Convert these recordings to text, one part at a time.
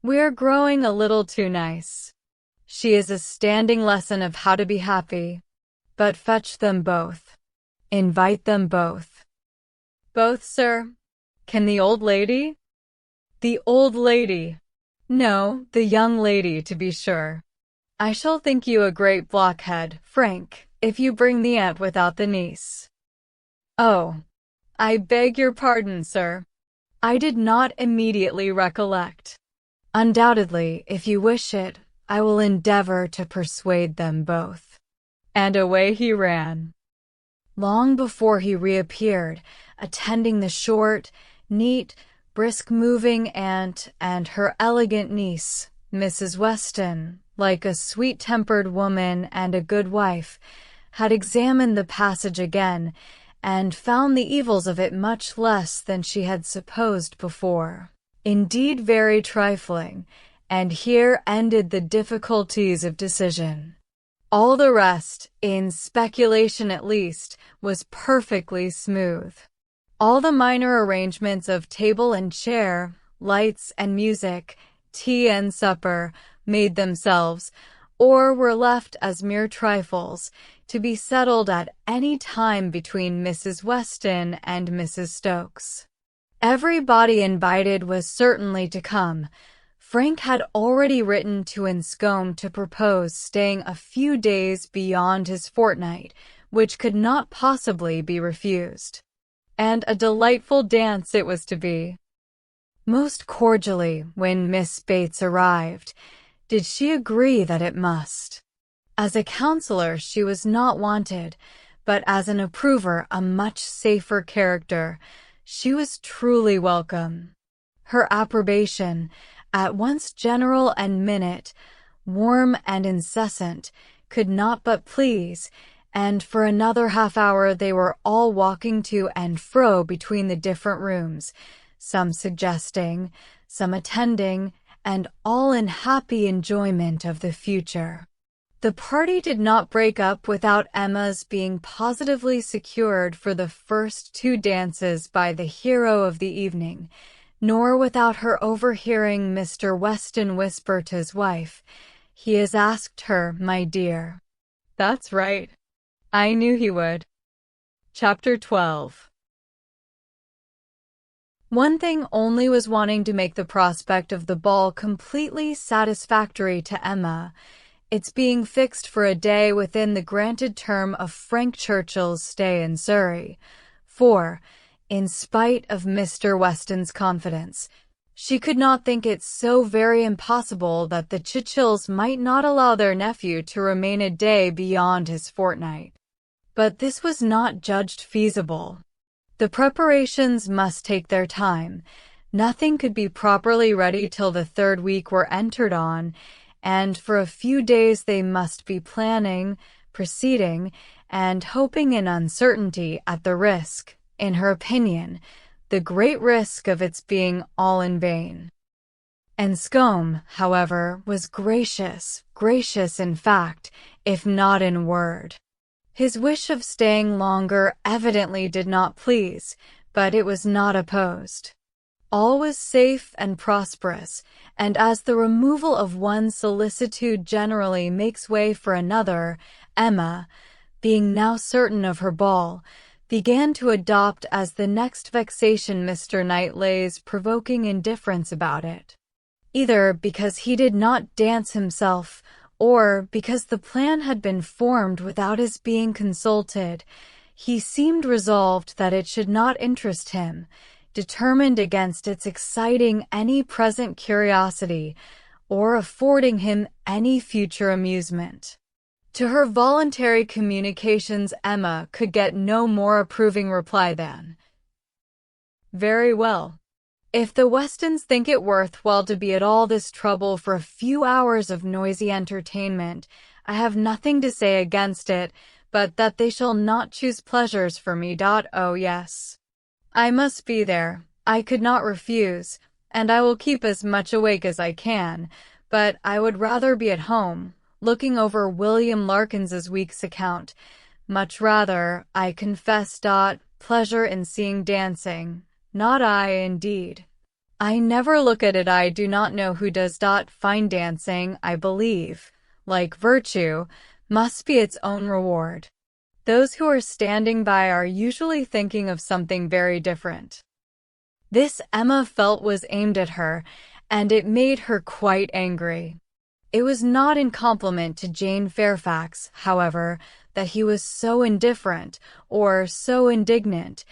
We're growing a little too nice. She is a standing lesson of how to be happy. But fetch them both. Invite them both. Both, sir? Can the old lady? The old lady. No, the young lady, to be sure. I shall think you a great blockhead, Frank, if you bring the aunt without the niece. Oh, I beg your pardon, sir. I did not immediately recollect. Undoubtedly, if you wish it, I will endeavor to persuade them both. And away he ran. Long before he reappeared, attending the short, neat, brisk-moving aunt and her elegant niece, Mrs. Weston, like a sweet-tempered woman and a good wife, had examined the passage again, and found the evils of it much less than she had supposed before. Indeed, very trifling, and here ended the difficulties of decision. All the rest, in speculation at least, was perfectly smooth. All the minor arrangements of table and chair, lights and music, tea and supper, made themselves, or were left as mere trifles, to be settled at any time between Mrs. Weston and Mrs. Stokes. Everybody invited was certainly to come. Frank had already written to Enscombe to propose staying a few days beyond his fortnight, which could not possibly be refused. And a delightful dance it was to be. Most cordially, when Miss Bates arrived, did she agree that it must. As a counselor she was not wanted, but as an approver a much safer character. She was truly welcome. Her approbation, at once general and minute, warm and incessant, could not but please, and for another half-hour they were all walking to and fro between the different rooms, some suggesting, some attending, and all in happy enjoyment of the future. The party did not break up without Emma's being positively secured for the first 2 dances by the hero of the evening, nor without her overhearing Mr. Weston whisper to his wife, "He has asked her, my dear." That's right. I knew he would. Chapter 12. One thing only was wanting to make the prospect of the ball completely satisfactory to Emma, its being fixed for a day within the granted term of Frank Churchill's stay in Surrey, for, in spite of Mr. Weston's confidence, she could not think it so very impossible that the Churchills might not allow their nephew to remain a day beyond his fortnight. But this was not judged feasible. The preparations must take their time. Nothing could be properly ready till the 3rd week were entered on, and for a few days they must be planning, proceeding, and hoping in uncertainty at the risk, in her opinion, the great risk of its being all in vain. Enscombe, however, was gracious in fact, if not in word. His wish of staying longer evidently did not please, but it was not opposed. All was safe and prosperous, and as the removal of one solicitude generally makes way for another, Emma, being now certain of her ball, began to adopt as the next vexation Mr. Knightley's provoking indifference about it. Either because he did not dance himself, or because the plan had been formed without his being consulted, he seemed resolved that it should not interest him, determined against its exciting any present curiosity, or affording him any future amusement. To her voluntary communications Emma could get no more approving reply than, "Very well. If the Westons think it worth while to be at all this trouble for a few hours of noisy entertainment, I have nothing to say against it, but that they shall not choose pleasures for me. Oh yes. I must be there, I could not refuse, and I will keep as much awake as I can, but I would rather be at home, looking over William Larkins's week's account. Much rather, I confess. Pleasure in seeing dancing. Not I, indeed. I never look at it. I do not know who does fine dancing, I believe, like virtue, must be its own reward. Those who are standing by are usually thinking of something very different. This Emma felt was aimed at her, and it made her quite angry. It was not in compliment to Jane Fairfax, however, that he was so indifferent or so indignant.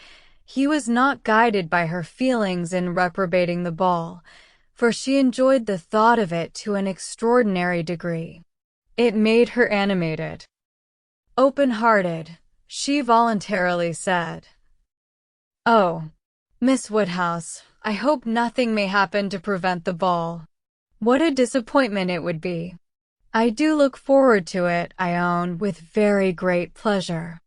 He was not guided by her feelings in reprobating the ball, for she enjoyed the thought of it to an extraordinary degree. It made her animated, open-hearted. She voluntarily said, "Oh, Miss Woodhouse, I hope nothing may happen to prevent the ball. What a disappointment it would be. I do look forward to it, I own, with very great pleasure."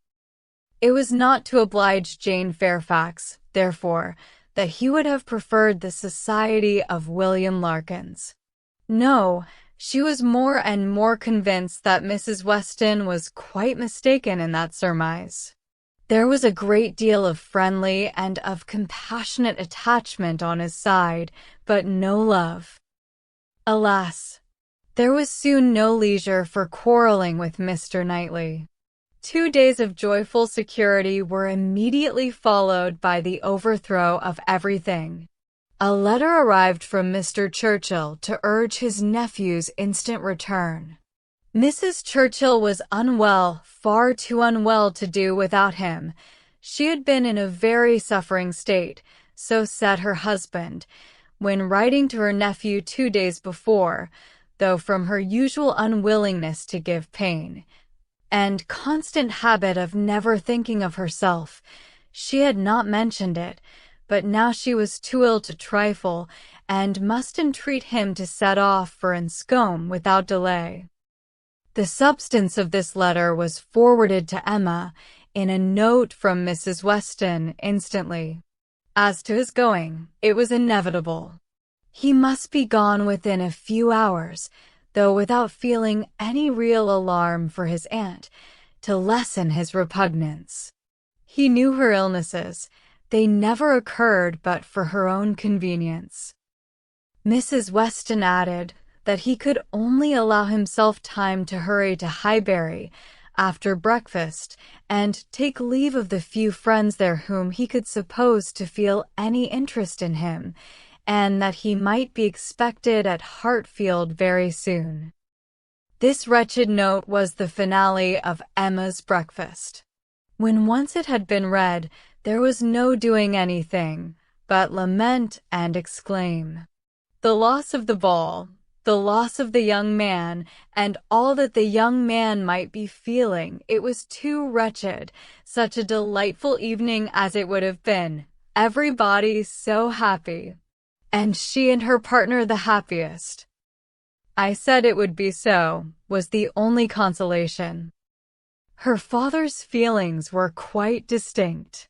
It was not to oblige Jane Fairfax, therefore, that he would have preferred the society of William Larkins. No, she was more and more convinced that Mrs. Weston was quite mistaken in that surmise. There was a great deal of friendly and of compassionate attachment on his side, but no love. Alas, there was soon no leisure for quarreling with Mr. Knightley. 2 days of joyful security were immediately followed by the overthrow of everything. A letter arrived from Mr. Churchill to urge his nephew's instant return. Mrs. Churchill was unwell, far too unwell to do without him. She had been in a very suffering state, so said her husband, when writing to her nephew 2 days before, though from her usual unwillingness to give pain, and constant habit of never thinking of herself, she had not mentioned it, but now she was too ill to trifle, and must entreat him to set off for Enscombe without delay. The substance of this letter was forwarded to Emma in a note from Mrs. Weston instantly. As to his going, it was inevitable. He must be gone within a few hours, though without feeling any real alarm for his aunt, to lessen his repugnance. He knew her illnesses. They never occurred but for her own convenience. Mrs. Weston added that he could only allow himself time to hurry to Highbury after breakfast and take leave of the few friends there whom he could suppose to feel any interest in him, and that he might be expected at Hartfield very soon. This wretched note was the finale of Emma's breakfast. When once it had been read, there was no doing anything but lament and exclaim. The loss of the ball, the loss of the young man, and all that the young man might be feeling, it was too wretched, such a delightful evening as it would have been, everybody so happy, and she and her partner the happiest. I said it would be so, was the only consolation. Her father's feelings were quite distinct.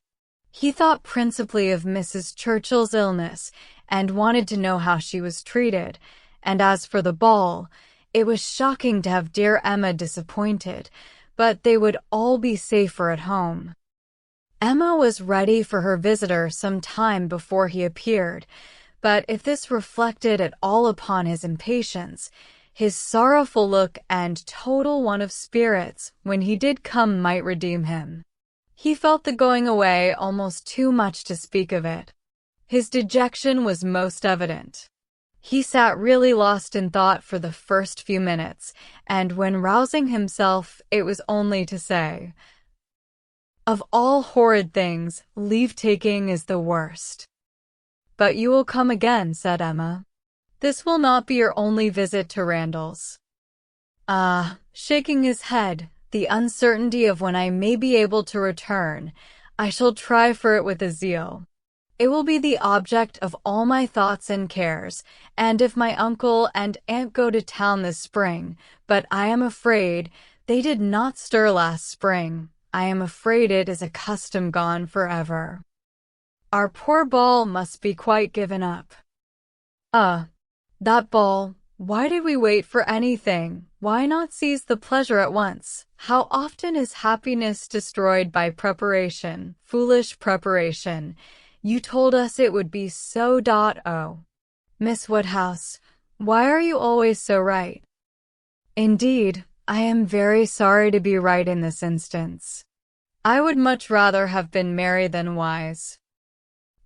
He thought principally of Mrs. Churchill's illness, and wanted to know how she was treated, and as for the ball, it was shocking to have dear Emma disappointed, but they would all be safer at home. Emma was ready for her visitor some time before he appeared, but if this reflected at all upon his impatience, his sorrowful look and total want of spirits when he did come might redeem him. He felt the going away almost too much to speak of it. His dejection was most evident. He sat really lost in thought for the first few minutes, and when rousing himself, it was only to say, "Of all horrid things, leave-taking is the worst." "But you will come again," said Emma. "This will not be your only visit to Randalls." "Ah," shaking his head, "the uncertainty of when I may be able to return. I shall try for it with a zeal. It will be the object of all my thoughts and cares, and if my uncle and aunt go to town this spring, but I am afraid they did not stir last spring, I am afraid it is a custom gone forever. Our poor ball must be quite given up." That ball, why did we wait for anything? Why not seize the pleasure at once? How often is happiness destroyed by preparation, foolish preparation? You told us it would be so. Oh, Miss Woodhouse, why are you always so right? Indeed, I am very sorry to be right in this instance. I would much rather have been merry than wise.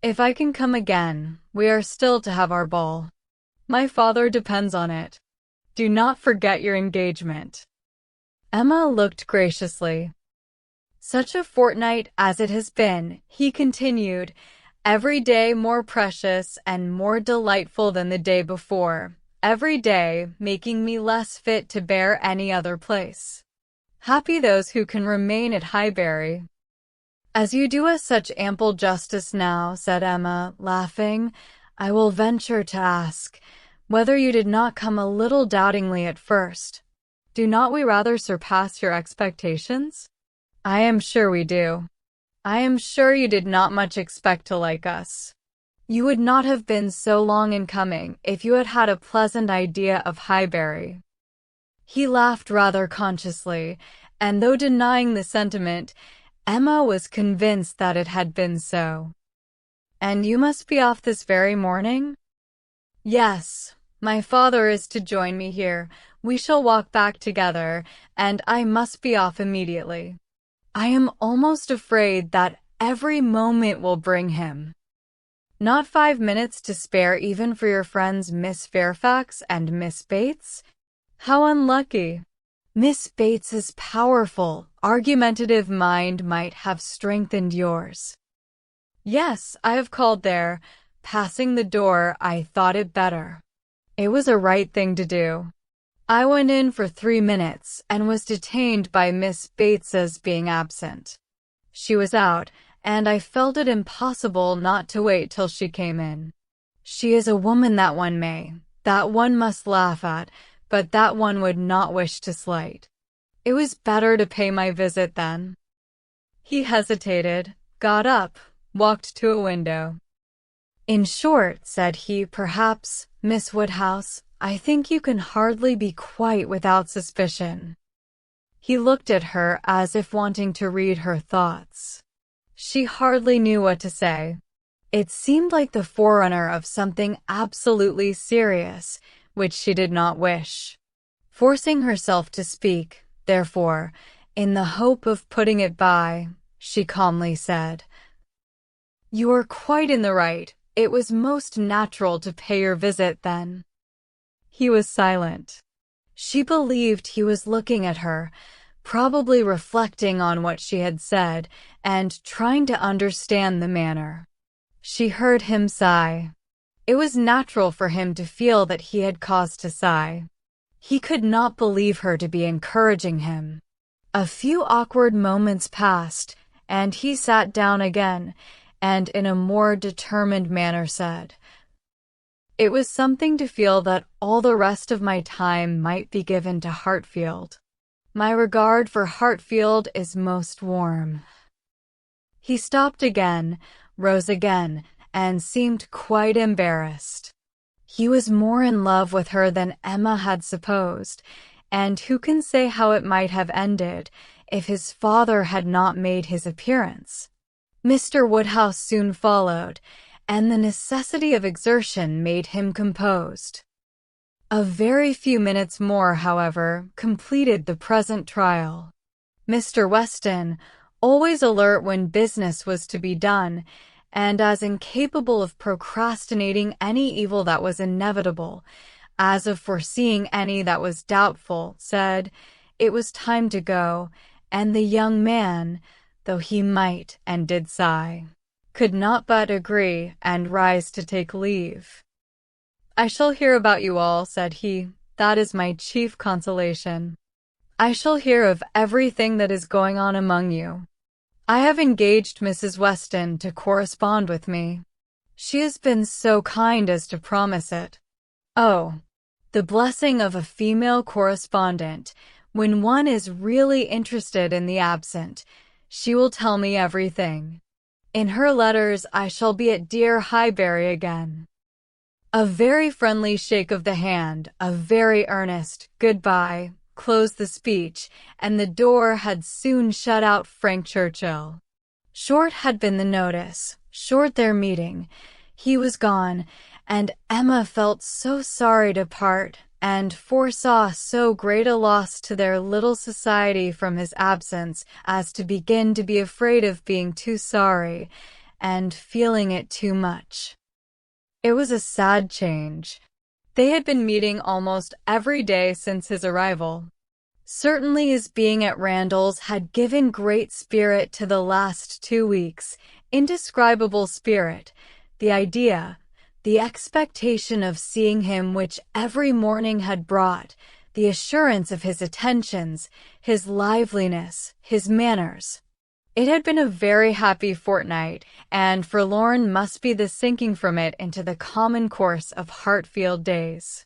If I can come again, we are still to have our ball. My father depends on it. Do not forget your engagement. Emma looked graciously. Such a fortnight as it has been, he continued, every day more precious and more delightful than the day before, every day making me less fit to bear any other place. Happy those who can remain at Highbury. As you do us such ample justice now, said Emma, laughing, I will venture to ask whether you did not come a little doubtingly at first. Do not we rather surpass your expectations? I am sure we do. I am sure you did not much expect to like us. You would not have been so long in coming if you had had a pleasant idea of Highbury. He laughed rather consciously, and though denying the sentiment, Emma was convinced that it had been so. And you must be off this very morning? Yes, my father is to join me here. We shall walk back together, and I must be off immediately. I am almost afraid that every moment will bring him. Not 5 minutes to spare even for your friends Miss Fairfax and Miss Bates? How unlucky! Miss Bates's powerful, argumentative mind might have strengthened yours. Yes, I have called there. Passing the door, I thought it better. It was a right thing to do. I went in for 3 minutes and was detained by Miss Bates's being absent. She was out, and I felt it impossible not to wait till she came in. She is a woman that one must laugh at, but that one would not wish to slight. It was better to pay my visit then. He hesitated, got up, walked to a window. In short, said he, perhaps, Miss Woodhouse, I think you can hardly be quite without suspicion. He looked at her as if wanting to read her thoughts. She hardly knew what to say. It seemed like the forerunner of something absolutely serious, which she did not wish. Forcing herself to speak, therefore, in the hope of putting it by, she calmly said, You are quite in the right. It was most natural to pay your visit then. He was silent. She believed he was looking at her, probably reflecting on what she had said and trying to understand the manner. She heard him sigh. It was natural for him to feel that he had cause to sigh. He could not believe her to be encouraging him. A few awkward moments passed, and he sat down again, and in a more determined manner said, It was something to feel that all the rest of my time might be given to Hartfield. My regard for Hartfield is most warm. He stopped again, rose again, and seemed quite embarrassed. He was more in love with her than Emma had supposed, and who can say how it might have ended if his father had not made his appearance? Mr. Woodhouse soon followed, and the necessity of exertion made him composed. A very few minutes more, however, completed the present trial. Mr. Weston, always alert when business was to be done, and as incapable of procrastinating any evil that was inevitable, as of foreseeing any that was doubtful, said it was time to go, and the young man, though he might and did sigh, could not but agree and rise to take leave. I shall hear about you all, said he. That is my chief consolation. I shall hear of everything that is going on among you. I have engaged Mrs. Weston to correspond with me. She has been so kind as to promise it. Oh, the blessing of a female correspondent! When one is really interested in the absent, she will tell me everything. In her letters I shall be at dear Highbury again. A very friendly shake of the hand, a very earnest goodbye, closed the speech, and the door had soon shut out Frank Churchill. Short had been the notice, short their meeting. He was gone, and Emma felt so sorry to part, and foresaw so great a loss to their little society from his absence as to begin to be afraid of being too sorry, and feeling it too much. It was a sad change. They had been meeting almost every day since his arrival. Certainly his being at Randall's had given great spirit to the last 2 weeks, indescribable spirit, the idea, the expectation of seeing him which every morning had brought, the assurance of his attentions, his liveliness, his manners. It had been a very happy fortnight, and forlorn must be the sinking from it into the common course of Hartfield days.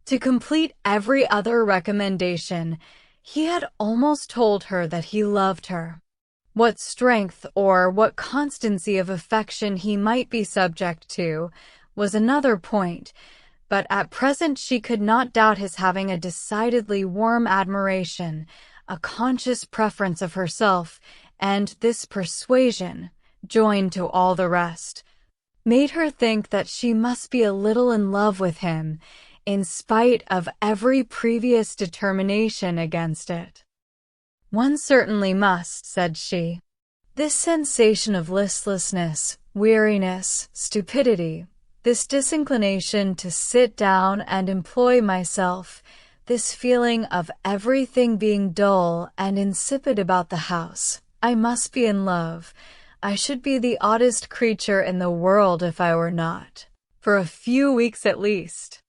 To complete every other recommendation, he had almost told her that he loved her. What strength or what constancy of affection he might be subject to was another point, but at present she could not doubt his having a decidedly warm admiration, a conscious preference of herself, and this persuasion, joined to all the rest, made her think that she must be a little in love with him, in spite of every previous determination against it. One certainly must, said she. This sensation of listlessness, weariness, stupidity, this disinclination to sit down and employ myself, this feeling of everything being dull and insipid about the house. I must be in love. I should be the oddest creature in the world if I were not. For a few weeks at least.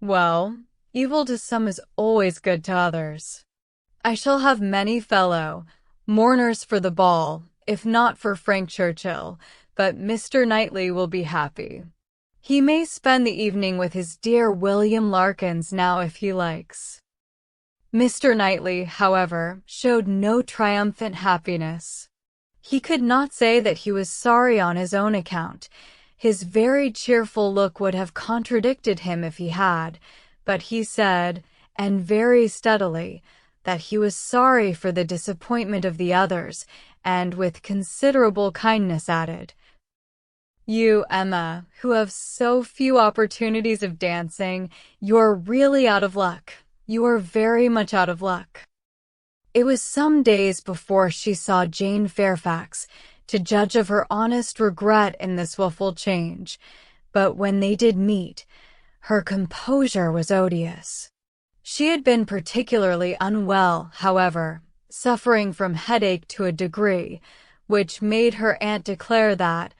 Well, evil to some is always good to others. I shall have many fellow mourners for the ball, if not for Frank Churchill, but Mr. Knightley will be happy. He may spend the evening with his dear William Larkins now if he likes. Mr. Knightley, however, showed no triumphant happiness. He could not say that he was sorry on his own account. His very cheerful look would have contradicted him if he had, but he said, and very steadily, that he was sorry for the disappointment of the others, and with considerable kindness added, "You, Emma, who have so few opportunities of dancing, you're really out of luck. You are very much out of luck." It was some days before she saw Jane Fairfax, to judge of her honest regret in this wilful change, but when they did meet, her composure was odious. She had been particularly unwell, however, suffering from headache to a degree, which made her aunt declare that,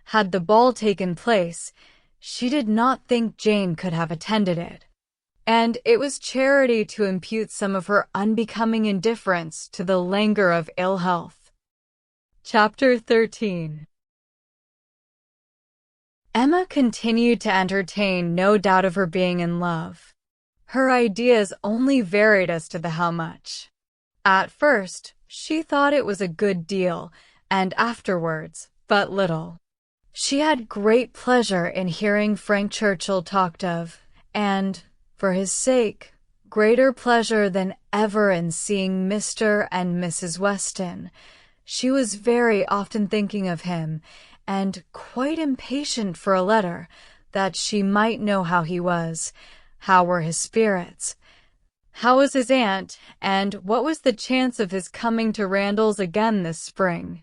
had the ball taken place, she did not think Jane could have attended it, and it was charity to impute some of her unbecoming indifference to the languor of ill health. Chapter 13. Emma continued to entertain no doubt of her being in love. Her ideas only varied as to the how much. At first, she thought it was a good deal, and afterwards, but little. She had great pleasure in hearing Frank Churchill talked of, and, for his sake, greater pleasure than ever in seeing Mr. and Mrs. Weston. She was very often thinking of him, and quite impatient for a letter, that she might know how he was, how were his spirits, how was his aunt, and what was the chance of his coming to Randall's again this spring.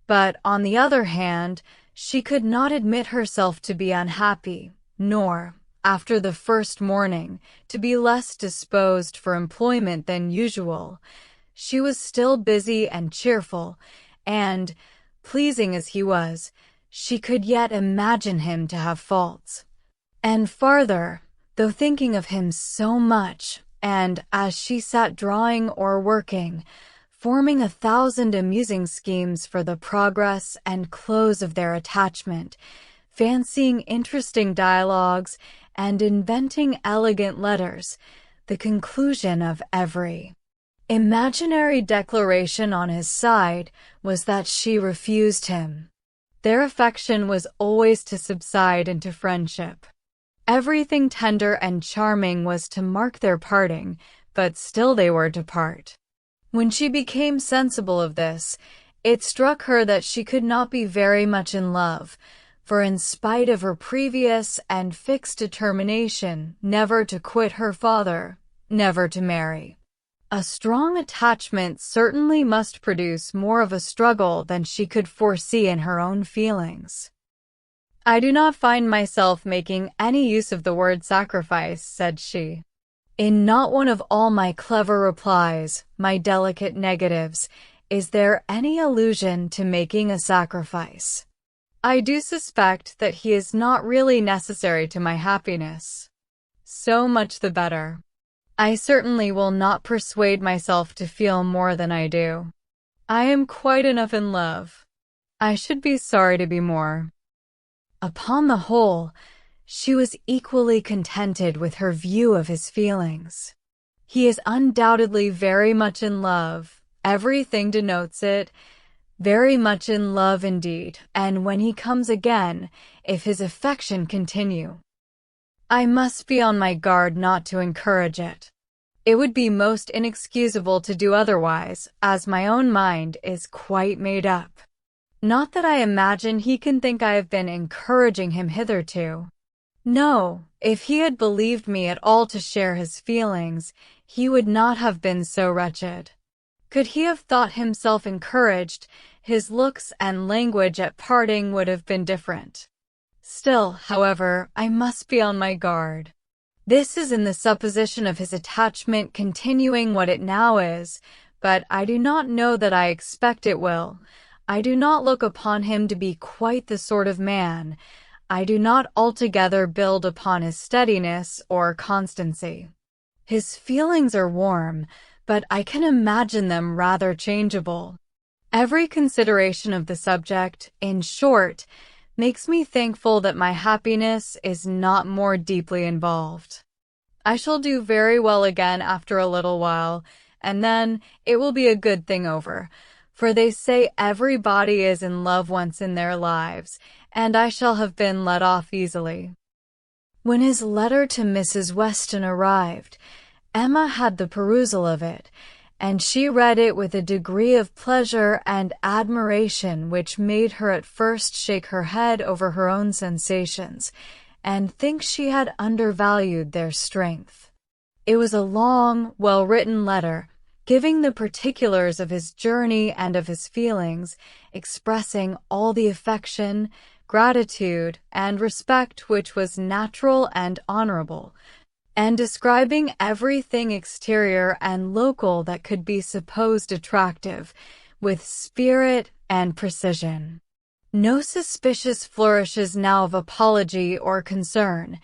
But, on the other hand, she could not admit herself to be unhappy, nor, after the first morning, to be less disposed for employment than usual. She was still busy and cheerful, and, pleasing as he was, she could yet imagine him to have faults. And farther, though thinking of him so much, and as she sat drawing or working, forming 1,000 amusing schemes for the progress and close of their attachment, fancying interesting dialogues, and inventing elegant letters, the conclusion of every imaginary declaration on his side was that she refused him. Their affection was always to subside into friendship. Everything tender and charming was to mark their parting, but still they were to part. When she became sensible of this, It struck her that she could not be very much in love, for in spite of her previous and fixed determination never to quit her father, never to marry, a strong attachment certainly must produce more of a struggle than she could foresee in her own feelings. "I do not find myself making any use of the word sacrifice," said she. "In not one of all my clever replies, my delicate negatives, is there any allusion to making a sacrifice. I do suspect that he is not really necessary to my happiness. So much the better. I certainly will not persuade myself to feel more than I do. I am quite enough in love. I should be sorry to be more." Upon the whole, she was equally contented with her view of his feelings. He is undoubtedly very much in love, everything denotes it, very much in love indeed, and when he comes again, if his affection continue, I must be on my guard not to encourage it. It would be most inexcusable to do otherwise, as my own mind is quite made up. Not that I imagine he can think I have been encouraging him hitherto. No, if he had believed me at all to share his feelings, he would not have been so wretched. Could he have thought himself encouraged, his looks and language at parting would have been different. Still, however, I must be on my guard. This is in the supposition of his attachment continuing what it now is, but I do not know that I expect it will. I do not look upon him to be quite the sort of man. I do not altogether build upon his steadiness or constancy. His feelings are warm, but I can imagine them rather changeable. Every consideration of the subject, in short, makes me thankful that my happiness is not more deeply involved. I shall do very well again after a little while, and then it will be a good thing over, for they say everybody is in love once in their lives, and I shall have been let off easily." When his letter to Mrs. Weston arrived, Emma had the perusal of it, and she read it with a degree of pleasure and admiration which made her at first shake her head over her own sensations, and think she had undervalued their strength. It was a long, well-written letter, giving the particulars of his journey and of his feelings, expressing all the affection, gratitude, and respect which was natural and honorable, and describing everything exterior and local that could be supposed attractive, with spirit and precision. No suspicious flourishes now of apology or concern.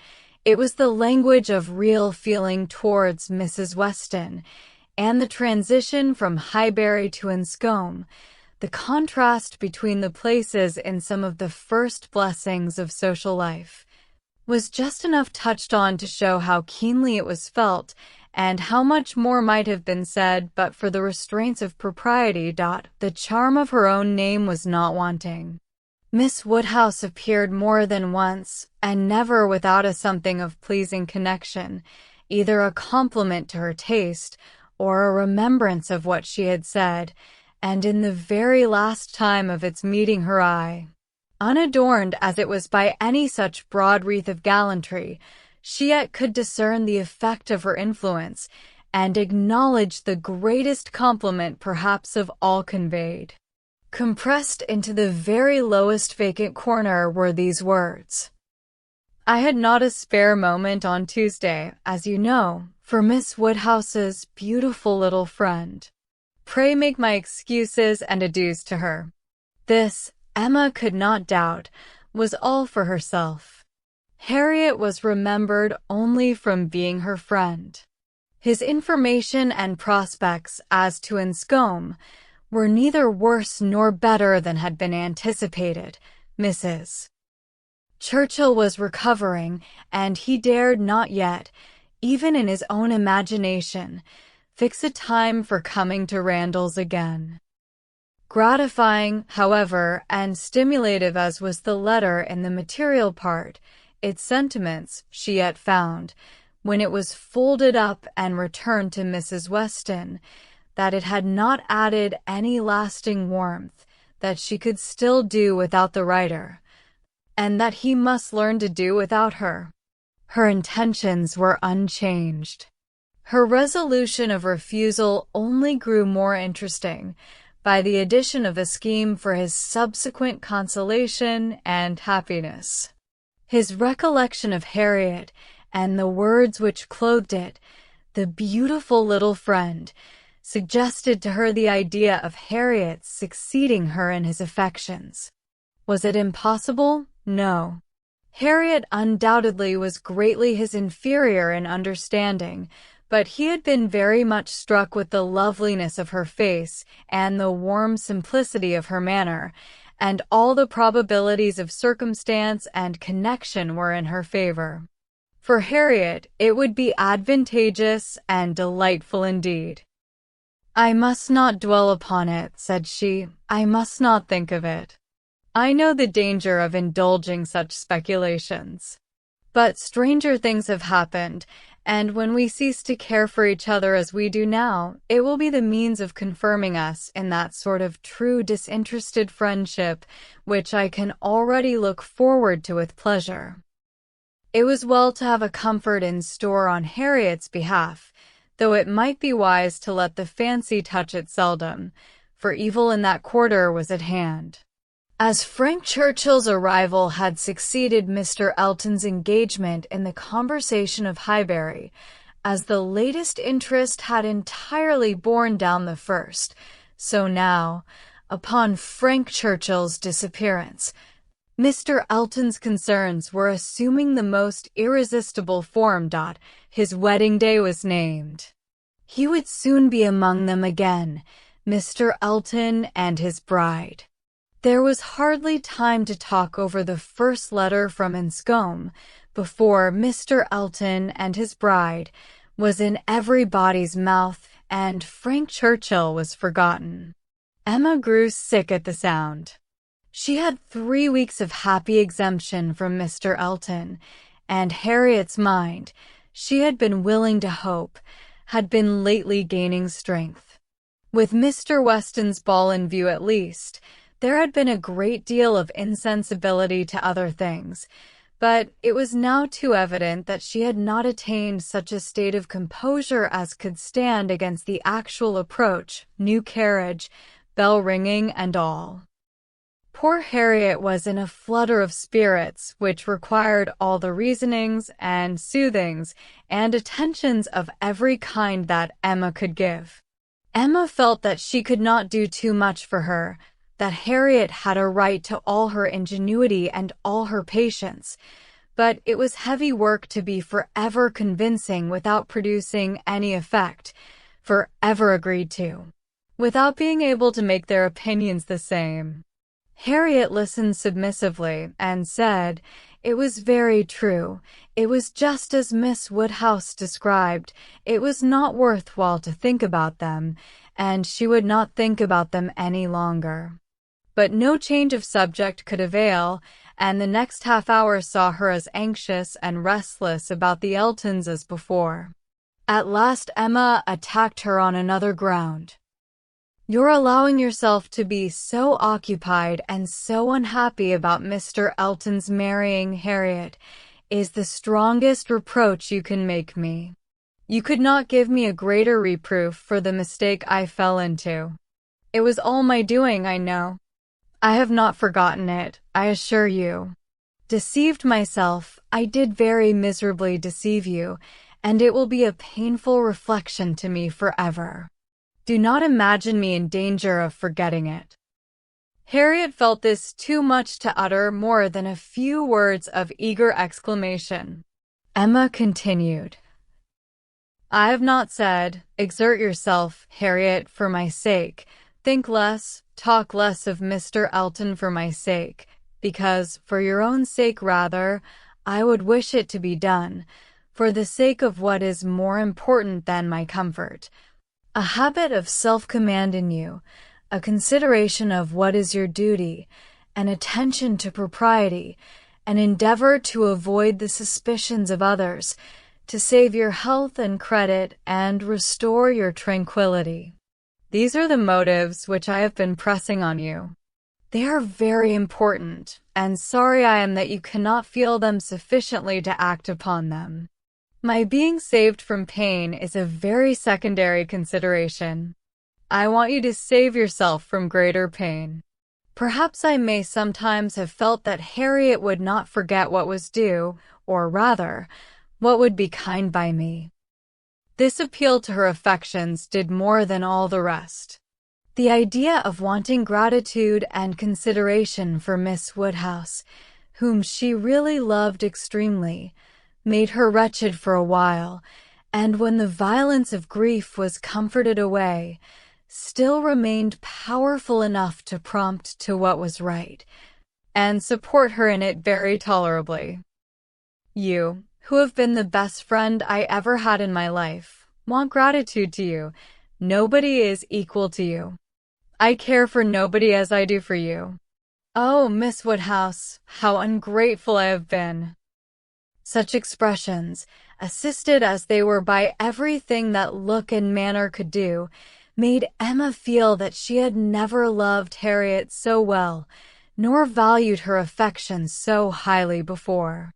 It was the language of real feeling towards Mrs. Weston, and the transition from Highbury to Enscombe, the contrast between the places in some of the first blessings of social life, was just enough touched on to show how keenly it was felt, and how much more might have been said but for the restraints of propriety. The charm of her own name was not wanting. Miss Woodhouse appeared more than once, and never without a something of pleasing connection, either a compliment to her taste, or a remembrance of what she had said, and in the very last time of its meeting her eye, unadorned as it was by any such broad wreath of gallantry, she yet could discern the effect of her influence, and acknowledge the greatest compliment perhaps of all conveyed. Compressed into the very lowest vacant corner were these words: "I had not a spare moment on Tuesday, as you know, for Miss Woodhouse's beautiful little friend. Pray make my excuses and adieus to her." This, Emma could not doubt, was all for herself. Harriet was remembered only from being her friend. His information and prospects as to Enscombe were neither worse nor better than had been anticipated. Mrs. Churchill was recovering, and he dared not yet, even in his own imagination, fix a time for coming to Randalls again. Gratifying, however, and stimulative as was the letter in the material part, its sentiments, she yet found, when it was folded up and returned to Mrs. Weston, that it had not added any lasting warmth, that she could still do without the writer, and that he must learn to do without her. Her intentions were unchanged. Her resolution of refusal only grew more interesting by the addition of a scheme for his subsequent consolation and happiness. His recollection of Harriet and the words which clothed it, "the beautiful little friend," suggested to her the idea of Harriet's succeeding her in his affections. Was it impossible? No. Harriet undoubtedly was greatly his inferior in understanding, but he had been very much struck with the loveliness of her face and the warm simplicity of her manner, and all the probabilities of circumstance and connection were in her favor. For Harriet, it would be advantageous and delightful indeed. "I must not dwell upon it," said she. "I must not think of it. I know the danger of indulging such speculations. But stranger things have happened, and when we cease to care for each other as we do now, it will be the means of confirming us in that sort of true disinterested friendship which I can already look forward to with pleasure." It was well to have a comfort in store on Harriet's behalf, though it might be wise to let the fancy touch it seldom, for evil in that quarter was at hand. As Frank Churchill's arrival had succeeded Mr. Elton's engagement in the conversation of Highbury, as the latest interest had entirely borne down the first, so now, upon Frank Churchill's disappearance, Mr. Elton's concerns were assuming the most irresistible form. His wedding day was named. He would soon be among them again, Mr. Elton and his bride. There was hardly time to talk over the first letter from Enscombe before Mr. Elton and his bride was in everybody's mouth, and Frank Churchill was forgotten. Emma grew sick at the sound. She had 3 weeks of happy exemption from Mr. Elton, and Harriet's mind, she had been willing to hope, had been lately gaining strength. With Mr. Weston's ball in view at least, there had been a great deal of insensibility to other things, but it was now too evident that she had not attained such a state of composure as could stand against the actual approach, new carriage, bell ringing, and all. Poor Harriet was in a flutter of spirits which required all the reasonings and soothings and attentions of every kind that Emma could give. Emma felt that she could not do too much for her, that Harriet had a right to all her ingenuity and all her patience, but it was heavy work to be forever convincing without producing any effect, forever agreed to, without being able to make their opinions the same. Harriet listened submissively and said, "It was very true. It was just as Miss Woodhouse described. It was not worth while to think about them, and she would not think about them any longer." But no change of subject could avail, and the next half-hour saw her as anxious and restless about the Eltons as before. At last Emma attacked her on another ground. "You're allowing yourself to be so occupied and so unhappy about Mr. Elton's marrying Harriet is the strongest reproach you can make me. You could not give me a greater reproof for the mistake I fell into. It was all my doing, I know. I have not forgotten it, I assure you. Deceived myself, I did very miserably deceive you, and it will be a painful reflection to me forever. Do not imagine me in danger of forgetting it." Harriet felt this too much to utter more than a few words of eager exclamation. Emma continued, "I have not said, exert yourself, Harriet, for my sake. Think less, talk less of Mr. Elton for my sake, because, for your own sake rather, I would wish it to be done, for the sake of what is more important than my comfort. A habit of self-command in you, a consideration of what is your duty, an attention to propriety, an endeavor to avoid the suspicions of others, to save your health and credit and restore your tranquillity. These are the motives which I have been pressing on you. They are very important, and sorry I am that you cannot feel them sufficiently to act upon them. My being saved from pain is a very secondary consideration. I want you to save yourself from greater pain. Perhaps I may sometimes have felt that Harriet would not forget what was due, or rather, what would be kind by me. This appeal to her affections did more than all the rest. The idea of wanting gratitude and consideration for Miss Woodhouse, whom she really loved extremely, made her wretched for a while, and when the violence of grief was comforted away, still remained powerful enough to prompt to what was right, and support her in it very tolerably. You, who have been the best friend I ever had in my life, want gratitude to you. Nobody is equal to you. I care for nobody as I do for you. Oh, Miss Woodhouse, how ungrateful I have been. Such expressions, assisted as they were by everything that look and manner could do, made Emma feel that she had never loved Harriet so well, nor valued her affection so highly before.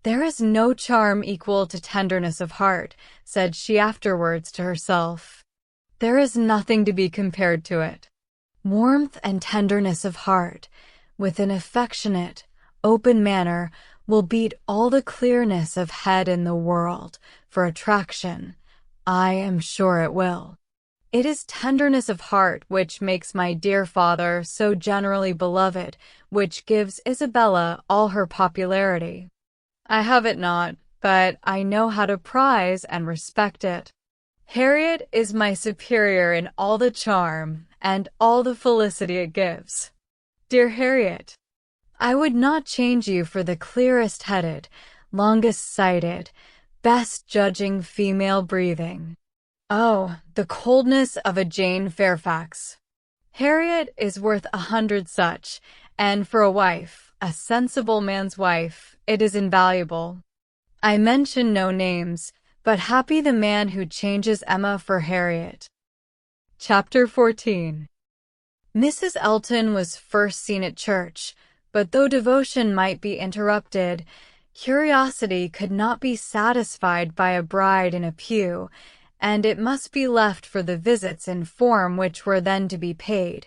There is no charm equal to tenderness of heart, said she afterwards to herself. There is nothing to be compared to it. Warmth and tenderness of heart, with an affectionate, open manner, will beat all the clearness of head in the world for attraction. I am sure it will. It is tenderness of heart which makes my dear father so generally beloved, which gives Isabella all her popularity. I have it not, but I know how to prize and respect it. Harriet is my superior in all the charm and all the felicity it gives. Dear Harriet, I would not change you for the clearest-headed, longest-sighted, best-judging female breathing. Oh, the coldness of a Jane Fairfax! Harriet is worth 100 such, and for a wife, a sensible man's wife, it is invaluable. I mention no names, but happy the man who changes Emma for Harriet. Chapter 14. Mrs. Elton was first seen at church, but though devotion might be interrupted, curiosity could not be satisfied by a bride in a pew, and it must be left for the visits in form which were then to be paid,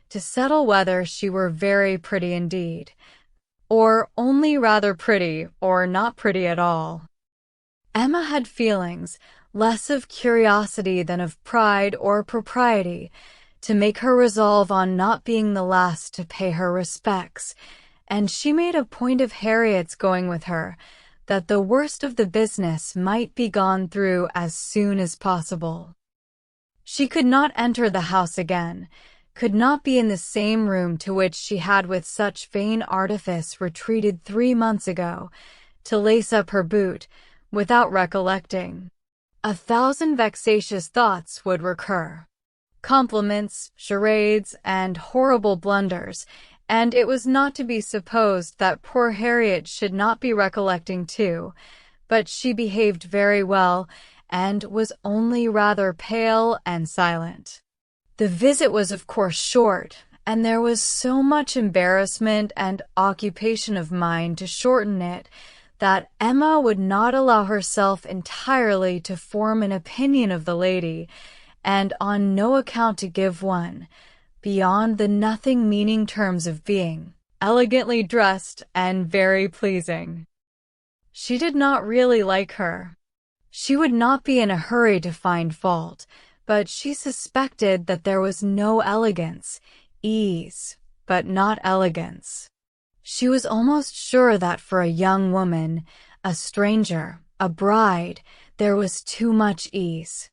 to settle whether she were very pretty indeed, or only rather pretty, or not pretty at all. Emma had feelings, less of curiosity than of pride or propriety, to make her resolve on not being the last to pay her respects, and she made a point of Harriet's going with her, that the worst of the business might be gone through as soon as possible. She could not enter the house again, could not be in the same room to which she had with such vain artifice retreated 3 months ago, to lace up her boot, without recollecting. 1,000 vexatious thoughts would recur. Compliments, charades, and horrible blunders, and it was not to be supposed that poor Harriet should not be recollecting too, but she behaved very well, and was only rather pale and silent. The visit was of course short, and there was so much embarrassment and occupation of mind to shorten it, that Emma would not allow herself entirely to form an opinion of the lady, and on no account to give one, beyond the nothing-meaning terms of being elegantly dressed and very pleasing. She did not really like her. She would not be in a hurry to find fault, but she suspected that there was no elegance, ease, but not elegance. She was almost sure that for a young woman, a stranger, a bride, there was too much ease.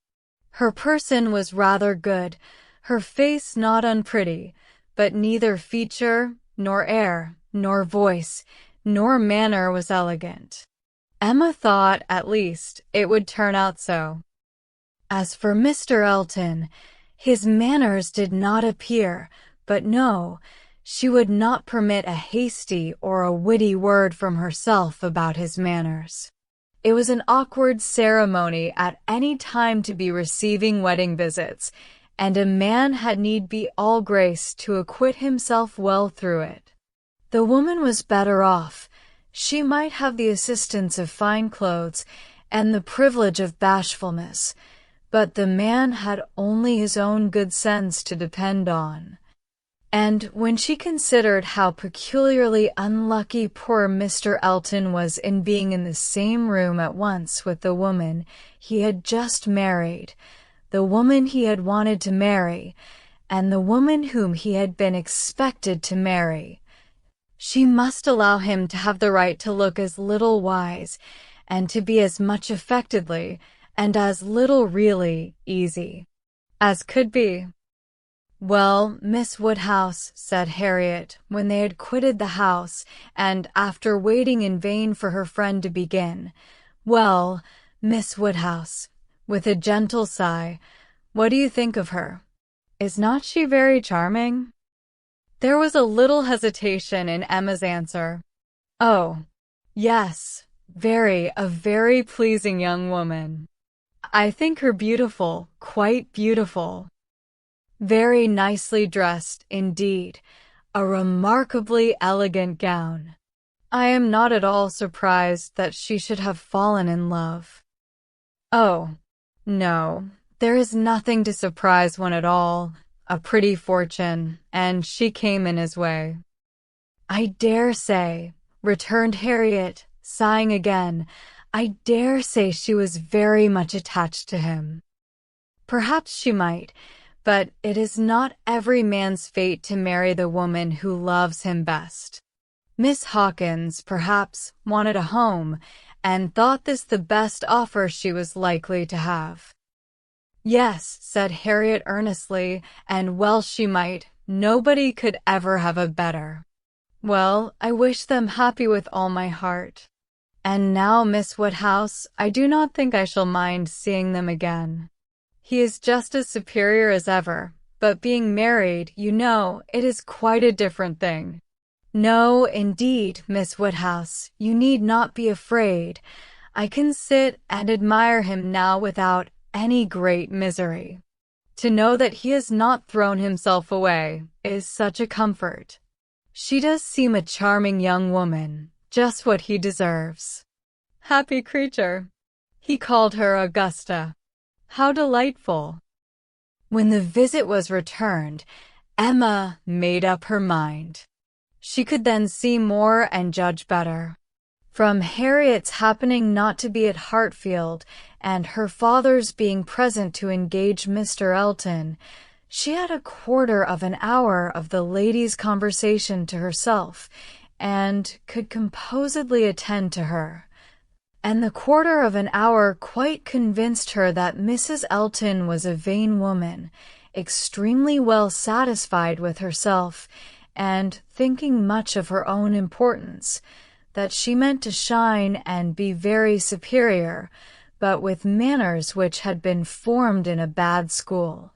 Her person was rather good, her face not unpretty, but neither feature, nor air, nor voice, nor manner was elegant. Emma thought, at least, it would turn out so. As for Mr. Elton, his manners did not appear, but no, she would not permit a hasty or a witty word from herself about his manners. It was an awkward ceremony at any time to be receiving wedding visits, and a man had need be all grace to acquit himself well through it. The woman was better off. She might have the assistance of fine clothes and the privilege of bashfulness, but the man had only his own good sense to depend on. And when she considered how peculiarly unlucky poor Mr. Elton was in being in the same room at once with the woman he had just married, the woman he had wanted to marry, and the woman whom he had been expected to marry, she must allow him to have the right to look as little wise, and to be as much affectedly, and as little really easy as could be. "Well, Miss Woodhouse," said Harriet, when they had quitted the house, and after waiting in vain for her friend to begin, "well, Miss Woodhouse," with a gentle sigh, "what do you think of her? Is not she very charming?" There was a little hesitation in Emma's answer. "Oh, yes, a very pleasing young woman. I think her beautiful, quite beautiful. Very nicely dressed, indeed. A remarkably elegant gown. I am not at all surprised that she should have fallen in love." "Oh, no, there is nothing to surprise one at all. A pretty fortune, and she came in his way." "I dare say," returned Harriet, sighing again, "I dare say she was very much attached to him." "Perhaps she might, but it is not every man's fate to marry the woman who loves him best. Miss Hawkins, perhaps, wanted a home, and thought this the best offer she was likely to have." "Yes," said Harriet earnestly, "and well she might. Nobody could ever have a better." "Well, I wish them happy with all my heart. And now, Miss Woodhouse, I do not think I shall mind seeing them again. He is just as superior as ever, but being married, you know, it is quite a different thing." "No, indeed, Miss Woodhouse, you need not be afraid. I can sit and admire him now without any great misery. To know that he has not thrown himself away is such a comfort. She does seem a charming young woman, just what he deserves. Happy creature! He called her Augusta. How delightful!" When the visit was returned, Emma made up her mind. She could then see more and judge better. From Harriet's happening not to be at Hartfield, and her father's being present to engage Mr. Elton, she had a quarter of an hour of the lady's conversation to herself, and could composedly attend to her. And the quarter of an hour quite convinced her that Mrs. Elton was a vain woman, extremely well satisfied with herself, and thinking much of her own importance, that she meant to shine and be very superior, but with manners which had been formed in a bad school.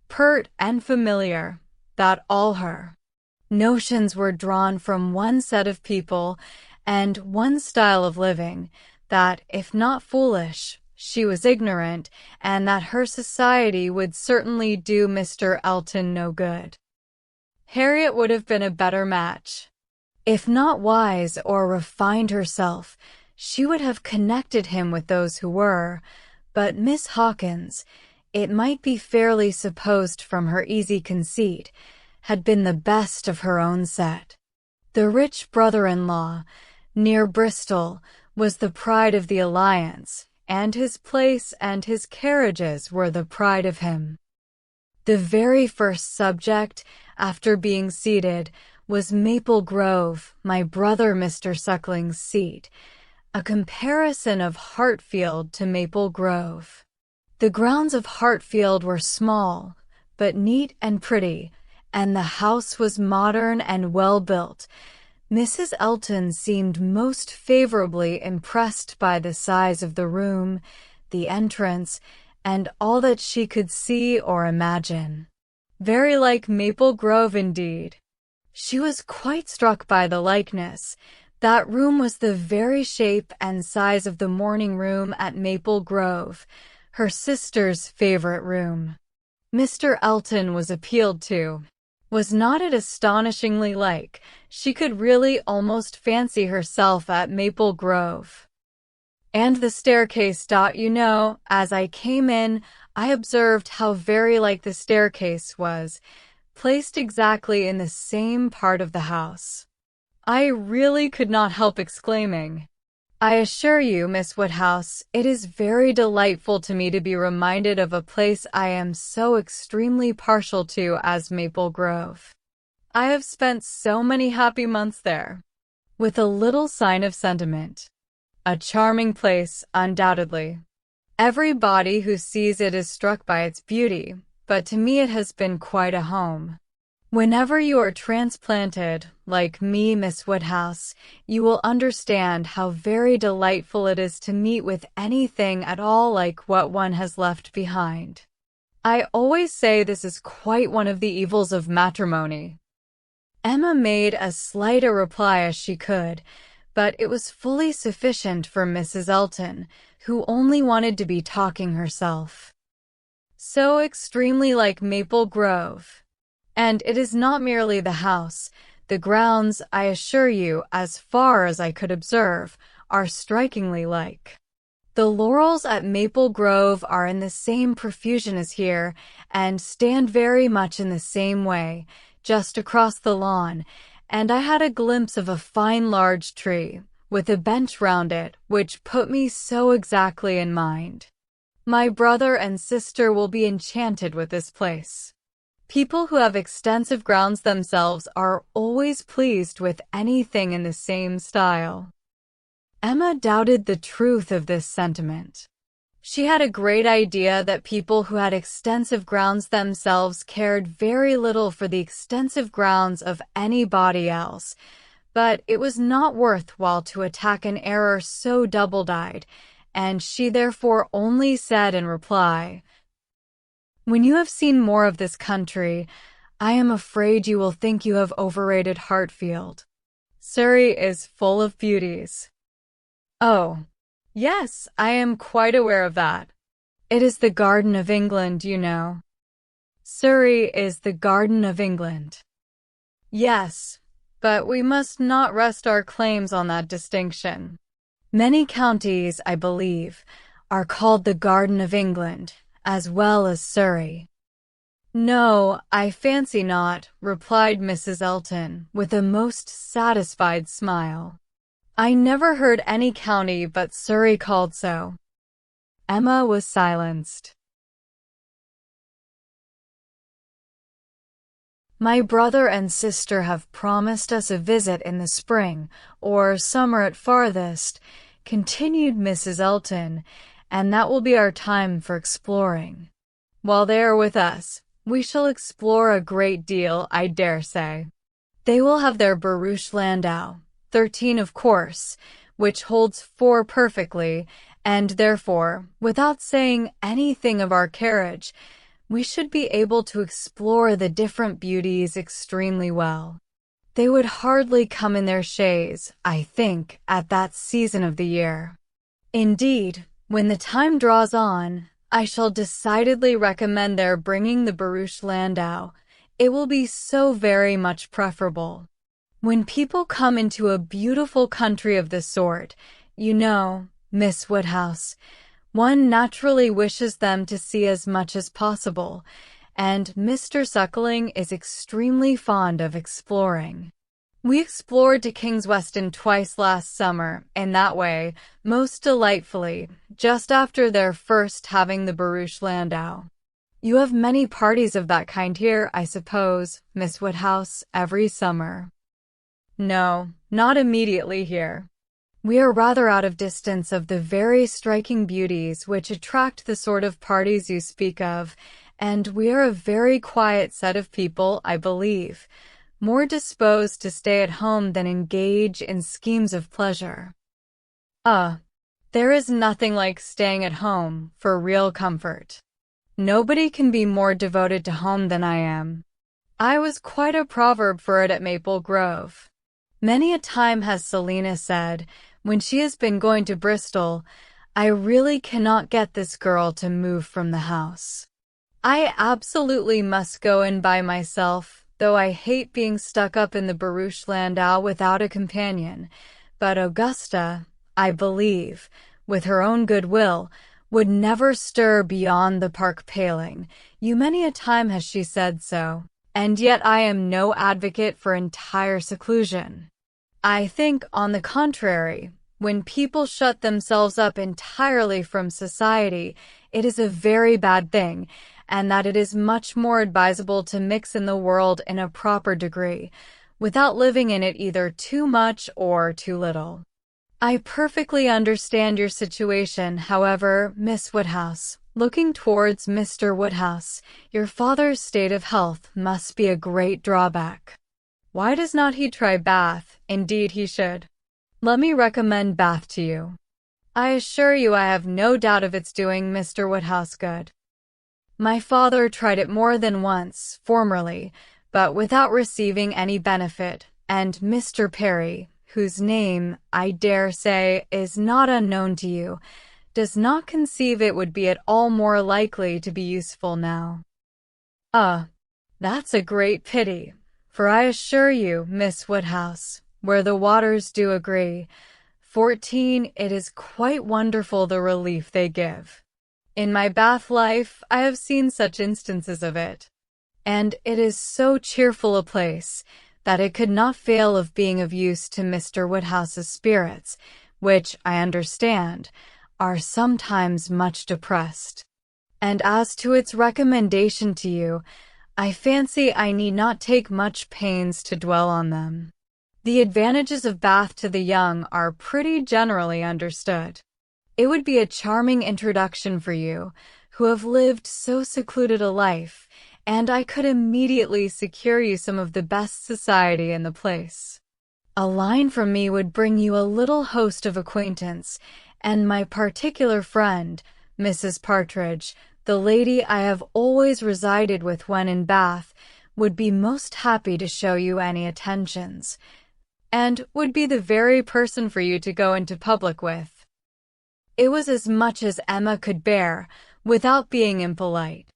Pert and familiar, that all her notions were drawn from one set of people and one style of living, that, if not foolish, she was ignorant, and that her society would certainly do Mr. Elton no good. Harriet would have been a better match. If not wise or refined herself, she would have connected him with those who were, but Miss Hawkins, it might be fairly supposed from her easy conceit, had been the best of her own set. The rich brother-in-law, near Bristol, was the pride of the alliance, and his place and his carriages were the pride of him. The very first subject, after being seated, was Maple Grove, my brother Mr. Suckling's seat, a comparison of Hartfield to Maple Grove. The grounds of Hartfield were small, but neat and pretty, and the house was modern and well built. Mrs. Elton seemed most favorably impressed by the size of the room, the entrance, and all that she could see or imagine. Very like Maple Grove indeed. She was quite struck by the likeness. That room was the very shape and size of the morning room at Maple Grove, her sister's favorite room. Mr. Elton was appealed to. Was not it astonishingly like she could really almost fancy herself at Maple Grove? And the staircase. As I came in, I observed how very like the staircase was, placed exactly in the same part of the house. I really could not help exclaiming, "I assure you, Miss Woodhouse, it is very delightful to me to be reminded of a place I am so extremely partial to as Maple Grove. I have spent so many happy months there." With a little sign of sentiment. A charming place, undoubtedly. Everybody who sees it is struck by its beauty, but to me it has been quite a home. Whenever you are transplanted, like me, Miss Woodhouse, you will understand how very delightful it is to meet with anything at all like what one has left behind. I always say this is quite one of the evils of matrimony. Emma made as slight a reply as she could, but it was fully sufficient for Mrs. Elton, who only wanted to be talking herself. So extremely like Maple Grove. And it is not merely the house. The grounds, I assure you, as far as I could observe, are strikingly like. The laurels at Maple Grove are in the same profusion as here, and stand very much in the same way, just across the lawn, and I had a glimpse of a fine large tree, with a bench round it, which put me so exactly in mind. My brother and sister will be enchanted with this place. People who have extensive grounds themselves are always pleased with anything in the same style. Emma doubted the truth of this sentiment. She had a great idea that people who had extensive grounds themselves cared very little for the extensive grounds of anybody else, but it was not worth while to attack an error so double-dyed, and she therefore only said in reply, "When you have seen more of this country, I am afraid you will think you have overrated Hartfield. Surrey is full of beauties." "Oh, yes, I am quite aware of that. It is the Garden of England, you know." "Surrey is the Garden of England." "Yes, but we must not rest our claims on that distinction. Many counties, I believe, are called the Garden of England, as well as Surrey." "No, I fancy not," replied Mrs. Elton, with a most satisfied smile. "I never heard any county but Surrey called so." Emma was silenced. "My brother and sister have promised us a visit in the spring, or summer at farthest," continued Mrs. Elton, "and that will be our time for exploring. While they are with us, we shall explore a great deal, I dare say. They will have their barouche landau, 13 of course, which holds 4 perfectly, and therefore, without saying anything of our carriage, we should be able to explore the different beauties extremely well. They would hardly come in their chaise, I think, at that season of the year. Indeed, when the time draws on, I shall decidedly recommend their bringing the barouche landau. It will be so very much preferable. When people come into a beautiful country of this sort, you know, Miss Woodhouse, one naturally wishes them to see as much as possible, and Mr. Suckling is extremely fond of exploring. We explored to King's Weston twice last summer, in that way, most delightfully, just after their first having the barouche landau. You have many parties of that kind here, I suppose, Miss Woodhouse, every summer." "No, not immediately here. We are rather out of distance of the very striking beauties which attract the sort of parties you speak of, and we are a very quiet set of people, I believe, more disposed to stay at home than engage in schemes of pleasure." There is nothing like staying at home for real comfort. Nobody can be more devoted to home than I am. I was quite a proverb for it at Maple Grove. Many a time has Selina said, when she has been going to Bristol, "I really cannot get this girl to move from the house." I absolutely must go in by myself, though I hate being stuck up in the barouche landau without a companion. But Augusta, I believe, with her own goodwill, would never stir beyond the park paling. You many a time has she said so, and yet I am no advocate for entire seclusion. I think, on the contrary, when people shut themselves up entirely from society, it is a very bad thing, and that it is much more advisable to mix in the world in a proper degree, without living in it either too much or too little. I perfectly understand your situation, however, Miss Woodhouse. Looking towards Mr. Woodhouse, your father's state of health must be a great drawback. Why does not he try Bath? Indeed he should. Let me recommend Bath to you. I assure you I have no doubt of its doing Mr. Woodhouse good. My father tried it more than once, formerly, but without receiving any benefit, and Mr. Perry, whose name, I dare say, is not unknown to you, does not conceive it would be at all more likely to be useful now. That's a great pity, for I assure you, Miss Woodhouse, where the waters do agree, 14, it is quite wonderful the relief they give. In my Bath life, I have seen such instances of it, and it is so cheerful a place that it could not fail of being of use to Mr. Woodhouse's spirits, which, I understand, are sometimes much depressed. And as to its recommendation to you, I fancy I need not take much pains to dwell on them. The advantages of Bath to the young are pretty generally understood. It would be a charming introduction for you, who have lived so secluded a life, and I could immediately secure you some of the best society in the place. A line from me would bring you a little host of acquaintance, and my particular friend, Mrs. Partridge, the lady I have always resided with when in Bath, would be most happy to show you any attentions, and would be the very person for you to go into public with. It was as much as Emma could bear, without being impolite.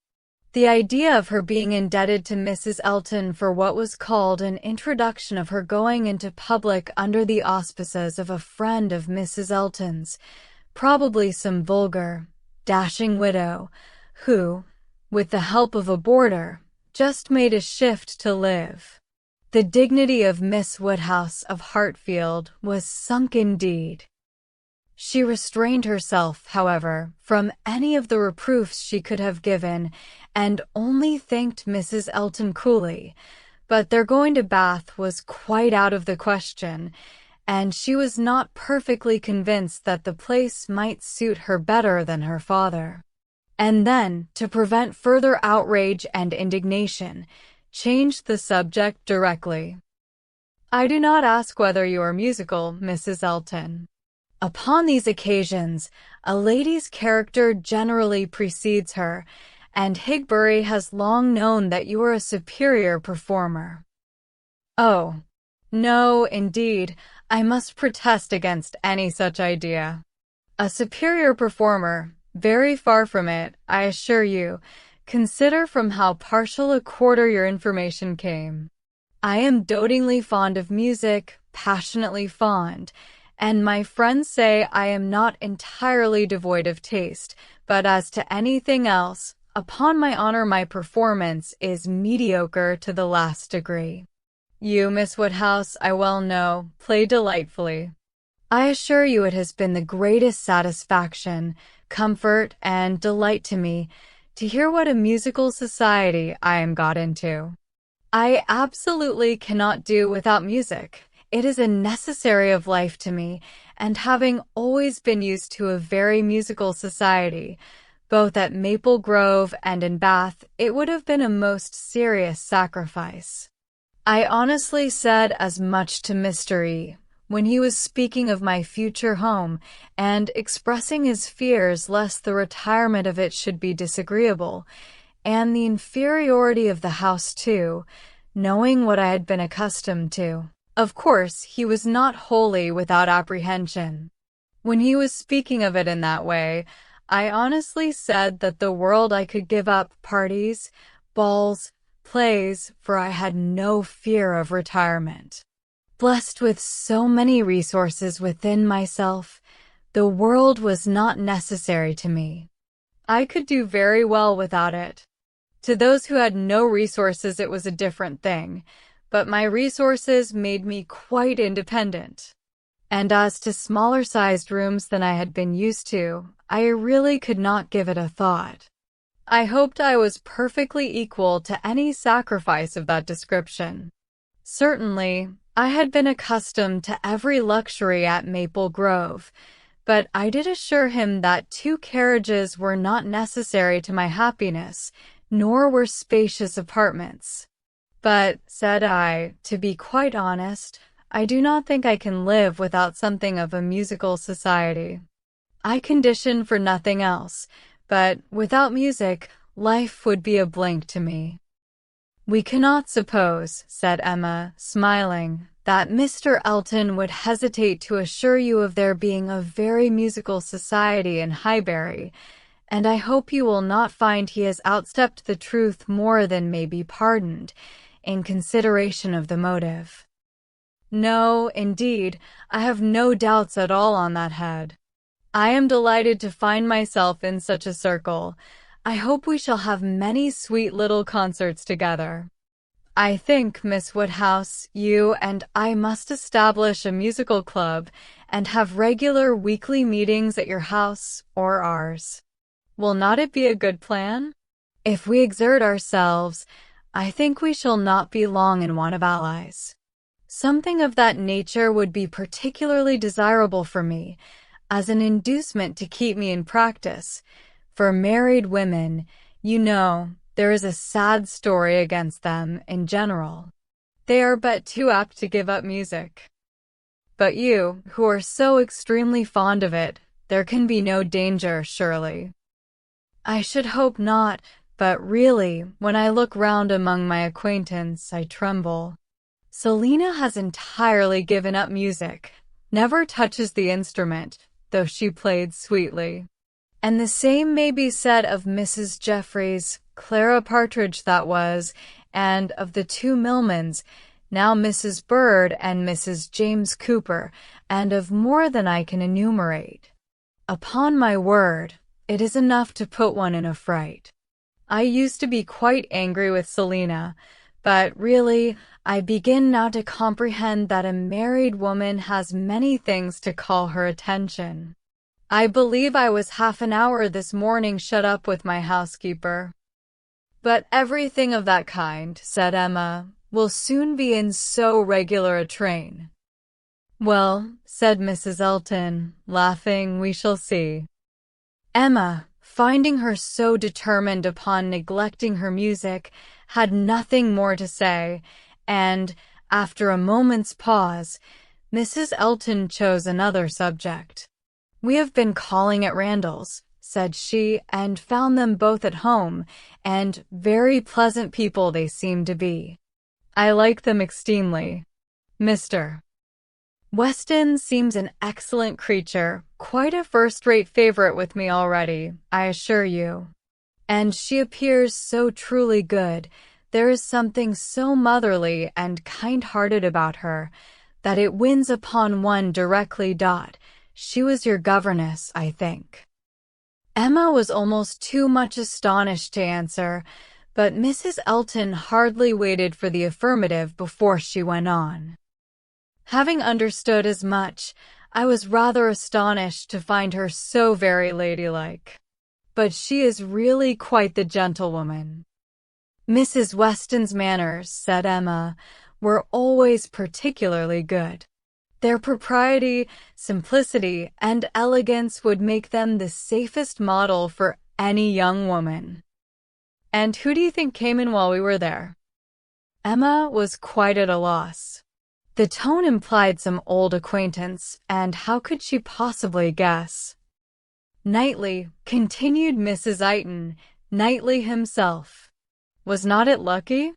The idea of her being indebted to Mrs. Elton for what was called an introduction of her going into public under the auspices of a friend of Mrs. Elton's, probably some vulgar, dashing widow, who, with the help of a boarder, just made a shift to live. The dignity of Miss Woodhouse of Hartfield was sunk indeed. She restrained herself, however, from any of the reproofs she could have given, and only thanked Mrs. Elton coolly, but their going to Bath was quite out of the question, and she was not perfectly convinced that the place might suit her better than her father. And then, to prevent further outrage and indignation, changed the subject directly. I do not ask whether you are musical, Mrs. Elton. Upon these occasions, a lady's character generally precedes her, and Higbury has long known that you are a superior performer. Oh, no, indeed, I must protest against any such idea. A superior performer, very far from it, I assure you. Consider from how partial a quarter your information came. I am dotingly fond of music, passionately fond, and my friends say I am not entirely devoid of taste, but as to anything else, upon my honor my performance is mediocre to the last degree. You, Miss Woodhouse, I well know, play delightfully. I assure you it has been the greatest satisfaction, comfort, and delight to me to hear what a musical society I am got into. I absolutely cannot do without music. It is a necessary of life to me, and having always been used to a very musical society, both at Maple Grove and in Bath, it would have been a most serious sacrifice. I honestly said as much to Mr. E. when he was speaking of my future home, and expressing his fears lest the retirement of it should be disagreeable, and the inferiority of the house too, knowing what I had been accustomed to. Of course, he was not wholly without apprehension. When he was speaking of it in that way, I honestly said that the world I could give up parties, balls, plays, for I had no fear of retirement. Blessed with so many resources within myself, the world was not necessary to me. I could do very well without it. To those who had no resources, it was a different thing, but my resources made me quite independent. And as to smaller-sized rooms than I had been used to, I really could not give it a thought. I hoped I was perfectly equal to any sacrifice of that description. Certainly, I had been accustomed to every luxury at Maple Grove, but I did assure him that 2 carriages were not necessary to my happiness, nor were spacious apartments. But, said I, to be quite honest, I do not think I can live without something of a musical society. I condition for nothing else, but without music, life would be a blank to me. We cannot suppose, said Emma, smiling, that Mr. Elton would hesitate to assure you of there being a very musical society in Highbury, and I hope you will not find he has outstepped the truth more than may be pardoned, in consideration of the motive. No, indeed, I have no doubts at all on that head. I am delighted to find myself in such a circle. I hope we shall have many sweet little concerts together. I think, Miss Woodhouse, you and I must establish a musical club and have regular weekly meetings at your house or ours. Will not it be a good plan? If we exert ourselves, I think we shall not be long in want of allies. Something of that nature would be particularly desirable for me, as an inducement to keep me in practice. For married women, you know, there is a sad story against them in general. They are but too apt to give up music. But you, who are so extremely fond of it, there can be no danger, surely. I should hope not, but really, when I look round among my acquaintance, I tremble. Selina has entirely given up music, never touches the instrument, though she played sweetly. And the same may be said of Mrs. Jeffreys, Clara Partridge that was, and of the 2 Millmans, now Mrs. Bird and Mrs. James Cooper, and of more than I can enumerate. Upon my word, it is enough to put one in a fright. I used to be quite angry with Selina, but really, I begin now to comprehend that a married woman has many things to call her attention. I believe I was half an hour this morning shut up with my housekeeper. But everything of that kind, said Emma, will soon be in so regular a train. Well, said Mrs. Elton, laughing, we shall see. Emma, finding her so determined upon neglecting her music, had nothing more to say, and, after a moment's pause, Mrs. Elton chose another subject. We have been calling at Randall's, said she, and found them both at home, and very pleasant people they seem to be. I like them extremely. Mr. Weston seems an excellent creature, quite a first-rate favorite with me already, I assure you. And she appears so truly good, there is something so motherly and kind-hearted about her, that it wins upon one directly. She was your governess, I think. Emma was almost too much astonished to answer, but Mrs. Elton hardly waited for the affirmative before she went on. Having understood as much, I was rather astonished to find her so very ladylike. But she is really quite the gentlewoman. Mrs. Weston's manners, said Emma, were always particularly good. Their propriety, simplicity, and elegance would make them the safest model for any young woman. And who do you think came in while we were there? Emma was quite at a loss. The tone implied some old acquaintance, and how could she possibly guess? Knightley, continued Mrs. Iton, Knightley himself. Was not it lucky?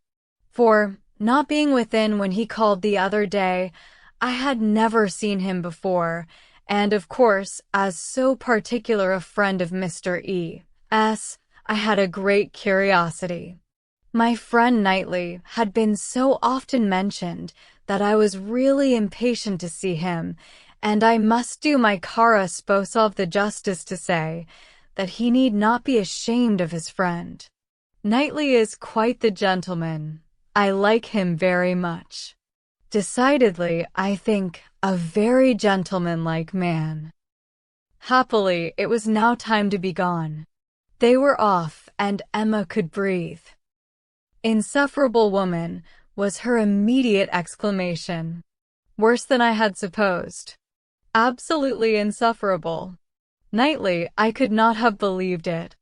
For, not being within when he called the other day, I had never seen him before, and of course, as so particular a friend of Mr. E.'s, I had a great curiosity. My friend Knightley had been so often mentioned that I was really impatient to see him, and I must do my cara Sposov the justice to say that he need not be ashamed of his friend. Knightley is quite the gentleman. I like him very much. Decidedly, I think, a very gentlemanlike man. Happily, it was now time to be gone. They were off, and Emma could breathe. "Insufferable woman," was her immediate exclamation. "Worse than I had supposed. Absolutely insufferable." Knightley, I could not have believed it.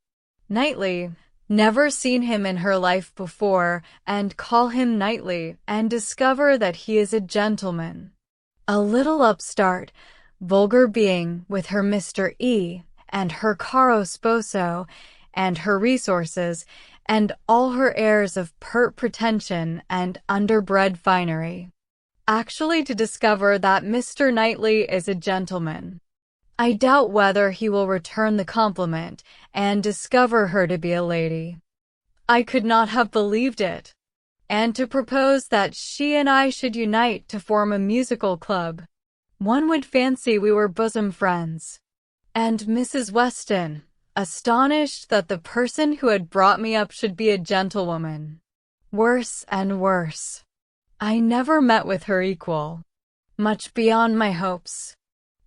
Knightley, never seen him in her life before, and call him Knightley, and discover that he is a gentleman. A little upstart, vulgar being, with her Mr. E., and her caro sposo, and her resources, and all her airs of pert pretension and underbred finery. Actually to discover that Mr. Knightley is a gentleman. I doubt whether he will return the compliment and discover her to be a lady. I could not have believed it. And to propose that she and I should unite to form a musical club. One would fancy we were bosom friends. And Mrs. Weston, astonished that the person who had brought me up should be a gentlewoman. Worse and worse. I never met with her equal. Much beyond my hopes.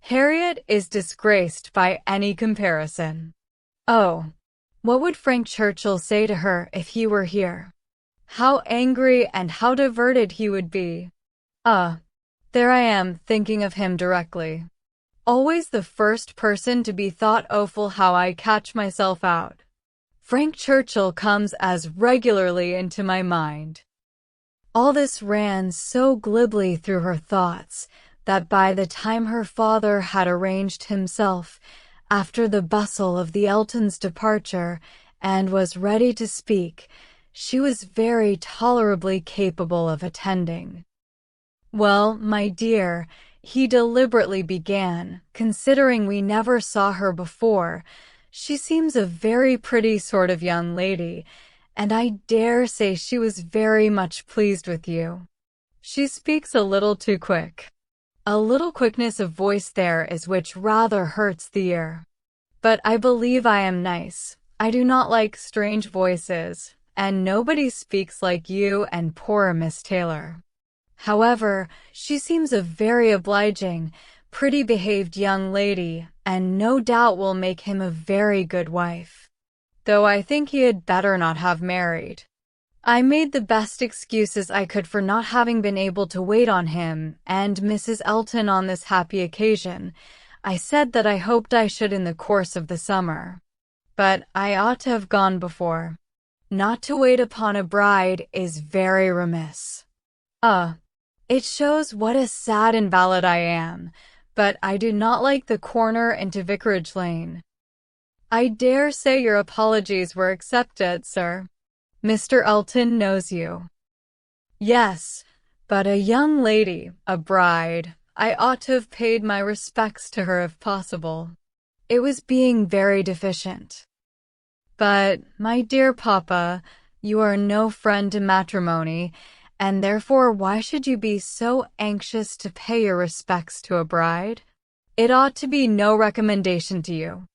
Harriet is disgraced by any comparison. Oh, what would Frank Churchill say to her if he were here? How angry and how diverted he would be. There I am, thinking of him directly. Always the first person to be thought awful how I catch myself out. Frank Churchill comes as regularly into my mind. All this ran so glibly through her thoughts that by the time her father had arranged himself, after the bustle of the Eltons' departure, and was ready to speak, she was very tolerably capable of attending. "Well, my dear," he deliberately began, "considering we never saw her before, she seems a very pretty sort of young lady, and I dare say she was very much pleased with you. She speaks a little too quick. A little quickness of voice there is which rather hurts the ear. But I believe I am nice. I do not like strange voices, and nobody speaks like you and poor Miss Taylor. However, she seems a very obliging, pretty-behaved young lady, and no doubt will make him a very good wife. Though I think he had better not have married. I made the best excuses I could for not having been able to wait on him and Mrs. Elton on this happy occasion. I said that I hoped I should in the course of the summer. But I ought to have gone before. Not to wait upon a bride is very remiss. It shows what a sad invalid I am, but I do not like the corner into Vicarage Lane. I dare say your apologies were accepted, sir. Mr. Elton knows you." "Yes, but a young lady, a bride, I ought to have paid my respects to her if possible. It was being very deficient. But, my dear papa, you are no friend to matrimony, and therefore why should you be so anxious to pay your respects to a bride? It ought to be no recommendation to you.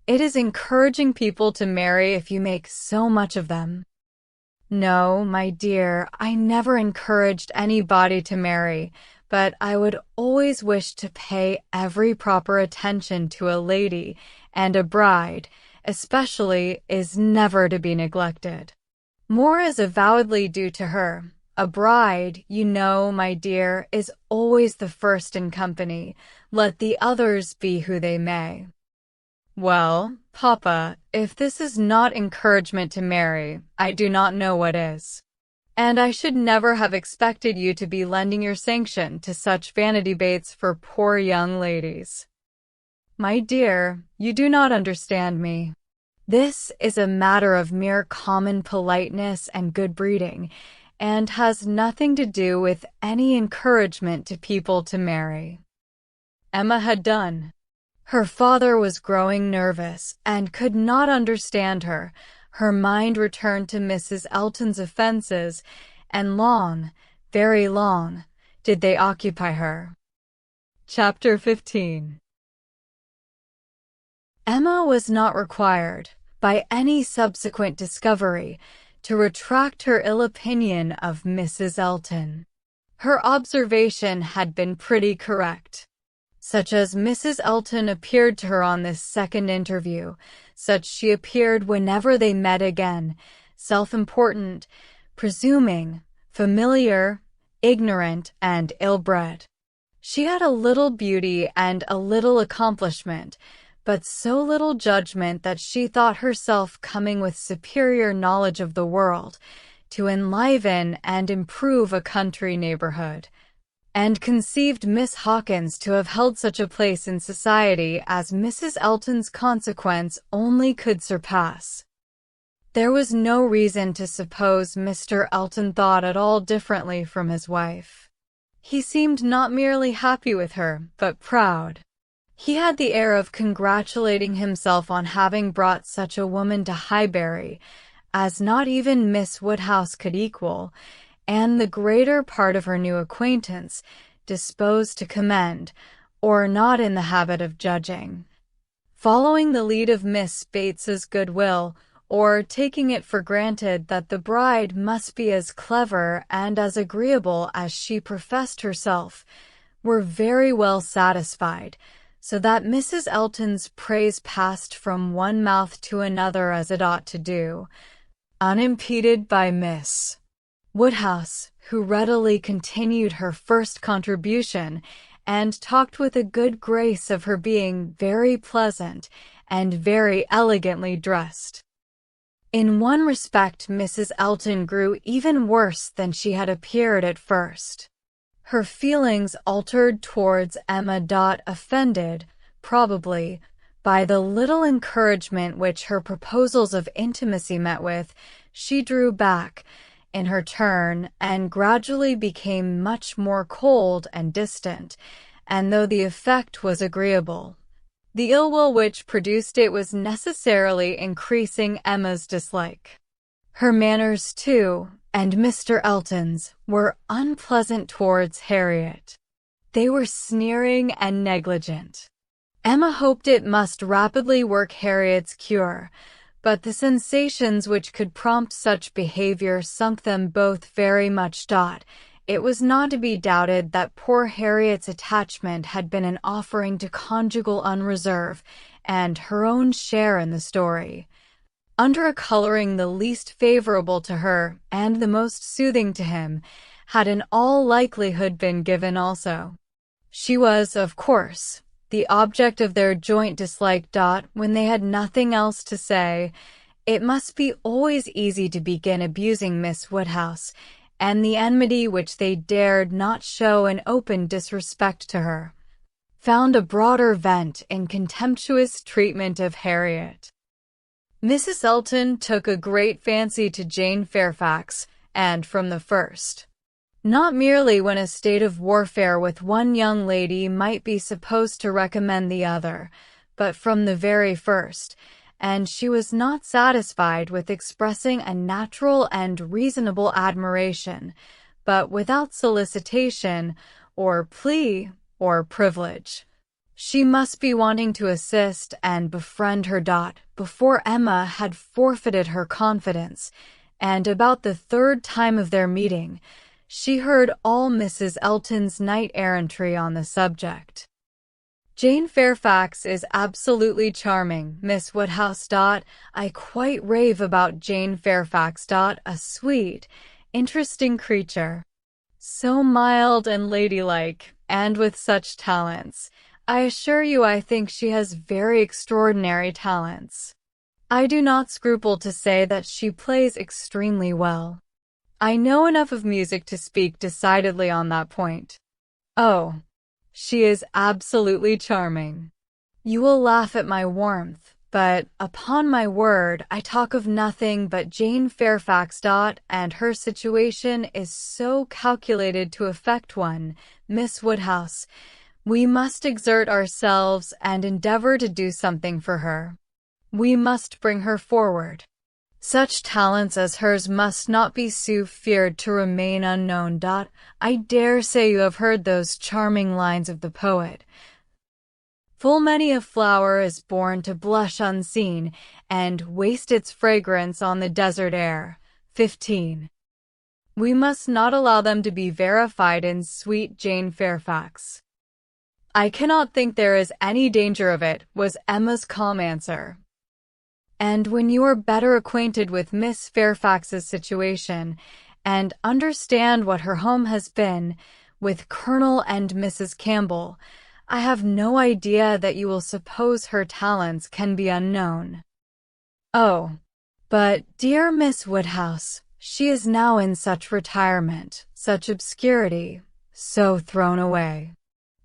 It is encouraging people to marry if you make so much of them." "No, my dear, I never encouraged anybody to marry, but I would always wish to pay every proper attention to a lady, and a bride, especially, is never to be neglected. More is avowedly due to her. A bride, you know, my dear, is always the first in company, let the others be who they may." "Well, papa, if this is not encouragement to marry, I do not know what is. And I should never have expected you to be lending your sanction to such vanity baits for poor young ladies. My dear, you do not understand me. This is a matter of mere common politeness and good breeding, and has nothing to do with any encouragement to people to marry." Emma had done. Her father was growing nervous and could not understand her. Her mind returned to Mrs. Elton's offenses, and long, very long, did they occupy her. Chapter 15. Emma was not required, by any subsequent discovery, to retract her ill opinion of Mrs. Elton. Her observation had been pretty correct. Such as Mrs. Elton appeared to her on this second interview, such she appeared whenever they met again, self-important, presuming, familiar, ignorant, and ill-bred. She had a little beauty and a little accomplishment, but so little judgment that she thought herself coming with superior knowledge of the world to enliven and improve a country neighborhood, and conceived Miss Hawkins to have held such a place in society as Mrs. Elton's consequence only could surpass. There was no reason to suppose Mr. Elton thought at all differently from his wife. He seemed not merely happy with her, but proud. He had the air of congratulating himself on having brought such a woman to Highbury, as not even Miss Woodhouse could equal, and the greater part of her new acquaintance disposed to commend, or not in the habit of judging. Following the lead of Miss Bates's goodwill, or taking it for granted that the bride must be as clever and as agreeable as she professed herself, were very well satisfied, so that Mrs. Elton's praise passed from one mouth to another as it ought to do, unimpeded by Miss Woodhouse, who readily continued her first contribution, and talked with a good grace of her being very pleasant and very elegantly dressed. In one respect Mrs. Elton grew even worse than she had appeared at first. Her feelings altered towards Emma. Offended, probably, by the little encouragement which her proposals of intimacy met with, she drew back, in her turn, and gradually became much more cold and distant, and though the effect was agreeable, the ill will which produced it was necessarily increasing Emma's dislike. Her manners, too, and Mr. Elton's, were unpleasant towards Harriet. They were sneering and negligent. Emma hoped it must rapidly work Harriet's cure, but the sensations which could prompt such behavior sunk them both very much. It was not to be doubted that poor Harriet's attachment had been an offering to conjugal unreserve, and her own share in the story, under a coloring the least favorable to her and the most soothing to him, had in all likelihood been given also. She was, of course, the object of their joint dislike. When they had nothing else to say, it must be always easy to begin abusing Miss Woodhouse, and the enmity which they dared not show in open disrespect to her found a broader vent in contemptuous treatment of Harriet. Mrs. Elton took a great fancy to Jane Fairfax, and from the first. Not merely when a state of warfare with one young lady might be supposed to recommend the other, but from the very first, and she was not satisfied with expressing a natural and reasonable admiration, but without solicitation, or plea, or privilege. She must be wanting to assist and befriend her. Before Emma had forfeited her confidence, and about the third time of their meeting, she heard all Mrs. Elton's knight-errantry on the subject. Jane Fairfax is absolutely charming, Miss Woodhouse. I quite rave about Jane Fairfax. A sweet, interesting creature. So mild and ladylike, and with such talents. I assure you I think she has very extraordinary talents. I do not scruple to say that she plays extremely well. I know enough of music to speak decidedly on that point. Oh, she is absolutely charming. You will laugh at my warmth, but, upon my word, I talk of nothing but Jane Fairfax. And her situation is so calculated to affect one, Miss Woodhouse, We must exert ourselves and endeavor to do something for her. We must bring her forward. Such talents as hers must not be so feared to remain unknown. I dare say you have heard those charming lines of the poet. Full many a flower is born to blush unseen, and waste its fragrance on the desert air. 15. We must not allow them to be verified in sweet Jane Fairfax. I cannot think there is any danger of it, was Emma's calm answer. And when you are better acquainted with Miss Fairfax's situation, and understand what her home has been, with Colonel and Mrs. Campbell, I have no idea that you will suppose her talents can be unknown. Oh, but dear Miss Woodhouse, she is now in such retirement, such obscurity, so thrown away.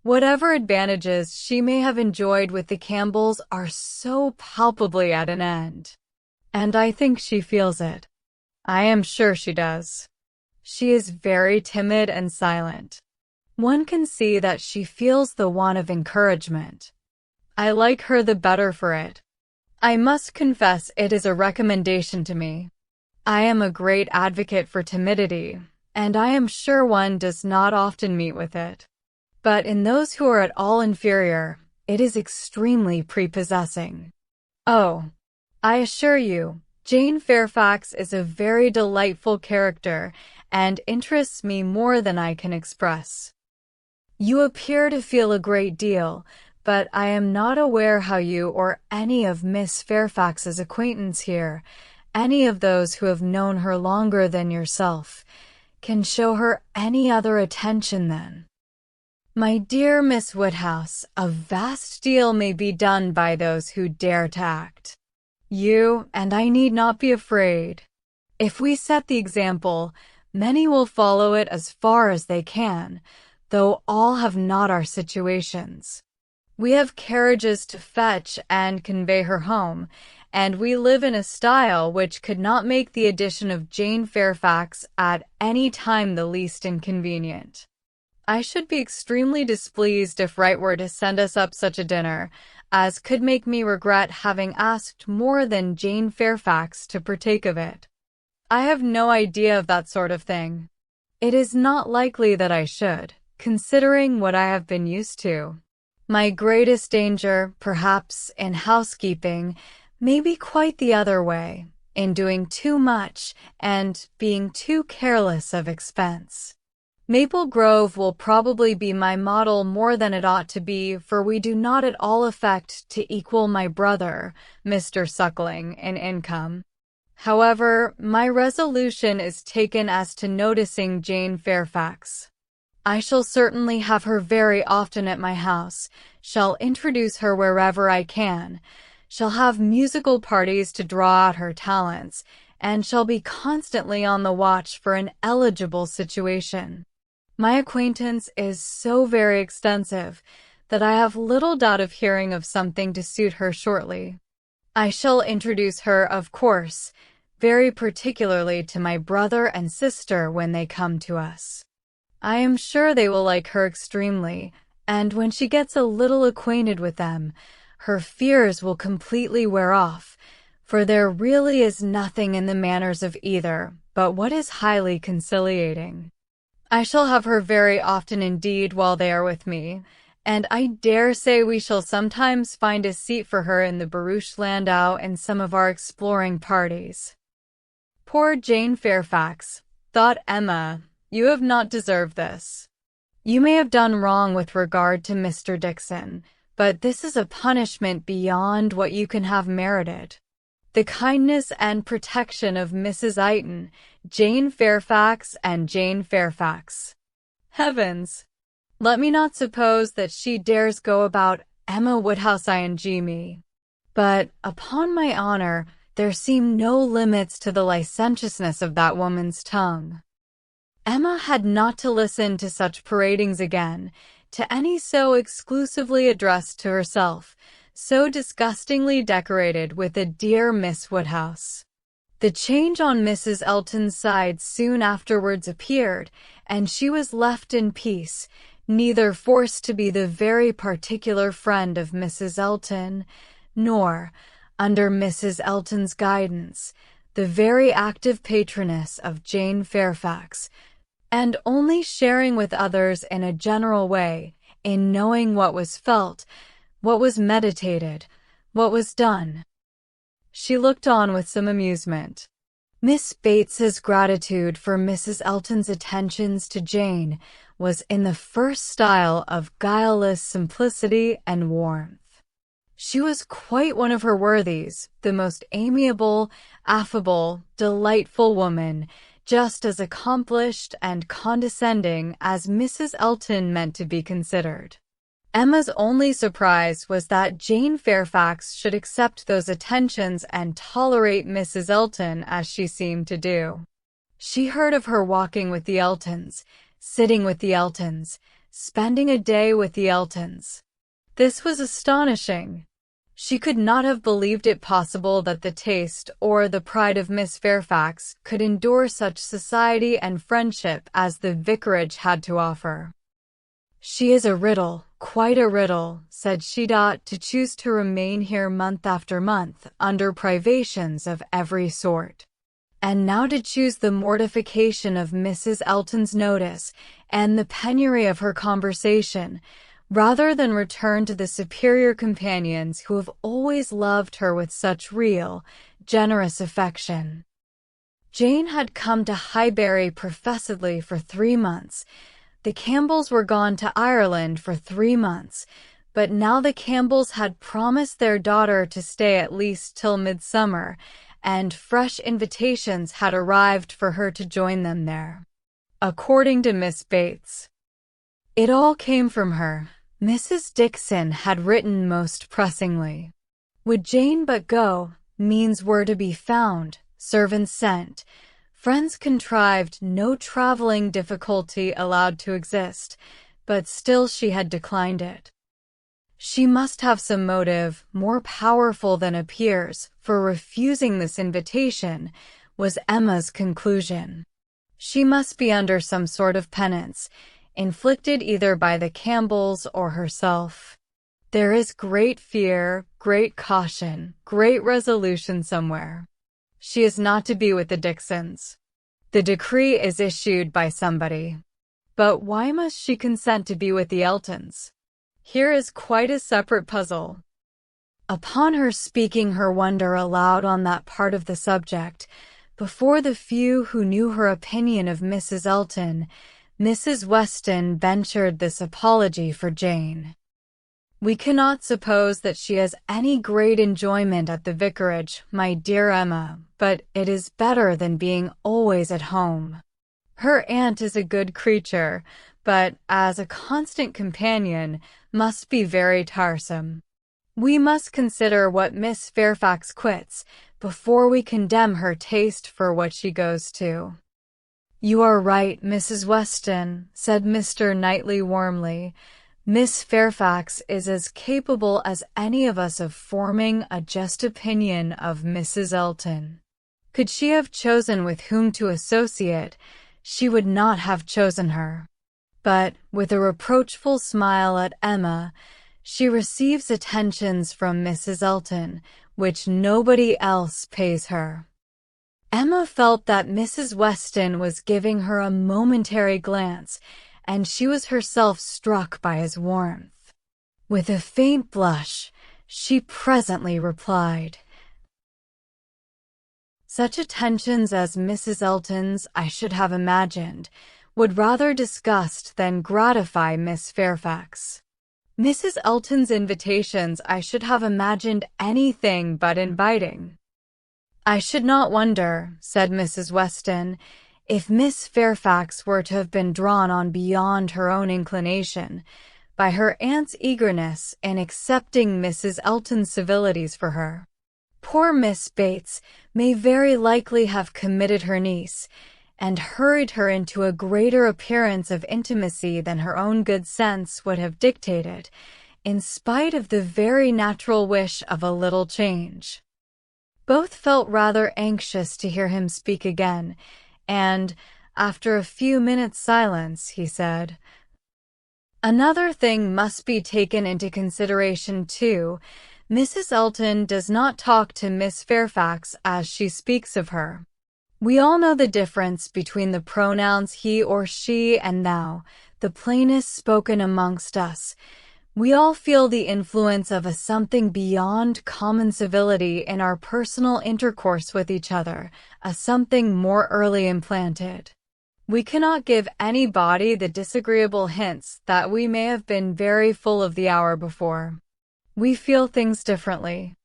Whatever advantages she may have enjoyed with the Campbells are so palpably at an end. And I think she feels it. I am sure she does. She is very timid and silent. One can see that she feels the want of encouragement. I like her the better for it. I must confess it is a recommendation to me. I am a great advocate for timidity, and I am sure one does not often meet with it. But in those who are at all inferior, it is extremely prepossessing. Oh, I assure you, Jane Fairfax is a very delightful character and interests me more than I can express. You appear to feel a great deal, but I am not aware how you or any of Miss Fairfax's acquaintance here, any of those who have known her longer than yourself, can show her any other attention than. My dear Miss Woodhouse, a vast deal may be done by those who dare to act. You and I need not be afraid. If we set the example, many will follow it as far as they can, though all have not our situations. We have carriages to fetch and convey her home, and we live in a style which could not make the addition of Jane Fairfax at any time the least inconvenient. I should be extremely displeased if Wright were to send us up such a dinner, as could make me regret having asked more than Jane Fairfax to partake of it. I have no idea of that sort of thing. It is not likely that I should, considering what I have been used to. My greatest danger, perhaps, in housekeeping, may be quite the other way, in doing too much and being too careless of expense. Maple Grove will probably be my model more than it ought to be, for we do not at all affect to equal my brother, Mr. Suckling, in income. However, my resolution is taken as to noticing Jane Fairfax. I shall certainly have her very often at my house, shall introduce her wherever I can, shall have musical parties to draw out her talents, and shall be constantly on the watch for an eligible situation. My acquaintance is so very extensive that I have little doubt of hearing of something to suit her shortly. I shall introduce her, of course, very particularly to my brother and sister when they come to us. I am sure they will like her extremely, and when she gets a little acquainted with them, her fears will completely wear off, for there really is nothing in the manners of either but what is highly conciliating. I shall have her very often indeed while they are with me, and I dare say we shall sometimes find a seat for her in the barouche landau in some of our exploring parties. Poor Jane Fairfax, thought Emma, you have not deserved this. You may have done wrong with regard to Mr. Dixon, but this is a punishment beyond what you can have merited. The kindness and protection of Mrs. Iton, Jane Fairfax, and Jane Fairfax. Heavens! Let me not suppose that she dares go about Emma Woodhouse ing me. But, upon my honor, there seem no limits to the licentiousness of that woman's tongue. Emma had not to listen to such paradings again, to any so exclusively addressed to herself, so disgustingly decorated with a dear Miss Woodhouse. The change on Mrs. Elton's side soon afterwards appeared, and she was left in peace, neither forced to be the very particular friend of Mrs. Elton, nor, under Mrs. Elton's guidance, the very active patroness of Jane Fairfax, and only sharing with others in a general way in knowing what was felt, what was meditated, what was done. She looked on with some amusement. Miss Bates's gratitude for Mrs. Elton's attentions to Jane was in the first style of guileless simplicity and warmth. She was quite one of her worthies, the most amiable, affable, delightful woman, just as accomplished and condescending as Mrs. Elton meant to be considered. Emma's only surprise was that Jane Fairfax should accept those attentions and tolerate Mrs. Elton as she seemed to do. She heard of her walking with the Eltons, sitting with the Eltons, spending a day with the Eltons. This was astonishing. She could not have believed it possible that the taste or the pride of Miss Fairfax could endure such society and friendship as the vicarage had to offer. "She is a riddle, quite a riddle," said she. "To choose to remain here month after month under privations of every sort. And now to choose the mortification of Mrs. Elton's notice and the penury of her conversation, rather than return to the superior companions who have always loved her with such real, generous affection." Jane had come to Highbury professedly for 3 months. The Campbells were gone to Ireland for 3 months, but now the Campbells had promised their daughter to stay at least till midsummer, and fresh invitations had arrived for her to join them there. According to Miss Bates, it all came from her. Mrs. Dixon had written most pressingly. Would Jane but go, means were to be found, servants sent, friends contrived, no traveling difficulty allowed to exist, but still she had declined it. She must have some motive, more powerful than appears, for refusing this invitation, was Emma's conclusion. She must be under some sort of penance, inflicted either by the Campbells or herself. There is great fear, great caution, great resolution somewhere. She is not to be with the Dixons. The decree is issued by somebody. But why must she consent to be with the Eltons? Here is quite a separate puzzle. Upon her speaking her wonder aloud on that part of the subject, before the few who knew her opinion of Mrs. Elton, Mrs. Weston ventured this apology for Jane. "We cannot suppose that she has any great enjoyment at the vicarage, my dear Emma, but it is better than being always at home. Her aunt is a good creature, but as a constant companion must be very tiresome. We must consider what Miss Fairfax quits before we condemn her taste for what she goes to." "You are right, Mrs. Weston," said Mr. Knightley warmly. "Miss Fairfax is as capable as any of us of forming a just opinion of Mrs. Elton. Could she have chosen with whom to associate, she would not have chosen her." But, with a reproachful smile at Emma, she receives attentions from Mrs. Elton, which nobody else pays her. Emma felt that Mrs. Weston was giving her a momentary glance, and she was herself struck by his warmth. With a faint blush, she presently replied, "Such attentions as Mrs. Elton's, I should have imagined, would rather disgust than gratify Miss Fairfax. Mrs. Elton's invitations I should have imagined anything but inviting." "I should not wonder," said Mrs. Weston, "if Miss Fairfax were to have been drawn on beyond her own inclination by her aunt's eagerness in accepting Mrs. Elton's civilities for her. Poor Miss Bates may very likely have committed her niece, and hurried her into a greater appearance of intimacy than her own good sense would have dictated, in spite of the very natural wish of a little change." Both felt rather anxious to hear him speak again, and, after a few minutes' silence, he said, Another thing must be taken into consideration too. Mrs. Elton does not talk to Miss Fairfax as she speaks of her. We all know the difference between the pronouns he or she and thou, the plainest spoken amongst us. We all feel the influence of a something beyond common civility in our personal intercourse with each other, a something more early implanted. We cannot give anybody the disagreeable hints that we may have been very full of the hour before. We feel things differently.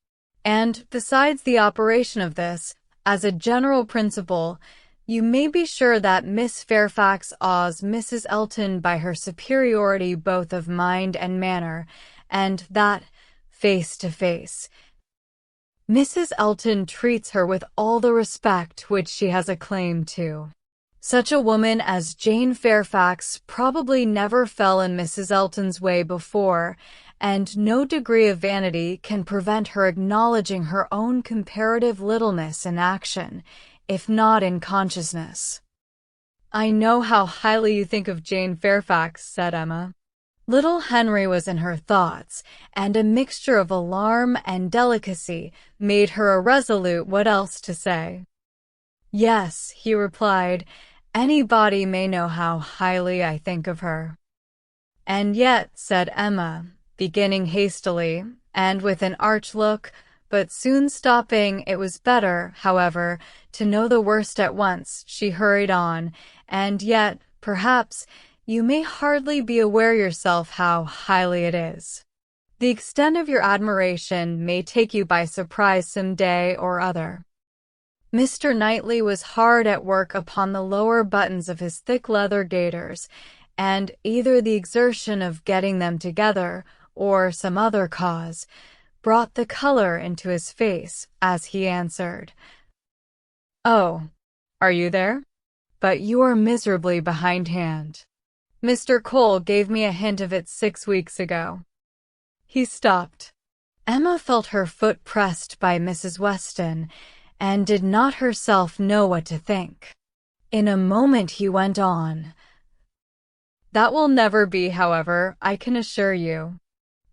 And, besides the operation of this, as a general principle, you may be sure that Miss Fairfax awes Mrs. Elton by her superiority both of mind and manner, and that, face to face, Mrs. Elton treats her with all the respect which she has a claim to. Such a woman as Jane Fairfax probably never fell in Mrs. Elton's way before, and no degree of vanity can prevent her acknowledging her own comparative littleness in action, if not in consciousness. "I know how highly you think of Jane Fairfax," said Emma. Little Henry was in her thoughts, and a mixture of alarm and delicacy made her irresolute what else to say. "Yes," he replied, "anybody may know how highly I think of her." "And yet," said Emma, beginning hastily, and with an arch look, but soon stopping, it was better, however, to know the worst at once, she hurried on, "and yet, perhaps, you may hardly be aware yourself how highly it is. The extent of your admiration may take you by surprise some day or other." Mr. Knightley was hard at work upon the lower buttons of his thick leather gaiters, and either the exertion of getting them together, or some other cause, brought the color into his face as he answered, "Oh, are you there? But you are miserably behindhand. Mr. Cole gave me a hint of it 6 weeks ago." He stopped. Emma felt her foot pressed by Mrs. Weston, and did not herself know what to think. In a moment he went on, "That will never be, however, I can assure you.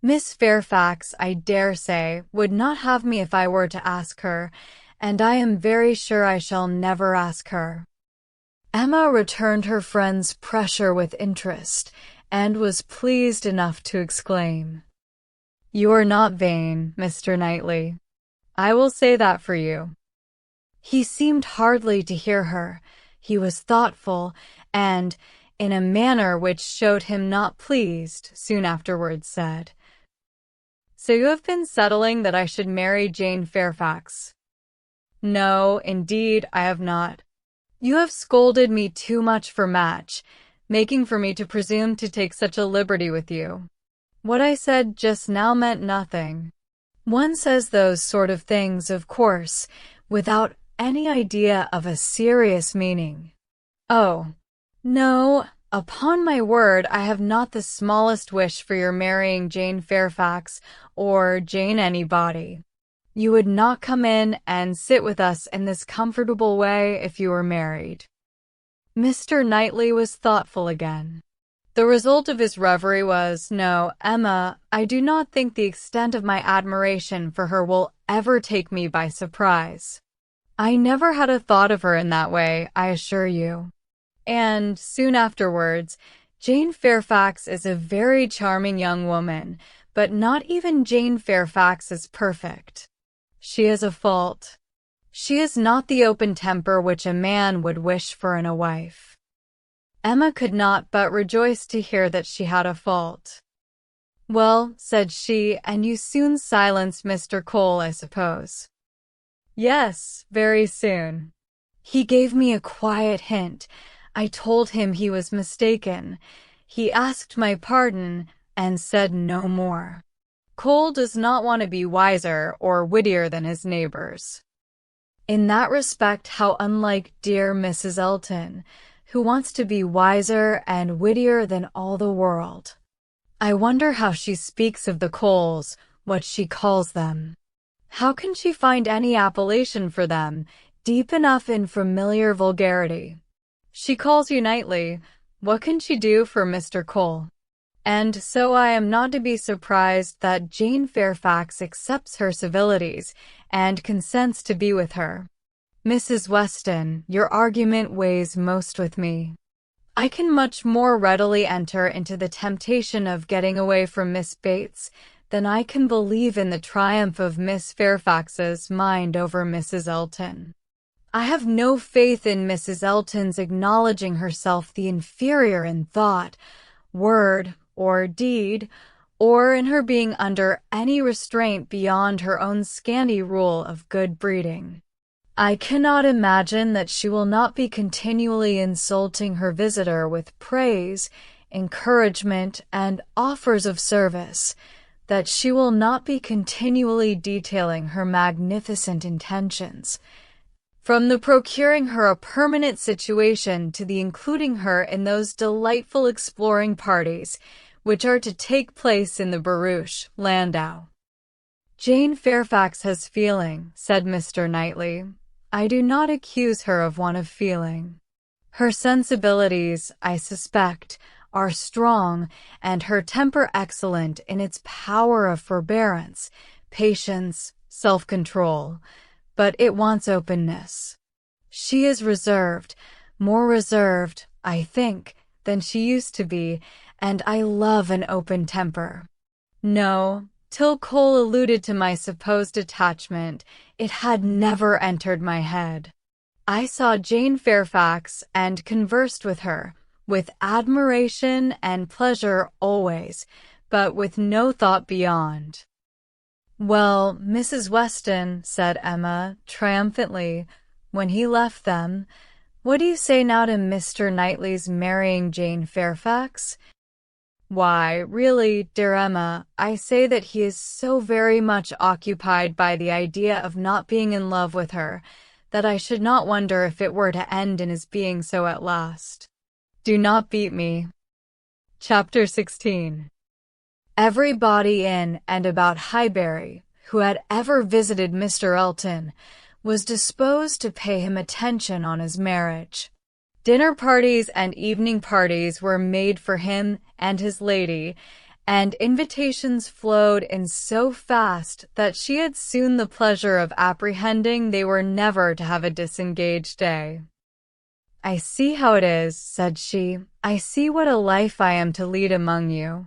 Miss Fairfax, I dare say, would not have me if I were to ask her, and I am very sure I shall never ask her." Emma returned her friend's pressure with interest, and was pleased enough to exclaim, "You are not vain, Mr. Knightley. I will say that for you." He seemed hardly to hear her. He was thoughtful, and, in a manner which showed him not pleased, soon afterwards said, "So you have been settling that I should marry Jane Fairfax?" "No, indeed, I have not. You have scolded me too much for match, making for me to presume to take such a liberty with you. What I said just now meant nothing. One says those sort of things, of course, without any idea of a serious meaning. Oh, no, upon my word, I have not the smallest wish for your marrying Jane Fairfax, or Jane anybody. You would not come in and sit with us in this comfortable way if you were married." Mr. Knightley was thoughtful again. The result of his reverie was, "No, Emma, I do not think the extent of my admiration for her will ever take me by surprise. I never had a thought of her in that way, I assure you." And, soon afterwards, "Jane Fairfax is a very charming young woman, but not even Jane Fairfax is perfect. She has a fault. She has not the open temper which a man would wish for in a wife." Emma could not but rejoice to hear that she had a fault. "Well," said she, "and you soon silenced Mr. Cole, I suppose?" "Yes, very soon. He gave me a quiet hint. I told him he was mistaken. He asked my pardon, and said no more. Cole does not want to be wiser or wittier than his neighbors. In that respect, how unlike dear Mrs. Elton, who wants to be wiser and wittier than all the world. I wonder how she speaks of the Coles, what she calls them. How can she find any appellation for them, deep enough in familiar vulgarity? She calls you Knightley. What can she do for Mr. Cole?" And so I am not to be surprised that Jane Fairfax accepts her civilities and consents to be with her. Mrs. Weston, your argument weighs most with me. I can much more readily enter into the temptation of getting away from Miss Bates than I can believe in the triumph of Miss Fairfax's mind over Mrs. Elton. I have no faith in Mrs. Elton's acknowledging herself the inferior in thought, word, or deed, or in her being under any restraint beyond her own scanty rule of good breeding. I cannot imagine that she will not be continually insulting her visitor with praise, encouragement, and offers of service, that she will not be continually detailing her magnificent intentions, from the procuring her a permanent situation to the including her in those delightful exploring parties which are to take place in the barouche landau. Jane Fairfax has feeling, said Mr. Knightley. I do not accuse her of want of feeling. Her sensibilities, I suspect, are strong, and her temper excellent in its power of forbearance, patience, self-control, but it wants openness. She is reserved, more reserved, I think, than she used to be, and I love an open temper. No, till Cole alluded to my supposed attachment, it had never entered my head. I saw Jane Fairfax and conversed with her, with admiration and pleasure always, but with no thought beyond. Well, Mrs. Weston, said Emma, triumphantly, when he left them, what do you say now to Mr. Knightley's marrying Jane Fairfax? Why, really, dear Emma, I say that he is so very much occupied by the idea of not being in love with her, that I should not wonder if it were to end in his being so at last. Do not beat me. Chapter 16. Everybody in and about Highbury, who had ever visited Mr. Elton, was disposed to pay him attention on his marriage. Dinner parties and evening parties were made for him and his lady, and invitations flowed in so fast that she had soon the pleasure of apprehending they were never to have a disengaged day. I see how it is, said she. I see what a life I am to lead among you.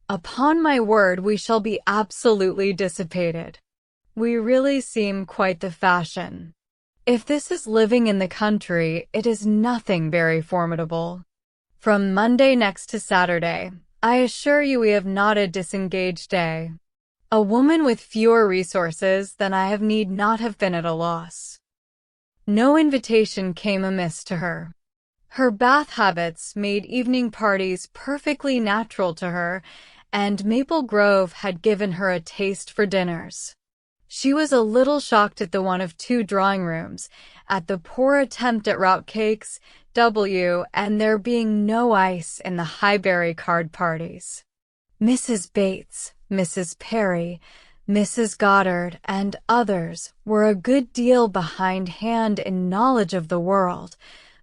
Upon my word, we shall be absolutely dissipated. We really seem quite the fashion. If this is living in the country, it is nothing very formidable. From Monday next to Saturday, I assure you we have not a disengaged day. A woman with fewer resources than I have need not have been at a loss. No invitation came amiss to her. Her Bath habits made evening parties perfectly natural to her, and Maple Grove had given her a taste for dinners. She was a little shocked at the one of 2 drawing-rooms, at the poor attempt at rout cakes, and there being no ice in the Highbury card parties. Mrs. Bates, Mrs. Perry, Mrs. Goddard, and others were a good deal behindhand in knowledge of the world,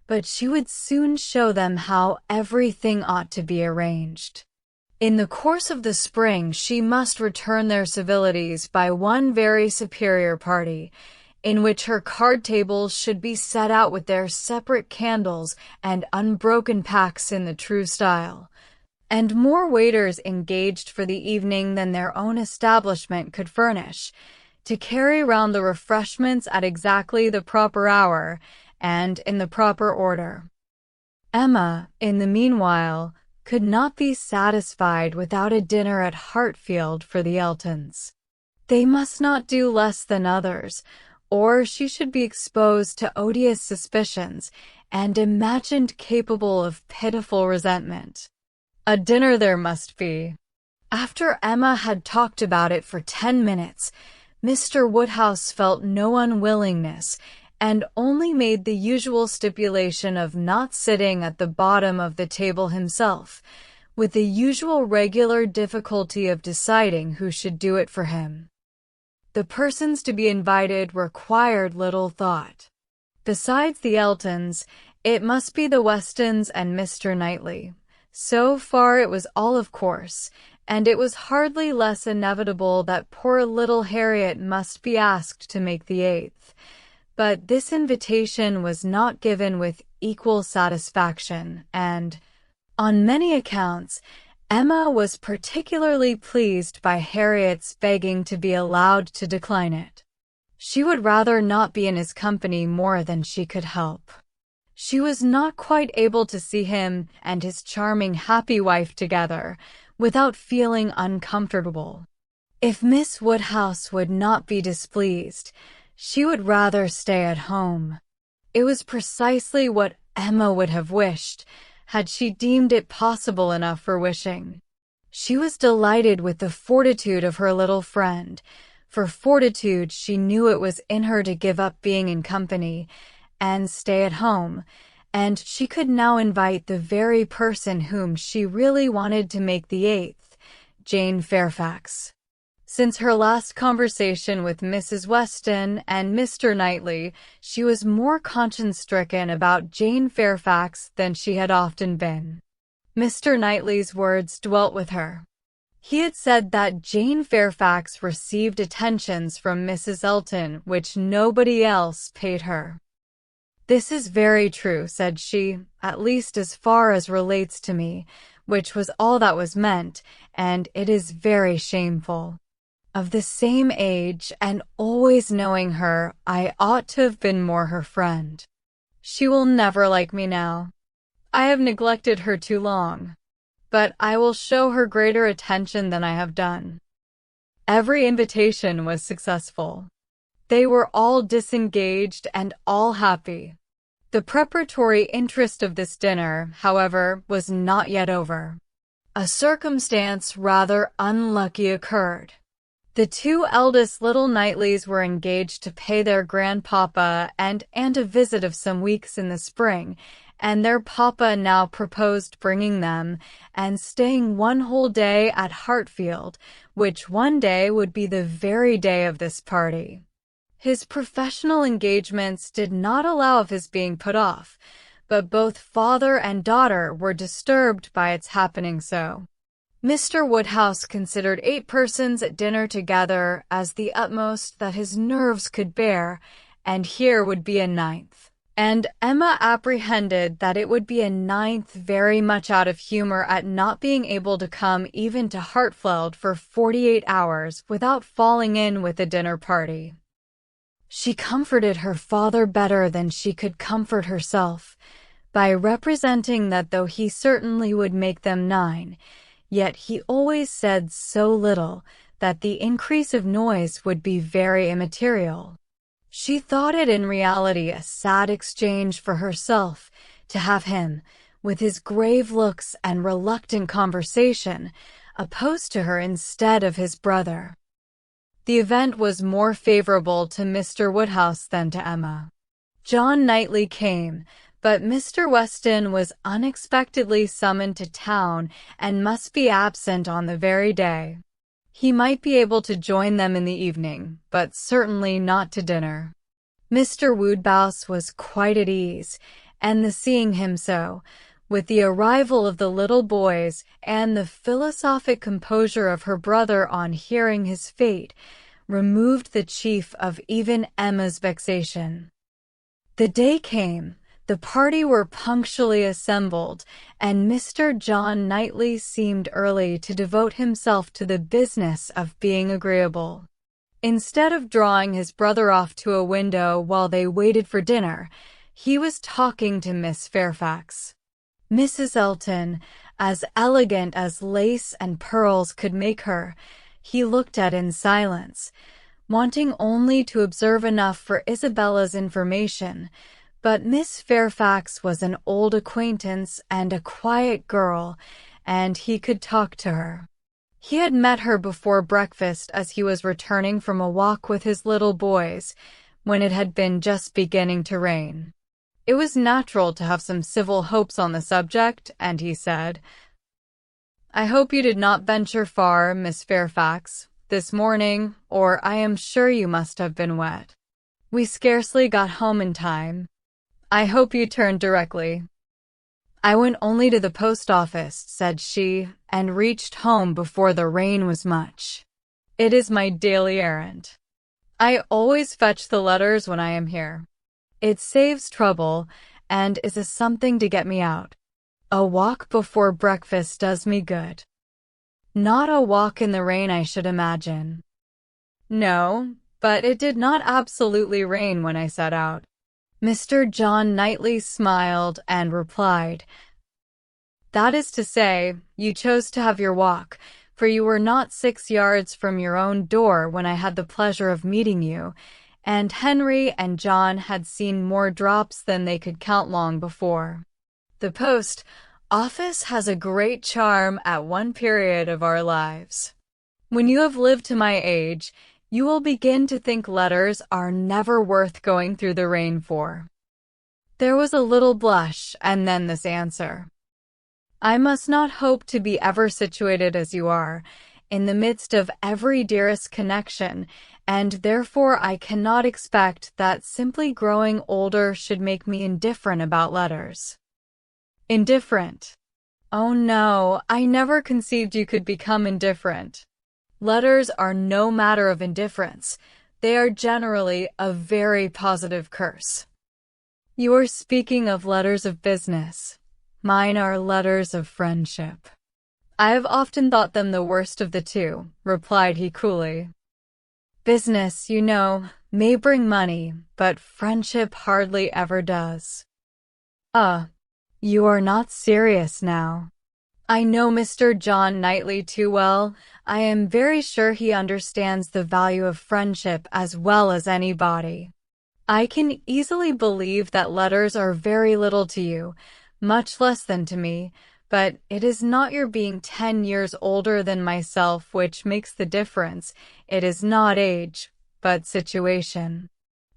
but she would soon show them how everything ought to be arranged. In the course of the spring she must return their civilities by one very superior party, in which her card tables should be set out with their separate candles and unbroken packs in the true style, and more waiters engaged for the evening than their own establishment could furnish, to carry round the refreshments at exactly the proper hour and in the proper order. Emma, in the meanwhile, could not be satisfied without a dinner at Hartfield for the Eltons. They must not do less than others, or she should be exposed to odious suspicions and imagined capable of pitiful resentment. A dinner there must be. After Emma had talked about it for 10 minutes, Mr. Woodhouse felt no unwillingness, and only made the usual stipulation of not sitting at the bottom of the table himself, with the usual regular difficulty of deciding who should do it for him. The persons to be invited required little thought. Besides the Eltons, it must be the Westons and Mr. Knightley, So far it was all of course, and it was hardly less inevitable that poor little Harriet must be asked to make the 8th. But this invitation was not given with equal satisfaction, and, on many accounts, Emma was particularly pleased by Harriet's begging to be allowed to decline it. She would rather not be in his company more than she could help. She was not quite able to see him and his charming, happy wife together without feeling uncomfortable. If Miss Woodhouse would not be displeased, she would rather stay at home. It was precisely what Emma would have wished, had she deemed it possible enough for wishing. She was delighted with the fortitude of her little friend. For fortitude, she knew it was in her to give up being in company and stay at home, and she could now invite the very person whom she really wanted to make the 8th, Jane Fairfax. Since her last conversation with Mrs. Weston and Mr. Knightley, she was more conscience-stricken about Jane Fairfax than she had often been. Mr. Knightley's words dwelt with her. He had said that Jane Fairfax received attentions from Mrs. Elton which nobody else paid her. "This is very true," said she, "at least as far as relates to me," which was all that was meant, "and it is very shameful. Of the same age, and always knowing her, I ought to have been more her friend. She will never like me now. I have neglected her too long. But I will show her greater attention than I have done." Every invitation was successful. They were all disengaged and all happy. The preparatory interest of this dinner, however, was not yet over. A circumstance rather unlucky occurred. The 2 eldest little Knightleys were engaged to pay their grandpapa and aunt a visit of some weeks in the spring, and their papa now proposed bringing them and staying one whole day at Hartfield, which one day would be the very day of this party. His professional engagements did not allow of his being put off, but both father and daughter were disturbed by its happening so. Mr. Woodhouse considered 8 persons at dinner together as the utmost that his nerves could bear, and here would be a 9th. And Emma apprehended that it would be a 9th very much out of humor at not being able to come even to Hartfield for 48 hours without falling in with a dinner party. She comforted her father better than she could comfort herself, by representing that though he certainly would make them 9, yet he always said so little that the increase of noise would be very immaterial. She thought it in reality a sad exchange for herself to have him, with his grave looks and reluctant conversation, opposed to her instead of his brother. The event was more favorable to Mr. Woodhouse than to Emma. John Knightley came, but Mr. Weston was unexpectedly summoned to town and must be absent on the very day. He might be able to join them in the evening, but certainly not to dinner. Mr. Woodhouse was quite at ease, and the seeing him so, with the arrival of the little boys and the philosophic composure of her brother on hearing his fate, removed the chief of even Emma's vexation. The day came, the party were punctually assembled, and Mr. John Knightley seemed early to devote himself to the business of being agreeable. Instead of drawing his brother off to a window while they waited for dinner, he was talking to Miss Fairfax. Mrs. Elton, as elegant as lace and pearls could make her, he looked at in silence, wanting only to observe enough for Isabella's information, but Miss Fairfax was an old acquaintance and a quiet girl, and he could talk to her. He had met her before breakfast as he was returning from a walk with his little boys, when it had been just beginning to rain. It was natural to have some civil hopes on the subject, and he said, "I hope you did not venture far, Miss Fairfax, this morning, or I am sure you must have been wet. We scarcely got home in time. I hope you turned directly." I went only to the post office, said she, and reached home before the rain was much. It is my daily errand. I always fetch the letters when I am here. It saves trouble, and is a something to get me out. A walk before breakfast does me good. Not a walk in the rain, I should imagine. No, but it did not absolutely rain when I set out. Mr. John Knightley smiled and replied, "That is to say, you chose to have your walk, for you were not 6 yards from your own door when I had the pleasure of meeting you, and Henry and John had seen more drops than they could count long before. The post office has a great charm at one period of our lives. When you have lived to my age, you will begin to think letters are never worth going through the rain for." There was a little blush, and then this answer. "I must not hope to be ever situated as you are, in the midst of every dearest connection, and therefore I cannot expect that simply growing older should make me indifferent about letters." Indifferent? Oh no, I never conceived you could become indifferent. Letters are no matter of indifference. They are generally a very positive curse. You are speaking of letters of business. Mine are letters of friendship. I have often thought them the worst of the two, replied he coolly. Business, you know, may bring money, but friendship hardly ever does. You are not serious now. I know Mr. John Knightley too well. I am very sure he understands the value of friendship as well as anybody. I can easily believe that letters are very little to you, much less than to me, but it is not your being 10 years older than myself which makes the difference. It is not age, but situation.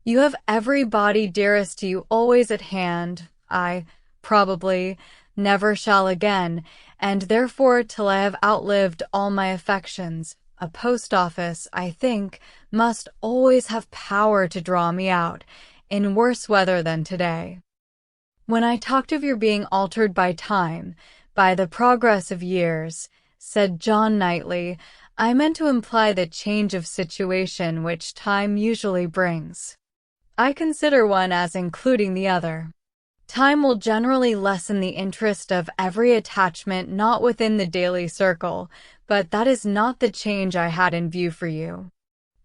You have everybody dearest to you always at hand. I, probably, never shall again, and therefore till I have outlived all my affections, a post office, I think, must always have power to draw me out, in worse weather than today. When I talked of your being altered by time, by the progress of years, said John Knightley, I meant to imply the change of situation which time usually brings. I consider one as including the other. Time will generally lessen the interest of every attachment not within the daily circle, but that is not the change I had in view for you.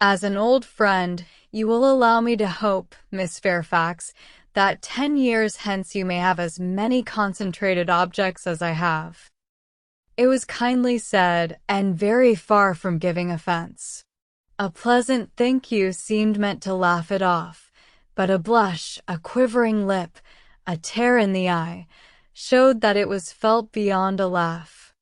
As an old friend, you will allow me to hope, Miss Fairfax, that 10 years hence you may have as many concentrated objects as I have. It was kindly said, and very far from giving offense. A pleasant thank you seemed meant to laugh it off, but a blush, a quivering lip, a tear in the eye, showed that it was felt beyond a laugh.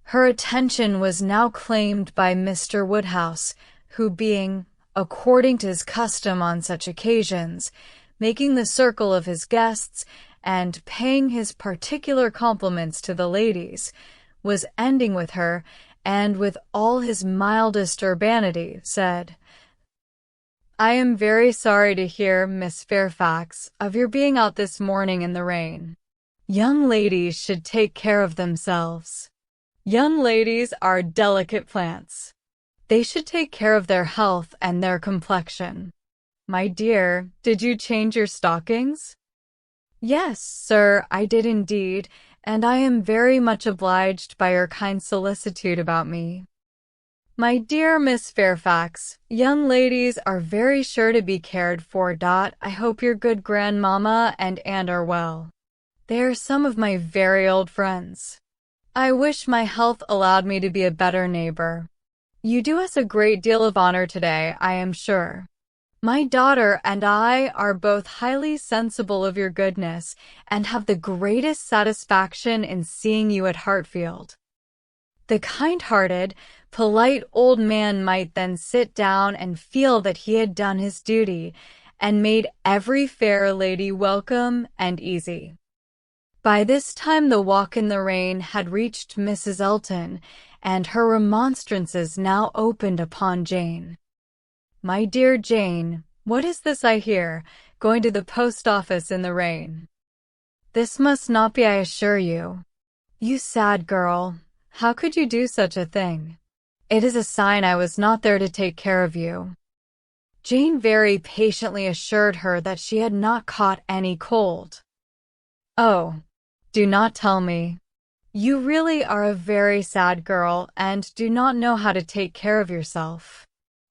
Her attention was now claimed by Mr. Woodhouse, who being, according to his custom on such occasions, making the circle of his guests and paying his particular compliments to the ladies, was ending with her, and with all his mildest urbanity, said, I am very sorry to hear, Miss Fairfax, of your being out this morning in the rain. Young ladies should take care of themselves. Young ladies are delicate plants. They should take care of their health and their complexion. My dear, did you change your stockings? Yes, sir, I did indeed, and I am very much obliged by your kind solicitude about me. My dear Miss Fairfax, young ladies are very sure to be cared for. I hope your good grandmamma and aunt are well. They are some of my very old friends. I wish my health allowed me to be a better neighbor. You do us a great deal of honor today, I am sure. My daughter and I are both highly sensible of your goodness, and have the greatest satisfaction in seeing you at Hartfield. The kind-hearted, polite old man might then sit down and feel that he had done his duty, and made every fair lady welcome and easy. By this time the walk in the rain had reached Mrs. Elton, and her remonstrances now opened upon Jane. My dear Jane, what is this I hear, going to the post office in the rain? This must not be, I assure you. You sad girl, how could you do such a thing? It is a sign I was not there to take care of you. Jane very patiently assured her that she had not caught any cold. Oh, do not tell me. You really are a very sad girl and do not know how to take care of yourself.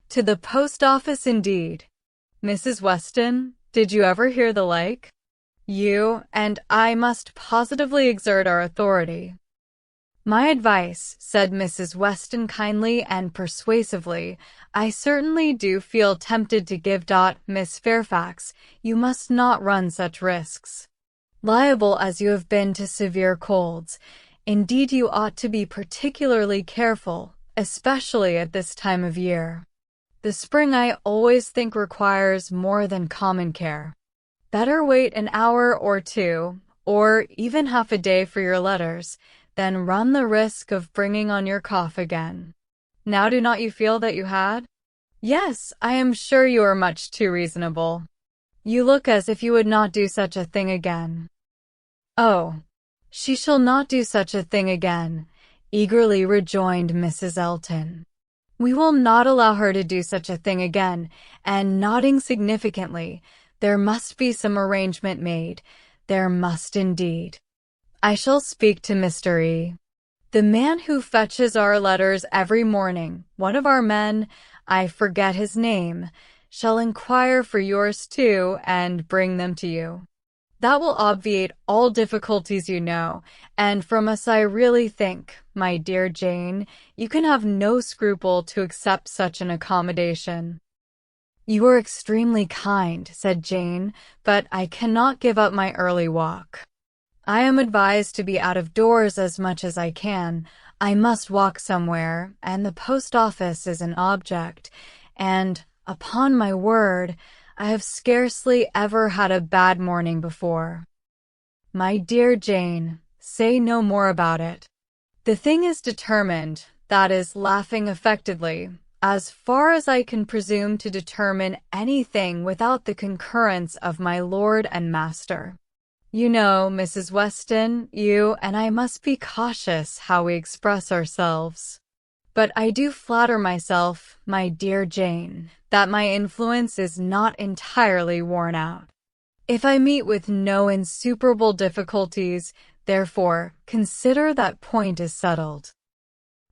To the post office indeed. Mrs. Weston, did you ever hear the like? You and I must positively exert our authority. My advice, said Mrs. Weston kindly and persuasively, I certainly do feel tempted to give. Miss Fairfax, you must not run such risks. Liable as you have been to severe colds, indeed you ought to be particularly careful, especially at this time of year. The spring I always think requires more than common care. Better wait an hour or two, or even half a day for your letters, than run the risk of bringing on your cough again. Now do not you feel that you had? Yes, I am sure you are much too reasonable. You look as if you would not do such a thing again. Oh, she shall not do such a thing again, eagerly rejoined Mrs. Elton. We will not allow her to do such a thing again, and nodding significantly, there must be some arrangement made. There must indeed. I shall speak to Mr. E. The man who fetches our letters every morning, one of our men, I forget his name, shall inquire for yours too and bring them to you. That will obviate all difficulties, you know, and from us I really think, my dear Jane, you can have no scruple to accept such an accommodation. You are extremely kind, said Jane, but I cannot give up my early walk. I am advised to be out of doors as much as I can. I must walk somewhere, and the post office is an object, and, upon my word, I have scarcely ever had a bad morning before. My dear Jane, say no more about it. The thing is determined, that is, laughing affectedly, as far as I can presume to determine anything without the concurrence of my lord and master. You know, Mrs. Weston, you and I must be cautious how we express ourselves. But I do flatter myself, my dear Jane, that my influence is not entirely worn out. If I meet with no insuperable difficulties, therefore, consider that point is settled.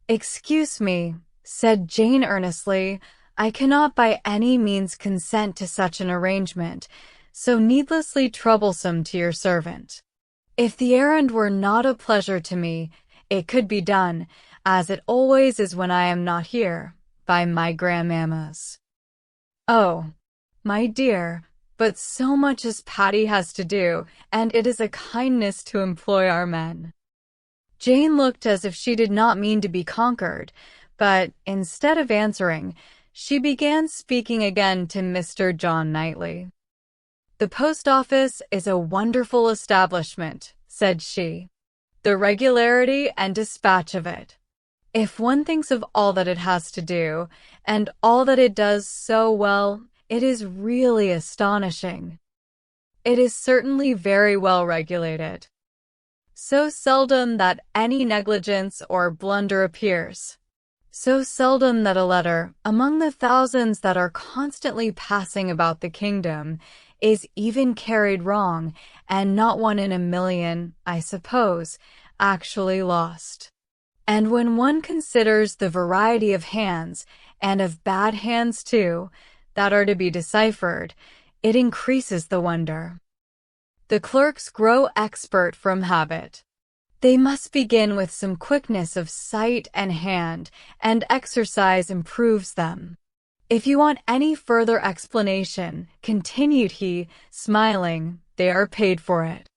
Excuse me, said Jane earnestly, I cannot by any means consent to such an arrangement, so needlessly troublesome to your servant. If the errand were not a pleasure to me, it could be done, as it always is when I am not here, by my grandmammas. Oh, my dear, but so much as Patty has to do, and it is a kindness to employ our men. Jane looked as if she did not mean to be conquered, but instead of answering, she began speaking again to Mr. John Knightley. The post office is a wonderful establishment, said she. The regularity and dispatch of it. If one thinks of all that it has to do, and all that it does so well, it is really astonishing. It is certainly very well regulated. So seldom that any negligence or blunder appears. So seldom that a letter, among the thousands that are constantly passing about the kingdom, is even carried wrong, and not one in a million, I suppose, actually lost. And when one considers the variety of hands, and of bad hands too, that are to be deciphered, it increases the wonder. The clerks grow expert from habit. They must begin with some quickness of sight and hand, and exercise improves them. If you want any further explanation, continued he, smiling, they are paid for it.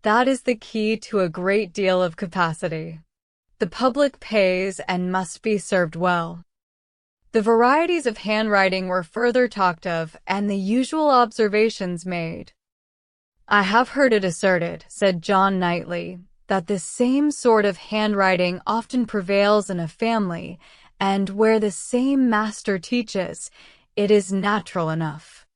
That is the key to a great deal of capacity. The public pays and must be served well. The varieties of handwriting were further talked of, and the usual observations made. I have heard it asserted, said John Knightley, that the same sort of handwriting often prevails in a family, and where the same master teaches, it is natural enough.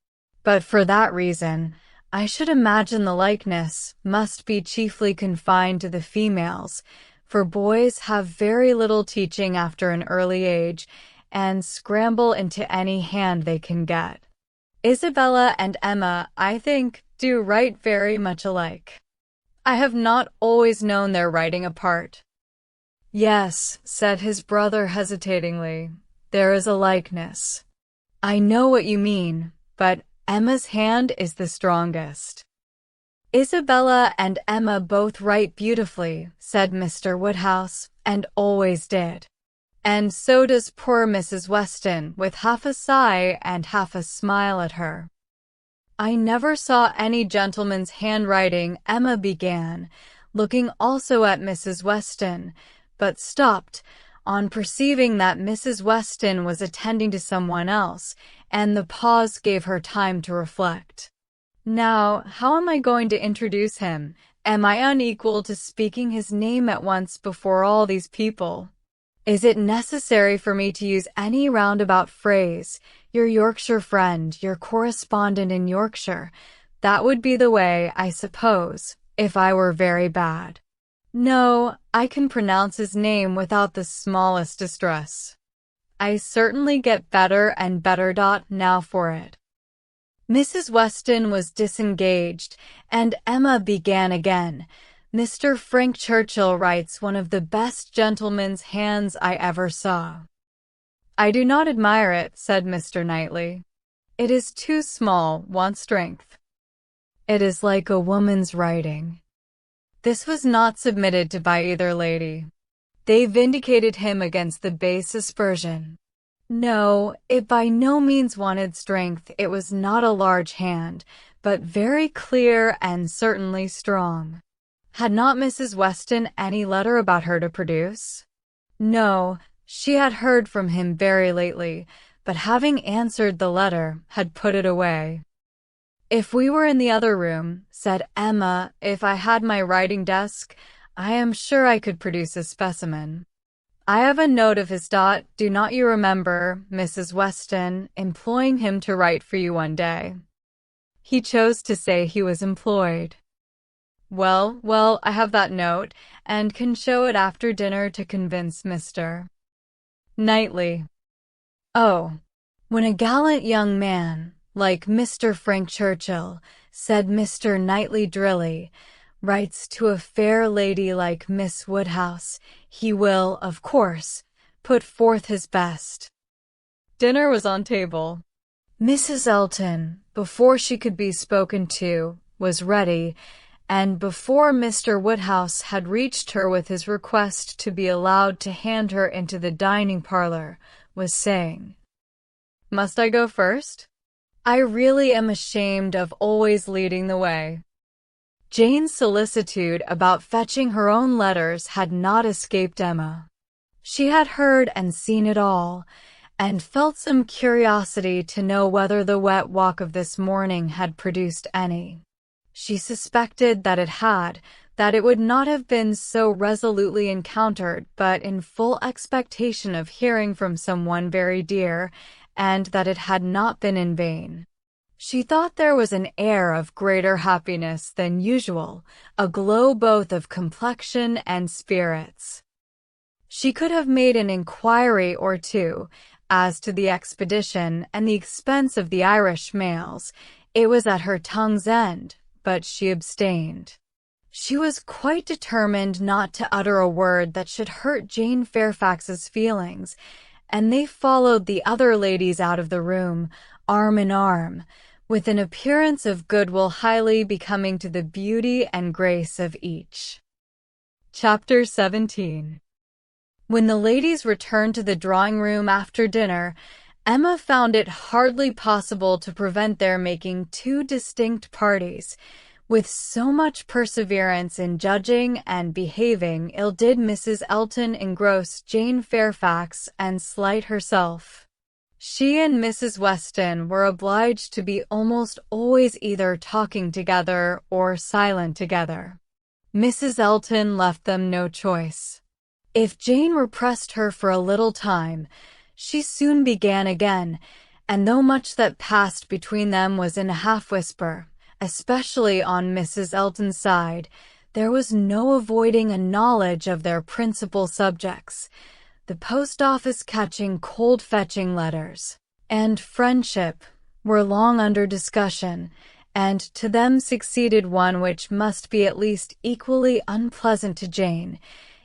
But for that reason, I should imagine the likeness must be chiefly confined to the females, for boys have very little teaching after an early age and scramble into any hand they can get. Isabella and Emma, I think, do write very much alike. I have not always known their writing apart. Yes, said his brother hesitatingly, there is a likeness. I know what you mean, but Emma's hand is the strongest. Isabella and Emma both write beautifully, said Mr. Woodhouse, and always did. And so does poor Mrs. Weston, with half a sigh and half a smile at her. I never saw any gentleman's handwriting, Emma began, looking also at Mrs. Weston, but stopped on perceiving that Mrs. Weston was attending to someone else, and the pause gave her time to reflect. Now, how am I going to introduce him? Am I unequal to speaking his name at once before all these people? Is it necessary for me to use any roundabout phrase? Your Yorkshire friend, your correspondent in Yorkshire. That would be the way, I suppose, if I were very bad. No, I can pronounce his name without the smallest distress. I certainly get better and better now for it. Mrs. Weston was disengaged, and Emma began again. Mr. Frank Churchill writes one of the best gentleman's hands I ever saw. I do not admire it, said Mr. Knightley. It is too small, wants strength. It is like a woman's writing. This was not submitted to by either lady. They vindicated him against the base aspersion. No, it by no means wanted strength. It was not a large hand, but very clear and certainly strong. Had not Mrs. Weston any letter about her to produce? No, she had heard from him very lately, but having answered the letter, had put it away. If we were in the other room, said Emma, if I had my writing desk, I am sure I could produce a specimen. I have a note of his. Do not you remember, Mrs. Weston, employing him to write for you one day? He chose to say he was employed. Well, I have that note, and can show it after dinner to convince Mr. Knightley. Oh, when a gallant young man, like Mr. Frank Churchill, said Mr. Knightley drily, writes to a fair lady like Miss Woodhouse, he will, of course, put forth his best. Dinner was on table. Mrs. Elton, before she could be spoken to, was ready, and before Mr. Woodhouse had reached her with his request to be allowed to hand her into the dining parlor, was saying, "Must I go first? I really am ashamed of always leading the way." Jane's solicitude about fetching her own letters had not escaped Emma. She had heard and seen it all, and felt some curiosity to know whether the wet walk of this morning had produced any. She suspected that it had, that it would not have been so resolutely encountered but in full expectation of hearing from someone very dear, and that it had not been in vain. She thought there was an air of greater happiness than usual, a glow both of complexion and spirits. She could have made an inquiry or two as to the expedition and the expense of the Irish mails. It was at her tongue's end, but she abstained. She was quite determined not to utter a word that should hurt Jane Fairfax's feelings, and they followed the other ladies out of the room, arm in arm, with an appearance of goodwill highly becoming to the beauty and grace of each. Chapter 17. When the ladies returned to the drawing-room after dinner, Emma found it hardly possible to prevent their making two distinct parties. With so much perseverance in judging and behaving ill did Mrs. Elton engross Jane Fairfax and slight herself. She and Mrs. Weston were obliged to be almost always either talking together or silent together. Mrs. Elton left them no choice. If Jane repressed her for a little time, she soon began again, and though much that passed between them was in a half-whisper, especially on Mrs. Elton's side. There was no avoiding a knowledge of their principal subjects, the post office catching cold fetching letters, and friendship were long under discussion, and to them succeeded one which must be at least equally unpleasant to Jane,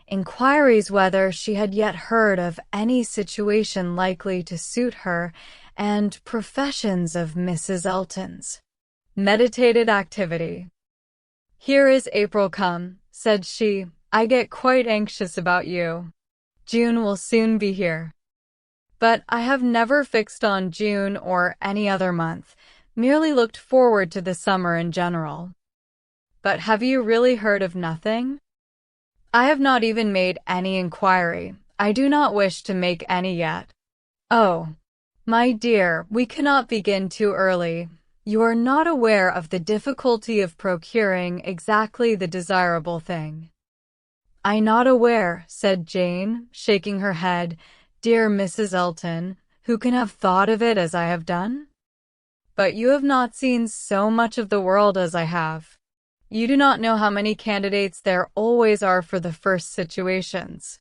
inquiries whether she had yet heard of any situation likely to suit her, and professions of Mrs. Elton's meditated activity. "Here is April come," said she. "I get quite anxious about you. June will soon be here." But I have never fixed on June or any other month, merely looked forward to the summer in general. "But have you really heard of nothing?" "I have not even made any inquiry. I do not wish to make any yet." "Oh, my dear, we cannot begin too early. You are not aware of the difficulty of procuring exactly the desirable thing." "I'm not aware," said Jane, shaking her head. "Dear Mrs. Elton, who can have thought of it as I have done? But you have not seen so much of the world as I have. You do not know how many candidates there always are for the first situations.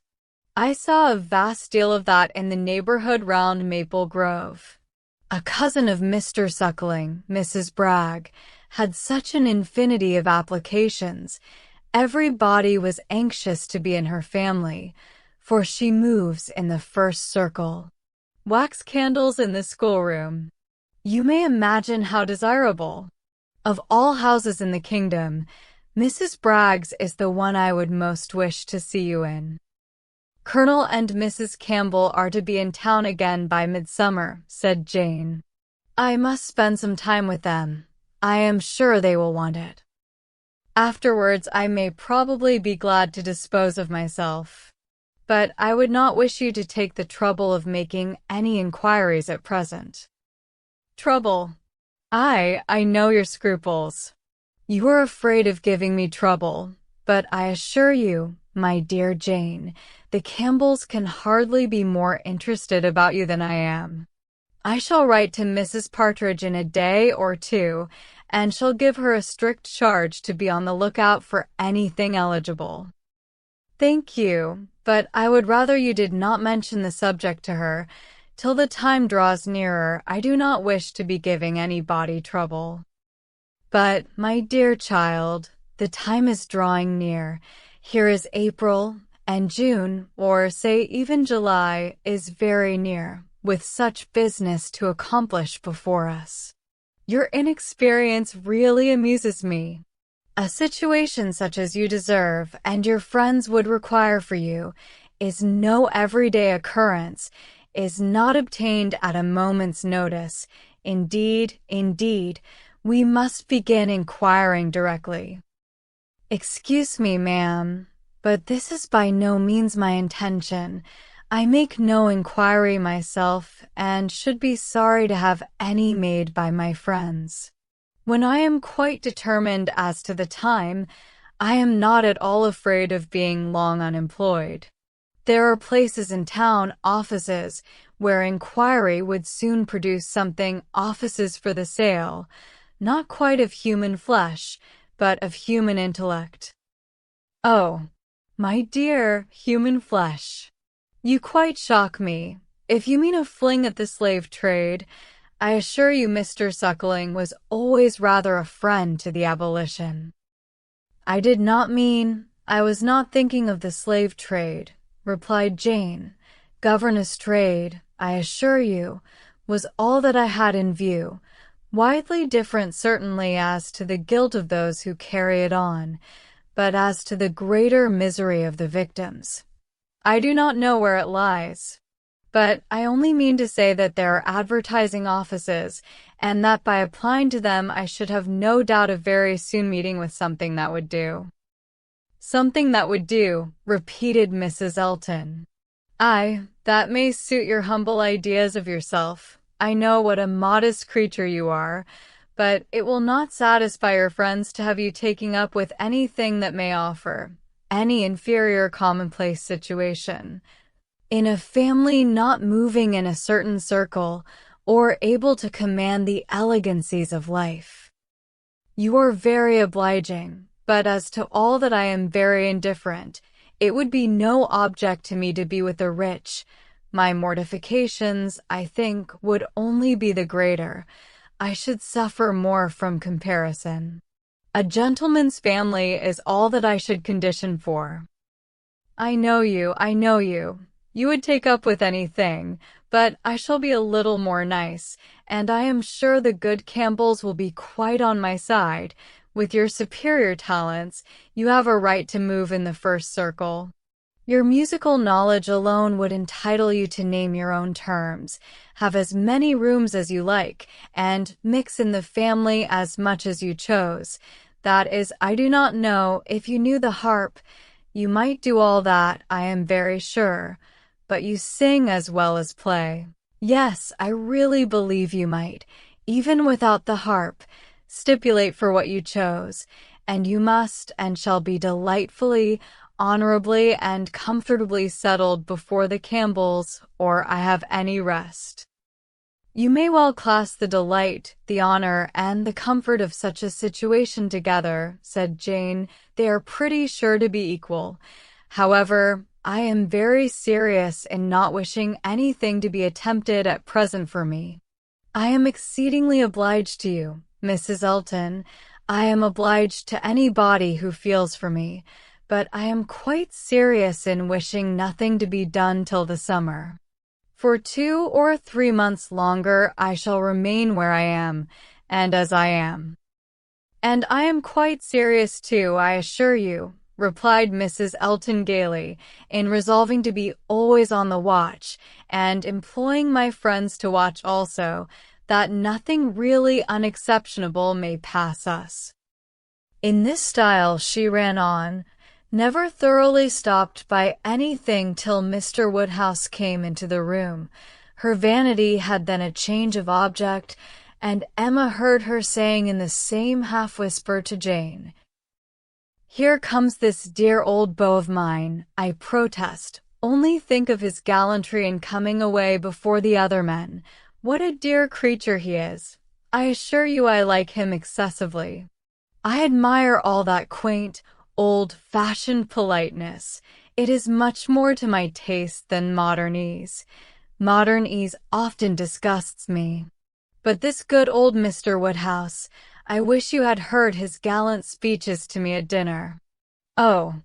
I saw a vast deal of that in the neighborhood round Maple Grove. A cousin of Mr. Suckling, Mrs. Bragg, had such an infinity of applications. Everybody was anxious to be in her family, for she moves in the first circle. Wax candles in the schoolroom. You may imagine how desirable. Of all houses in the kingdom, Mrs. Bragg's is the one I would most wish to see you in." "Colonel and Mrs. Campbell are to be in town again by midsummer," said Jane. "I must spend some time with them. I am sure they will want it. Afterwards I may probably be glad to dispose of myself. But I would not wish you to take the trouble of making any inquiries at present." "Trouble? I know your scruples. You are afraid of giving me trouble, but I assure you, my dear Jane, the Campbells can hardly be more interested about you than I am. I shall write to Mrs. Partridge in a day or two, and shall give her a strict charge to be on the lookout for anything eligible." "Thank you, but I would rather you did not mention the subject to her. Till the time draws nearer, I do not wish to be giving anybody trouble." "But, my dear child, the time is drawing near. Here is April, and June, or say even July, is very near, with such business to accomplish before us. Your inexperience really amuses me. A situation such as you deserve and your friends would require for you is no everyday occurrence, is not obtained at a moment's notice. Indeed, we must begin inquiring directly." "Excuse me, ma'am, but this is by no means my intention. I make no inquiry myself, and should be sorry to have any made by my friends. When I am quite determined as to the time, I am not at all afraid of being long unemployed. There are places in town, offices, where inquiry would soon produce something, offices for the sale, not quite of human flesh, but of human intellect." "Oh, my dear, human flesh. You quite shock me. If you mean a fling at the slave trade, I assure you Mr. Suckling was always rather a friend to the abolition." "I did not mean, I was not thinking of the slave trade," replied Jane. "Governess trade, I assure you, was all that I had in view. Widely different certainly as to the guilt of those who carry it on, but as to the greater misery of the victims, I do not know where it lies. But I only mean to say that there are advertising offices, and that by applying to them I should have no doubt of very soon meeting with something that would do." "Something that would do," repeated Mrs. Elton. "Aye, that may suit your humble ideas of yourself. I know what a modest creature you are, but it will not satisfy your friends to have you taking up with anything that may offer any inferior commonplace situation, in a family not moving in a certain circle, or able to command the elegancies of life. You are very obliging, but as to all that I am very indifferent. It would be no object to me to be with the rich. My mortifications, I think, would only be the greater. I should suffer more from comparison. A gentleman's family is all that I should condition for. I know you, I know you. You would take up with anything, but I shall be a little more nice, and I am sure the good Campbells will be quite on my side. With your superior talents, you have a right to move in the first circle. Your musical knowledge alone would entitle you to name your own terms, have as many rooms as you like, and mix in the family as much as you chose. That is, I do not know, if you knew the harp, you might do all that, I am very sure, but you sing as well as play. Yes, I really believe you might, even without the harp. Stipulate for what you chose, and you must and shall be delightfully, honorably, and comfortably settled before the Campbells, or I have any rest. You may well class the delight, the honor, and the comfort of such a situation together, said Jane. They are pretty sure to be equal. However, I am very serious in not wishing anything to be attempted at present for me. I am exceedingly obliged to you, Mrs. Elton. I am obliged to anybody who feels for me, but I am quite serious in wishing nothing to be done till the summer. For 2 or 3 months longer I shall remain where I am, and as I am. And I am quite serious too, I assure you, replied Mrs. Elton gaily, in resolving to be always on the watch, and employing my friends to watch also, that nothing really unexceptionable may pass us. In this style she ran on, never thoroughly stopped by anything till Mr. Woodhouse came into the room. Her vanity had then a change of object, and Emma heard her saying in the same half-whisper to Jane, "Here comes this dear old beau of mine, I protest. Only think of his gallantry in coming away before the other men. What a dear creature he is! I assure you I like him excessively. I admire all that quaint, old-fashioned politeness. It is much more to my taste than modern ease. Modern ease often disgusts me. But this good old Mr. Woodhouse, I wish you had heard his gallant speeches to me at dinner. Oh,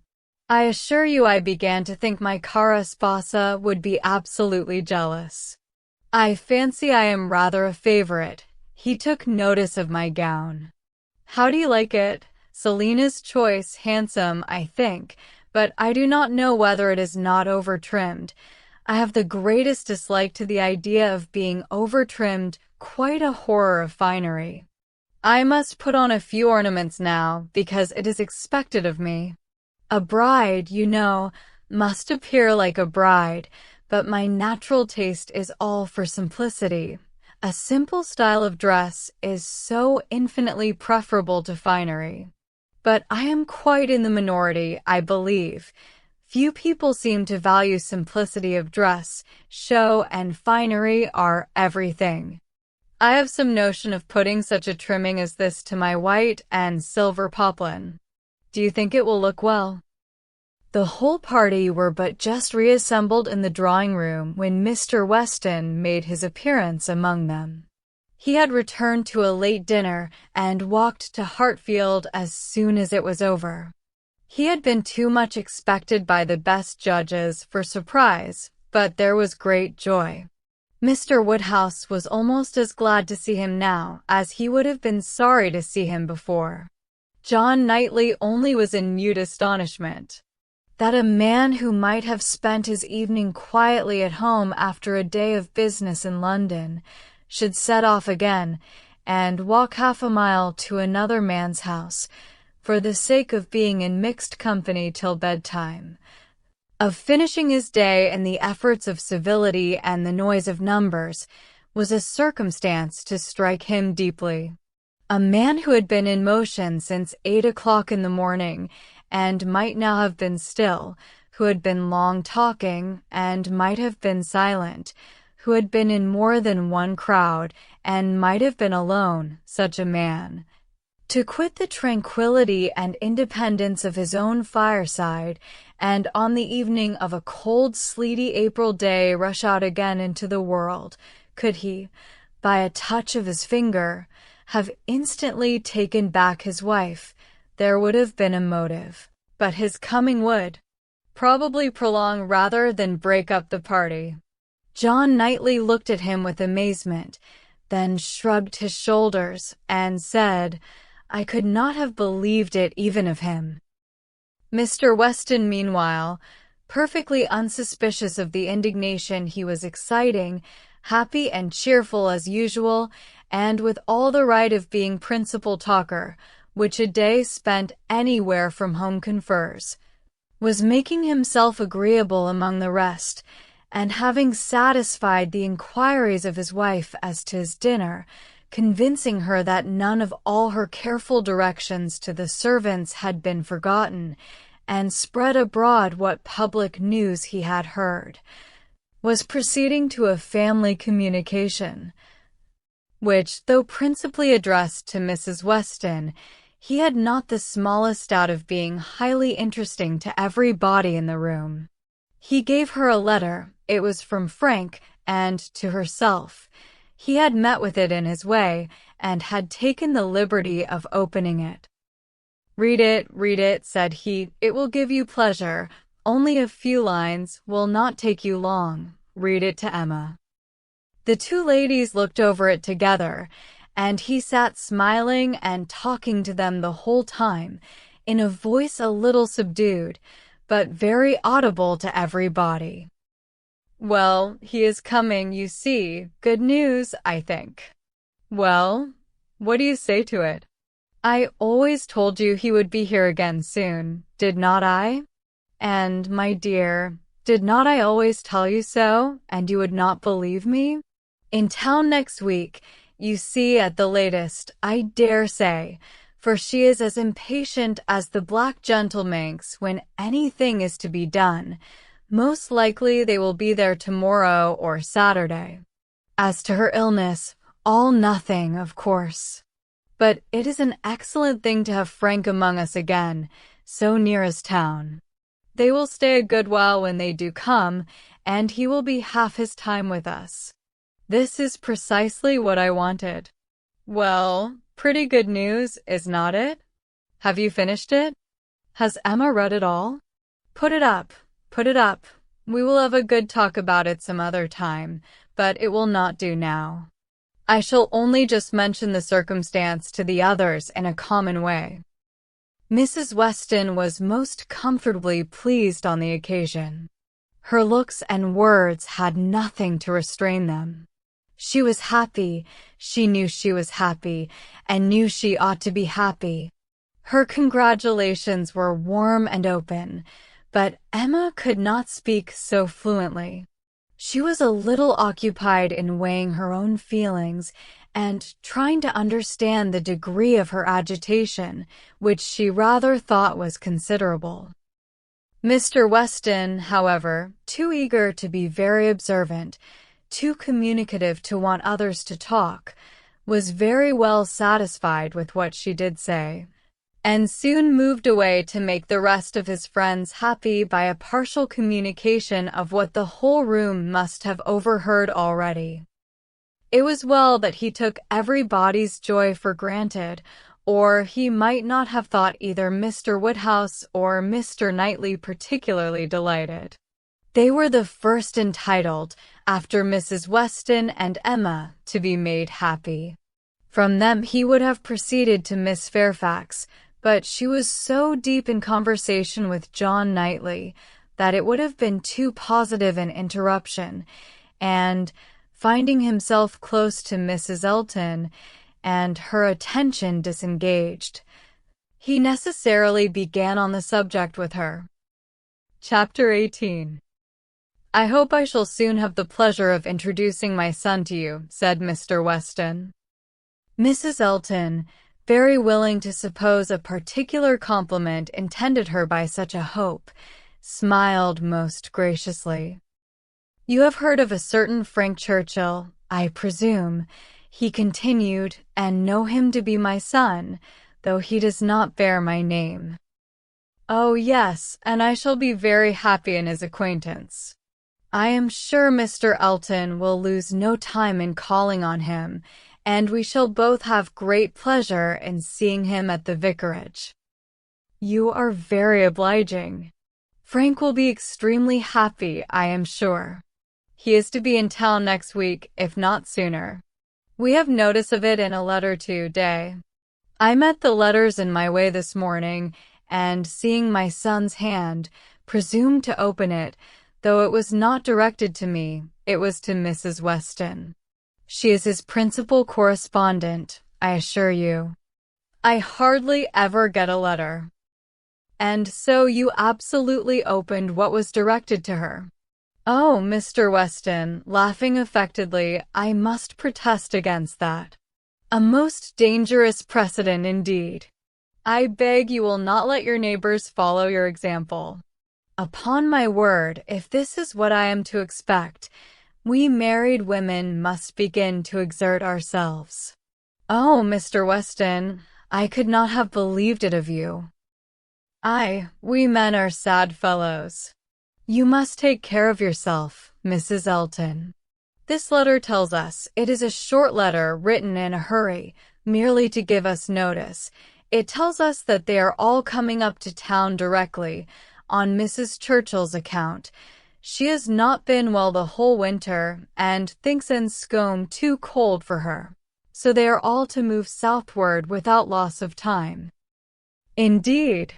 I assure you I began to think my cara sposa would be absolutely jealous. I fancy I am rather a favorite. He took notice of my gown. How do you like it? Selina's choice, handsome, I think, but I do not know whether it is not over-trimmed. I have the greatest dislike to the idea of being over-trimmed, quite a horror of finery. I must put on a few ornaments now, because it is expected of me. A bride, you know, must appear like a bride, but my natural taste is all for simplicity. A simple style of dress is so infinitely preferable to finery. But I am quite in the minority, I believe. Few people seem to value simplicity of dress. Show and finery are everything. I have some notion of putting such a trimming as this to my white and silver poplin. Do you think it will look well? The whole party were but just reassembled in the drawing-room when Mr. Weston made his appearance among them. He had returned to a late dinner and walked to Hartfield as soon as it was over. He had been too much expected by the best judges for surprise, but there was great joy. Mr. Woodhouse was almost as glad to see him now as he would have been sorry to see him before. John Knightley only was in mute astonishment. That a man who might have spent his evening quietly at home after a day of business in London should set off again and walk half a mile to another man's house for the sake of being in mixed company till bedtime, of finishing his day in the efforts of civility and the noise of numbers, was a circumstance to strike him deeply. A man who had been in motion since 8 o'clock in the morning and might now have been still, who had been long talking and might have been silent, who had been in more than one crowd and might have been alone, such a man, To quit the tranquility and independence of his own fireside, and on the evening of a cold, sleety April day rush out again into the world, could he, by a touch of his finger, have instantly taken back his wife, there would have been a motive. But his coming would probably prolong rather than break up the party. John Knightley looked at him with amazement, then shrugged his shoulders and said, "I could not have believed it even of him." Mr. Weston, meanwhile, perfectly unsuspicious of the indignation he was exciting, happy and cheerful as usual, and with all the right of being principal talker, which a day spent anywhere from home confers, was making himself agreeable among the rest, and having satisfied the inquiries of his wife as to his dinner, convincing her that none of all her careful directions to the servants had been forgotten, and spread abroad what public news he had heard, was proceeding to a family communication, which, though principally addressed to Mrs. Weston, he had not the smallest doubt of being highly interesting to every body in the room. He gave her a letter. It was from Frank, and to herself. He had met with it in his way, and had taken the liberty of opening it. Read it," said he. "It will give you pleasure. Only a few lines, will not take you long. Read it to Emma." The two ladies looked over it together, and he sat smiling and talking to them the whole time, in a voice a little subdued, but very audible to everybody. "Well, he is coming, you see. Good news, I think. Well, what do you say to it? I always told you he would be here again soon, did not I? And, my dear, did not I always tell you so, and you would not believe me? In town next week, you see, at the latest, I dare say, for she is as impatient as the black gentlemanx when anything is to be done. Most likely they will be there tomorrow or Saturday. As to her illness, all nothing, of course. But it is an excellent thing to have Frank among us again, so near as town. They will stay a good while when they do come, and he will be half his time with us. This is precisely what I wanted. Well, pretty good news, is not it? Have you finished it? Has Emma read it all? Put it up. We will have a good talk about it some other time, but it will not do now. I shall only just mention the circumstance to the others in a common way." Mrs. Weston was most comfortably pleased on the occasion. Her looks and words had nothing to restrain them. She was happy, she knew she was happy, and knew she ought to be happy. Her congratulations were warm and open, but Emma could not speak so fluently. She was a little occupied in weighing her own feelings and trying to understand the degree of her agitation, which she rather thought was considerable. Mr. Weston, however, too eager to be very observant, too communicative to want others to talk, was very well satisfied with what she did say, and soon moved away to make the rest of his friends happy by a partial communication of what the whole room must have overheard already. It was well that he took everybody's joy for granted, or he might not have thought either Mr. Woodhouse or Mr. Knightley particularly delighted. They were the first entitled, after Mrs. Weston and Emma, to be made happy. From them he would have proceeded to Miss Fairfax, but she was so deep in conversation with John Knightley that it would have been too positive an interruption, and, finding himself close to Mrs. Elton, and her attention disengaged, he necessarily began on the subject with her. Chapter 18. "I hope I shall soon have the pleasure of introducing my son to you," said Mr. Weston. Mrs. Elton, very willing to suppose a particular compliment intended her by such a hope, smiled most graciously. "You have heard of a certain Frank Churchill, I presume," he continued, "and know him to be my son, though he does not bear my name. Oh yes, and I shall be very happy in his acquaintance. I am sure Mr. Elton will lose no time in calling on him, and we shall both have great pleasure in seeing him at the vicarage. You are very obliging. Frank will be extremely happy, I am sure. He is to be in town next week, if not sooner. We have notice of it in a letter today. I met the letters in my way this morning, and seeing my son's hand, presumed to open it, though it was not directed to me, it was to Mrs. Weston. She is his principal correspondent, I assure you. I hardly ever get a letter. And so you absolutely opened what was directed to her? Oh, Mr. Weston, laughing affectedly, I must protest against that. A most dangerous precedent indeed. I beg you will not let your neighbors follow your example. Upon my word, if this is what I am to expect, we married women must begin to exert ourselves. Oh, Mr. Weston, I could not have believed it of you. We men are sad fellows. You must take care of yourself, Mrs. Elton. This letter tells us it is a short letter written in a hurry, merely to give us notice. It tells us that they are all coming up to town directly, on Mrs. Churchill's account. She has not been well the whole winter, and thinks Enscombe too cold for her. So they are all to move southward without loss of time. Indeed.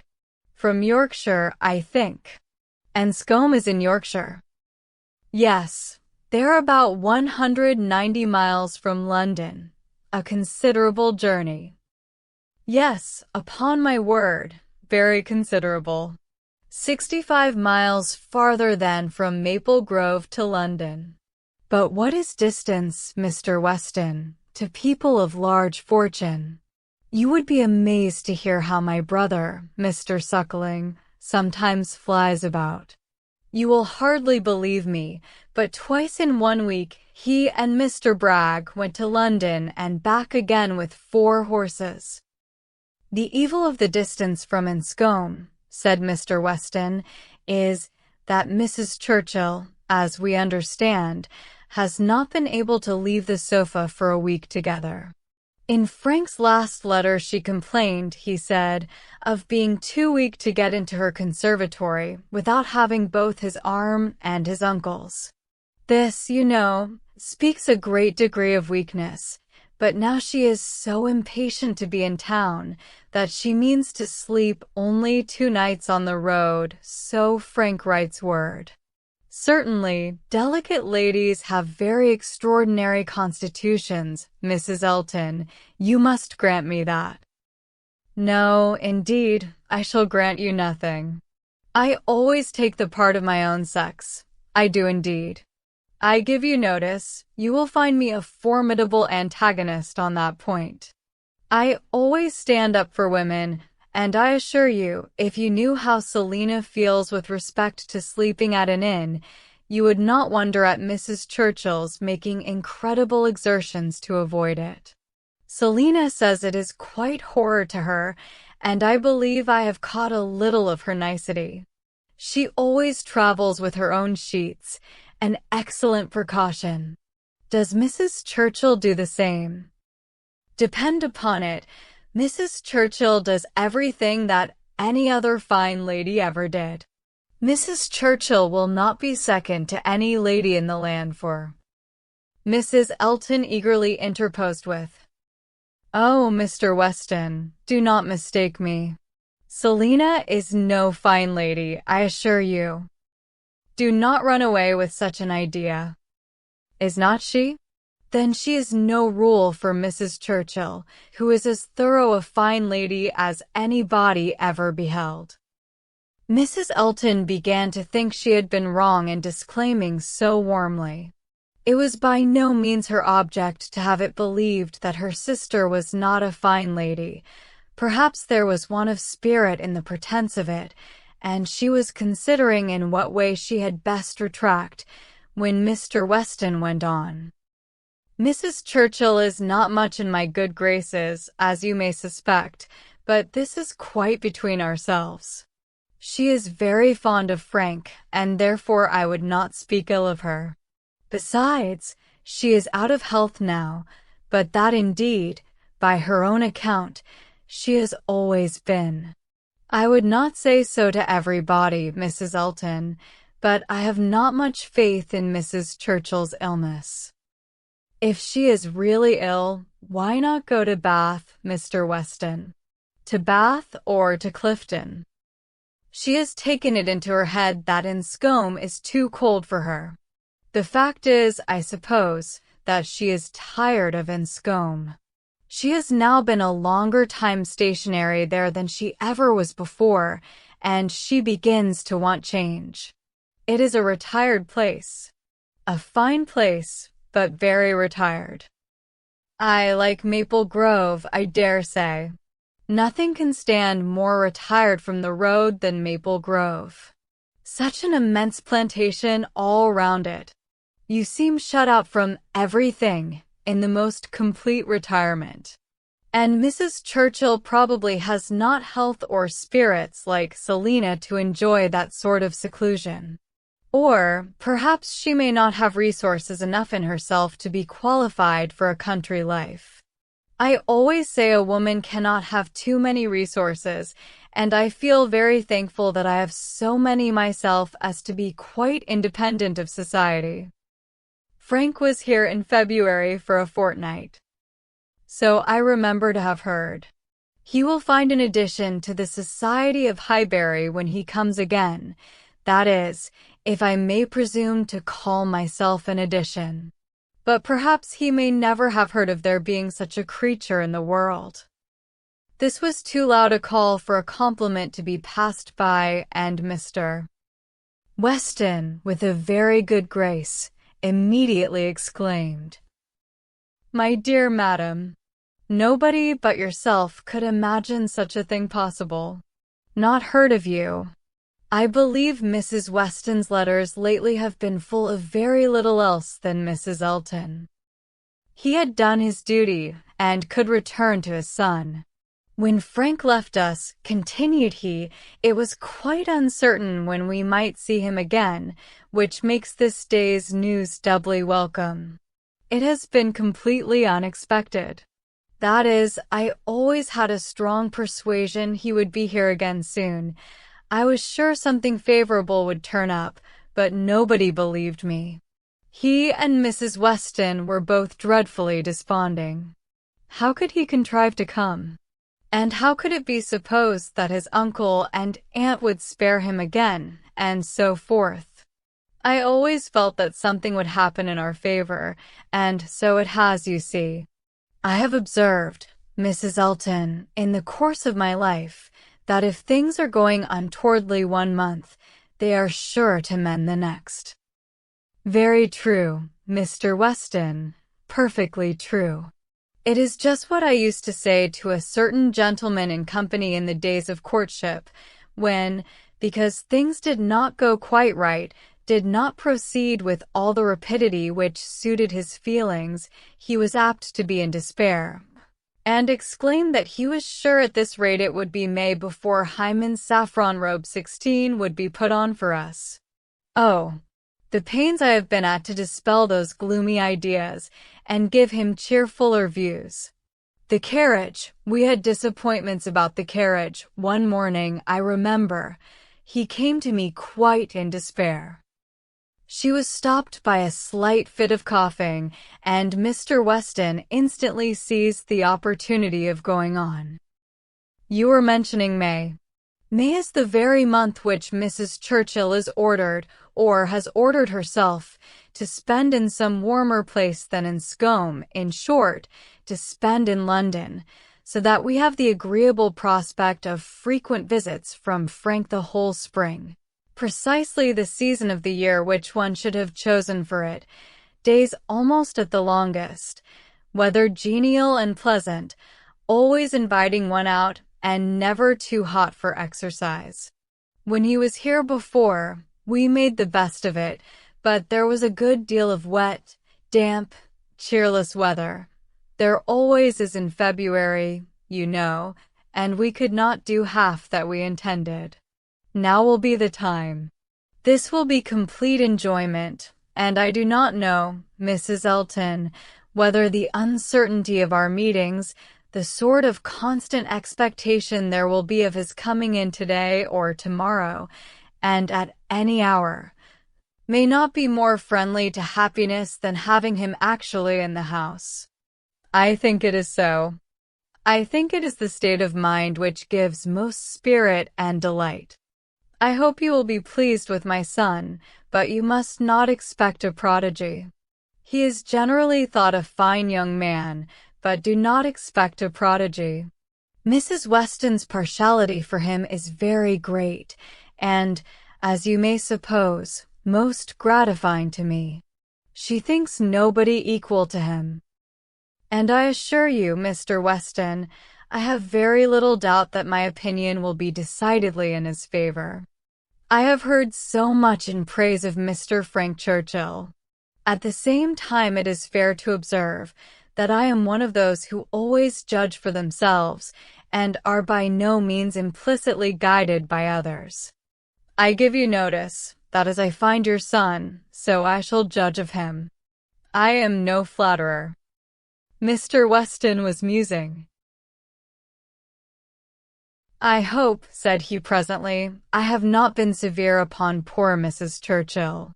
From Yorkshire, I think. Enscombe is in Yorkshire. Yes, they're about 190 miles from London. A considerable journey. Yes, upon my word, very considerable. 65 miles farther than from Maple Grove to London. But what is distance, Mr. Weston, to people of large fortune? You would be amazed to hear how my brother, Mr. Suckling, sometimes flies about. You will hardly believe me, but twice in 1 week he and Mr. Bragg went to London and back again with 4 horses. The evil of the distance from Enscombe, said Mr. Weston, is that Mrs. Churchill, as we understand, has not been able to leave the sofa for a week together. In Frank's last letter she complained, he said, of being too weak to get into her conservatory without having both his arm and his uncle's. This, you know, speaks a great degree of weakness, but now she is so impatient to be in town that she means to sleep only 2 nights on the road, so Frank writes word. Certainly, delicate ladies have very extraordinary constitutions, Mrs. Elton. You must grant me that. No, indeed, I shall grant you nothing. I always take the part of my own sex. I do indeed. I give you notice, you will find me a formidable antagonist on that point. I always stand up for women, and I assure you, if you knew how Selina feels with respect to sleeping at an inn, you would not wonder at Mrs. Churchill's making incredible exertions to avoid it. Selina says it is quite horror to her, and I believe I have caught a little of her nicety. She always travels with her own sheets, an excellent precaution. Does Mrs. Churchill do the same? Depend upon it, Mrs. Churchill does everything that any other fine lady ever did. Mrs. Churchill will not be second to any lady in the land for. Mrs. Elton eagerly interposed with, Oh, Mr. Weston, do not mistake me. Selina is no fine lady, I assure you. Do not run away with such an idea. Is not she? Then she is no rule for Mrs. Churchill, who is as thorough a fine lady as anybody ever beheld. Mrs. Elton began to think she had been wrong in disclaiming so warmly. It was by no means her object to have it believed that her sister was not a fine lady. Perhaps there was want of spirit in the pretense of it, and she was considering in what way she had best retract, when Mr. Weston went on. Mrs. Churchill is not much in my good graces, as you may suspect, but this is quite between ourselves. She is very fond of Frank, and therefore I would not speak ill of her. Besides, she is out of health now, but that indeed, by her own account, she has always been. I would not say so to everybody, Mrs. Elton, but I have not much faith in Mrs. Churchill's illness. If she is really ill, why not go to Bath, Mr. Weston? To Bath or to Clifton? She has taken it into her head that Enscombe is too cold for her. The fact is, I suppose, that she is tired of Enscombe. She has now been a longer time stationary there than she ever was before, and she begins to want change. It is a retired place. A fine place, but very retired. I like Maple Grove, I dare say. Nothing can stand more retired from the road than Maple Grove. Such an immense plantation all round it. You seem shut out from everything, in the most complete retirement. And Mrs. Churchill probably has not health or spirits like Selina to enjoy that sort of seclusion. Or, perhaps she may not have resources enough in herself to be qualified for a country life. I always say a woman cannot have too many resources, and I feel very thankful that I have so many myself as to be quite independent of society. Frank was here in February for a fortnight. So I remember to have heard. He will find an addition to the Society of Highbury when he comes again. That is, if I may presume to call myself an addition. But perhaps he may never have heard of there being such a creature in the world. This was too loud a call for a compliment to be passed by, and Mr. Weston, with a very good grace, immediately exclaimed, "My dear madam, nobody but yourself could imagine such a thing possible. Not heard of you. I believe Mrs. Weston's letters lately have been full of very little else than Mrs. Elton." He had done his duty, and could return to his son. When Frank left us, continued he, it was quite uncertain when we might see him again, which makes this day's news doubly welcome. It has been completely unexpected. That is, I always had a strong persuasion he would be here again soon. I was sure something favorable would turn up, but nobody believed me. He and Mrs. Weston were both dreadfully desponding. How could he contrive to come? And how could it be supposed that his uncle and aunt would spare him again, and so forth? I always felt that something would happen in our favor, and so it has, you see. I have observed, Mrs. Elton, in the course of my life, that if things are going untowardly one month, they are sure to mend the next. Very true, Mr. Weston, perfectly true. It is just what I used to say to a certain gentleman in company in the days of courtship, when, because things did not go quite right, did not proceed with all the rapidity which suited his feelings, he was apt to be in despair, and exclaimed that he was sure at this rate it would be May before Hymen's saffron robe 16 would be put on for us. Oh, the pains I have been at to dispel those gloomy ideas, and give him cheerfuller views. The carriage, we had disappointments about the carriage. One morning, I remember, he came to me quite in despair. She was stopped by a slight fit of coughing, and Mr. Weston instantly seized the opportunity of going on. You were mentioning May. May is the very month which Mrs. Churchill is ordered, or has ordered herself, to spend in some warmer place than Enscombe, in short, to spend in London, so that we have the agreeable prospect of frequent visits from Frank the whole spring. Precisely the season of the year which one should have chosen for it, days almost at the longest, weather genial and pleasant, always inviting one out, and never too hot for exercise. When he was here before, we made the best of it, but there was a good deal of wet, damp, cheerless weather. There always is in February, you know, and we could not do half that we intended. Now will be the time. This will be complete enjoyment, and I do not know, Mrs. Elton, whether the uncertainty of our meetings, the sort of constant expectation there will be of his coming in today or tomorrow, and at any hour, may not be more friendly to happiness than having him actually in the house. I think it is so. I think it is the state of mind which gives most spirit and delight. I hope you will be pleased with my son, but you must not expect a prodigy. He is generally thought a fine young man, but do not expect a prodigy. Mrs. Weston's partiality for him is very great, and, as you may suppose, most gratifying to me. She thinks nobody equal to him. And I assure you, Mr. Weston, I have very little doubt that my opinion will be decidedly in his favor. I have heard so much in praise of Mr. Frank Churchill. At the same time, it is fair to observe that I am one of those who always judge for themselves and are by no means implicitly guided by others. I give you notice that as I find your son, so I shall judge of him. I am no flatterer. Mr. Weston was musing. I hope, said he presently, I have not been severe upon poor Mrs. Churchill.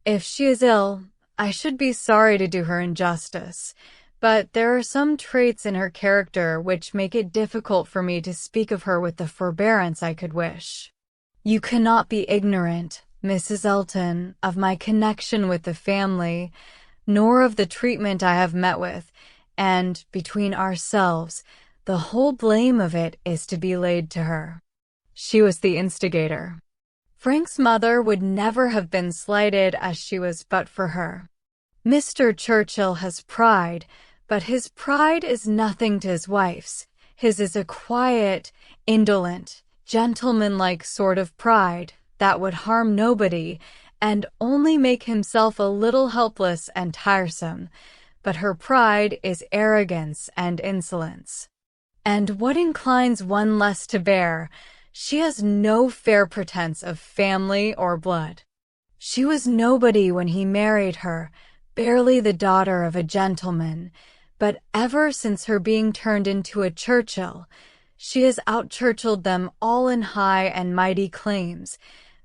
If she is ill, I should be sorry to do her injustice, but there are some traits in her character which make it difficult for me to speak of her with the forbearance I could wish. You cannot be ignorant, Mrs. Elton, of my connection with the family, nor of the treatment I have met with, and, between ourselves, the whole blame of it is to be laid to her. She was the instigator. Frank's mother would never have been slighted as she was but for her. Mr. Churchill has pride, but his pride is nothing to his wife's. His is a quiet, indolent, gentlemanlike sort of pride that would harm nobody and only make himself a little helpless and tiresome, but her pride is arrogance and insolence. And what inclines one less to bear, she has no fair pretense of family or blood. She was nobody when he married her, barely the daughter of a gentleman, but ever since her being turned into a Churchill, she has out-Churchilled them all in high and mighty claims,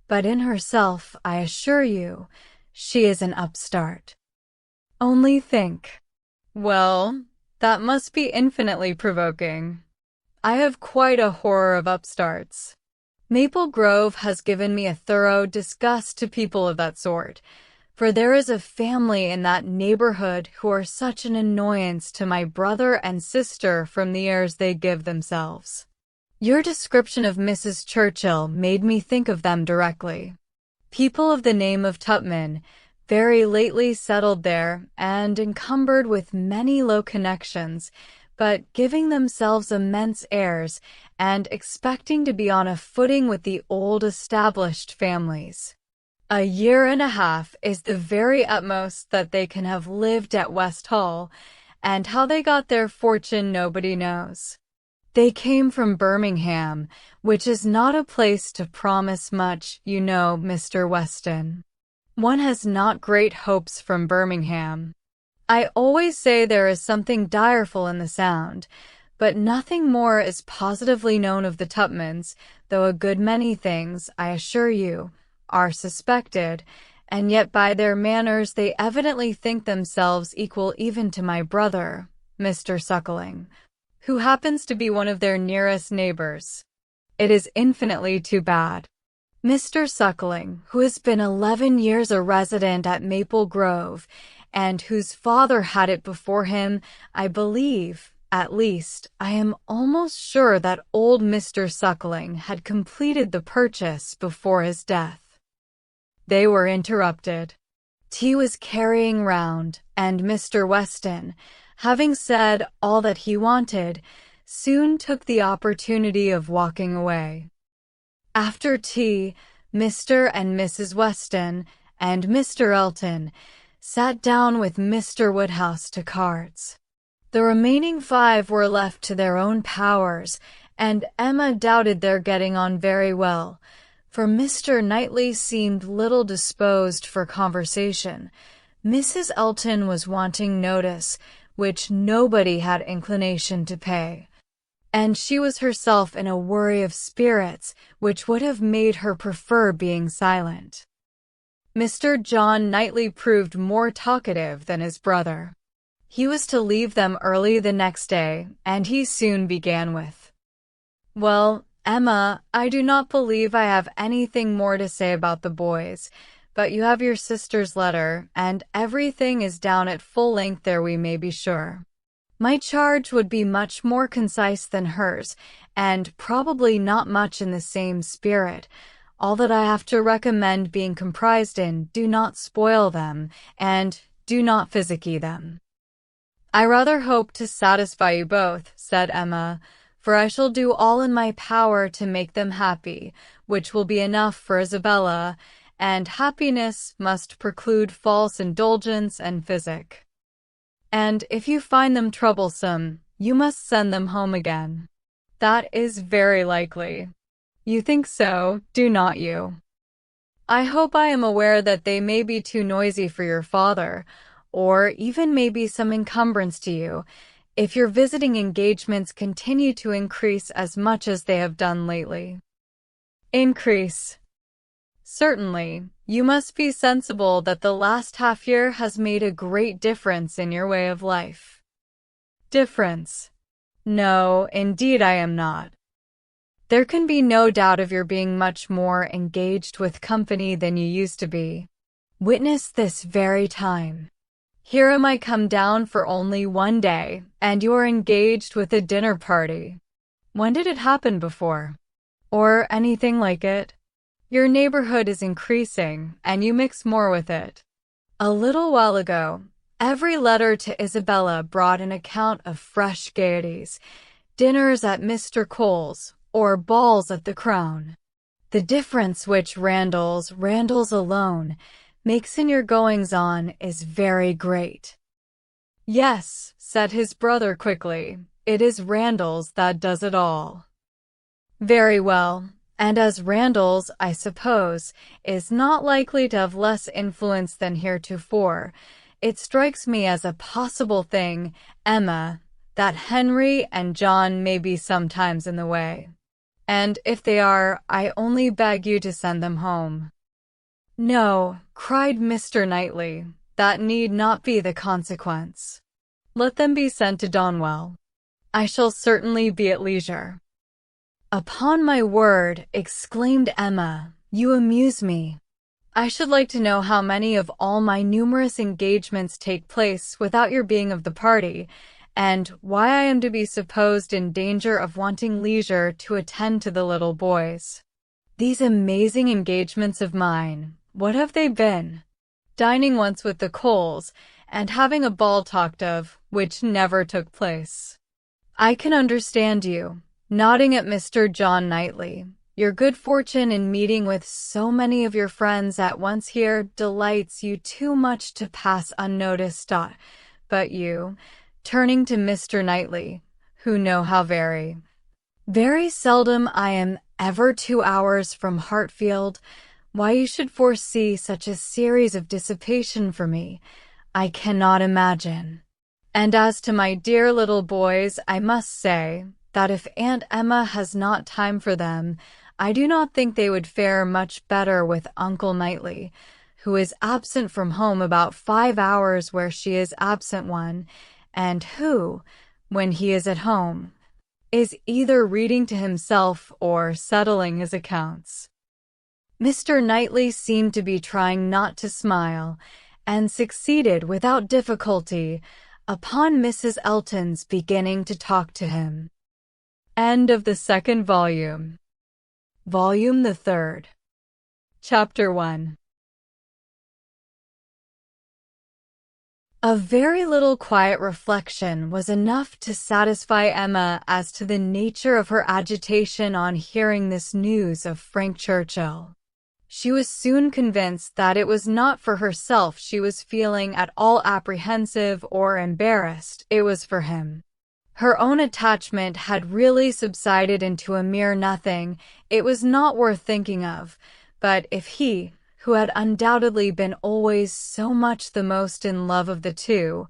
but in herself, I assure you, she is an upstart. Only think. Well, that must be infinitely provoking. I have quite a horror of upstarts. Maple Grove has given me a thorough disgust to people of that sort, for there is a family in that neighborhood who are such an annoyance to my brother and sister from the airs they give themselves. Your description of Mrs. Churchill made me think of them directly. People of the name of Tupman, very lately settled there and encumbered with many low connections, but giving themselves immense airs and expecting to be on a footing with the old established families. A year and a half is the very utmost that they can have lived at West Hall, and how they got their fortune nobody knows. They came from Birmingham, which is not a place to promise much, you know, Mr. Weston. One has not great hopes from Birmingham. I always say there is something direful in the sound, but nothing more is positively known of the Tupmans, though a good many things, I assure you, are suspected, and yet by their manners they evidently think themselves equal even to my brother, Mr. Suckling, who happens to be one of their nearest neighbors. It is infinitely too bad. Mr. Suckling, who has been 11 years a resident at Maple Grove, and whose father had it before him, I believe, at least, I am almost sure that old Mr. Suckling had completed the purchase before his death. They were interrupted. Tea was carrying round, and Mr. Weston, having said all that he wanted, soon took the opportunity of walking away. After tea, Mr. and Mrs. Weston and Mr. Elton sat down with Mr. Woodhouse to cards. The remaining 5 were left to their own powers, and Emma doubted their getting on very well, for Mr. Knightley seemed little disposed for conversation. Mrs. Elton was wanting notice, which nobody had inclination to pay, and she was herself in a worry of spirits which would have made her prefer being silent. Mr. John Knightley proved more talkative than his brother. He was to leave them early the next day, and he soon began with, "Well, Emma, I do not believe I have anything more to say about the boys, but you have your sister's letter, and everything is down at full length there, we may be sure. My charge would be much more concise than hers, and probably not much in the same spirit. All that I have to recommend being comprised in, do not spoil them, and do not physicky them." "I rather hope to satisfy you both," said Emma, "for I shall do all in my power to make them happy, which will be enough for Isabella, and happiness must preclude false indulgence and physic. And if you find them troublesome, you must send them home again." "That is very likely. You think so, do not you?" "I hope I am aware that they may be too noisy for your father, or even may be some encumbrance to you, if your visiting engagements continue to increase as much as they have done lately." "Increase? Certainly. You must be sensible that the last half-year has made a great difference in your way of life." "Difference? No, indeed I am not. There can be no doubt of your being much more engaged with company than you used to be. Witness this very time. Here am I come down for only one day, and you are engaged with a dinner party. When did it happen before? Or anything like it? Your neighborhood is increasing, and you mix more with it. A little while ago, every letter to Isabella brought an account of fresh gaieties, dinners at Mr. Cole's, or balls at the Crown. The difference which Randall's alone, makes in your goings-on is very great." "Yes," said his brother quickly, "it is Randall's that does it all." "Very well, and as Randall's, I suppose, is not likely to have less influence than heretofore, it strikes me as a possible thing, Emma, that Henry and John may be sometimes in the way. And if they are, I only beg you to send them home." "No," cried Mr. Knightley, "that need not be the consequence. Let them be sent to Donwell. I shall certainly be at leisure." "Upon my word," exclaimed Emma, "you amuse me. I should like to know how many of all my numerous engagements take place without your being of the party, and why I am to be supposed in danger of wanting leisure to attend to the little boys. These amazing engagements of mine, what have they been? Dining once with the Coles, and having a ball talked of, which never took place. I can understand you, nodding at Mr. John Knightley. Your good fortune in meeting with so many of your friends at once here delights you too much to pass unnoticed. But you," turning to Mr. Knightley, "who know how very seldom I am ever 2 hours from Hartfield, why you should foresee such a series of dissipation for me, I cannot imagine. And as to my dear little boys, I must say that if Aunt Emma has not time for them, I do not think they would fare much better with Uncle Knightley, who is absent from home about 5 hours where she is absent one, and who, when he is at home, is either reading to himself or settling his accounts." Mr. Knightley seemed to be trying not to smile, and succeeded without difficulty upon Mrs. Elton's beginning to talk to him. End of the second volume. Volume the third. Chapter 1. A very little quiet reflection was enough to satisfy Emma as to the nature of her agitation on hearing this news of Frank Churchill. She was soon convinced that it was not for herself she was feeling at all apprehensive or embarrassed, it was for him. Her own attachment had really subsided into a mere nothing. It was not worth thinking of. But if he, who had undoubtedly been always so much the most in love of the two,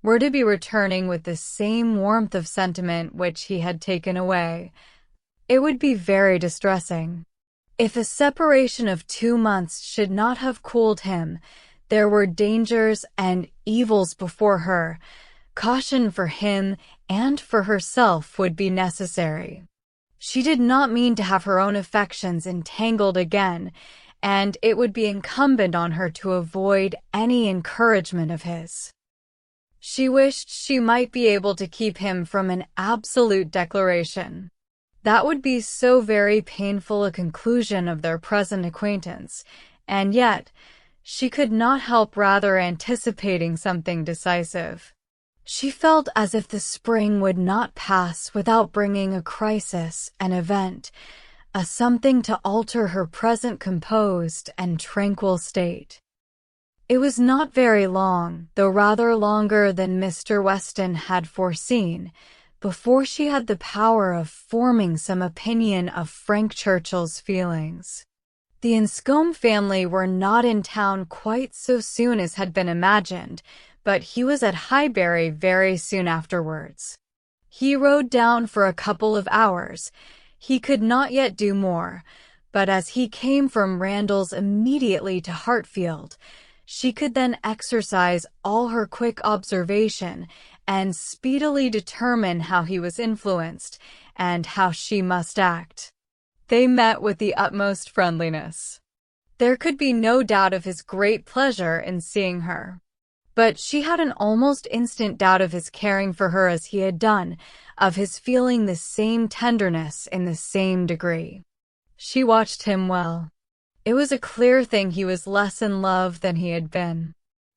were to be returning with the same warmth of sentiment which he had taken away, it would be very distressing. If a separation of 2 months should not have cooled him, there were dangers and evils before her. Caution for him and for herself would be necessary. She did not mean to have her own affections entangled again, and it would be incumbent on her to avoid any encouragement of his. She wished she might be able to keep him from an absolute declaration. That would be so very painful a conclusion of their present acquaintance, and yet she could not help rather anticipating something decisive. She felt as if the spring would not pass without bringing a crisis, an event, a something to alter her present composed and tranquil state. It was not very long, though rather longer than Mr. Weston had foreseen, before she had the power of forming some opinion of Frank Churchill's feelings. The Enscombe family were not in town quite so soon as had been imagined, but he was at Highbury very soon afterwards. He rode down for a couple of hours. He could not yet do more, but as he came from Randalls immediately to Hartfield, she could then exercise all her quick observation and speedily determine how he was influenced and how she must act. They met with the utmost friendliness. There could be no doubt of his great pleasure in seeing her. But she had an almost instant doubt of his caring for her as he had done, of his feeling the same tenderness in the same degree. She watched him well. It was a clear thing he was less in love than he had been.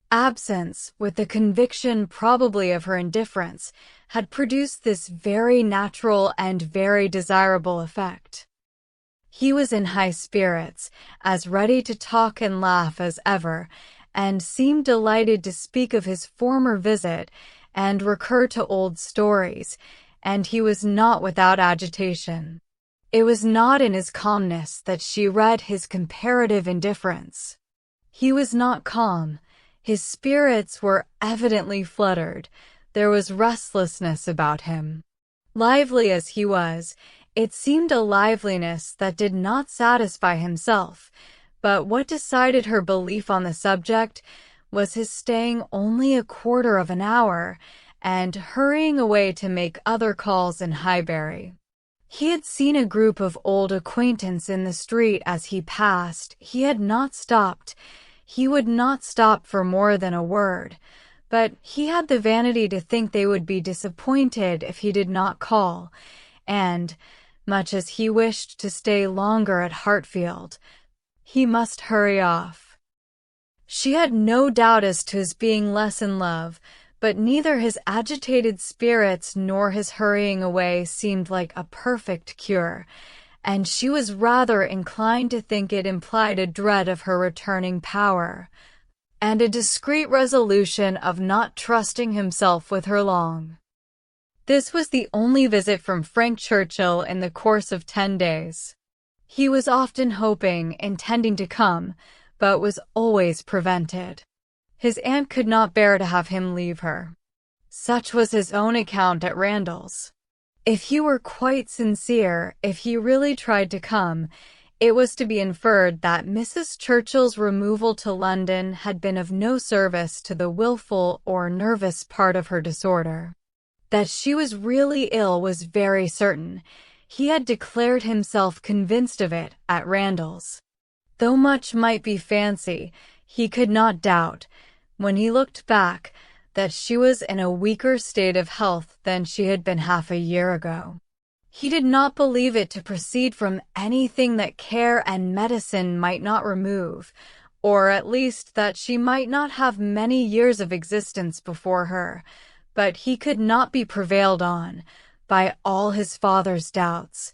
Absence, with the conviction probably of her indifference, had produced this very natural and very desirable effect. He was in high spirits, as ready to talk and laugh as ever, and seemed delighted to speak of his former visit and recur to old stories, and he was not without agitation. It was not in his calmness that she read his comparative indifference. He was not calm. His spirits were evidently fluttered. There was restlessness about him. Lively as he was, it seemed a liveliness that did not satisfy himself, but what decided her belief on the subject was his staying only a quarter of an hour and hurrying away to make other calls in Highbury. He had seen a group of old acquaintance in the street as he passed. He had not stopped. He would not stop for more than a word, but he had the vanity to think they would be disappointed if he did not call, and, much as he wished to stay longer at Hartfield, he must hurry off. She had no doubt as to his being less in love, but neither his agitated spirits nor his hurrying away seemed like a perfect cure, and she was rather inclined to think it implied a dread of her returning power, and a discreet resolution of not trusting himself with her long. This was the only visit from Frank Churchill in the course of 10 days. He was often hoping, intending to come, but was always prevented. His aunt could not bear to have him leave her. Such was his own account at Randalls. If he were quite sincere, if he really tried to come, it was to be inferred that Mrs. Churchill's removal to London had been of no service to the wilful or nervous part of her disorder. That she was really ill was very certain. He had declared himself convinced of it at Randalls. Though much might be fancy, he could not doubt, when he looked back, that she was in a weaker state of health than she had been half a year ago. He did not believe it to proceed from anything that care and medicine might not remove, or at least that she might not have many years of existence before her, but he could not be prevailed on, by all his father's doubts,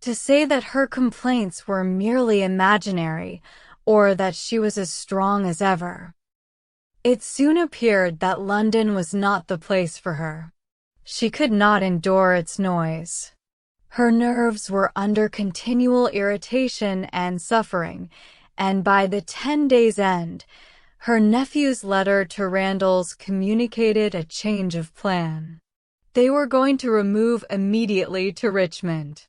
to say that her complaints were merely imaginary, or that she was as strong as ever. It soon appeared that London was not the place for her. She could not endure its noise. Her nerves were under continual irritation and suffering, and by the 10 days' end, her nephew's letter to Randalls communicated a change of plan. They were going to remove immediately to Richmond.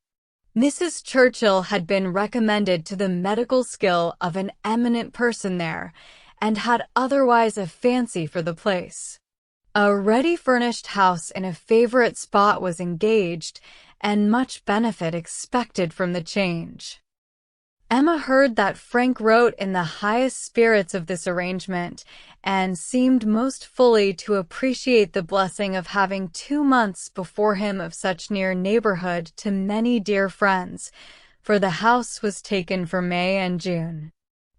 Mrs. Churchill had been recommended to the medical skill of an eminent person there, and had otherwise a fancy for the place. A ready-furnished house in a favorite spot was engaged, and much benefit expected from the change. Emma heard that Frank wrote in the highest spirits of this arrangement, and seemed most fully to appreciate the blessing of having 2 months before him of such near neighborhood to many dear friends, for the house was taken for May and June.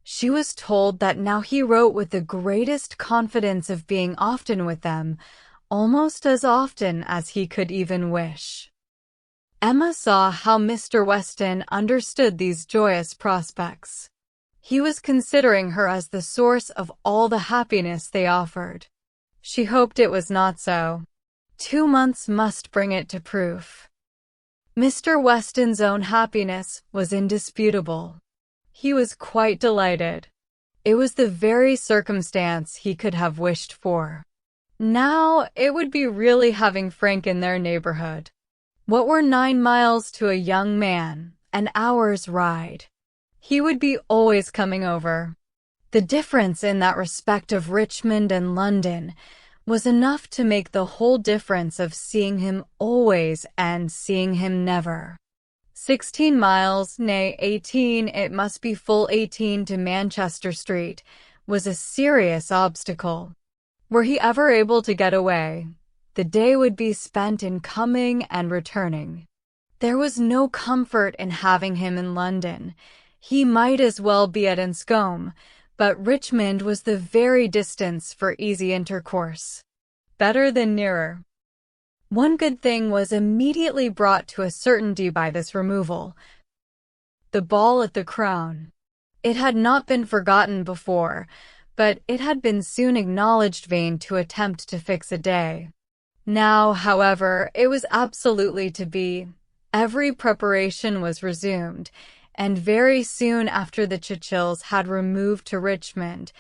She was told that now he wrote with the greatest confidence of being often with them, almost as often as he could even wish. Emma saw how Mr. Weston understood these joyous prospects. He was considering her as the source of all the happiness they offered. She hoped it was not so. 2 months must bring it to proof. Mr. Weston's own happiness was indisputable. He was quite delighted. It was the very circumstance he could have wished for. Now it would be really having Frank in their neighborhood. What were 9 miles to a young man, an hour's ride? He would be always coming over. The difference in that respect of Richmond and London was enough to make the whole difference of seeing him always and seeing him never. 16 miles, nay 18, it must be full 18 to Manchester Street, was a serious obstacle. Were he ever able to get away, the day would be spent in coming and returning. There was no comfort in having him in London. He might as well be at Enscombe, but Richmond was the very distance for easy intercourse. Better than nearer. One good thing was immediately brought to a certainty by this removal: the ball at the Crown. It had not been forgotten before, but it had been soon acknowledged vain to attempt to fix a day. Now, however, it was absolutely to be. Every preparation was resumed, and very soon after the Churchills had removed to Richmond,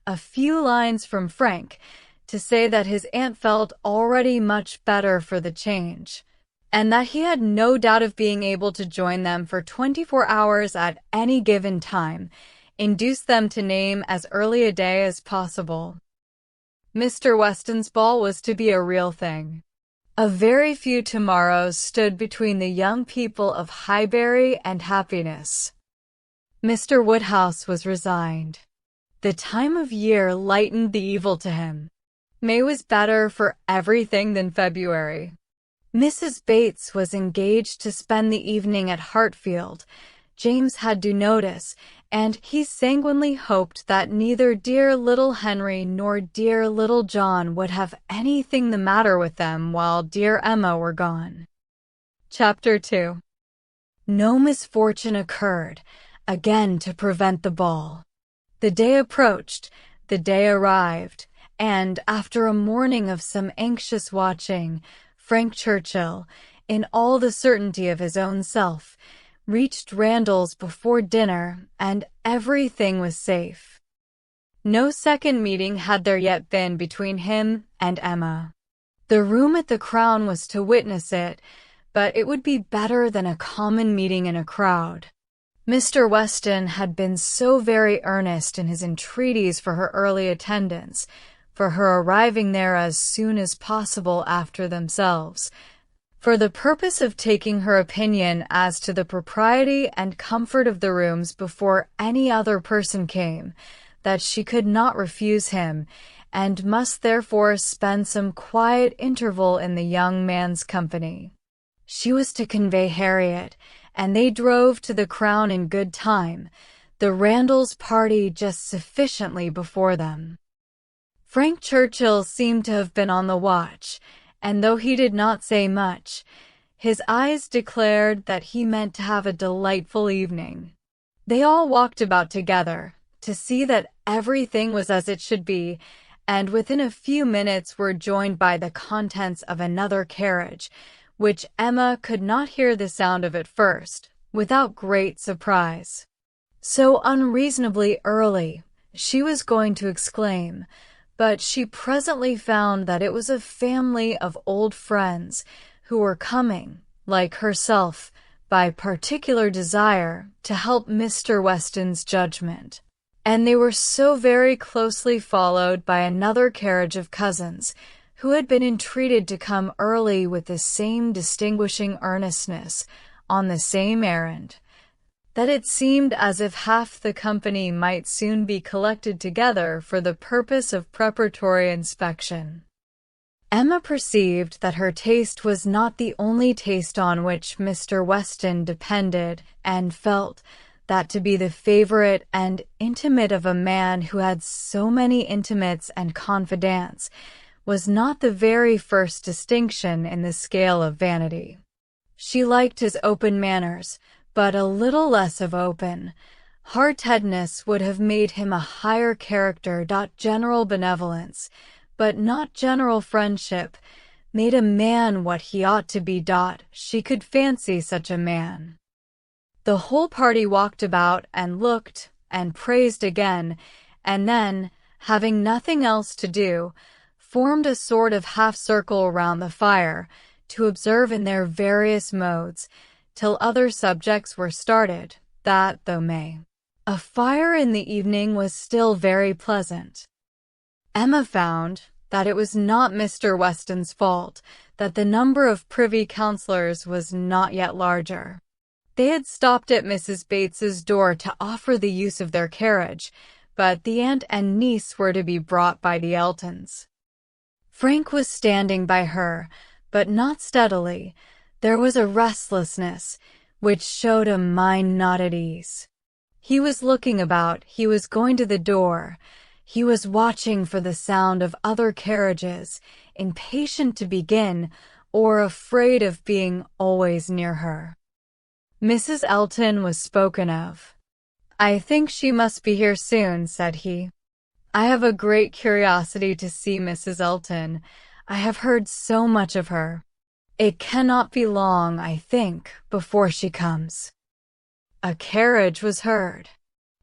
a few lines from Frank, to say that his aunt felt already much better for the change, and that he had no doubt of being able to join them for 24 hours at any given time, induced them to name as early a day as possible. Mr. Weston's ball was to be a real thing. A very few tomorrows stood between the young people of Highbury and happiness. Mr. Woodhouse was resigned. The time of year lightened the evil to him. May was better for everything than February. Mrs. Bates was engaged to spend the evening at Hartfield. James had due notice, and he sanguinely hoped that neither dear little Henry nor dear little John would have anything the matter with them while dear Emma were gone. Chapter 2. No misfortune occurred, again to prevent the ball. The day approached, the day arrived, and after a morning of some anxious watching, Frank Churchill, in all the certainty of his own self, reached Randalls before dinner, and everything was safe. No second meeting had there yet been between him and Emma. The room at the Crown was to witness it, but it would be better than a common meeting in a crowd. Mr. Weston had been so very earnest in his entreaties for her early attendance, for her arriving there as soon as possible after themselves, for the purpose of taking her opinion as to the propriety and comfort of the rooms before any other person came, that she could not refuse him, and must therefore spend some quiet interval in the young man's company. She was to convey Harriet, and they drove to the Crown in good time, the Randalls party just sufficiently before them. Frank Churchill seemed to have been on the watch, and though he did not say much, his eyes declared that he meant to have a delightful evening. They all walked about together, to see that everything was as it should be, and within a few minutes were joined by the contents of another carriage, which Emma could not hear the sound of at first, without great surprise. So unreasonably early, she was going to exclaim, but she presently found that it was a family of old friends who were coming, like herself, by particular desire to help Mr. Weston's judgment. And they were so very closely followed by another carriage of cousins, who had been entreated to come early with the same distinguishing earnestness, on the same errand, that it seemed as if half the company might soon be collected together for the purpose of preparatory inspection. Emma perceived that her taste was not the only taste on which Mr. Weston depended, and felt that to be the favorite and intimate of a man who had so many intimates and confidants was not the very first distinction in the scale of vanity. She liked his open manners, but a little less of open. Hardheadedness would have made him a higher character. General benevolence, but not general friendship, made a man what he ought to be. She could fancy such a man. The whole party walked about and looked and praised again, and then, having nothing else to do, formed a sort of half-circle round the fire to observe in their various modes, till other subjects were started, that, though a fire in the evening was still very pleasant. Emma found that it was not Mr. Weston's fault that the number of privy councillors was not yet larger. They had stopped at Mrs. Bates's door to offer the use of their carriage, but the aunt and niece were to be brought by the Eltons. Frank was standing by her, but not steadily. There was a restlessness which showed a mind not at ease. He was looking about, he was going to the door, he was watching for the sound of other carriages, impatient to begin, or afraid of being always near her. Mrs. Elton was spoken of. "I think she must be here soon," said he. "I have a great curiosity to see Mrs. Elton. I have heard so much of her. It cannot be long, I think, before she comes." A carriage was heard.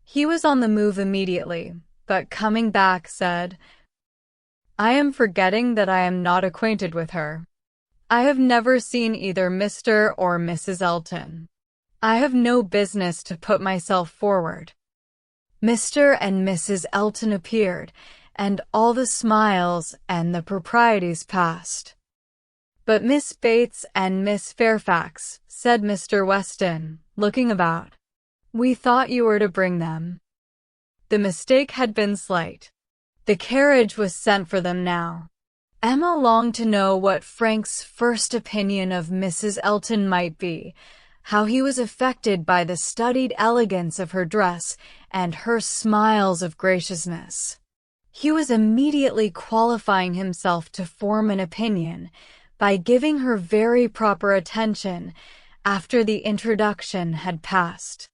He was on the move immediately, but coming back said, "I am forgetting that I am not acquainted with her. I have never seen either Mr. or Mrs. Elton. I have no business to put myself forward." Mr. and Mrs. Elton appeared, and all the smiles and the proprieties passed. "But Miss Bates and Miss Fairfax," said Mr. Weston, looking about. "We thought you were to bring them." The mistake had been slight. The carriage was sent for them now. Emma longed to know what Frank's first opinion of Mrs. Elton might be, how he was affected by the studied elegance of her dress and her smiles of graciousness. He was immediately qualifying himself to form an opinion by giving her very proper attention after the introduction had passed.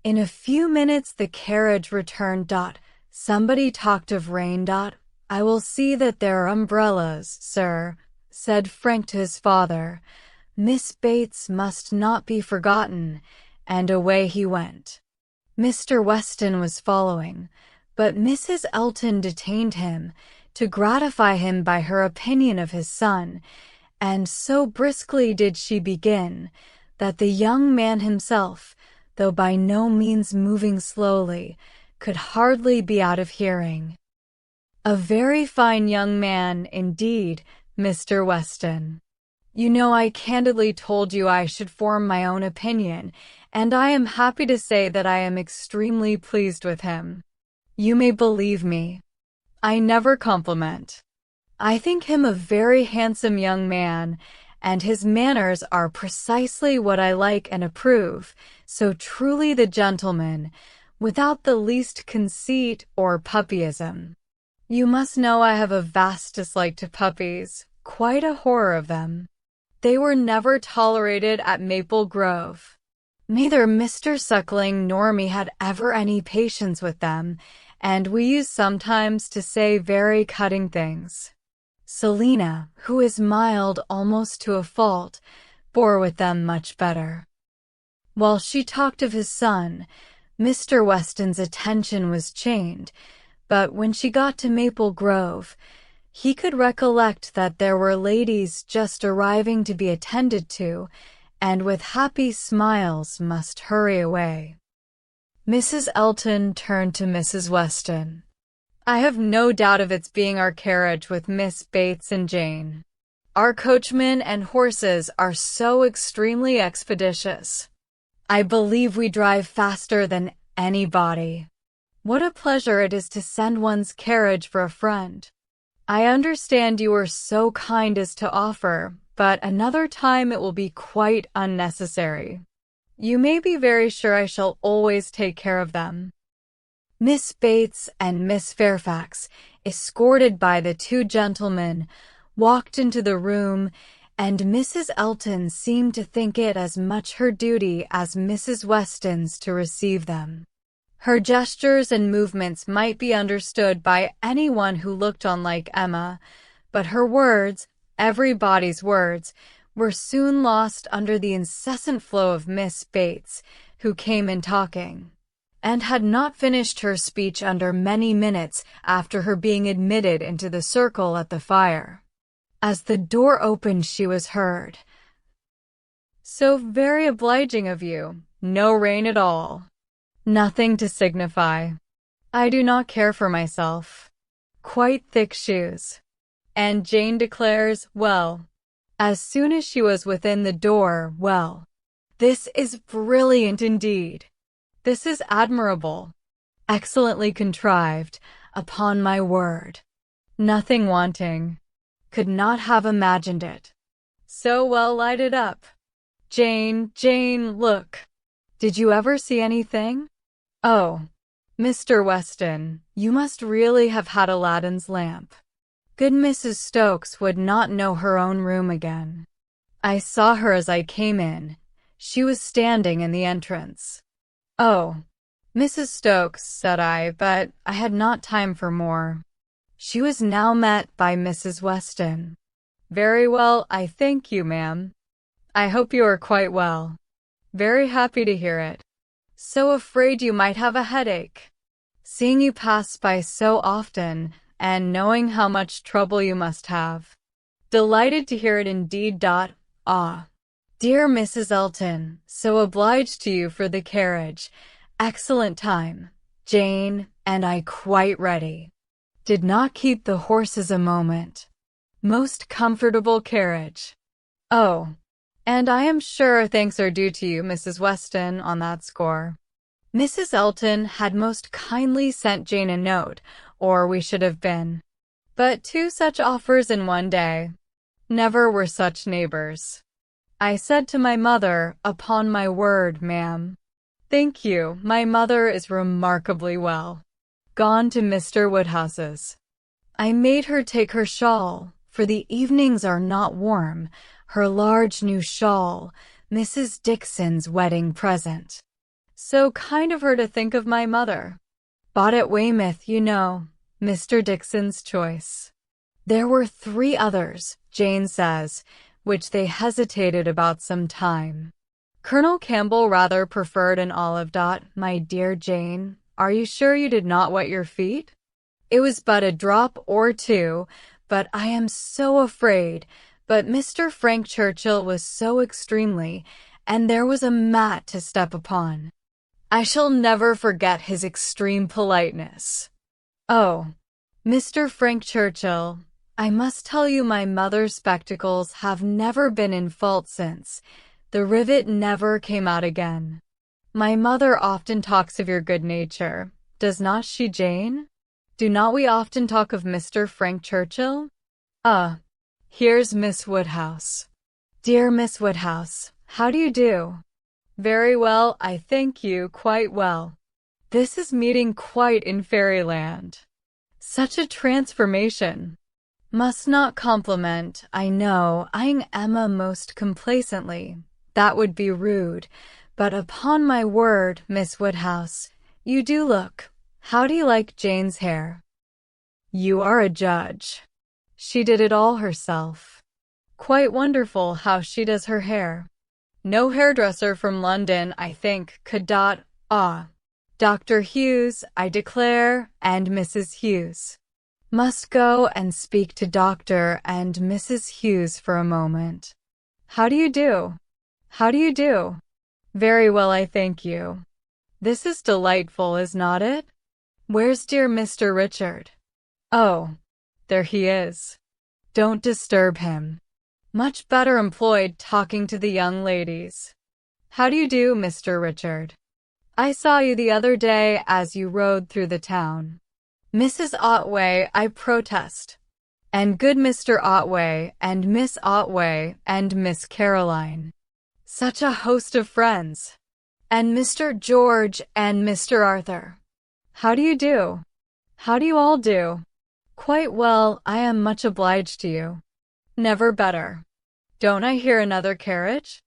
In a few minutes the carriage returned. Somebody talked of rain. "I will see that there are umbrellas, sir," said Frank to his father. "Miss Bates must not be forgotten," and away he went. Mr. Weston was following, but Mrs. Elton detained him to gratify him by her opinion of his son, and so briskly did she begin, that the young man himself, though by no means moving slowly, could hardly be out of hearing. "A very fine young man, indeed, Mr. Weston. You know I candidly told you I should form my own opinion, and I am happy to say that I am extremely pleased with him. You may believe me. I never compliment. I think him a very handsome young man, and his manners are precisely what I like and approve, so truly the gentleman, without the least conceit or puppyism. You must know I have a vast dislike to puppies, quite a horror of them. They were never tolerated at Maple Grove. Neither Mr. Suckling nor me had ever any patience with them, and we use sometimes to say very cutting things. Selina, who is mild almost to a fault, bore with them much better. While she talked of his son, Mr. Weston's attention was chained, but when she got to Maple Grove, he could recollect that there were ladies just arriving to be attended to, and with happy smiles must hurry away. Mrs. Elton turned to Mrs. Weston. "I have no doubt of its being our carriage with Miss Bates and Jane. Our coachmen and horses are so extremely expeditious. I believe we drive faster than anybody. What a pleasure it is to send one's carriage for a friend. I understand you were so kind as to offer, but another time it will be quite unnecessary. You may be very sure I shall always take care of them." Miss Bates and Miss Fairfax, escorted by the two gentlemen, walked into the room, and Mrs. Elton seemed to think it as much her duty as Mrs. Weston's to receive them. Her gestures and movements might be understood by anyone who looked on like Emma, but her words, everybody's words, were soon lost under the incessant flow of Miss Bates, who came in talking, and had not finished her speech under many minutes after her being admitted into the circle at the fire. As the door opened, she was heard. "So very obliging of you. No rain at all. Nothing to signify. I do not care for myself. Quite thick shoes." And Jane declares, well, as soon as she was within the door, "Well, this is brilliant indeed. This is admirable. Excellently contrived, upon my word. Nothing wanting. Could not have imagined it. So well lighted up. Jane, look. Did you ever see anything? Oh, Mr. Weston, you must really have had Aladdin's lamp. Good Mrs. Stokes would not know her own room again. I saw her as I came in. She was standing in the entrance." "Oh, Mrs. Stokes," said I, but I had not time for more. She was now met by Mrs. Weston. "Very well, I thank you, ma'am. I hope you are quite well. Very happy to hear it. So afraid you might have a headache. Seeing you pass by so often, and knowing how much trouble you must have. Delighted to hear it indeed. Ah, dear Mrs. Elton, so obliged to you for the carriage. Excellent time. Jane and I quite ready. Did not keep the horses a moment. Most comfortable carriage. Oh, and I am sure thanks are due to you, Mrs. Weston, on that score." Mrs. Elton had most kindly sent Jane a note, or we should have been. But 2 such offers in one day. Never were such neighbors. I said to my mother, "Upon my word, ma'am." "Thank you, my mother is remarkably well. Gone to Mr. Woodhouse's. I made her take her shawl, for the evenings are not warm, her large new shawl, Mrs. Dixon's wedding present. So kind of her to think of my mother. Bought at Weymouth, you know, Mr. Dixon's choice. There were 3 others, Jane says, which they hesitated about some time. Colonel Campbell rather preferred an olive. My dear Jane, are you sure you did not wet your feet? It was but a drop or 2, but I am so afraid. But Mr. Frank Churchill was so extremely, and there was a mat to step upon. I shall never forget his extreme politeness. Oh, Mr. Frank Churchill, I must tell you my mother's spectacles have never been in fault since. The rivet never came out again. My mother often talks of your good nature, does not she, Jane? Do not we often talk of Mr. Frank Churchill? Here's Miss Woodhouse. Dear Miss Woodhouse, how do you do? Very well, I thank you, quite well. This is meeting quite in fairyland. Such a transformation. Must not compliment, I know, eyeing Emma most complacently. That would be rude, but upon my word, Miss Woodhouse, you do look, How do you like Jane's hair? You are a judge. She did it all herself. Quite wonderful how she does her hair. No hairdresser from London, I think, could Dr. Hughes, I declare, and Mrs. Hughes. Must go and speak to Dr. and Mrs. Hughes for a moment. How do you do? How do you do? Very well, I thank you. This is delightful, is not it? Where's dear Mr. Richard? Oh, there he is. Don't disturb him. Much better employed talking to the young ladies. How do you do, Mr. Richard? I saw you the other day as you rode through the town. Mrs. Otway, I protest. And good Mr. Otway, and Miss Otway, and Miss Caroline. Such a host of friends. And Mr. George and Mr. Arthur. How do you do? How do you all do? Quite well, I am much obliged to you. Never better. Don't I hear another carriage?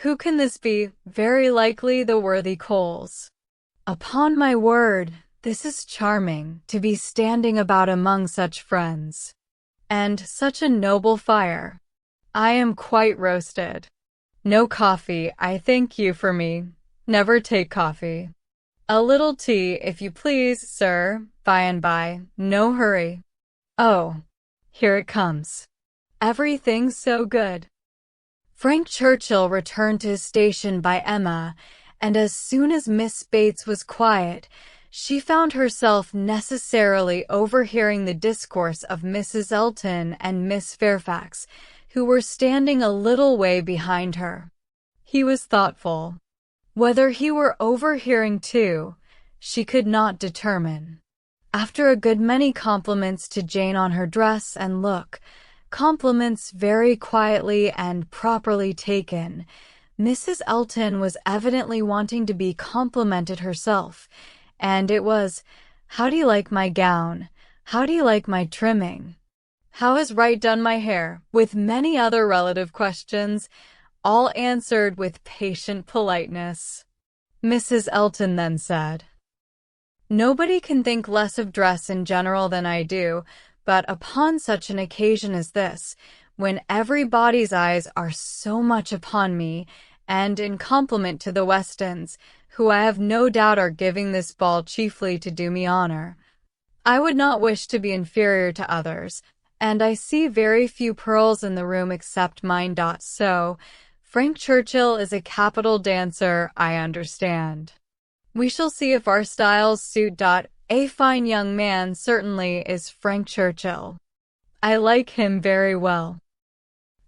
Who can this be? Very likely the worthy Coles. Upon my word, this is charming, to be standing about among such friends. And such a noble fire. I am quite roasted. No coffee, I thank you for me. Never take coffee. A little tea, if you please, sir, by and by, no hurry. Oh, here it comes. Everything's so good. Frank Churchill returned to his station by Emma, and as soon as Miss Bates was quiet, she found herself necessarily overhearing the discourse of Mrs. Elton and Miss Fairfax, who were standing a little way behind her. He was thoughtful. Whether he were overhearing too, she could not determine. After a good many compliments to Jane on her dress and look, compliments very quietly and properly taken, Mrs. Elton was evidently wanting to be complimented herself, and it was, "How do you like my gown? How do you like my trimming? How has Wright done my hair?" with many other relative questions, all answered with patient politeness. Mrs. Elton then said, "Nobody can think less of dress in general than I do, but upon such an occasion as this, when everybody's eyes are so much upon me, and in compliment to the Westons, who I have no doubt are giving this ball chiefly to do me honor, I would not wish to be inferior to others, and I see very few pearls in the room except mine. So, Frank Churchill is a capital dancer, I understand. We shall see if our styles suit. A fine young man certainly is Frank Churchill. I like him very well."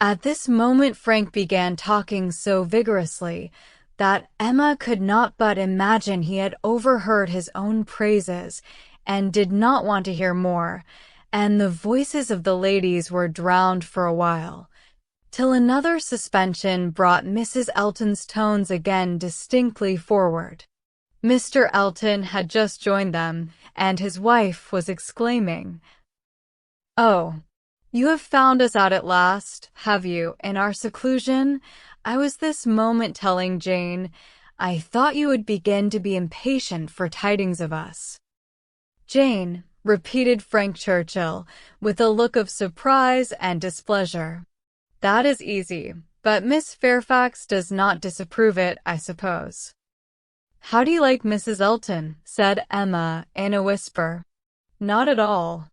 At this moment Frank began talking so vigorously that Emma could not but imagine he had overheard his own praises and did not want to hear more, and the voices of the ladies were drowned for a while, till another suspension brought Mrs. Elton's tones again distinctly forward. Mr. Elton had just joined them, and his wife was exclaiming, "Oh, you have found us out at last, have you, in our seclusion? I was this moment telling Jane, I thought you would begin to be impatient for tidings of us." "Jane," repeated Frank Churchill, with a look of surprise and displeasure. "That is easy, but Miss Fairfax does not disapprove it, I suppose." "How do you like Mrs. Elton?" said Emma in a whisper. "Not at all."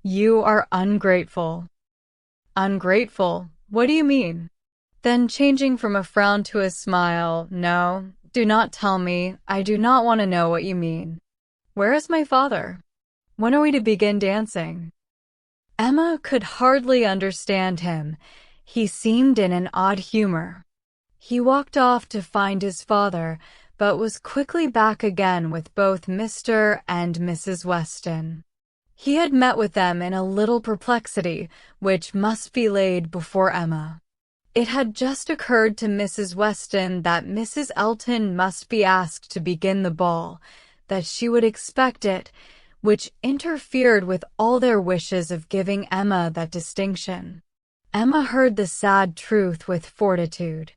"You are ungrateful." "Ungrateful? What do you mean?" Then changing from a frown to a smile, "No, do not tell me. I do not want to know what you mean. Where is my father? When are we to begin dancing?" Emma could hardly understand him. He seemed in an odd humor. He walked off to find his father, but was quickly back again with both Mr. and Mrs. Weston. He had met with them in a little perplexity, which must be laid before Emma. It had just occurred to Mrs. Weston that Mrs. Elton must be asked to begin the ball, that she would expect it, which interfered with all their wishes of giving Emma that distinction. Emma heard the sad truth with fortitude.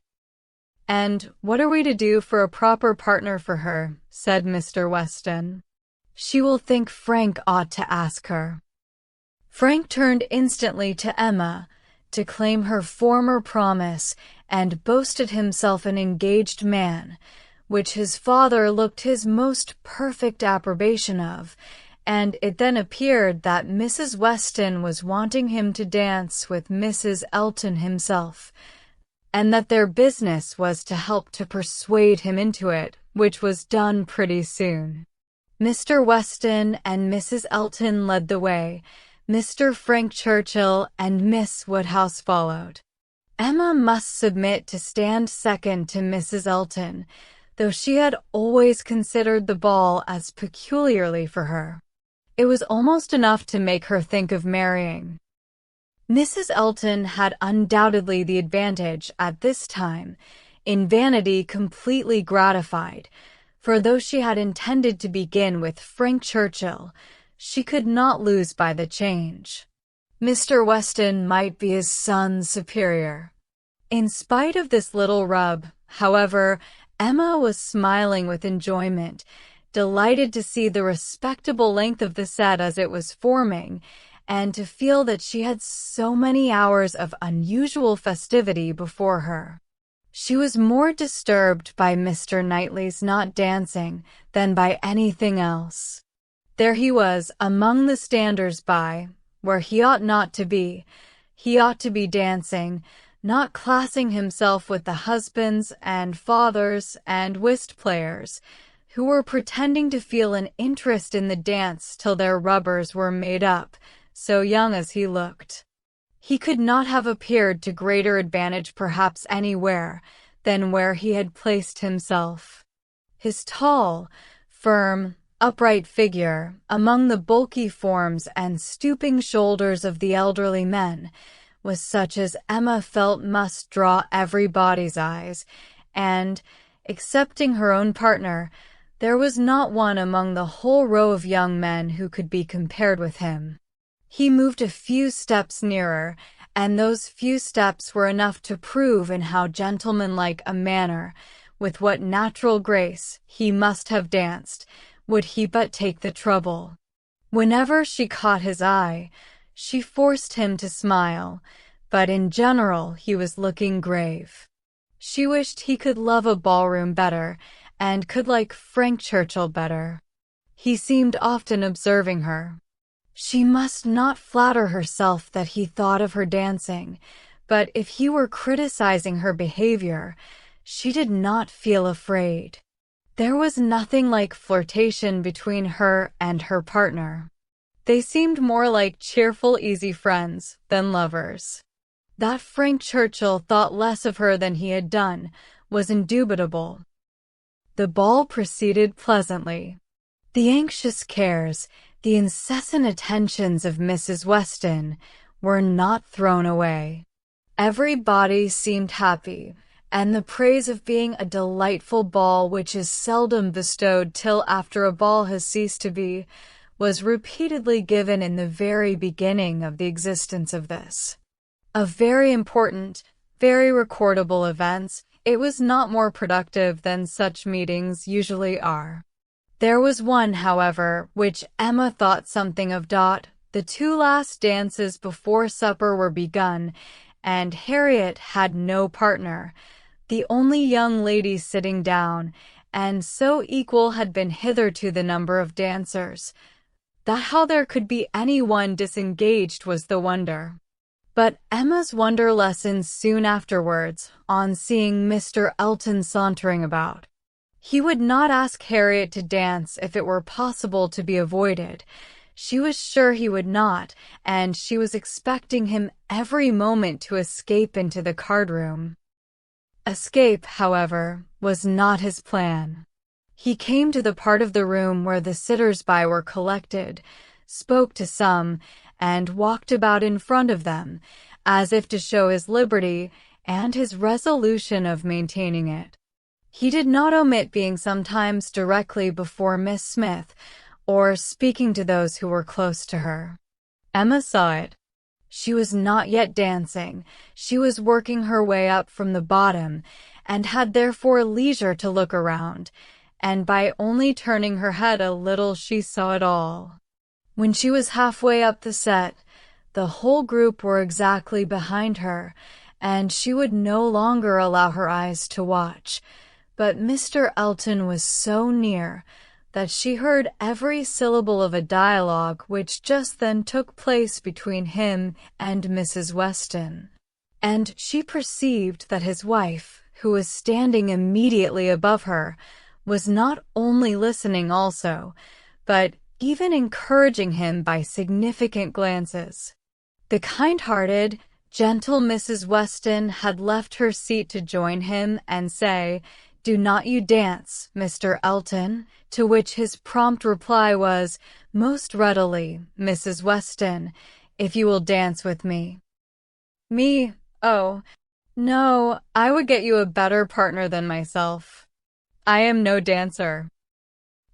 "And what are we to do for a proper partner for her?" said Mr. Weston. She will think Frank ought to ask her." Frank turned instantly to Emma to claim her former promise and boasted himself an engaged man, which his father looked his most perfect approbation of, and it then appeared that Mrs. Weston was wanting him to dance with Mrs. Elton himself, and that their business was to help to persuade him into it, which was done pretty soon. Mr. Weston and Mrs. Elton led the way. Mr. Frank Churchill and Miss Woodhouse followed. Emma must submit to stand second to Mrs. Elton, though she had always considered the ball as peculiarly for her. It was almost enough to make her think of marrying. Mrs. Elton had undoubtedly the advantage at this time, in vanity completely gratified, for though she had intended to begin with Frank Churchill, she could not lose by the change. Mr. Weston might be his son's superior. In spite of this little rub, however, Emma was smiling with enjoyment, delighted to see the respectable length of the set as it was forming, and to feel that she had so many hours of unusual festivity before her. She was more disturbed by Mr. Knightley's not dancing than by anything else. There he was among the standers-by, where he ought not to be. He ought to be dancing, not classing himself with the husbands and fathers and whist players, who were pretending to feel an interest in the dance till their rubbers were made up, so young as he looked. He could not have appeared to greater advantage perhaps anywhere than where he had placed himself. His tall, firm, upright figure, among the bulky forms and stooping shoulders of the elderly men, was such as Emma felt must draw everybody's eyes, and, excepting her own partner, there was not one among the whole row of young men who could be compared with him. He moved a few steps nearer, and those few steps were enough to prove in how gentlemanlike a manner, with what natural grace, he must have danced, would he but take the trouble. Whenever she caught his eye, she forced him to smile, but in general he was looking grave. She wished he could love a ballroom better, and could like Frank Churchill better. He seemed often observing her. She must not flatter herself that he thought of her dancing, but if he were criticizing her behavior, she did not feel afraid. There was nothing like flirtation between her and her partner. They seemed more like cheerful, easy friends than lovers. That Frank Churchill thought less of her than he had done was indubitable. The ball proceeded pleasantly. The anxious cares, the incessant attentions of Mrs. Weston were not thrown away. Everybody seemed happy, and the praise of being a delightful ball, which is seldom bestowed till after a ball has ceased to be, was repeatedly given in the very beginning of the existence of this. Of very important, very recordable events, it was not more productive than such meetings usually are. There was one, however, which Emma thought something of. The two last dances before supper were begun, and Harriet had no partner, the only young lady sitting down, and so equal had been hitherto the number of dancers, that how there could be any one disengaged was the wonder. But Emma's wonder lessened soon afterwards, on seeing Mr. Elton sauntering about. He would not ask Harriet to dance if it were possible to be avoided. She was sure he would not, and she was expecting him every moment to escape into the card-room. Escape, however, was not his plan. He came to the part of the room where the sitters-by were collected, spoke to some, and walked about in front of them, as if to show his liberty and his resolution of maintaining it. He did not omit being sometimes directly before Miss Smith, or speaking to those who were close to her. Emma saw it. She was not yet dancing. She was working her way up from the bottom, and had therefore leisure to look around, and by only turning her head a little she saw it all. When she was halfway up the set, the whole group were exactly behind her, and she would no longer allow her eyes to watch. But Mr. Elton was so near that she heard every syllable of a dialogue which just then took place between him and Mrs. Weston. And she perceived that his wife, who was standing immediately above her, was not only listening also, but even encouraging him by significant glances. The kind-hearted, gentle Mrs. Weston had left her seat to join him and say, "Do not you dance, Mr. Elton?" To which his prompt reply was, "Most readily, Mrs. Weston, if you will dance with me." "Me? Oh, no, I would get you a better partner than myself. I am no dancer."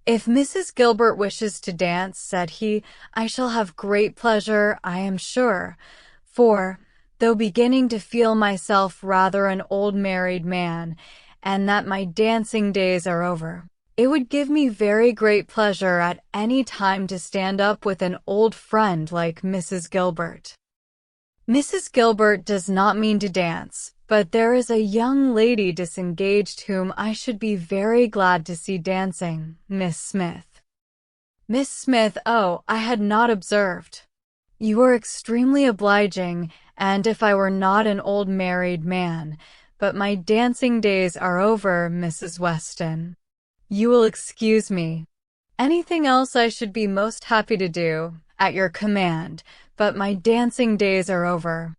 "If Mrs. Gilbert wishes to dance," said he, "I shall have great pleasure, I am sure, for, though beginning to feel myself rather an old married man, and that my dancing days are over, it would give me very great pleasure at any time to stand up with an old friend like Mrs. Gilbert." "Mrs. Gilbert does not mean to dance, but there is a young lady disengaged whom I should be very glad to see dancing, Miss Smith." "Miss Smith? Oh, I had not observed. You are extremely obliging, and if I were not an old married man, but my dancing days are over, Mrs. Weston. You will excuse me. Anything else I should be most happy to do, at your command, but my dancing days are over."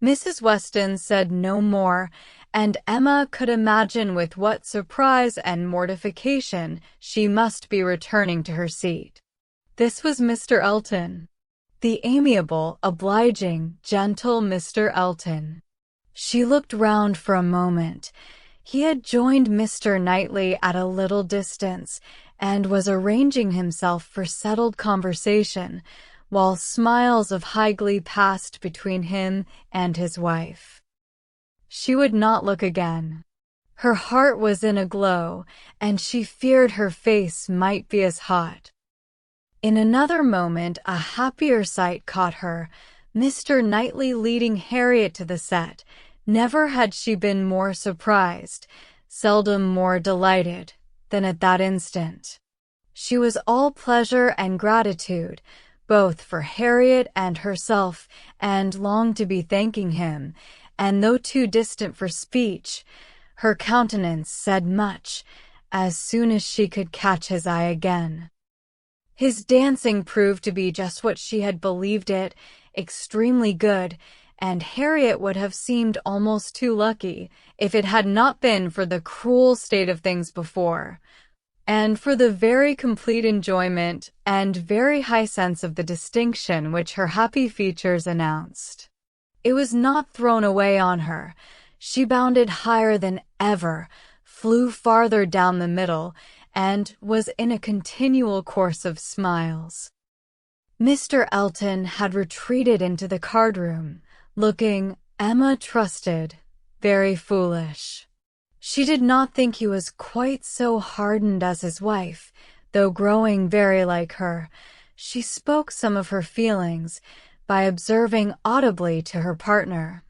Mrs. Weston said no more, and Emma could imagine with what surprise and mortification she must be returning to her seat. This was Mr. Elton. The amiable, obliging, gentle Mr. Elton. She looked round for a moment. He had joined Mr. Knightley at a little distance, and was arranging himself for settled conversation, while smiles of high glee passed between him and his wife. She would not look again. Her heart was in a glow, and she feared her face might be as hot. In another moment a happier sight caught her, Mr. Knightley leading Harriet to the set. Never had she been more surprised, seldom more delighted, than at that instant. She was all pleasure and gratitude, both for Harriet and herself, and longed to be thanking him, and though too distant for speech, her countenance said much, as soon as she could catch his eye again. His dancing proved to be just what she had believed it, extremely good, and Harriet would have seemed almost too lucky if it had not been for the cruel state of things before, and for the very complete enjoyment and very high sense of the distinction which her happy features announced. It was not thrown away on her. She bounded higher than ever, flew farther down the middle, and was in a continual course of smiles. Mr. Elton had retreated into the card-room, looking, Emma trusted, very foolish. She did not think he was quite so hardened as his wife, though growing very like her. She spoke some of her feelings by observing audibly to her partner,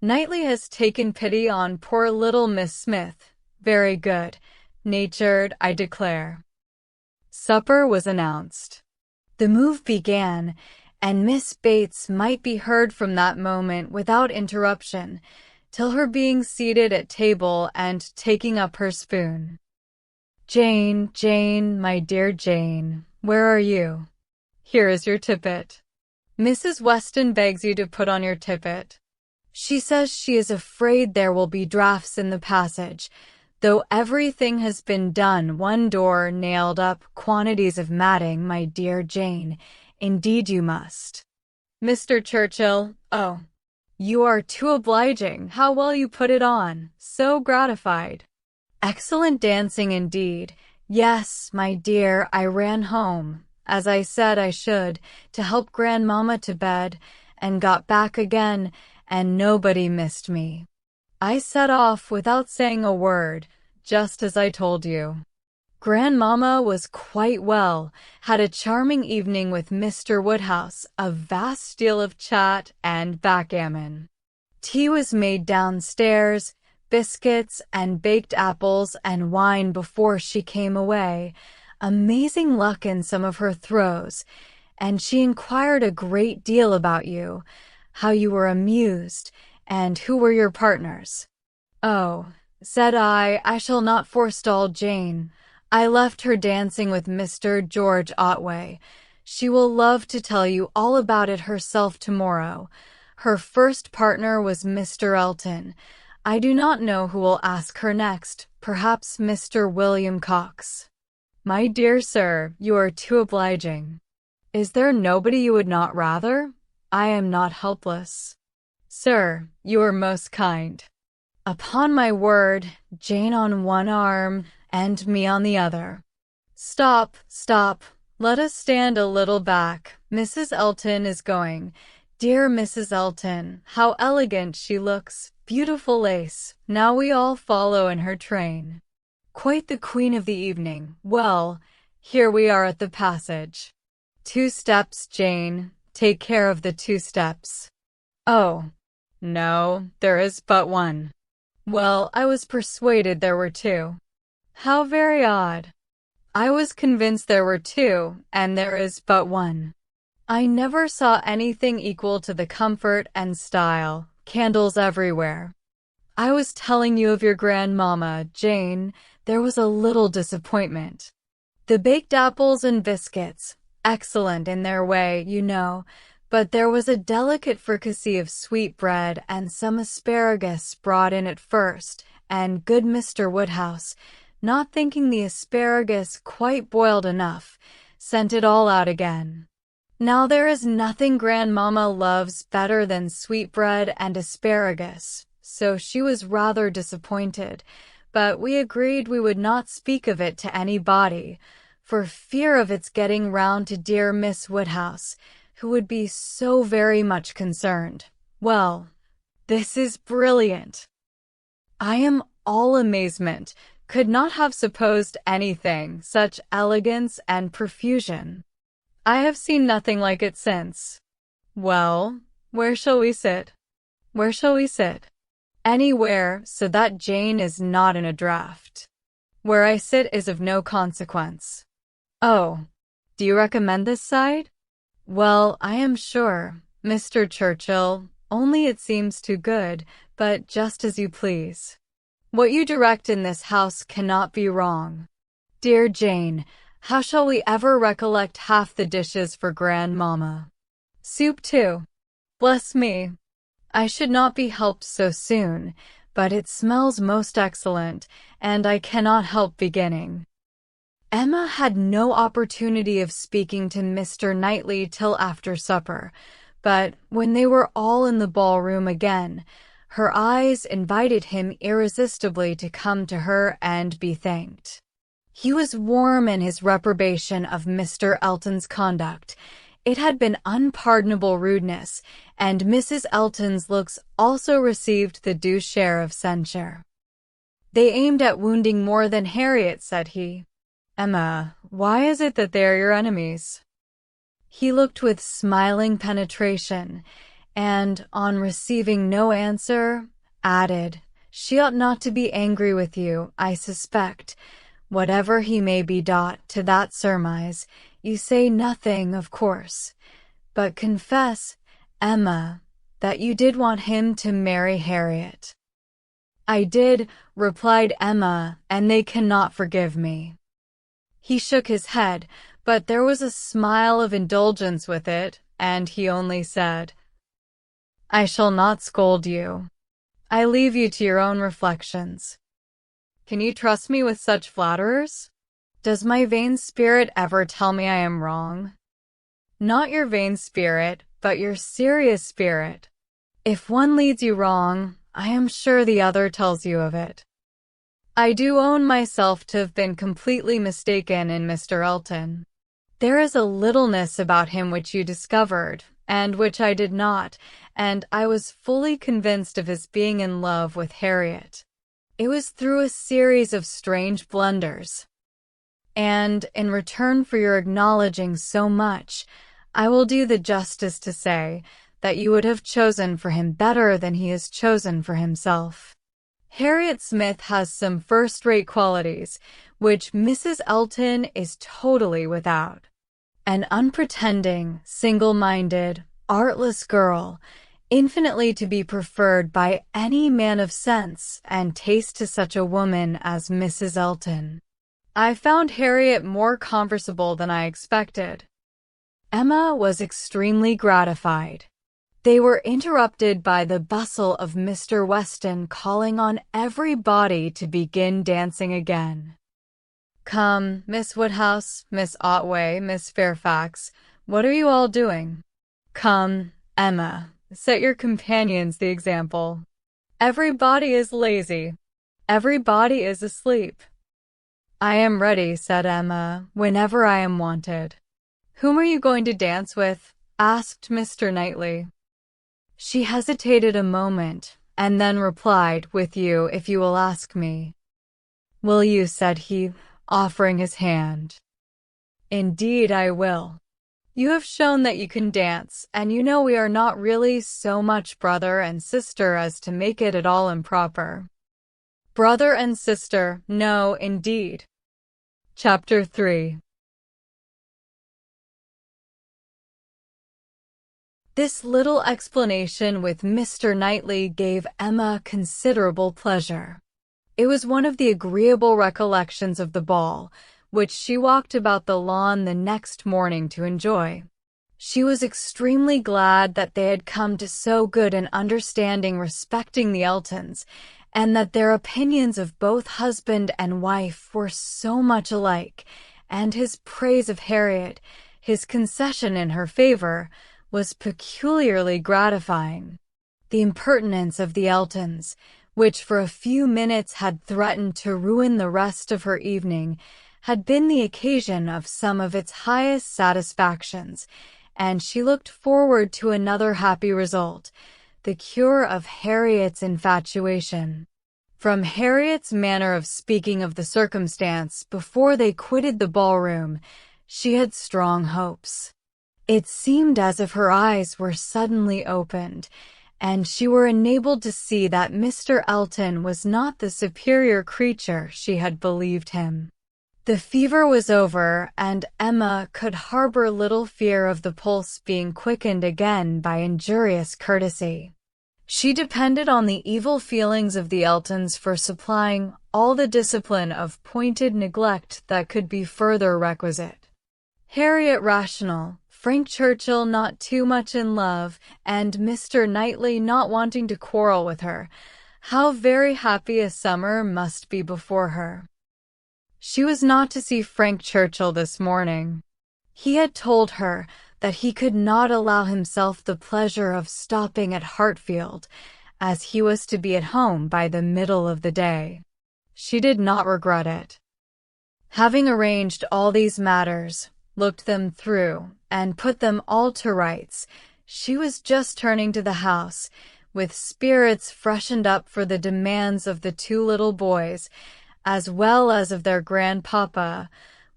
"Knightley has taken pity on poor little Miss Smith. Very good natured, I declare." Supper was announced. The move began, and Miss Bates might be heard from that moment without interruption, till her being seated at table and taking up her spoon. "Jane, Jane, my dear Jane, where are you? Here is your tippet. Mrs. Weston begs you to put on your tippet. She says she is afraid there will be draughts in the passage, though everything has been done, one door nailed up, quantities of matting, my dear Jane. Indeed you must. Mr. Churchill, oh, you are too obliging. How well you put it on. So gratified. Excellent dancing indeed. Yes, my dear, I ran home, as I said I should, to help Grandmamma to bed, and got back again, and nobody missed me. I set off without saying a word, just as I told you. Grandmama was quite well, had a charming evening with Mr. Woodhouse, a vast deal of chat and backgammon. Tea was made downstairs, biscuits and baked apples and wine before she came away. Amazing luck in some of her throws, and she inquired a great deal about you, how you were amused, and who were your partners. Oh, said I shall not forestall Jane. I left her dancing with Mr. George Otway. She will love to tell you all about it herself tomorrow. Her first partner was Mr. Elton. I do not know who will ask her next, perhaps Mr. William Cox. My dear sir, you are too obliging. Is there nobody you would not rather? I am not helpless. Sir, you are most kind. Upon my word, Jane on one arm and me on the other. Stop, stop. Let us stand a little back. Mrs. Elton is going. Dear Mrs. Elton, how elegant she looks. Beautiful lace. Now we all follow in her train. Quite the queen of the evening. Well, here we are at the passage. 2 steps, Jane. Take care of the 2 steps. Oh, no, there is but 1. Well, I was persuaded there were 2. How very odd. I was convinced there were 2, and there is but 1. I never saw anything equal to the comfort and style. Candles everywhere. I was telling you of your grandmama, Jane. There was a little disappointment. The baked apples and biscuits, excellent in their way, you know, but there was a delicate fricassee of sweetbread and some asparagus brought in at first, and good Mr. Woodhouse, not thinking the asparagus quite boiled enough, sent it all out again. Now there is nothing Grandmama loves better than sweetbread and asparagus, so she was rather disappointed, but we agreed we would not speak of it to anybody, for fear of its getting round to dear Miss Woodhouse, who would be so very much concerned. Well, this is brilliant. I am all amazement, could not have supposed anything, such elegance and profusion. I have seen nothing like it since. Well, where shall we sit? Where shall we sit? Anywhere, so that Jane is not in a draught. Where I sit is of no consequence. Oh, do you recommend this side? Well, I am sure, Mr. Churchill, only it seems too good, but just as you please. What you direct in this house cannot be wrong. Dear Jane, how shall we ever recollect half the dishes for Grandmama? Soup too. Bless me. I should not be helped so soon, but it smells most excellent, and I cannot help beginning. Emma had no opportunity of speaking to Mr. Knightley till after supper, but when they were all in the ballroom again, her eyes invited him irresistibly to come to her and be thanked. He was warm in his reprobation of Mr. Elton's conduct. It had been unpardonable rudeness, and Mrs. Elton's looks also received the due share of censure. They aimed at wounding more than Harriet, said he. Emma, why is it that they are your enemies? He looked with smiling penetration, and, on receiving no answer, added, She ought not to be angry with you, I suspect. Whatever he may be to that surmise, you say nothing, of course. But confess, Emma, that you did want him to marry Harriet. I did, replied Emma, and they cannot forgive me. He shook his head, but there was a smile of indulgence with it, and he only said, I shall not scold you. I leave you to your own reflections. Can you trust me with such flatterers? Does my vain spirit ever tell me I am wrong? Not your vain spirit, but your serious spirit. If one leads you wrong, I am sure the other tells you of it. I do own myself to have been completely mistaken in Mr. Elton. There is a littleness about him which you discovered, and which I did not, and I was fully convinced of his being in love with Harriet. It was through a series of strange blunders. And in return for your acknowledging so much, I will do the justice to say that you would have chosen for him better than he has chosen for himself. Harriet Smith has some first-rate qualities, which Mrs. Elton is totally without. An unpretending, single-minded, artless girl, infinitely to be preferred by any man of sense and taste to such a woman as Mrs. Elton. I found Harriet more conversable than I expected. Emma was extremely gratified. They were interrupted by the bustle of Mr. Weston calling on everybody to begin dancing again. "Come, Miss Woodhouse, Miss Otway, Miss Fairfax, what are you all doing? Come, Emma, set your companions the example. Everybody is lazy. Everybody is asleep." "I am ready," said Emma, "whenever I am wanted." "Whom are you going to dance with?" asked Mr. Knightley. She hesitated a moment, and then replied, "With you, if you will ask me." "Will you?" said he, offering his hand. "Indeed I will. You have shown that you can dance, and you know we are not really so much brother and sister as to make it at all improper." Brother and sister, no, indeed. Chapter 3. This little explanation with Mr. Knightley gave Emma considerable pleasure. It was one of the agreeable recollections of the ball, which she walked about the lawn the next morning to enjoy. She was extremely glad that they had come to so good an understanding respecting the Eltons, and that their opinions of both husband and wife were so much alike, and his praise of Harriet, his concession in her favor, was peculiarly gratifying. The impertinence of the Eltons, which for a few minutes had threatened to ruin the rest of her evening, had been the occasion of some of its highest satisfactions, and she looked forward to another happy result, the cure of Harriet's infatuation. From Harriet's manner of speaking of the circumstance before they quitted the ballroom, she had strong hopes. It seemed as if her eyes were suddenly opened, and she were enabled to see that Mr. Elton was not the superior creature she had believed him. The fever was over, and Emma could harbor little fear of the pulse being quickened again by injurious courtesy. She depended on the evil feelings of the Eltons for supplying all the discipline of pointed neglect that could be further requisite. Harriet rational, Frank Churchill not too much in love, and Mr. Knightley not wanting to quarrel with her, how very happy a summer must be before her. She was not to see Frank Churchill this morning. He had told her that he could not allow himself the pleasure of stopping at Hartfield, as he was to be at home by the middle of the day. She did not regret it. Having arranged all these matters, looked them through, and put them all to rights, she was just turning to the house, with spirits freshened up for the demands of the two little boys, as well as of their grandpapa,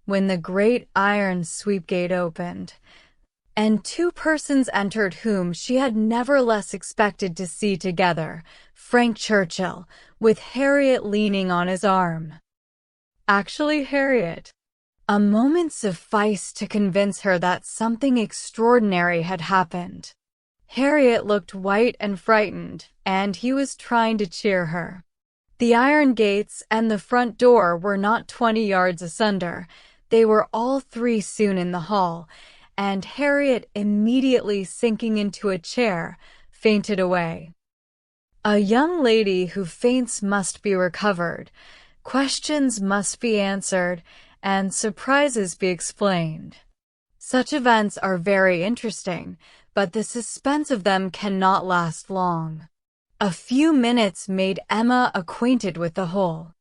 when the great iron sweep-gate opened, and two persons entered whom she had never less expected to see together, Frank Churchill, with Harriet leaning on his arm. Actually Harriet. A moment sufficed to convince her that something extraordinary had happened. Harriet looked white and frightened, and he was trying to cheer her. The iron gates and the front door were not 20 yards asunder. They were all three soon in the hall, and Harriet, immediately sinking into a chair, fainted away. A young lady who faints must be recovered, questions must be answered, and surprises be explained. Such events are very interesting, but the suspense of them cannot last long. A few minutes made Emma acquainted with the whole.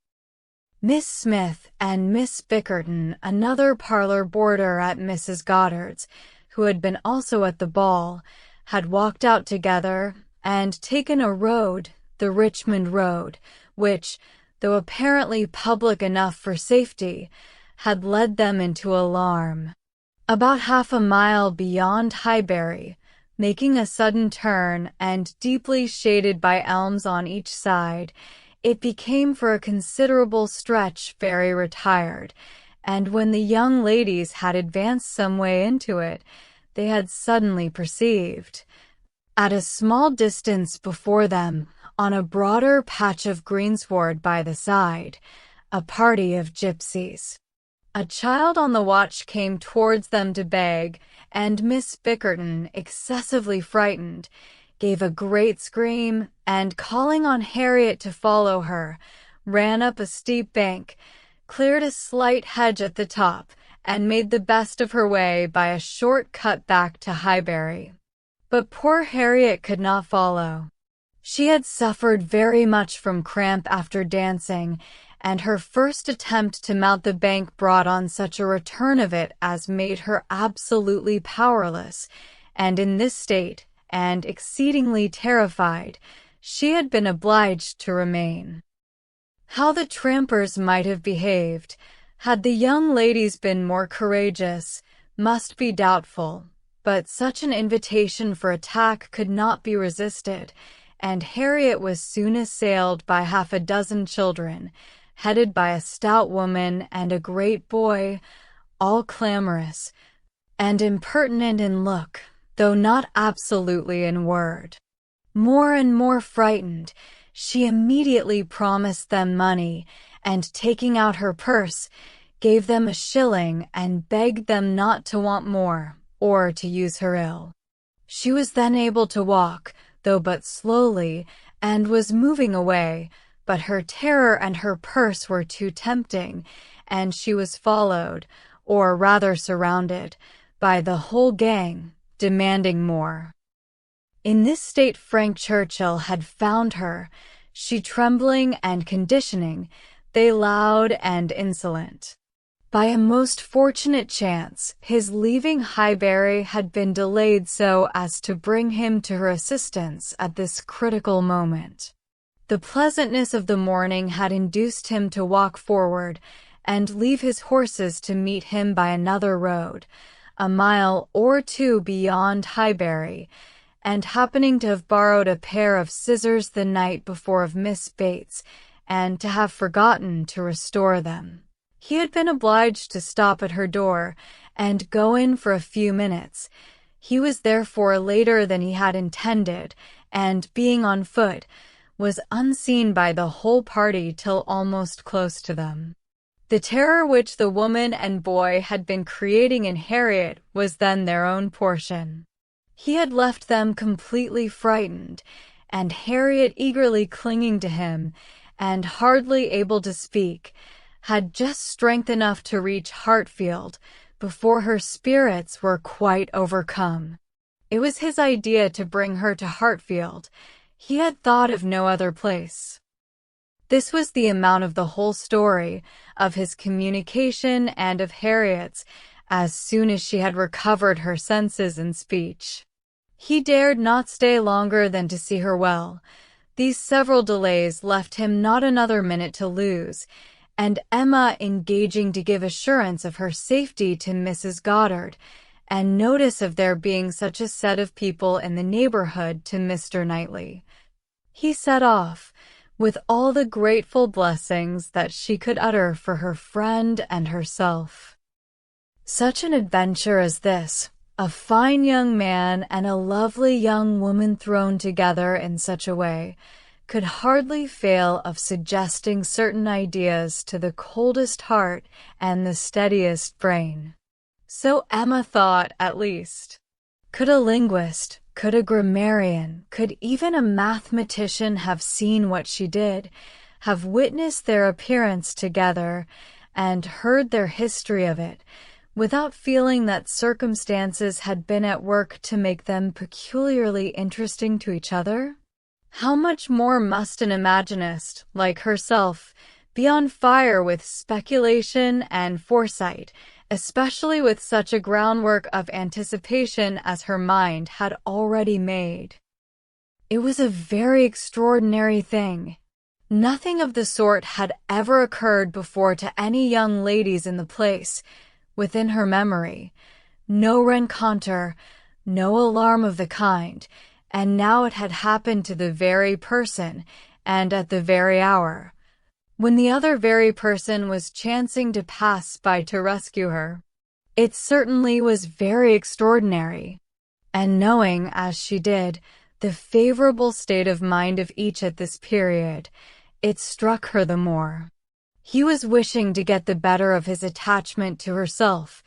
Miss Smith and Miss Bickerton, another parlor boarder at Mrs. Goddard's, who had been also at the ball, had walked out together and taken a road, the Richmond road, which, though apparently public enough for safety, had led them into alarm. About half a mile beyond Highbury, making a sudden turn and deeply shaded by elms on each side, it became for a considerable stretch very retired, and when the young ladies had advanced some way into it, they had suddenly perceived, at a small distance before them, on a broader patch of greensward by the side, a party of gypsies. A child on the watch came towards them to beg, and Miss Bickerton, excessively frightened, gave a great scream, and calling on Harriet to follow her, ran up a steep bank, cleared a slight hedge at the top, and made the best of her way by a short cut back to Highbury. But poor Harriet could not follow. She had suffered very much from cramp after dancing, and her first attempt to mount the bank brought on such a return of it as made her absolutely powerless, and in this state, and exceedingly terrified, she had been obliged to remain. How the trampers might have behaved, had the young ladies been more courageous, must be doubtful, but such an invitation for attack could not be resisted, and Harriet was soon assailed by half a dozen children, headed by a stout woman and a great boy, all clamorous, and impertinent in look, though not absolutely in word. More and more frightened, she immediately promised them money, and taking out her purse, gave them a shilling and begged them not to want more, or to use her ill. She was then able to walk, though but slowly, and was moving away, but her terror and her purse were too tempting, and she was followed, or rather surrounded, by the whole gang, demanding more. In this state Frank Churchill had found her, she trembling and conditioning, they loud and insolent. By a most fortunate chance, his leaving Highbury had been delayed so as to bring him to her assistance at this critical moment. The pleasantness of the morning had induced him to walk forward and leave his horses to meet him by another road, a mile or two beyond Highbury, and happening to have borrowed a pair of scissors the night before of Miss Bates, and to have forgotten to restore them, he had been obliged to stop at her door and go in for a few minutes. He was therefore later than he had intended, and, being on foot, was unseen by the whole party till almost close to them. The terror which the woman and boy had been creating in Harriet was then their own portion. He had left them completely frightened, and Harriet eagerly clinging to him, and hardly able to speak, had just strength enough to reach Hartfield before her spirits were quite overcome. It was his idea to bring her to Hartfield. He had thought of no other place. This was the amount of the whole story, of his communication and of Harriet's, as soon as she had recovered her senses and speech. He dared not stay longer than to see her well. These several delays left him not another minute to lose, and Emma engaging to give assurance of her safety to Mrs. Goddard, and notice of there being such a set of people in the neighborhood to Mr. Knightley, he set off, with all the grateful blessings that she could utter for her friend and herself. Such an adventure as this, a fine young man and a lovely young woman thrown together in such a way, could hardly fail of suggesting certain ideas to the coldest heart and the steadiest brain. So Emma thought, at least. Could a linguist, could a grammarian, could even a mathematician have seen what she did, have witnessed their appearance together, and heard their history of it, without feeling that circumstances had been at work to make them peculiarly interesting to each other? How much more must an imaginist, like herself, be on fire with speculation and foresight, especially with such a groundwork of anticipation as her mind had already made. It was a very extraordinary thing. Nothing of the sort had ever occurred before to any young ladies in the place, within her memory. No rencontre, no alarm of the kind, and now it had happened to the very person, and at the very hour, when the other very person was chancing to pass by to rescue her. It certainly was very extraordinary, and knowing, as she did, the favorable state of mind of each at this period, it struck her the more. He was wishing to get the better of his attachment to herself,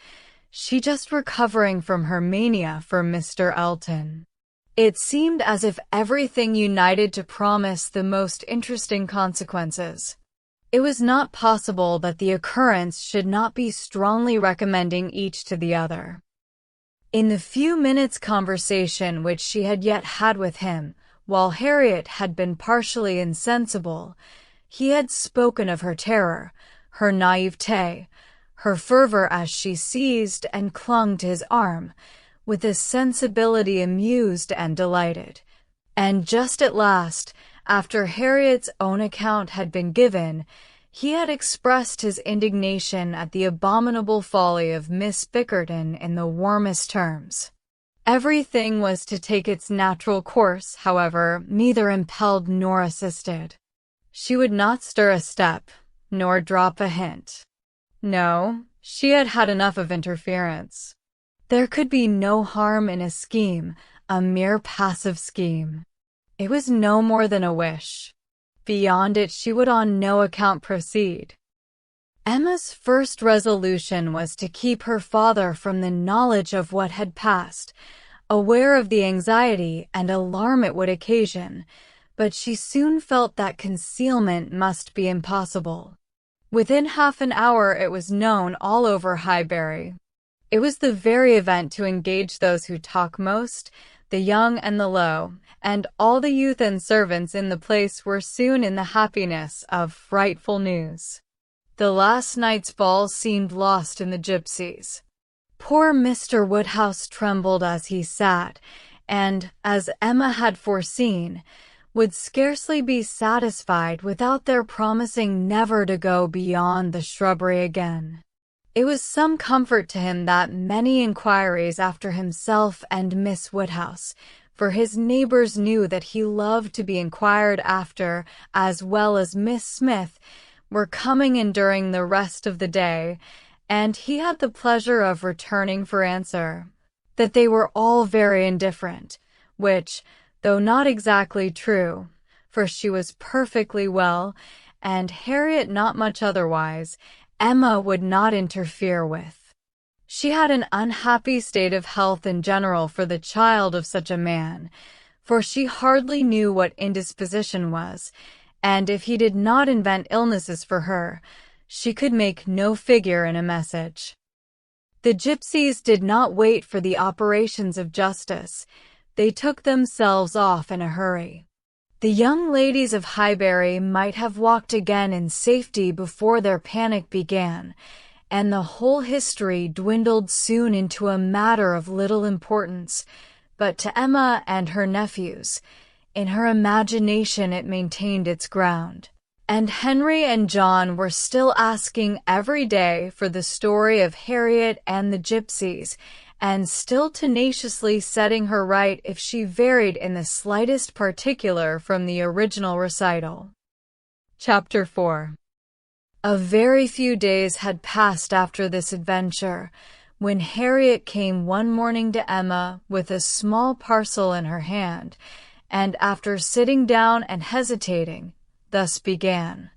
she just recovering from her mania for Mr. Elton. It seemed as if everything united to promise the most interesting consequences. It was not possible that the occurrence should not be strongly recommending each to the other. In the few minutes' conversation which she had yet had with him, while Harriet had been partially insensible, he had spoken of her terror, her naivete, her fervor as she seized and clung to his arm, with a sensibility amused and delighted. And just at last, after Harriet's own account had been given, he had expressed his indignation at the abominable folly of Miss Bickerton in the warmest terms. Everything was to take its natural course, however, neither impelled nor assisted. She would not stir a step, nor drop a hint. No, she had had enough of interference. There could be no harm in a scheme, a mere passive scheme. It was no more than a wish. Beyond it she would on no account proceed. Emma's first resolution was to keep her father from the knowledge of what had passed, aware of the anxiety and alarm it would occasion, but she soon felt that concealment must be impossible. Within half an hour it was known all over Highbury. It was the very event to engage those who talk most, the young and the low, and all the youth and servants in the place were soon in the happiness of frightful news. The last night's ball seemed lost in the gipsies. Poor Mr. Woodhouse trembled as he sat, and, as Emma had foreseen, would scarcely be satisfied without their promising never to go beyond the shrubbery again. It was some comfort to him that many inquiries after himself and Miss Woodhouse, for his neighbors knew that he loved to be inquired after, as well as Miss Smith, were coming in during the rest of the day, and he had the pleasure of returning for answer that they were all very indifferent, which, though not exactly true, for she was perfectly well, and Harriet not much otherwise, Emma would not interfere with. She had an unhappy state of health in general for the child of such a man, for she hardly knew what indisposition was, and if he did not invent illnesses for her, she could make no figure in a message. The gipsies did not wait for the operations of justice. They took themselves off in a hurry. The young ladies of Highbury might have walked again in safety before their panic began, and the whole history dwindled soon into a matter of little importance, but to Emma and her nephews, in her imagination it maintained its ground. And Henry and John were still asking every day for the story of Harriet and the gipsies, and still tenaciously setting her right if she varied in the slightest particular from the original recital. Chapter 4. A very few days had passed after this adventure, when Harriet came one morning to Emma with a small parcel in her hand, and after sitting down and hesitating, thus began.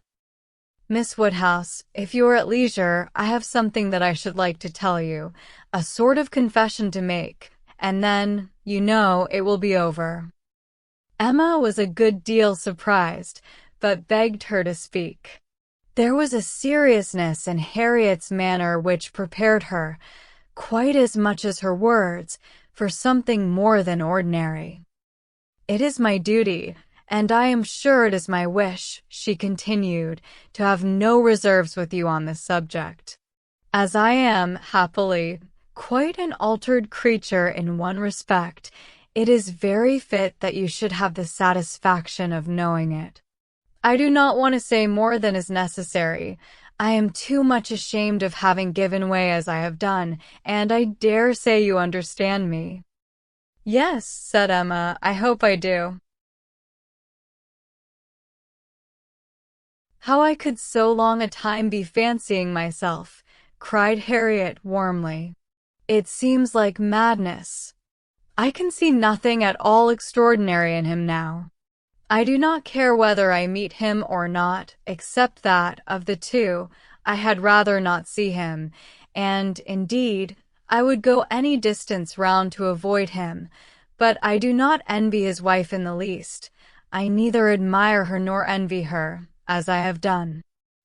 Miss Woodhouse, if you are at leisure, I have something that I should like to tell you, a sort of confession to make, and then, you know, it will be over. Emma was a good deal surprised, but begged her to speak. There was a seriousness in Harriet's manner which prepared her, quite as much as her words, for something more than ordinary. It is my duty, and I am sure it is my wish, she continued, to have no reserves with you on this subject. As I am, happily, quite an altered creature in one respect, it is very fit that you should have the satisfaction of knowing it. I do not want to say more than is necessary. I am too much ashamed of having given way as I have done, and I dare say you understand me." "Yes," said Emma, "I hope I do." "How I could so long a time be fancying myself," cried Harriet warmly. "It seems like madness. I can see nothing at all extraordinary in him now. I do not care whether I meet him or not, except that, of the two, I had rather not see him, and, indeed, I would go any distance round to avoid him. But I do not envy his wife in the least. I neither admire her nor envy her, as I have done.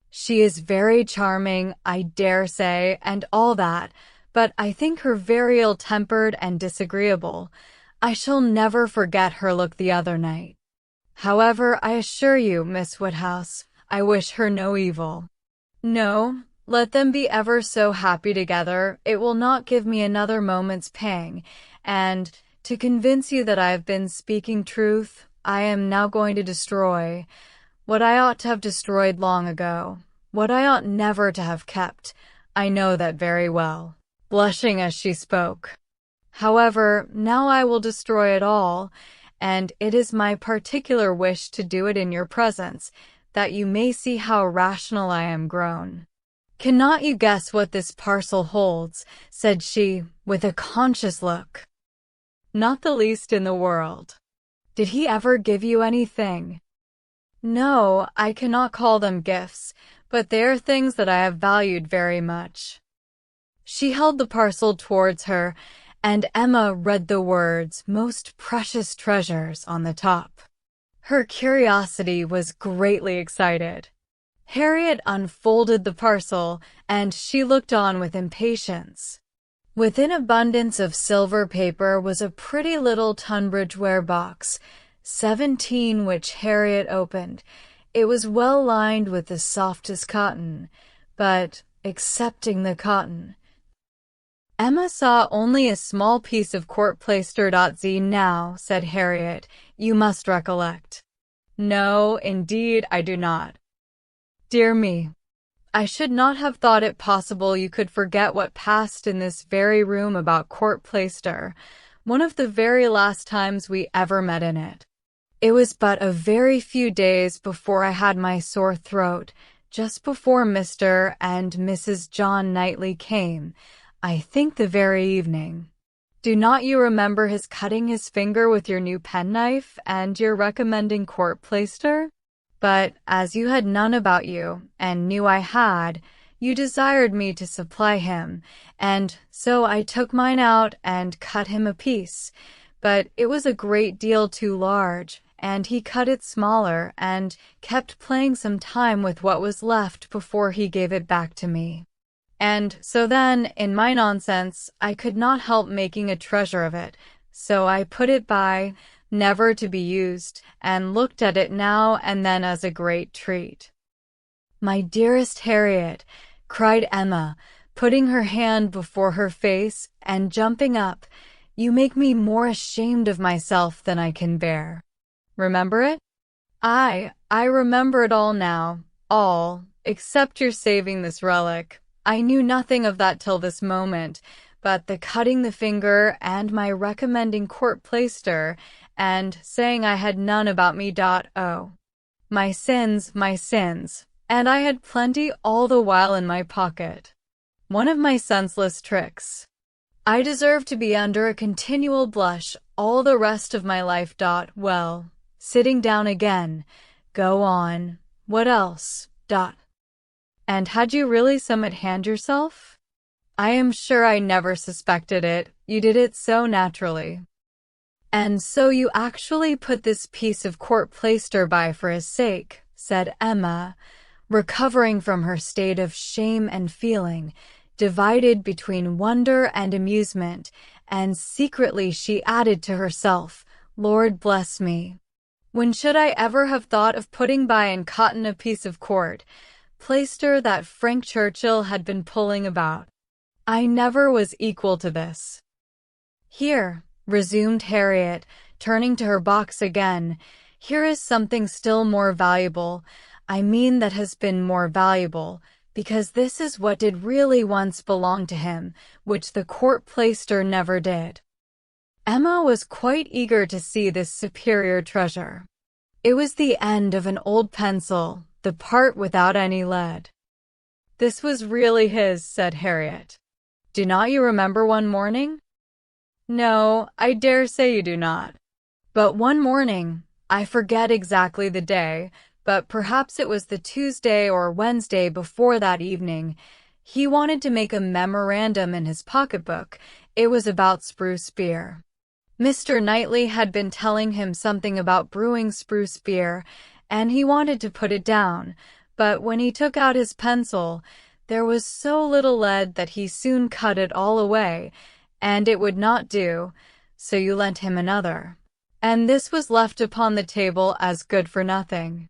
She is very charming, I dare say, and all that, but I think her very ill-tempered and disagreeable. I shall never forget her look the other night. However, I assure you, Miss Woodhouse, I wish her no evil. No, let them be ever so happy together, it will not give me another moment's pang, and, to convince you that I have been speaking truth, I am now going to destroy what I ought to have destroyed long ago, what I ought never to have kept. I know that very well," blushing as she spoke. "However, now I will destroy it all, and it is my particular wish to do it in your presence, that you may see how rational I am grown. Cannot you guess what this parcel holds?" said she, with a conscious look. "Not the least in the world." "Did he ever give you anything?" "No, I cannot call them gifts, but they are things that I have valued very much." She held the parcel towards her, and Emma read the words, "Most precious treasures," on the top. Her curiosity was greatly excited. Harriet unfolded the parcel, and she looked on with impatience. Within abundance of silver paper was a pretty little Tunbridge ware box, 17, which Harriet opened. It was well lined with the softest cotton, but, excepting the cotton, Emma saw only a small piece of court plaister. "Now," said Harriet, "you must recollect." "No, indeed I do not." "Dear me, I should not have thought it possible you could forget what passed in this very room about court plaister, one of the very last times we ever met in it. It was but a very few days before I had my sore throat, just before Mr. and Mrs. John Knightley came, I think the very evening. Do not you remember his cutting his finger with your new penknife and your recommending court plaister? But as you had none about you, and knew I had, you desired me to supply him, and so I took mine out and cut him a piece, but it was a great deal too large, and he cut it smaller, and kept playing some time with what was left before he gave it back to me. And so then, in my nonsense, I could not help making a treasure of it, so I put it by, never to be used, and looked at it now and then as a great treat." "My dearest Harriet," cried Emma, putting her hand before her face and jumping up, "you make me more ashamed of myself than I can bear. Remember it?" I remember it all now, all, except your saving this relic. I knew nothing of that till this moment, but the cutting the finger and my recommending court plaister and saying I had none about me. Oh, my sins, and I had plenty all the while in my pocket. One of my senseless tricks. I deserve to be under a continual blush all the rest of my life. Well, sitting down again, go on. What else? And had you really some at hand yourself? I am sure I never suspected it, you did it so naturally. And so you actually put this piece of court plaister by for his sake, said Emma, recovering from her state of shame and feeling, divided between wonder and amusement, and secretly she added to herself, Lord bless me. When should I ever have thought of putting by in cotton a piece of court plaister that Frank Churchill had been pulling about? I never was equal to this. Here, resumed Harriet, turning to her box again, Here is something still more valuable. I mean that has been more valuable, because this is what did really once belong to him, which the court plaister never did." Emma was quite eager to see this superior treasure. It was the end of an old pencil, the part without any lead. "This was really his," said Harriet. "Do not you remember one morning?" "No, I dare say you do not. But one morning, I forget exactly the day, but perhaps it was the Tuesday or Wednesday before that evening, he wanted to make a memorandum in his pocketbook. It was about spruce beer. Mr. Knightley had been telling him something about brewing spruce beer, and he wanted to put it down, but when he took out his pencil, there was so little lead that he soon cut it all away, and it would not do, so you lent him another. And this was left upon the table as good for nothing.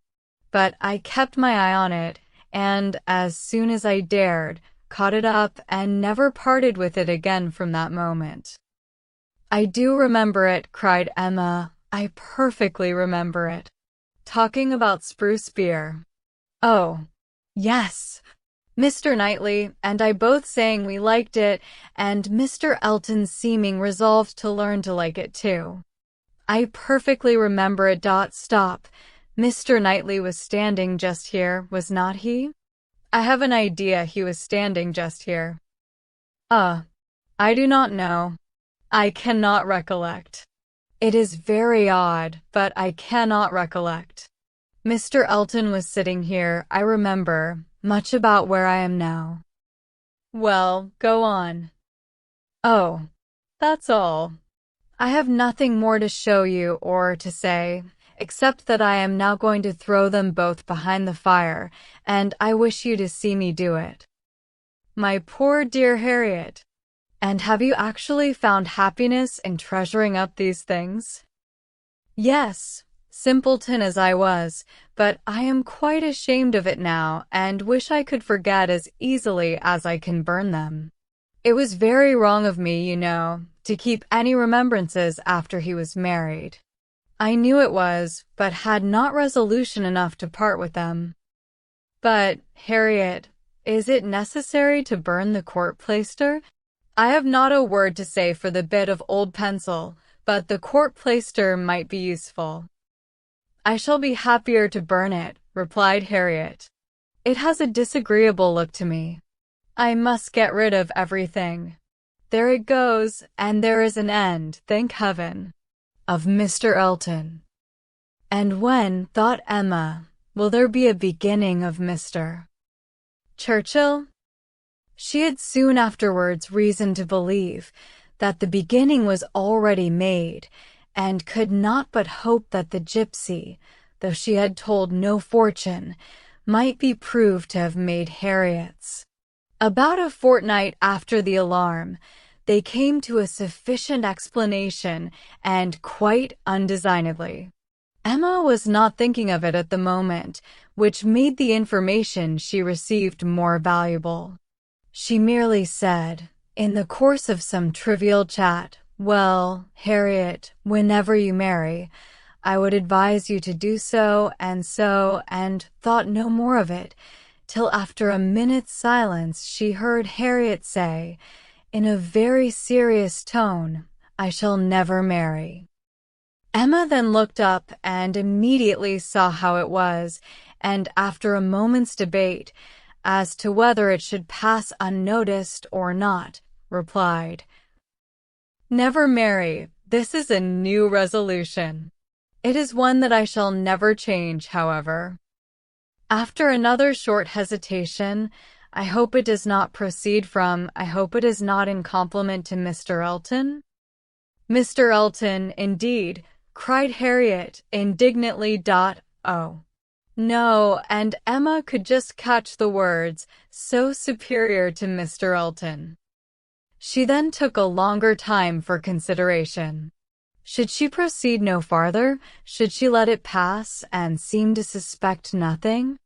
But I kept my eye on it, and as soon as I dared, caught it up and never parted with it again from that moment." "I do remember it," cried Emma. "I perfectly remember it. Talking about spruce beer." "Oh, yes. Mr. Knightley and I both saying we liked it, and Mr. Elton seeming resolved to learn to like it too. I perfectly remember it. Stop. Mr. Knightley was standing just here, was not he? I have an idea he was standing just here." I do not know. I cannot recollect. It is very odd, but I cannot recollect. Mr. Elton was sitting here, I remember, much about where I am now." "Well, go on." "Oh, that's all. I have nothing more to show you or to say, except that I am now going to throw them both behind the fire, and I wish you to see me do it." "My poor dear Harriet. And have you actually found happiness in treasuring up these things?" "Yes, simpleton as I was, but I am quite ashamed of it now and wish I could forget as easily as I can burn them. It was very wrong of me, you know, to keep any remembrances after he was married. I knew it was, but had not resolution enough to part with them." "But, Harriet, is it necessary to burn the court plaister? I have not a word to say for the bit of old pencil, but the court plaister might be useful." "I shall be happier to burn it," replied Harriet. "It has a disagreeable look to me. I must get rid of everything. There it goes, and there is an end, thank heaven, of Mr. Elton. And when, thought Emma, will there be a beginning of Mr. Churchill?" She had soon afterwards reason to believe that the beginning was already made, and could not but hope that the gypsy, though she had told no fortune, might be proved to have made Harriet's. About a fortnight after the alarm, they came to a sufficient explanation, and quite undesignedly. Emma was not thinking of it at the moment, which made the information she received more valuable. She merely said, in the course of some trivial chat, "Well, Harriet, whenever you marry, I would advise you to do so, and thought no more of it, till after a minute's silence she heard Harriet say, in a very serious tone, "I shall never marry." Emma then looked up and immediately saw how it was, and after a moment's debate, as to whether it should pass unnoticed or not, replied, "Never marry. This is a new resolution. It is one that I shall never change, however." After another short hesitation, "I hope it does not proceed from, I hope it is not in compliment to Mr. Elton?" "Mr. Elton, indeed," cried Harriet indignantly. "Oh, no," and Emma could just catch the words, "so superior to Mr. Elton." She then took a longer time for consideration. Should she proceed no farther? Should she let it pass and seem to suspect nothing?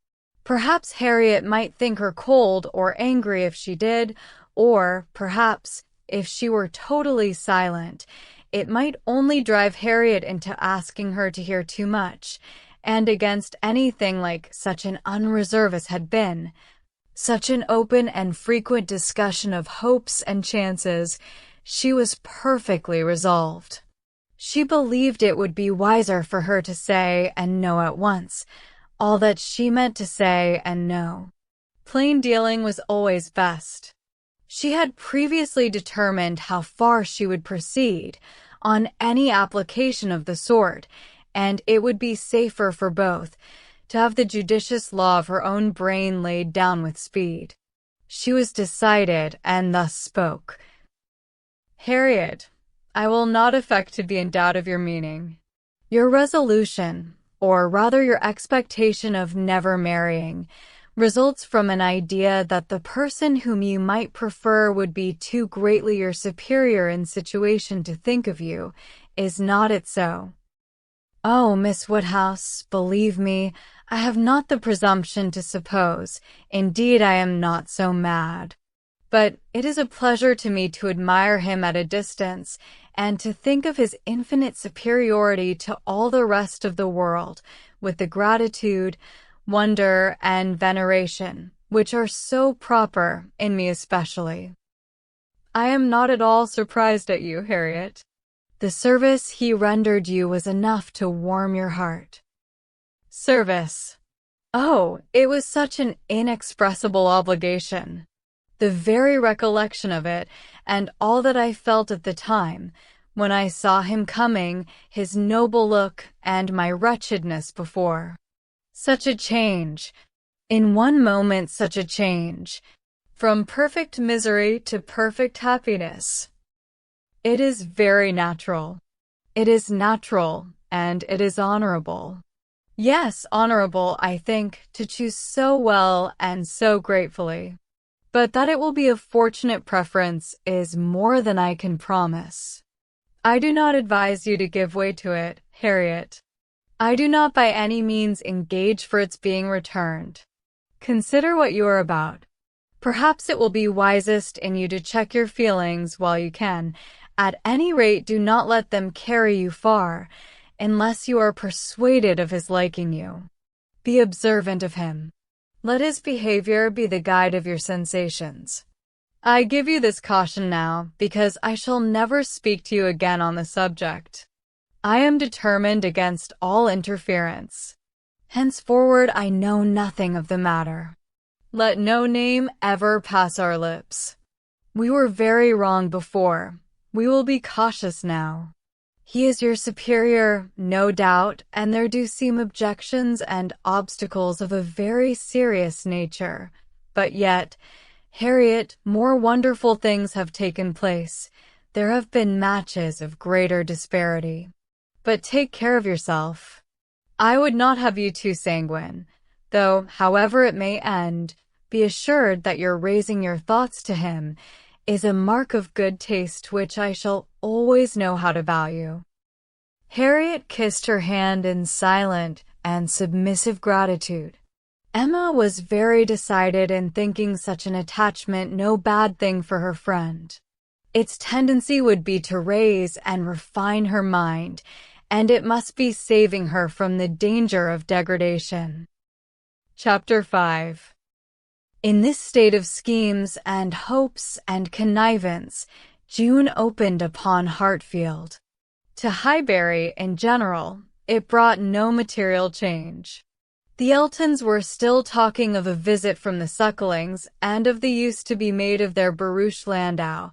Perhaps Harriet might think her cold or angry if she did, or, perhaps, if she were totally silent, it might only drive Harriet into asking her to hear too much, and against anything like such an unreserved as had been, such an open and frequent discussion of hopes and chances, she was perfectly resolved. She believed it would be wiser for her to say and know at once all that she meant to say and know. Plain dealing was always best. She had previously determined how far she would proceed on any application of the sort, and it would be safer for both to have the judicious law of her own brain laid down with speed. She was decided, and thus spoke. "Harriet, I will not affect to be in doubt of your meaning. Your resolution, or rather your expectation of never marrying, results from an idea that the person whom you might prefer would be too greatly your superior in situation to think of you. Is not it so?" "Oh, Miss Woodhouse, believe me, I have not the presumption to suppose, indeed I am not so mad. But it is a pleasure to me to admire him at a distance, and to think of his infinite superiority to all the rest of the world, with the gratitude, wonder, and veneration, which are so proper, in me especially. I am not at all surprised at you, Harriet. The service he rendered you was enough to warm your heart." Service. Oh, it was such an inexpressible obligation. The very recollection of it, and all that I felt at the time, when I saw him coming, his noble look, and my wretchedness before. Such a change! In one moment such a change! From perfect misery to perfect happiness. It is very natural. It is natural, and it is honorable. Yes, honorable, I think, to choose so well and so gratefully. But that it will be a fortunate preference is more than I can promise. I do not advise you to give way to it, Harriet. I do not by any means engage for its being returned. Consider what you are about. Perhaps it will be wisest in you to check your feelings while you can. At any rate, do not let them carry you far, unless you are persuaded of his liking you. Be observant of him. Let his behavior be the guide of your sensations. I give you this caution now, because I shall never speak to you again on the subject. I am determined against all interference. Henceforward I know nothing of the matter. Let no name ever pass our lips. We were very wrong before. We will be cautious now. He is your superior, no doubt, and there do seem objections and obstacles of a very serious nature. But yet, Harriet, more wonderful things have taken place. There have been matches of greater disparity. But take care of yourself. I would not have you too sanguine, though, however it may end, be assured that your raising your thoughts to him is a mark of good taste which I shall always know how to value. Harriet kissed her hand in silent and submissive gratitude. Emma was very decided in thinking such an attachment no bad thing for her friend. Its tendency would be to raise and refine her mind, and it must be saving her from the danger of degradation. Chapter 5. In this state of schemes and hopes and connivance, June opened upon Hartfield. To Highbury, in general, it brought no material change. The Eltons were still talking of a visit from the Sucklings and of the use to be made of their barouche landau,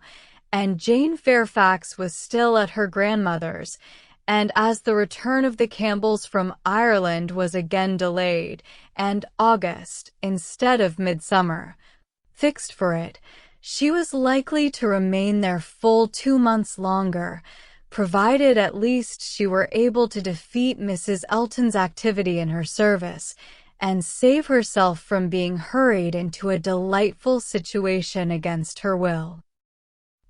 and Jane Fairfax was still at her grandmother's, and as the return of the Campbells from Ireland was again delayed, and August, instead of midsummer, fixed for it, she was likely to remain there full 2 months longer, provided at least she were able to defeat Mrs. Elton's activity in her service, and save herself from being hurried into a delightful situation against her will.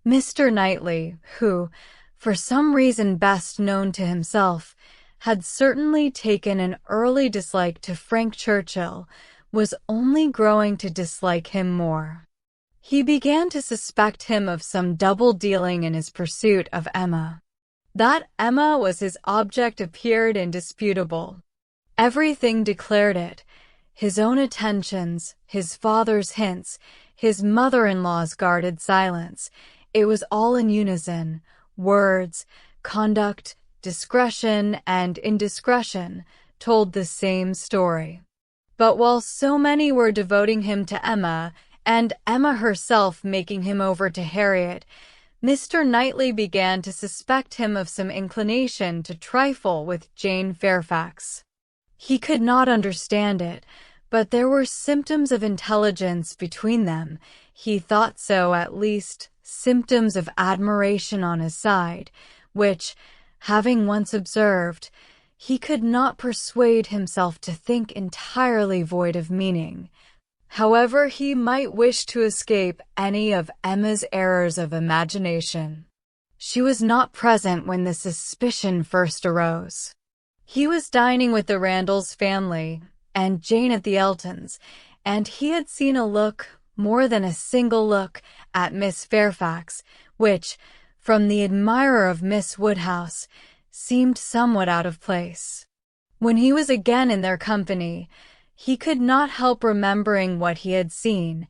Mr. Knightley, who, for some reason best known to himself, had certainly taken an early dislike to Frank Churchill, was only growing to dislike him more. He began to suspect him of some double dealing in his pursuit of Emma. That Emma was his object appeared indisputable. Everything declared it. His own attentions, his father's hints, his mother-in-law's guarded silence. It was all in unison. Words, conduct, discretion, and indiscretion told the same story. But while so many were devoting him to Emma, and Emma herself making him over to Harriet, Mr. Knightley began to suspect him of some inclination to trifle with Jane Fairfax. He could not understand it, but there were symptoms of intelligence between them. He thought so, at least, symptoms of admiration on his side, which, having once observed, he could not persuade himself to think entirely void of meaning. However, he might wish to escape any of Emma's errors of imagination. She was not present when the suspicion first arose. He was dining with the Randalls family and Jane at the Eltons, and he had seen a look, more than a single look, at Miss Fairfax, which, from the admirer of Miss Woodhouse, seemed somewhat out of place. When he was again in their company, he could not help remembering what he had seen,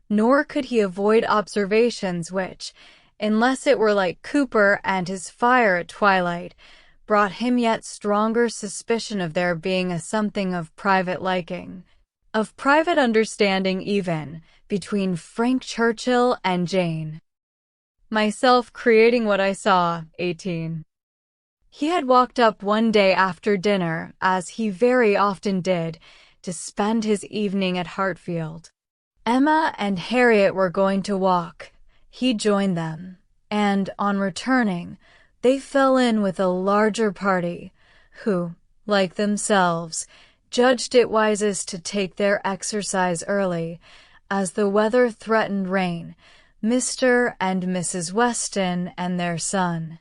nor could he avoid observations which, unless it were like Cooper and his fire at twilight, brought him yet stronger suspicion of there being a something of private liking, of private understanding even, between Frank Churchill and Jane. Myself creating what I saw, 18. He had walked up one day after dinner, as he very often did, to spend his evening at Hartfield. Emma and Harriet were going to walk. He joined them, and, on returning, they fell in with a larger party, who, like themselves, judged it wisest to take their exercise early, as the weather threatened rain. Mr. and Mrs. Weston and their son,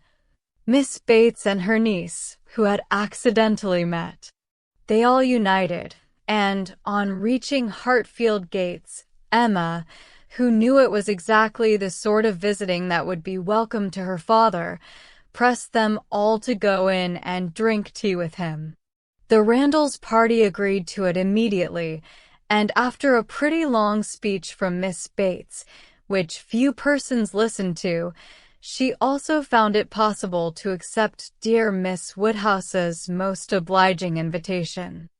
Miss Bates and her niece, who had accidentally met. They all united, and, on reaching Hartfield gates, Emma, who knew it was exactly the sort of visiting that would be welcome to her father, pressed them all to go in and drink tea with him. The Randalls party agreed to it immediately, and after a pretty long speech from Miss Bates, which few persons listened to, she also found it possible to accept dear Miss Woodhouse's most obliging invitation.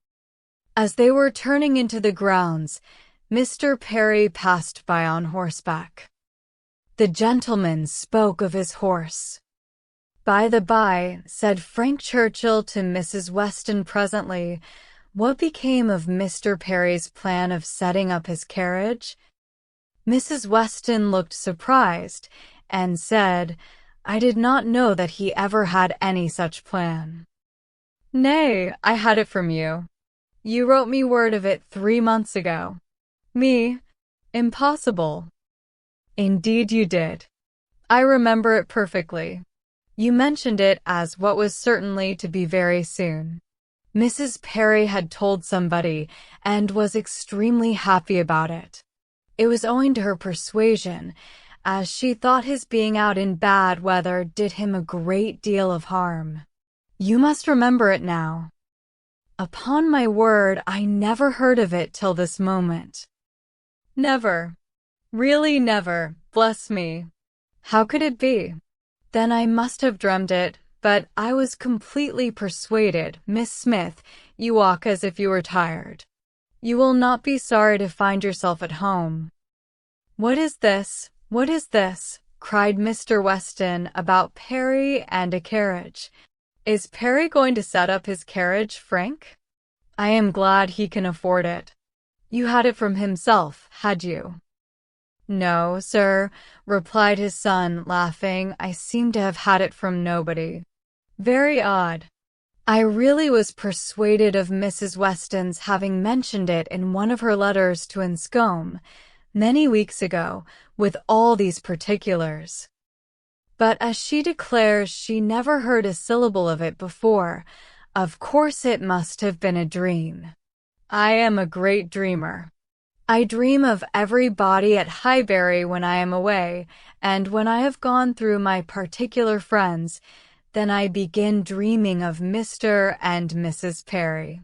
As they were turning into the grounds, Mr. Perry passed by on horseback. The gentleman spoke of his horse. "By the by," said Frank Churchill to Mrs. Weston presently, "what became of Mr. Perry's plan of setting up his carriage?" Mrs. Weston looked surprised, and said, "I did not know that he ever had any such plan." "Nay, I had it from you. You wrote me word of it 3 months ago." "Me? Impossible." "Indeed you did. I remember it perfectly. You mentioned it as what was certainly to be very soon." Mrs. Perry had told somebody, and was extremely happy about it. It was owing to her persuasion, as she thought his being out in bad weather did him a great deal of harm. "You must remember it now." "Upon my word, I never heard of it till this moment." "Never. Really never, bless me. How could it be?" "Then I must have dreamt it, but I was completely persuaded. Miss Smith, you walk as if you were tired. You will not be sorry to find yourself at home." "What is this? What is this?" cried Mr. Weston about Perry and a carriage. "Is Perry going to set up his carriage, Frank? I am glad he can afford it. You had it from himself, had you?" "No, sir," replied his son, laughing. "I seem to have had it from nobody." "Very odd. I really was persuaded of Mrs. Weston's having mentioned it in one of her letters to Enscombe, many weeks ago, with all these particulars. But as she declares she never heard a syllable of it before, of course it must have been a dream. I am a great dreamer. I dream of everybody at Highbury when I am away, and when I have gone through my particular friends, then I begin dreaming of Mr. and Mrs. Perry."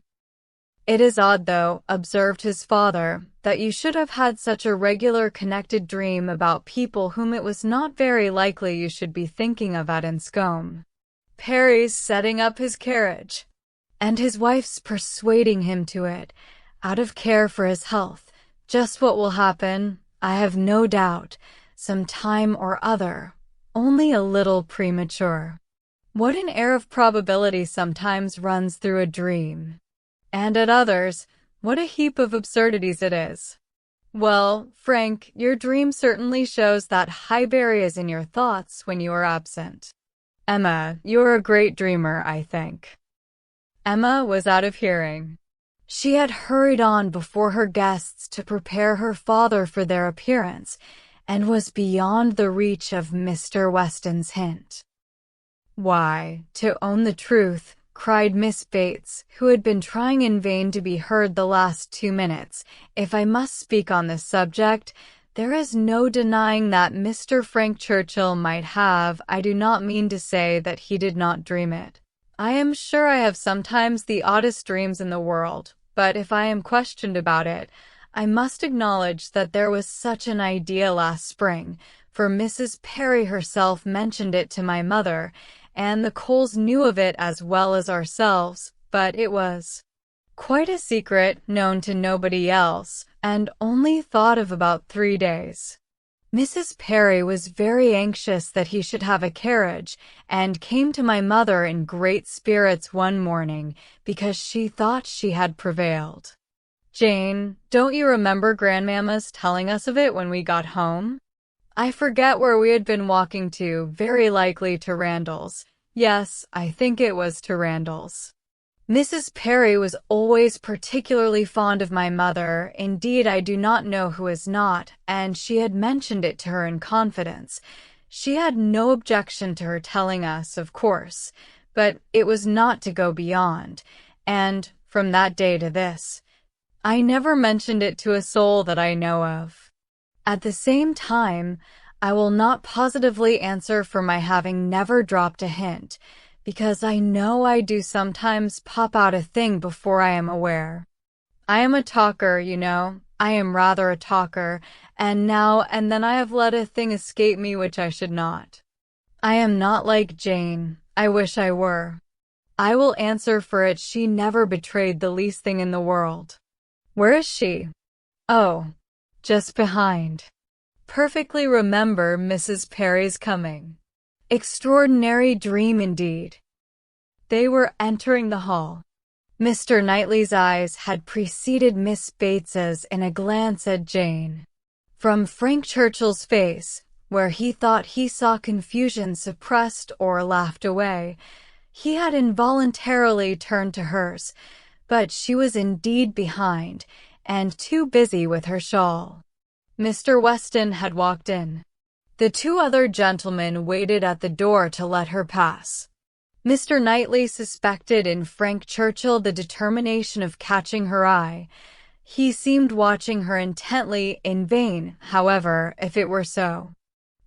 "It is odd, though," observed his father, "that you should have had such a regular connected dream about people whom it was not very likely you should be thinking of at Enscombe. Perry's setting up his carriage, and his wife's persuading him to it, out of care for his health. Just what will happen, I have no doubt, some time or other, only a little premature." What an air of probability sometimes runs through a dream. And at others, what a heap of absurdities it is. Well, Frank, your dream certainly shows that Highbury is in your thoughts when you are absent. Emma, you're a great dreamer, I think. Emma was out of hearing. She had hurried on before her guests to prepare her father for their appearance, and was beyond the reach of Mr. Weston's hint. "Why, to own the truth," cried Miss Bates, who had been trying in vain to be heard the last 2 minutes, "if I must speak on this subject, there is no denying that Mr. Frank Churchill might have. I do not mean to say that he did not dream it. I am sure I have sometimes the oddest dreams in the world, but if I am questioned about it, I must acknowledge that there was such an idea last spring, for Mrs. Perry herself mentioned it to my mother, and the Coles knew of it as well as ourselves, but it was quite a secret, known to nobody else, and only thought of about 3 days. Mrs. Perry was very anxious that he should have a carriage, and came to my mother in great spirits one morning, because she thought she had prevailed. Jane, don't you remember Grandmamma's telling us of it when we got home? I forget where we had been walking to, very likely to Randall's. Yes, I think it was to Randall's. Mrs. Perry was always particularly fond of my mother, indeed I do not know who is not, and she had mentioned it to her in confidence. She had no objection to her telling us, of course, but it was not to go beyond, and, from that day to this, I never mentioned it to a soul that I know of. At the same time, I will not positively answer for my having never dropped a hint, because I know I do sometimes pop out a thing before I am aware. I am a talker, you know. I am rather a talker, and now and then I have let a thing escape me which I should not. I am not like Jane. I wish I were. I will answer for it she never betrayed the least thing in the world. Where is she? Oh, just behind. Perfectly remember Mrs. Perry's coming. Extraordinary dream indeed. They were entering the hall. Mr. Knightley's eyes had preceded Miss Bates's in a glance at Jane. From Frank Churchill's face, where he thought he saw confusion suppressed or laughed away, he had involuntarily turned to hers, but she was indeed behind, and too busy with her shawl. Mr. Weston had walked in. The 2 other gentlemen waited at the door to let her pass. Mr. Knightley suspected in Frank Churchill the determination of catching her eye. He seemed watching her intently, in vain, however, if it were so.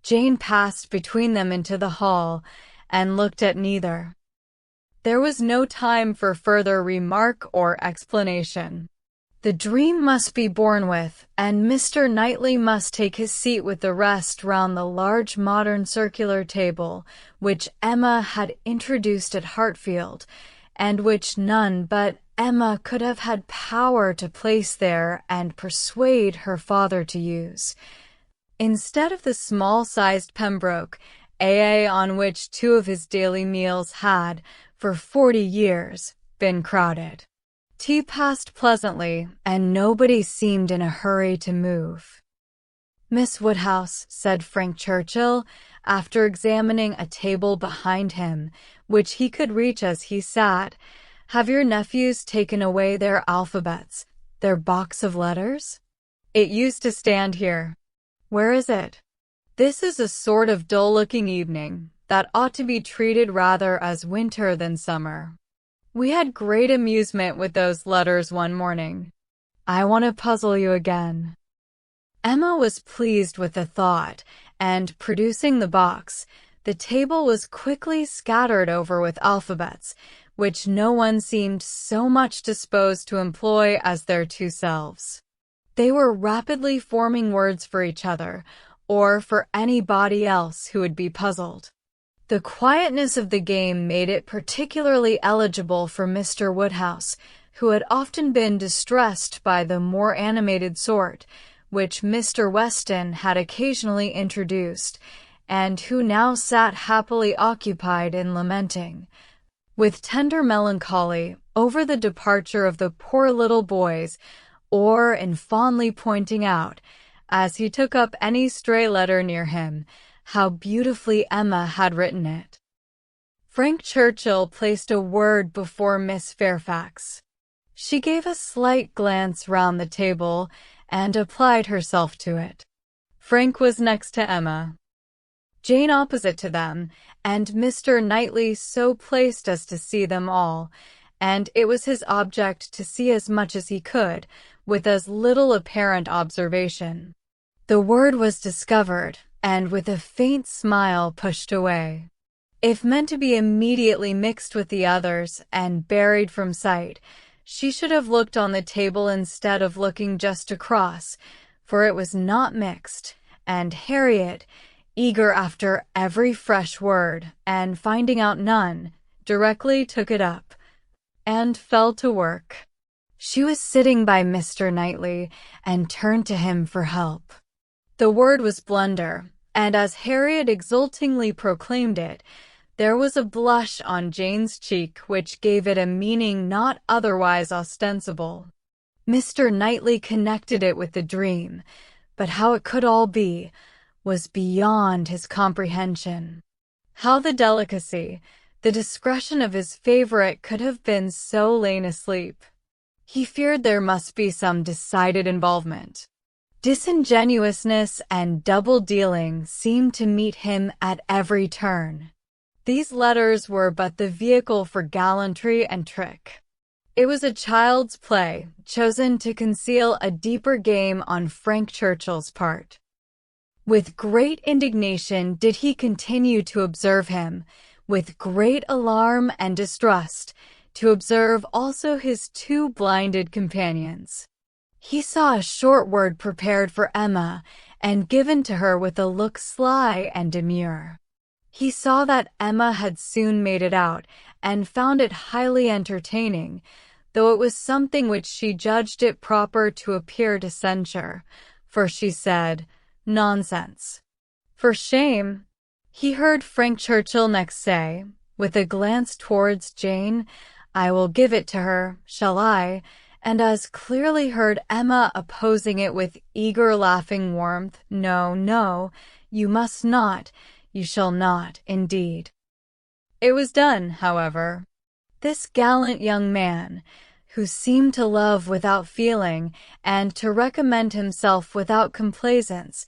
Jane passed between them into the hall, and looked at neither. There was no time for further remark or explanation. The dream must be borne with, and Mr. Knightley must take his seat with the rest round the large modern circular table, which Emma had introduced at Hartfield, and which none but Emma could have had power to place there and persuade her father to use. Instead of the small-sized Pembroke, AA on which 2 of his daily meals had, for 40 years, been crowded. Tea passed pleasantly, and nobody seemed in a hurry to move. "Miss Woodhouse," said Frank Churchill, after examining a table behind him, which he could reach as he sat, "have your nephews taken away their alphabets, their box of letters? It used to stand here. Where is it? This is a sort of dull-looking evening, that ought to be treated rather as winter than summer. We had great amusement with those letters one morning. I want to puzzle you again." Emma was pleased with the thought, and, producing the box, The table was quickly scattered over with alphabets, which no one seemed so much disposed to employ as their two selves. They were rapidly forming words for each other, or for anybody else who would be puzzled. The quietness of the game made it particularly eligible for Mr. Woodhouse, who had often been distressed by the more animated sort, which Mr. Weston had occasionally introduced, and who now sat happily occupied in lamenting, with tender melancholy, over the departure of the poor little boys, or in fondly pointing out, as he took up any stray letter near him, how beautifully Emma had written it. Frank Churchill placed a word before Miss Fairfax. She gave a slight glance round the table and applied herself to it. Frank was next to Emma, Jane opposite to them, and Mr. Knightley so placed as to see them all, and it was his object to see as much as he could, with as little apparent observation. The word was discovered, and with a faint smile pushed away. If meant to be immediately mixed with the others and buried from sight, she should have looked on the table instead of looking just across, for it was not mixed, and Harriet, eager after every fresh word, and finding out none, directly took it up, and fell to work. She was sitting by Mr. Knightley, and turned to him for help. The word was blunder, and as Harriet exultingly proclaimed it, there was a blush on Jane's cheek which gave it a meaning not otherwise ostensible. Mr. Knightley connected it with the dream, but how it could all be was beyond his comprehension. How the delicacy, the discretion of his favorite could have been so lain asleep. He feared there must be some decided involvement. Disingenuousness and double-dealing seemed to meet him at every turn. These letters were but the vehicle for gallantry and trick. It was a child's play, chosen to conceal a deeper game on Frank Churchill's part. With great indignation did he continue to observe him, with great alarm and distrust, to observe also his two blinded companions. He saw a short word prepared for Emma, and given to her with a look sly and demure. He saw that Emma had soon made it out, and found it highly entertaining, though it was something which she judged it proper to appear to censure, for she said, "Nonsense." "For shame." He heard Frank Churchill next say, with a glance towards Jane, "I will give it to her, shall I?" and as clearly heard Emma opposing it with eager laughing warmth, "No, no, you must not. You shall not, indeed." It was done, however. This gallant young man, who seemed to love without feeling and to recommend himself without complaisance,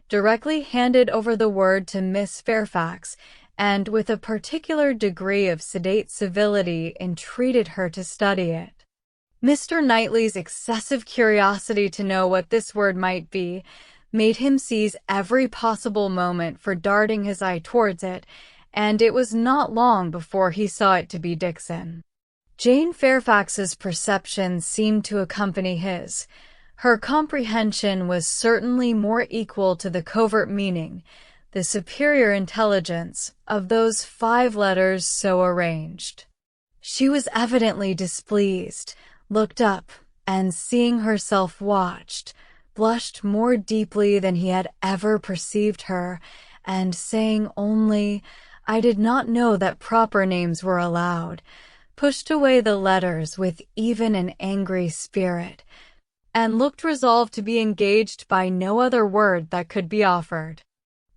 directly handed over the word to Miss Fairfax, and with a particular degree of sedate civility entreated her to study it. Mr. Knightley's excessive curiosity to know what this word might be made him seize every possible moment for darting his eye towards it, and it was not long before he saw it to be Dixon. Jane Fairfax's perception seemed to accompany his. Her comprehension was certainly more equal to the covert meaning, the superior intelligence, of those 5 letters so arranged. She was evidently displeased, looked up, and seeing herself watched, blushed more deeply than he had ever perceived her, and saying only, "I did not know that proper names were allowed," pushed away the letters with even an angry spirit, and looked resolved to be engaged by no other word that could be offered.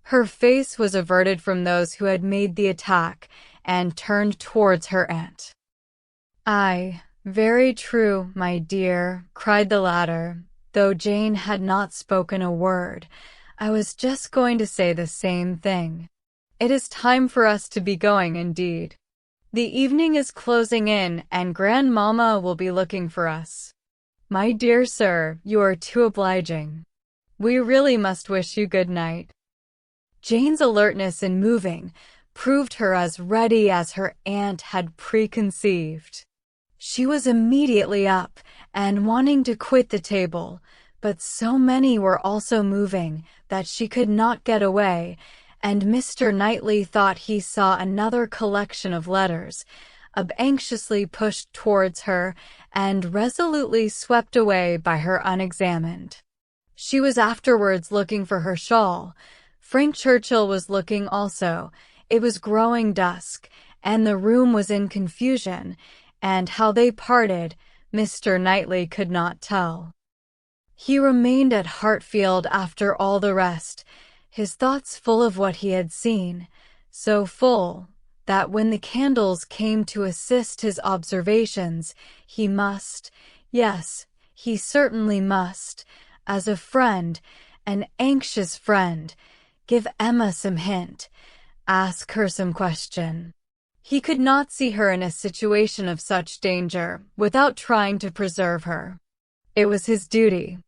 Her face was averted from those who had made the attack, and turned towards her aunt. "Aye, very true, my dear," cried the latter, though Jane had not spoken a word. "I was just going to say the same thing. It is time for us to be going, indeed. The evening is closing in, and grandmamma will be looking for us." "My dear sir, you are too obliging. We really must wish you good night." Jane's alertness in moving proved her as ready as her aunt had preconceived. She was immediately up and wanting to quit the table, but so many were also moving that she could not get away, and Mr. Knightley thought he saw another collection of letters, anxiously pushed towards her and resolutely swept away by her unexamined. She was afterwards looking for her shawl. Frank Churchill was looking also. It was growing dusk, and the room was in confusion, and how they parted, Mr. Knightley could not tell. He remained at Hartfield after all the rest, his thoughts full of what he had seen, so full that when the candles came to assist his observations, he must, yes, he certainly must, as a friend, an anxious friend, give Emma some hint, ask her some question. He could not see her in a situation of such danger without trying to preserve her. It was his duty.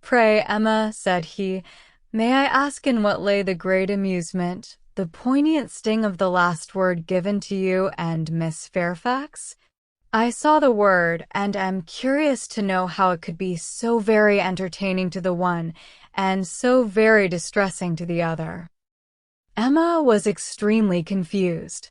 "Pray, Emma," said he, "may I ask in what lay the great amusement, the poignant sting of the last word given to you and Miss Fairfax? I saw the word, and am curious to know how it could be so very entertaining to the one, and so very distressing to the other." Emma was extremely confused.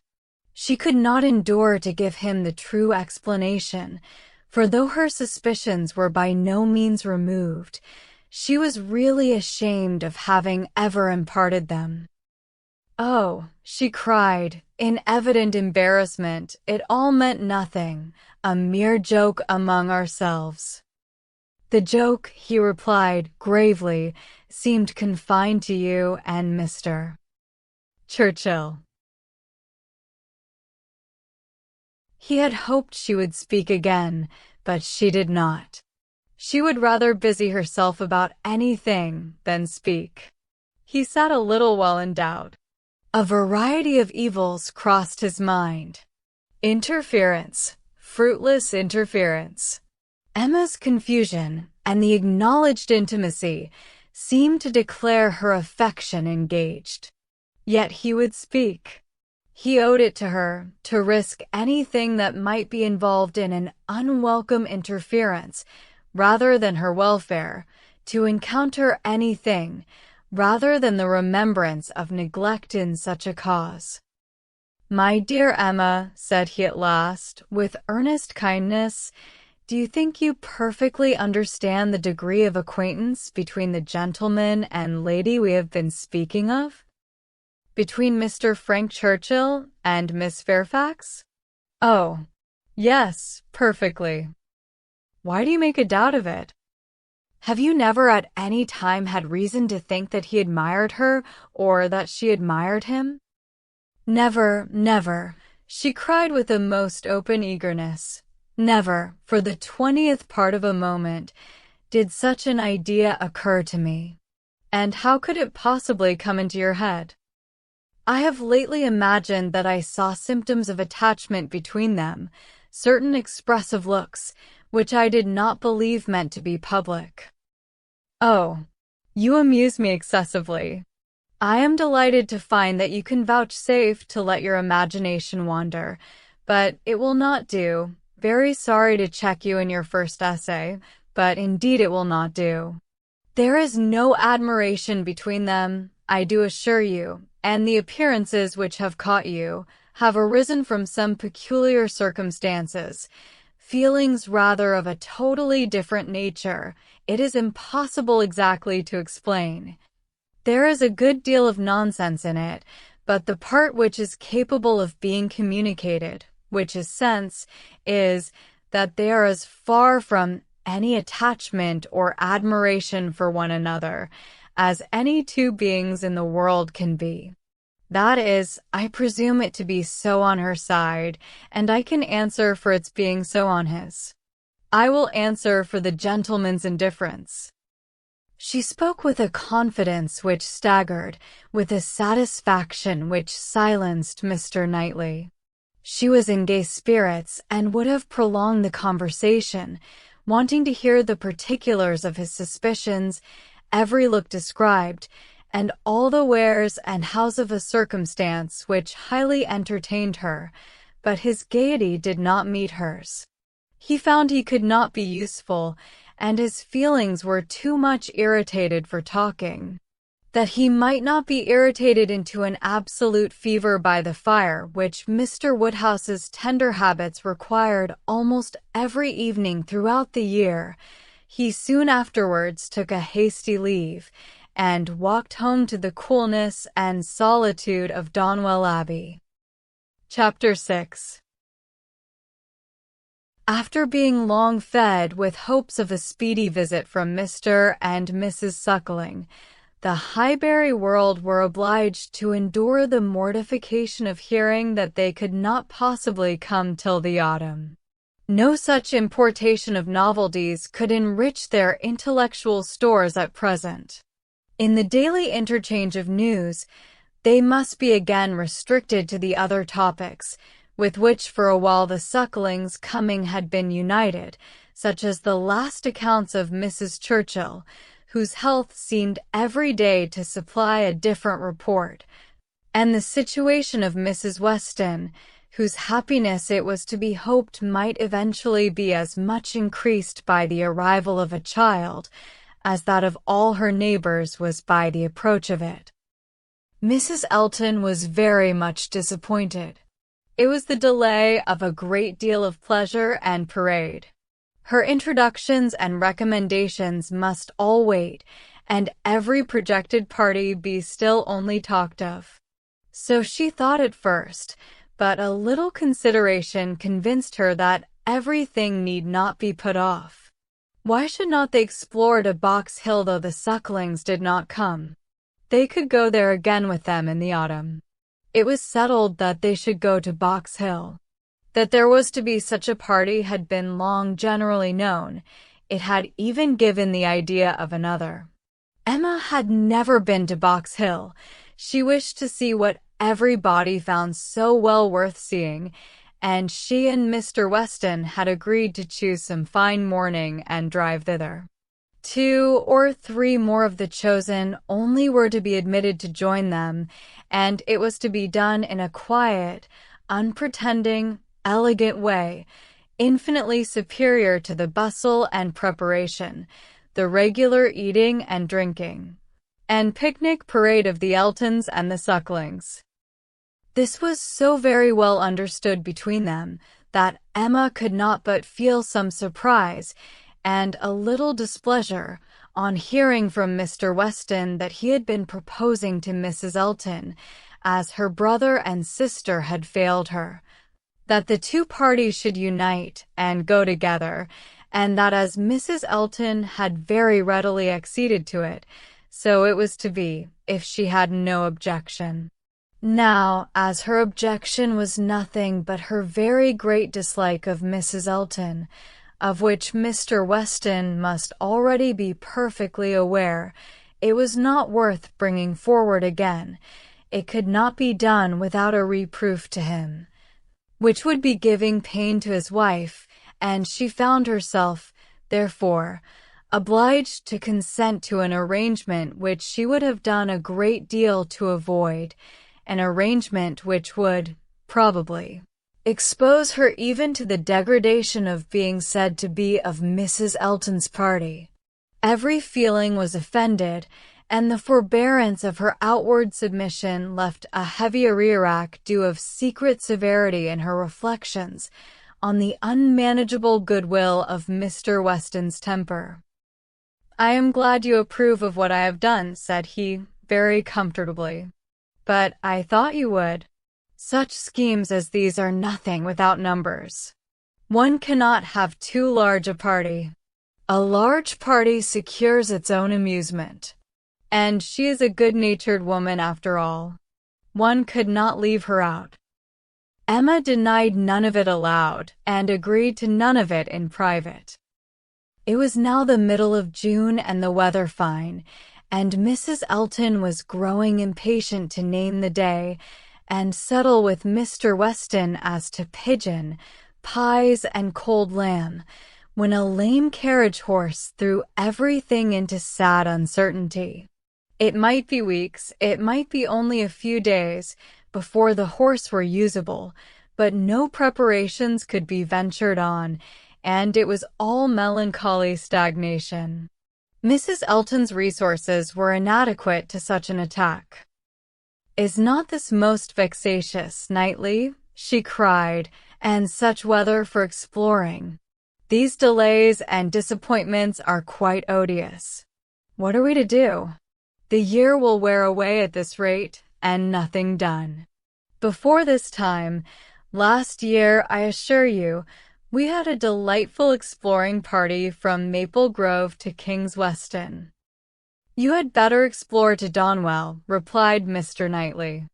She could not endure to give him the true explanation, for though her suspicions were by no means removed, she was really ashamed of having ever imparted them. "Oh," she cried, in evident embarrassment, "it all meant nothing, a mere joke among ourselves." "The joke," he replied gravely, "seemed confined to you and Mr. Churchill." He had hoped she would speak again, but she did not. She would rather busy herself about anything than speak. He sat a little while in doubt. A variety of evils crossed his mind. Interference, fruitless interference. Emma's confusion and the acknowledged intimacy seemed to declare her affection engaged. Yet he would speak. He owed it to her to risk anything that might be involved in an unwelcome interference rather than her welfare, to encounter anything rather than the remembrance of neglect in such a cause. "My dear Emma," said he at last, with earnest kindness, "do you think you perfectly understand the degree of acquaintance between the gentleman and lady we have been speaking of? Between Mr. Frank Churchill and Miss Fairfax?" "Oh, yes, perfectly." "Why do you make a doubt of it? Have you never at any time had reason to think that he admired her, or that she admired him?" "Never, never," she cried with a most open eagerness. "Never, for the 20th part of a moment, did such an idea occur to me." "And how could it possibly come into your head?" "I have lately imagined that I saw symptoms of attachment between them, certain expressive looks, which I did not believe meant to be public." "Oh, you amuse me excessively. I am delighted to find that you can vouchsafe to let your imagination wander, but it will not do. Very sorry to check you in your first essay, but indeed it will not do. There is no admiration between them, I do assure you, and the appearances which have caught you have arisen from some peculiar circumstances, feelings rather of a totally different nature. It is impossible exactly to explain. There is a good deal of nonsense in it, but the part which is capable of being communicated, which is sense, is that they are as far from any attachment or admiration for one another as any two beings in the world can be. That is, I presume it to be so on her side, and I can answer for its being so on his. I will answer for the gentleman's indifference." She spoke with a confidence which staggered, with a satisfaction which silenced Mr. Knightley. She was in gay spirits and would have prolonged the conversation, wanting to hear the particulars of his suspicions, every look described, and all the wares and hows of a circumstance which highly entertained her, but his gaiety did not meet hers. He found he could not be useful, and his feelings were too much irritated for talking. That he might not be irritated into an absolute fever by the fire which Mr. Woodhouse's tender habits required almost every evening throughout the year, he soon afterwards took a hasty leave, and walked home to the coolness and solitude of Donwell Abbey. Chapter 6. After being long fed with hopes of a speedy visit from Mr. and Mrs. Suckling, the Highbury world were obliged to endure the mortification of hearing that they could not possibly come till the autumn. No such importation of novelties could enrich their intellectual stores at present. In the daily interchange of news, they must be again restricted to the other topics, with which for a while the Sucklings' coming had been united, such as the last accounts of Mrs. Churchill, whose health seemed every day to supply a different report, and the situation of Mrs. Weston, whose happiness it was to be hoped might eventually be as much increased by the arrival of a child, as that of all her neighbors was by the approach of it. Mrs. Elton was very much disappointed. It was the delay of a great deal of pleasure and parade. Her introductions and recommendations must all wait, and every projected party be still only talked of. So she thought at first, but a little consideration convinced her that everything need not be put off. Why should not they explore to Box Hill though the Sucklings did not come? They could go there again with them in the autumn. It was settled that they should go to Box Hill. That there was to be such a party had been long generally known. It had even given the idea of another. Emma had never been to Box Hill. She wished to see what everybody found so well worth seeing, and she and Mr. Weston had agreed to choose some fine morning and drive thither. 2 or 3 more of the chosen only were to be admitted to join them, and it was to be done in a quiet, unpretending, elegant way, infinitely superior to the bustle and preparation, the regular eating and drinking, and picnic parade of the Eltons and the Sucklings. This was so very well understood between them that Emma could not but feel some surprise and a little displeasure on hearing from Mr. Weston that he had been proposing to Mrs. Elton, as her brother and sister had failed her, that the two parties should unite and go together, and that as Mrs. Elton had very readily acceded to it, so it was to be, if she had no objection. Now, as her objection was nothing but her very great dislike of Mrs. Elton, of which Mr. Weston must already be perfectly aware, it was not worth bringing forward again. It could not be done without a reproof to him, which would be giving pain to his wife, and she found herself, therefore, obliged to consent to an arrangement which she would have done a great deal to avoid, an arrangement which would, probably, expose her even to the degradation of being said to be of Mrs. Elton's party. Every feeling was offended, and the forbearance of her outward submission left a heavy arrearac due of secret severity in her reflections on the unmanageable goodwill of Mr. Weston's temper. "I am glad you approve of what I have done," said he, very comfortably. "But I thought you would. Such schemes as these are nothing without numbers. One cannot have too large a party. A large party secures its own amusement. And she is a good-natured woman after all. One could not leave her out." Emma denied none of it aloud, and agreed to none of it in private. It was now the middle of June and the weather fine, and Mrs. Elton was growing impatient to name the day, and settle with Mr. Weston as to Pigeon, pies, and cold lamb, when a lame carriage horse threw everything into sad uncertainty. It might be weeks, it might be only a few days, before the horse were usable, but no preparations could be ventured on, and it was all melancholy stagnation. Mrs. Elton's resources were inadequate to such an attack. "Is not this most vexatious, Knightley?" she cried, "and such weather for exploring? These delays and disappointments are quite odious. What are we to do? The year will wear away at this rate, and nothing done. Before this time, last year, I assure you, we had a delightful exploring party from Maple Grove to King's Weston." "You had better explore to Donwell," replied Mr. Knightley.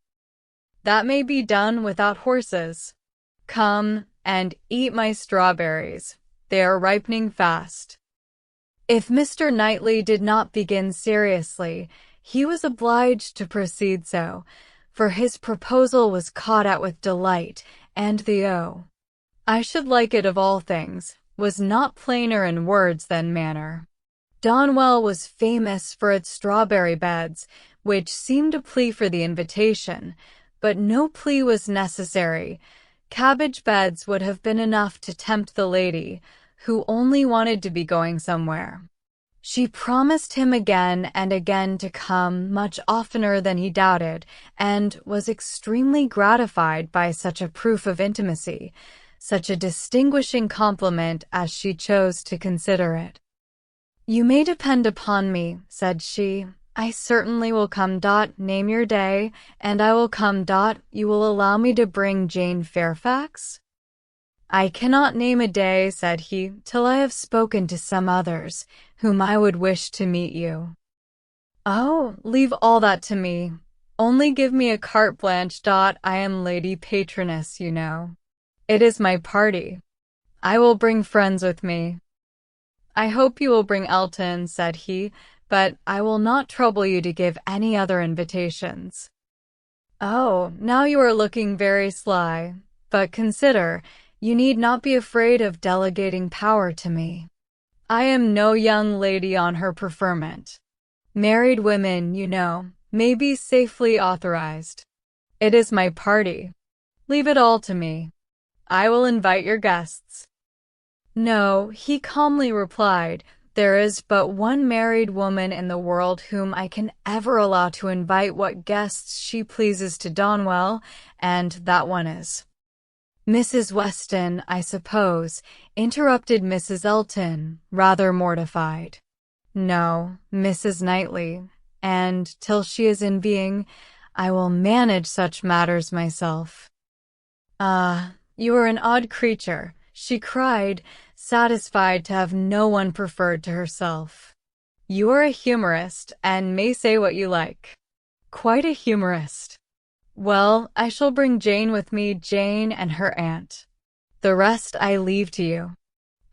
"That may be done without horses. Come and eat my strawberries. They are ripening fast." If Mr. Knightley did not begin seriously, he was obliged to proceed so, for his proposal was caught at with delight, and the "I should like it of all things" was not plainer in words than manner. Donwell was famous for its strawberry beds, which seemed a plea for the invitation, but no plea was necessary. Cabbage beds would have been enough to tempt the lady, who only wanted to be going somewhere. She promised him again and again to come, much oftener than he doubted, and was extremely gratified by such a proof of intimacy, such a distinguishing compliment as she chose to consider it. "You may depend upon me," said she. "I certainly will come. Name your day, and I will come. You will allow me to bring Jane Fairfax?" "I cannot name a day," said he, "till I have spoken to some others, whom I would wish to meet you." "Oh, leave all that to me. Only give me a carte blanche. I am Lady Patroness, you know. It is my party. I will bring friends with me." "I hope you will bring Elton," said he, "but I will not trouble you to give any other invitations." "Oh, now you are looking very sly. But consider, you need not be afraid of delegating power to me. I am no young lady on her preferment. Married women, you know, may be safely authorized. It is my party. Leave it all to me. I will invite your guests." "No," he calmly replied, "there is but one married woman in the world whom I can ever allow to invite what guests she pleases to Donwell, and that one is—" "Mrs. Weston, I suppose," interrupted Mrs. Elton, rather mortified. "No, Mrs. Knightley, and, till she is in being, I will manage such matters myself." "Ah, you are an odd creature," she cried, satisfied to have no one preferred to herself. "You are a humorist, and may say what you like." "Quite a humorist. Well, I shall bring Jane with me, Jane and her aunt. The rest I leave to you.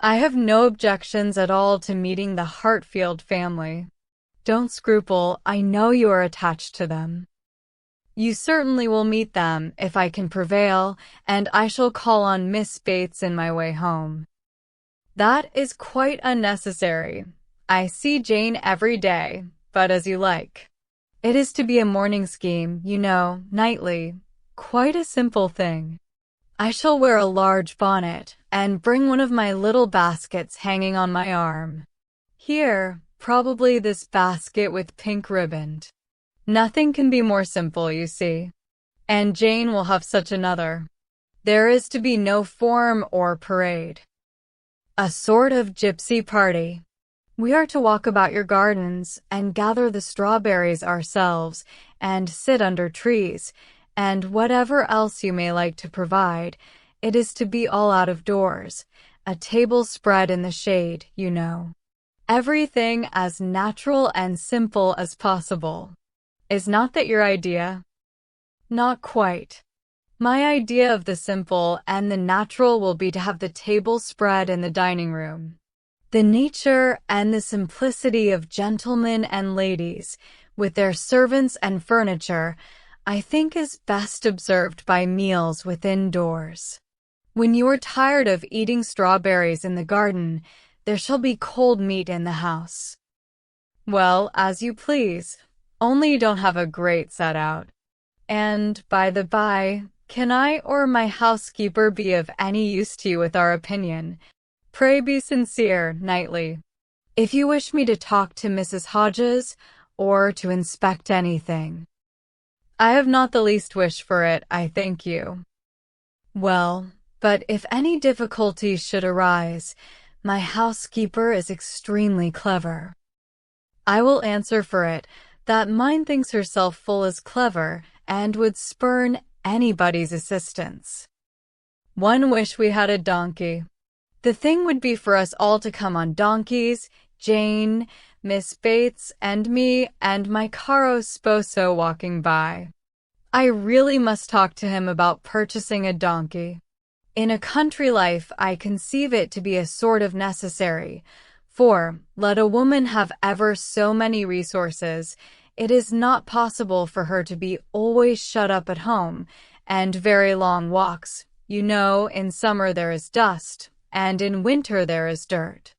I have no objections at all to meeting the Hartfield family. Don't scruple, I know you are attached to them. You certainly will meet them, if I can prevail, and I shall call on Miss Bates in my way home." "That is quite unnecessary. I see Jane every day, but as you like. It is to be a morning scheme, you know, Knightley. Quite a simple thing. I shall wear a large bonnet, and bring one of my little baskets hanging on my arm. Here, probably this basket with pink riband. Nothing can be more simple, you see. And Jane will have such another. There is to be no form or parade. A sort of gypsy party. We are to walk about your gardens, and gather the strawberries ourselves, and sit under trees, and whatever else you may like to provide, it is to be all out of doors, a table spread in the shade, you know. Everything as natural and simple as possible. Is not that your idea?" "Not quite. My idea of the simple and the natural will be to have the table spread in the dining room. The nature and the simplicity of gentlemen and ladies, with their servants and furniture, I think is best observed by meals within doors. When you are tired of eating strawberries in the garden, there shall be cold meat in the house." "Well, as you please. Only you don't have a great set out. And, by the by, can I or my housekeeper be of any use to you with our opinion? Pray be sincere, Knightley. If you wish me to talk to Mrs. Hodges, or to inspect anything, I have not the least wish for it, I thank you. Well, but if any difficulties should arise, my housekeeper is extremely clever. I will answer for it that mine thinks herself full as clever and would spurn anybody's assistance. One wish we had a donkey. The thing would be for us all to come on donkeys, Jane, Miss Bates, and me, and my caro sposo walking by. I really must talk to him about purchasing a donkey. In a country life, I conceive it to be a sort of necessary, for, let a woman have ever so many resources, it is not possible for her to be always shut up at home, and very long walks. You know, in summer there is dust, and in winter there is dirt.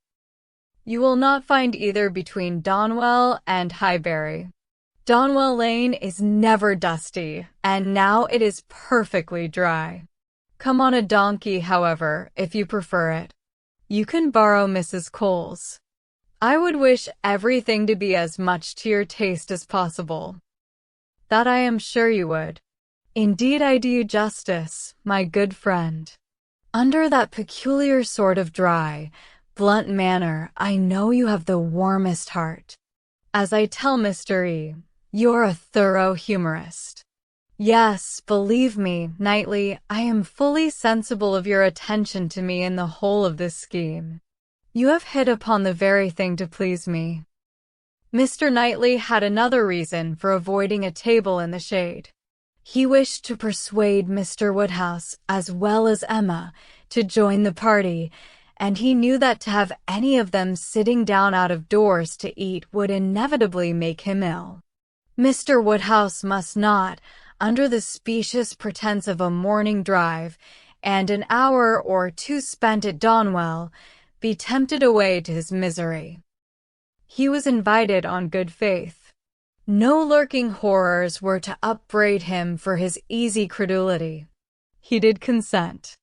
You will not find either between Donwell and Highbury. Donwell Lane is never dusty, and now it is perfectly dry. Come on a donkey, however, if you prefer it. You can borrow Mrs. Cole's. I would wish everything to be as much to your taste as possible. That I am sure you would. Indeed I do you justice, my good friend. Under that peculiar sort of dry, blunt manner, I know you have the warmest heart. As I tell Mr. E., you're a thorough humorist. Yes, believe me, Knightley, I am fully sensible of your attention to me in the whole of this scheme. You have hit upon the very thing to please me. Mr. Knightley had another reason for avoiding a table in the shade. He wished to persuade Mr. Woodhouse, as well as Emma, to join the party, and he knew that to have any of them sitting down out of doors to eat would inevitably make him ill. Mr. Woodhouse must not, under the specious pretense of a morning drive, and an hour or two spent at Donwell, be tempted away to his misery. He was invited on good faith. No lurking horrors were to upbraid him for his easy credulity. He did consent.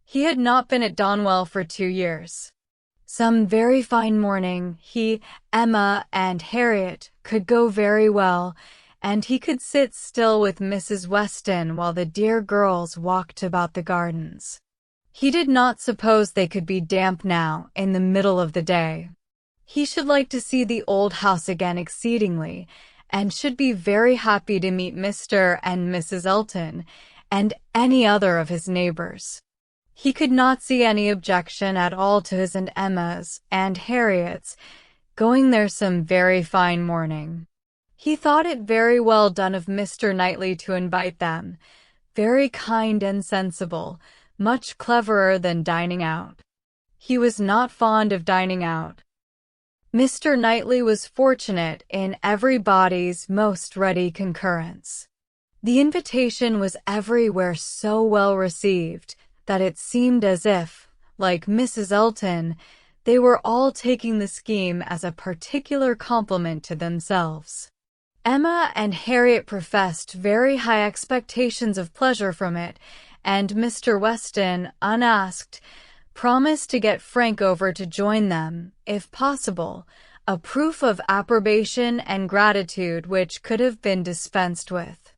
He had not been at Donwell for 2 years. Some very fine morning, he, Emma, and Harriet could go very well, and he could sit still with Mrs. Weston while the dear girls walked about the gardens. He did not suppose they could be damp now, in the middle of the day. He should like to see the old house again exceedingly, and should be very happy to meet Mr. and Mrs. Elton, and any other of his neighbors. He could not see any objection at all to his and Emma's, and Harriet's, going there some very fine morning. He thought it very well done of Mr. Knightley to invite them, very kind and sensible, much cleverer than dining out. He was not fond of dining out. Mr. Knightley was fortunate in everybody's most ready concurrence. The invitation was everywhere so well received that it seemed as if, like Mrs. Elton, they were all taking the scheme as a particular compliment to themselves. Emma and Harriet professed very high expectations of pleasure from it, and Mr. Weston, unasked, promised to get Frank over to join them, if possible, a proof of approbation and gratitude which could have been dispensed with.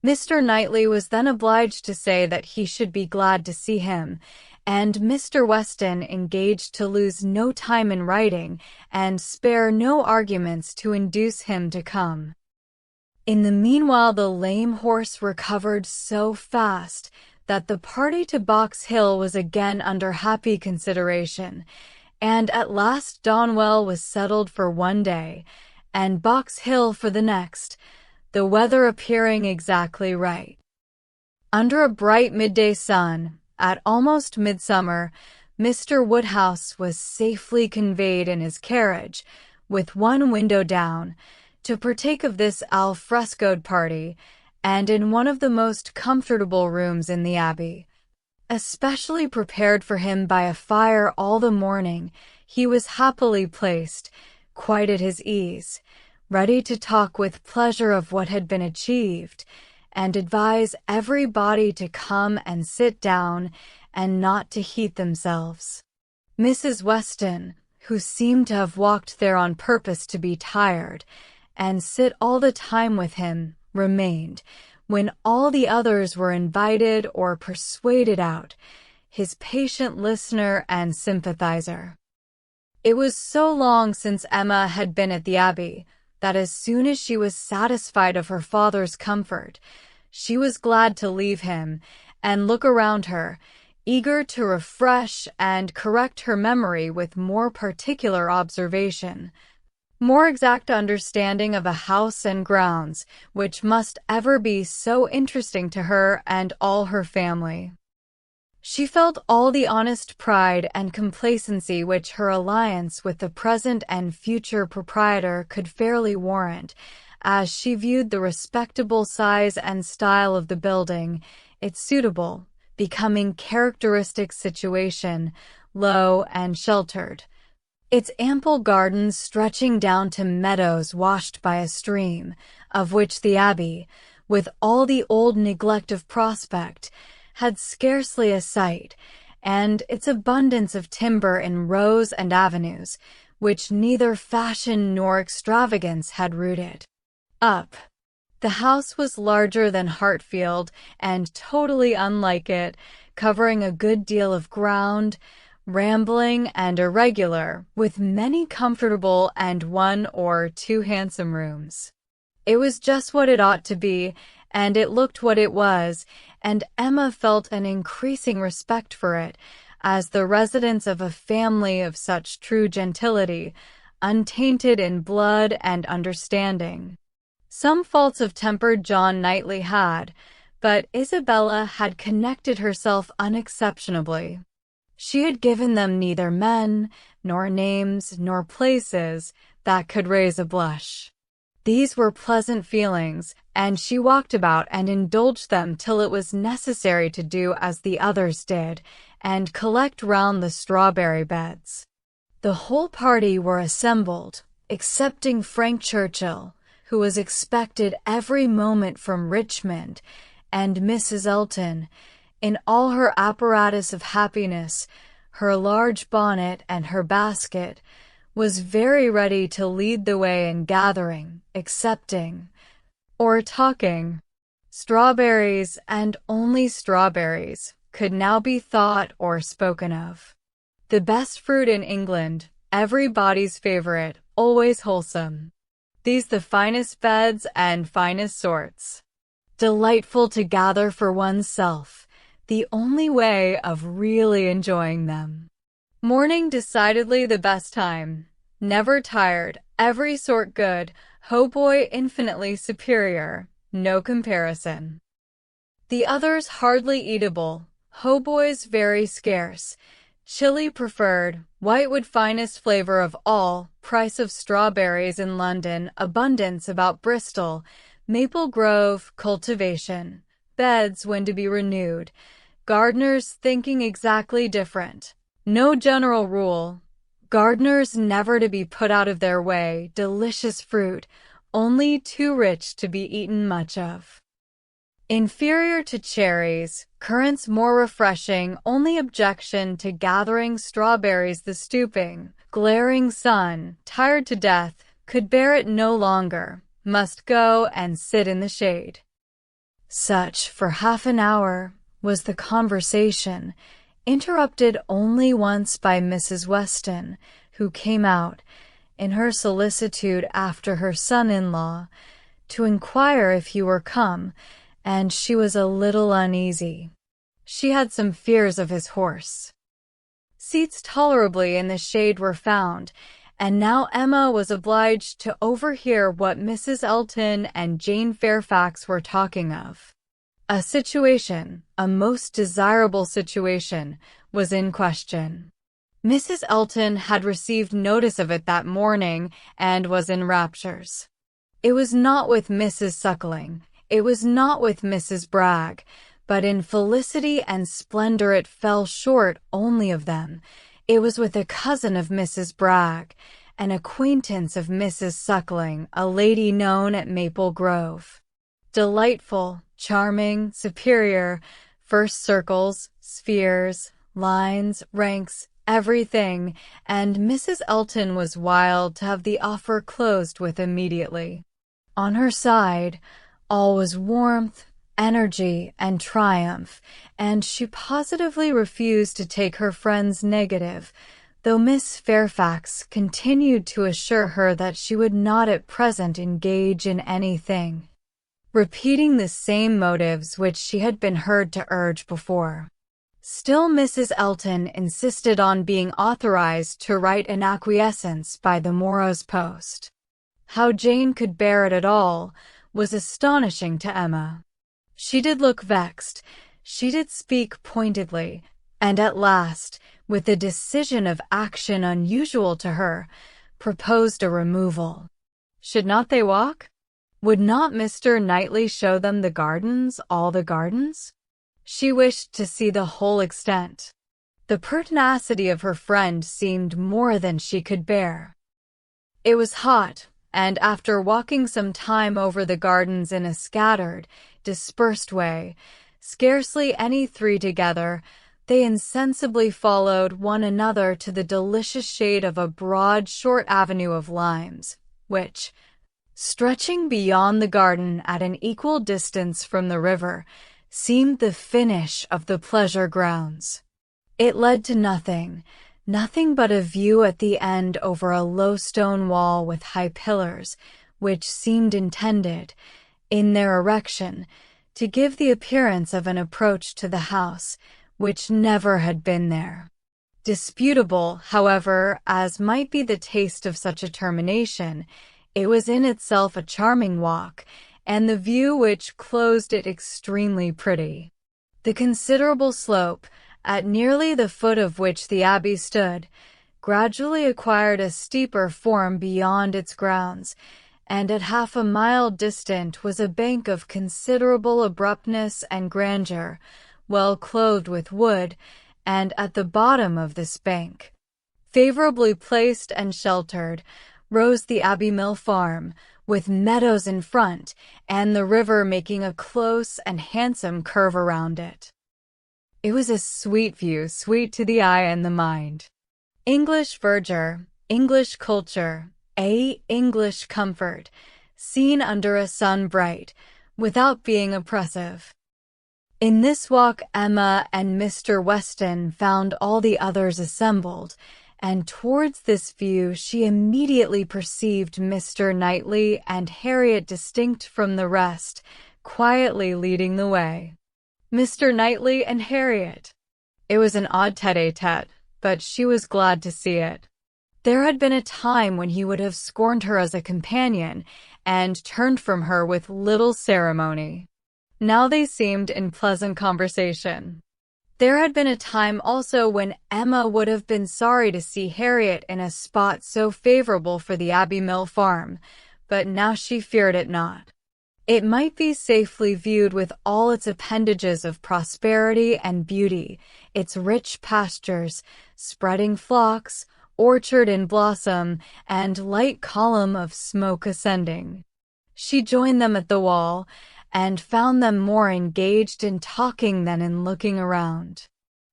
Mr. Knightley was then obliged to say that he should be glad to see him, and Mr. Weston engaged to lose no time in writing and spare no arguments to induce him to come. In the meanwhile the lame horse recovered so fast that the party to Box Hill was again under happy consideration, and at last Donwell was settled for one day, and Box Hill for the next, the weather appearing exactly right. Under a bright midday sun, at almost midsummer, Mr. Woodhouse was safely conveyed in his carriage, with one window down, to partake of this al frescoed party, and in one of the most comfortable rooms in the Abbey. Especially prepared for him by a fire all the morning, he was happily placed, quite at his ease, ready to talk with pleasure of what had been achieved, and advise everybody to come and sit down and not to heat themselves. Mrs. Weston, who seemed to have walked there on purpose to be tired and sit all the time with him, remained, when all the others were invited or persuaded out, his patient listener and sympathizer. It was so long since Emma had been at the Abbey that as soon as she was satisfied of her father's comfort, she was glad to leave him and look around her, eager to refresh and correct her memory with more particular observation, more exact understanding of a house and grounds which must ever be so interesting to her and all her family. She felt all the honest pride and complacency which her alliance with the present and future proprietor could fairly warrant, as she viewed the respectable size and style of the building, its suitable, becoming characteristic situation, low and sheltered, its ample gardens stretching down to meadows washed by a stream, of which the Abbey, with all the old neglect of prospect, had scarcely a sight, and its abundance of timber in rows and avenues, which neither fashion nor extravagance had rooted up. The house was larger than Hartfield, and totally unlike it, covering a good deal of ground, rambling and irregular, with many comfortable and one or two handsome rooms. It was just what it ought to be, and it looked what it was, and Emma felt an increasing respect for it, as the residence of a family of such true gentility, untainted in blood and understanding. Some faults of temper John Knightley had, but Isabella had connected herself unexceptionably. She had given them neither men, nor names, nor places that could raise a blush. These were pleasant feelings, and she walked about and indulged them till it was necessary to do as the others did, and collect round the strawberry beds. The whole party were assembled, excepting Frank Churchill, who was expected every moment from Richmond, and Mrs. Elton, in all her apparatus of happiness, her large bonnet and her basket, was very ready to lead the way in gathering, accepting, or talking. Strawberries, and only strawberries, could now be thought or spoken of. The best fruit in England, everybody's favorite, always wholesome. These the finest beds and finest sorts. Delightful to gather for oneself, the only way of really enjoying them. Morning decidedly the best time. Never tired, every sort good, hautboy infinitely superior, no comparison. The others hardly eatable, hautboys very scarce, chili preferred, whitewood finest flavor of all, price of strawberries in London, abundance about Bristol, Maple Grove, cultivation, beds when to be renewed, gardeners thinking exactly different. No general rule. Gardeners never to be put out of their way, delicious fruit, only too rich to be eaten much of. Inferior to cherries, currants more refreshing, only objection to gathering strawberries the stooping, glaring sun, tired to death, could bear it no longer, must go and sit in the shade. Such, for half an hour, was the conversation, interrupted only once by Mrs. Weston, who came out, in her solicitude after her son-in-law, to inquire if he were come, and she was a little uneasy. She had some fears of his horse. Seats tolerably in the shade were found, and now Emma was obliged to overhear what Mrs. Elton and Jane Fairfax were talking of. A situation, a most desirable situation, was in question. Mrs. Elton had received notice of it that morning and was in raptures. It was not with Mrs. Suckling, it was not with Mrs. Bragg, but in felicity and splendor it fell short only of them. It was with a cousin of Mrs. Bragg, an acquaintance of Mrs. Suckling, a lady known at Maple Grove. Delightful, charming, superior, first circles, spheres, lines, ranks, everything, and Mrs. Elton was wild to have the offer closed with immediately. On her side, all was warmth, energy, and triumph, and she positively refused to take her friend's negative, though Miss Fairfax continued to assure her that she would not at present engage in anything, repeating the same motives which she had been heard to urge before. Still Mrs. Elton insisted on being authorized to write an acquiescence by the morrow's post. How Jane could bear it at all was astonishing to Emma. She did look vexed, she did speak pointedly, and at last, with a decision of action unusual to her, proposed a removal. Should not they walk? Would not Mr. Knightley show them the gardens, all the gardens? She wished to see the whole extent. The pertinacity of her friend seemed more than she could bear. It was hot, and after walking some time over the gardens in a scattered, dispersed way, scarcely any three together, they insensibly followed one another to the delicious shade of a broad, short avenue of limes, which, stretching beyond the garden at an equal distance from the river, seemed the finish of the pleasure grounds. It led to nothing but a view at the end over a low stone wall with high pillars, which seemed intended, in their erection, to give the appearance of an approach to the house, which never had been there. Disputable, however, as might be the taste of such a termination, it was in itself a charming walk, and the view which closed it extremely pretty. The considerable slope, at nearly the foot of which the abbey stood, gradually acquired a steeper form beyond its grounds, and at half a mile distant was a bank of considerable abruptness and grandeur, well clothed with wood, and at the bottom of this bank, favorably placed and sheltered, rose the Abbey Mill farm, with meadows in front, and the river making a close and handsome curve around it. It was a sweet view, sweet to the eye and the mind. English verdure, English culture, English comfort, seen under a sun bright, without being oppressive. In this walk Emma and Mr. Weston found all the others assembled, and towards this view she immediately perceived Mr. Knightley and Harriet distinct from the rest, quietly leading the way. Mr. Knightley and Harriet! It was an odd tête-à-tête, but she was glad to see it. There had been a time when he would have scorned her as a companion, and turned from her with little ceremony. Now they seemed in pleasant conversation. There had been a time also when Emma would have been sorry to see Harriet in a spot so favorable for the Abbey Mill farm, but now she feared it not. It might be safely viewed with all its appendages of prosperity and beauty, its rich pastures, spreading flocks, orchard in blossom, and light column of smoke ascending. She joined them at the wall, and found them more engaged in talking than in looking around.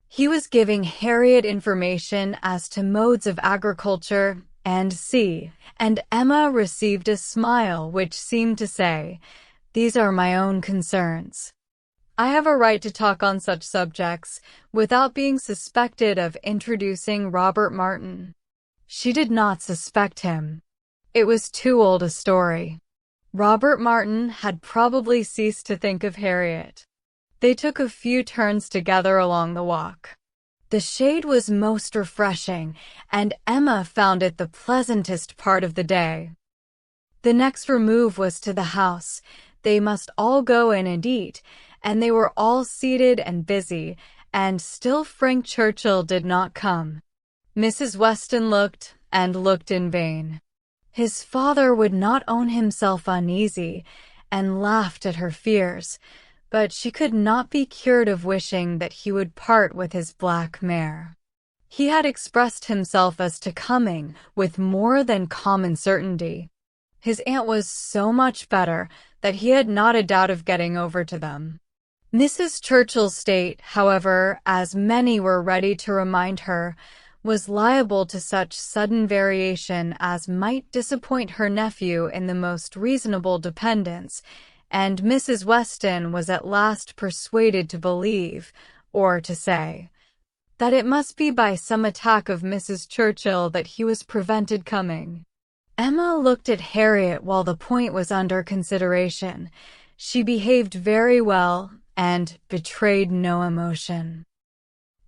He was giving Harriet information as to modes of agriculture and sea, and Emma received a smile which seemed to say, "These are my own concerns. I have a right to talk on such subjects without being suspected of introducing Robert Martin." She did not suspect him. It was too old a story. Robert Martin had probably ceased to think of Harriet. They took a few turns together along the walk. The shade was most refreshing, and Emma found it the pleasantest part of the day. The next remove was to the house. They must all go in and eat, and they were all seated and busy, and still Frank Churchill did not come. Mrs. Weston looked, and looked in vain. His father would not own himself uneasy, and laughed at her fears, but she could not be cured of wishing that he would part with his black mare. He had expressed himself as to coming with more than common certainty. His aunt was so much better that he had not a doubt of getting over to them. Mrs. Churchill's state, however, as many were ready to remind her, was liable to such sudden variation as might disappoint her nephew in the most reasonable dependence, and Mrs. Weston was at last persuaded to believe, or to say, that it must be by some attack of Mrs. Churchill that he was prevented coming. Emma looked at Harriet while the point was under consideration. She behaved very well and betrayed no emotion.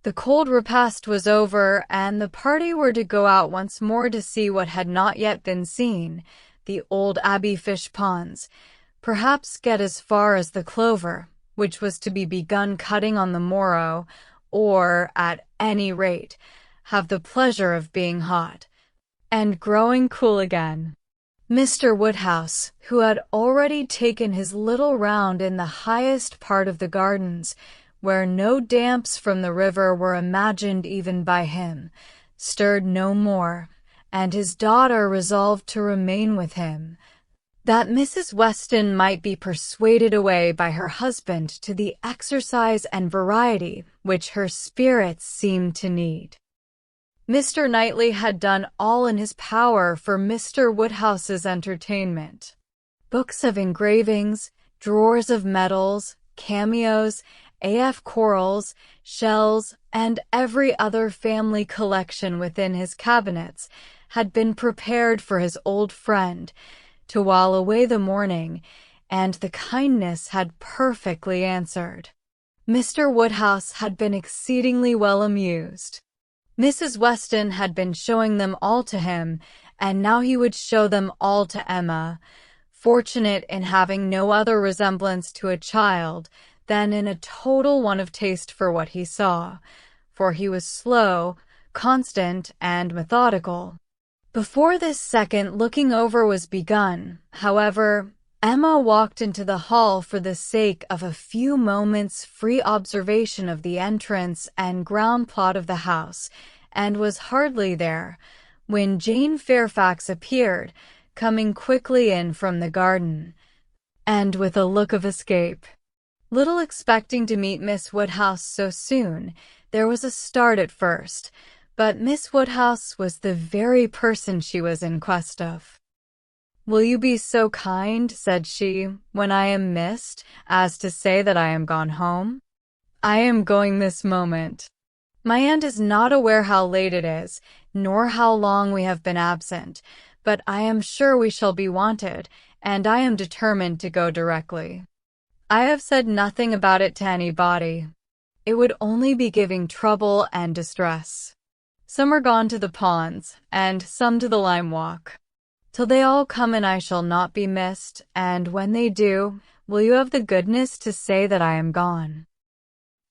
The cold repast was over, and the party were to go out once more to see what had not yet been seen, the old Abbey fish ponds, perhaps get as far as the clover, which was to be begun cutting on the morrow, or, at any rate, have the pleasure of being hot, and growing cool again. Mr. Woodhouse, who had already taken his little round in the highest part of the gardens, where no damps from the river were imagined even by him, stirred no more, and his daughter resolved to remain with him, that Mrs. Weston might be persuaded away by her husband to the exercise and variety which her spirits seemed to need. Mr. Knightley had done all in his power for Mr. Woodhouse's entertainment. Books of engravings, drawers of medals, cameos, AF corals, shells, and every other family collection within his cabinets had been prepared for his old friend to while away the morning, and the kindness had perfectly answered. Mr. Woodhouse had been exceedingly well amused. Mrs. Weston had been showing them all to him, and now he would show them all to Emma, fortunate in having no other resemblance to a child than in a total want of taste for what he saw, for he was slow, constant, and methodical. Before this second looking over was begun, however, Emma walked into the hall for the sake of a few moments' free observation of the entrance and ground plot of the house, and was hardly there when Jane Fairfax appeared, coming quickly in from the garden, and with a look of escape. Little expecting to meet Miss Woodhouse so soon, there was a start at first, but Miss Woodhouse was the very person she was in quest of. "Will you be so kind," said she, "when I am missed, as to say that I am gone home? I am going this moment. My aunt is not aware how late it is, nor how long we have been absent, but I am sure we shall be wanted, and I am determined to go directly. I have said nothing about it to anybody. It would only be giving trouble and distress. Some are gone to the ponds, and some to the lime walk. Till they all come in I shall not be missed, and when they do, will you have the goodness to say that I am gone?"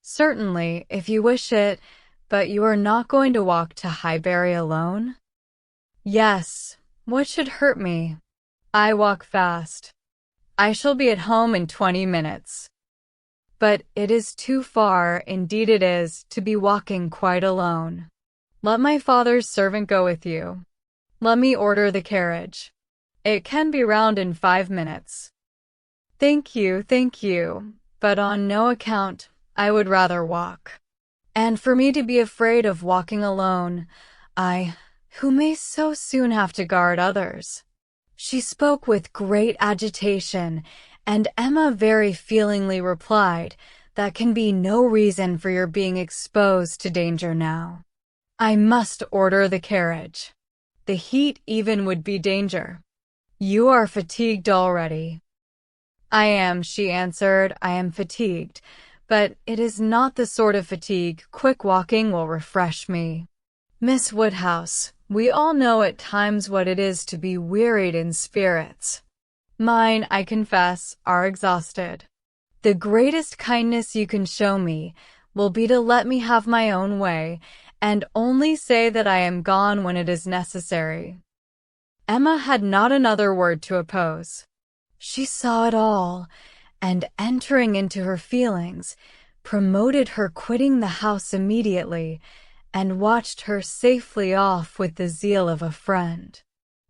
"Certainly, if you wish it, but you are not going to walk to Highbury alone?" "Yes, what should hurt me? I walk fast. I shall be at home in 20 minutes. But it is too far, indeed it is, to be walking quite alone. Let my father's servant go with you. Let me order the carriage. It can be round in 5 minutes. Thank you, but on no account. I would rather walk. And for me to be afraid of walking alone, who may so soon have to guard others." She spoke with great agitation, and Emma very feelingly replied, "That can be no reason for your being exposed to danger now. I must order the carriage. The heat even would be danger. You are fatigued already." "I am," she answered, "I am fatigued, but it is not the sort of fatigue quick walking will refresh me. Miss Woodhouse, we all know at times what it is to be wearied in spirits. Mine, I confess, are exhausted. The greatest kindness you can show me will be to let me have my own way, and only say that I am gone when it is necessary." Emma had not another word to oppose. She saw it all, and entering into her feelings, promoted her quitting the house immediately, and watched her safely off with the zeal of a friend.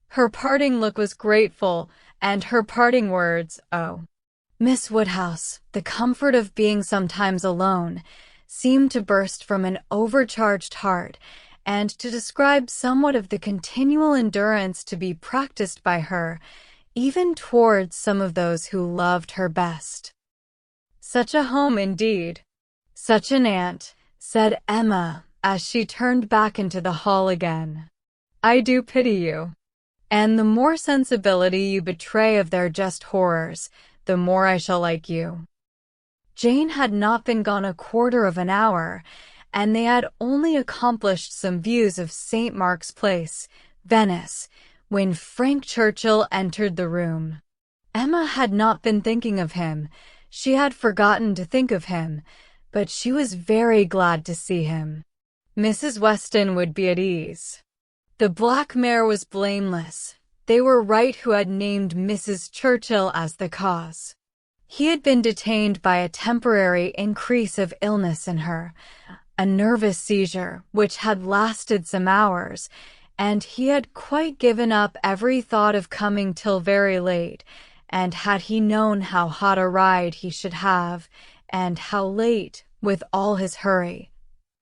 Her parting look was grateful, and her parting words, "Oh, Miss Woodhouse, the comfort of being sometimes alone," seemed to burst from an overcharged heart, and to describe somewhat of the continual endurance to be practiced by her, even towards some of those who loved her best. "Such a home indeed! Such an aunt," said Emma, as she turned back into the hall again. "I do pity you. And the more sensibility you betray of their just horrors, the more I shall like you." Jane had not been gone a quarter of an hour, and they had only accomplished some views of St. Mark's Place, Venice, when Frank Churchill entered the room. Emma had not been thinking of him. She had forgotten to think of him, but she was very glad to see him. Mrs. Weston would be at ease. The black mare was blameless. They were right who had named Mrs. Churchill as the cause. He had been detained by a temporary increase of illness in her, a nervous seizure which had lasted some hours, and he had quite given up every thought of coming till very late, and had he known how hot a ride he should have, and how late, with all his hurry,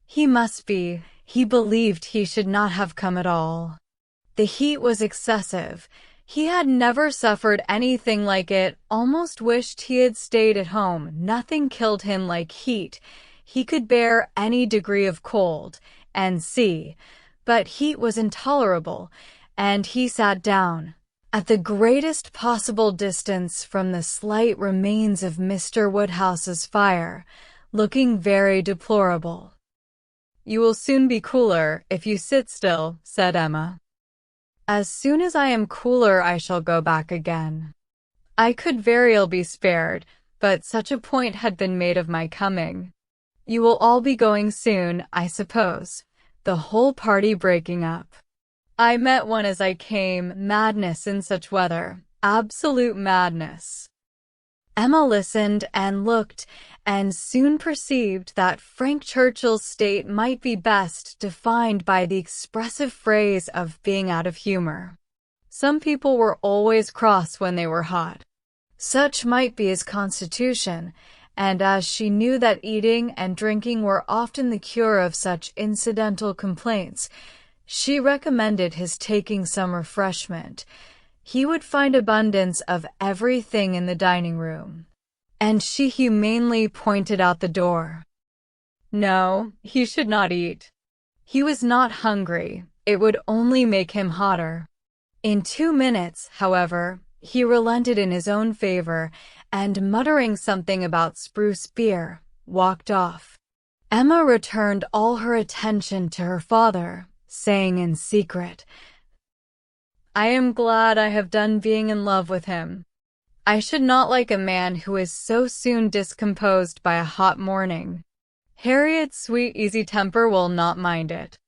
he believed he should not have come at all. The heat was excessive. He had never suffered anything like it, almost wished he had stayed at home. Nothing killed him like heat. He could bear any degree of cold, but heat was intolerable, and he sat down, at the greatest possible distance from the slight remains of Mr. Woodhouse's fire, looking very deplorable. "You will soon be cooler if you sit still," said Emma. "As soon as I am cooler I shall go back again. I could very ill be spared, but such a point had been made of my coming. You will all be going soon, I suppose, the whole party breaking up. I met one as I came. Madness in such weather, absolute madness." Emma listened and looked, and soon perceived that Frank Churchill's state might be best defined by the expressive phrase of being out of humor. Some people were always cross when they were hot. Such might be his constitution, and as she knew that eating and drinking were often the cure of such incidental complaints, she recommended his taking some refreshment. He would find abundance of everything in the dining room, and she humanely pointed out the door. No, he should not eat. He was not hungry. It would only make him hotter. In 2 minutes, however, he relented in his own favor, and muttering something about spruce beer, walked off. Emma returned all her attention to her father, saying in secret, "I am glad I have done being in love with him. I should not like a man who is so soon discomposed by a hot morning. Harriet's sweet easy temper will not mind it."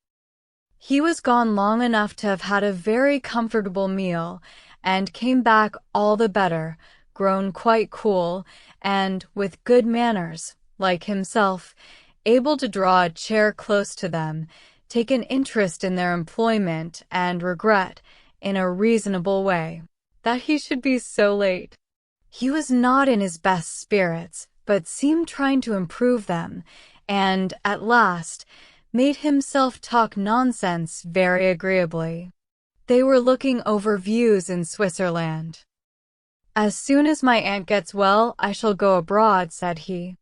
He was gone long enough to have had a very comfortable meal, and came back all the better, grown quite cool, and, with good manners, like himself, able to draw a chair close to them, take an interest in their employment, and regret, in a reasonable way, that he should be so late. He was not in his best spirits, but seemed trying to improve them, and, at last, made himself talk nonsense very agreeably. They were looking over views in Switzerland. "As soon as my aunt gets well, I shall go abroad," said he.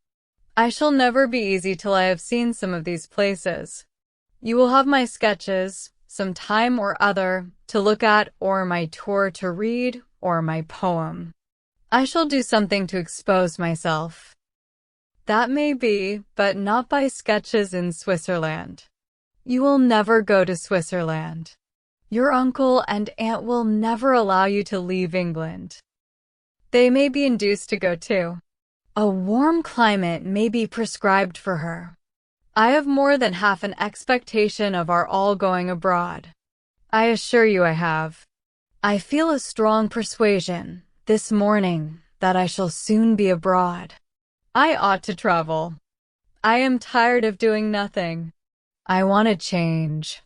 "I shall never be easy till I have seen some of these places. You will have my sketches, some time or other, to look at, or my tour to read, or my poem. I shall do something to expose myself." "That may be, but not by sketches in Switzerland. You will never go to Switzerland. Your uncle and aunt will never allow you to leave England. They may be induced to go too. A warm climate may be prescribed for her. I have more than half an expectation of our all going abroad. I assure you I have. I feel a strong persuasion, this morning, that I shall soon be abroad. I ought to travel. I am tired of doing nothing. I want a change.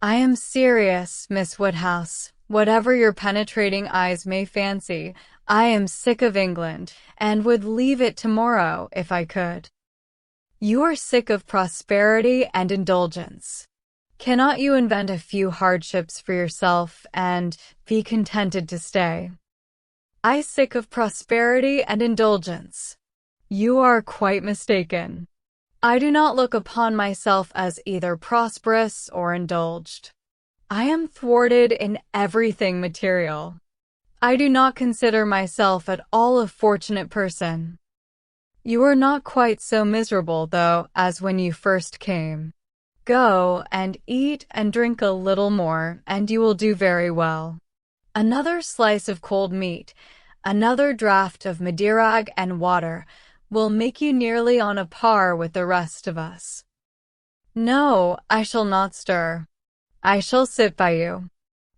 I am serious, Miss Woodhouse. Whatever your penetrating eyes may fancy, I am sick of England, and would leave it tomorrow if I could. You are sick of prosperity and indulgence. Cannot you invent a few hardships for yourself and be contented to stay? I sick of prosperity and indulgence. You are quite mistaken. I do not look upon myself as either prosperous or indulged. I am thwarted in everything material. I do not consider myself at all a fortunate person. You are not quite so miserable, though, as when you first came. Go and eat and drink a little more, and you will do very well. Another slice of cold meat, another draught of Madeira and water, will make you nearly on a par with the rest of us. No, I shall not stir. I shall sit by you.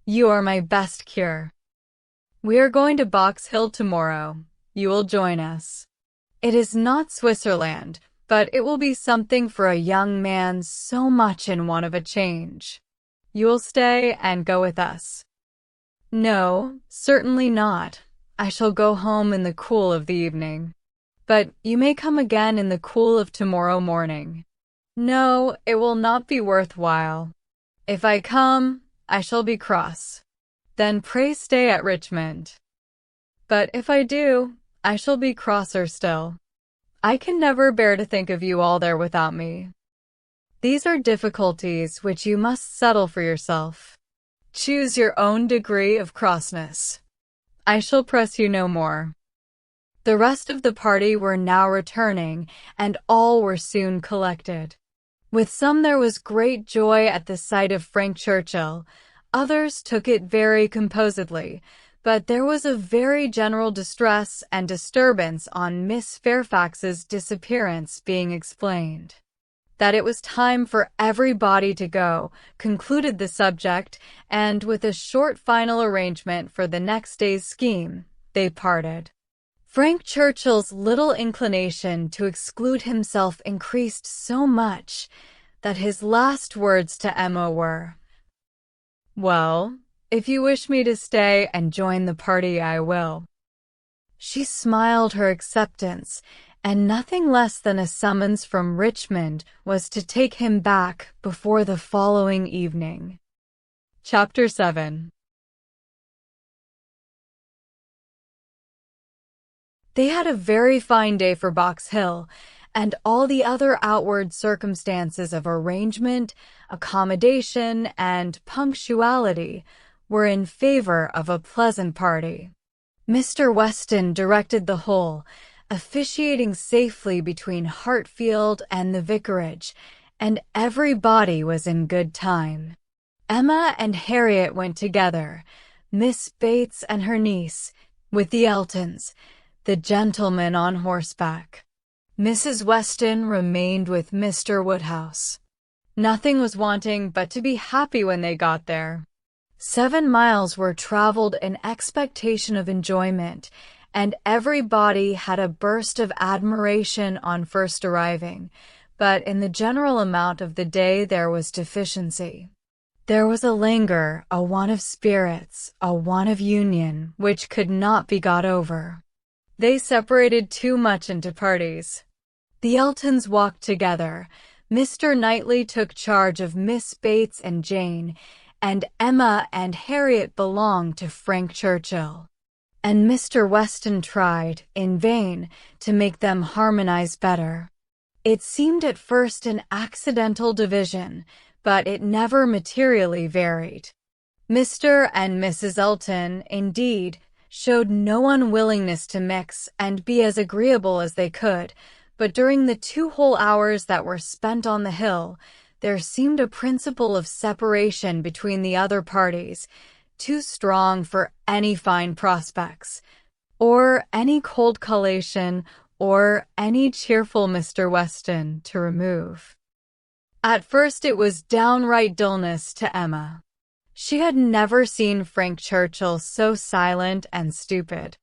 You are my best cure. We are going to Box Hill tomorrow. You will join us. It is not Switzerland, but it will be something for a young man so much in want of a change. You will stay and go with us. No, certainly not. I shall go home in the cool of the evening. But you may come again in the cool of tomorrow morning. No, it will not be worth while. If I come, I shall be cross. Then pray stay at Richmond. But if I do, I shall be crosser still. I can never bear to think of you all there without me. These are difficulties which you must settle for yourself. Choose your own degree of crossness. I shall press you no more. The rest of the party were now returning, and all were soon collected. With some there was great joy at the sight of Frank Churchill. Others took it very composedly, but there was a very general distress and disturbance on Miss Fairfax's disappearance being explained. That it was time for everybody to go, concluded the subject, and with a short final arrangement for the next day's scheme, they parted. Frank Churchill's little inclination to exclude himself increased so much that his last words to Emma were, "Well, if you wish me to stay and join the party, I will." She smiled her acceptance, and nothing less than a summons from Richmond was to take him back before the following evening. Chapter 7. They had a very fine day for Box Hill, and all the other outward circumstances of arrangement, accommodation, and punctuality were in favor of a pleasant party. Mr. Weston directed the whole, officiating safely between Hartfield and the vicarage, and everybody was in good time. Emma and Harriet went together, Miss Bates and her niece, with the Eltons, the gentleman on horseback. Mrs. Weston remained with Mr. Woodhouse. Nothing was wanting but to be happy when they got there. 7 miles were travelled in expectation of enjoyment, and everybody had a burst of admiration on first arriving, but in the general amount of the day there was deficiency. There was a languor, a want of spirits, a want of union, which could not be got over. They separated too much into parties. The Eltons walked together. Mr. Knightley took charge of Miss Bates and Jane, and Emma and Harriet belonged to Frank Churchill. And Mr. Weston tried, in vain, to make them harmonize better. It seemed at first an accidental division, but it never materially varied. Mr. and Mrs. Elton, indeed, showed no unwillingness to mix and be as agreeable as they could, but during the 2 whole hours that were spent on the hill, there seemed a principle of separation between the other parties, too strong for any fine prospects, or any cold collation, or any cheerful Mr. Weston to remove. At first it was downright dullness to Emma. She had never seen Frank Churchill so silent and stupid.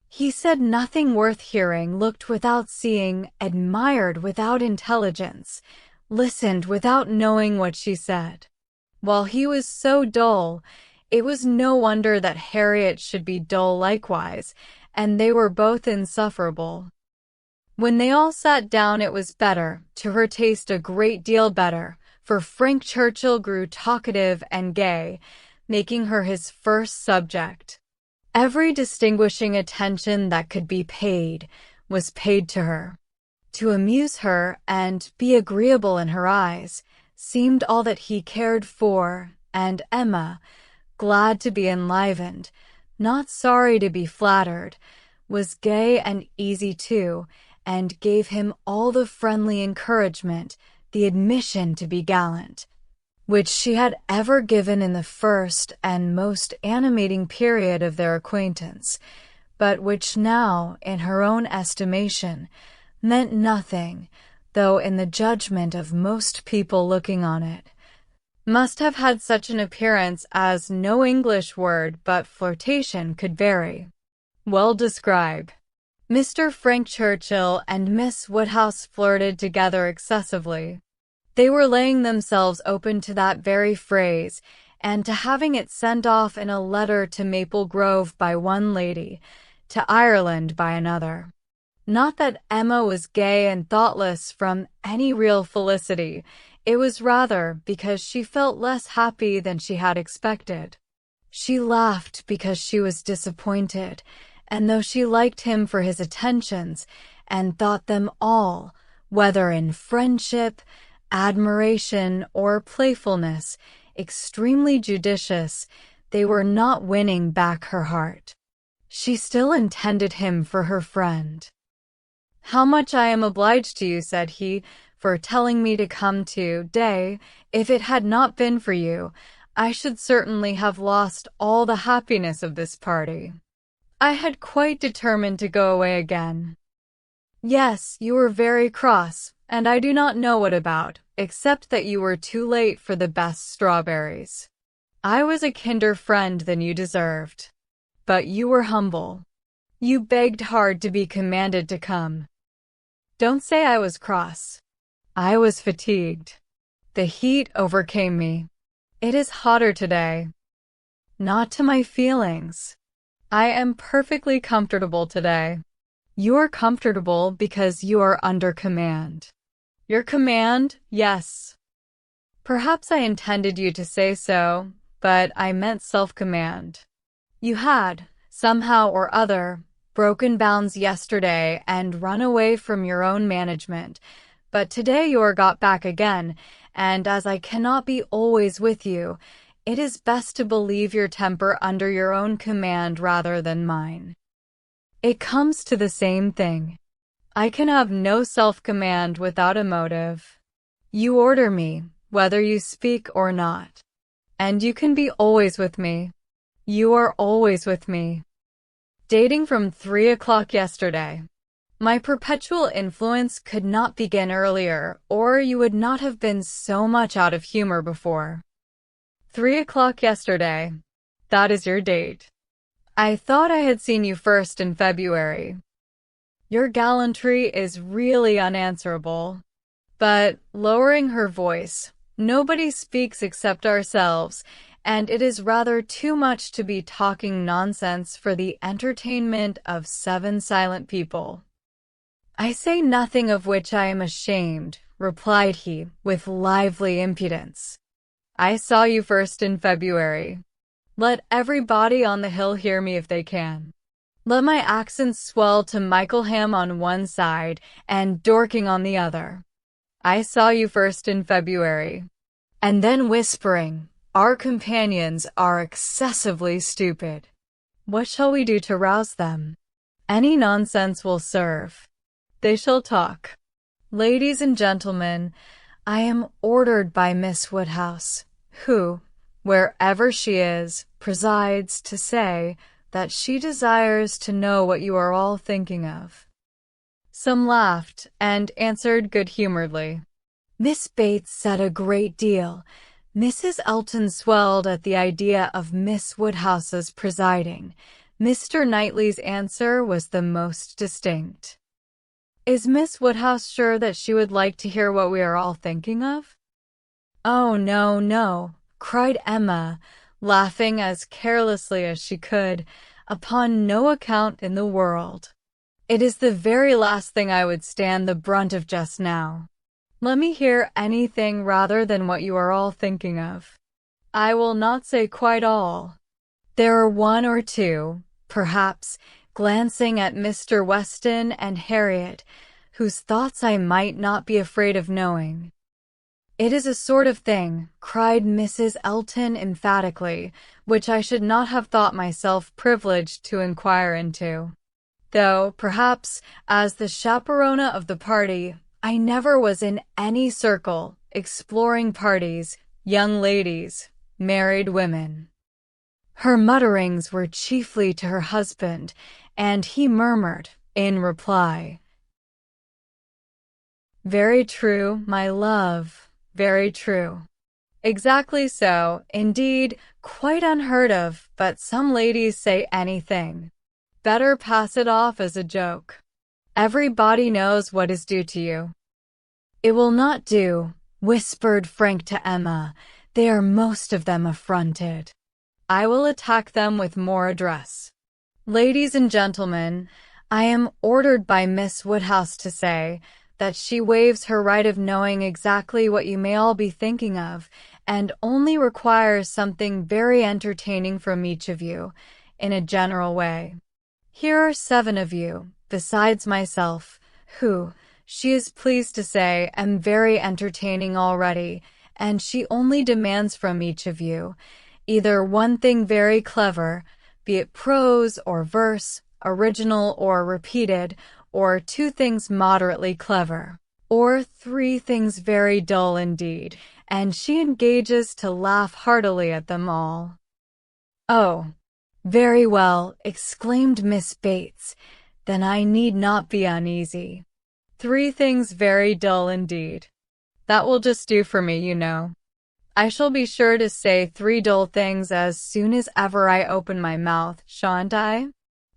He said nothing worth hearing, looked without seeing, admired without intelligence, listened without knowing what she said. While he was so dull, it was no wonder that Harriet should be dull likewise, and they were both insufferable. When they all sat down, it was better, to her taste a great deal better, for Frank Churchill grew talkative and gay, making her his first subject. Every distinguishing attention that could be paid was paid to her. To amuse her and be agreeable in her eyes seemed all that he cared for, and Emma, glad to be enlivened, not sorry to be flattered, was gay and easy too, and gave him all the friendly encouragement, the admission to be gallant, which she had ever given in the first and most animating period of their acquaintance, but which now, in her own estimation, meant nothing, though in the judgment of most people looking on it, must have had such an appearance as no English word but flirtation could vary. Well describe. Mr. Frank Churchill and Miss Woodhouse flirted together excessively. They were laying themselves open to that very phrase, and to having it sent off in a letter to Maple Grove by one lady, to Ireland by another. Not that Emma was gay and thoughtless from any real felicity, it was rather because she felt less happy than she had expected. She laughed because she was disappointed, and though she liked him for his attentions, and thought them all, whether in friendship, admiration, or playfulness, extremely judicious, they were not winning back her heart. She still intended him for her friend. "How much I am obliged to you," said he, "for telling me to come to-day. If it had not been for you, I should certainly have lost all the happiness of this party. I had quite determined to go away again." "Yes, you were very cross, and I do not know what about, except that you were too late for the best strawberries. I was a kinder friend than you deserved. But you were humble. You begged hard to be commanded to come." "Don't say I was cross. I was fatigued. The heat overcame me. It is hotter today." "Not to my feelings. I am perfectly comfortable today." "You are comfortable because you are under command." "Your command? Yes. Perhaps I intended you to say so, but I meant self-command. You had, somehow or other, broken bounds yesterday and run away from your own management, but today you are got back again, and as I cannot be always with you, it is best to believe your temper under your own command rather than mine. It comes to the same thing. I can have no self-command without a motive. You order me, whether you speak or not. And you can be always with me. You are always with me. Dating from 3 o'clock yesterday. My perpetual influence could not begin earlier, or you would not have been so much out of humor before. 3 o'clock yesterday. That is your date. I thought I had seen you first in February. Your gallantry is really unanswerable. But, lowering her voice, nobody speaks except ourselves, and it is rather too much to be talking nonsense for the entertainment of 7 silent people. I say nothing of which I am ashamed, replied he, with lively impudence. I saw you first in February. Let everybody on the hill hear me if they can. Let my accents swell to Mickleham on one side and Dorking on the other. I saw you first in February. And then whispering, our companions are excessively stupid. What shall we do to rouse them? Any nonsense will serve. They shall talk. Ladies and gentlemen, I am ordered by Miss Woodhouse, who, wherever she is, presides, to say that she desires to know what you are all thinking of. Some laughed and answered good-humoredly. Miss Bates said a great deal. Mrs. Elton swelled at the idea of Miss Woodhouse's presiding. Mr. Knightley's answer was the most distinct. Is Miss Woodhouse sure that she would like to hear what we are all thinking of? Oh, no, no, cried Emma, laughing as carelessly as she could. Upon no account in the world. It is the very last thing I would stand the brunt of just now. Let me hear anything rather than what you are all thinking of. I will not say quite all. There are one or two, perhaps, glancing at Mr. Weston and Harriet, whose thoughts I might not be afraid of knowing. It is a sort of thing, cried Mrs. Elton emphatically, which I should not have thought myself privileged to inquire into. Though, perhaps, as the chaperona of the party, I never was in any circle, exploring parties, young ladies, married women. Her mutterings were chiefly to her husband, and he murmured, in reply, "Very true, my love. Very true. Exactly so, indeed, quite unheard of, but some ladies say anything. Better pass it off as a joke. Everybody knows what is due to you." "It will not do," whispered Frank to Emma. "They are most of them affronted. I will attack them with more address. Ladies and gentlemen, I am ordered by Miss Woodhouse to say that she waives her right of knowing exactly what you may all be thinking of, and only requires something very entertaining from each of you, in a general way. Here are 7 of you, besides myself, who, she is pleased to say, am very entertaining already, and she only demands from each of you either one thing very clever, be it prose or verse, original or repeated, or 2 things moderately clever, or 3 things very dull indeed, and she engages to laugh heartily at them all." "Oh, very well," exclaimed Miss Bates, "then I need not be uneasy. 3 things very dull indeed. That will just do for me, you know. I shall be sure to say 3 dull things as soon as ever I open my mouth, shan't I?"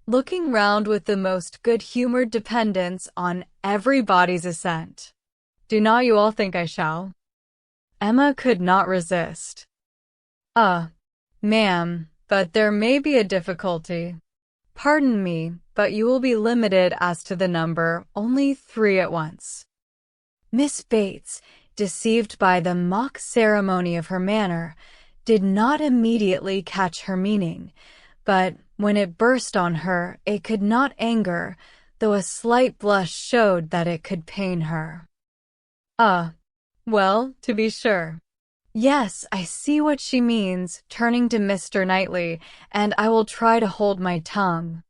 Looking round with the most good-humored dependence on everybody's assent. "Do not you all think I shall?" Emma could not resist. Ma'am, but there may be a difficulty. Pardon me, but you will be limited as to the number, only 3 at once." Miss Bates, deceived by the mock ceremony of her manner, did not immediately catch her meaning, but when it burst on her, it could not anger, though a slight blush showed that it could pain her. Well, to be sure. Yes, I see what she means," turning to Mr. Knightley, "and I will try to hold my tongue.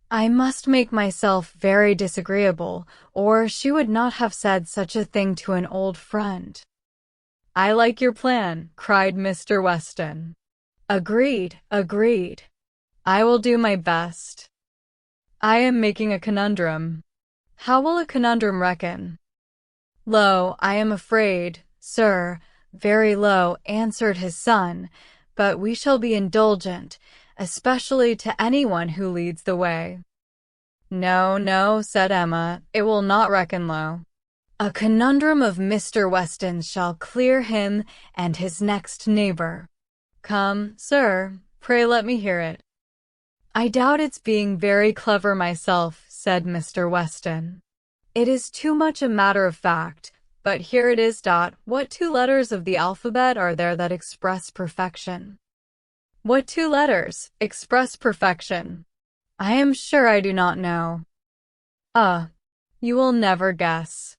I must make myself very disagreeable, or she would not have said such a thing to an old friend." "I like your plan," cried Mr. Weston. "Agreed, agreed. I will do my best. I am making a conundrum. How will a conundrum reckon?" "Lo, I am afraid, sir, very low," answered his son, "but we shall be indulgent, especially to anyone who leads the way." "No, no," said Emma, "it will not reckon low. A conundrum of Mr. Weston's shall clear him and his next neighbor. Come, sir, pray let me hear it." "I doubt its being very clever myself," said Mr. Weston. "It is too much a matter of fact, but here it is. What 2 letters of the alphabet are there that express perfection?" "What 2 letters express perfection? I am sure I do not know." You will never guess.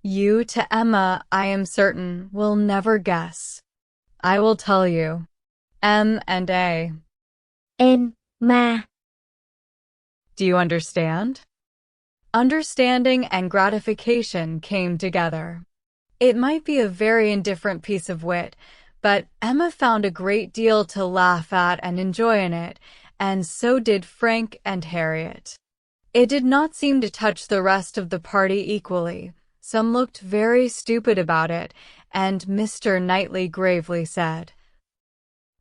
You, to Emma, I am certain, will never guess. I will tell you. M and A. Emma. Do you understand? Understanding and gratification came together. It might be a very indifferent piece of wit, but Emma found a great deal to laugh at and enjoy in it, and so did Frank and Harriet. It did not seem to touch the rest of the party equally. Some looked very stupid about it, and Mr. Knightley gravely said,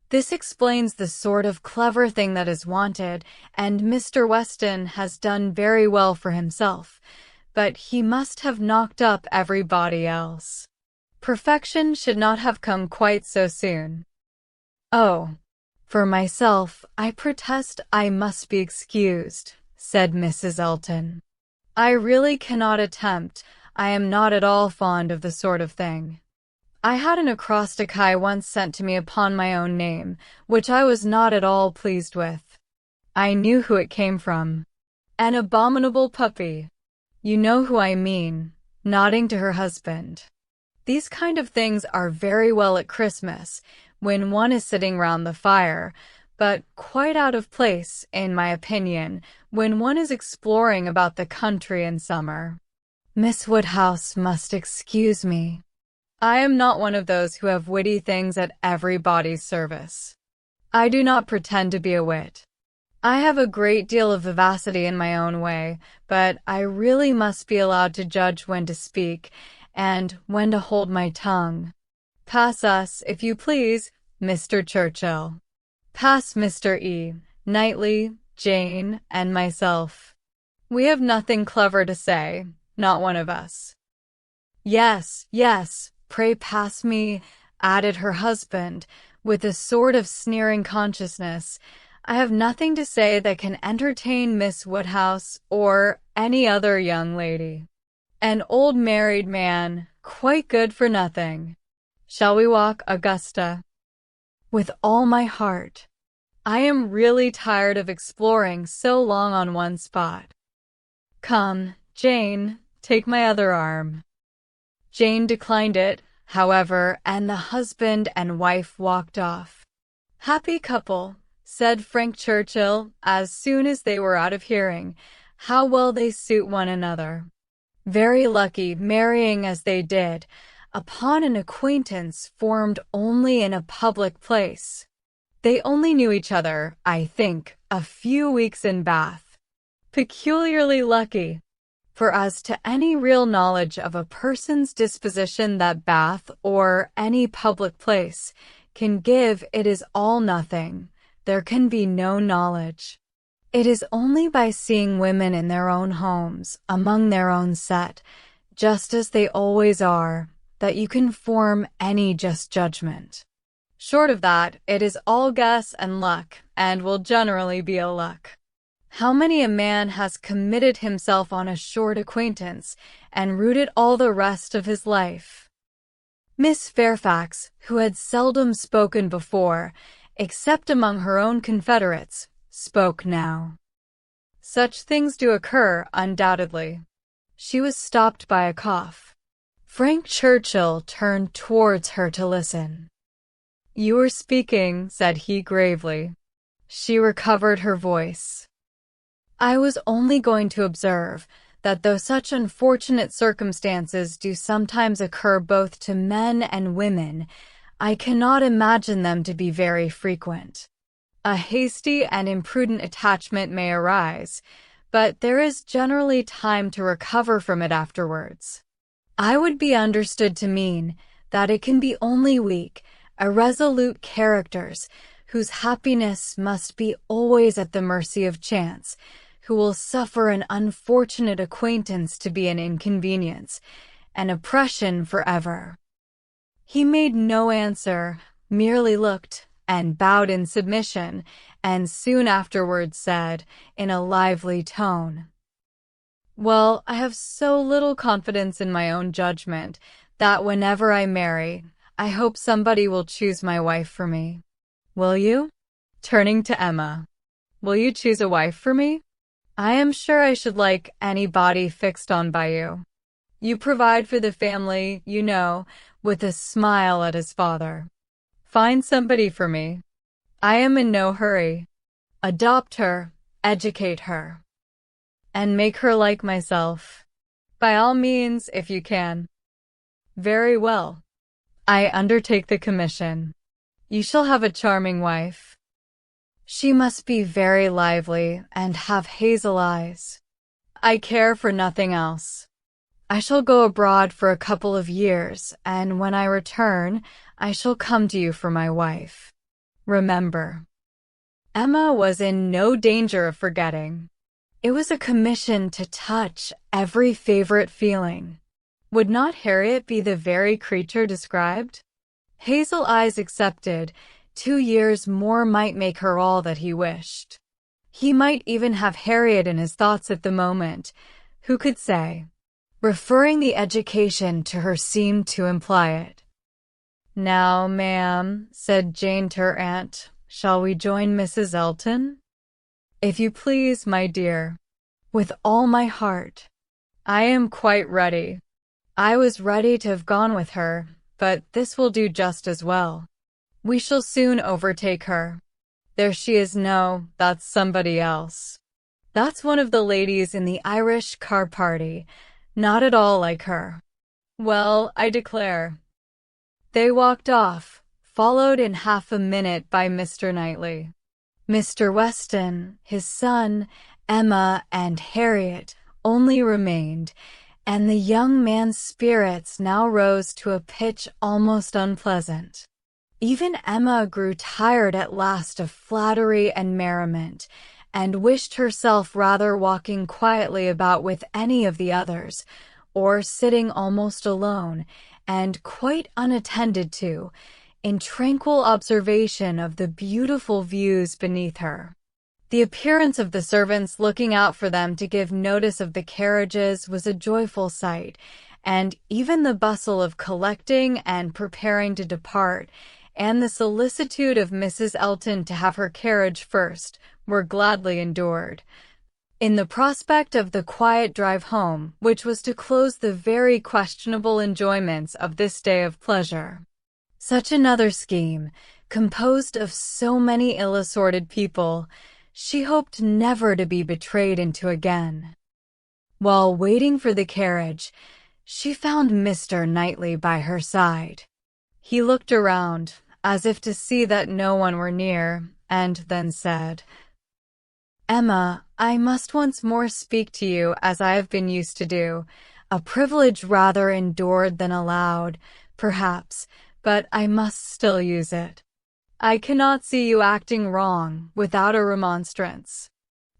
"This explains the sort of clever thing that is wanted, and Mr. Weston has done very well for himself, but he must have knocked up everybody else. Perfection should not have come quite so soon. Oh, for myself, I protest I must be excused, said Mrs. Elton. I really cannot attempt. I am not at all fond of the sort of thing. I had an acrostic once sent to me upon my own name, which I was not at all pleased with. I knew who it came from. An abominable puppy. You know who I mean, nodding to her husband. These kind of things are very well at Christmas, when one is sitting round the fire, but quite out of place, in my opinion, when one is exploring about the country in summer. Miss Woodhouse must excuse me. I am not one of those who have witty things at everybody's service. I do not pretend to be a wit. I have a great deal of vivacity in my own way, but I really must be allowed to judge when to speak, and when to hold my tongue. Pass us, if you please, Mr. Churchill. Pass Mr. E., Knightley, Jane, and myself. We have nothing clever to say, not one of us. Yes, yes, pray pass me, added her husband, with a sort of sneering consciousness. I have nothing to say that can entertain Miss Woodhouse or any other young lady. An old married man, quite good for nothing. Shall we walk, Augusta? With all my heart. I am really tired of exploring so long on one spot. Come, Jane, take my other arm. Jane declined it, however, and the husband and wife walked off. Happy couple, said Frank Churchill, as soon as they were out of hearing. How well they suit one another. Very lucky, marrying as they did, upon an acquaintance formed only in a public place. They only knew each other, I think, a few weeks in Bath. Peculiarly lucky. For as to any real knowledge of a person's disposition that Bath, or any public place, can give, it is all nothing. There can be no knowledge. It is only by seeing women in their own homes, among their own set, just as they always are, that you can form any just judgment. Short of that, it is all guess and luck, and will generally be a luck. How many a man has committed himself on a short acquaintance, and rooted all the rest of his life? Miss Fairfax, who had seldom spoken before, except among her own confederates, spoke now. Such things do occur, undoubtedly. She was stopped by a cough. Frank Churchill turned towards her to listen. You were speaking, said he gravely. She recovered her voice. I was only going to observe that though such unfortunate circumstances do sometimes occur both to men and women, I cannot imagine them to be very frequent. A hasty and imprudent attachment may arise, but there is generally time to recover from it afterwards. I would be understood to mean that it can be only weak, irresolute characters whose happiness must be always at the mercy of chance, who will suffer an unfortunate acquaintance to be an inconvenience, an oppression forever. He made no answer, merely looked and bowed in submission, and soon afterwards said, in a lively tone, Well, I have so little confidence in my own judgment that whenever I marry, I hope somebody will choose my wife for me. Will you? Turning to Emma. Will you choose a wife for me? I am sure I should like anybody fixed on by you. You provide for the family, you know, with a smile at his father. Find somebody for me. I am in no hurry. Adopt her, educate her, and make her like myself. By all means, if you can. Very well. I undertake the commission. You shall have a charming wife. She must be very lively and have hazel eyes. I care for nothing else. I shall go abroad for a couple of years, and when I return, I shall come to you for my wife. Remember. Emma was in no danger of forgetting. It was a commission to touch every favorite feeling. Would not Harriet be the very creature described? Hazel Eyes accepted. 2 years more might make her all that he wished. He might even have Harriet in his thoughts at the moment. Who could say? Referring the education to her seemed to imply it. "Now, ma'am," said Jane to her aunt, "shall we join Mrs. Elton?" "If you please, my dear. With all my heart. I am quite ready. I was ready to have gone with her, but this will do just as well. We shall soon overtake her. There she is. No, that's somebody else. That's one of the ladies in the Irish car party. Not at all like her. Well, I declare." They walked off, followed in half a minute by Mr. Knightley. Mr. Weston, his son, Emma, and Harriet only remained, and the young man's spirits now rose to a pitch almost unpleasant. Even Emma grew tired at last of flattery and merriment, and wished herself rather walking quietly about with any of the others, or sitting almost alone, and quite unattended to, in tranquil observation of the beautiful views beneath her. The appearance of the servants looking out for them to give notice of the carriages was a joyful sight, and even the bustle of collecting and preparing to depart, and the solicitude of Mrs. Elton to have her carriage first, were gladly endured. In the prospect of the quiet drive home, which was to close the very questionable enjoyments of this day of pleasure. Such another scheme, composed of so many ill-assorted people, she hoped never to be betrayed into again. While waiting for the carriage, she found Mr. Knightley by her side. He looked around, as if to see that no one were near, and then said, "Emma, I must once more speak to you as I have been used to do, a privilege rather endured than allowed, perhaps, but I must still use it. I cannot see you acting wrong without a remonstrance.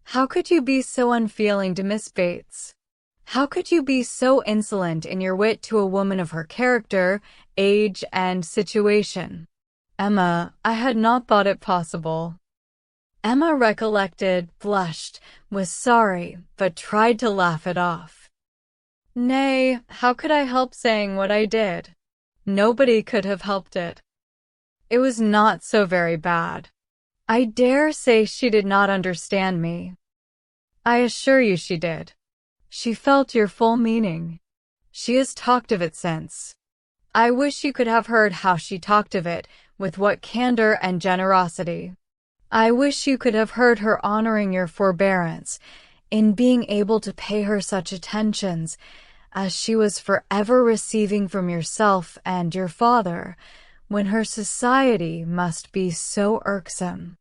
How could you be so unfeeling to Miss Bates? How could you be so insolent in your wit to a woman of her character, age, and situation?" "Emma, I had not thought it possible." Emma recollected, blushed, was sorry, but tried to laugh it off. "Nay, how could I help saying what I did? Nobody could have helped it. It was not so very bad. I dare say she did not understand me. I assure you she did. She felt your full meaning. She has talked of it since. I wish you could have heard how she talked of it, with what candor and generosity. I wish you could have heard her honoring your forbearance, in being able to pay her such attentions, as she was forever receiving from yourself and your father, when her society must be so irksome."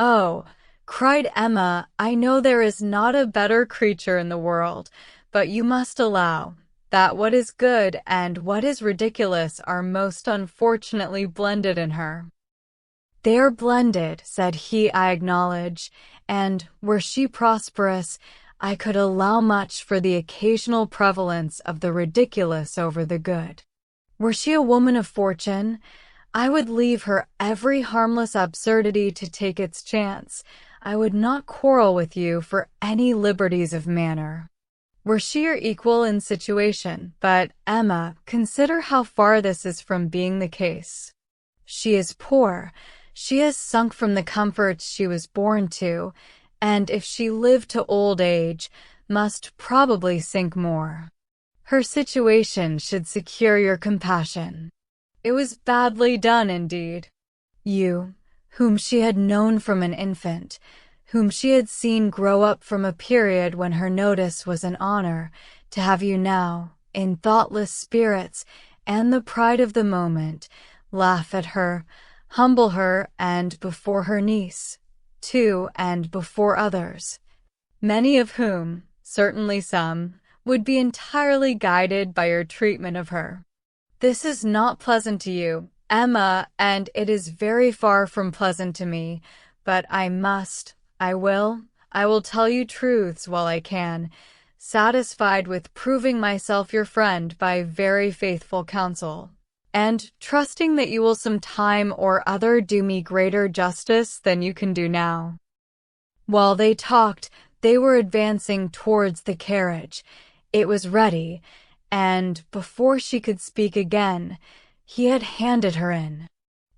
"Oh," cried Emma, "I know there is not a better creature in the world, but you must allow that what is good and what is ridiculous are most unfortunately blended in her." "They are blended," said he, "I acknowledge, and, were she prosperous, I could allow much for the occasional prevalence of the ridiculous over the good. Were she a woman of fortune, I would leave her every harmless absurdity to take its chance. I would not quarrel with you for any liberties of manner. Were she your equal in situation, but, Emma, consider how far this is from being the case. She is poor. She has sunk from the comforts she was born to, and if she lived to old age, must probably sink more. Her situation should secure your compassion. It was badly done indeed. You, whom she had known from an infant, whom she had seen grow up from a period when her notice was an honor, to have you now, in thoughtless spirits and the pride of the moment, laugh at her, humble her, and before her niece, too, and before others, many of whom, certainly some, would be entirely guided by your treatment of her. This is not pleasant to you, Emma, and it is very far from pleasant to me, but I I will tell you truths while I can, satisfied with proving myself your friend by very faithful counsel, and trusting that you will some time or other do me greater justice than you can do now." While they talked, they were advancing towards the carriage. It was ready, and before she could speak again, he had handed her in.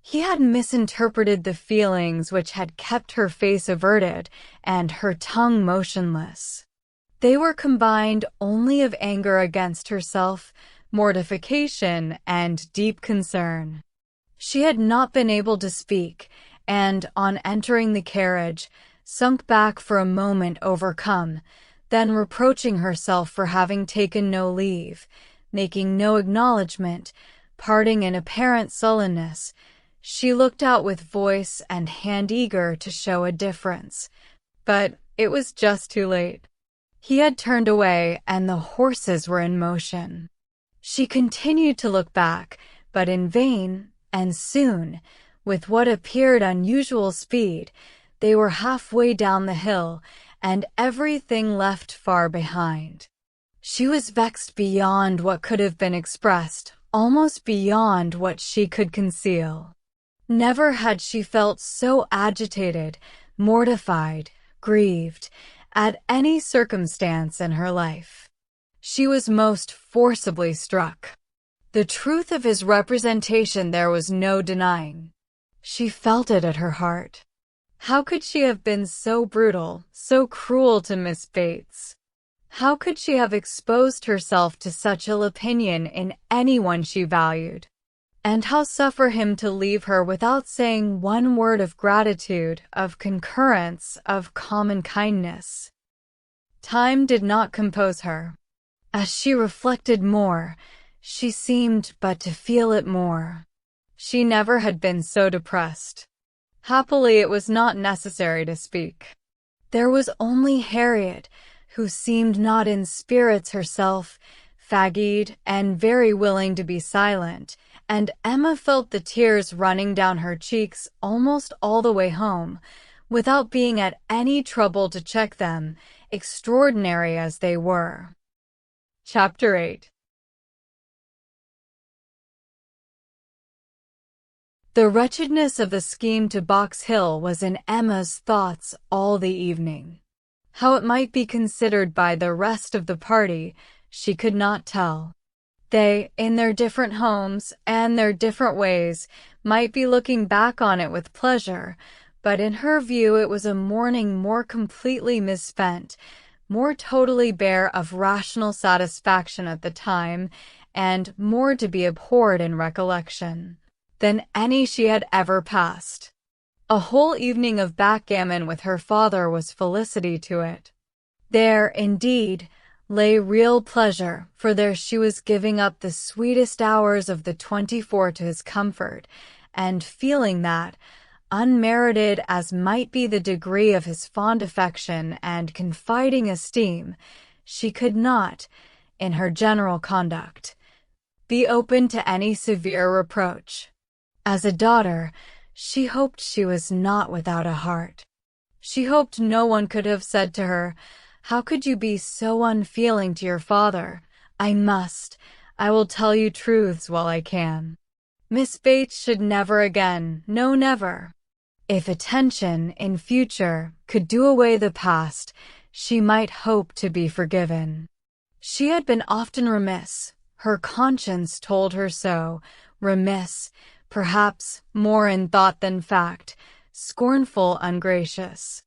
He had misinterpreted the feelings which had kept her face averted and her tongue motionless. They were combined only of anger against herself, mortification, and deep concern. She had not been able to speak, and on entering the carriage, sunk back for a moment overcome, then reproaching herself for having taken no leave, making no acknowledgment, parting in apparent sullenness, she looked out with voice and hand eager to show a difference. But it was just too late. He had turned away, and the horses were in motion. She continued to look back, but in vain, and soon, with what appeared unusual speed, they were halfway down the hill, and everything left far behind. She was vexed beyond what could have been expressed, almost beyond what she could conceal. Never had she felt so agitated, mortified, grieved, at any circumstance in her life. She was most forcibly struck. The truth of his representation there was no denying. She felt it at her heart. How could she have been so brutal, so cruel to Miss Bates? How could she have exposed herself to such ill opinion in anyone she valued? And how suffer him to leave her without saying one word of gratitude, of concurrence, of common kindness? Time did not compose her. As she reflected more, she seemed but to feel it more. She never had been so depressed. Happily, it was not necessary to speak. There was only Harriet, who seemed not in spirits herself, fagged, and very willing to be silent, and Emma felt the tears running down her cheeks almost all the way home, without being at any trouble to check them, extraordinary as they were. Chapter 8. The wretchedness of the scheme to Box Hill was in Emma's thoughts all the evening. How it might be considered by the rest of the party, she could not tell. They, in their different homes and their different ways, might be looking back on it with pleasure, but in her view it was a morning more completely misspent, more totally bare of rational satisfaction at the time, and more to be abhorred in recollection, than any she had ever passed. A whole evening of backgammon with her father was felicity to it. There, indeed, lay real pleasure, for there she was giving up the sweetest hours of the 24 to his comfort, and feeling that, unmerited as might be the degree of his fond affection and confiding esteem, she could not, in her general conduct, be open to any severe reproach. As a daughter, she hoped she was not without a heart. She hoped no one could have said to her, "How could you be so unfeeling to your father? I will tell you truths while I can." Miss Bates should never again, no never. If attention, in future, could do away the past, she might hope to be forgiven. She had been often remiss, her conscience told her so, remiss, perhaps more in thought than fact, scornful, ungracious.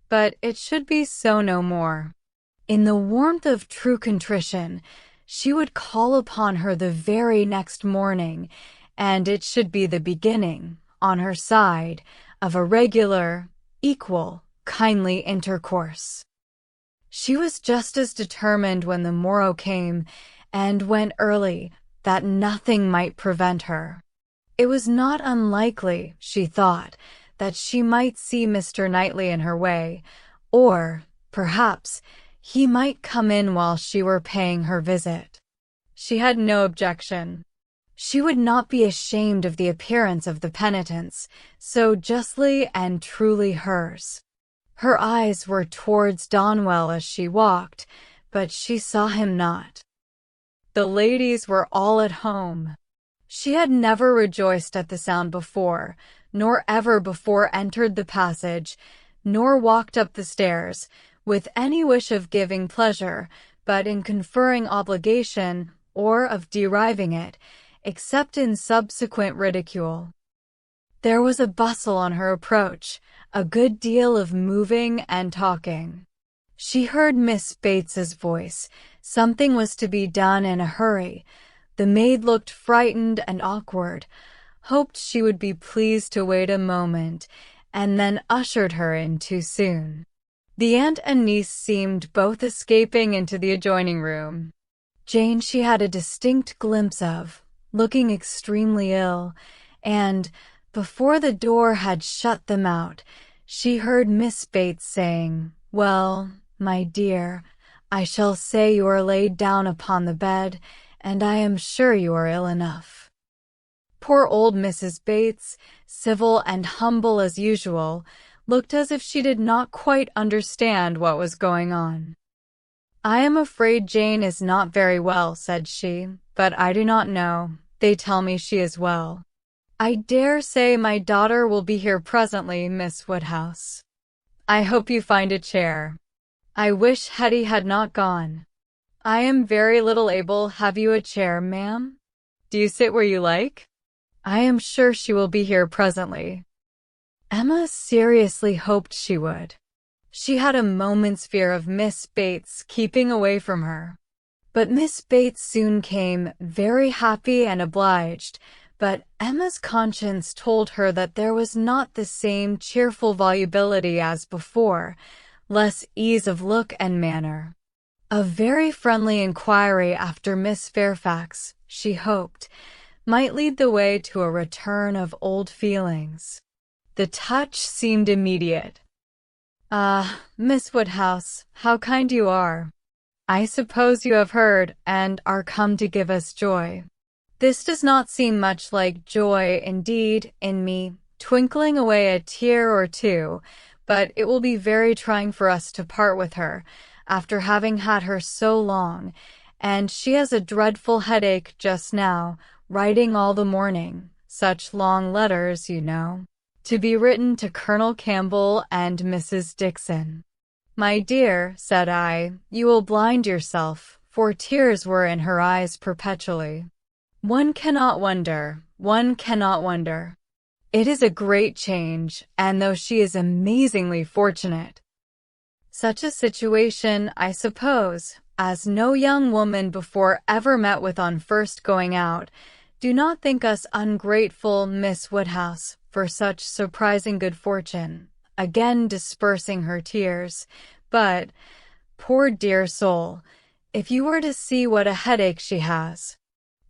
But it should be so no more. In the warmth of true contrition, she would call upon her the very next morning, and it should be the beginning, on her side, of a regular, equal, kindly intercourse. She was just as determined when the morrow came, and went early, that nothing might prevent her. It was not unlikely, she thought, that she might see Mr. Knightley in her way, or, perhaps, he might come in while she were paying her visit. She had no objection. She would not be ashamed of the appearance of the penitence, so justly and truly hers. Her eyes were towards Donwell as she walked, but she saw him not. The ladies were all at home. She had never rejoiced at the sound before, nor ever before entered the passage, nor walked up the stairs, with any wish of giving pleasure, but in conferring obligation, or of deriving it, except in subsequent ridicule. There was a bustle on her approach, a good deal of moving and talking. She heard Miss Bates's voice. Something was to be done in a hurry. The maid looked frightened and awkward, hoped she would be pleased to wait a moment, and then ushered her in too soon. The aunt and niece seemed both escaping into the adjoining room. Jane she had a distinct glimpse of, looking extremely ill, and, before the door had shut them out, she heard Miss Bates saying, "Well, my dear, I shall say you are laid down upon the bed, and I am sure you are ill enough." Poor old Mrs. Bates, civil and humble as usual, looked as if she did not quite understand what was going on. "I am afraid Jane is not very well," said she, "but I do not know. They tell me she is well. I dare say my daughter will be here presently, Miss Woodhouse. I hope you find a chair. I wish Hetty had not gone. I am very little able. Have you a chair, ma'am? Do you sit where you like? I am sure she will be here presently." Emma seriously hoped she would. She had a moment's fear of Miss Bates keeping away from her. But Miss Bates soon came, very happy and obliged, but Emma's conscience told her that there was not the same cheerful volubility as before, less ease of look and manner. A very friendly inquiry after Miss Fairfax, she hoped, might lead the way to a return of old feelings. The touch seemed immediate. "Ah, Miss Woodhouse, how kind you are. I suppose you have heard, and are come to give us joy." This does not seem much like joy, indeed, in me, twinkling away a tear or two, but it will be very trying for us to part with her, after having had her so long, and she has a dreadful headache just now, writing all the morning, such long letters, you know, to be written to Colonel Campbell and Mrs. Dixon. "My dear," said I, "you will blind yourself," for tears were in her eyes perpetually. One cannot wonder. It is a great change, and though she is amazingly fortunate. Such a situation, I suppose, as no young woman before ever met with on first going out. Do not think us ungrateful, Miss Woodhouse, for such surprising good fortune," again dispersing her tears, "but, poor dear soul, if you were to see what a headache she has.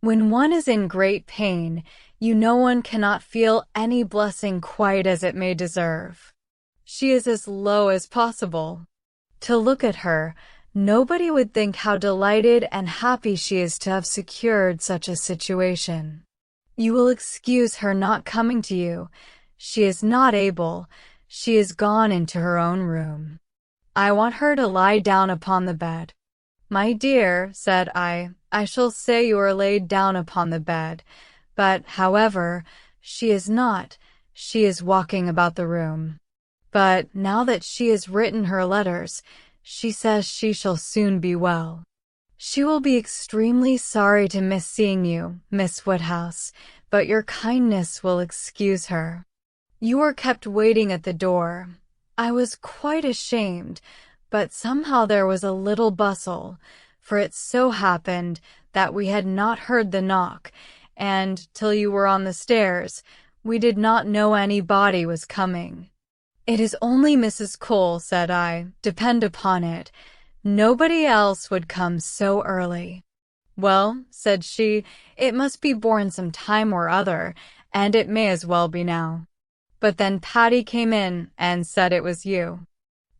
When one is in great pain, you know one cannot feel any blessing quite as it may deserve. She is as low as possible. To look at her, nobody would think how delighted and happy she is to have secured such a situation. You will excuse her not coming to you. She is not able. She is gone into her own room. I want her to lie down upon the bed." "My dear," said I shall say you are laid down upon the bed, but, however, she is not. She is walking about the room. But now that she has written her letters, she says she shall soon be well. She will be extremely sorry to miss seeing you, Miss Woodhouse, but your kindness will excuse her. You were kept waiting at the door. I was quite ashamed, but somehow there was a little bustle, for it so happened that we had not heard the knock, and, till you were on the stairs, we did not know anybody was coming." "It is only Mrs. Cole," said I, "depend upon it. Nobody else would come so early." "Well," said she, "it must be borne some time or other, and it may as well be now." But then Patty came in, and said it was you.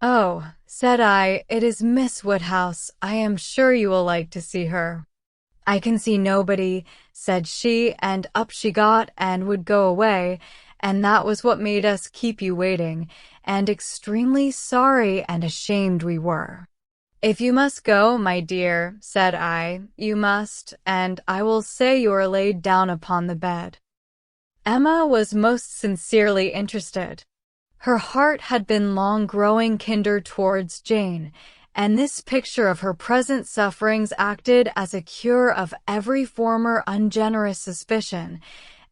"Oh," said I, "it is Miss Woodhouse. I am sure you will like to see her." "I can see nobody," said she, and up she got and would go away, and that was what made us keep you waiting, and extremely sorry and ashamed we were." "If you must go, my dear," said I, "you must, and I will say you are laid down upon the bed." Emma was most sincerely interested. Her heart had been long growing kinder towards Jane, and this picture of her present sufferings acted as a cure of every former ungenerous suspicion,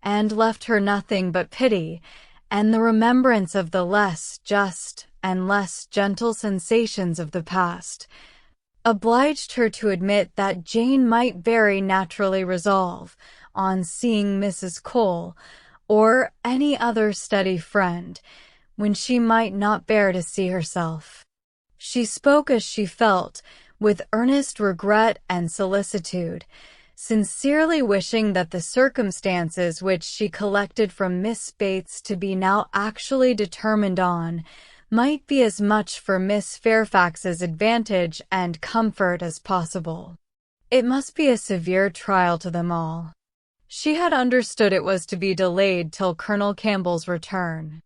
and left her nothing but pity, and the remembrance of the less just and less gentle sensations of the past, obliged her to admit that Jane might very naturally resolve on seeing Mrs. Cole, or any other steady friend, when she might not bear to see herself. She spoke as she felt, with earnest regret and solicitude, sincerely wishing that the circumstances which she collected from Miss Bates to be now actually determined on might be as much for Miss Fairfax's advantage and comfort as possible. It must be a severe trial to them all. She had understood it was to be delayed till Colonel Campbell's return.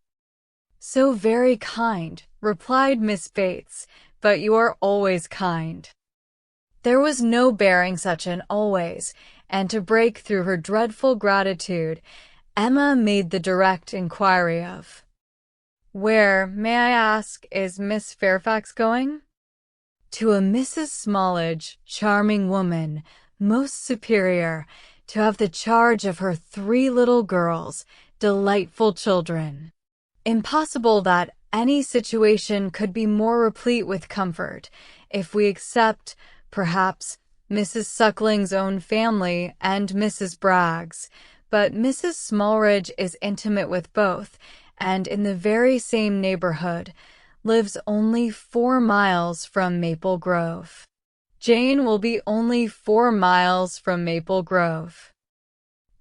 "So very kind," replied Miss Bates, "but you are always kind." There was no bearing such an always, and to break through her dreadful gratitude, Emma made the direct inquiry of, "Where, may I ask, is Miss Fairfax going?" "To a Mrs. Smallage, charming woman, most superior, to have the charge of her 3 little girls, delightful children." Impossible that any situation could be more replete with comfort, if we except, perhaps, Mrs. Suckling's own family and Mrs. Bragg's, but Mrs. Smallridge is intimate with both, and in the very same neighborhood, lives only 4 miles from Maple Grove. Jane will be only 4 miles from Maple Grove.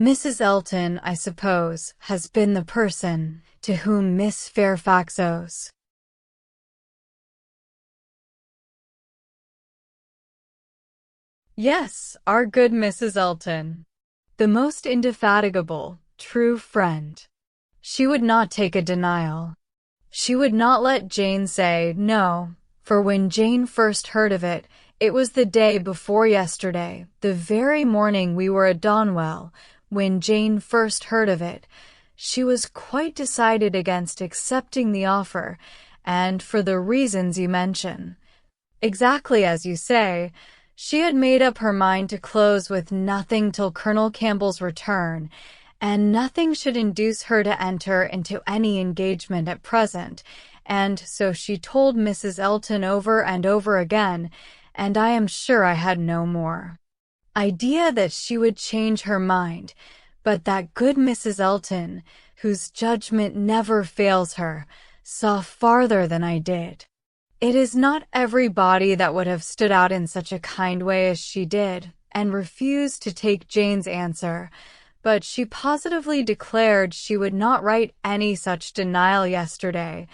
Mrs. Elton, I suppose, has been the person to whom Miss Fairfax owes. Yes, our good Mrs. Elton, the most indefatigable, true friend. She would not take a denial. She would not let Jane say no, for when Jane first heard of it, it was the day before yesterday, the very morning we were at Donwell. When Jane first heard of it, she was quite decided against accepting the offer, and for the reasons you mention. Exactly as you say, she had made up her mind to close with nothing till Colonel Campbell's return, and nothing should induce her to enter into any engagement at present, and so she told Mrs. Elton over and over again, and I am sure I had no more idea that she would change her mind, but that good Mrs. Elton, whose judgment never fails her, saw farther than I did. It is not everybody that would have stood out in such a kind way as she did, and refused to take Jane's answer, but she positively declared she would not write any such denial yesterday,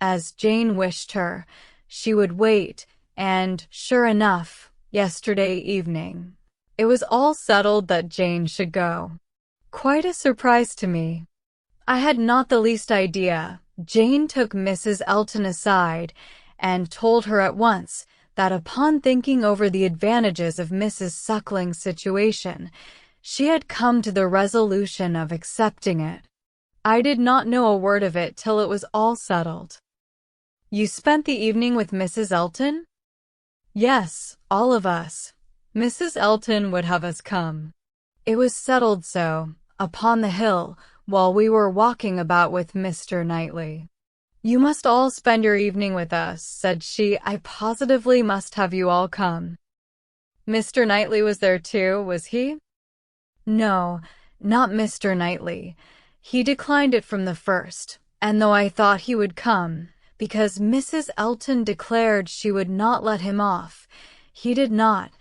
as Jane wished her. She would wait, and, sure enough, yesterday evening, it was all settled that Jane should go. Quite a surprise to me. I had not the least idea. Jane took Mrs. Elton aside, and told her at once that upon thinking over the advantages of Mrs. Suckling's situation, she had come to the resolution of accepting it. I did not know a word of it till it was all settled. You spent the evening with Mrs. Elton? Yes, all of us. Mrs. Elton would have us come. It was settled so, upon the hill, while we were walking about with Mr. Knightley. You must all spend your evening with us, said she. I positively must have you all come. Mr. Knightley was there too, was he? No, not Mr. Knightley. He declined it from the first, and though I thought he would come, because Mrs. Elton declared she would not let him off, he did not,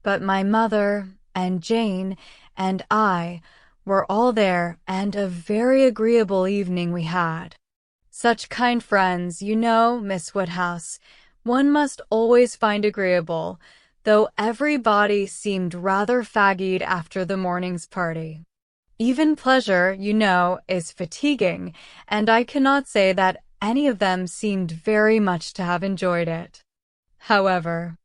but my mother, and Jane, and I were all there, and a very agreeable evening we had. Such kind friends, you know, Miss Woodhouse, one must always find agreeable, though everybody seemed rather fagged after the morning's party. Even pleasure, is fatiguing, and I cannot say that any of them seemed very much to have enjoyed it. However,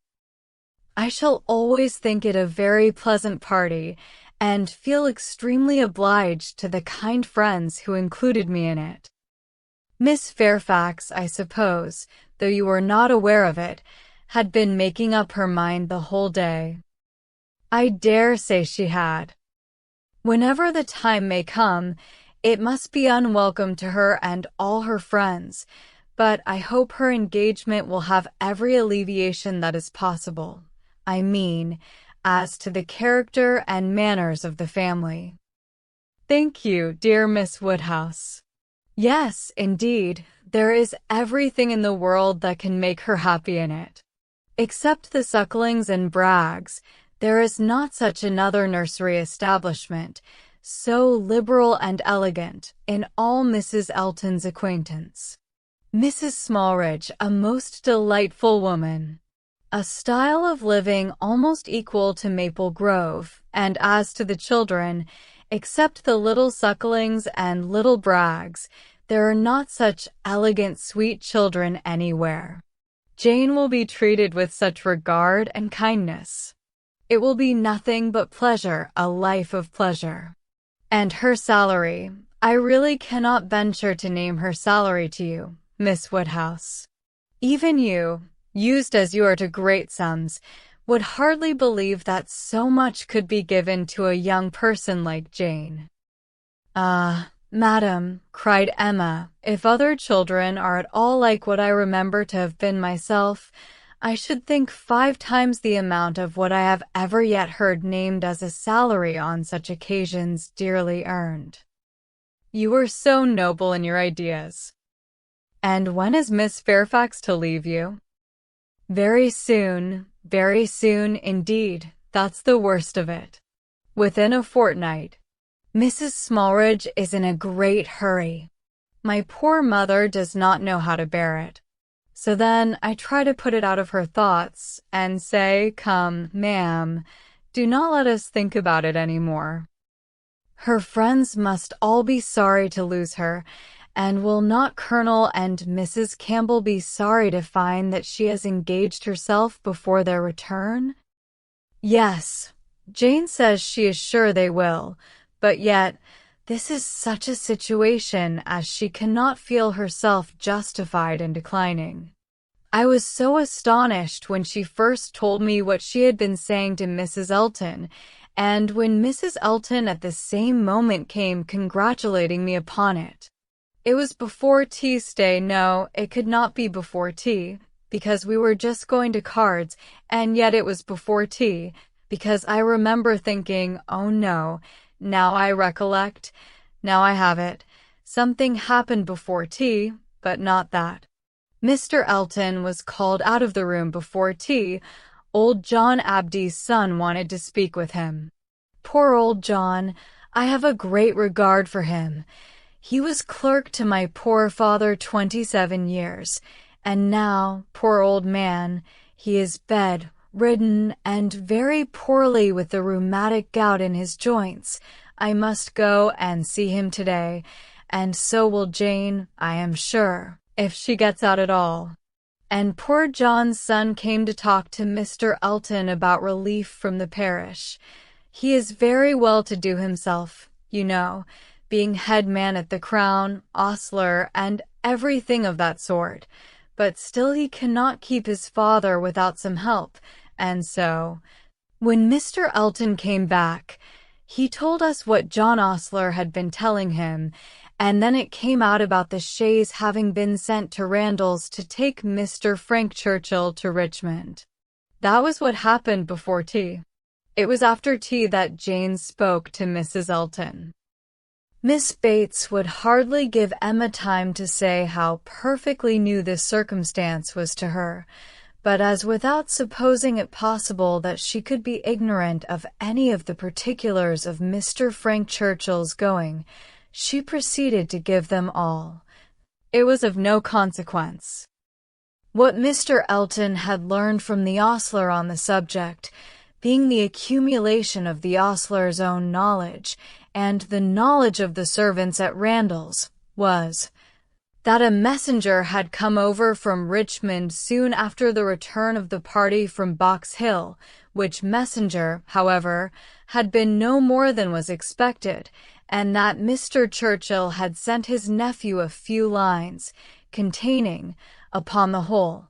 I shall always think it a very pleasant party, and feel extremely obliged to the kind friends who included me in it. Miss Fairfax, I suppose, though you were not aware of it, had been making up her mind the whole day. I dare say she had. Whenever the time may come, it must be unwelcome to her and all her friends, but I hope her engagement will have every alleviation that is possible. I mean, as to the character and manners of the family. Thank you, dear Miss Woodhouse. Yes, indeed, there is everything in the world that can make her happy in it. Except the Sucklings and Braggs, there is not such another nursery establishment, so liberal and elegant, in all Mrs. Elton's acquaintance. Mrs. Smallridge, a most delightful woman. A style of living almost equal to Maple Grove, and as to the children, except the little Sucklings and little Braggs, there are not such elegant, sweet children anywhere. Jane will be treated with such regard and kindness. It will be nothing but pleasure, a life of pleasure. And her salary, I really cannot venture to name her salary to you, Miss Woodhouse. Even you, used as you are to great sums, would hardly believe that so much could be given to a young person like Jane. Ah, madam, cried Emma, if other children are at all like what I remember to have been myself, I should think 5 times the amount of what I have ever yet heard named as a salary on such occasions dearly earned. You are so noble in your ideas. And when is Miss Fairfax to leave you? Very soon indeed, that's the worst of it. Within a fortnight. Mrs. Smallridge is in a great hurry. My poor mother does not know how to bear it. So then I try to put it out of her thoughts and say, come, ma'am, do not let us think about it any more. Her friends must all be sorry to lose her, and will not Colonel and Mrs. Campbell be sorry to find that she has engaged herself before their return? Yes, Jane says she is sure they will, but yet this is such a situation as she cannot feel herself justified in declining. I was so astonished when she first told me what she had been saying to Mrs. Elton, and when Mrs. Elton at the same moment came congratulating me upon it. It was before tea. No, it could not be before tea, because we were just going to cards, and yet it was before tea, because I remember thinking, oh no, now I recollect, now I have it. Something happened before tea, but not that. Mr. Elton was called out of the room before tea. Old John Abdy's son wanted to speak with him. Poor old John, I have a great regard for him. He was clerk to my poor father 27 years, and now, poor old man, he is bedridden and very poorly with the rheumatic gout in his joints. I must go and see him today, and so will Jane, I am sure, if she gets out at all. And poor John's son came to talk to Mr. Elton about relief from the parish. He is very well to do himself, being head man at the Crown, ostler, and everything of that sort, but still he cannot keep his father without some help, and so, when Mr. Elton came back, he told us what John Ostler had been telling him, and then it came out about the chaise having been sent to Randall's to take Mr. Frank Churchill to Richmond. That was what happened before tea. It was after tea that Jane spoke to Mrs. Elton. Miss Bates would hardly give Emma time to say how perfectly new this circumstance was to her, but as without supposing it possible that she could be ignorant of any of the particulars of Mr. Frank Churchill's going, she proceeded to give them all. It was of no consequence. What Mr. Elton had learned from the ostler on the subject, being the accumulation of the ostler's own knowledge, and the knowledge of the servants at Randall's was that a messenger had come over from Richmond soon after the return of the party from Box Hill, which messenger, however, had been no more than was expected, and that Mr. Churchill had sent his nephew a few lines, containing, upon the whole,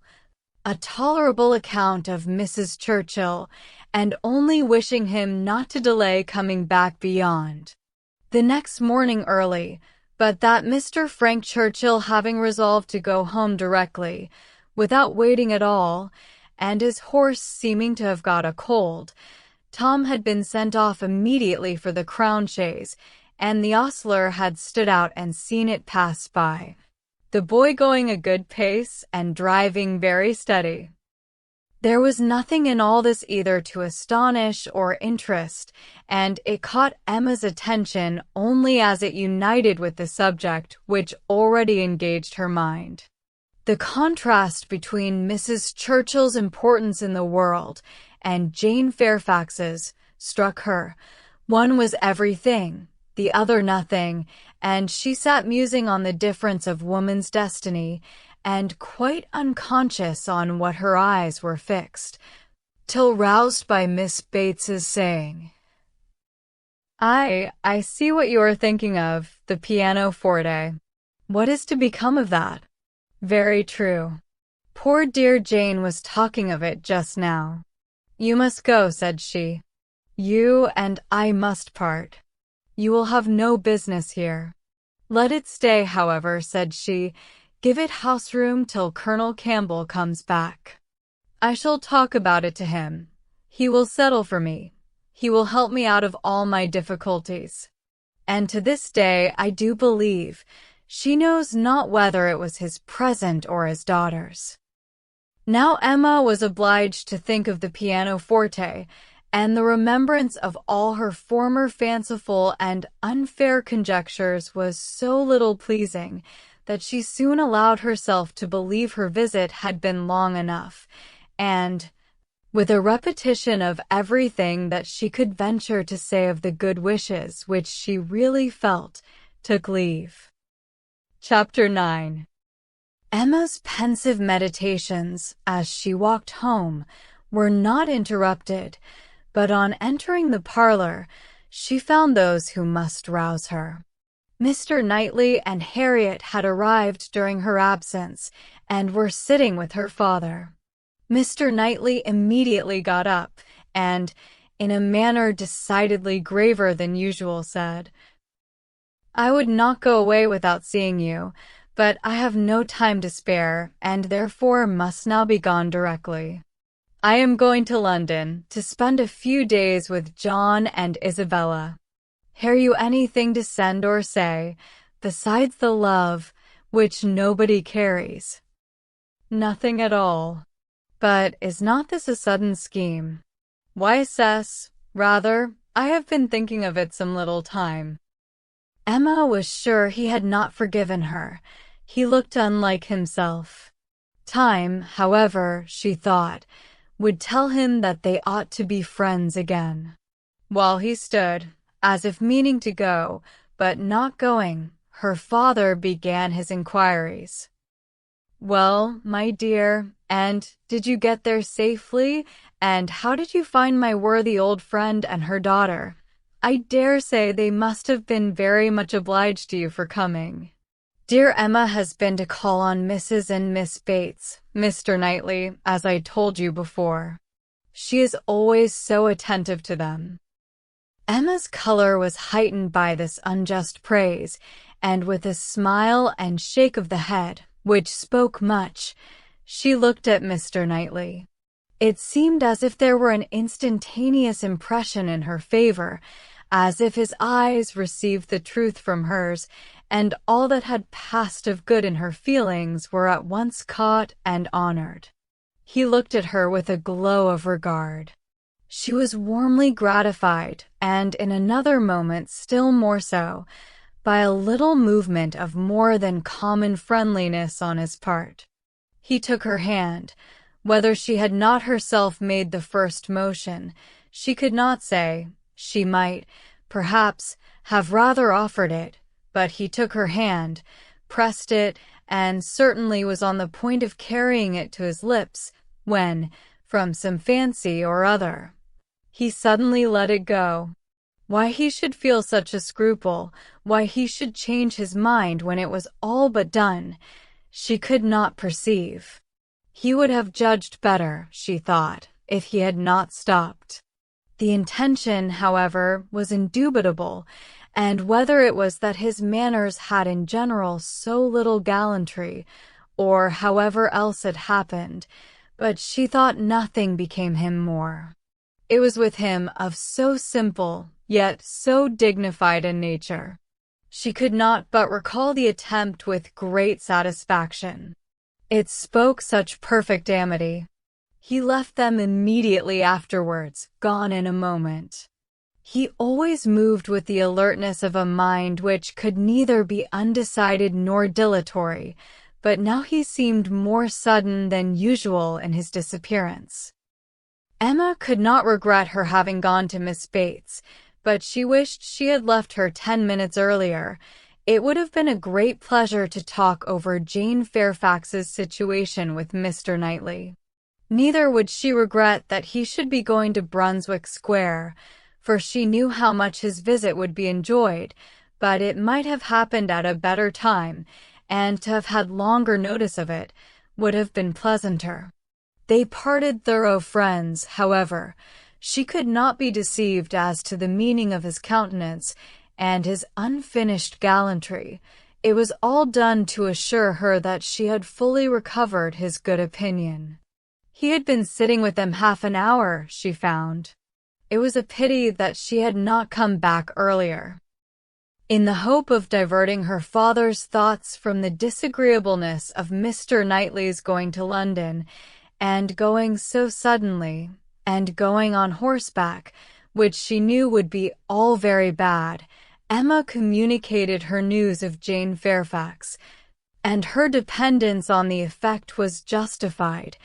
a tolerable account of Mrs. Churchill, and only wishing him not to delay coming back beyond the next morning early, but that Mr. Frank Churchill having resolved to go home directly, without waiting at all, and his horse seeming to have got a cold, Tom had been sent off immediately for the Crown chaise, and the ostler had stood out and seen it pass by, the boy going a good pace and driving very steady. There was nothing in all this either to astonish or interest, and it caught Emma's attention only as it united with the subject which already engaged her mind. The contrast between Mrs. Churchill's importance in the world and Jane Fairfax's struck her. One was everything, the other nothing, and she sat musing on the difference of woman's destiny, and quite unconscious on what her eyes were fixed, till roused by Miss Bates's saying, I see what you are thinking of, the pianoforte. What is to become of that? Very true. Poor dear Jane was talking of it just now. You must go, said she. You and I must part. You will have no business here. Let it stay, however, said she. Give it house room till Colonel Campbell comes back. I shall talk about it to him. He will settle for me. He will help me out of all my difficulties. And to this day, I do believe, she knows not whether it was his present or his daughter's. Now Emma was obliged to think of the pianoforte, and the remembrance of all her former fanciful and unfair conjectures was so little pleasing, that she soon allowed herself to believe her visit had been long enough, and, with a repetition of everything that she could venture to say of the good wishes which she really felt, took leave. Chapter 9. Emma's pensive meditations, as she walked home, were not interrupted, but on entering the parlor, she found those who must rouse her. Mr. Knightley and Harriet had arrived during her absence, and were sitting with her father. Mr. Knightley immediately got up, and, in a manner decidedly graver than usual, said, I would not go away without seeing you, but I have no time to spare, and therefore must now be gone directly. I am going to London, to spend a few days with John and Isabella. Have you anything to send or say, besides the love, which nobody carries? Nothing at all. But is not this a sudden scheme? Why, Cess, rather, I have been thinking of it some little time. Emma was sure he had not forgiven her. He looked unlike himself. Time, however, she thought, would tell him that they ought to be friends again. While he stood, as if meaning to go, but not going, her father began his inquiries. Well, my dear, and did you get there safely? And how did you find my worthy old friend and her daughter? I dare say they must have been very much obliged to you for coming. Dear Emma has been to call on Mrs. and Miss Bates, Mr. Knightley, as I told you before. She is always so attentive to them. Emma's color was heightened by this unjust praise, and with a smile and shake of the head, which spoke much, she looked at Mr. Knightley. It seemed as if there were an instantaneous impression in her favor, as if his eyes received the truth from hers, and all that had passed of good in her feelings were at once caught and honored. He looked at her with a glow of regard. She was warmly gratified, and in another moment still more so, by a little movement of more than common friendliness on his part. He took her hand. Whether she had not herself made the first motion, she could not say. She might, perhaps, have rather offered it, but he took her hand, pressed it, and certainly was on the point of carrying it to his lips when, from some fancy or other, he suddenly let it go. Why he should feel such a scruple, why he should change his mind when it was all but done, she could not perceive. He would have judged better, she thought, if he had not stopped. The intention, however, was indubitable, and whether it was that his manners had in general so little gallantry, or however else it happened, but she thought nothing became him more. It was with him of so simple, yet so dignified a nature. She could not but recall the attempt with great satisfaction. It spoke such perfect amity. He left them immediately afterwards, gone in a moment. He always moved with the alertness of a mind which could neither be undecided nor dilatory, but now he seemed more sudden than usual in his disappearance. Emma could not regret her having gone to Miss Bates, but she wished she had left her 10 minutes earlier. It would have been a great pleasure to talk over Jane Fairfax's situation with Mr. Knightley. Neither would she regret that he should be going to Brunswick Square, for she knew how much his visit would be enjoyed, but it might have happened at a better time, and to have had longer notice of it would have been pleasanter. They parted thorough friends, however. She could not be deceived as to the meaning of his countenance and his unfinished gallantry. It was all done to assure her that she had fully recovered his good opinion. He had been sitting with them half an hour, she found. It was a pity that she had not come back earlier. In the hope of diverting her father's thoughts from the disagreeableness of Mr. Knightley's going to London, and going so suddenly, and going on horseback, which she knew would be all very bad, Emma communicated her news of Jane Fairfax, and her dependence on the effect was justified.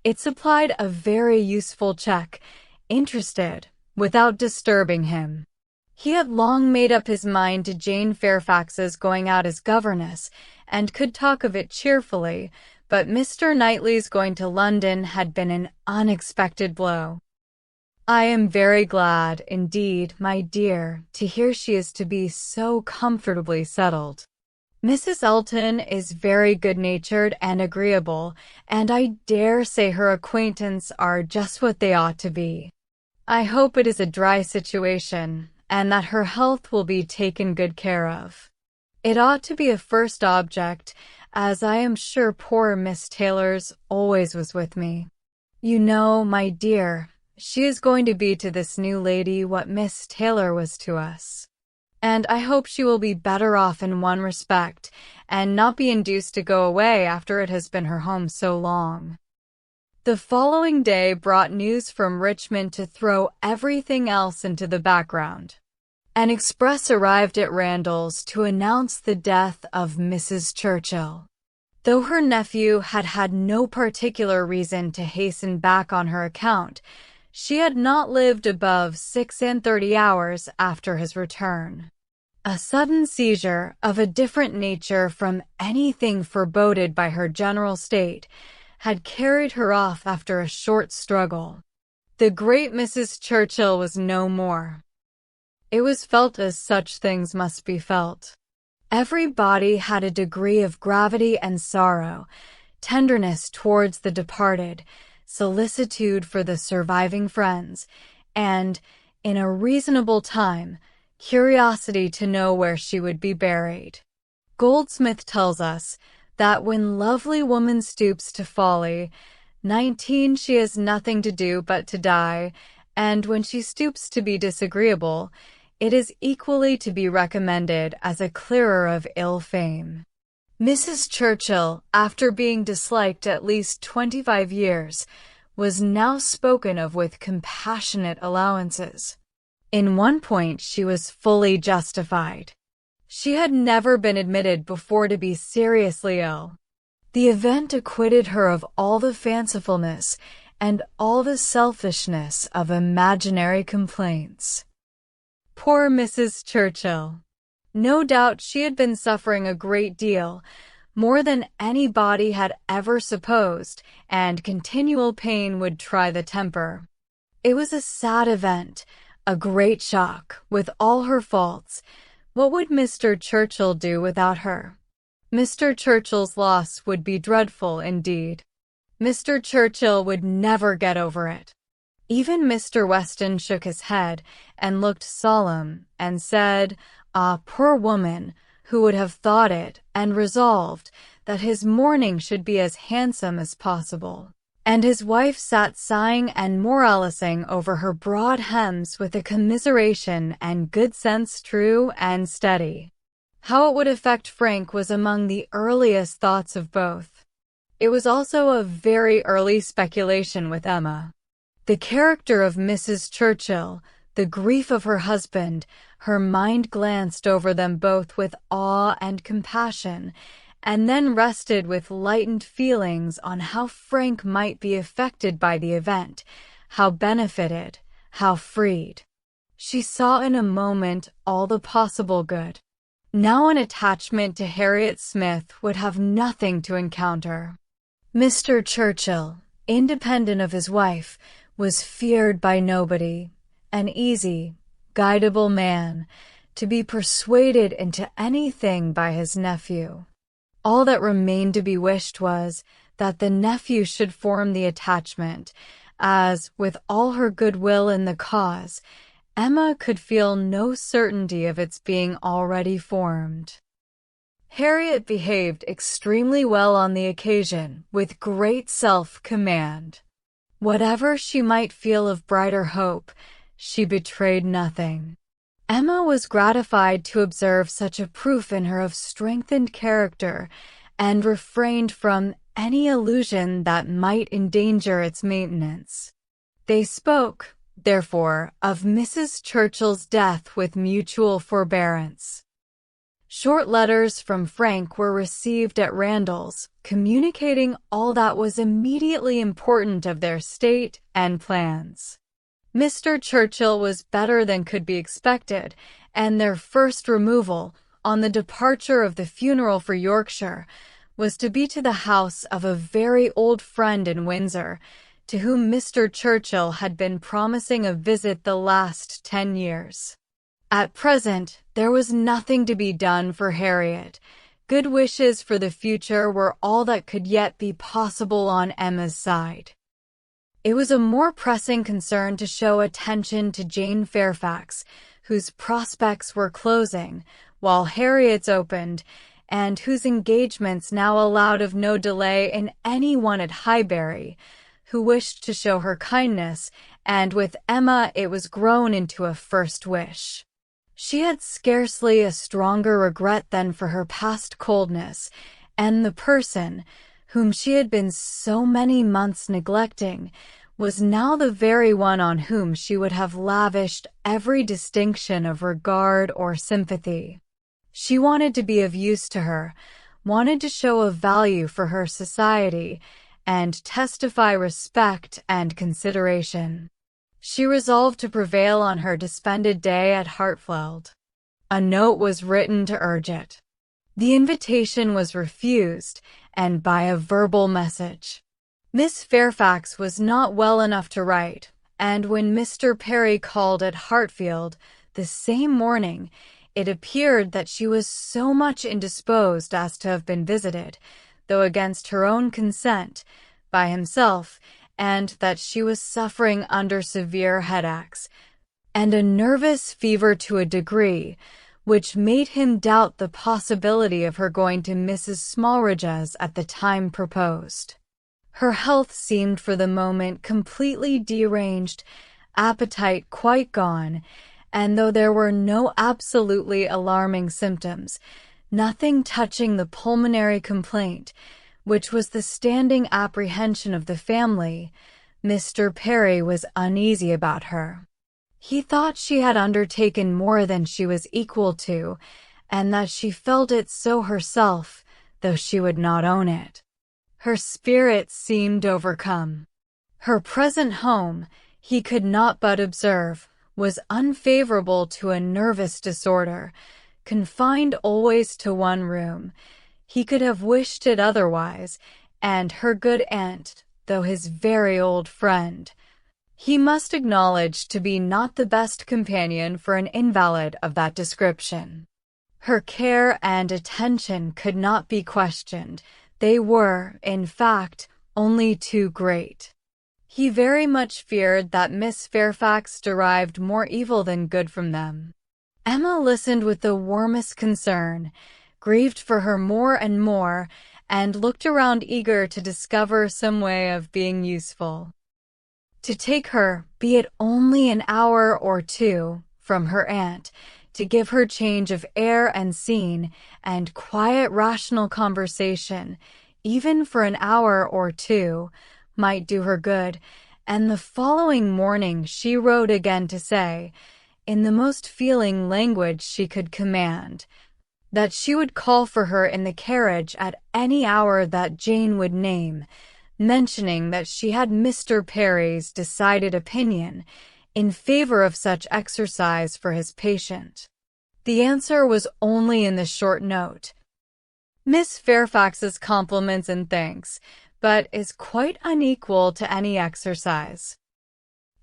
It supplied a very useful check, interested, without disturbing him. He had long made up his mind to Jane Fairfax's going out as governess, and could talk of it cheerfully, but Mr. Knightley's going to London had been an unexpected blow. "I am very glad, indeed, my dear, to hear she is to be so comfortably settled. Mrs. Elton is very good-natured and agreeable, and I dare say her acquaintance are just what they ought to be. I hope it is a dry situation, and that her health will be taken good care of. It ought to be a first object, as I am sure poor Miss Taylor's always was with me. You know, my dear, she is going to be to this new lady what Miss Taylor was to us. And I hope she will be better off in one respect, and not be induced to go away after it has been her home so long." The following day brought news from Richmond to throw everything else into the background. An express arrived at Randalls to announce the death of Mrs. Churchill. Though her nephew had had no particular reason to hasten back on her account, she had not lived above 36 hours after his return. A sudden seizure of a different nature from anything foreboded by her general state had carried her off after a short struggle. The great Mrs. Churchill was no more. It was felt as such things must be felt. Every body had a degree of gravity and sorrow, tenderness towards the departed, solicitude for the surviving friends, and, in a reasonable time, curiosity to know where she would be buried. Goldsmith tells us that when lovely woman stoops to folly, 19 she has nothing to do but to die, and when she stoops to be disagreeable, it is equally to be recommended as a clearer of ill fame. Mrs. Churchill, after being disliked at least 25 years, was now spoken of with compassionate allowances. In one point she was fully justified. She had never been admitted before to be seriously ill. The event acquitted her of all the fancifulness and all the selfishness of imaginary complaints. Poor Mrs. Churchill. No doubt she had been suffering a great deal, more than anybody had ever supposed, and continual pain would try the temper. It was a sad event, a great shock, with all her faults. What would Mr. Churchill do without her? Mr. Churchill's loss would be dreadful indeed. Mr. Churchill would never get over it. Even Mr. Weston shook his head and looked solemn and said, "Ah, poor woman, who would have thought it, and resolved that his mourning should be as handsome as possible." And his wife sat sighing and moralising over her broad hems with a commiseration and good sense true and steady. How it would affect Frank was among the earliest thoughts of both. It was also a very early speculation with Emma. The character of Mrs. Churchill, the grief of her husband, her mind glanced over them both with awe and compassion, and then rested with lightened feelings on how Frank might be affected by the event, how benefited, how freed. She saw in a moment all the possible good. Now an attachment to Harriet Smith would have nothing to encounter. Mr. Churchill, independent of his wife, was feared by nobody, an easy, guidable man, to be persuaded into anything by his nephew. All that remained to be wished was that the nephew should form the attachment, as, with all her goodwill in the cause, Emma could feel no certainty of its being already formed. Harriet behaved extremely well on the occasion, with great self-command. Whatever she might feel of brighter hope, she betrayed nothing. Emma was gratified to observe such a proof in her of strengthened character, and refrained from any allusion that might endanger its maintenance. They spoke, therefore, of Mrs. Churchill's death with mutual forbearance. Short letters from Frank were received at Randall's, communicating all that was immediately important of their state and plans. Mr. Churchill was better than could be expected, and their first removal, on the departure of the funeral for Yorkshire, was to be to the house of a very old friend in Windsor, to whom Mr. Churchill had been promising a visit the last 10 years. At present, there was nothing to be done for Harriet. Good wishes for the future were all that could yet be possible on Emma's side. It was a more pressing concern to show attention to Jane Fairfax, whose prospects were closing, while Harriet's opened, and whose engagements now allowed of no delay in any one at Highbury, who wished to show her kindness, and with Emma it was grown into a first wish. She had scarcely a stronger regret than for her past coldness, and the person, whom she had been so many months neglecting, was now the very one on whom she would have lavished every distinction of regard or sympathy. She wanted to be of use to her, wanted to show a value for her society, and testify respect and consideration. She resolved to prevail on her to spend a day at Hartfield. A note was written to urge it. The invitation was refused, and by a verbal message. Miss Fairfax was not well enough to write, and when Mr. Perry called at Hartfield the same morning, it appeared that she was so much indisposed as to have been visited, though against her own consent, by himself, and that she was suffering under severe headaches, and a nervous fever to a degree, which made him doubt the possibility of her going to Mrs. Smallridge's at the time proposed. Her health seemed for the moment completely deranged, appetite quite gone, and though there were no absolutely alarming symptoms, nothing touching the pulmonary complaint, which was the standing apprehension of the family, Mr. Perry was uneasy about her. He thought she had undertaken more than she was equal to, and that she felt it so herself, though she would not own it. Her spirits seemed overcome. Her present home, he could not but observe, was unfavorable to a nervous disorder, confined always to one room. He could have wished it otherwise, and her good aunt, though his very old friend, he must acknowledge to be not the best companion for an invalid of that description. Her care and attention could not be questioned. They were, in fact, only too great. He very much feared that Miss Fairfax derived more evil than good from them. Emma listened with the warmest concern, grieved for her more and more, and looked around eager to discover some way of being useful. To take her, be it only an hour or two, from her aunt, to give her change of air and scene, and quiet rational conversation, even for an hour or two, might do her good, and the following morning she wrote again to say, in the most feeling language she could command, that she would call for her in the carriage at any hour that Jane would name, mentioning that she had Mr. Perry's decided opinion in favor of such exercise for his patient. The answer was only in the short note. Miss Fairfax's compliments and thanks, but is quite unequal to any exercise.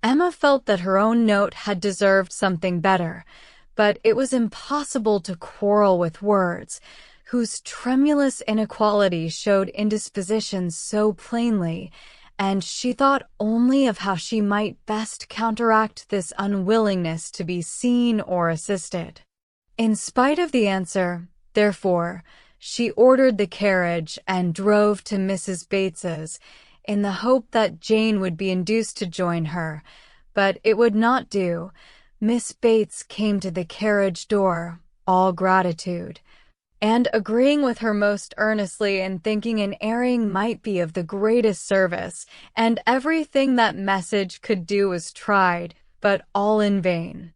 Emma felt that her own note had deserved something better, but it was impossible to quarrel with words, whose tremulous inequality showed indisposition so plainly, and she thought only of how she might best counteract this unwillingness to be seen or assisted. In spite of the answer, therefore, she ordered the carriage and drove to Mrs. Bates's, in the hope that Jane would be induced to join her, but it would not do. Miss Bates came to the carriage door, all gratitude, and agreeing with her most earnestly in thinking an airing might be of the greatest service, and everything that message could do was tried, but all in vain.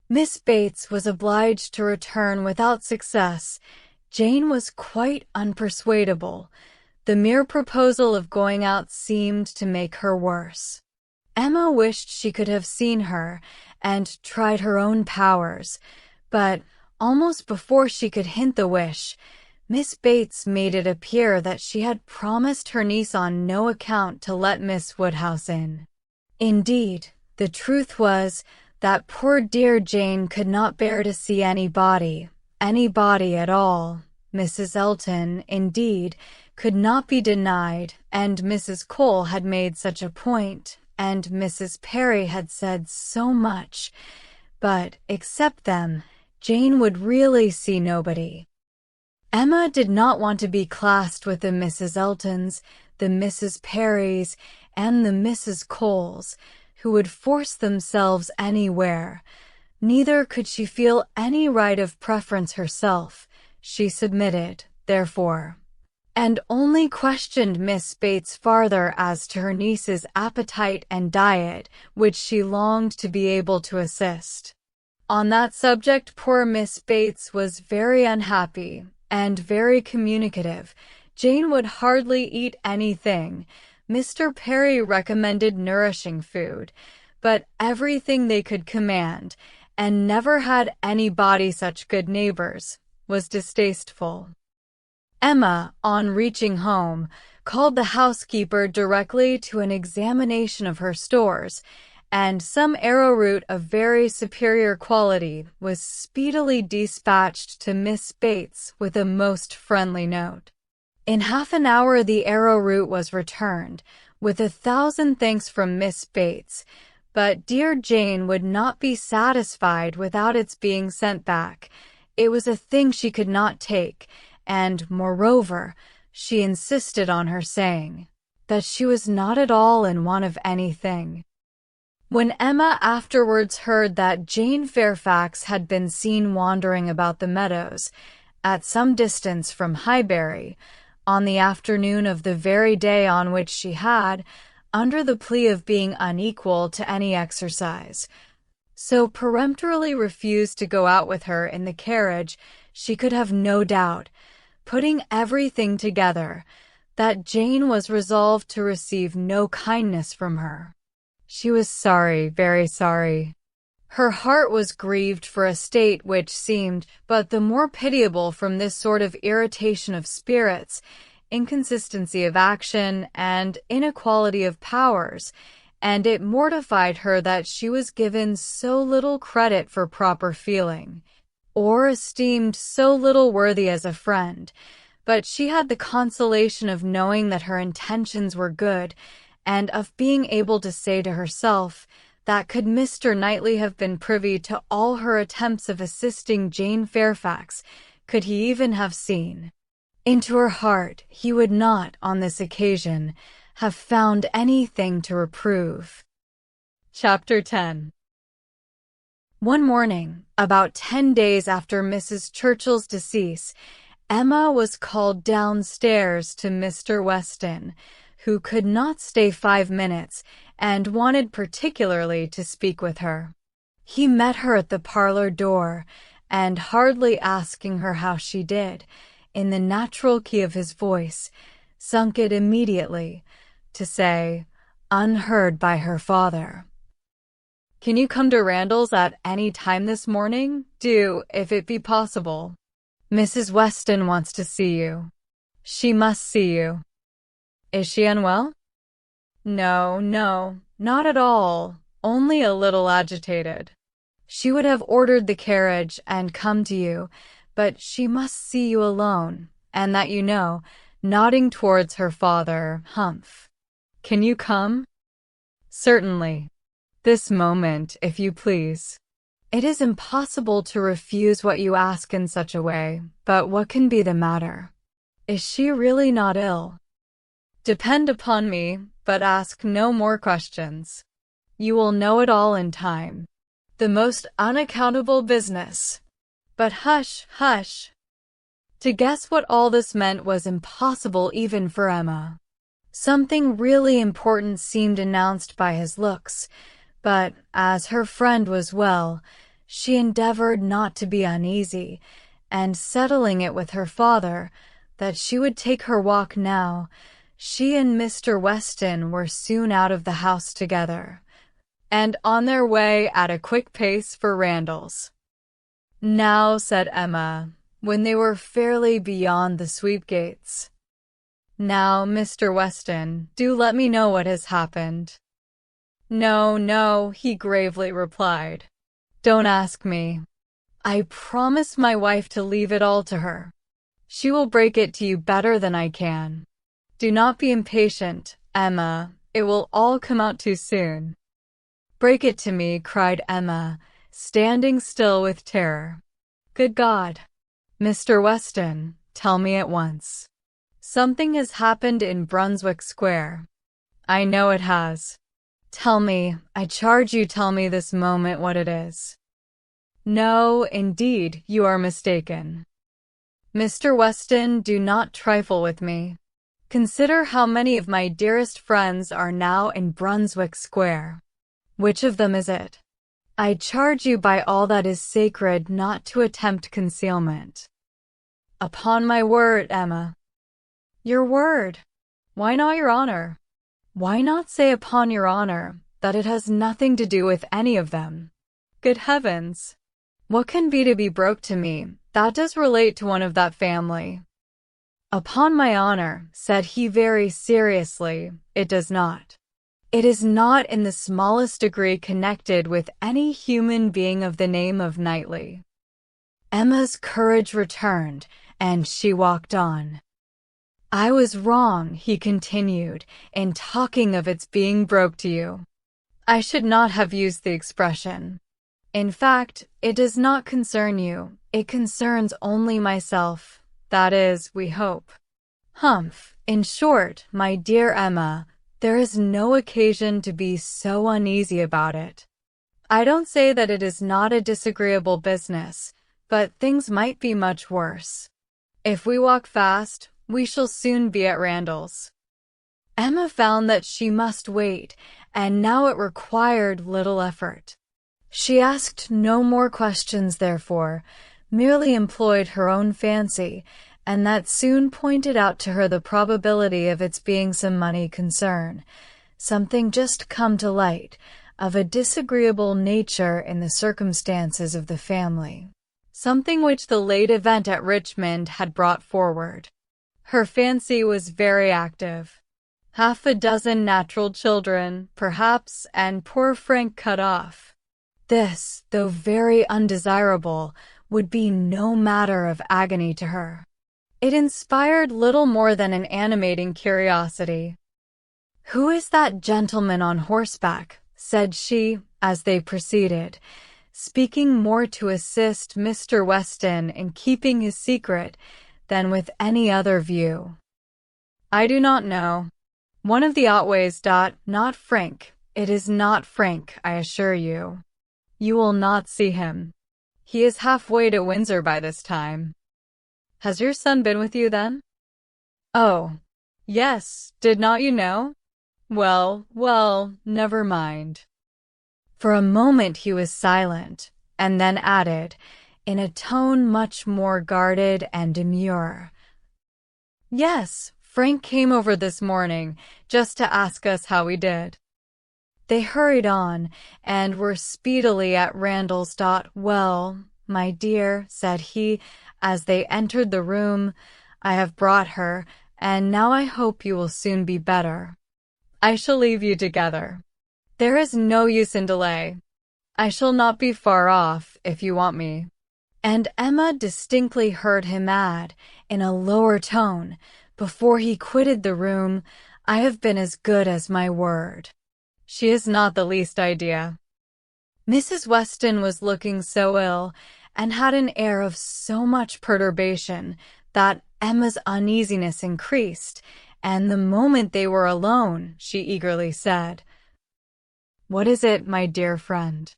Miss Bates was obliged to return without success. Jane was quite unpersuadable. The mere proposal of going out seemed to make her worse. Emma wished she could have seen her, and tried her own powers, but almost before she could hint the wish, Miss Bates made it appear that she had promised her niece on no account to let Miss Woodhouse in. Indeed, the truth was that poor dear Jane could not bear to see anybody at all. Mrs. Elton, indeed, could not be denied, and Mrs. Cole had made such a point, and Mrs. Perry had said so much, but, except them, Jane would really see nobody. Emma did not want to be classed with the Mrs. Eltons, the Mrs. Perrys, and the Mrs. Coles, who would force themselves anywhere. Neither could she feel any right of preference herself. She submitted, therefore, and only questioned Miss Bates farther as to her niece's appetite and diet, which she longed to be able to assist. On that subject poor Miss Bates was very unhappy, and very communicative. Jane would hardly eat anything. Mr. Perry recommended nourishing food, but everything they could command, and never had anybody such good neighbors, was distasteful. Emma, on reaching home, called the housekeeper directly to an examination of her stores, and some arrowroot of very superior quality was speedily dispatched to Miss Bates with a most friendly note. In half an hour the arrowroot was returned, with 1,000 thanks from Miss Bates, but dear Jane would not be satisfied without its being sent back. It was a thing she could not take, and, moreover, she insisted on her saying that she was not at all in want of anything. When Emma afterwards heard that Jane Fairfax had been seen wandering about the meadows, at some distance from Highbury, on the afternoon of the very day on which she had, under the plea of being unequal to any exercise, so peremptorily refused to go out with her in the carriage, she could have no doubt, putting everything together, that Jane was resolved to receive no kindness from her. She was sorry, very sorry. Her heart was grieved for a state which seemed but the more pitiable from this sort of irritation of spirits, inconsistency of action, and inequality of powers, and it mortified her that she was given so little credit for proper feeling, or esteemed so little worthy as a friend. But she had the consolation of knowing that her intentions were good, and of being able to say to herself that could Mr. Knightley have been privy to all her attempts of assisting Jane Fairfax, could he even have seen into her heart, he would not, on this occasion, have found anything to reprove. Chapter 10. One morning, about 10 days after Mrs. Churchill's decease, Emma was called downstairs to Mr. Weston, who could not stay 5 minutes and wanted particularly to speak with her. He met her at the parlor door, and hardly asking her how she did, in the natural key of his voice, sunk it immediately to say, unheard by her father, "Can you come to Randall's at any time this morning? Do, if it be possible. Mrs. Weston wants to see you. She must see you." "Is she unwell?" No, not at all. Only a little agitated. She would have ordered the carriage and come to you, but she must see you alone, and that you know," nodding towards her father. "Humph. Can you come?" "Certainly. This moment, if you please." "It is impossible to refuse what you ask in such a way, but what can be the matter? Is she really not ill?" "Depend upon me, but ask no more questions. You will know it all in time. The most unaccountable business. But hush, hush." To guess what all this meant was impossible even for Emma. Something really important seemed announced by his looks, but as her friend was well, she endeavored not to be uneasy, and settling it with her father that she would take her walk now, she and Mr. Weston were soon out of the house together, and on their way at a quick pace for Randall's. "Now," said Emma, when they were fairly beyond the sweep gates, "now, Mr. Weston, do let me know what has happened." No, he gravely replied. "Don't ask me. I promised my wife to leave it all to her. She will break it to you better than I can. Do not be impatient, Emma. It will all come out too soon." "Break it to me," cried Emma, standing still with terror. "Good God! Mr. Weston, tell me at once." "Something has happened in Brunswick Square." "I know it has. Tell me, I charge you, tell me this moment what it is." "No, indeed, you are mistaken. Mr. Weston, do not trifle with me. Consider how many of my dearest friends are now in Brunswick Square. Which of them is it? I charge you by all that is sacred not to attempt concealment." "Upon my word, Emma." "Your word? Why not your honor? Why not say upon your honor that it has nothing to do with any of them?" "Good heavens! What can be to be broke to me that does relate to one of that family?" "Upon my honor," said he very seriously, "it does not. It is not in the smallest degree connected with any human being of the name of Knightley." Emma's courage returned, and she walked on. "I was wrong," he continued, "in talking of its being broke to you. I should not have used the expression. In fact, it does not concern you. It concerns only myself. That is, we hope. Humph! In short, my dear Emma, there is no occasion to be so uneasy about it. I don't say that it is not a disagreeable business, but things might be much worse. If we walk fast, we shall soon be at Randall's." Emma found that she must wait, and now it required little effort. She asked no more questions, therefore, merely employed her own fancy, and that soon pointed out to her the probability of its being some money concern, something just come to light, of a disagreeable nature in the circumstances of the family, something which the late event at Richmond had brought forward. Her fancy was very active. Half a dozen natural children, perhaps, and poor Frank cut off. This, though very undesirable, would be no matter of agony to her. It inspired little more than an animating curiosity. "Who is that gentleman on horseback?" said she, as they proceeded, speaking more to assist Mr. Weston in keeping his secret than with any other view. "I do not know. One of the Otways. Not Frank. It is not Frank, I assure you. You will not see him. He is halfway to Windsor by this time." "Has your son been with you then?" "Oh, yes, did not you know? Well, never mind." For a moment he was silent, and then added, in a tone much more guarded and demure, "Yes, Frank came over this morning, just to ask us how we did." They hurried on, and were speedily at Randall's. "Well, my dear," said he, as they entered the room, "I have brought her, and now I hope you will soon be better. I shall leave you together. There is no use in delay. I shall not be far off, if you want me." And Emma distinctly heard him add, in a lower tone, before he quitted the room, "I have been as good as my word. She has not the least idea." Mrs. Weston was looking so ill, and had an air of so much perturbation, that Emma's uneasiness increased, and the moment they were alone, she eagerly said, "What is it, my dear friend?"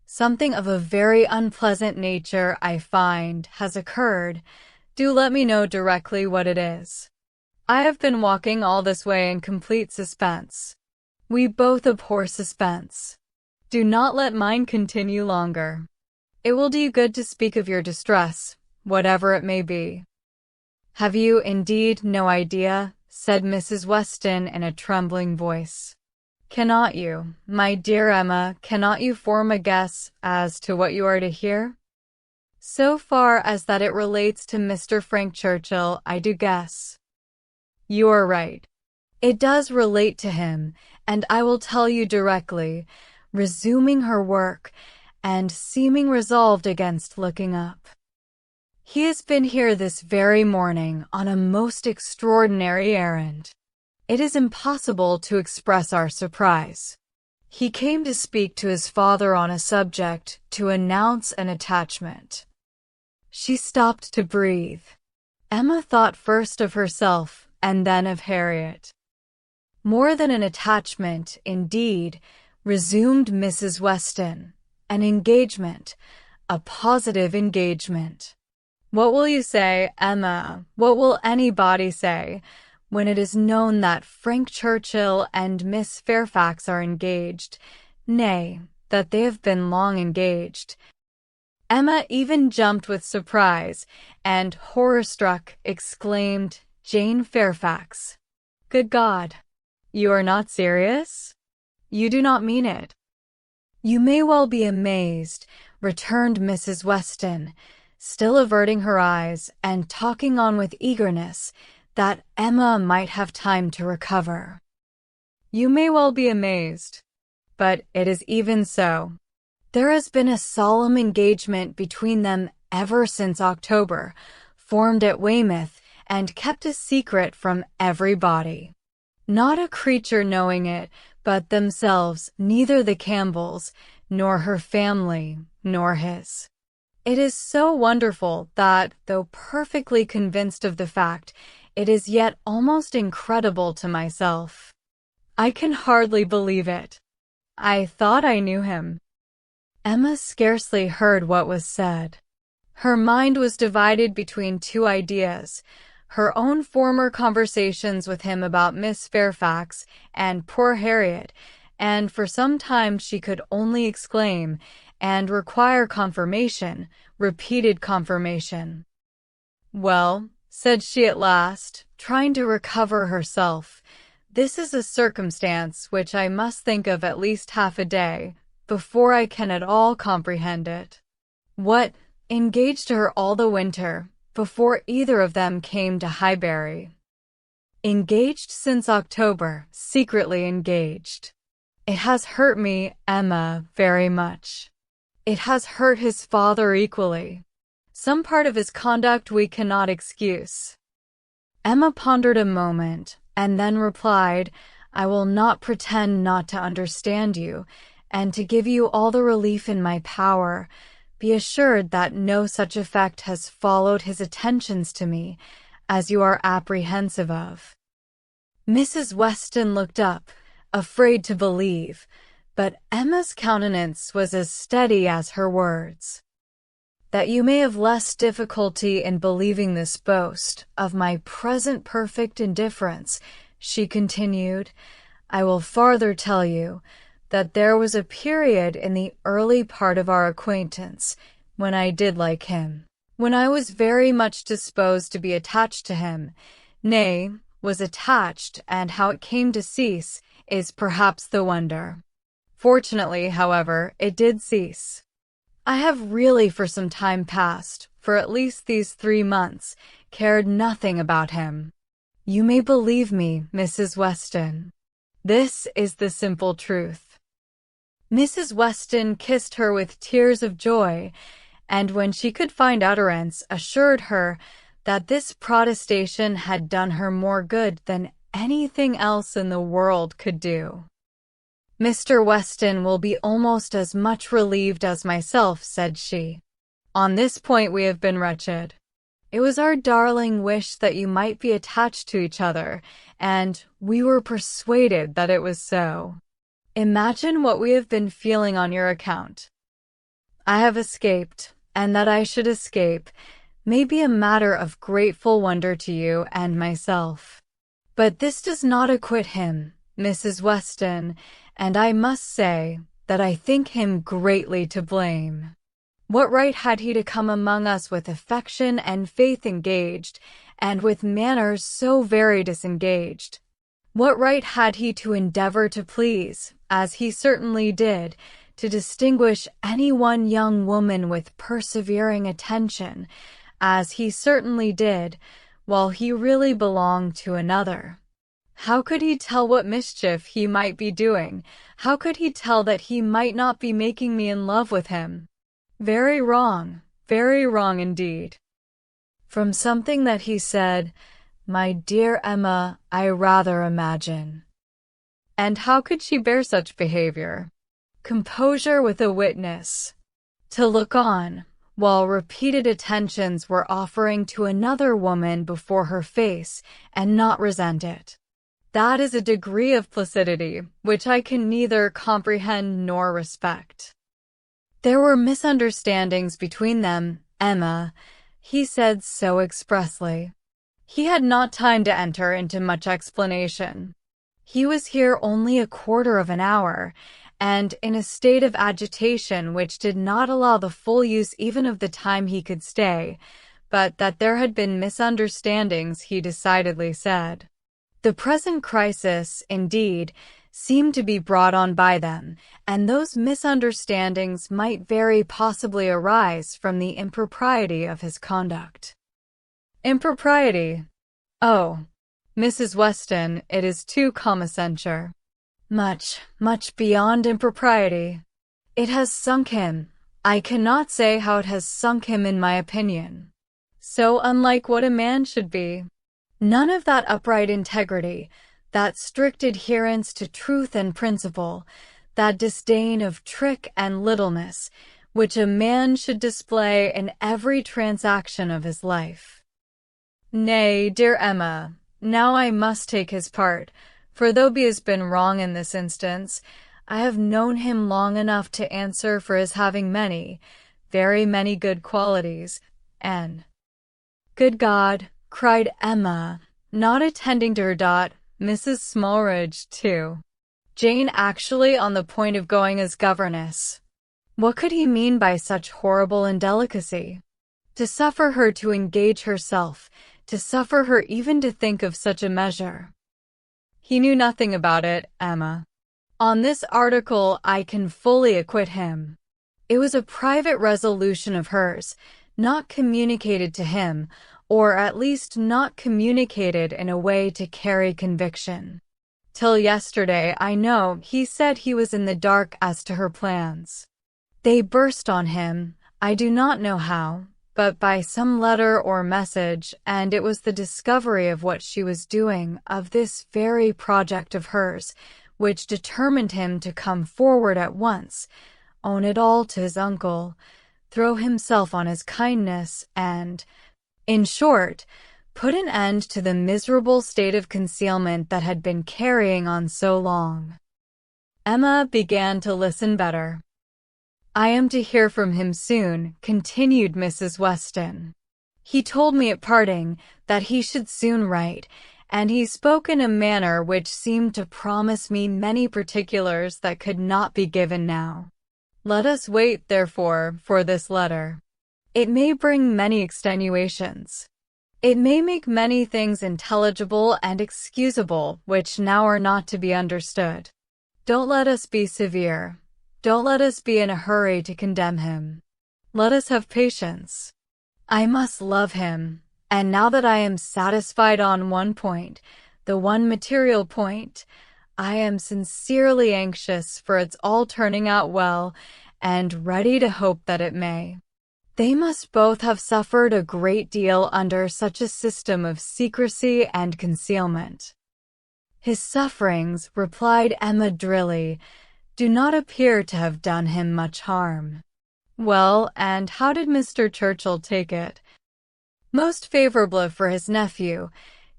"Something of a very unpleasant nature, I find, has occurred. Do let me know directly what it is. I have been walking all this way in complete suspense. We both abhor suspense. Do not let mine continue longer. It will do you good to speak of your distress, whatever it may be." "Have you, indeed, no idea?" said Mrs. Weston in a trembling voice. "Cannot you, my dear Emma, cannot you form a guess as to what you are to hear?" "So far as that it relates to Mr. Frank Churchill, I do guess." "You are right. It does relate to him, and I will tell you directly," resuming her work, and seeming resolved against looking up. "He has been here this very morning on a most extraordinary errand. It is impossible to express our surprise. He came to speak to his father on a subject, to announce an attachment." She stopped to breathe. Emma thought first of herself, and then of Harriet. "More than an attachment, indeed," resumed Mrs. Weston. "An engagement, a positive engagement. What will you say, Emma, what will anybody say, when it is known that Frank Churchill and Miss Fairfax are engaged, nay, that they have been long engaged?" Emma even jumped with surprise, and, horror-struck, exclaimed, "Jane Fairfax! Good God! You are not serious? You do not mean it?" "You may well be amazed," returned Mrs. Weston, still averting her eyes, and talking on with eagerness, that Emma might have time to recover. "You may well be amazed. But it is even so. There has been a solemn engagement between them ever since October, formed at Weymouth, and kept a secret from everybody. Not a creature knowing it but themselves, neither the Campbells, nor her family, nor his. It is so wonderful that, though perfectly convinced of the fact, it is yet almost incredible to myself. I can hardly believe it. I thought I knew him." Emma scarcely heard what was said. Her mind was divided between two ideas: her own former conversations with him about Miss Fairfax and poor Harriet, and for some time she could only exclaim, and require confirmation, repeated confirmation. "Well," said she at last, trying to recover herself, This is a circumstance which I must think of at least half a day before I can at all comprehend it. What, engaged to her all the winter, before either of them came to Highbury? Engaged since October, secretly engaged. It has hurt me, Emma, very much. It has hurt his father equally. Some part of his conduct we cannot excuse. Emma pondered a moment, and then replied, I will not pretend not to understand you, and to give you all the relief in my power. Be assured that no such effect has followed his attentions to me, as you are apprehensive of. Mrs. Weston looked up, afraid to believe, but Emma's countenance was as steady as her words. That you may have less difficulty in believing this boast of my present perfect indifference, she continued, I will farther tell you that there was a period in the early part of our acquaintance when I did like him, when I was very much disposed to be attached to him, nay, was attached, and how it came to cease is perhaps the wonder. Fortunately, however, it did cease. I have really for some time past, for at least these 3 months, cared nothing about him. You may believe me, Mrs. Weston. This is the simple truth. Mrs. Weston kissed her with tears of joy, and when she could find utterance, assured her that this protestation had done her more good than anything else in the world could do. Mr. Weston will be almost as much relieved as myself, said she. On this point we have been wretched. It was our darling wish that you might be attached to each other, and we were persuaded that it was so. Imagine what we have been feeling on your account. I have escaped, and that I should escape may be a matter of grateful wonder to you and myself. But this does not acquit him, Mrs. Weston, and I must say that I think him greatly to blame. What right had he to come among us with affection and faith engaged, and with manners so very disengaged? What right had he to endeavor to please, as he certainly did, to distinguish any one young woman with persevering attention, as he certainly did, while he really belonged to another? How could he tell what mischief he might be doing? How could he tell that he might not be making me in love with him? Very wrong indeed. From something that he said, my dear Emma, I rather imagine. And how could she bear such behavior? Composure with a witness. To look on, while repeated attentions were offering to another woman before her face, and not resent it. That is a degree of placidity which I can neither comprehend nor respect. There were misunderstandings between them, Emma, he said so expressly. He had not time to enter into much explanation. He was here only a quarter of an hour, and in a state of agitation which did not allow the full use even of the time he could stay, but that there had been misunderstandings, he decidedly said. The present crisis, indeed, seemed to be brought on by them, and those misunderstandings might very possibly arise from the impropriety of his conduct. Impropriety? Oh, Mrs. Weston, it is too common censure. Much beyond impropriety. It has sunk him. I cannot say how it has sunk him in my opinion. So unlike what a man should be. None of that upright integrity, that strict adherence to truth and principle, that disdain of trick and littleness, which a man should display in every transaction of his life. Nay, dear Emma, now I must take his part, for though he has been wrong in this instance, I have known him long enough to answer for his having many, very many good qualities, and— Good God! Cried Emma, not attending to her dot, Mrs. Smallridge, too. Jane actually on the point of going as governess. What could he mean by such horrible indelicacy? To suffer her to engage herself, to suffer her even to think of such a measure. He knew nothing about it, Emma. On this article, I can fully acquit him. It was a private resolution of hers, not communicated to him, or at least not communicated in a way to carry conviction. Till yesterday, I know, he said he was in the dark as to her plans. They burst on him, I do not know how, but by some letter or message, and it was the discovery of what she was doing, of this very project of hers, which determined him to come forward at once, own it all to his uncle, throw himself on his kindness, and, in short, put an end to the miserable state of concealment that had been carrying on so long. Emma began to listen better. I am to hear from him soon, continued Mrs. Weston. He told me at parting that he should soon write, and he spoke in a manner which seemed to promise me many particulars that could not be given now. Let us wait, therefore, for this letter. It may bring many extenuations. It may make many things intelligible and excusable which now are not to be understood. Don't let us be severe. Don't let us be in a hurry to condemn him. Let us have patience. I must love him, and now that I am satisfied on one point, the one material point, I am sincerely anxious for its all turning out well, and ready to hope that it may. They must both have suffered a great deal under such a system of secrecy and concealment. His sufferings, replied Emma drily, do not appear to have done him much harm. Well, and how did Mr. Churchill take it? Most favorably for his nephew,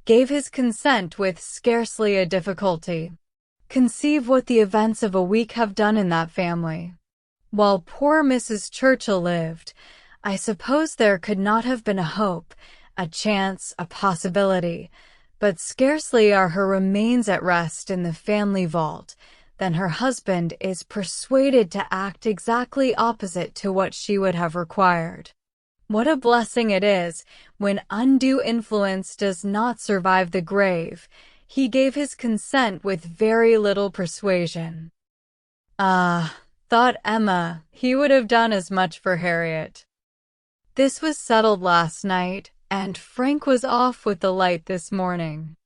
gave his consent with scarcely a difficulty. Conceive what the events of a week have done in that family. While poor Mrs. Churchill lived, I suppose there could not have been a hope, a chance, a possibility, but scarcely are her remains at rest in the family vault, then her husband is persuaded to act exactly opposite to what she would have required. What a blessing it is when undue influence does not survive the grave. He gave his consent with very little persuasion. Ah, thought Emma, he would have done as much for Harriet. This was settled last night, and Frank was off with the light this morning.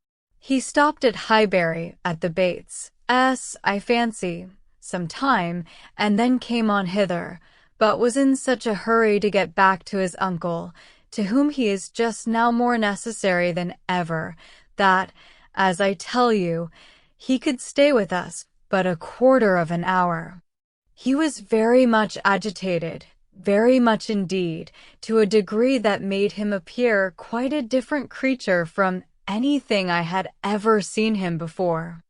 He stopped at Highbury, at the Bates', I fancy, some time, and then came on hither, but was in such a hurry to get back to his uncle, to whom he is just now more necessary than ever, that, as I tell you, he could stay with us but a quarter of an hour. He was very much agitated, very much indeed, to a degree that made him appear quite a different creature from anything I had ever seen him before.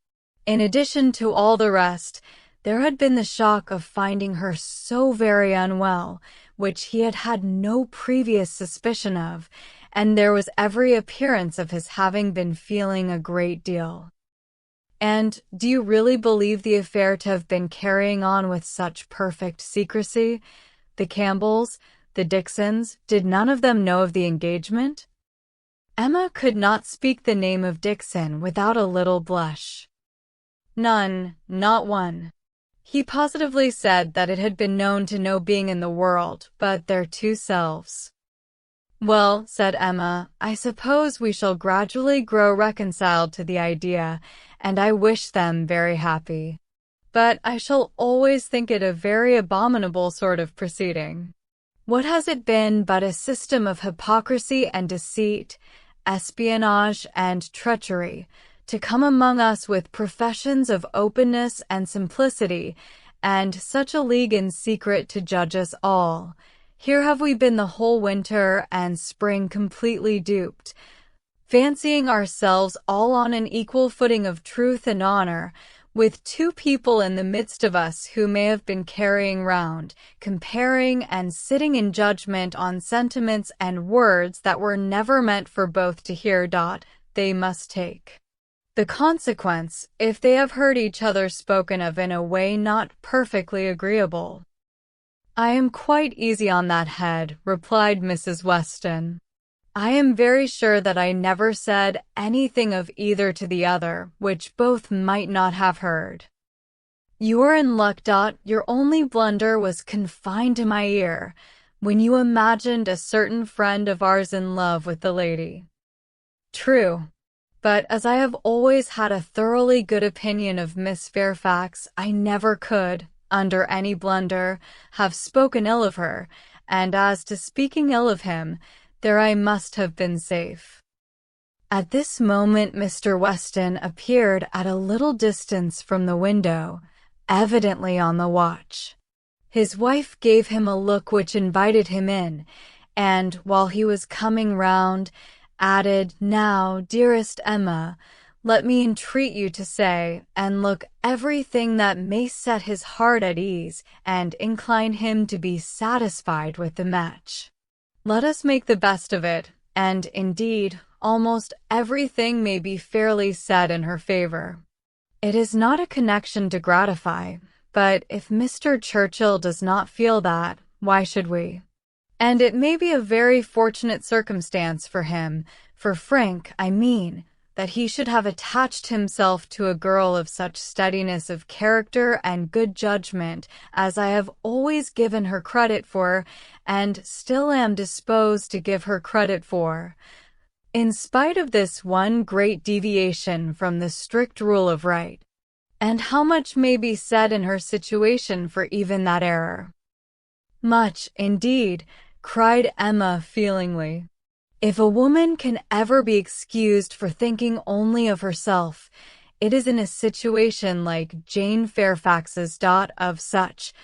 In addition to all the rest, there had been the shock of finding her so very unwell, which he had had no previous suspicion of, and there was every appearance of his having been feeling a great deal. And do you really believe the affair to have been carrying on with such perfect secrecy? The Campbells, the Dixons, did none of them know of the engagement? Emma could not speak the name of Dixon without a little blush. None, not one. He positively said that it had been known to no being in the world but their two selves. Well, said Emma, I suppose we shall gradually grow reconciled to the idea, and I wish them very happy. But I shall always think it a very abominable sort of proceeding. What has it been but a system of hypocrisy and deceit, espionage and treachery, to come among us with professions of openness and simplicity, and such a league in secret to judge us all? Here have we been the whole winter and spring completely duped, fancying ourselves all on an equal footing of truth and honor, with two people in the midst of us who may have been carrying round, comparing and sitting in judgment on sentiments and words that were never meant for both to hear. They must take the consequence if they have heard each other spoken of in a way not perfectly agreeable. I am quite easy on that head, replied Mrs. Weston. I am very sure that I never said anything of either to the other, which both might not have heard. You are in luck. Your only blunder was confined to my ear, when you imagined a certain friend of ours in love with the lady. True. But as I have always had a thoroughly good opinion of Miss Fairfax, I never could, under any blunder, have spoken ill of her, and as to speaking ill of him, there I must have been safe. At this moment Mr. Weston appeared at a little distance from the window, evidently on the watch. His wife gave him a look which invited him in, and, while he was coming round, added, "Now, dearest Emma, let me entreat you to say and look everything that may set his heart at ease and incline him to be satisfied with the match. Let us make the best of it, and, indeed, almost everything may be fairly said in her favor. It is not a connection to gratify, but if Mr. Churchill does not feel that, why should we? And it may be a very fortunate circumstance for him, for Frank, I mean, that he should have attached himself to a girl of such steadiness of character and good judgment as I have always given her credit for, and still am disposed to give her credit for, in spite of this one great deviation from the strict rule of right. And how much may be said in her situation for even that error?" "Much, indeed," cried Emma feelingly. "If a woman can ever be excused for thinking only of herself, it is in a situation like Jane Fairfax's. Of such,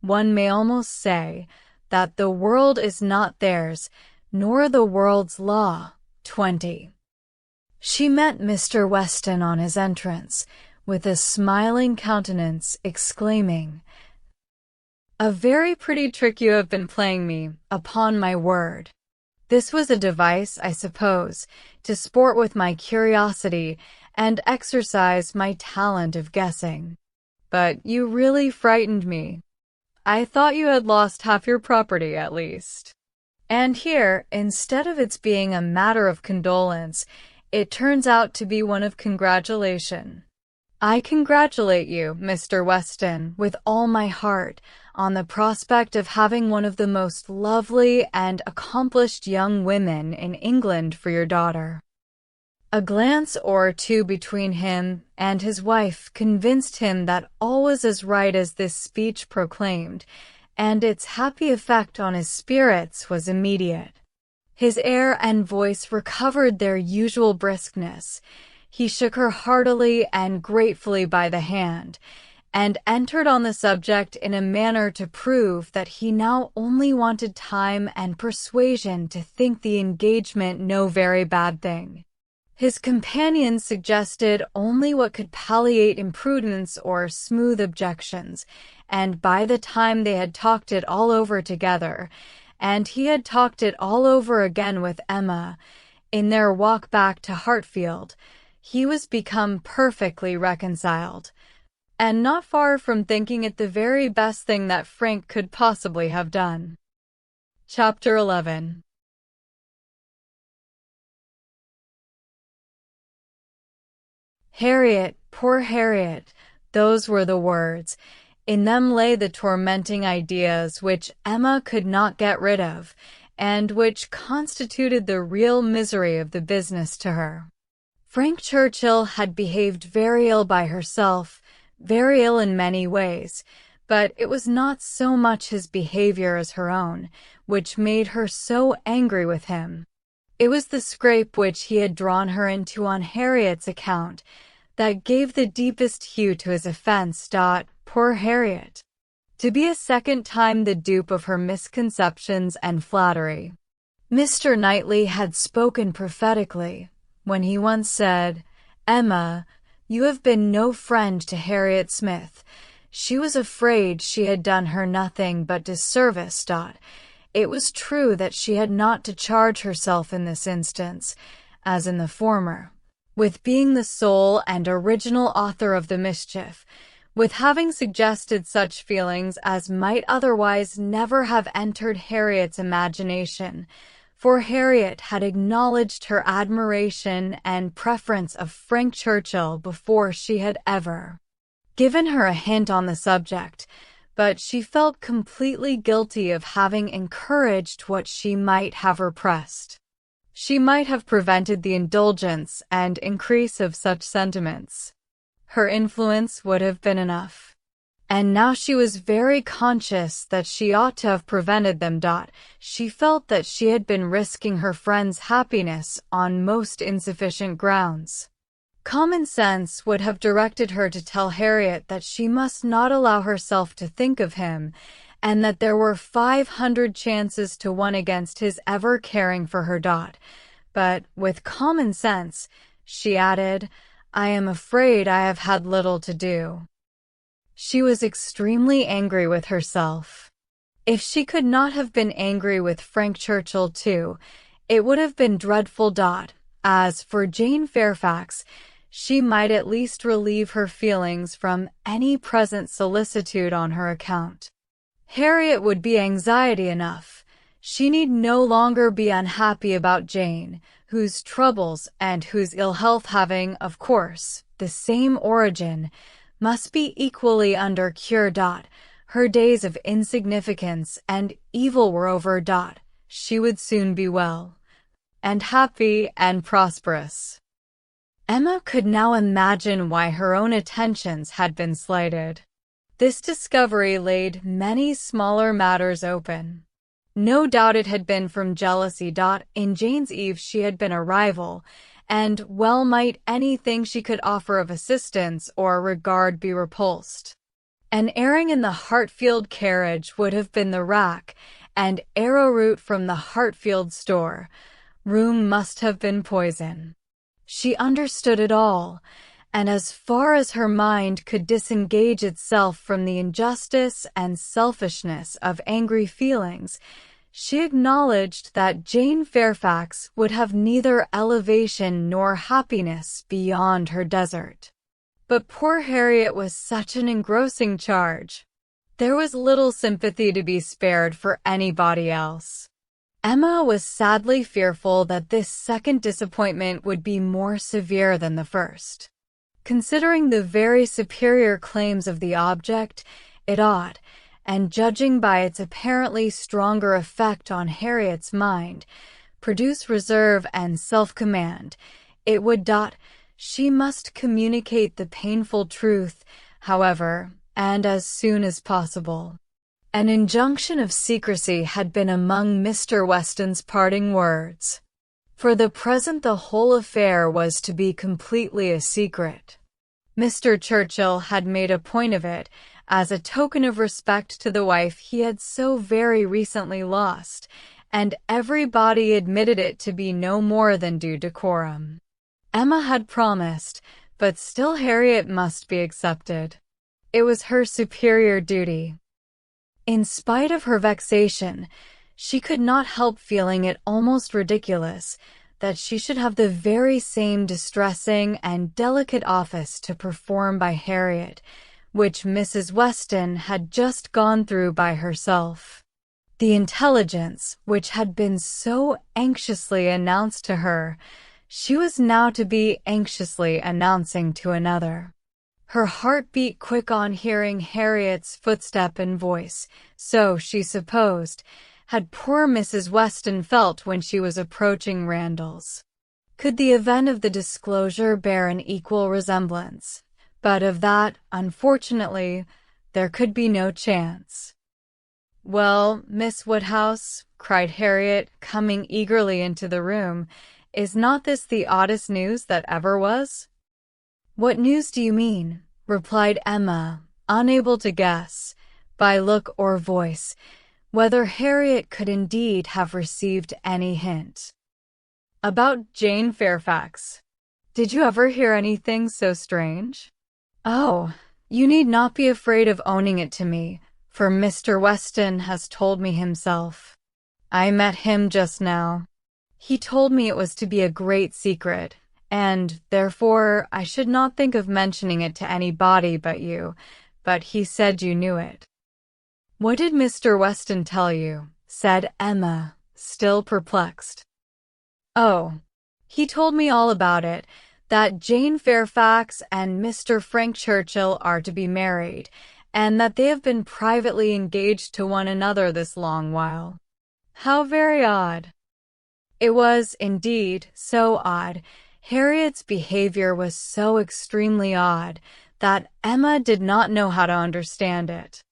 one may almost say that the world is not theirs, nor the world's law." 20. She met Mr. Weston on his entrance, with a smiling countenance, exclaiming, "A very pretty trick you have been playing me, upon my word." This was a device, I suppose, to sport with my curiosity and exercise my talent of guessing. But you really frightened me. I thought you had lost half your property at least. And here, instead of its being a matter of condolence, it turns out to be one of congratulation. I congratulate you, Mr. Weston, with all my heart, on the prospect of having one of the most lovely and accomplished young women in England for your daughter." A glance or two between him and his wife convinced him that all was as right as this speech proclaimed, and its happy effect on his spirits was immediate. His air and voice recovered their usual briskness. He shook her heartily and gratefully by the hand, and entered on the subject in a manner to prove that he now only wanted time and persuasion to think the engagement no very bad thing. His companion suggested only what could palliate imprudence or smooth objections, and by the time they had talked it all over together, and he had talked it all over again with Emma, in their walk back to Hartfield, he was become perfectly reconciled, and not far from thinking it the very best thing that Frank could possibly have done. Chapter 11. Harriet, poor Harriet, those were the words. In them lay the tormenting ideas which Emma could not get rid of, and which constituted the real misery of the business to her. Frank Churchill had behaved very ill by herself, very ill in many ways, but it was not so much his behavior as her own, which made her so angry with him. It was the scrape which he had drawn her into on Harriet's account that gave the deepest hue to his offense. Poor Harriet! To be a second time the dupe of her misconceptions and flattery. Mr. Knightley had spoken prophetically when he once said, "Emma, you have been no friend to Harriet Smith. She was afraid she had done her nothing but disservice." It was true that she had not to charge herself in this instance, as in the former, with being the sole and original author of the mischief, with having suggested such feelings as might otherwise never have entered Harriet's imagination, for Harriet had acknowledged her admiration and preference of Frank Churchill before she had ever given her a hint on the subject, but she felt completely guilty of having encouraged what she might have repressed. She might have prevented the indulgence and increase of such sentiments. Her influence would have been enough. And now she was very conscious that she ought to have prevented them. She felt that she had been risking her friend's happiness on most insufficient grounds. Common sense would have directed her to tell Harriet that she must not allow herself to think of him, and that there were 500 chances to 1 against his ever caring for her. But with common sense, she added, "I am afraid I have had little to do." She was extremely angry with herself. If she could not have been angry with Frank Churchill too, it would have been dreadful. As for Jane Fairfax, she might at least relieve her feelings from any present solicitude on her account. Harriet would be anxiety enough. She need no longer be unhappy about Jane, whose troubles and whose ill health, having, of course, the same origin, must be equally under cure. Her days of insignificance and evil were over. She would soon be well, and happy and prosperous. Emma could now imagine why her own attentions had been slighted. This discovery laid many smaller matters open. No doubt it had been from jealousy. In Jane's Eve she had been a rival, and well might anything she could offer of assistance or regard be repulsed. An airing in the Hartfield carriage would have been the rack, and arrowroot from the Hartfield store room must have been poison. She understood it all, and as far as her mind could disengage itself from the injustice and selfishness of angry feelings, she acknowledged that Jane Fairfax would have neither elevation nor happiness beyond her desert. But poor Harriet was such an engrossing charge. There was little sympathy to be spared for anybody else. Emma was sadly fearful that this second disappointment would be more severe than the first. Considering the very superior claims of the object, it ought, and judging by its apparently stronger effect on Harriet's mind, produce reserve and self-command. It would. She must communicate the painful truth, however, and as soon as possible. An injunction of secrecy had been among Mr. Weston's parting words. For the present the whole affair was to be completely a secret. Mr. Churchill had made a point of it, as a token of respect to the wife he had so very recently lost, and everybody admitted it to be no more than due decorum. Emma had promised, but still Harriet must be accepted. It was her superior duty. In spite of her vexation, she could not help feeling it almost ridiculous that she should have the very same distressing and delicate office to perform by Harriet, which Mrs. Weston had just gone through by herself. The intelligence, which had been so anxiously announced to her, she was now to be anxiously announcing to another. Her heart beat quick on hearing Harriet's footstep and voice, so she supposed, had poor Mrs. Weston felt when she was approaching Randalls. Could the event of the disclosure bear an equal resemblance? But of that, unfortunately, there could be no chance. "Well, Miss Woodhouse," cried Harriet, coming eagerly into the room, "is not this the oddest news that ever was?" "What news do you mean?" replied Emma, unable to guess, by look or voice, whether Harriet could indeed have received any hint. "About Jane Fairfax. Did you ever hear anything so strange?" "Oh, you need not be afraid of owning it to me, for Mr. Weston has told me himself. I met him just now. He told me it was to be a great secret, and, therefore, I should not think of mentioning it to anybody but you, but he said you knew it." "What did Mr. Weston tell you?" said Emma, still perplexed. "Oh, he told me all about it, that Jane Fairfax and Mr. Frank Churchill are to be married, and that they have been privately engaged to one another this long while." "How very odd." It was, indeed, so odd. Harriet's behavior was so extremely odd that Emma did not know how to understand it.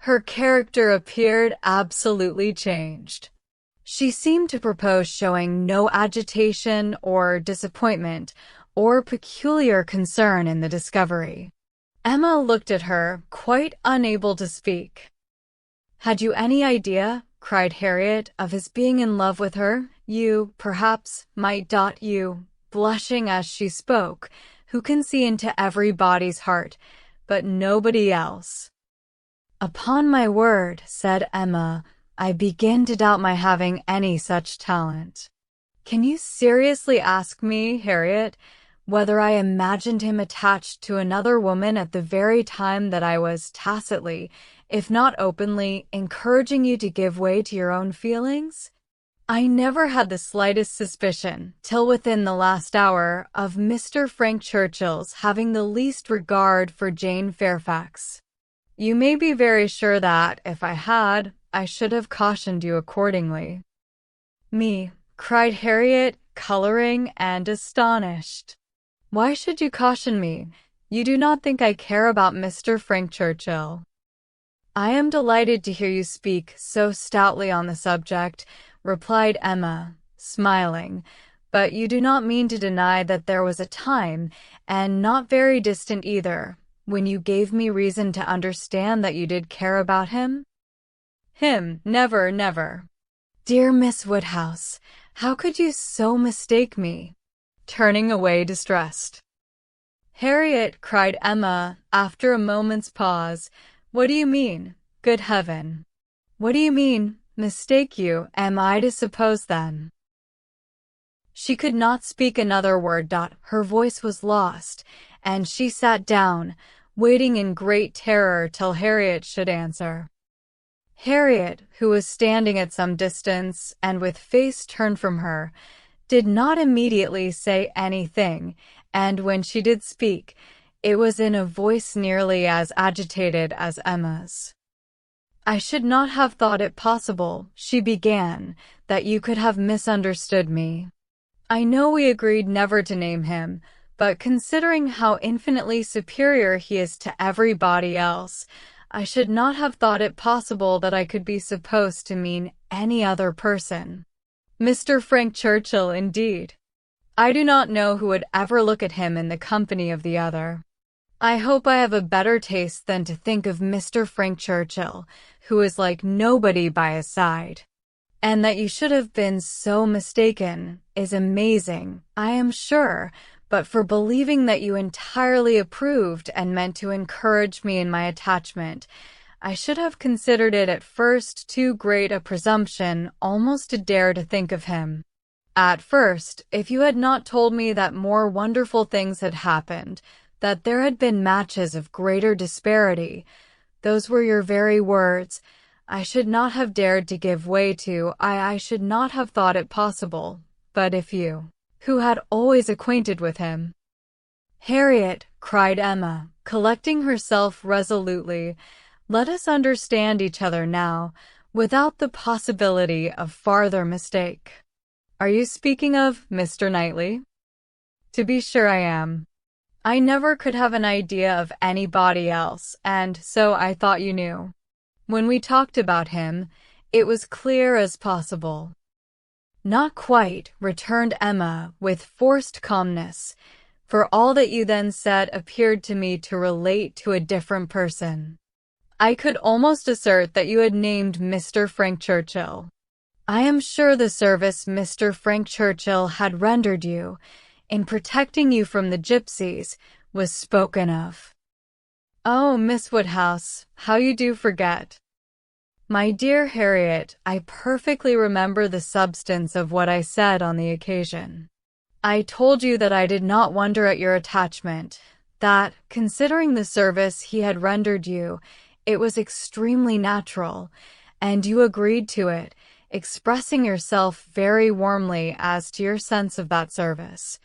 Her character appeared absolutely changed. She seemed to propose showing no agitation or disappointment or peculiar concern in the discovery. Emma looked at her, quite unable to speak. "Had you any idea," cried Harriet, "of his being in love with her? You, perhaps, might you, blushing as she spoke, who can see into everybody's heart, but nobody else." "Upon my word," said Emma, "I begin to doubt my having any such talent." "Can you seriously ask me, Harriet, whether I imagined him attached to another woman at the very time that I was tacitly, if not openly, encouraging you to give way to your own feelings? I never had the slightest suspicion, till within the last hour, of Mr. Frank Churchill's having the least regard for Jane Fairfax. You may be very sure that, if I had, I should have cautioned you accordingly." "Me?" cried Harriet, coloring and astonished. "Why should you caution me? You do not think I care about Mr. Frank Churchill." "I am delighted to hear you speak so stoutly on the subject," replied Emma, smiling, "but you do not mean to deny that there was a time, and not very distant either, when you gave me reason to understand that you did care about him?" "Him? Never, never." "Dear Miss Woodhouse, how could you so mistake me?" turning away distressed. "Harriet," cried Emma, after a moment's pause, "what do you mean? Good heaven! What do you mean? Mistake you, am I to suppose then?" She could not speak another word. Her voice was lost, and she sat down, waiting in great terror till Harriet should answer. Harriet, who was standing at some distance, and with face turned from her, did not immediately say anything, and when she did speak, it was in a voice nearly as agitated as Emma's. "I should not have thought it possible," she began, "that you could have misunderstood me. I know we agreed never to name him, but considering how infinitely superior he is to everybody else, I should not have thought it possible that I could be supposed to mean any other person. Mr. Frank Churchill, indeed. I do not know who would ever look at him in the company of the other. I hope I have a better taste than to think of Mr. Frank Churchill, who is like nobody by his side. And that you should have been so mistaken is amazing, I am sure, but for believing that you entirely approved and meant to encourage me in my attachment, I should have considered it at first too great a presumption almost to dare to think of him. At first, if you had not told me that more wonderful things had happened, that there had been matches of greater disparity, those were your very words, I should not have dared to give way to, I should not have thought it possible. But if you, who had always acquainted with him—" "Harriet," cried Emma, collecting herself resolutely, "let us understand each other now, without the possibility of farther mistake. Are you speaking of Mr. Knightley?" "To be sure I am. I never could have an idea of anybody else, and so I thought you knew. When we talked about him, it was clear as possible." "Not quite," returned Emma, with forced calmness, "for all that you then said appeared to me to relate to a different person. I could almost assert that you had named Mr. Frank Churchill. I am sure the service Mr. Frank Churchill had rendered you, in protecting you from the gypsies, was spoken of." "Oh, Miss Woodhouse, how you do forget!" "My dear Harriet, I perfectly remember the substance of what I said on the occasion. I told you that I did not wonder at your attachment, that, considering the service he had rendered you, it was extremely natural, and you agreed to it, expressing yourself very warmly as to your sense of that service,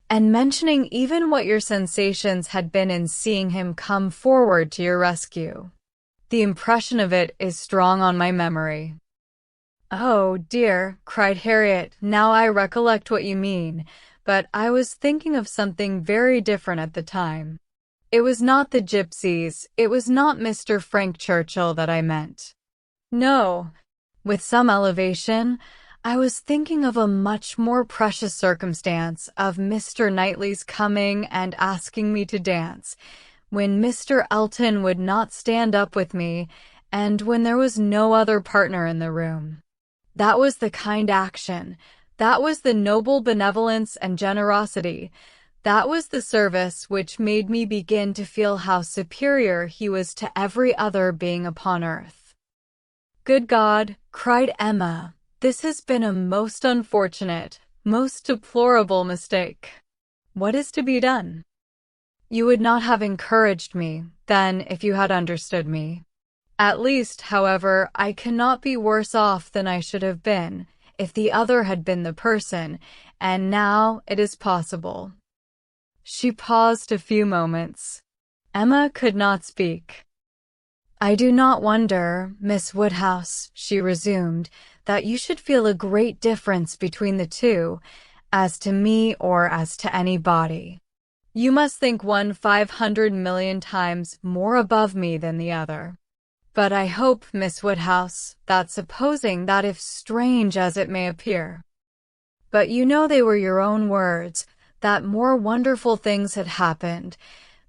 and mentioning even what your sensations had been in seeing him come forward to your rescue. The impression of it is strong on my memory." "Oh, dear," cried Harriet, "now I recollect what you mean, but I was thinking of something very different at the time. It was not the gypsies, it was not Mr. Frank Churchill that I meant. No," with some elevation, "I was thinking of a much more precious circumstance of Mr. Knightley's coming and asking me to dance, when Mr. Elton would not stand up with me, and when there was no other partner in the room. That was the kind action, that was the noble benevolence and generosity, that was the service which made me begin to feel how superior he was to every other being upon earth." "Good God," cried Emma, "this has been a most unfortunate, most deplorable mistake. What is to be done?" "You would not have encouraged me, then, if you had understood me. At least, however, I cannot be worse off than I should have been, if the other had been the person, and now it is possible." She paused a few moments. Emma could not speak. "I do not wonder, Miss Woodhouse," she resumed, "that you should feel a great difference between the two, as to me or as to anybody. You must think one 500 million times more above me than the other. But I hope, Miss Woodhouse, that supposing that, if strange as it may appear, but you know they were your own words, that more wonderful things had happened,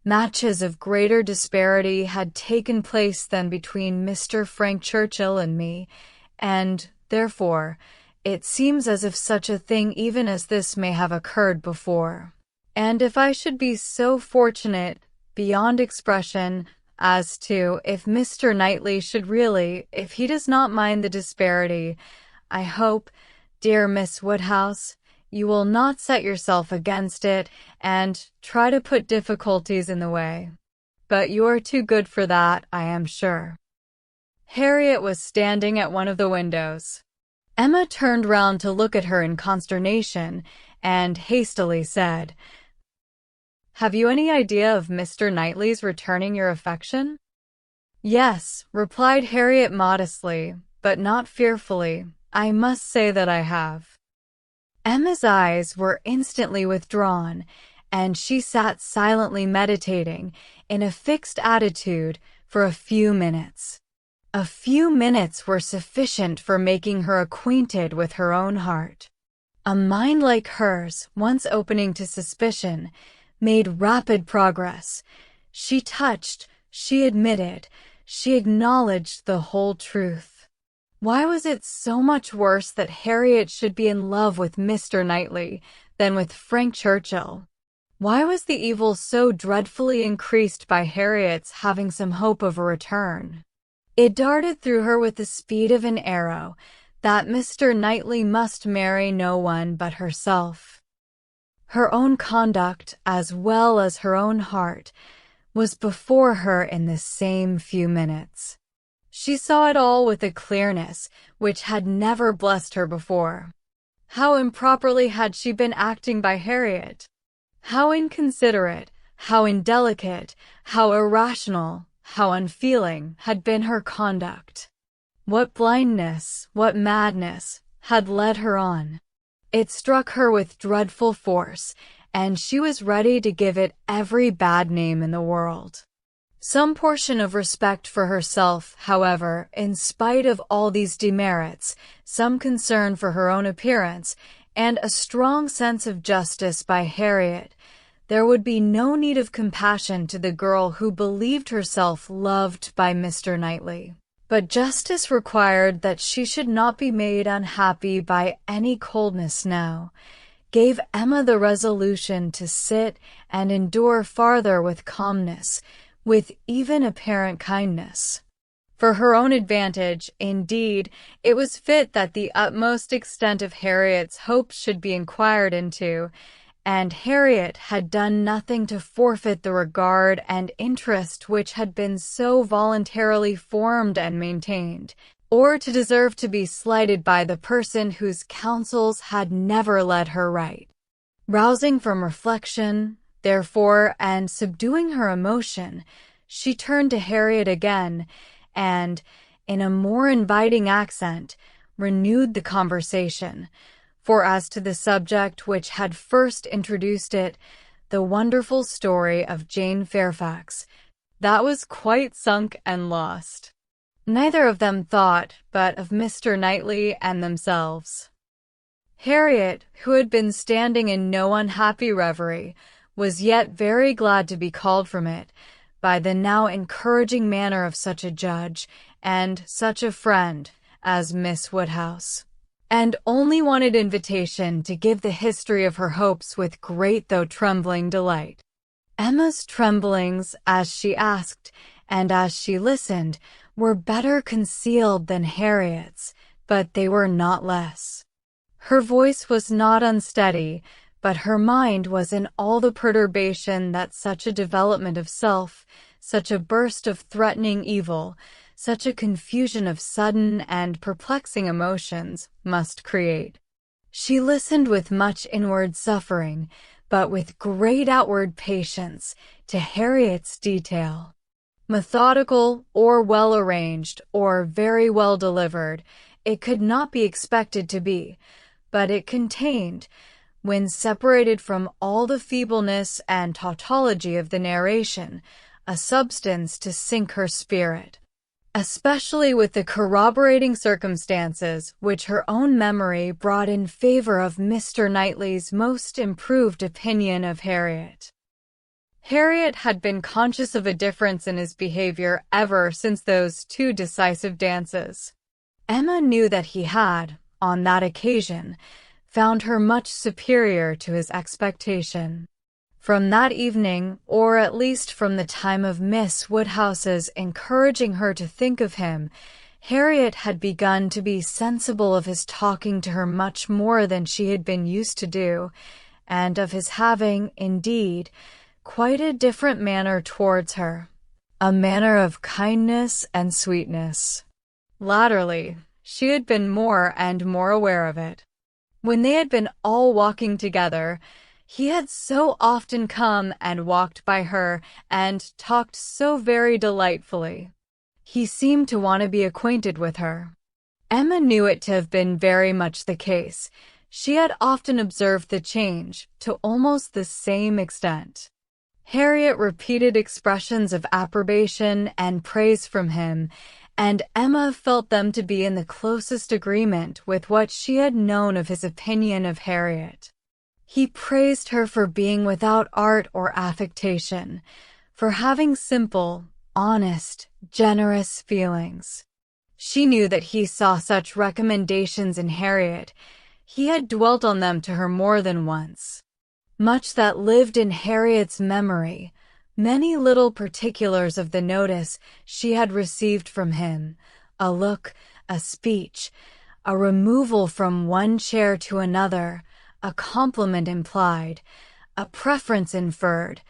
matches of greater disparity had taken place than between Mr. Frank Churchill and me, and, therefore, it seems as if such a thing even as this may have occurred before. And if I should be so fortunate, beyond expression, as to, if Mr. Knightley should really, if he does not mind the disparity, I hope, dear Miss Woodhouse, you will not set yourself against it, and try to put difficulties in the way. But you are too good for that, I am sure." Harriet was standing at one of the windows. Emma turned round to look at her in consternation, and hastily said, "Have you any idea of Mr. Knightley's returning your affection?" "Yes," replied Harriet modestly, but not fearfully, "I must say that I have." Emma's eyes were instantly withdrawn, and she sat silently meditating, in a fixed attitude, for a few minutes. A few minutes were sufficient for making her acquainted with her own heart. A mind like hers, once opening to suspicion, made rapid progress. She touched, she admitted, she acknowledged the whole truth. Why was it so much worse that Harriet should be in love with Mr. Knightley than with Frank Churchill? Why was the evil so dreadfully increased by Harriet's having some hope of a return? It darted through her with the speed of an arrow that Mr. Knightley must marry no one but herself. Her own conduct, as well as her own heart, was before her in the same few minutes. She saw it all with a clearness which had never blessed her before. How improperly had she been acting by Harriet! How inconsiderate, how indelicate, how irrational, how unfeeling had been her conduct! What blindness, what madness, had led her on! It struck her with dreadful force, and she was ready to give it every bad name in the world. Some portion of respect for herself, however, in spite of all these demerits, some concern for her own appearance, and a strong sense of justice by Harriet, there would be no need of compassion to the girl who believed herself loved by Mr. Knightley. But justice required that she should not be made unhappy by any coldness now, gave Emma the resolution to sit and endure farther with calmness, with even apparent kindness. For her own advantage, indeed, it was fit that the utmost extent of Harriet's hopes should be inquired into, and Harriet had done nothing to forfeit the regard and interest which had been so voluntarily formed and maintained. or to deserve to be slighted by the person whose counsels had never led her right. Rousing from reflection, therefore, and subduing her emotion, she turned to Harriet again and, in a more inviting accent, renewed the conversation. For as to the subject which had first introduced it, the wonderful story of Jane Fairfax, that was quite sunk and lost. Neither of them thought but of Mr. Knightley and themselves. Harriet, who had been standing in no unhappy reverie, was yet very glad to be called from it by the now encouraging manner of such a judge and such a friend as Miss Woodhouse, and only wanted invitation to give the history of her hopes with great though trembling delight. Emma's tremblings, as she asked, and as she listened, were better concealed than Harriet's, but they were not less. Her voice was not unsteady, but her mind was in all the perturbation that such a development of self, such a burst of threatening evil, such a confusion of sudden and perplexing emotions must create. She listened with much inward suffering, but with great outward patience, to Harriet's detail. Methodical, or well arranged, or very well delivered, it could not be expected to be, but it contained, when separated from all the feebleness and tautology of the narration, a substance to sink her spirit, especially with the corroborating circumstances which her own memory brought in favor of Mr. Knightley's most improved opinion of Harriet. Harriet had been conscious of a difference in his behavior ever since those two decisive dances. Emma knew that he had, on that occasion, found her much superior to his expectation. From that evening, or at least from the time of Miss Woodhouse's encouraging her to think of him, Harriet had begun to be sensible of his talking to her much more than she had been used to do, and of his having, indeed, quite a different manner towards her, a manner of kindness and sweetness. Latterly, she had been more and more aware of it. When they had been all walking together, he had so often come and walked by her and talked so very delightfully. He seemed to want to be acquainted with her. Emma knew it to have been very much the case. She had often observed the change, to almost the same extent. Harriet repeated expressions of approbation and praise from him, and Emma felt them to be in the closest agreement with what she had known of his opinion of Harriet. He praised her for being without art or affectation, for having simple, honest, generous feelings. She knew that he saw such recommendations in Harriet. He had dwelt on them to her more than once. Much that lived in Harriet's memory, many little particulars of the notice she had received from him, a look, a speech, a removal from one chair to another, a compliment implied, a preference inferred,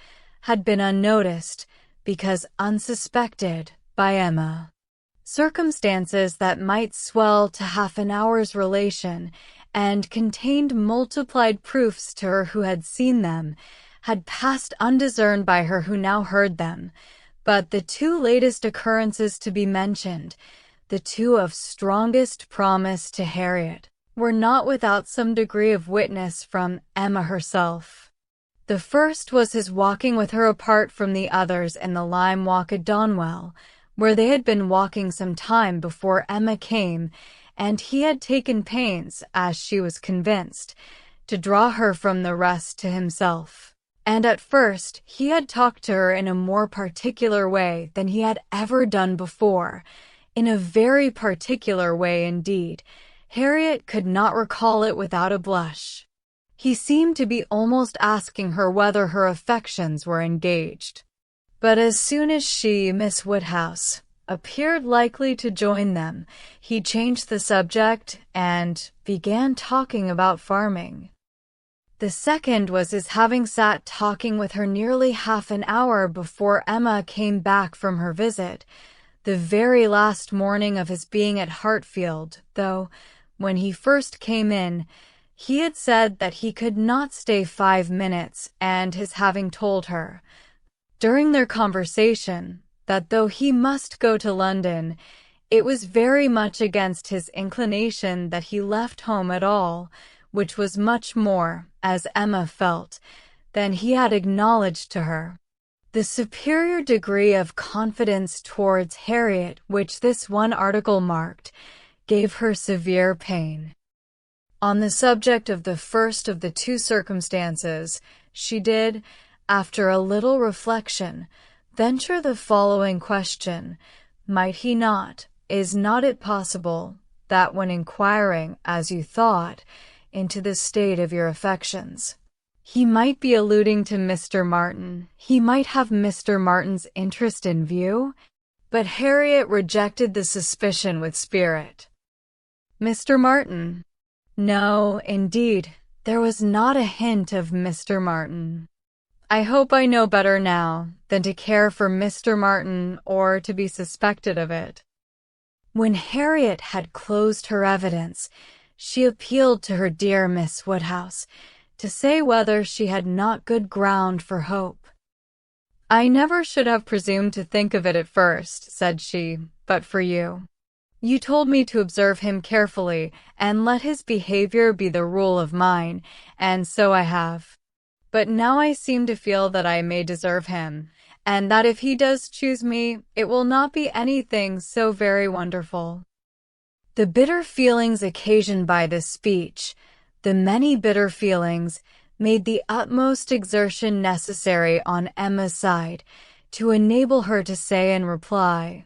had been unnoticed, because unsuspected, by Emma. Circumstances that might swell to half an hour's relation, and contained multiplied proofs to her who had seen them, had passed undiscerned by her who now heard them, but the two latest occurrences to be mentioned, the two of strongest promise to Harriet, were not without some degree of witness from Emma herself. The first was his walking with her apart from the others in the lime walk at Donwell, where they had been walking some time before Emma came, and he had taken pains, as she was convinced, to draw her from the rest to himself. And at first he had talked to her in a more particular way than he had ever done before, in a very particular way indeed. Harriet could not recall it without a blush. He seemed to be almost asking her whether her affections were engaged. But as soon as she, Miss Woodhouse, appeared likely to join them, he changed the subject and began talking about farming. The second was his having sat talking with her nearly half an hour before Emma came back from her visit. the very last morning of his being at Hartfield, though, when he first came in, he had said that he could not stay 5 minutes, and his having told her, during their conversation, that though he must go to London, it was very much against his inclination that he left home at all, which was much more, as Emma felt, than he had acknowledged to her. The superior degree of confidence towards Harriet which this one article marked gave her severe pain. On the subject of the first of the two circumstances, she did, after a little reflection, venture the following question: might he not, is not it possible, that when inquiring, as you thought, into the state of your affections, he might be alluding to Mr. Martin, he might have Mr. Martin's interest in view? But Harriet rejected the suspicion with spirit. Mr. Martin? No, indeed, there was not a hint of Mr. Martin. I hope I know better now than to care for Mr. Martin or to be suspected of it. When Harriet had closed her evidence, she appealed to her dear Miss Woodhouse to say whether she had not good ground for hope. I never should have presumed to think of it at first, said she, but for you. You told me to observe him carefully and let his behavior be the rule of mine, and so I have. But now I seem to feel that I may deserve him, and that if he does choose me, it will not be anything so very wonderful. The bitter feelings occasioned by this speech, the many bitter feelings, made the utmost exertion necessary on Emma's side to enable her to say in reply,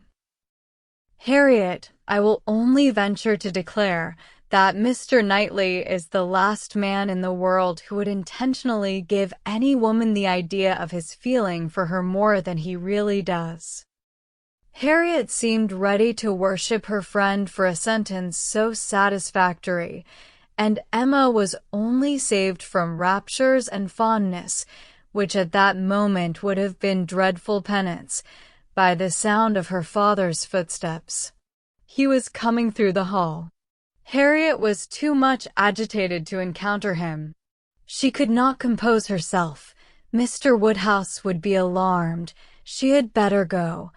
Harriet, I will only venture to declare that Mr. Knightley is the last man in the world who would intentionally give any woman the idea of his feeling for her more than he really does. Harriet seemed ready to worship her friend for a sentence so satisfactory, and Emma was only saved from raptures and fondness, which at that moment would have been dreadful penance, by the sound of her father's footsteps. He was coming through the hall. Harriet was too much agitated to encounter him. She could not compose herself. Mr. Woodhouse would be alarmed. She had better go.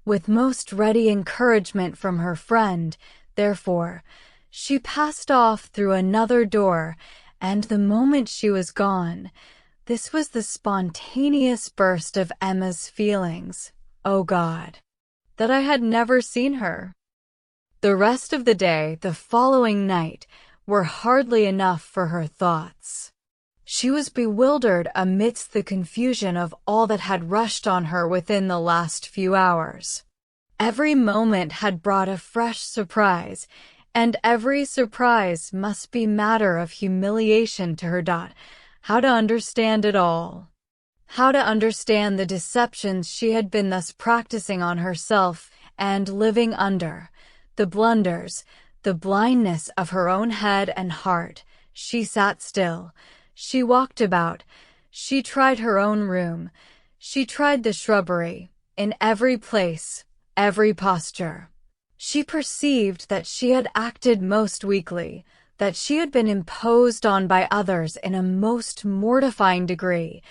With most ready encouragement from her friend, therefore, she passed off through another door, and the moment she was gone, this was the spontaneous burst of Emma's feelings. Oh God, that I had never seen her! The rest of the day, the following night, were hardly enough for her thoughts. She was bewildered amidst the confusion of all that had rushed on her within the last few hours. Every moment had brought a fresh surprise, and every surprise must be matter of humiliation to her. How to understand it all? How to understand the deceptions she had been thus practicing on herself and living under, the blunders, the blindness of her own head and heart? She sat still. She walked about. She tried her own room. She tried the shrubbery, in every place, every posture. She perceived that she had acted most weakly, that she had been imposed on by others in a most mortifying degree,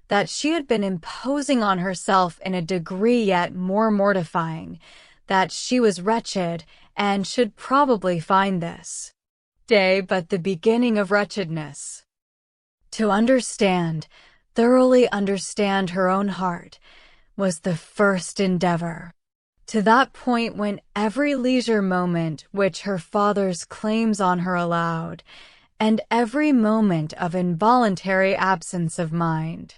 that she had been imposing on herself in a degree yet more mortifying, that she was wretched and should probably find this day but the beginning of wretchedness. To understand, thoroughly understand her own heart, was the first endeavor. To that point when every leisure moment which her father's claims on her allowed, and every moment of involuntary absence of mind.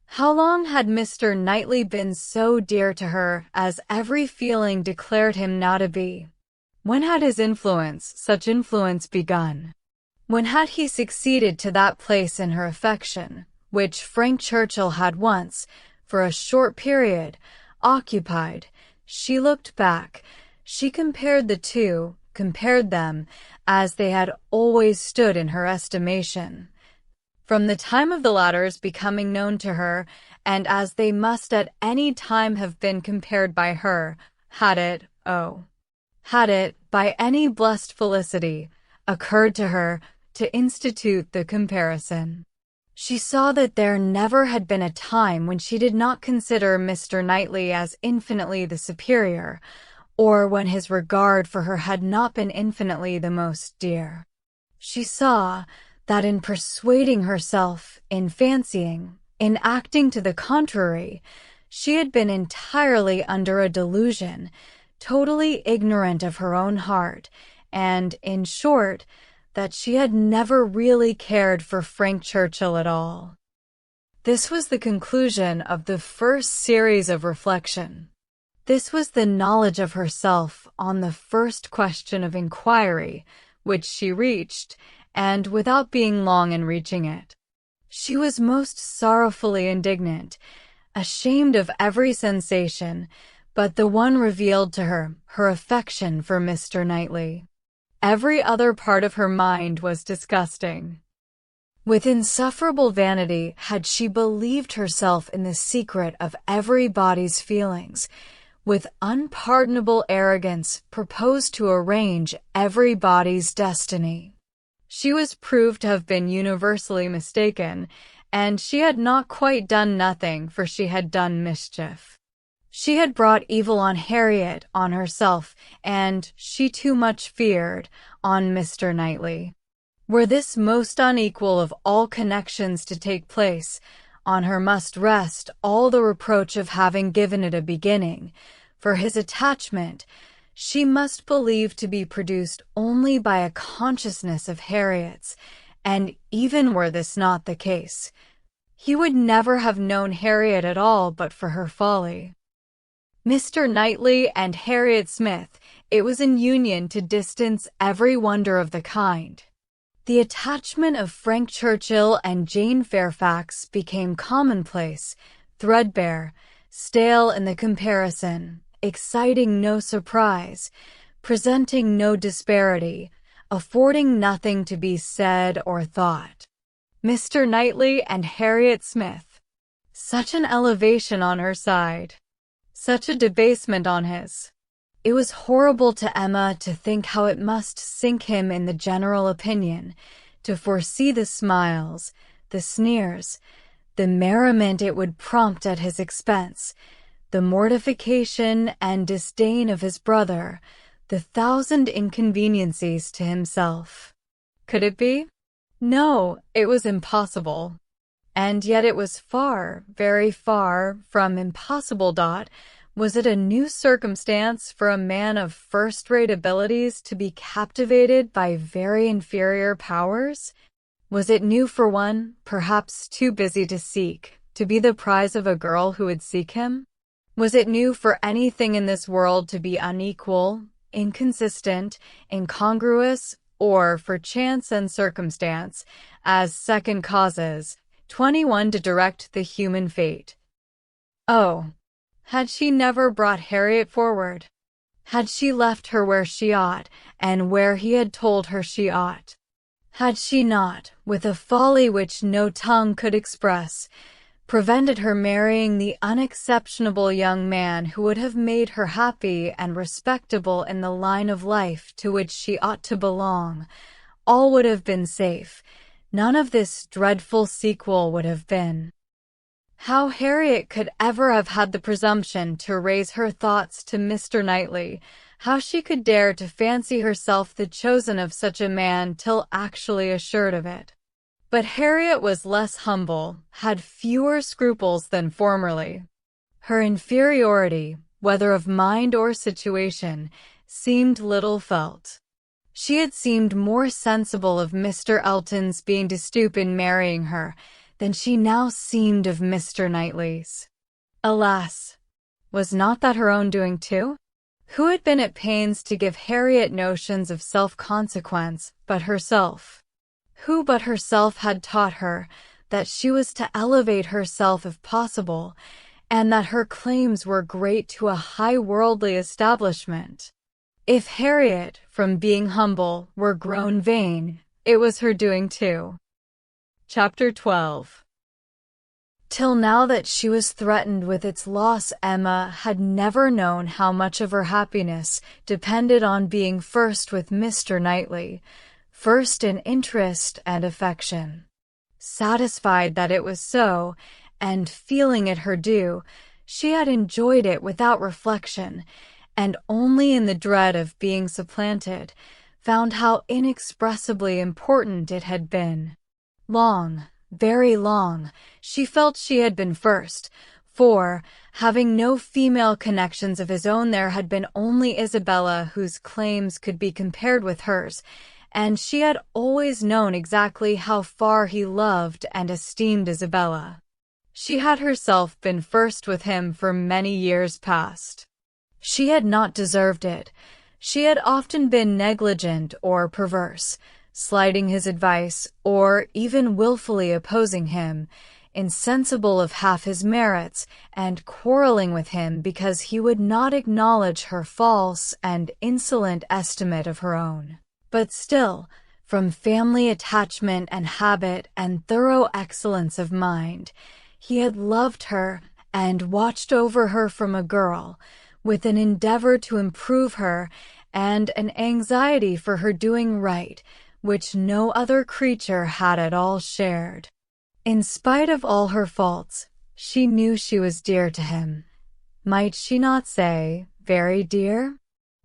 How long had Mr. Knightley been so dear to her as every feeling declared him now to be? When had his influence, such influence, begun? When had he succeeded to that place in her affection, which Frank Churchill had once, for a short period, occupied? She looked back. She compared the two, compared them, as they had always stood in her estimation. From the time of the latter's becoming known to her, and as they must at any time have been compared by her, Had it, oh, had it, by any blessed felicity, occurred to her to institute the comparison. She saw that there never had been a time when she did not consider Mr. Knightley as infinitely the superior, or when his regard for her had not been infinitely the most dear. She saw that in persuading herself, in fancying, in acting to the contrary, she had been entirely under a delusion, totally ignorant of her own heart, and, in short, that she had never really cared for Frank Churchill at all. This was the conclusion of the first series of reflection. This was the knowledge of herself on the first question of inquiry, which she reached, and without being long in reaching it. She was most sorrowfully indignant, ashamed of every sensation, but the one revealed to her, her affection for Mr. Knightley. Every other part of her mind was disgusting. With insufferable vanity had she believed herself in the secret of everybody's feelings, with unpardonable arrogance proposed to arrange everybody's destiny. She was proved to have been universally mistaken, and she had not quite done nothing, for she had done mischief. She had brought evil on Harriet, on herself, and, she too much feared, on Mr. Knightley. Were this most unequal of all connections to take place, on her must rest all the reproach of having given it a beginning, for his attachment she must believe to be produced only by a consciousness of Harriet's, and even were this not the case, he would never have known Harriet at all but for her folly. Mr. Knightley and Harriet Smith, it was an union to distance every wonder of the kind. The attachment of Frank Churchill and Jane Fairfax became commonplace, threadbare, stale in the comparison, exciting no surprise, presenting no disparity, affording nothing to be said or thought. Mr. Knightley and Harriet Smith. Such an elevation on her side. Such a debasement on his. It was horrible to Emma to think how it must sink him in the general opinion, to foresee the smiles, the sneers, the merriment it would prompt at his expense, the mortification and disdain of his brother, the thousand inconveniencies to himself. Could it be? No, it was impossible. And yet it was far, very far, from impossible. Was it a new circumstance for a man of first-rate abilities to be captivated by very inferior powers? Was it new for one, perhaps too busy to seek, to be the prize of a girl who would seek him? Was it new for anything in this world to be unequal, inconsistent, incongruous, or for chance and circumstance, as second causes, 21 to direct the human fate? Oh, had she never brought Harriet forward? Had she left her where she ought, and where he had told her she ought? Had she not, with a folly which no tongue could express, prevented her marrying the unexceptionable young man who would have made her happy and respectable in the line of life to which she ought to belong? All would have been safe. None of this dreadful sequel would have been. How Harriet could ever have had the presumption to raise her thoughts to Mr. Knightley, how she could dare to fancy herself the chosen of such a man till actually assured of it. But Harriet was less humble, had fewer scruples than formerly. Her inferiority, whether of mind or situation, seemed little felt. She had seemed more sensible of Mr. Elton's being to stoop in marrying her than she now seemed of Mr. Knightley's. Alas! Was not that her own doing too? Who had been at pains to give Harriet notions of self-consequence but herself? Who but herself had taught her that she was to elevate herself if possible, and that her claims were great to a high worldly establishment? If Harriet, from being humble, were grown vain, it was her doing too. Chapter 12. Till now that she was threatened with its loss, Emma had never known how much of her happiness depended on being first with Mr. Knightley, first in interest and affection. Satisfied that it was so, and feeling it her due, she had enjoyed it without reflection, and only in the dread of being supplanted, found how inexpressibly important it had been. Long, very long, she felt she had been first, for, having no female connections of his own, there had been only Isabella whose claims could be compared with hers, and she had always known exactly how far he loved and esteemed Isabella. She had herself been first with him for many years past. She had not deserved it. She had often been negligent or perverse, slighting his advice, or even willfully opposing him, insensible of half his merits, and quarreling with him because he would not acknowledge her false and insolent estimate of her own. But still, from family attachment and habit and thorough excellence of mind, he had loved her and watched over her from a girl, with an endeavor to improve her and an anxiety for her doing right, which no other creature had at all shared. In spite of all her faults, she knew she was dear to him. Might she not say, very dear?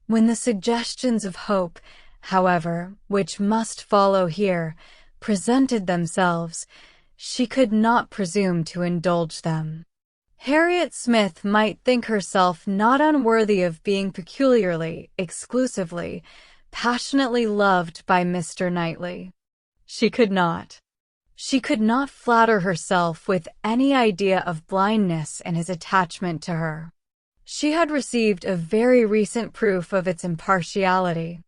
When the suggestions of hope, however, which must follow here, presented themselves, she could not presume to indulge them. Harriet Smith might think herself not unworthy of being peculiarly, exclusively, passionately loved by Mr. Knightley. She could not. She could not flatter herself with any idea of blindness in his attachment to her. She had received a very recent proof of its impartiality.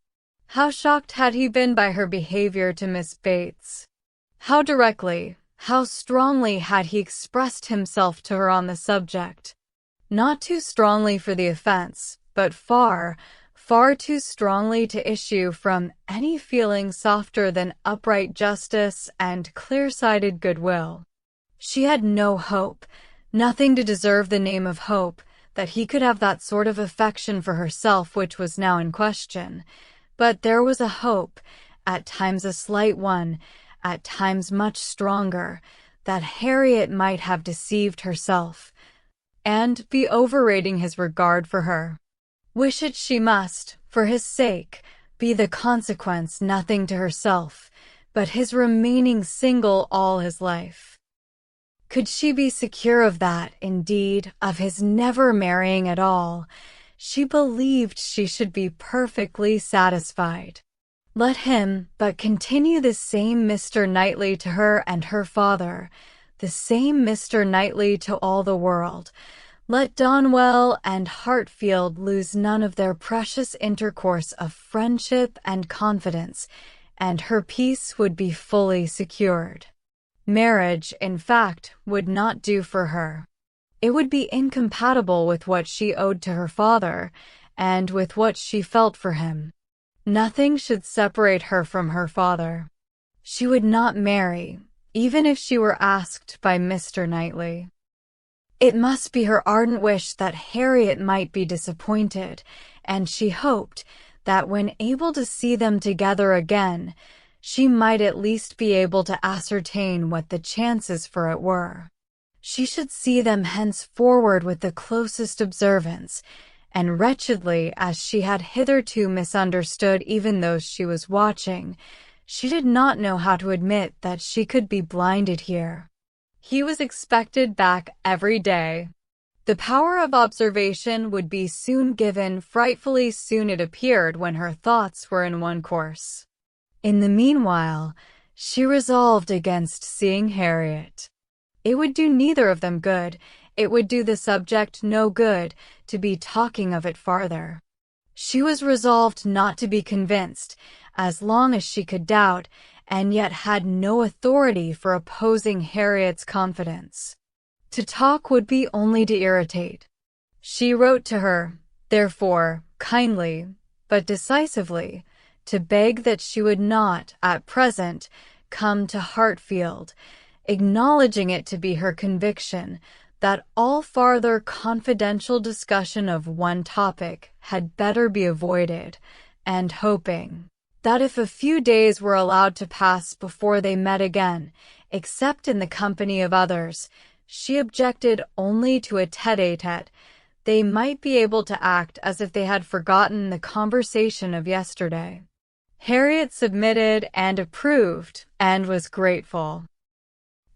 How shocked had he been by her behavior to Miss Bates! How directly, how strongly had he expressed himself to her on the subject! Not too strongly for the offense, but far, far too strongly to issue from any feeling softer than upright justice and clear-sighted goodwill. She had no hope, nothing to deserve the name of hope, that he could have that sort of affection for herself which was now in question. But there was a hope, at times a slight one, at times much stronger, that Harriet might have deceived herself, and be overrating his regard for her. Wish it she must, for his sake, be the consequence nothing to herself, but his remaining single all his life. Could she be secure of that, indeed, of his never marrying at all? She believed she should be perfectly satisfied. Let him but continue the same Mr. Knightley to her and her father, the same Mr. Knightley to all the world. Let Donwell and Hartfield lose none of their precious intercourse of friendship and confidence, and her peace would be fully secured. Marriage, in fact, would not do for her. It would be incompatible with what she owed to her father, and with what she felt for him. Nothing should separate her from her father. She would not marry, even if she were asked by Mr. Knightley. It must be her ardent wish that Harriet might be disappointed, and she hoped that when able to see them together again, she might at least be able to ascertain what the chances for it were. She should see them henceforward with the closest observance, and wretchedly as she had hitherto misunderstood even those she was watching, she did not know how to admit that she could be blinded here. He was expected back every day. The power of observation would be soon given. Frightfully soon it appeared when her thoughts were in one course. In the meanwhile, she resolved against seeing Harriet. It would do neither of them good. It would do the subject no good to be talking of it farther. She was resolved not to be convinced, as long as she could doubt, and yet had no authority for opposing Harriet's confidence. To talk would be only to irritate. She wrote to her, therefore, kindly, but decisively, to beg that she would not, at present, come to Hartfield, acknowledging it to be her conviction that all farther confidential discussion of one topic had better be avoided, and hoping that if a few days were allowed to pass before they met again, except in the company of others, she objected only to a tête-à-tête, they might be able to act as if they had forgotten the conversation of yesterday. Harriet submitted and approved, and was grateful.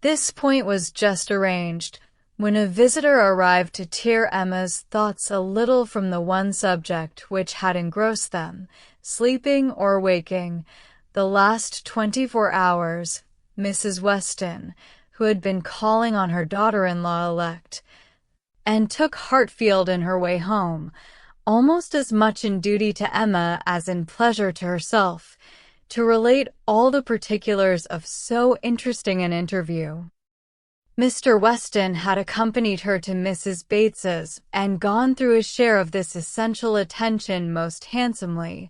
This point was just arranged, when a visitor arrived to tear Emma's thoughts a little from the one subject which had engrossed them, sleeping or waking, the last 24 hours, Mrs. Weston, who had been calling on her daughter-in-law-elect, and took Hartfield in her way home, almost as much in duty to Emma as in pleasure to herself, to relate all the particulars of so interesting an interview. Mr. Weston had accompanied her to Mrs. Bates's and gone through a share of this essential attention most handsomely,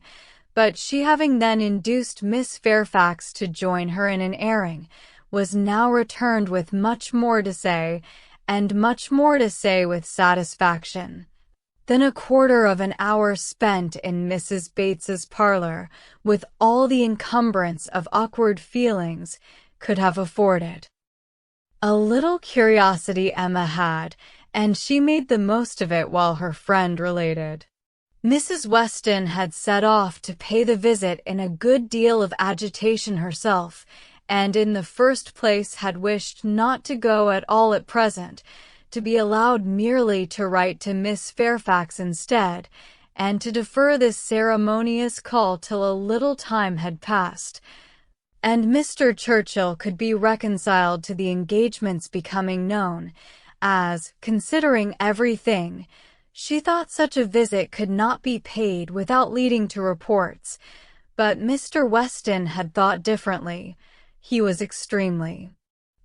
but she having then induced Miss Fairfax to join her in an airing, was now returned with much more to say, and much more to say with satisfaction, than a quarter of an hour spent in Mrs. Bates's parlour, with all the encumbrance of awkward feelings, could have afforded. A little curiosity Emma had, and she made the most of it while her friend related. Mrs. Weston had set off to pay the visit in a good deal of agitation herself, and in the first place had wished not to go at all at present, to be allowed merely to write to Miss Fairfax instead, and to defer this ceremonious call till a little time had passed, and Mr. Churchill could be reconciled to the engagements becoming known, as, considering everything, she thought such a visit could not be paid without leading to reports. But Mr. Weston had thought differently. He was extremely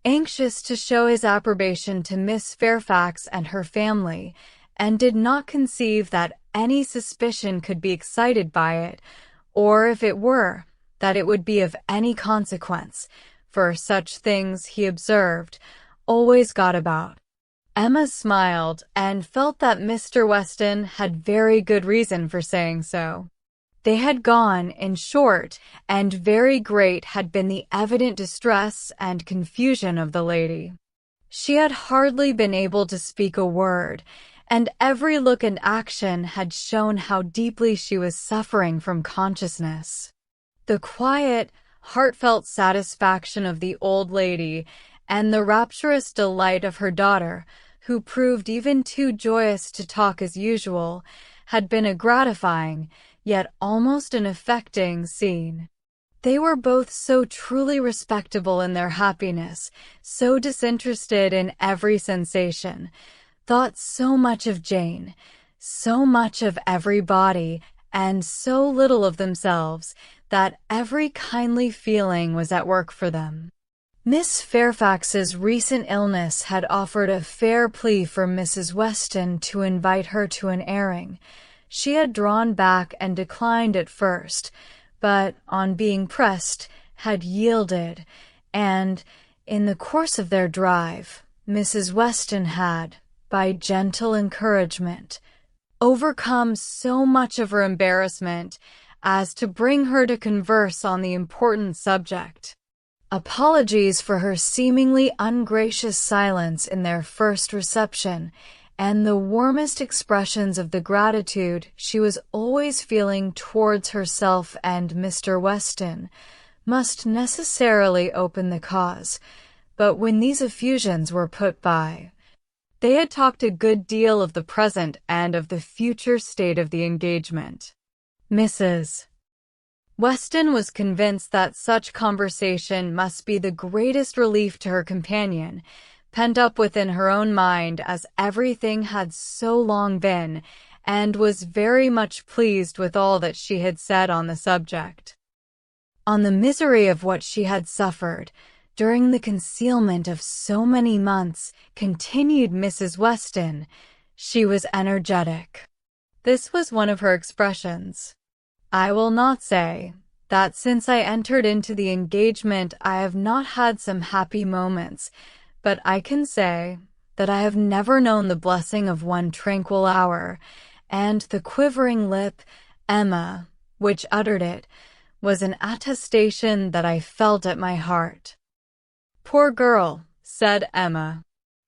anxious to show his approbation to Miss Fairfax and her family, and did not conceive that any suspicion could be excited by it, or if it were, that it would be of any consequence, for such things, he observed, always got about. Emma smiled, and felt that Mr. Weston had very good reason for saying so. They had gone, in short, and very great had been the evident distress and confusion of the lady. She had hardly been able to speak a word, and every look and action had shown how deeply she was suffering from consciousness. The quiet, heartfelt satisfaction of the old lady, and the rapturous delight of her daughter, who proved even too joyous to talk as usual, had been a gratifying, yet almost an affecting scene. They were both so truly respectable in their happiness, so disinterested in every sensation, thought so much of Jane, so much of everybody, and so little of themselves, that every kindly feeling was at work for them. Miss Fairfax's recent illness had offered a fair plea for Mrs. Weston to invite her to an airing. She had drawn back and declined at first, but, on being pressed, had yielded, and, in the course of their drive, Mrs. Weston had, by gentle encouragement, overcome so much of her embarrassment as to bring her to converse on the important subject. Apologies for her seemingly ungracious silence in their first reception, and the warmest expressions of the gratitude she was always feeling towards herself and Mr. Weston, must necessarily open the cause, but when these effusions were put by, they had talked a good deal of the present and of the future state of the engagement. Mrs. Weston was convinced that such conversation must be the greatest relief to her companion, pent up within her own mind as everything had so long been, and was very much pleased with all that she had said on the subject. On the misery of what she had suffered during the concealment of so many months, continued Mrs. Weston, she was energetic. This was one of her expressions. I will not say, that since I entered into the engagement I have not had some happy moments, but I can say that I have never known the blessing of one tranquil hour, and the quivering lip, Emma, which uttered it, was an attestation that I felt at my heart. "Poor girl," said Emma.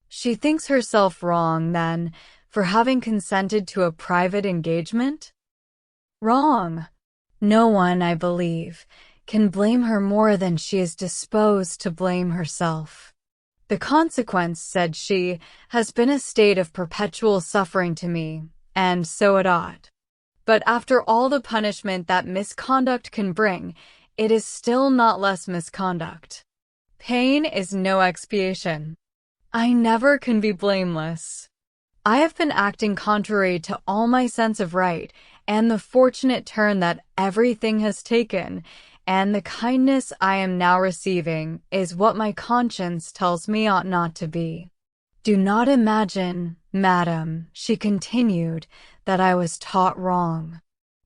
"She thinks herself wrong, then, for having consented to a private engagement?" "Wrong. No one, I believe, can blame her more than she is disposed to blame herself. The consequence," said she, "has been a state of perpetual suffering to me, and so it ought. But after all the punishment that misconduct can bring, it is still not less misconduct. Pain is no expiation. I never can be blameless. I have been acting contrary to all my sense of right, and the fortunate turn that everything has taken, and the kindness I am now receiving, is what my conscience tells me ought not to be. Do not imagine, madam," she continued, "that I was taught wrong.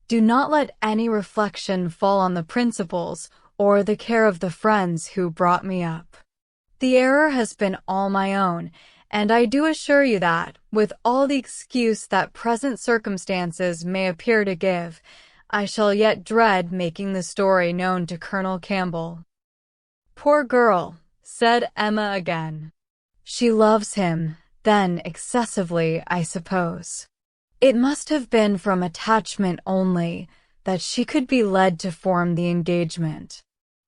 Do not let any reflection fall on the principles or the care of the friends who brought me up. The error has been all my own, and I do assure you that, with all the excuse that present circumstances may appear to give, I shall yet dread making the story known to Colonel Campbell." "Poor girl," said Emma again. "She loves him, then, excessively, I suppose. It must have been from attachment only that she could be led to form the engagement.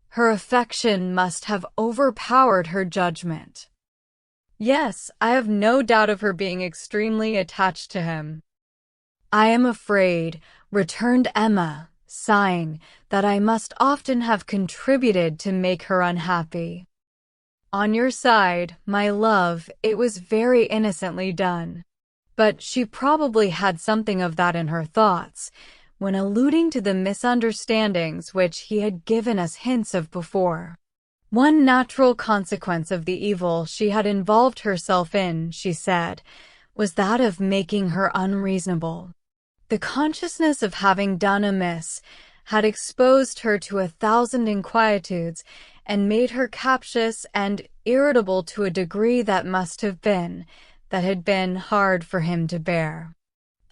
Her affection must have overpowered her judgment." "Yes, I have no doubt of her being extremely attached to him." "I am afraid," returned Emma, sighing, "that I must often have contributed to make her unhappy." "On your side, my love, it was very innocently done. But she probably had something of that in her thoughts, when alluding to the misunderstandings which he had given us hints of before. One natural consequence of the evil she had involved herself in, she said, was that of making her unreasonable. The consciousness of having done amiss had exposed her to 1,000 inquietudes, and made her captious and irritable to a degree that had been hard for him to bear.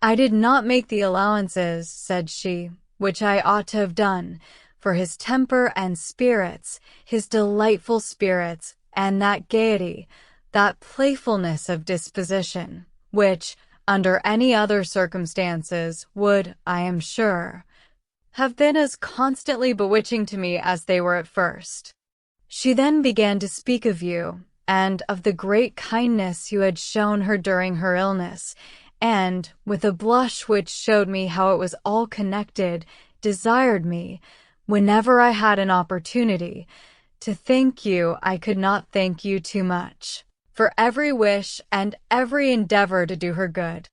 "I did not make the allowances," said she, "which I ought to have done, for his temper and spirits, his delightful spirits, and that gaiety, that playfulness of disposition, which, under any other circumstances, would, I am sure, have been as constantly bewitching to me as they were at first." She then began to speak of you, and of the great kindness you had shown her during her illness, and, with a blush which showed me how it was all connected, desired me, whenever I had an opportunity, to thank you. I could not thank you too much, for every wish and every endeavor to do her good.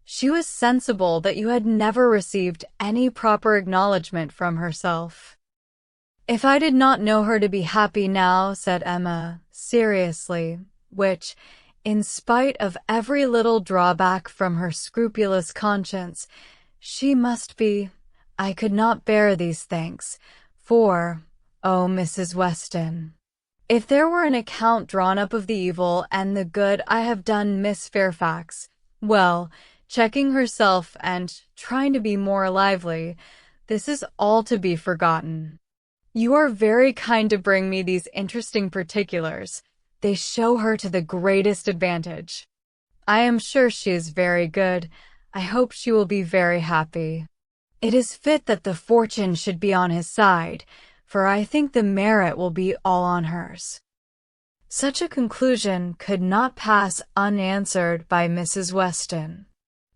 She was sensible that you had never received any proper acknowledgment from herself. "If I did not know her to be happy now," said Emma, seriously, which, in spite of every little drawback from her scrupulous conscience, she must be, "I could not bear these thanks, for, oh, Mrs. Weston, if there were an account drawn up of the evil and the good I have done Miss Fairfax, well," checking herself and trying to be more lively, "this is all to be forgotten. You are very kind to bring me these interesting particulars. They show her to the greatest advantage. I am sure she is very good. I hope she will be very happy. It is fit that the fortune should be on his side, for I think the merit will be all on hers." Such a conclusion could not pass unanswered by Mrs. Weston.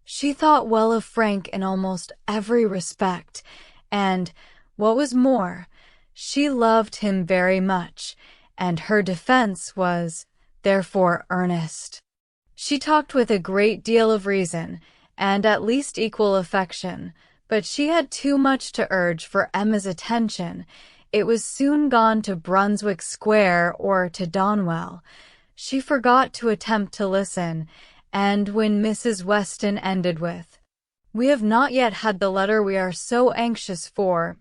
She thought well of Frank in almost every respect, and, what was more, she loved him very much, and her defense was, therefore, earnest. She talked with a great deal of reason, and at least equal affection, but she had too much to urge for Emma's attention. It was soon gone to Brunswick Square or to Donwell. She forgot to attempt to listen, and when Mrs. Weston ended with, We have not yet had the letter we are so anxious for,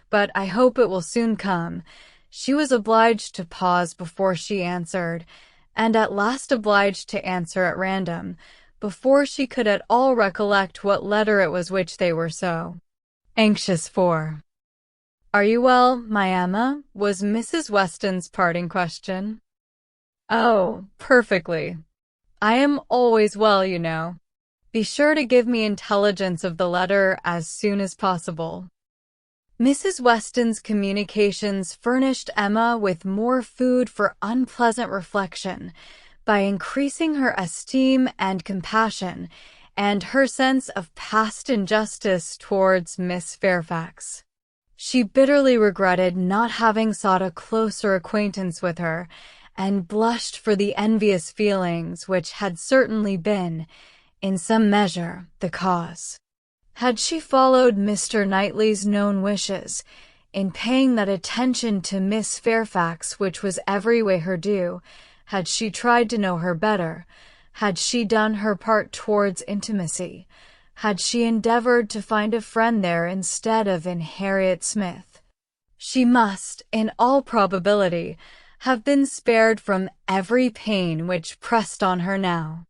but I hope it will soon come." She was obliged to pause before she answered, and at last obliged to answer at random, before she could at all recollect what letter it was which they were so anxious for. "Are you well, my Emma?" was Mrs. Weston's parting question. "Oh, perfectly. I am always well. Be sure to give me intelligence of the letter as soon as possible." Mrs. Weston's communications furnished Emma with more food for unpleasant reflection by increasing her esteem and compassion and her sense of past injustice towards Miss Fairfax. She bitterly regretted not having sought a closer acquaintance with her, and blushed for the envious feelings which had certainly been, in some measure, the cause. Had she followed Mr. Knightley's known wishes, in paying that attention to Miss Fairfax which was every way her due, had she tried to know her better, had she done her part towards intimacy, had she endeavored to find a friend there instead of in Harriet Smith, she must, in all probability, have been spared from every pain which pressed on her now.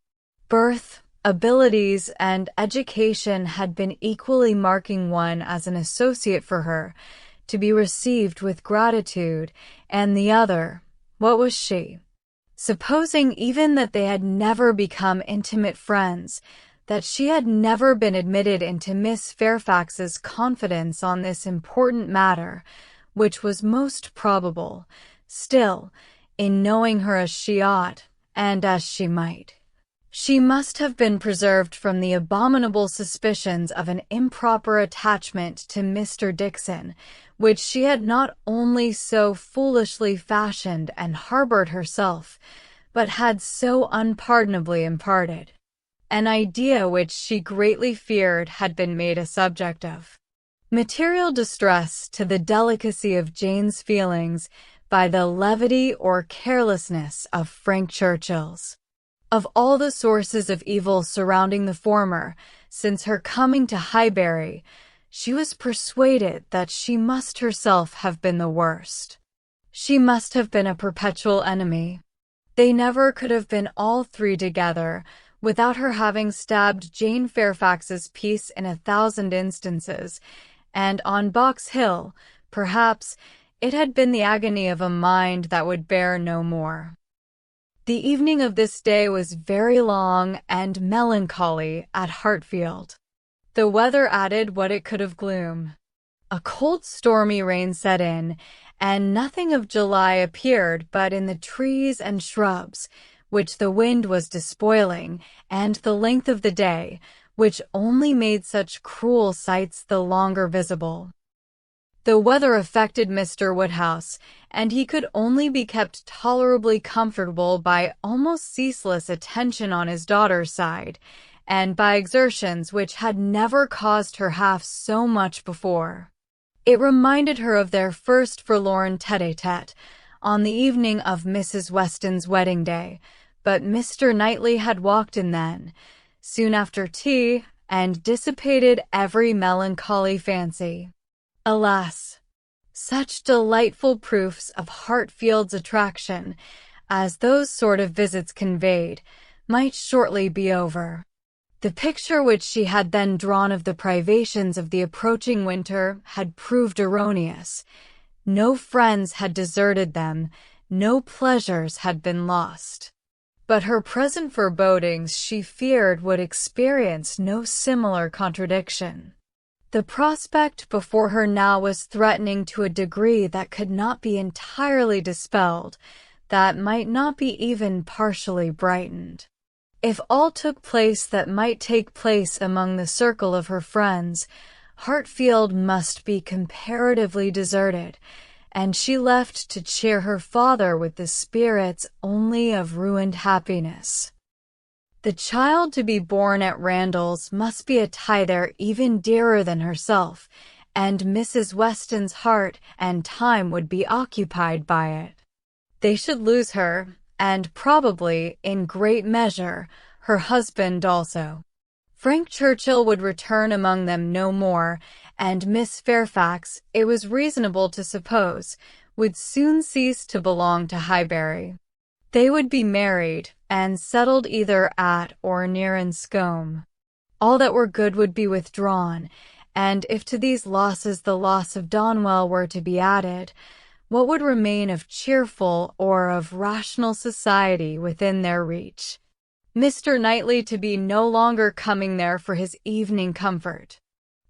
Birth, abilities, and education had been equally marking one as an associate for her, to be received with gratitude, and the other, what was she? Supposing even that they had never become intimate friends, that she had never been admitted into Miss Fairfax's confidence on this important matter, which was most probable, still, in knowing her as she ought, and as she might, she must have been preserved from the abominable suspicions of an improper attachment to Mr. Dickson, which she had not only so foolishly fashioned and harbored herself, but had so unpardonably imparted. An idea which she greatly feared had been made a subject of material distress to the delicacy of Jane's feelings by the levity or carelessness of Frank Churchill's. Of all the sources of evil surrounding the former, since her coming to Highbury, she was persuaded that she must herself have been the worst. She must have been a perpetual enemy. They never could have been all three together, without her having stabbed Jane Fairfax's peace in 1,000 instances, and on Box Hill, perhaps, it had been the agony of a mind that would bear no more. The evening of this day was very long and melancholy at Hartfield. The weather added what it could of gloom. A cold stormy rain set in, and nothing of July appeared but in the trees and shrubs, which the wind was despoiling, and the length of the day, which only made such cruel sights the longer visible. The weather affected Mr. Woodhouse, and he could only be kept tolerably comfortable by almost ceaseless attention on his daughter's side, and by exertions which had never caused her half so much before. It reminded her of their first forlorn tete-a-tete on the evening of Mrs. Weston's wedding day, but Mr. Knightley had walked in then, soon after tea, and dissipated every melancholy fancy. Alas! Such delightful proofs of Hartfield's attraction, as those sort of visits conveyed, might shortly be over. The picture which she had then drawn of the privations of the approaching winter had proved erroneous. No friends had deserted them, no pleasures had been lost. But her present forebodings she feared would experience no similar contradiction. The prospect before her now was threatening to a degree that could not be entirely dispelled, that might not be even partially brightened. If all took place that might take place among the circle of her friends, Hartfield must be comparatively deserted, and she left to cheer her father with the spirits only of ruined happiness. The child to be born at Randalls must be a tie there even dearer than herself, and Mrs. Weston's heart and time would be occupied by it. They should lose her, and probably, in great measure, her husband also. Frank Churchill would return among them no more, and Miss Fairfax, it was reasonable to suppose, would soon cease to belong to Highbury. They would be married, and settled either at or near Enscombe. All that were good would be withdrawn, and if to these losses the loss of Donwell were to be added, what would remain of cheerful or of rational society within their reach? Mr. Knightley to be no longer coming there for his evening comfort,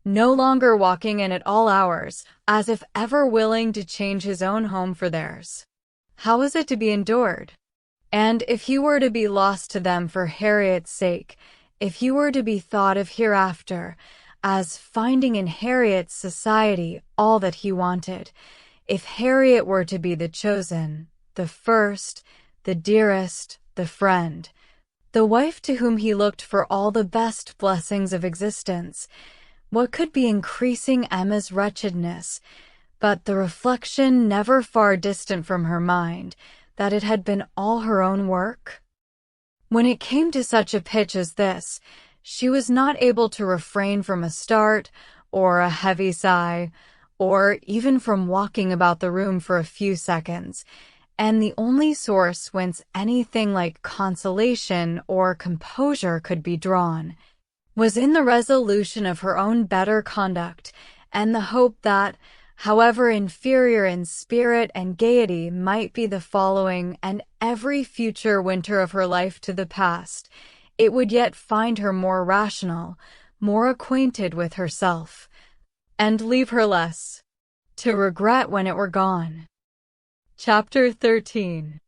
no longer walking in at all hours, as if ever willing to change his own home for theirs. How was it to be endured? And if he were to be lost to them for Harriet's sake, if he were to be thought of hereafter as finding in Harriet's society all that he wanted, if Harriet were to be the chosen, the first, the dearest, the friend, the wife to whom he looked for all the best blessings of existence, what could be increasing Emma's wretchedness but the reflection, never far distant from her mind, that it had been all her own work? When it came to such a pitch as this, she was not able to refrain from a start, or a heavy sigh, or even from walking about the room for a few seconds, and the only source whence anything like consolation or composure could be drawn was in the resolution of her own better conduct, and the hope that, however inferior in spirit and gaiety might be the following and every future winter of her life to the past, it would yet find her more rational, more acquainted with herself, and leave her less to regret when it were gone. Chapter 13.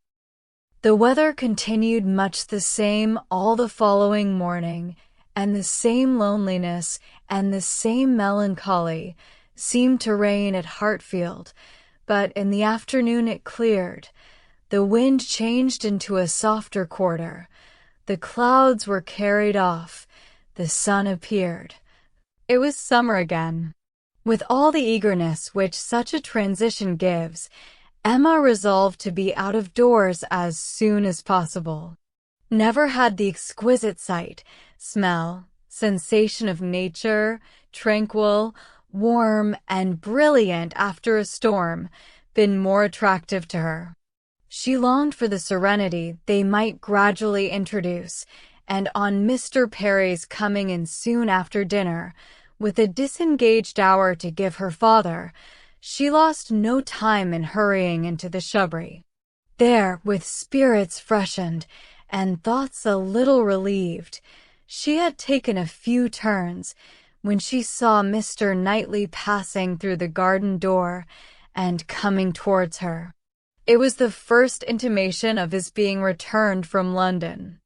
The weather continued much the same all the following morning, and the same loneliness and the same melancholy seemed to reign at Hartfield, but in the afternoon it cleared. The wind changed into a softer quarter. The clouds were carried off. The sun appeared. It was summer again. With all the eagerness which such a transition gives, Emma resolved to be out of doors as soon as possible. Never had the exquisite sight, smell, sensation of nature, tranquil, warm, and brilliant after a storm, been more attractive to her. She longed for the serenity they might gradually introduce, and on Mr. Perry's coming in soon after dinner, with a disengaged hour to give her father, she lost no time in hurrying into the shrubbery. There, with spirits freshened, and thoughts a little relieved, she had taken a few turns, when she saw Mr. Knightley passing through the garden door, and coming towards her. It was the first intimation of his being returned from London.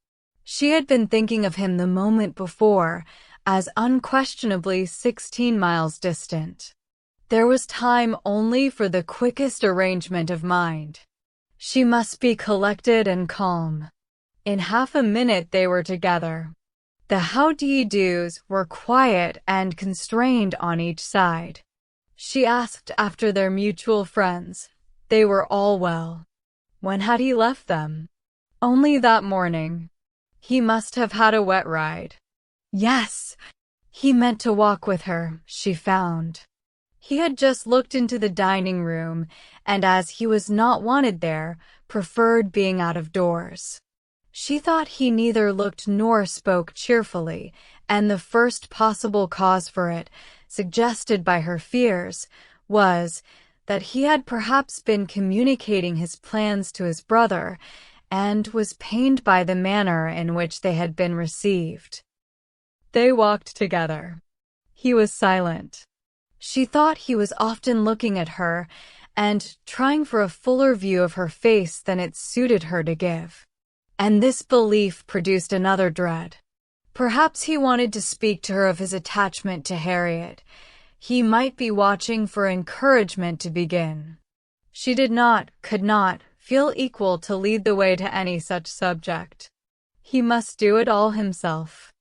She had been thinking of him the moment before, as unquestionably 16 miles distant. There was time only for the quickest arrangement of mind. She must be collected and calm. In half a minute they were together. The how-do-you-dos were quiet and constrained on each side. She asked after their mutual friends. They were all well. When had he left them? Only that morning. He must have had a wet ride. Yes, he meant to walk with her, she found. He had just looked into the dining room, and as he was not wanted there, preferred being out of doors. She thought he neither looked nor spoke cheerfully, and the first possible cause for it, suggested by her fears, was that he had perhaps been communicating his plans to his brother, and was pained by the manner in which they had been received. They walked together. He was silent. She thought he was often looking at her, and trying for a fuller view of her face than it suited her to give. And this belief produced another dread. Perhaps he wanted to speak to her of his attachment to Harriet. He might be watching for encouragement to begin. She could not, feel equal to lead the way to any such subject. He must do it all himself.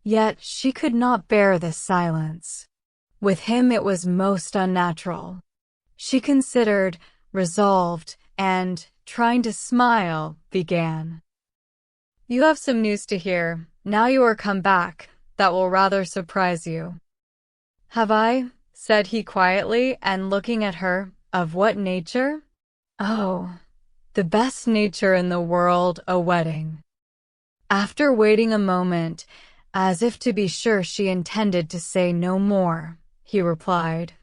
Yet she could not bear this silence. With him it was most unnatural. She considered, resolved, and, trying to smile, began. "You have some news to hear, now you are come back. that will rather surprise you." "Have I?" said he quietly and looking at her. "Of what nature?" "Oh, the best nature in the world, a wedding." After waiting a moment, as if to be sure she intended to say no more, he replied,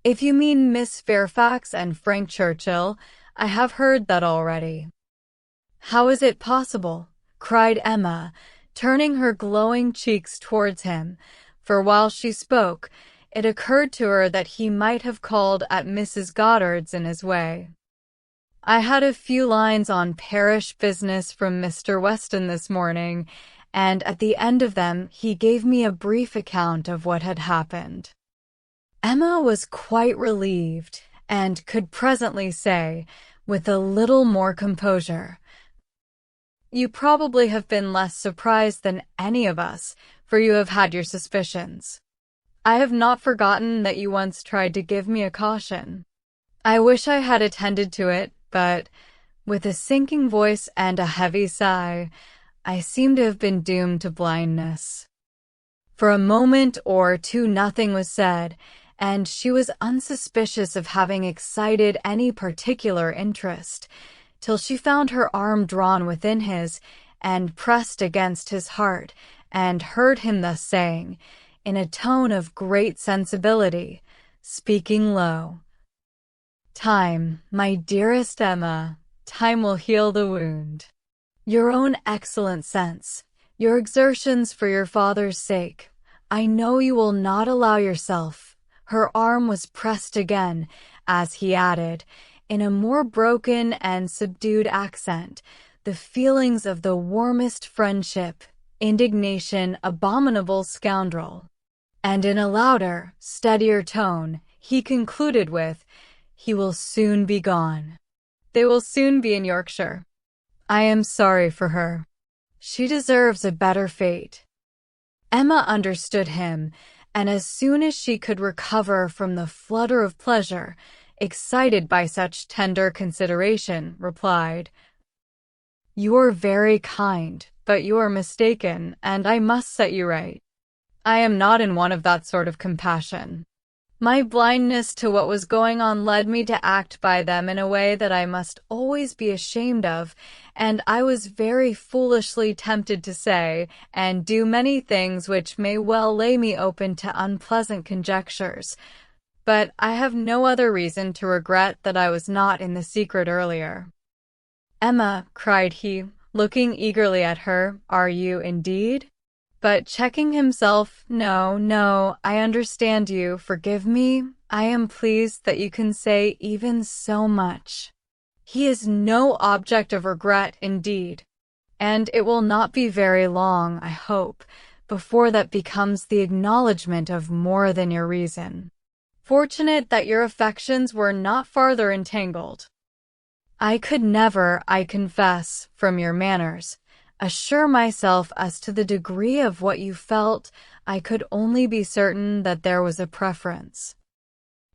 "If you mean Miss Fairfax and Frank Churchill, I have heard that already." "How is it possible?" cried Emma, turning her glowing cheeks towards him, for while she spoke, it occurred to her that he might have called at Mrs. Goddard's in his way. "I had a few lines on parish business from Mr. Weston this morning, and at the end of them he gave me a brief account of what had happened." Emma was quite relieved, and could presently say, with a little more composure, "You probably have been less surprised than any of us, for you have had your suspicions. I have not forgotten that you once tried to give me a caution. I wish I had attended to it, but," with a sinking voice and a heavy sigh, "I seem to have been doomed to blindness." For a moment or two nothing was said, and she was unsuspicious of having excited any particular interest, till she found her arm drawn within his and pressed against his heart, and heard him thus saying, in a tone of great sensibility, speaking low, "Time, my dearest Emma, time will heal the wound. Your own excellent sense, your exertions for your father's sake, I know you will not allow yourself." Her arm was pressed again, as he added, in a more broken and subdued accent, the feelings of the warmest friendship, indignation, abominable scoundrel. And in a louder, steadier tone, he concluded with, "He will soon be gone. They will soon be in Yorkshire. I am sorry for her. She deserves a better fate." Emma understood him, and as soon as she could recover from the flutter of pleasure, excited by such tender consideration, replied, "You are very kind, but you are mistaken, and I must set you right. I am not in want of that sort of compassion. My blindness to what was going on led me to act by them in a way that I must always be ashamed of, and I was very foolishly tempted to say and do many things which may well lay me open to unpleasant conjectures. But I have no other reason to regret that I was not in the secret earlier." "Emma," cried he, looking eagerly at her, "are you indeed?" But checking himself, "No, no, I understand you, forgive me. I am pleased that you can say even so much. He is no object of regret indeed, and it will not be very long, I hope, before that becomes the acknowledgment of more than your reason. Fortunate that your affections were not farther entangled. I could never, I confess, from your manners, assure myself as to the degree of what you felt. I could only be certain that there was a preference,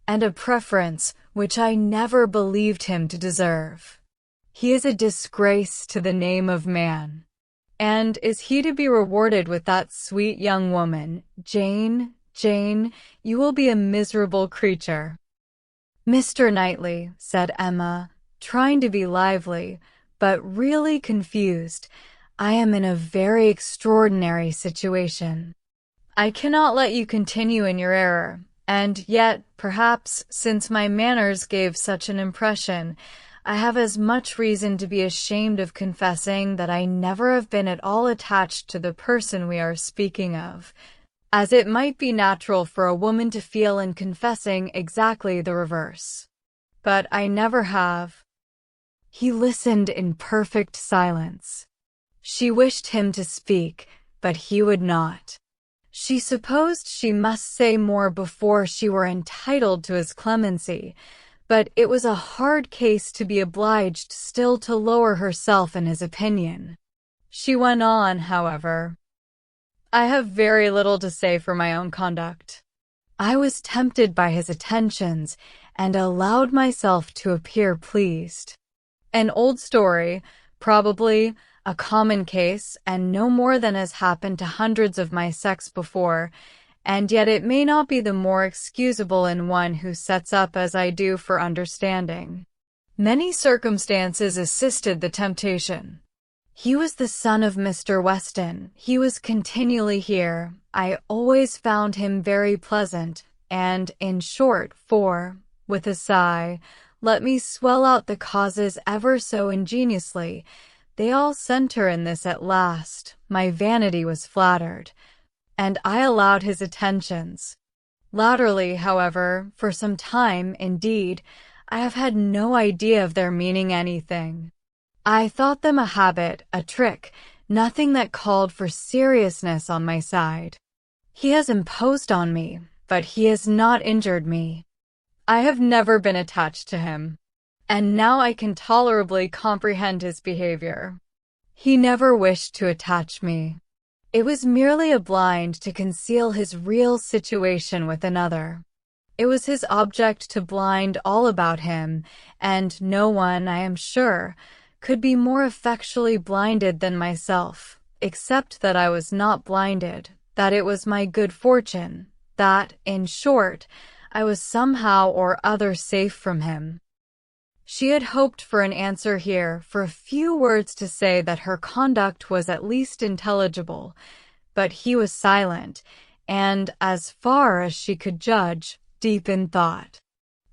and a preference which I never believed him to deserve. He is a disgrace to the name of man. And is he to be rewarded with that sweet young woman, Jane? Jane, you will be a miserable creature." "Mr. Knightley," said Emma, trying to be lively, but really confused, "I am in a very extraordinary situation. I cannot let you continue in your error, and yet, perhaps, since my manners gave such an impression, I have as much reason to be ashamed of confessing that I never have been at all attached to the person we are speaking of, as it might be natural for a woman to feel in confessing exactly the reverse. But I never have." He listened in perfect silence. She wished him to speak, but he would not. She supposed she must say more before she were entitled to his clemency, but it was a hard case to be obliged still to lower herself in his opinion. She went on, however, "I have very little to say for my own conduct. I was tempted by his attentions, and allowed myself to appear pleased. An old story, probably, a common case and no more than has happened to hundreds of my sex before, and yet it may not be the more excusable in one who sets up as I do for understanding. Many circumstances assisted the temptation. He was the son of Mr. Weston. He was continually here. I always found him very pleasant, and, in short, with a sigh, let me swell out the causes ever so ingeniously, they all center in this at last. My vanity was flattered, and I allowed his attentions. Latterly, however, for some time, indeed, I have had no idea of their meaning anything. I thought them a habit, a trick, nothing that called for seriousness on my side. He has imposed on me, but he has not injured me. I have never been attached to him, and now I can tolerably comprehend his behavior. He never wished to attach me. It was merely a blind to conceal his real situation with another. It was his object to blind all about him, and no one, I am sure, could be more effectually blinded than myself, except that I was not blinded, that it was my good fortune, that, in short, I was somehow or other safe from him. She had hoped for an answer here, for a few words to say that her conduct was at least intelligible, but he was silent, and, as far as she could judge, deep in thought.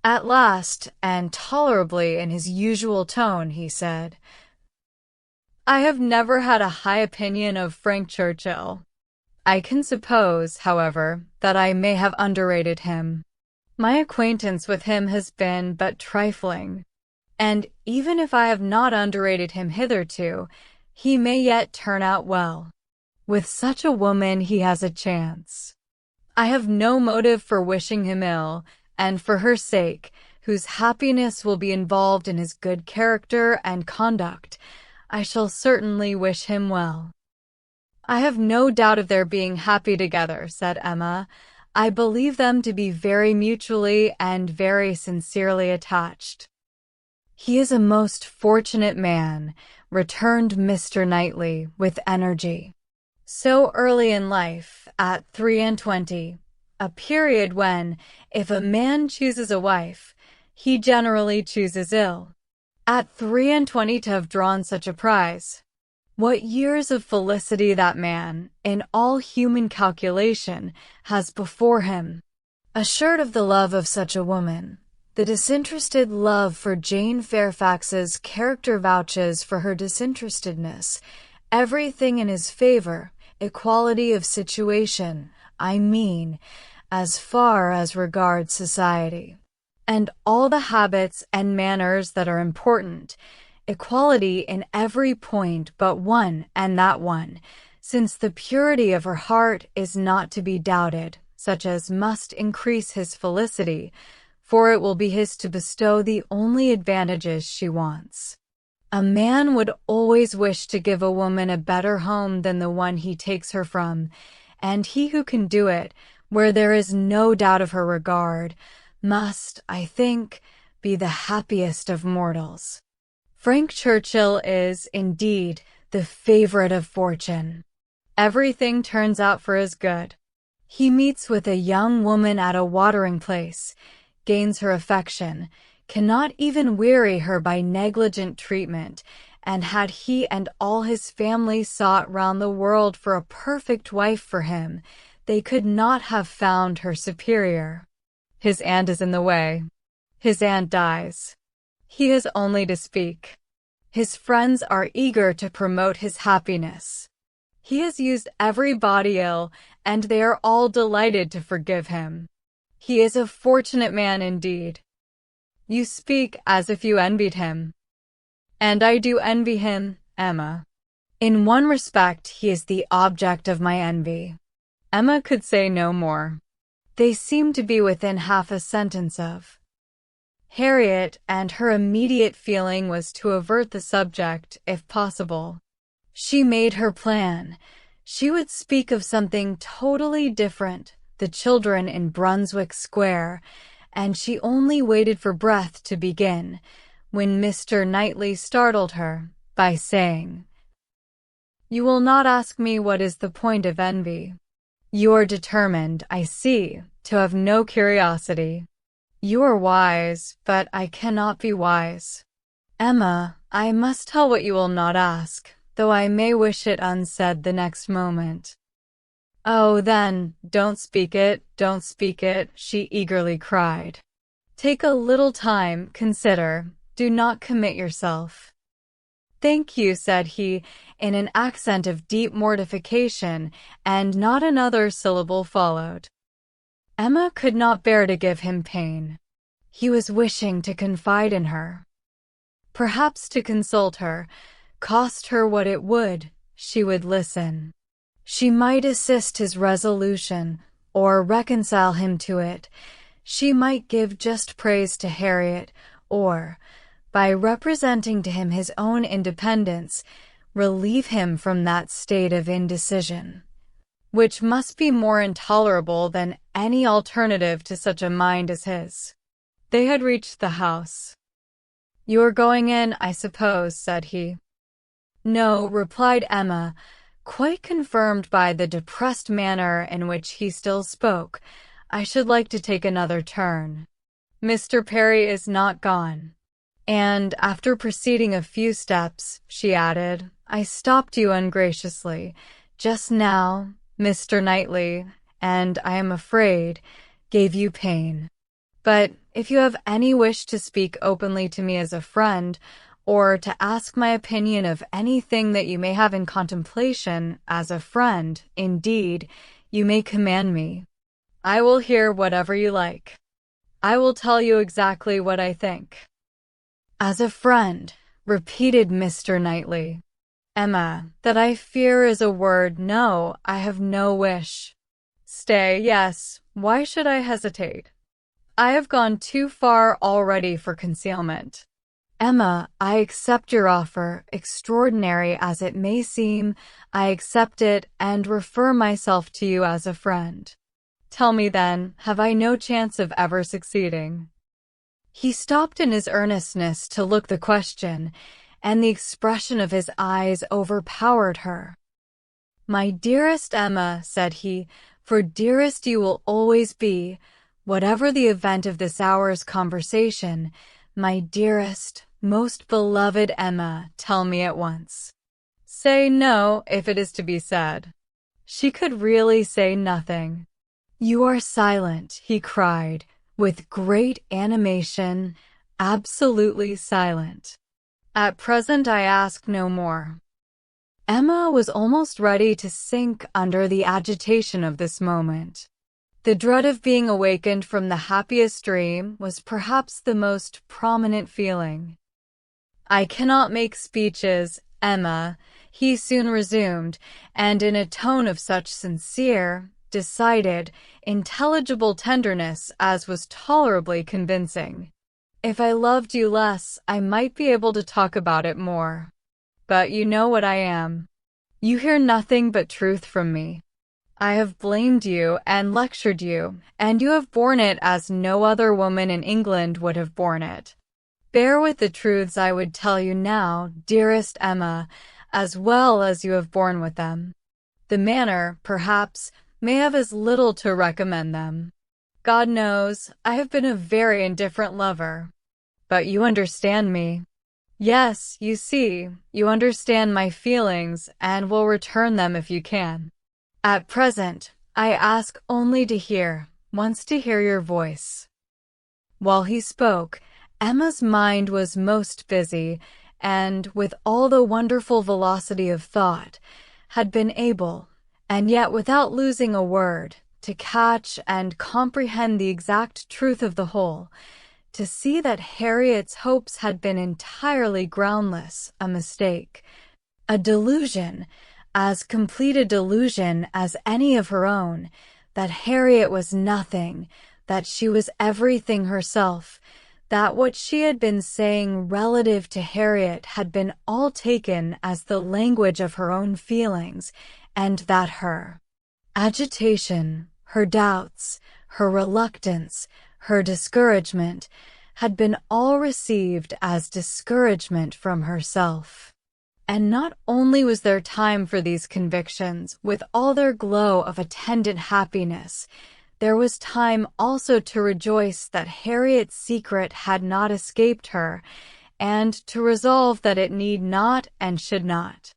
At last, and tolerably in his usual tone, he said, "I have never had a high opinion of Frank Churchill. I can suppose, however, that I may have underrated him. My acquaintance with him has been but trifling, and even if I have not underrated him hitherto, he may yet turn out well. With such a woman he has a chance. I have no motive for wishing him ill, and for her sake, whose happiness will be involved in his good character and conduct, I shall certainly wish him well." "I have no doubt of their being happy together," said Emma. "I believe them to be very mutually and very sincerely attached." "He is a most fortunate man," returned Mr. Knightley with energy. "So early in life, at 23, a period when, if a man chooses a wife, he generally chooses ill. At 23 to have drawn such a prize. What years of felicity that man, in all human calculation, has before him! Assured of the love of such a woman, the disinterested love for Jane Fairfax's character vouches for her disinterestedness, everything in his favor, equality of situation, I mean, as far as regards society, and all the habits and manners that are important, equality in every point but one, and that one, since the purity of her heart is not to be doubted, such as must increase his felicity, for it will be his to bestow the only advantages she wants. A man would always wish to give a woman a better home than the one he takes her from, and he who can do it, where there is no doubt of her regard, must, I think, be the happiest of mortals. Frank Churchill is, indeed, the favorite of fortune. Everything turns out for his good. He meets with a young woman at a watering place, gains her affection, cannot even weary her by negligent treatment, and had he and all his family sought round the world for a perfect wife for him, they could not have found her superior. His aunt is in the way. His aunt dies. He has only to speak. His friends are eager to promote his happiness. He has used everybody ill, and they are all delighted to forgive him. He is a fortunate man indeed. You speak as if you envied him. And I do envy him, Emma. In one respect he is the object of my envy." Emma could say no more. They seemed to be within half a sentence of Harriet, and her immediate feeling was to avert the subject, if possible. She made her plan. She would speak of something totally different, the children in Brunswick Square, and she only waited for breath to begin, when Mr. Knightley startled her by saying, You will not ask me what is the point of envy. You are determined, I see, to have no curiosity. You are wise, but I cannot be wise. Emma, I must tell what you will not ask, though I may wish it unsaid the next moment. Oh, then, don't speak it, she eagerly cried. Take a little time, consider, do not commit yourself. Thank you, said he, in an accent of deep mortification, and not another syllable followed. Emma could not bear to give him pain. He was wishing to confide in her. Perhaps to consult her, cost her what it would, she would listen. She might assist his resolution, or reconcile him to it. She might give just praise to Harriet, or, by representing to him his own independence, relieve him from that state of indecision, which must be more intolerable than any alternative to such a mind as his. They had reached the house. You are going in, I suppose, said he. No, replied Emma, quite confirmed by the depressed manner in which he still spoke. I should like to take another turn. Mr. Perry is not gone. And, after proceeding a few steps, she added, I stopped you ungraciously just now, Mr. Knightley, and I am afraid gave you pain. But if you have any wish to speak openly to me as a friend, or to ask my opinion of anything that you may have in contemplation as a friend, indeed, you may command me. I will hear whatever you like. I will tell you exactly what I think. As a friend, repeated Mr. Knightley. Emma, that I fear is a word. No, I have no wish. Stay, yes, why should I hesitate? I have gone too far already for concealment. Emma, I accept your offer, extraordinary as it may seem. I accept it and refer myself to you as a friend. Tell me then, have I no chance of ever succeeding? He stopped in his earnestness to look the question, and the expression of his eyes overpowered her. My dearest Emma, said he, for dearest you will always be, whatever the event of this hour's conversation, my dearest, most beloved Emma, tell me at once. Say no, if it is to be said. She could really say nothing. You are silent, he cried, with great animation, absolutely silent. At present I ask no more. Emma was almost ready to sink under the agitation of this moment. The dread of being awakened from the happiest dream was perhaps the most prominent feeling. I cannot make speeches, Emma, he soon resumed, and in a tone of such sincere, decided, intelligible tenderness as was tolerably convincing. If I loved you less, I might be able to talk about it more. But you know what I am. You hear nothing but truth from me. I have blamed you and lectured you, and you have borne it as no other woman in England would have borne it. Bear with the truths I would tell you now, dearest Emma, as well as you have borne with them. The manner, perhaps, may have as little to recommend them. God knows, I have been a very indifferent lover. But you understand me. Yes, you see, you understand my feelings and will return them if you can. At present, I ask only to hear, once to hear your voice. While he spoke, Emma's mind was most busy, and, with all the wonderful velocity of thought, had been able, and yet without losing a word, to catch and comprehend the exact truth of the whole, to see that Harriet's hopes had been entirely groundless, a mistake, a delusion, as complete a delusion as any of her own, that Harriet was nothing, that she was everything herself, that what she had been saying relative to Harriet had been all taken as the language of her own feelings, and that her agitation, her doubts, her reluctance, her discouragement, had been all received as discouragement from herself. And not only was there time for these convictions, with all their glow of attendant happiness, there was time also to rejoice that Harriet's secret had not escaped her, and to resolve that it need not and should not.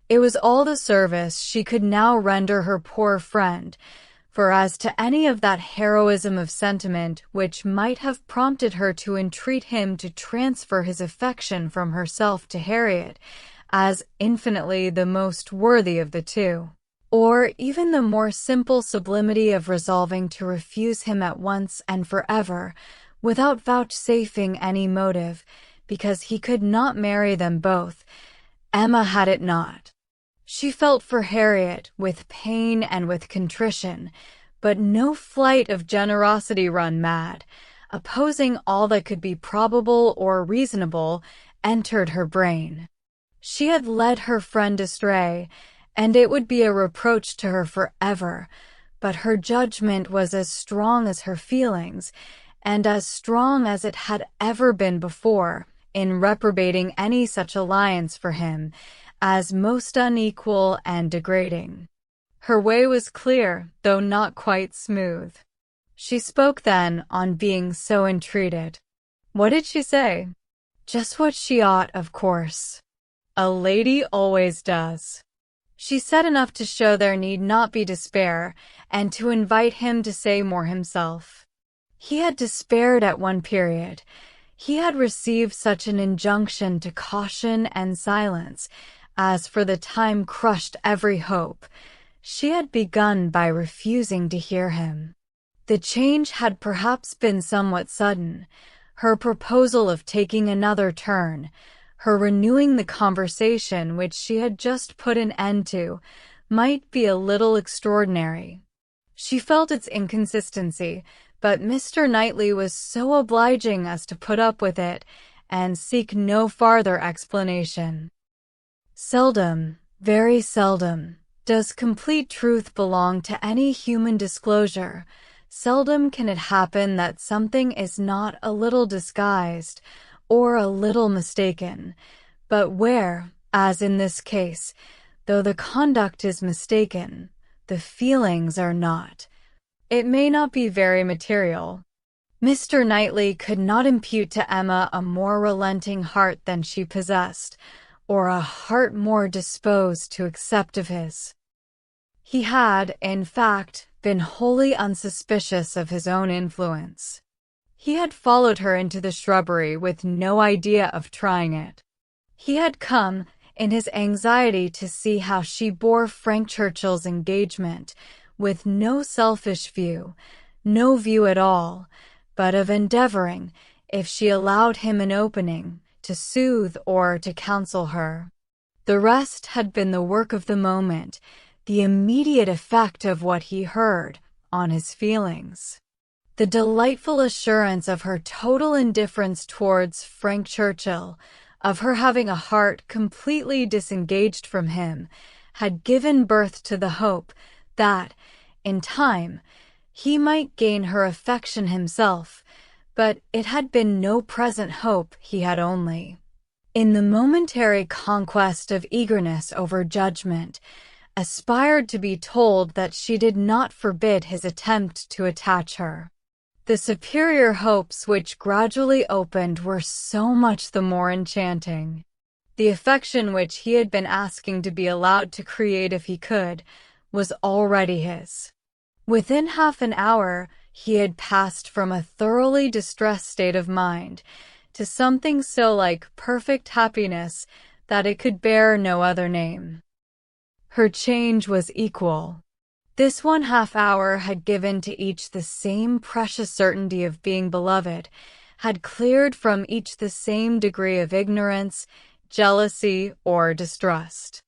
It was all the service she could now render her poor friend, for as to any of that heroism of sentiment which might have prompted her to entreat him to transfer his affection from herself to Harriet, as infinitely the most worthy of the two, or even the more simple sublimity of resolving to refuse him at once and forever, without vouchsafing any motive, because he could not marry them both, Emma had it not. She felt for Harriet with pain and with contrition, but no flight of generosity run mad, opposing all that could be probable or reasonable, entered her brain. She had led her friend astray, and it would be a reproach to her forever, but her judgment was as strong as her feelings, and as strong as it had ever been before, in reprobating any such alliance for him, as most unequal and degrading. Her way was clear, though not quite smooth. She spoke then on being so entreated. What did she say? Just what she ought, of course. A lady always does. She said enough to show there need not be despair, and to invite him to say more himself. He had despaired at one period. He had received such an injunction to caution and silence, as for the time crushed every hope. She had begun by refusing to hear him. The change had perhaps been somewhat sudden. Her proposal of taking another turn, her renewing the conversation which she had just put an end to, might be a little extraordinary. She felt its inconsistency, but Mr. Knightley was so obliging as to put up with it, and seek no farther explanation. Seldom, very seldom, does complete truth belong to any human disclosure. Seldom can it happen that something is not a little disguised, or a little mistaken, but where, as in this case, though the conduct is mistaken, the feelings are not, it may not be very material. Mr. Knightley could not impute to Emma a more relenting heart than she possessed, or a heart more disposed to accept of his. He had, in fact, been wholly unsuspicious of his own influence. He had followed her into the shrubbery with no idea of trying it. He had come, in his anxiety to see how she bore Frank Churchill's engagement, with no selfish view, no view at all, but of endeavoring, if she allowed him an opening, to soothe or to counsel her. The rest had been the work of the moment, the immediate effect of what he heard, on his feelings. The delightful assurance of her total indifference towards Frank Churchill, of her having a heart completely disengaged from him, had given birth to the hope that, in time, he might gain her affection himself, but it had been no present hope, he had only, in the momentary conquest of eagerness over judgment, aspired to be told that she did not forbid his attempt to attach her. The superior hopes which gradually opened were so much the more enchanting. The affection which he had been asking to be allowed to create if he could, was already his. Within half an hour, he had passed from a thoroughly distressed state of mind to something so like perfect happiness that it could bear no other name. Her change was equal. This 1/2 hour had given to each the same precious certainty of being beloved, had cleared from each the same degree of ignorance, jealousy, or distrust.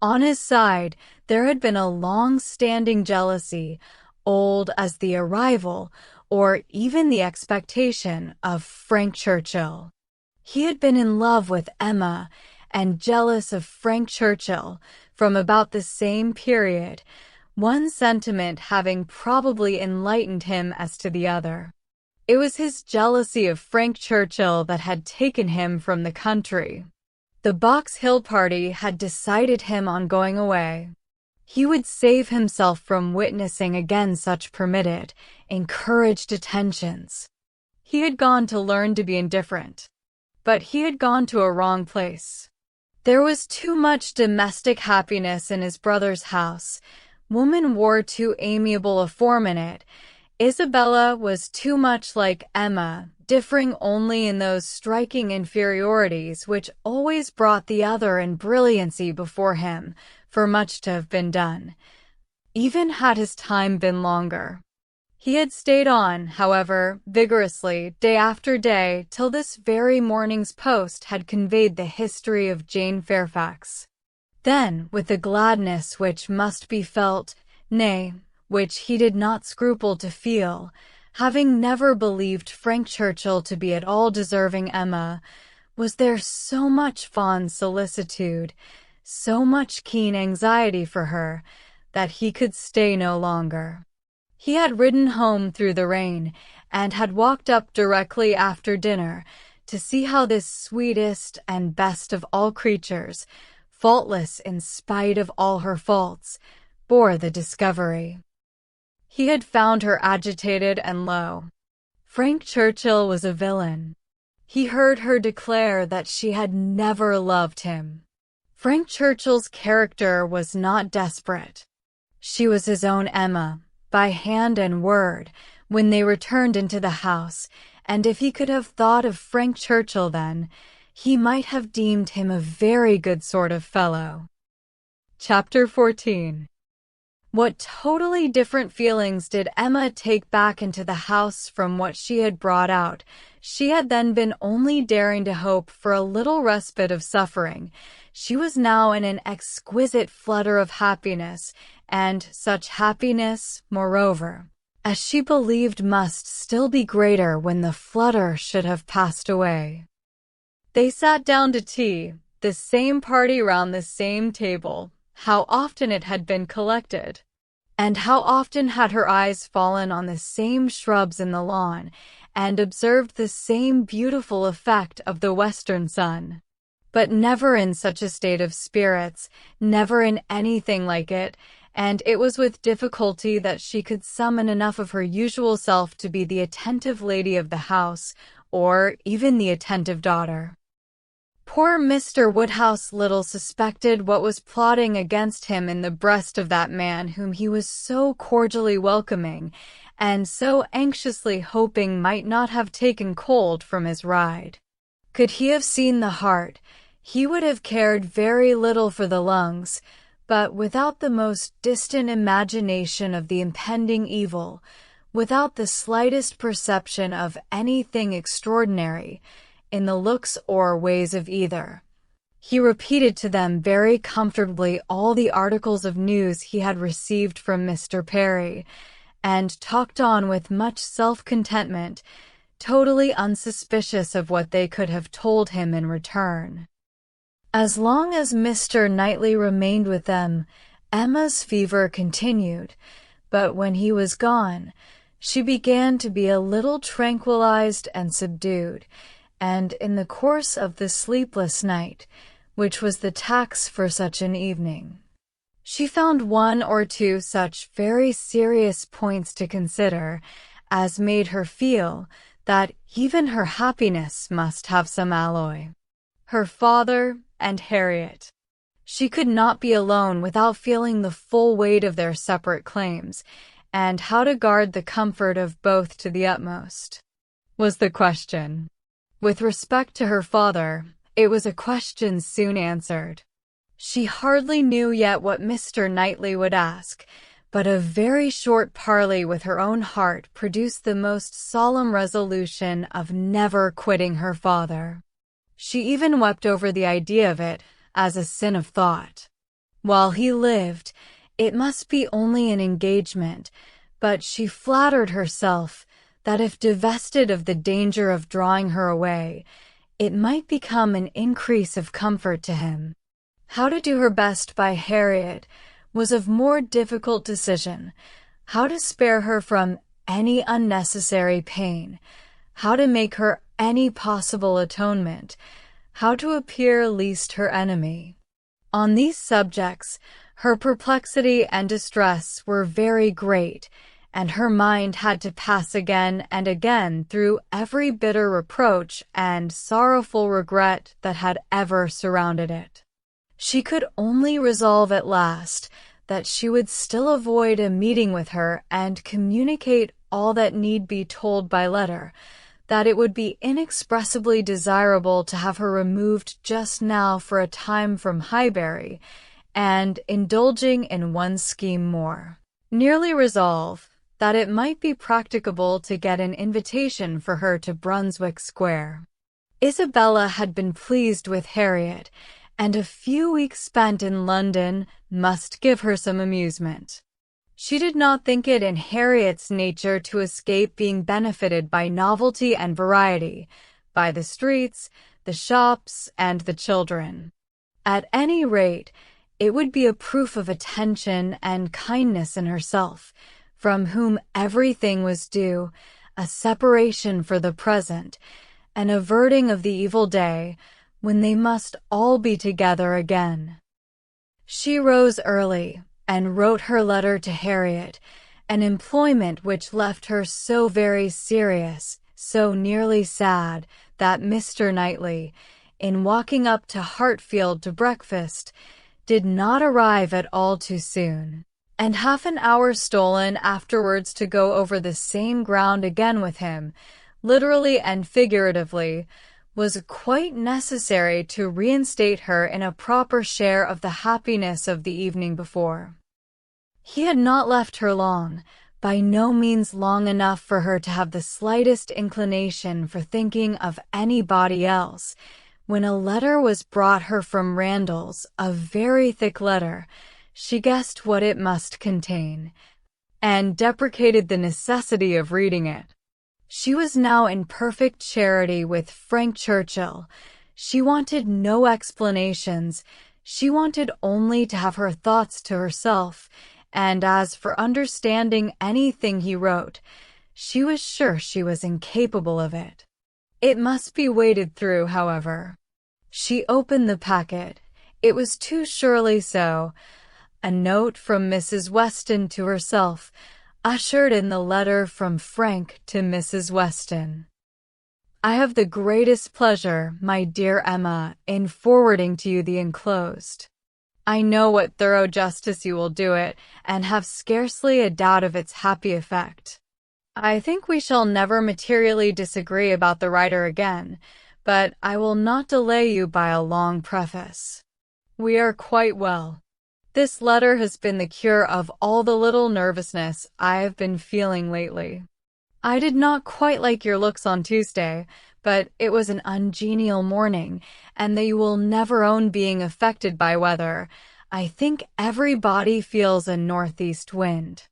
On his side, there had been a long-standing jealousy, old as the arrival, or even the expectation, of Frank Churchill. He had been in love with Emma, and jealous of Frank Churchill, from about the same period, one sentiment having probably enlightened him as to the other. It was his jealousy of Frank Churchill that had taken him from the country. The Box Hill party had decided him on going away. He would save himself from witnessing again such permitted, encouraged attentions. He had gone to learn to be indifferent. But he had gone to a wrong place. There was too much domestic happiness in his brother's house. Woman wore too amiable a form in it. Isabella was too much like Emma, differing only in those striking inferiorities which always brought the other in brilliancy before him, for much to have been done, even had his time been longer. He had stayed on, however, vigorously, day after day, till this very morning's post had conveyed the history of Jane Fairfax. Then, with a gladness which must be felt, nay, which he did not scruple to feel, having never believed Frank Churchill to be at all deserving Emma, was there so much fond solicitude, so much keen anxiety for her, that he could stay no longer. He had ridden home through the rain, and had walked up directly after dinner to see how this sweetest and best of all creatures, faultless in spite of all her faults, bore the discovery. He had found her agitated and low. Frank Churchill was a villain. He heard her declare that she had never loved him. Frank Churchill's character was not desperate. She was his own Emma, by hand and word, when they returned into the house, and if he could have thought of Frank Churchill then, he might have deemed him a very good sort of fellow. Chapter 14. What totally different feelings did Emma take back into the house from what she had brought out? She had then been only daring to hope for a little respite of suffering. She was now in an exquisite flutter of happiness, and such happiness, moreover, as she believed must still be greater when the flutter should have passed away. They sat down to tea, the same party round the same table. How often it had been collected! And how often had her eyes fallen on the same shrubs in the lawn, and observed the same beautiful effect of the western sun! But never in such a state of spirits, never in anything like it, and it was with difficulty that she could summon enough of her usual self to be the attentive lady of the house, or even the attentive daughter. Poor Mr. Woodhouse little suspected what was plotting against him in the breast of that man whom he was so cordially welcoming, and so anxiously hoping might not have taken cold from his ride. Could he have seen the heart, he would have cared very little for the lungs, but without the most distant imagination of the impending evil, without the slightest perception of anything extraordinary in the looks or ways of either, he repeated to them very comfortably all the articles of news he had received from Mr. Perry, and talked on with much self-contentment, totally unsuspicious of what they could have told him in return. As long as Mr. Knightley remained with them, Emma's fever continued, but when he was gone, she began to be a little tranquilized and subdued, and in the course of the sleepless night, which was the tax for such an evening, she found one or two such very serious points to consider as made her feel that even her happiness must have some alloy. Her father and Harriet. She could not be alone without feeling the full weight of their separate claims, and how to guard the comfort of both to the utmost was the question. With respect to her father, it was a question soon answered. She hardly knew yet what Mr. Knightley would ask, but a very short parley with her own heart produced the most solemn resolution of never quitting her father. She even wept over the idea of it as a sin of thought. While he lived, it must be only an engagement, but she flattered herself that if divested of the danger of drawing her away, it might become an increase of comfort to him. How to do her best by Harriet was of more difficult decision. How to spare her from any unnecessary pain, how to make her any possible atonement, how to appear least her enemy. On these subjects, her perplexity and distress were very great, and her mind had to pass again and again through every bitter reproach and sorrowful regret that had ever surrounded it. She could only resolve at last that she would still avoid a meeting with her and communicate all that need be told by letter, that it would be inexpressibly desirable to have her removed just now for a time from Highbury, and indulging in one scheme more. Nearly resolve that it might be practicable to get an invitation for her to Brunswick Square. Isabella had been pleased with Harriet, and a few weeks spent in London must give her some amusement. She did not think it in Harriet's nature to escape being benefited by novelty and variety, by the streets, the shops, and the children. At any rate, it would be a proof of attention and kindness in herself, from whom everything was due, a separation for the present, an averting of the evil day, when they must all be together again. She rose early, and wrote her letter to Harriet, an employment which left her so very serious, so nearly sad, that Mr. Knightley, in walking up to Hartfield to breakfast, did not arrive at all too soon, and half an hour stolen afterwards to go over the same ground again with him, literally and figuratively, was quite necessary to reinstate her in a proper share of the happiness of the evening before. He had not left her long, by no means long enough for her to have the slightest inclination for thinking of anybody else, when a letter was brought her from Randalls, a very thick letter. She guessed what it must contain, and deprecated the necessity of reading it. She was now in perfect charity with Frank Churchill. She wanted no explanations. She wanted only to have her thoughts to herself, and as for understanding anything he wrote, she was sure she was incapable of it. It must be waded through, however. She opened the packet. It was too surely so. A note from Mrs. Weston to herself, ushered in the letter from Frank to Mrs. Weston. I have the greatest pleasure, my dear Emma, in forwarding to you the enclosed. I know what thorough justice you will do it, and have scarcely a doubt of its happy effect. I think we shall never materially disagree about the writer again, but I will not delay you by a long preface. We are quite well. This letter has been the cure of all the little nervousness I have been feeling lately. I did not quite like your looks on Tuesday, but it was an ungenial morning, and they will never own being affected by weather. I think everybody feels a northeast wind.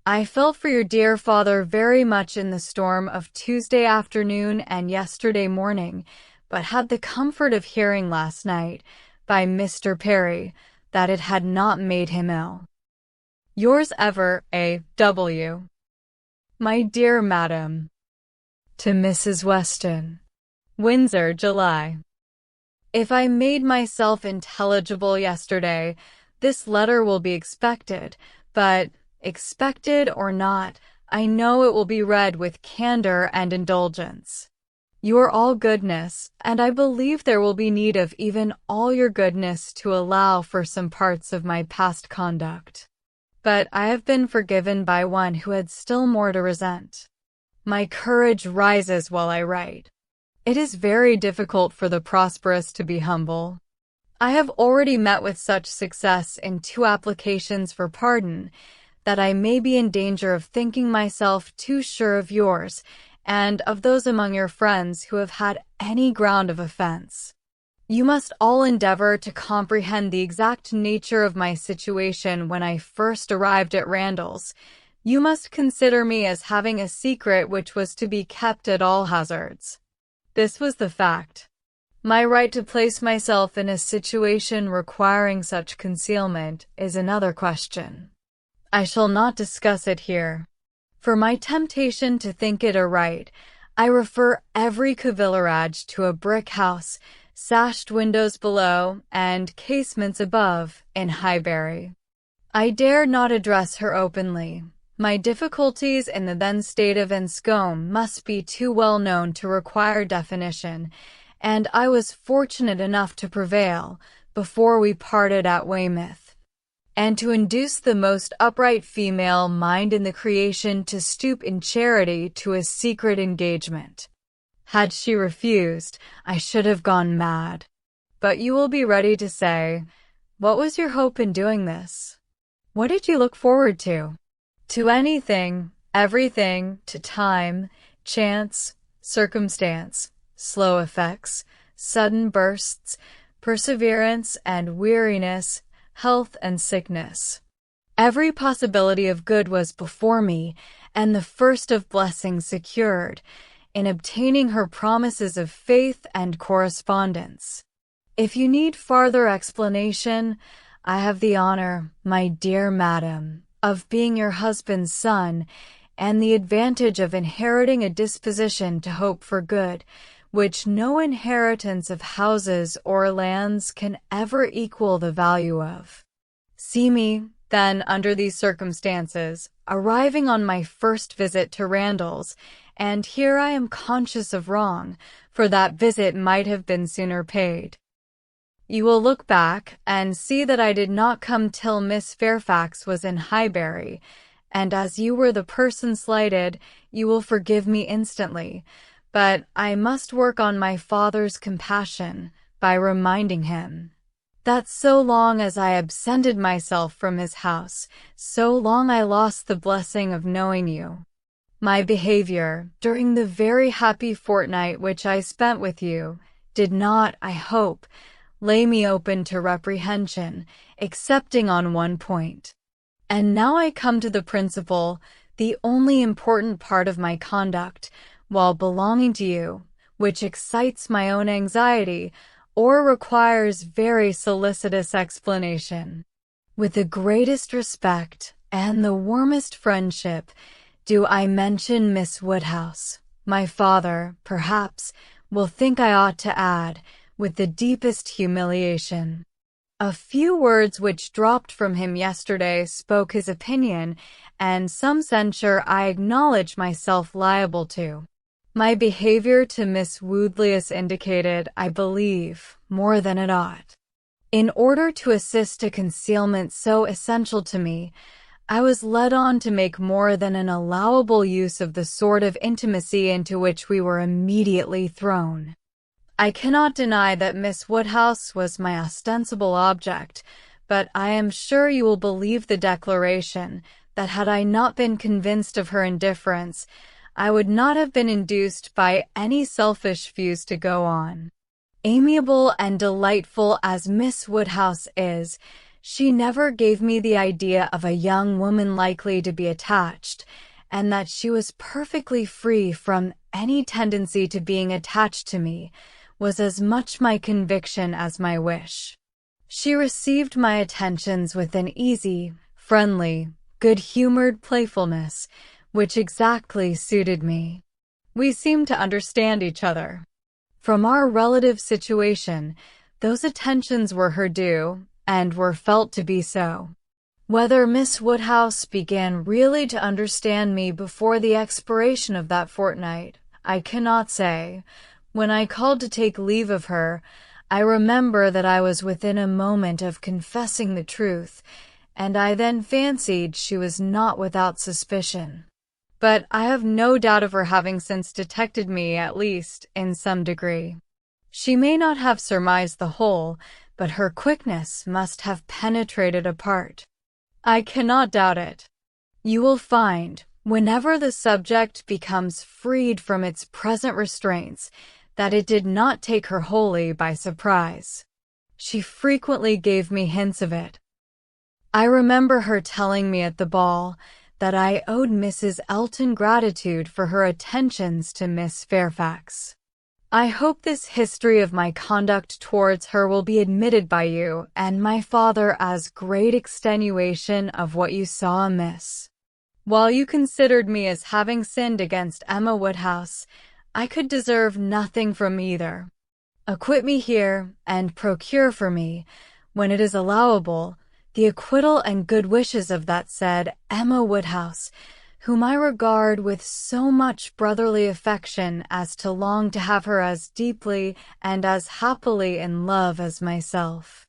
I felt for your dear father very much in the storm of Tuesday afternoon and yesterday morning, but had the comfort of hearing last night, by Mr. Perry, that it had not made him ill. Yours ever, A. W. My dear Madam, to Mrs. Weston. Windsor, July. If I made myself intelligible yesterday, this letter will be expected, but, expected or not, I know it will be read with candor and indulgence. You are all goodness, and I believe there will be need of even all your goodness to allow for some parts of my past conduct. But I have been forgiven by one who had still more to resent. My courage rises while I write. It is very difficult for the prosperous to be humble. I have already met with such success in 2 applications for pardon, that I may be in danger of thinking myself too sure of yours, and of those among your friends who have had any ground of offense. You must all endeavor to comprehend the exact nature of my situation when I first arrived at Randalls. You must consider me as having a secret which was to be kept at all hazards. This was the fact. My right to place myself in a situation requiring such concealment is another question. I shall not discuss it here. For my temptation to think it a right, I refer every cavillerage to a brick house, sashed windows below, and casements above, in Highbury. I dared not address her openly. My difficulties in the then state of Enscombe must be too well known to require definition, and I was fortunate enough to prevail, before we parted at Weymouth, and to induce the most upright female mind in the creation to stoop in charity to a secret engagement. Had she refused, I should have gone mad. But you will be ready to say, what was your hope in doing this? What did you look forward to? To anything, everything, to time, chance, circumstance, slow effects, sudden bursts, perseverance and weariness, health and sickness. Every possibility of good was before me, and the first of blessings secured, in obtaining her promises of faith and correspondence. If you need farther explanation, I have the honor, my dear madam, of being your husband's son, and the advantage of inheriting a disposition to hope for good, which no inheritance of houses or lands can ever equal the value of. See me, then, under these circumstances, arriving on my first visit to Randalls, and here I am conscious of wrong, for that visit might have been sooner paid. You will look back and see that I did not come till Miss Fairfax was in Highbury, and as you were the person slighted, you will forgive me instantly, but I must work on my father's compassion by reminding him that so long as I absented myself from his house, so long I lost the blessing of knowing you. My behavior, during the very happy fortnight which I spent with you, did not, I hope, lay me open to reprehension, excepting on one point. And now I come to the principal, the only important part of my conduct, while belonging to you, which excites my own anxiety, or requires very solicitous explanation. With the greatest respect, and the warmest friendship, do I mention Miss Woodhouse. My father, perhaps, will think I ought to add, with the deepest humiliation. A few words which dropped from him yesterday spoke his opinion, and some censure I acknowledge myself liable to. My behavior to Miss Woodhouse indicated, I believe, more than it ought. In order to assist a concealment so essential to me, I was led on to make more than an allowable use of the sort of intimacy into which we were immediately thrown. I cannot deny that Miss Woodhouse was my ostensible object, but I am sure you will believe the declaration that had I not been convinced of her indifference, I would not have been induced by any selfish views to go on. Amiable and delightful as Miss Woodhouse is, she never gave me the idea of a young woman likely to be attached, and that she was perfectly free from any tendency to being attached to me was as much my conviction as my wish. She received my attentions with an easy, friendly, good-humored playfulness, which exactly suited me. We seemed to understand each other. From our relative situation, those attentions were her due, and were felt to be so. Whether Miss Woodhouse began really to understand me before the expiration of that fortnight, I cannot say. When I called to take leave of her, I remember that I was within a moment of confessing the truth, and I then fancied she was not without suspicion. But I have no doubt of her having since detected me, at least, in some degree. She may not have surmised the whole, but her quickness must have penetrated a part. I cannot doubt it. You will find, whenever the subject becomes freed from its present restraints, that it did not take her wholly by surprise. She frequently gave me hints of it. I remember her telling me at the ball that I owed Mrs. Elton gratitude for her attentions to Miss Fairfax. I hope this history of my conduct towards her will be admitted by you and my father as great extenuation of what you saw amiss. While you considered me as having sinned against Emma Woodhouse, I could deserve nothing from either. Acquit me here, and procure for me, when it is allowable, the acquittal and good wishes of that said Emma Woodhouse, whom I regard with so much brotherly affection as to long to have her as deeply and as happily in love as myself.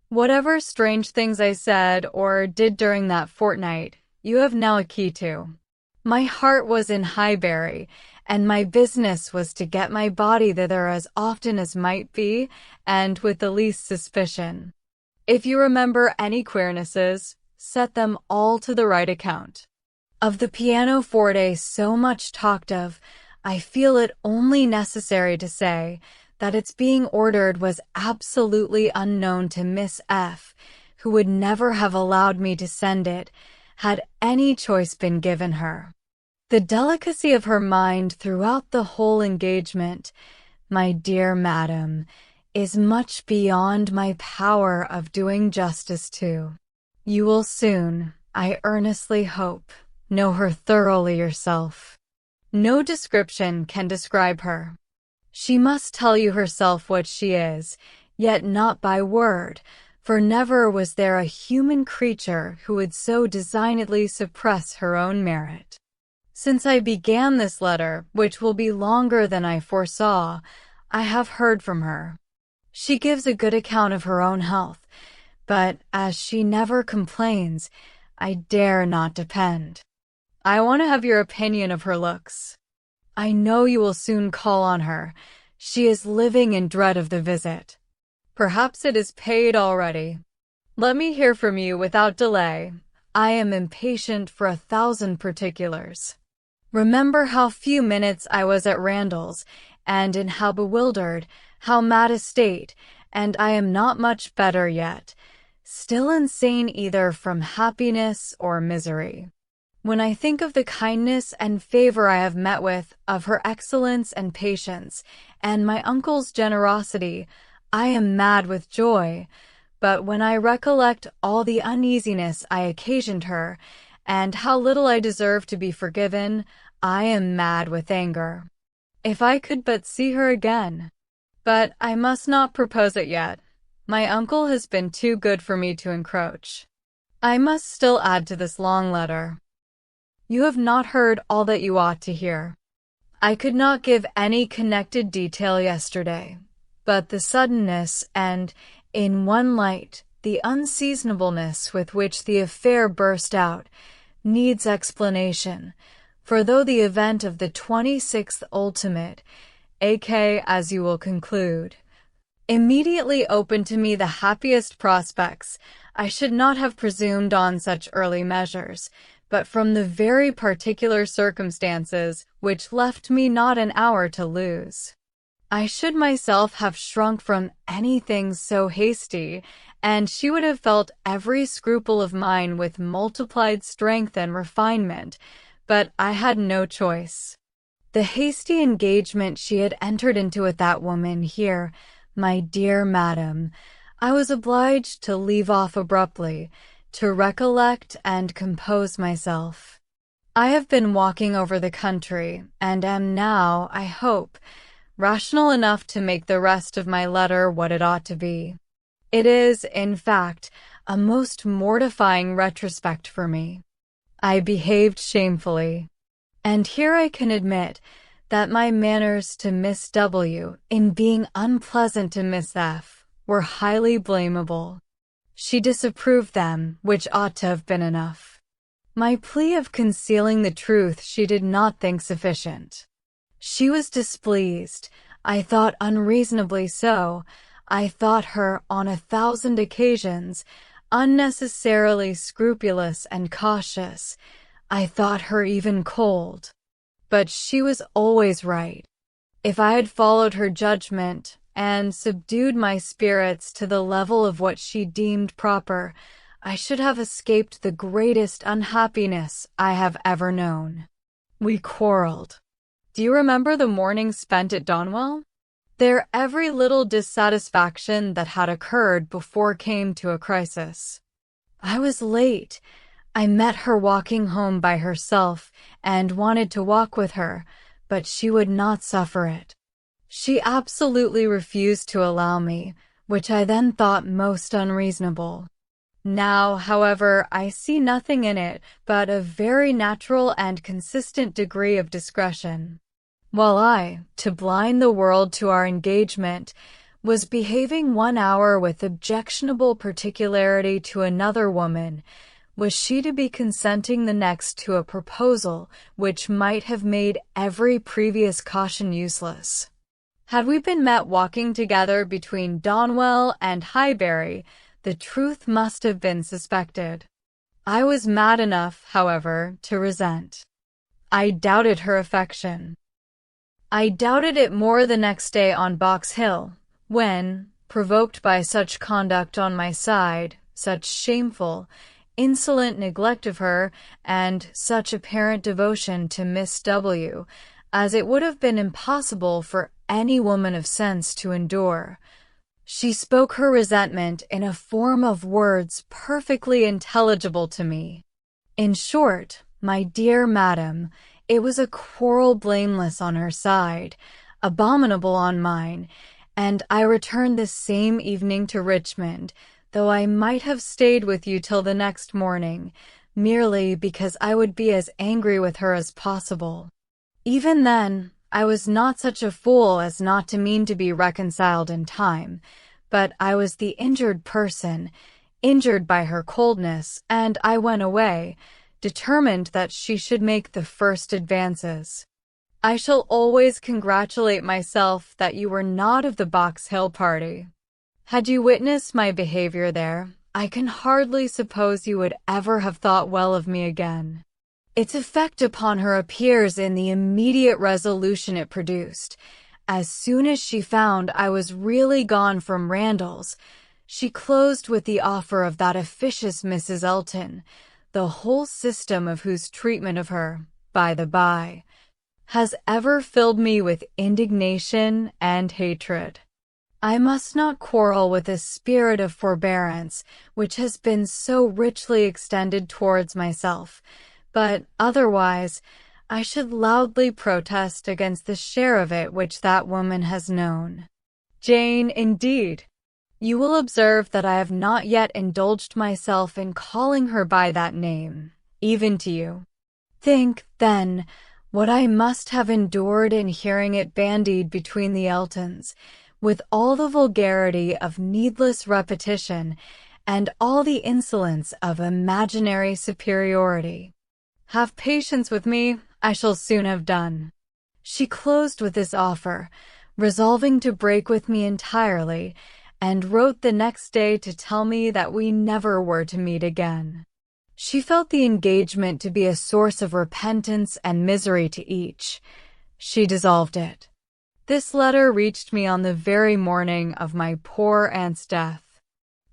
Whatever strange things I said or did during that fortnight, you have now a key to. My heart was in Highbury, and my business was to get my body thither as often as might be, and with the least suspicion. If you remember any queernesses, set them all to the right account. Of the pianoforte so much talked of, I feel it only necessary to say that its being ordered was absolutely unknown to Miss F., who would never have allowed me to send it, had any choice been given her. The delicacy of her mind throughout the whole engagement, my dear madam, is much beyond my power of doing justice to. You will soon, I earnestly hope, know her thoroughly yourself. No description can describe her. She must tell you herself what she is, yet not by word, for never was there a human creature who would so designedly suppress her own merit. Since I began this letter, which will be longer than I foresaw, I have heard from her. She gives a good account of her own health, but as she never complains, I dare not depend. I want to have your opinion of her looks. I know you will soon call on her. She is living in dread of the visit. Perhaps it is paid already. Let me hear from you without delay. I am impatient for 1,000 particulars. Remember how few minutes I was at Randall's, and in how bewildered, how mad a state, and I am not much better yet, still insane either from happiness or misery. When I think of the kindness and favor I have met with, of her excellence and patience, and my uncle's generosity, I am mad with joy. But when I recollect all the uneasiness I occasioned her, and how little I deserve to be forgiven, I am mad with anger. If I could but see her again! But I must not propose it yet. My uncle has been too good for me to encroach. I must still add to this long letter. You have not heard all that you ought to hear. I could not give any connected detail yesterday, but the suddenness and, in one light, the unseasonableness with which the affair burst out needs explanation, for though the event of the 26th ultimate, a.k. as you will conclude, immediately opened to me the happiest prospects, I should not have presumed on such early measures, but from the very particular circumstances which left me not an hour to lose. I should myself have shrunk from anything so hasty, and she would have felt every scruple of mine with multiplied strength and refinement, but I had no choice. The hasty engagement she had entered into with that woman here, my dear madam, I was obliged to leave off abruptly, to recollect and compose myself. I have been walking over the country, and am now, I hope, rational enough to make the rest of my letter what it ought to be. It is, in fact, a most mortifying retrospect for me. I behaved shamefully, and here I can admit that my manners to Miss W, in being unpleasant to Miss F, were highly blamable. She disapproved them, which ought to have been enough. My plea of concealing the truth she did not think sufficient. She was displeased, I thought unreasonably so. I thought her, on 1,000 occasions, unnecessarily scrupulous and cautious. I thought her even cold. But she was always right. If I had followed her judgment, and subdued my spirits to the level of what she deemed proper, I should have escaped the greatest unhappiness I have ever known. We quarreled. Do you remember the morning spent at Donwell? There every little dissatisfaction that had occurred before came to a crisis. I was late. I met her walking home by herself, and wanted to walk with her, but she would not suffer it. She absolutely refused to allow me, which I then thought most unreasonable. Now, however, I see nothing in it but a very natural and consistent degree of discretion. While I, to blind the world to our engagement, was behaving 1 hour with objectionable particularity to another woman, was she to be consenting the next to a proposal which might have made every previous caution useless? Had we been met walking together between Donwell and Highbury, the truth must have been suspected. I was mad enough, however, to resent. I doubted her affection. I doubted it more the next day on Box Hill, when, provoked by such conduct on my side, such shameful, insolent neglect of her, and such apparent devotion to Miss W., as it would have been impossible for any woman of sense to endure. She spoke her resentment in a form of words perfectly intelligible to me. In short, my dear madam, it was a quarrel blameless on her side, abominable on mine, and I returned the same evening to Richmond, though I might have stayed with you till the next morning, merely because I would be as angry with her as possible. Even then, I was not such a fool as not to mean to be reconciled in time, but I was the injured person, injured by her coldness, and I went away, determined that she should make the first advances. I shall always congratulate myself that you were not of the Box Hill party. Had you witnessed my behavior there, I can hardly suppose you would ever have thought well of me again. Its effect upon her appears in the immediate resolution it produced. As soon as she found I was really gone from Randalls, she closed with the offer of that officious Mrs. Elton, the whole system of whose treatment of her, by the by, has ever filled me with indignation and hatred. I must not quarrel with a spirit of forbearance which has been so richly extended towards myself, but otherwise I should loudly protest against the share of it which that woman has known. Jane, indeed. You will observe that I have not yet indulged myself in calling her by that name, even to you. Think, then, what I must have endured in hearing it bandied between the Eltons, with all the vulgarity of needless repetition and all the insolence of imaginary superiority. Have patience with me, I shall soon have done. She closed with this offer, resolving to break with me entirely, and wrote the next day to tell me that we never were to meet again. She felt the engagement to be a source of repentance and misery to each. She dissolved it. This letter reached me on the very morning of my poor aunt's death.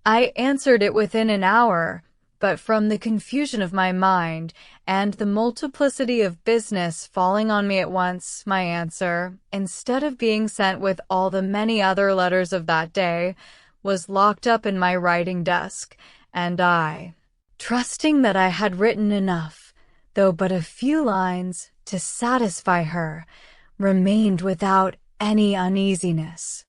I answered it within an hour, but from the confusion of my mind and the multiplicity of business falling on me at once, my answer, instead of being sent with all the many other letters of that day, was locked up in my writing desk, and I, trusting that I had written enough, though but a few lines, to satisfy her, remained without any uneasiness.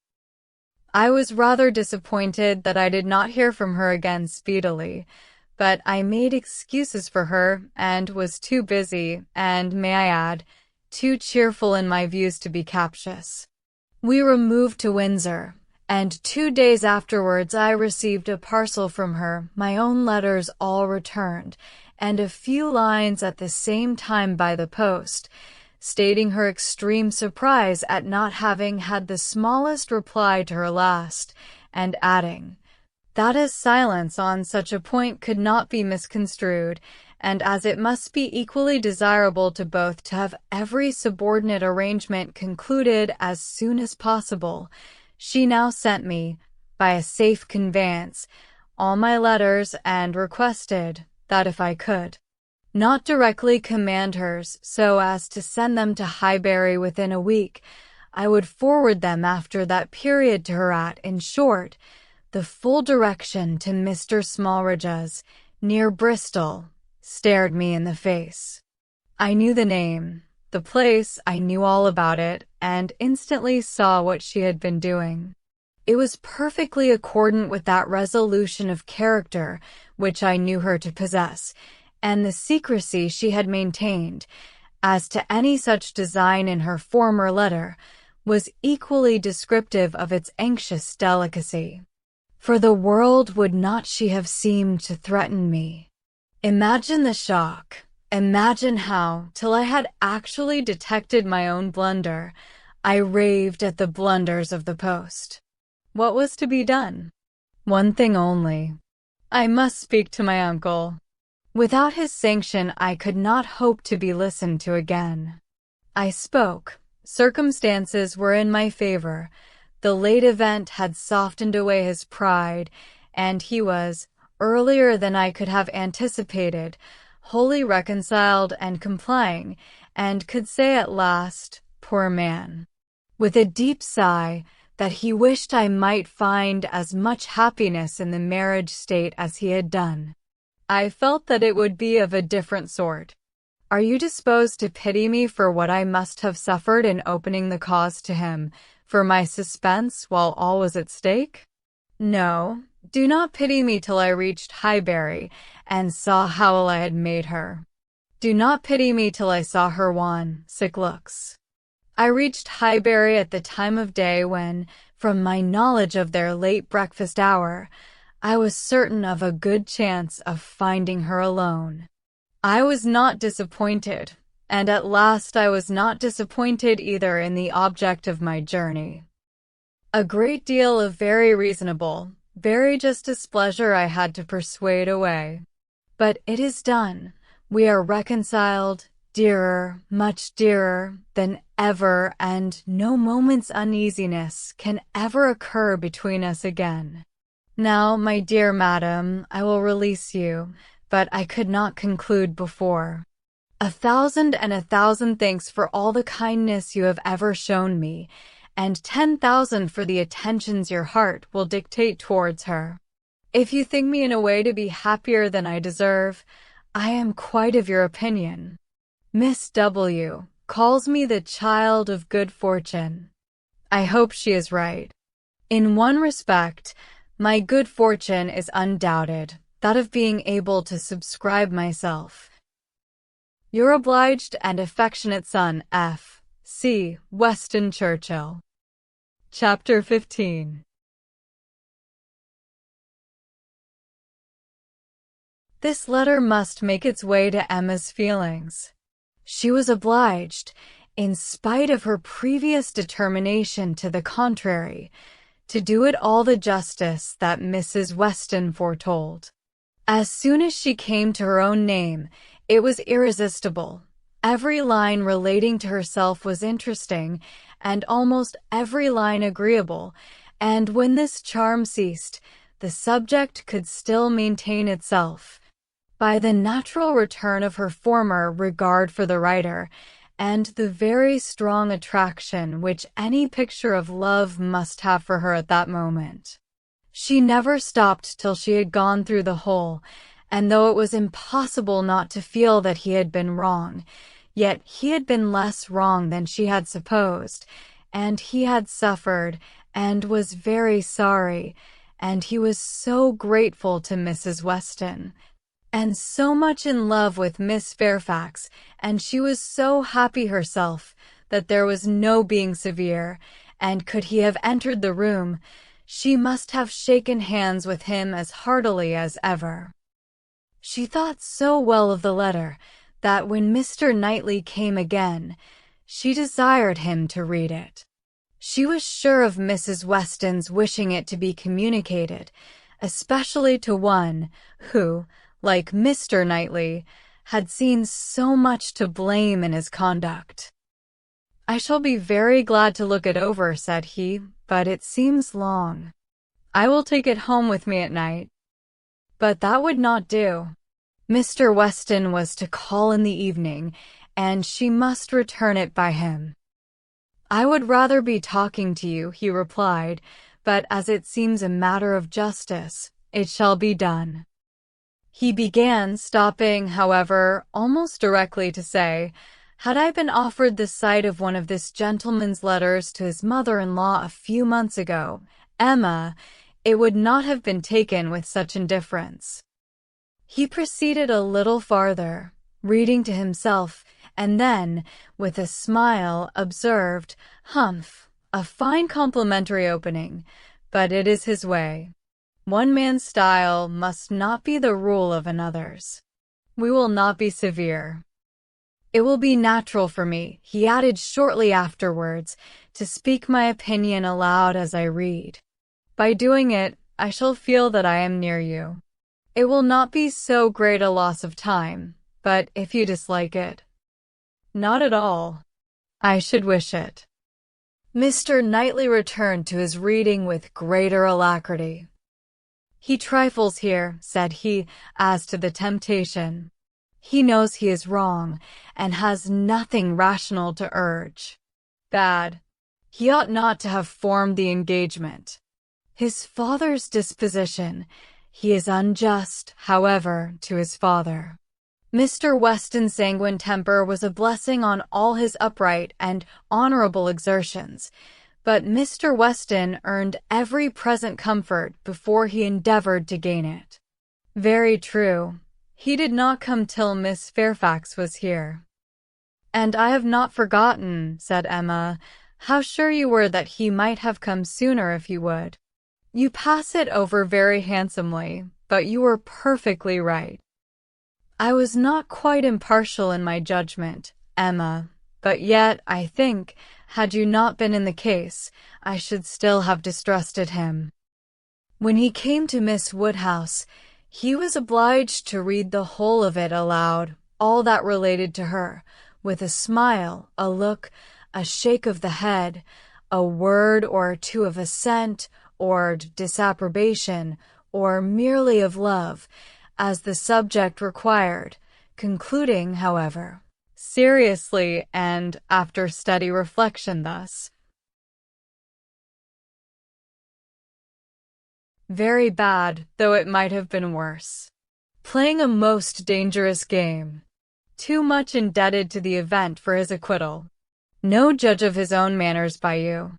I was rather disappointed that I did not hear from her again speedily, but I made excuses for her and was too busy, and, may I add, too cheerful in my views to be captious. We removed to Windsor, and 2 days afterwards I received a parcel from her, my own letters all returned, and a few lines at the same time by the post, stating her extreme surprise at not having had the smallest reply to her last, and adding, that as silence on such a point could not be misconstrued, and as it must be equally desirable to both to have every subordinate arrangement concluded as soon as possible, she now sent me, by a safe conveyance, all my letters, and requested that if I could not directly command hers so as to send them to Highbury within a week, I would forward them after that period to her at, in short, the full direction to Mr. Smallridge's, near Bristol, stared me in the face. I knew the name, the place, I knew all about it, and instantly saw what she had been doing. It was perfectly accordant with that resolution of character which I knew her to possess, and the secrecy she had maintained as to any such design in her former letter was equally descriptive of its anxious delicacy. For the world would not she have seemed to threaten me. Imagine the shock. Imagine how, till I had actually detected my own blunder, I raved at the blunders of the post. What was to be done? One thing only. I must speak to my uncle. Without his sanction, I could not hope to be listened to again. I spoke. Circumstances were in my favor. The late event had softened away his pride, and he was, earlier than I could have anticipated, wholly reconciled and complying, and could say at last, poor man, with a deep sigh, that he wished I might find as much happiness in the marriage state as he had done. I felt that it would be of a different sort. Are you disposed to pity me for what I must have suffered in opening the cause to him, for my suspense while all was at stake? No, do not pity me till I reached Highbury and saw how ill I had made her. Do not pity me till I saw her wan, sick looks. I reached Highbury at the time of day when, from my knowledge of their late breakfast hour, I was certain of a good chance of finding her alone. I was not disappointed, and at last I was not disappointed either in the object of my journey. A great deal of very reasonable, very just displeasure I had to persuade away. But it is done. We are reconciled, dearer, much dearer than ever, and no moment's uneasiness can ever occur between us again. Now, my dear madam, I will release you, but I could not conclude before. 1,000 thanks for all the kindness you have ever shown me, and 10,000 for the attentions your heart will dictate towards her. If you think me in a way to be happier than I deserve, I am quite of your opinion. Miss W. calls me the child of good fortune. I hope she is right. In one respect, my good fortune is undoubted, that of being able to subscribe myself. Your obliged and affectionate son, F. C. Weston Churchill. Chapter 15. This letter must make its way to Emma's feelings. She was obliged, in spite of her previous determination to the contrary, to do it all the justice that Mrs. Weston foretold. As soon as she came to her own name, it was irresistible. Every line relating to herself was interesting, and almost every line agreeable, and when this charm ceased, the subject could still maintain itself. By the natural return of her former regard for the writer, and the very strong attraction which any picture of love must have for her at that moment. She never stopped till she had gone through the whole, and though it was impossible not to feel that he had been wrong, yet he had been less wrong than she had supposed, and he had suffered, and was very sorry, and he was so grateful to Mrs. Weston, and so much in love with Miss Fairfax, and she was so happy herself, that there was no being severe, and could he have entered the room, she must have shaken hands with him as heartily as ever. She thought so well of the letter, that when Mr. Knightley came again, she desired him to read it. She was sure of Mrs. Weston's wishing it to be communicated, especially to one who, like Mr. Knightley, had seen so much to blame in his conduct. I shall be very glad to look it over, said he, but it seems long. I will take it home with me at night. But that would not do. Mr. Weston was to call in the evening, and she must return it by him. I would rather be talking to you, he replied, but as it seems a matter of justice, it shall be done. He began, stopping, however, almost directly to say, Had I been offered the sight of one of this gentleman's letters to his mother-in-law a few months ago, Emma, it would not have been taken with such indifference. He proceeded a little farther, reading to himself, and then, with a smile, observed, "Humph, a fine complimentary opening, but it is his way. One man's style must not be the rule of another's. We will not be severe. It will be natural for me," he added shortly afterwards, "to speak my opinion aloud as I read. By doing it, I shall feel that I am near you. It will not be so great a loss of time, but if you dislike it—" "Not at all. I should wish it." Mr. Knightley returned to his reading with greater alacrity. "He trifles here," said he, "as to the temptation. He knows he is wrong, and has nothing rational to urge. Bad. He ought not to have formed the engagement. His father's disposition. He is unjust, however, to his father." Mr. Weston's sanguine temper was a blessing on all his upright and honorable exertions, but Mr. Weston earned every present comfort before he endeavored to gain it. Very true. He did not come till Miss Fairfax was here. "And I have not forgotten," said Emma, "how sure you were that he might have come sooner if you would. You pass it over very handsomely, but you were perfectly right." "I was not quite impartial in my judgment, Emma, but yet, I think, had you not been in the case, I should still have distrusted him." When he came to Miss Woodhouse, he was obliged to read the whole of it aloud, all that related to her, with a smile, a look, a shake of the head, a word or two of assent, or disapprobation, or merely of love, as the subject required, concluding, however, seriously and after steady reflection thus: "Very bad, though it might have been worse. Playing a most dangerous game. Too much indebted to the event for his acquittal. No judge of his own manners by you.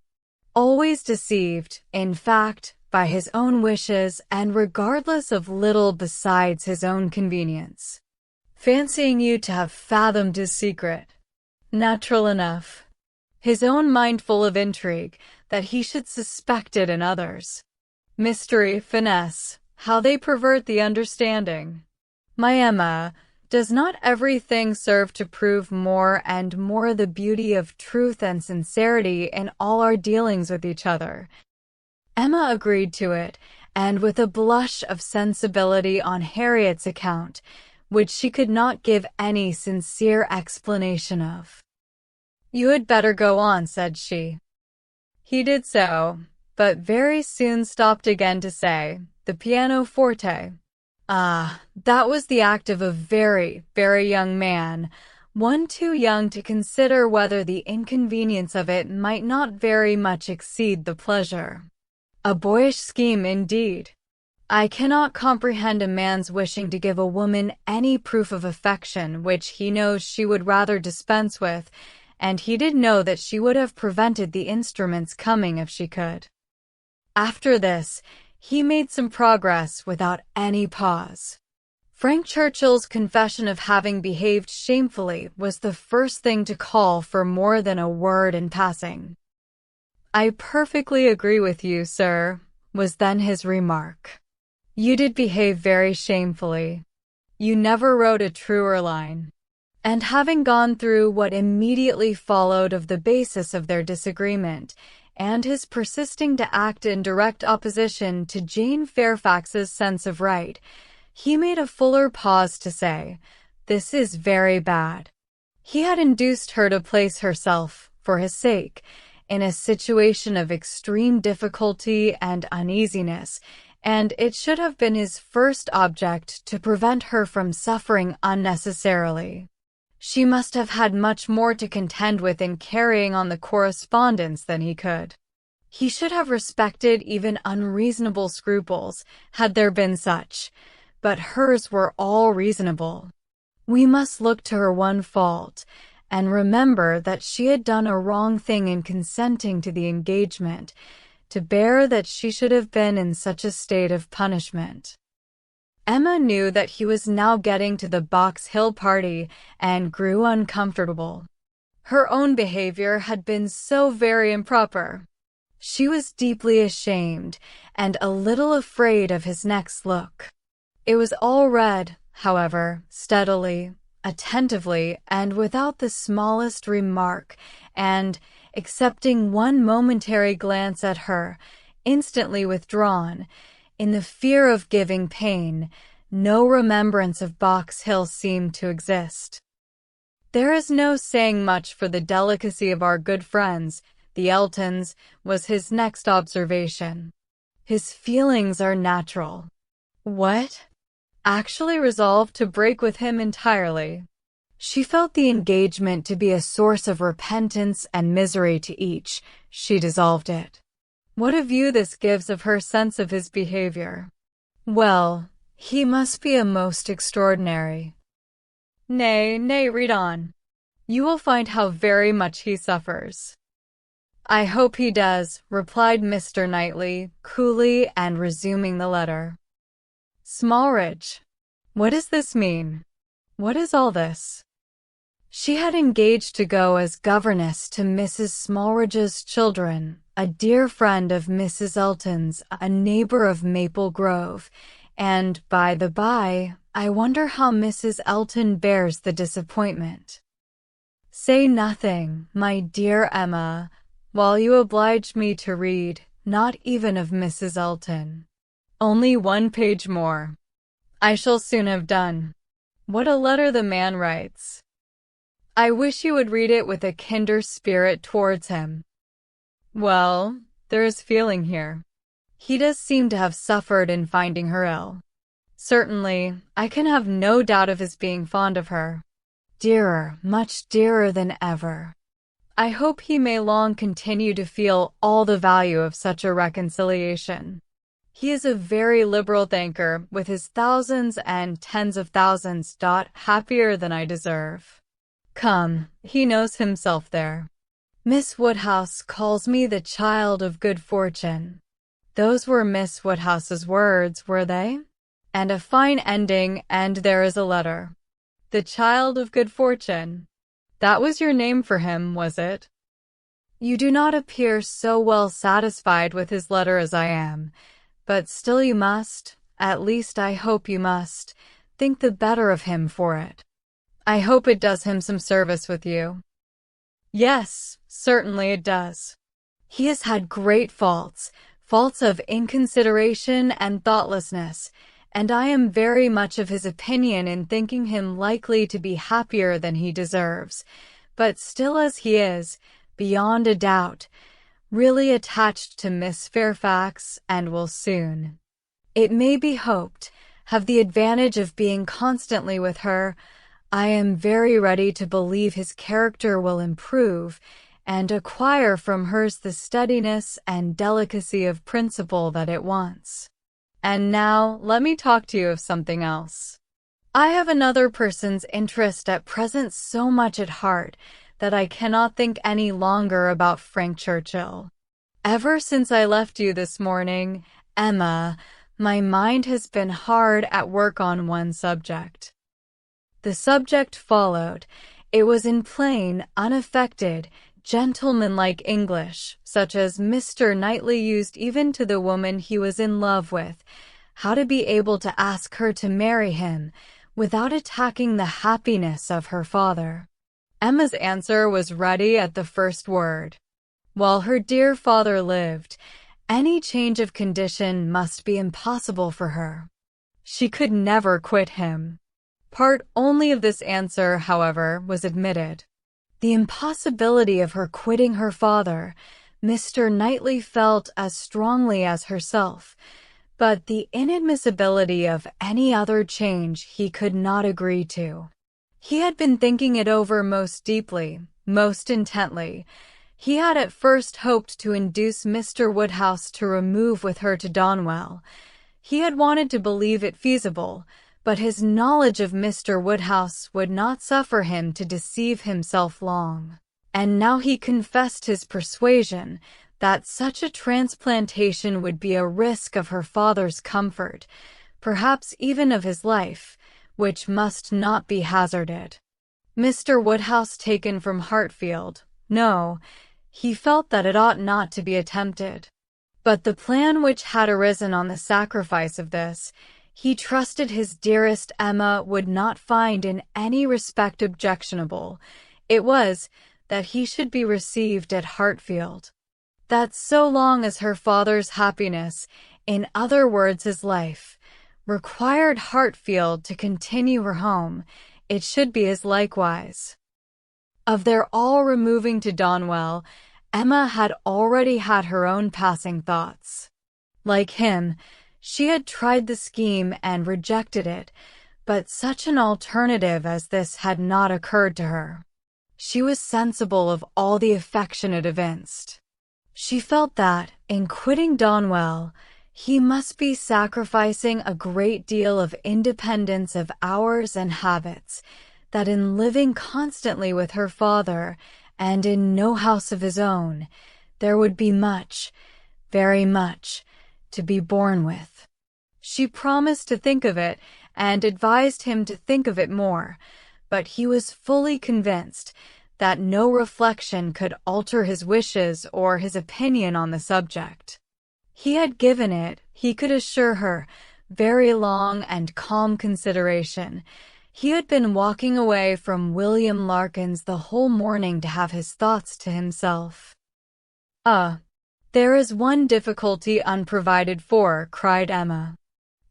Always deceived, in fact, by his own wishes and regardless of little besides his own convenience. Fancying you to have fathomed his secret. Natural enough. His own mind full of intrigue, that he should suspect it in others. Mystery, finesse, how they pervert the understanding. My Emma, does not everything serve to prove more and more the beauty of truth and sincerity in all our dealings with each other?" Emma agreed to it, and with a blush of sensibility on Harriet's account, which she could not give any sincere explanation of. "You had better go on," said she. He did so, but very soon stopped again to say, "The pianoforte. Ah, that was the act of a very, very young man, one too young to consider whether the inconvenience of it might not very much exceed the pleasure. A boyish scheme indeed. I cannot comprehend a man's wishing to give a woman any proof of affection which he knows she would rather dispense with, and he did know that she would have prevented the instrument's coming if she could." After this, he made some progress without any pause. Frank Churchill's confession of having behaved shamefully was the first thing to call for more than a word in passing. "I perfectly agree with you, sir," was then his remark. "You did behave very shamefully. You never wrote a truer line." And having gone through what immediately followed of the basis of their disagreement, and his persisting to act in direct opposition to Jane Fairfax's sense of right, he made a fuller pause to say, "This is very bad." He had induced her to place herself, for his sake, in a situation of extreme difficulty and uneasiness, and it should have been his first object to prevent her from suffering unnecessarily. She must have had much more to contend with in carrying on the correspondence than he could. He should have respected even unreasonable scruples, had there been such, but hers were all reasonable. We must look to her one fault, and remember that she had done a wrong thing in consenting to the engagement, to bear that she should have been in such a state of punishment. Emma knew that he was now getting to the Box Hill party and grew uncomfortable. Her own behavior had been so very improper. She was deeply ashamed and a little afraid of his next look. It was all read, however, steadily, attentively, and without the smallest remark, and, excepting one momentary glance at her, instantly withdrawn, in the fear of giving pain, no remembrance of Box Hill seemed to exist. "There is no saying much for the delicacy of our good friends, the Eltons," was his next observation. "His feelings are natural." What? Actually resolved to break with him entirely. She felt the engagement to be a source of repentance and misery to each. She dissolved it. What a view this gives of her sense of his behavior. Well, he must be a most extraordinary. Nay, read on. You will find how very much he suffers. I hope he does, replied Mr. Knightley, coolly, and resuming the letter. Smallridge. What does this mean? What is all this? She had engaged to go as governess to Mrs. Smallridge's children, a dear friend of Mrs. Elton's, a neighbor of Maple Grove, and, by the by, I wonder how Mrs. Elton bears the disappointment. Say nothing, my dear Emma, while you oblige me to read, not even of Mrs. Elton. Only 1 page more. I shall soon have done. What a letter the man writes. I wish you would read it with a kinder spirit towards him. Well, there is feeling here. He does seem to have suffered in finding her ill. Certainly, I can have no doubt of his being fond of her. Dearer, much dearer than ever. I hope he may long continue to feel all the value of such a reconciliation. He is a very liberal thinker, with his thousands and tens of thousands. Happier than I deserve. Come, he knows himself there. Miss Woodhouse calls me the child of good fortune. Those were Miss Woodhouse's words, were they? And a fine ending, and there is a letter. The child of good fortune. That was your name for him, was it? You do not appear so well satisfied with his letter as I am, but still you must, at least I hope you must, think the better of him for it. I hope it does him some service with you. Yes, certainly it does. He has had great faults of inconsideration and thoughtlessness, and I am very much of his opinion in thinking him likely to be happier than he deserves, but still as he is, beyond a doubt, really attached to Miss Fairfax, and will soon, it may be hoped, have the advantage of being constantly with her. I am very ready to believe his character will improve, and acquire from hers the steadiness and delicacy of principle that it wants. And now, let me talk to you of something else. I have another person's interest at present so much at heart that I cannot think any longer about Frank Churchill. Ever since I left you this morning, Emma, my mind has been hard at work on one subject. The subject followed. It was in plain, unaffected, gentlemanlike English, such as Mr. Knightley used even to the woman he was in love with, how to be able to ask her to marry him without attacking the happiness of her father. Emma's answer was ready at the first word. While her dear father lived, any change of condition must be impossible for her. She could never quit him. Part only of this answer, however, was admitted. The impossibility of her quitting her father, Mr. Knightley felt as strongly as herself, but the inadmissibility of any other change he could not agree to. He had been thinking it over most deeply, most intently. He had at first hoped to induce Mr. Woodhouse to remove with her to Donwell. He had wanted to believe it feasible, but his knowledge of Mr. Woodhouse would not suffer him to deceive himself long. And now he confessed his persuasion that such a transplantation would be a risk of her father's comfort, perhaps even of his life, which must not be hazarded. Mr. Woodhouse taken from Hartfield? No, he felt that it ought not to be attempted. But the plan which had arisen on the sacrifice of this, he trusted his dearest Emma would not find in any respect objectionable. It was, that he should be received at Hartfield. That so long as her father's happiness, in other words his life, required Hartfield to continue her home, it should be his likewise. Of their all removing to Donwell, Emma had already had her own passing thoughts. Like him, she had tried the scheme and rejected it, but such an alternative as this had not occurred to her. She was sensible of all the affection it evinced. She felt that, in quitting Donwell, he must be sacrificing a great deal of independence of hours and habits, that in living constantly with her father, and in no house of his own, there would be much, very much, to be borne with. She promised to think of it, and advised him to think of it more, but he was fully convinced that no reflection could alter his wishes or his opinion on the subject. He had given it, he could assure her, very long and calm consideration. He had been walking away from William Larkins the whole morning to have his thoughts to himself. There is one difficulty unprovided for, cried Emma.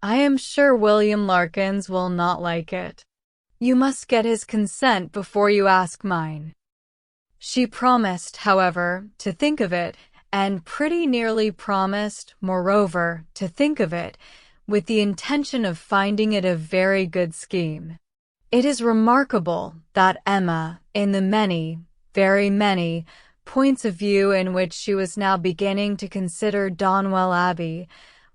I am sure William Larkins will not like it. You must get his consent before you ask mine. She promised, however, to think of it, and pretty nearly promised, moreover, to think of it, with the intention of finding it a very good scheme. It is remarkable that Emma, in the many, very many, points of view in which she was now beginning to consider Donwell Abbey,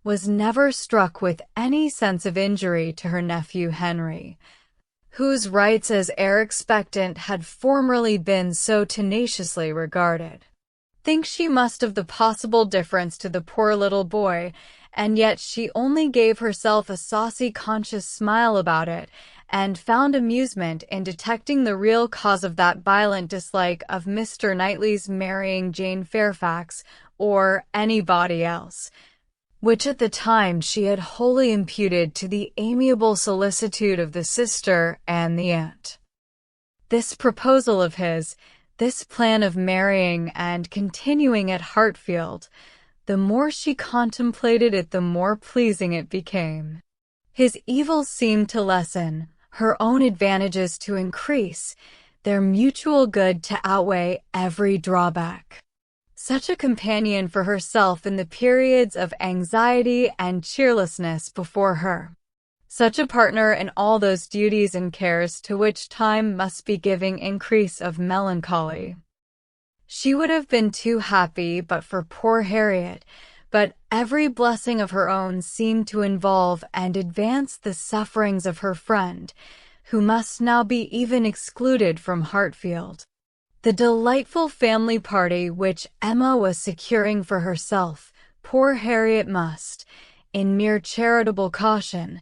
was never struck with any sense of injury to her nephew Henry, whose rights as heir expectant had formerly been so tenaciously regarded. Think she must of the possible difference to the poor little boy, and yet she only gave herself a saucy conscious smile about it, and found amusement in detecting the real cause of that violent dislike of Mr. Knightley's marrying Jane Fairfax, or anybody else, which at the time she had wholly imputed to the amiable solicitude of the sister and the aunt. This proposal of his, this plan of marrying and continuing at Hartfield, the more she contemplated it the more pleasing it became. His evils seemed to lessen, her own advantages to increase, their mutual good to outweigh every drawback. Such a companion for herself in the periods of anxiety and cheerlessness before her. Such a partner in all those duties and cares to which time must be giving increase of melancholy. She would have been too happy but for poor Harriet, but every blessing of her own seemed to involve and advance the sufferings of her friend, who must now be even excluded from Hartfield. The delightful family party which Emma was securing for herself, poor Harriet must, in mere charitable caution,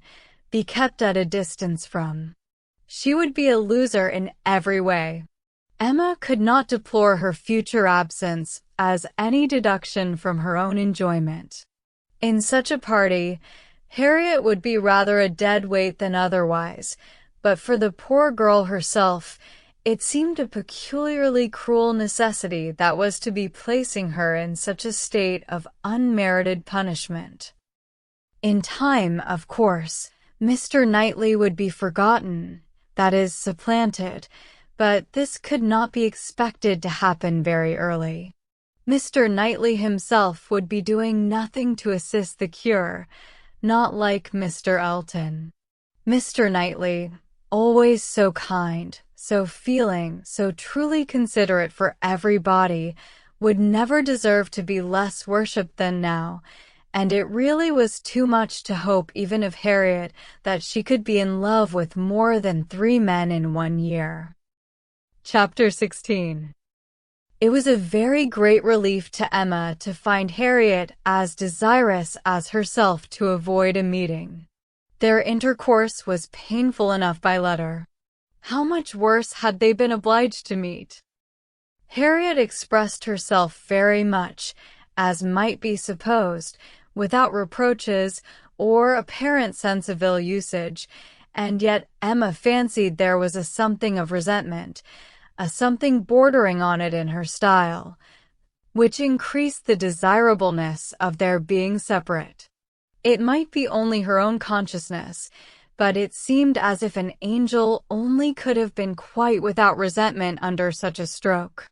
be kept at a distance from. She would be a loser in every way. Emma could not deplore her future absence as any deduction from her own enjoyment. In such a party, Harriet would be rather a dead weight than otherwise, but for the poor girl herself, it seemed a peculiarly cruel necessity that was to be placing her in such a state of unmerited punishment. In time, of course, Mr. Knightley would be forgotten, that is, supplanted, but this could not be expected to happen very early. Mr. Knightley himself would be doing nothing to assist the cure, not like Mr. Elton. Mr. Knightley, always so kind, so feeling, so truly considerate for everybody, would never deserve to be less worshipped than now, and it really was too much to hope even of Harriet that she could be in love with more than 3 men in 1 year. Chapter 16. It was a very great relief to Emma to find Harriet as desirous as herself to avoid a meeting. Their intercourse was painful enough by letter. How much worse had they been obliged to meet? Harriet expressed herself very much, as might be supposed, without reproaches or apparent sense of ill usage, and yet Emma fancied there was a something of resentment, a something bordering on it in her style, which increased the desirableness of their being separate. It might be only her own consciousness, but it seemed as if an angel only could have been quite without resentment under such a stroke.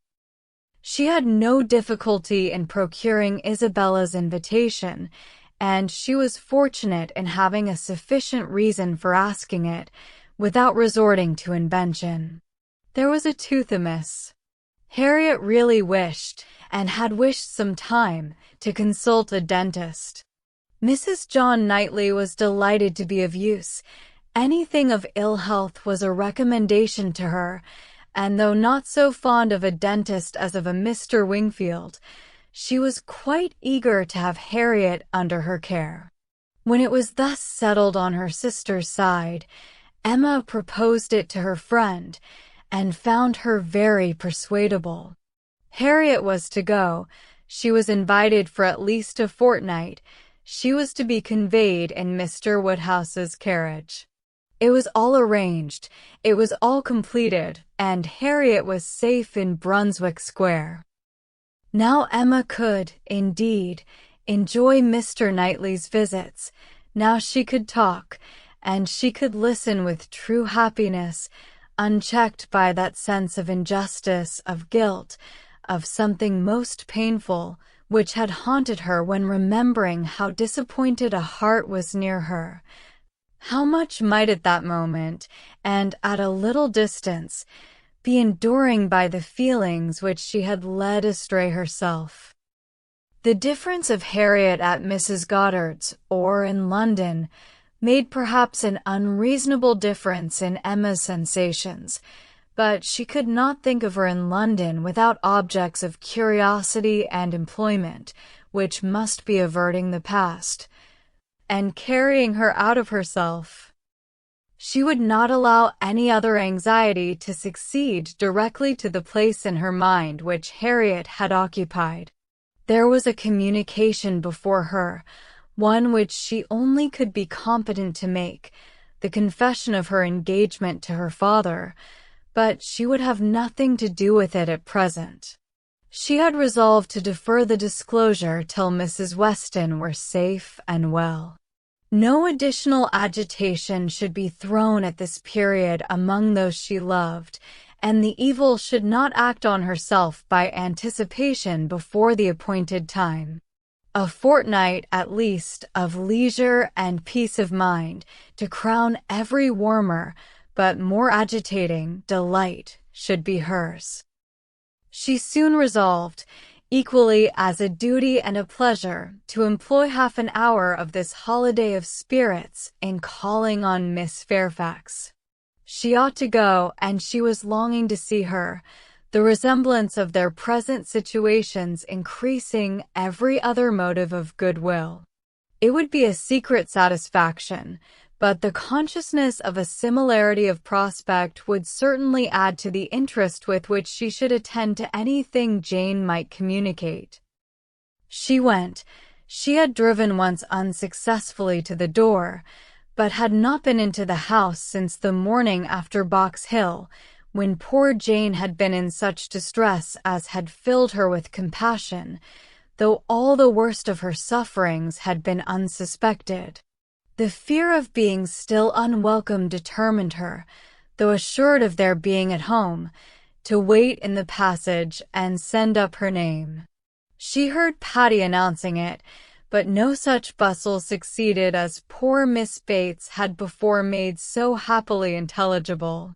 She had no difficulty in procuring Isabella's invitation, and she was fortunate in having a sufficient reason for asking it, without resorting to invention. There was a tooth amiss. Harriet really wished, and had wished some time, to consult a dentist. Mrs. John Knightley was delighted to be of use. Anything of ill health was a recommendation to her, and though not so fond of a dentist as of a Mr. Wingfield, she was quite eager to have Harriet under her care. When it was thus settled on her sister's side, Emma proposed it to her friend, and found her very persuadable. Harriet was to go. She was invited for at least a fortnight. She was to be conveyed in Mr. Woodhouse's carriage. It was all arranged, it was all completed, and Harriet was safe in Brunswick Square. Now Emma could, indeed, enjoy Mr. Knightley's visits. Now she could talk, and she could listen with true happiness, unchecked by that sense of injustice, of guilt, of something most painful, which had haunted her when remembering how disappointed a heart was near her. How much might at that moment, and at a little distance, be enduring by the feelings which she had led astray herself. The difference of Harriet at Mrs. Goddard's, or in London, made perhaps an unreasonable difference in Emma's sensations, but she could not think of her in London without objects of curiosity and employment, which must be averting the past, and carrying her out of herself. She would not allow any other anxiety to succeed directly to the place in her mind which Harriet had occupied. There was a communication before her, one which she only could be competent to make, the confession of her engagement to her father, but she would have nothing to do with it at present. She had resolved to defer the disclosure till Mrs. Weston were safe and well. No additional agitation should be thrown at this period among those she loved, and the evil should not act on herself by anticipation before the appointed time. A fortnight, at least, of leisure and peace of mind, to crown every warmer, but more agitating, delight should be hers. She soon resolved, equally as a duty and a pleasure, to employ half an hour of this holiday of spirits in calling on Miss Fairfax. She ought to go, and she was longing to see her, the resemblance of their present situations increasing every other motive of goodwill. It would be a secret satisfaction, but the consciousness of a similarity of prospect would certainly add to the interest with which she should attend to anything Jane might communicate. She went. She had driven once unsuccessfully to the door, but had not been into the house since the morning after Box Hill, when poor Jane had been in such distress as had filled her with compassion, though all the worst of her sufferings had been unsuspected. The fear of being still unwelcome determined her, though assured of their being at home, to wait in the passage and send up her name. She heard Patty announcing it, but no such bustle succeeded as poor Miss Bates had before made so happily intelligible.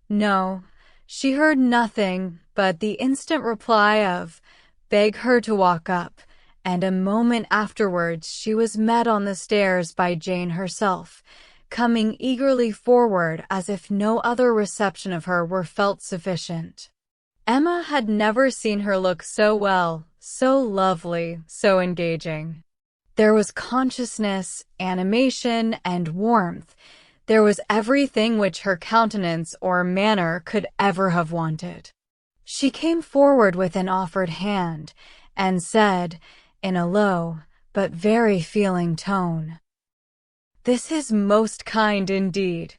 No, she heard nothing but the instant reply of, "Beg her to walk up," and a moment afterwards she was met on the stairs by Jane herself, coming eagerly forward as if no other reception of her were felt sufficient. Emma had never seen her look so well, so lovely, so engaging. There was consciousness, animation, and warmth. There was everything which her countenance or manner could ever have wanted. She came forward with an offered hand, and said, in a low, but very feeling tone, "This is most kind indeed.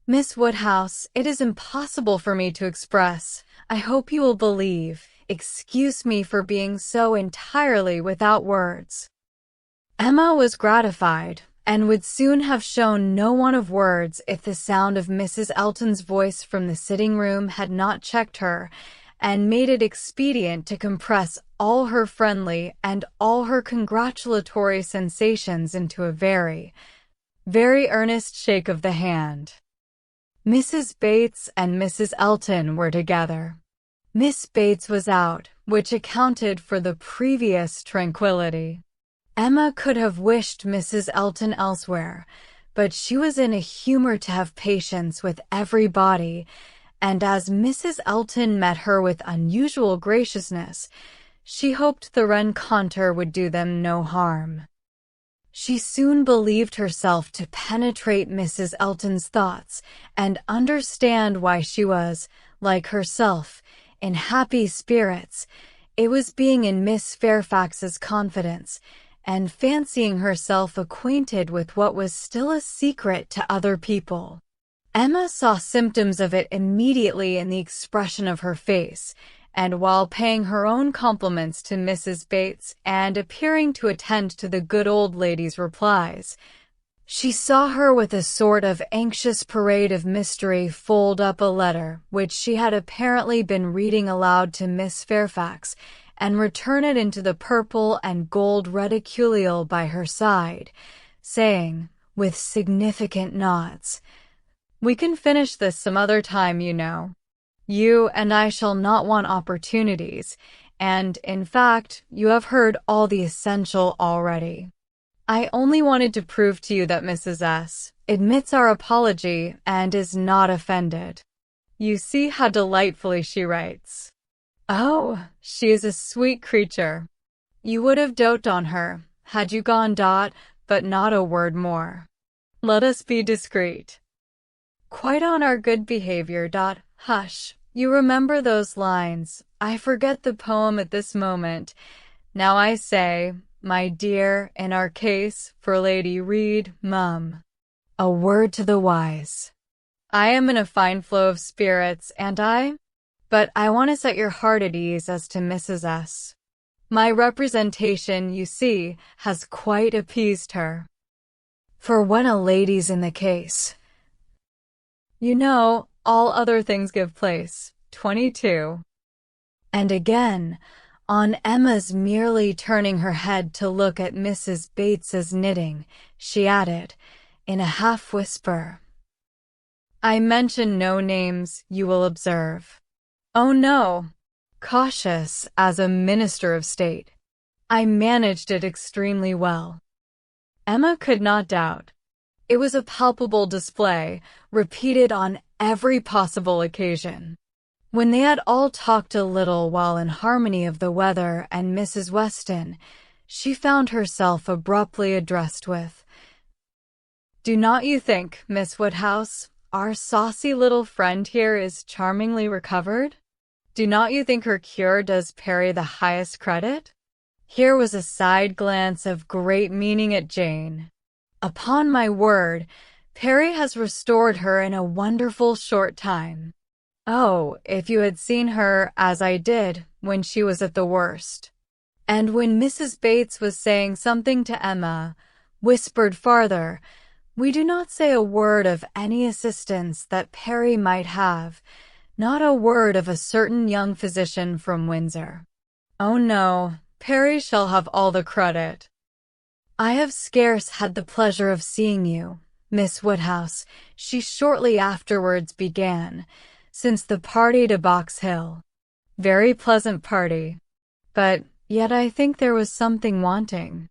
Miss Woodhouse, it is impossible for me to express. I hope you will believe. Excuse me for being so entirely without words." Emma was gratified, and would soon have shown no want of words if the sound of Mrs. Elton's voice from the sitting-room had not checked her, and made it expedient to compress all her friendly and all her congratulatory sensations into a very earnest shake of the hand. Mrs. Bates and Mrs. Elton were together. Miss Bates was out, which accounted for the previous tranquillity. Emma could have wished Mrs. Elton elsewhere, but she was in a humor to have patience with everybody, and as Mrs. Elton met her with unusual graciousness, she hoped the rencontre would do them no harm. She soon believed herself to penetrate Mrs. Elton's thoughts and understand why she was, like herself, in happy spirits. It was being in Miss Fairfax's confidence, and fancying herself acquainted with what was still a secret to other people. Emma saw symptoms of it immediately in the expression of her face, and while paying her own compliments to Mrs. Bates and appearing to attend to the good old lady's replies, she saw her with a sort of anxious parade of mystery fold up a letter which she had apparently been reading aloud to Miss Fairfax, and return it into the purple and gold reticule by her side, saying, with significant nods, "We can finish this some other time, you know. You and I shall not want opportunities, and, in fact, you have heard all the essential already. I only wanted to prove to you that Mrs. S. admits our apology and is not offended. You see how delightfully she writes. Oh, she is a sweet creature. You would have doted on her, had you gone ... but not a word more. Let us be discreet. Quite on our good behavior ... Hush, you remember those lines. I forget the poem at this moment. Now I say, my dear, in our case, for Lady Reed, mum. A word to the wise. I am in a fine flow of spirits, but I want to set your heart at ease as to Mrs. S. My representation, you see, has quite appeased her. For when a lady's in the case, you know, all other things give place. 22. And again, on Emma's merely turning her head to look at Mrs. Bates's knitting, she added, in a half-whisper, I mention no names, you will observe. Oh no, cautious as a minister of state. I managed it extremely well. Emma could not doubt. It was a palpable display, repeated on every possible occasion. When they had all talked a little while in harmony of the weather and Mrs. Weston, she found herself abruptly addressed with, Do not you think, Miss Woodhouse, our saucy little friend here is charmingly recovered? Do not you think her cure does Perry the highest credit? Here was a side glance of great meaning at Jane. Upon my word, Perry has restored her in a wonderful short time. Oh, if you had seen her, as I did, when she was at the worst. And when Mrs. Bates was saying something to Emma, whispered farther, we do not say a word of any assistance that Perry might have, not a word of a certain young physician from Windsor. Oh no, Perry shall have all the credit. I have scarce had the pleasure of seeing you, Miss Woodhouse, she shortly afterwards began, since the party to Box Hill. Very pleasant party. But Yet I think there was something wanting.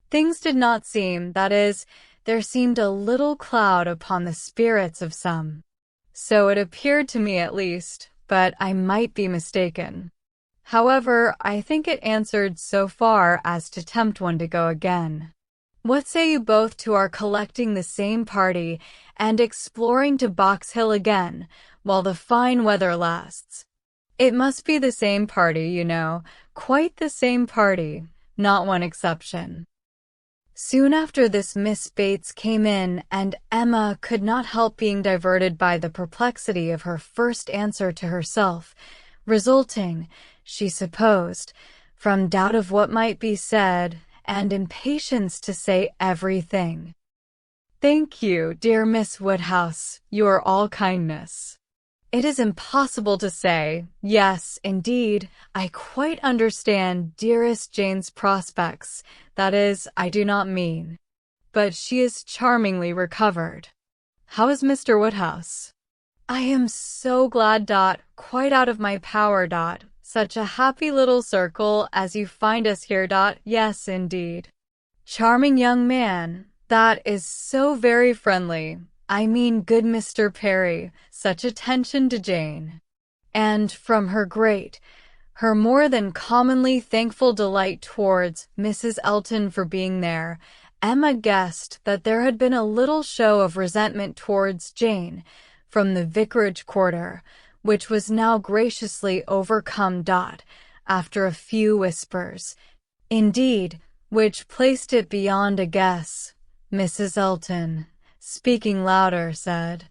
Things did not seem, that is, there seemed a little cloud upon the spirits of some. So it appeared to me at least, but I might be mistaken. However, I think it answered so far as to tempt one to go again. What say you both to our collecting the same party and exploring to Box Hill again, while the fine weather lasts? It must be the same party, you know, quite the same party, not one exception. Soon after this Miss Bates came in, and Emma could not help being diverted by the perplexity of her first answer to herself, resulting, she supposed, from doubt of what might be said, and impatience to say everything. "Thank you, dear Miss Woodhouse, you are all kindness. It is impossible to say. Yes, indeed, I quite understand dearest Jane's prospects. That is, I do not mean. But she is charmingly recovered. How is Mr. Woodhouse?" "I am so glad, quite out of my power, Such a happy little circle as you find us here, Yes, indeed. Charming young man. That is so very friendly. I mean good Mr. Perry, such attention to Jane." And from her more than commonly thankful delight towards Mrs. Elton for being there, Emma guessed that there had been a little show of resentment towards Jane from the vicarage quarter, which was now graciously overcome, after a few whispers, indeed, which placed it beyond a guess. Mrs. Elton, speaking louder, said,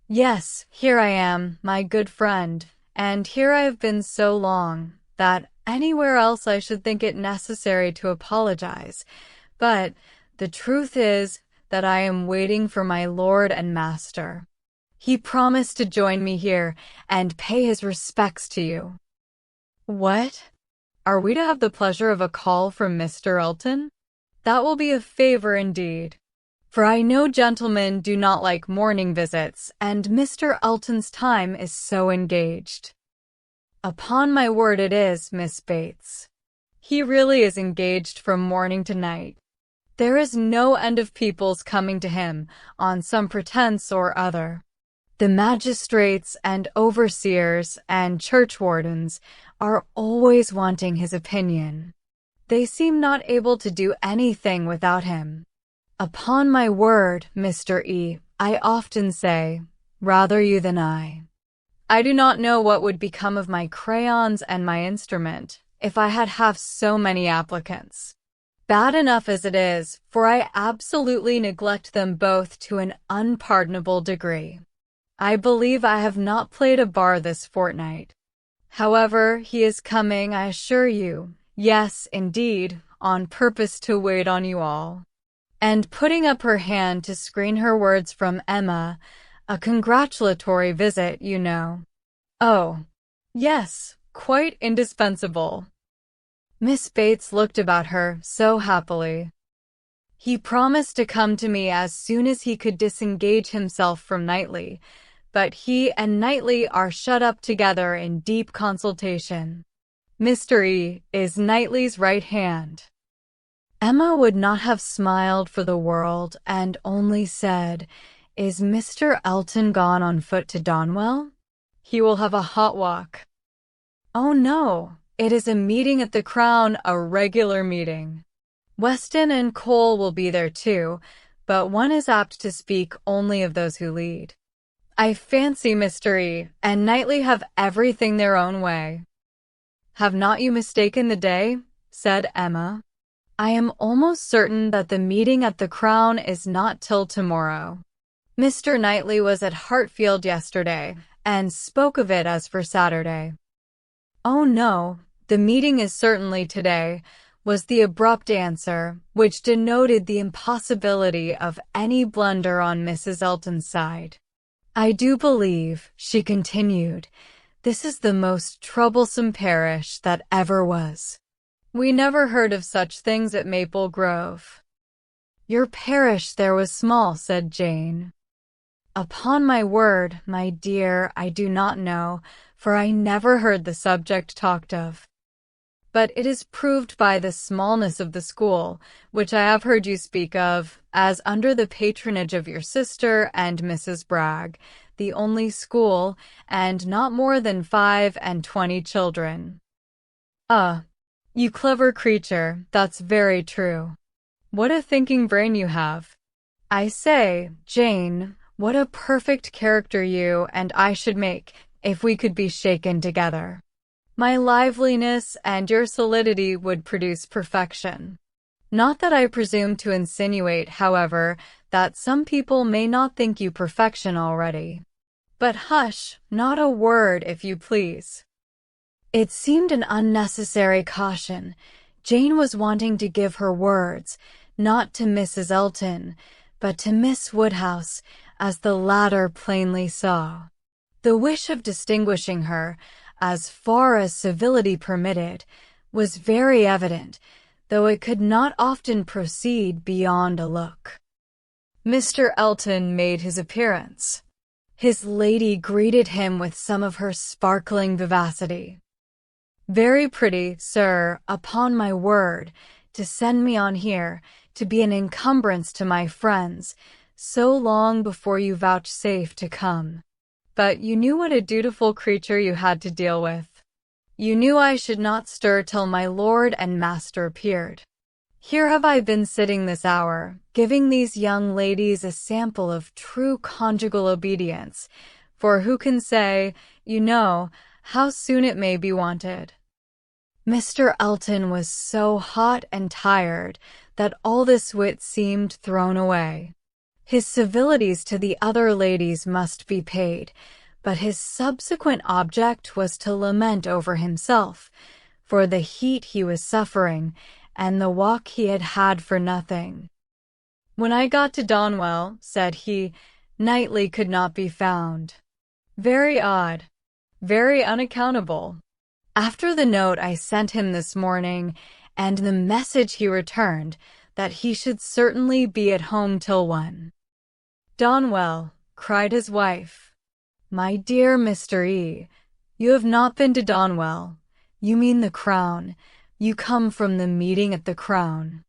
"Yes, here I am, my good friend, and here I have been so long, that anywhere else I should think it necessary to apologize, but the truth is that I am waiting for my lord and master. He promised to join me here and pay his respects to you." "What? Are we to have the pleasure of a call from Mr. Elton? That will be a favor indeed. For I know gentlemen do not like morning visits, and Mr. Elton's time is so engaged." "Upon my word it is, Miss Bates. He really is engaged from morning to night. There is no end of people's coming to him, on some pretense or other. The magistrates and overseers and churchwardens are always wanting his opinion. They seem not able to do anything without him. Upon my word, Mr. E., I often say, rather you than I. I do not know what would become of my crayons and my instrument if I had half so many applicants. Bad enough as it is, for I absolutely neglect them both to an unpardonable degree. I believe I have not played a bar this fortnight. However, he is coming, I assure you. Yes, indeed, on purpose to wait on you all." And putting up her hand to screen her words from Emma, "A congratulatory visit, you know." "Oh, yes, quite indispensable." Miss Bates looked about her so happily. "He promised to come to me as soon as he could disengage himself from Knightley, but he and Knightley are shut up together in deep consultation. Mr. E. is Knightley's right hand." Emma would not have smiled for the world, and only said, "Is Mr. Elton gone on foot to Donwell? He will have a hot walk." "Oh no, it is a meeting at the Crown, a regular meeting. Weston and Cole will be there too, but one is apt to speak only of those who lead. I fancy Mr. E. and Knightley have everything their own way." "Have not you mistaken the day?" said Emma. "I am almost certain that the meeting at the Crown is not till tomorrow. Mr. Knightley was at Hartfield yesterday, and spoke of it as for Saturday." "Oh no, the meeting is certainly today," was the abrupt answer, which denoted the impossibility of any blunder on Mrs. Elton's side. "I do believe," she continued, "this is the most troublesome parish that ever was. We never heard of such things at Maple Grove." "Your parish there was small," said Jane. "Upon my word, my dear, I do not know, for I never heard the subject talked of." but it is proved by the smallness of the school, which I have heard you speak of, as under the patronage of your sister and Mrs. Bragg, the only school, and not more than 25 children. Ah, you clever creature, that's very true. What a thinking brain you have. I say, Jane, what a perfect character you and I should make, if we could be shaken together. My liveliness and your solidity would produce perfection. Not that I presume to insinuate, however, that some people may not think you perfection already. But hush, not a word, if you please. It seemed an unnecessary caution. Jane was wanting to give her words, not to Mrs. Elton, but to Miss Woodhouse, as the latter plainly saw. The wish of distinguishing her, as far as civility permitted, was very evident, though it could not often proceed beyond a look. Mr. Elton made his appearance. His lady greeted him with some of her sparkling vivacity. Very pretty, sir, upon my word, to send me on here, to be an encumbrance to my friends, so long before you vouchsafe to come. But you knew what a dutiful creature you had to deal with. You knew I should not stir till my lord and master appeared. Here have I been sitting this hour, giving these young ladies a sample of true conjugal obedience, for who can say, you know, how soon it may be wanted. Mr. Elton was so hot and tired that all this wit seemed thrown away. His civilities to the other ladies must be paid, but his subsequent object was to lament over himself, for the heat he was suffering, and the walk he had had for nothing. When I got to Donwell, said he, Knightley could not be found. Very odd. Very unaccountable. After the note I sent him this morning, and the message he returned, that he should certainly be at home till 1. Donwell, cried his wife. My dear Mr. E., you have not been to Donwell. You mean the Crown. You come from the meeting at the Crown.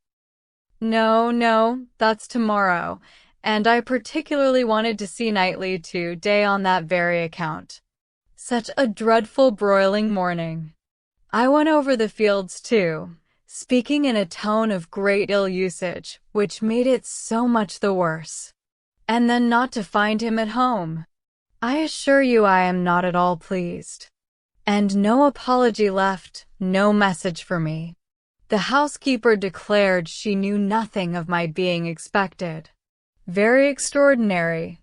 No, that's tomorrow, and I particularly wanted to see Knightley today on that very account. Such a dreadful broiling morning. I went over the fields too, speaking in a tone of great ill usage, which made it so much the worse. And then not to find him at home. I assure you I am not at all pleased. And no apology left, no message for me. The housekeeper declared she knew nothing of my being expected. Very extraordinary.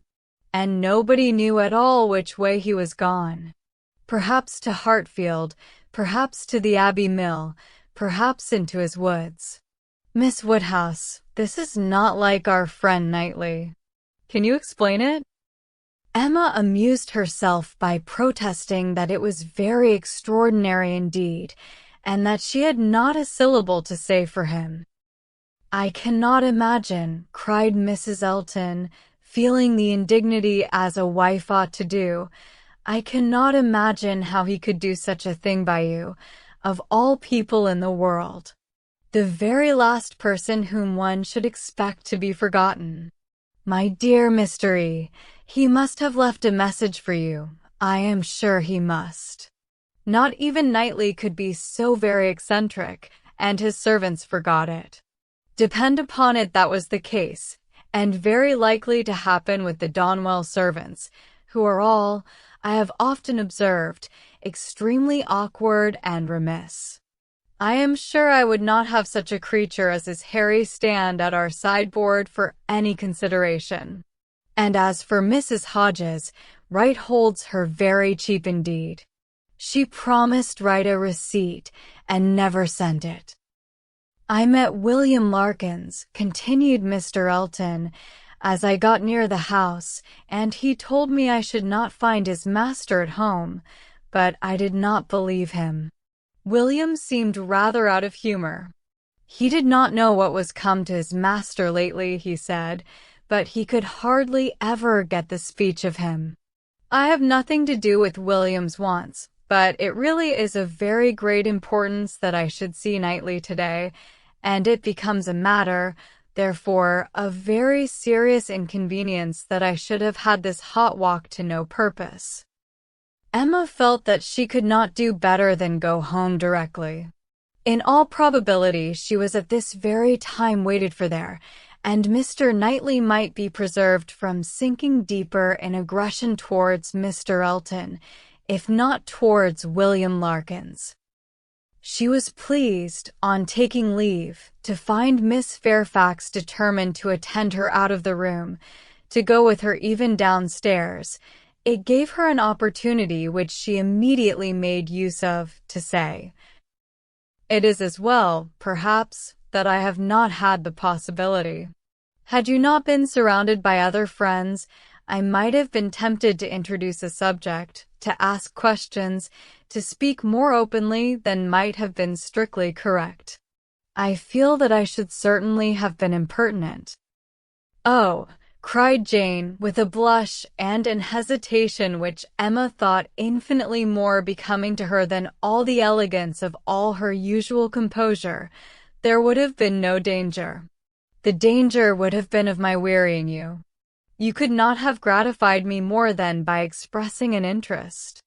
And nobody knew at all which way he was gone. Perhaps to Hartfield, perhaps to the Abbey Mill, perhaps into his woods. Miss Woodhouse, this is not like our friend Knightley. Can you explain it? Emma amused herself by protesting that it was very extraordinary indeed, and that she had not a syllable to say for him. I cannot imagine, cried Mrs. Elton, feeling the indignity as a wife ought to do, I cannot imagine how he could do such a thing by you, of all people in the world. The very last person whom one should expect to be forgotten. My dear Mr. E., he must have left a message for you. I am sure he must. Not even Knightley could be so very eccentric, and his servants forgot it. Depend upon it that was the case, and very likely to happen with the Donwell servants, who are all, I have often observed, extremely awkward and remiss. I am sure I would not have such a creature as his Harry stand at our sideboard for any consideration. And as for Mrs. Hodges, Wright holds her very cheap indeed. She promised Wright a receipt and never sent it. I met William Larkins, continued Mr. Elton, as I got near the house, and he told me I should not find his master at home, but I did not believe him. William seemed rather out of humor. He did not know what was come to his master lately, he said, but he could hardly ever get the speech of him. I have nothing to do with William's wants, but it really is of very great importance that I should see Knightley today, and it becomes a matter, therefore, of very serious inconvenience that I should have had this hot walk to no purpose." Emma felt that she could not do better than go home directly. In all probability, she was at this very time waited for there, and Mr. Knightley might be preserved from sinking deeper in aggression towards Mr. Elton, if not towards William Larkins. She was pleased, on taking leave, to find Miss Fairfax determined to attend her out of the room, to go with her even downstairs. It gave her an opportunity which she immediately made use of, to say, "It is as well, perhaps, that I have not had the possibility. Had you not been surrounded by other friends, I might have been tempted to introduce a subject, to ask questions, to speak more openly than might have been strictly correct. I feel that I should certainly have been impertinent." "Oh," cried Jane, with a blush and an hesitation which Emma thought infinitely more becoming to her than all the elegance of all her usual composure, "there would have been no danger. The danger would have been of my wearying you. You could not have gratified me more than by expressing an interest.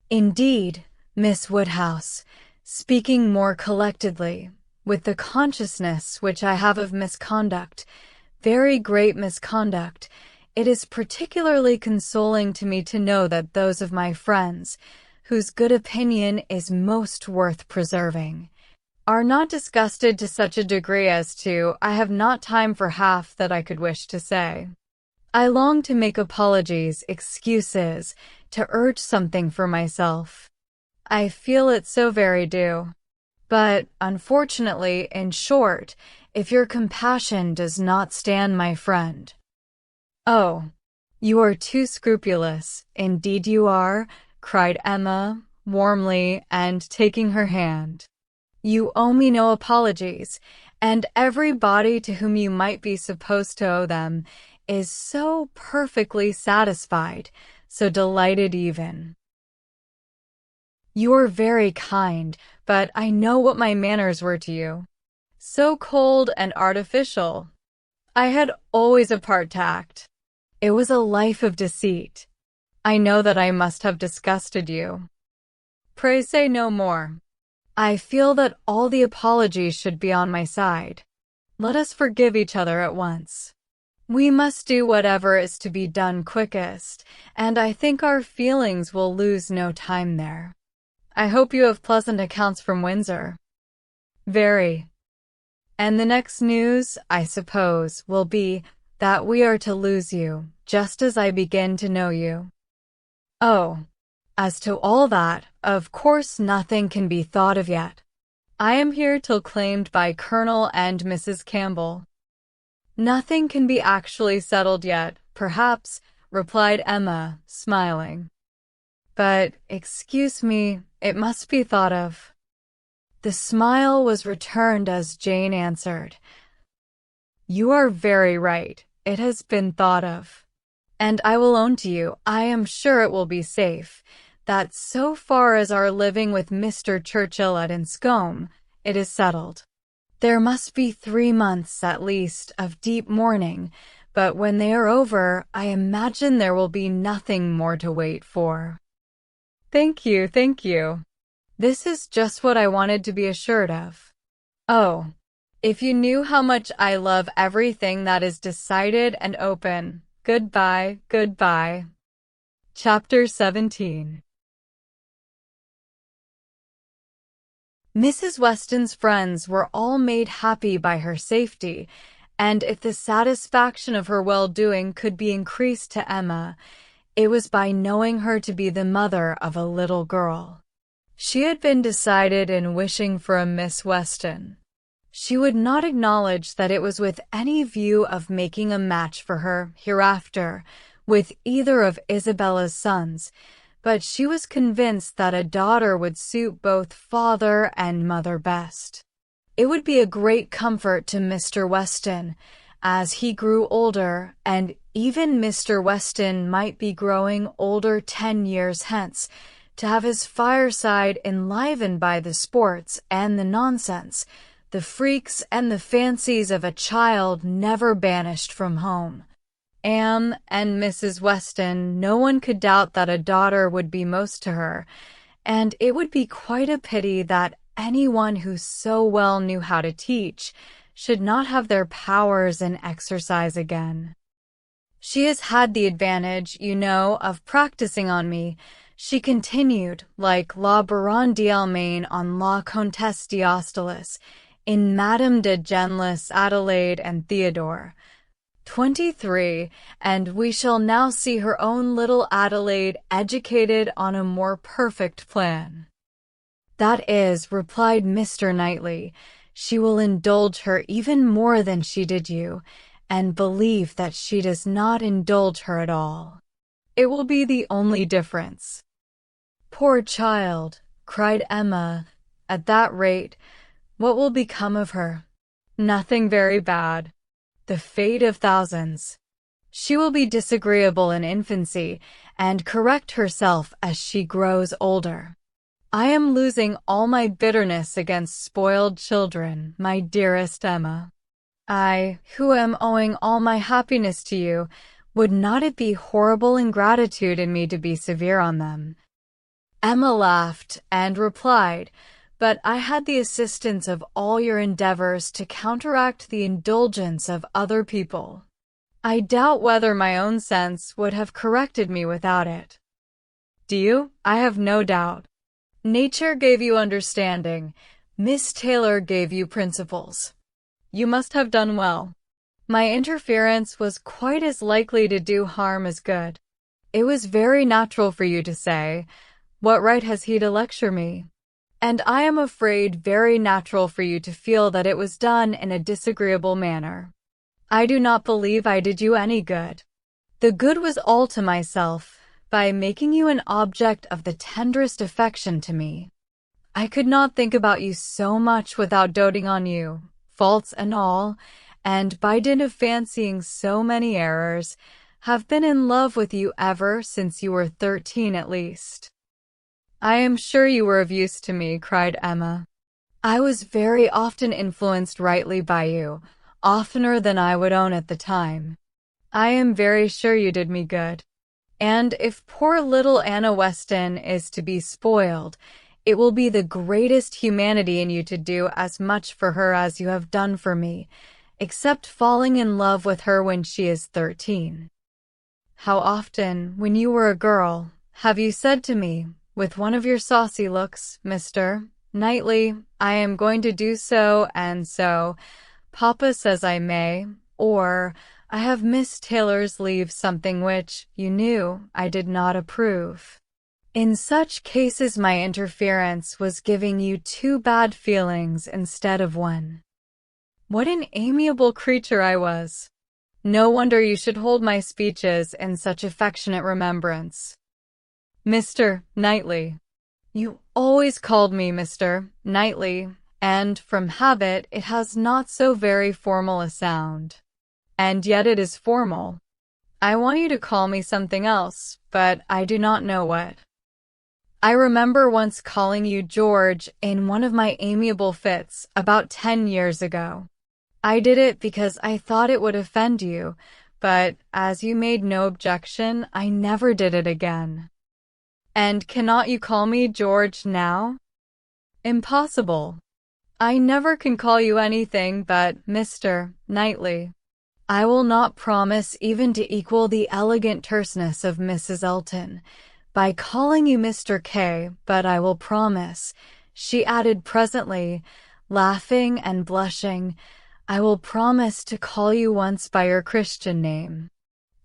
Indeed, Miss Woodhouse, speaking more collectedly, with the consciousness which I have of misconduct, very great misconduct, it is particularly consoling to me to know that those of my friends, whose good opinion is most worth preserving, are not disgusted to such a degree as to, I have not time for half that I could wish to say. I long to make apologies, excuses, to urge something for myself. I feel it so very due. But, unfortunately, in short, if your compassion does not stand my friend—" "Oh, you are too scrupulous, indeed you are," cried Emma, warmly, and taking her hand. "You owe me no apologies, and everybody to whom you might be supposed to owe them is so perfectly satisfied, so delighted even. You are very kind, but I know what my manners were to you. So cold and artificial. I had always a part tact. It was a life of deceit. I know that I must have disgusted you. Pray say no more. I feel that all the apologies should be on my side. Let us forgive each other at once. We must do whatever is to be done quickest, and I think our feelings will lose no time there. I hope you have pleasant accounts from Windsor." "Very. And the next news, I suppose, will be that we are to lose you, just as I begin to know you." "Oh, as to all that, of course nothing can be thought of yet. I am here till claimed by Colonel and Mrs. Campbell. Nothing can be actually settled yet, perhaps," replied Emma, smiling. "But, excuse me, it must be thought of." The smile was returned as Jane answered, "You are very right. It has been thought of. And I will own to you, I am sure it will be safe, that so far as our living with Mr. Churchill at Enscombe, it is settled. There must be 3 months, at least, of deep mourning, but when they are over, I imagine there will be nothing more to wait for." "Thank you, thank you. This is just what I wanted to be assured of. Oh, if you knew how much I love everything that is decided and open. Goodbye, goodbye." Chapter 17. Mrs. Weston's friends were all made happy by her safety, and if the satisfaction of her well-doing could be increased to Emma, it was by knowing her to be the mother of a little girl. She had been decided in wishing for a Miss Weston. She would not acknowledge that it was with any view of making a match for her hereafter with either of Isabella's sons, but she was convinced that a daughter would suit both father and mother best. It would be a great comfort to Mr. Weston, as he grew older, and even Mr. Weston might be growing older 10 years hence, to have his fireside enlivened by the sports and the nonsense, the freaks and the fancies of a child never banished from home. Anne and Mrs. Weston, no one could doubt that a daughter would be most to her, and it would be quite a pity that anyone who so well knew how to teach should not have their powers in exercise again. She has had the advantage, you know, of practicing on me, she continued, like La Baronne d'Almaine on La Comtesse d'Ostalis, in Madame de Genlis, Adelaide, and Theodore. 23, and we shall now see her own little Adelaide educated on a more perfect plan. That is, replied Mr. Knightley, she will indulge her even more than she did you, and believe that she does not indulge her at all. It will be the only difference. Poor child, cried Emma. At that rate, what will become of her? Nothing very bad. The fate of thousands. She will be disagreeable in infancy, and correct herself as she grows older. I am losing all my bitterness against spoiled children, my dearest Emma. I, who am owing all my happiness to you, would not it be horrible ingratitude in me to be severe on them? Emma laughed and replied, but I had the assistance of all your endeavors to counteract the indulgence of other people. I doubt whether my own sense would have corrected me without it. Do you? I have no doubt. Nature gave you understanding. Miss Taylor gave you principles. You must have done well. My interference was quite as likely to do harm as good. It was very natural for you to say, "What right has he to lecture me?" And I am afraid very natural for you to feel that it was done in a disagreeable manner. I do not believe I did you any good. The good was all to myself, by making you an object of the tenderest affection to me. I could not think about you so much without doting on you, faults and all, and by dint of fancying so many errors, have been in love with you ever since you were 13 at least. I am sure you were of use to me, cried Emma. I was very often influenced rightly by you, oftener than I would own at the time. I am very sure you did me good. And if poor little Anna Weston is to be spoiled, it will be the greatest humanity in you to do as much for her as you have done for me, except falling in love with her when she is 13. How often, when you were a girl, have you said to me, with one of your saucy looks, Mr. Knightley, I am going to do so and so, Papa says I may, or I have Miss Taylor's leave something which, you knew, I did not approve. In such cases my interference was giving you 2 bad feelings instead of 1. What an amiable creature I was! No wonder you should hold my speeches in such affectionate remembrance. Mr. Knightley. You always called me Mr. Knightley, and from habit it has not so very formal a sound. And yet it is formal. I want you to call me something else, but I do not know what. I remember once calling you George in one of my amiable fits about 10 years ago. I did it because I thought it would offend you, but as you made no objection, I never did it again. And cannot you call me George now? Impossible. I never can call you anything but Mr. Knightley. I will not promise even to equal the elegant terseness of Mrs. Elton by calling you Mr. K, but I will promise, she added presently, laughing and blushing, I will promise to call you once by your Christian name.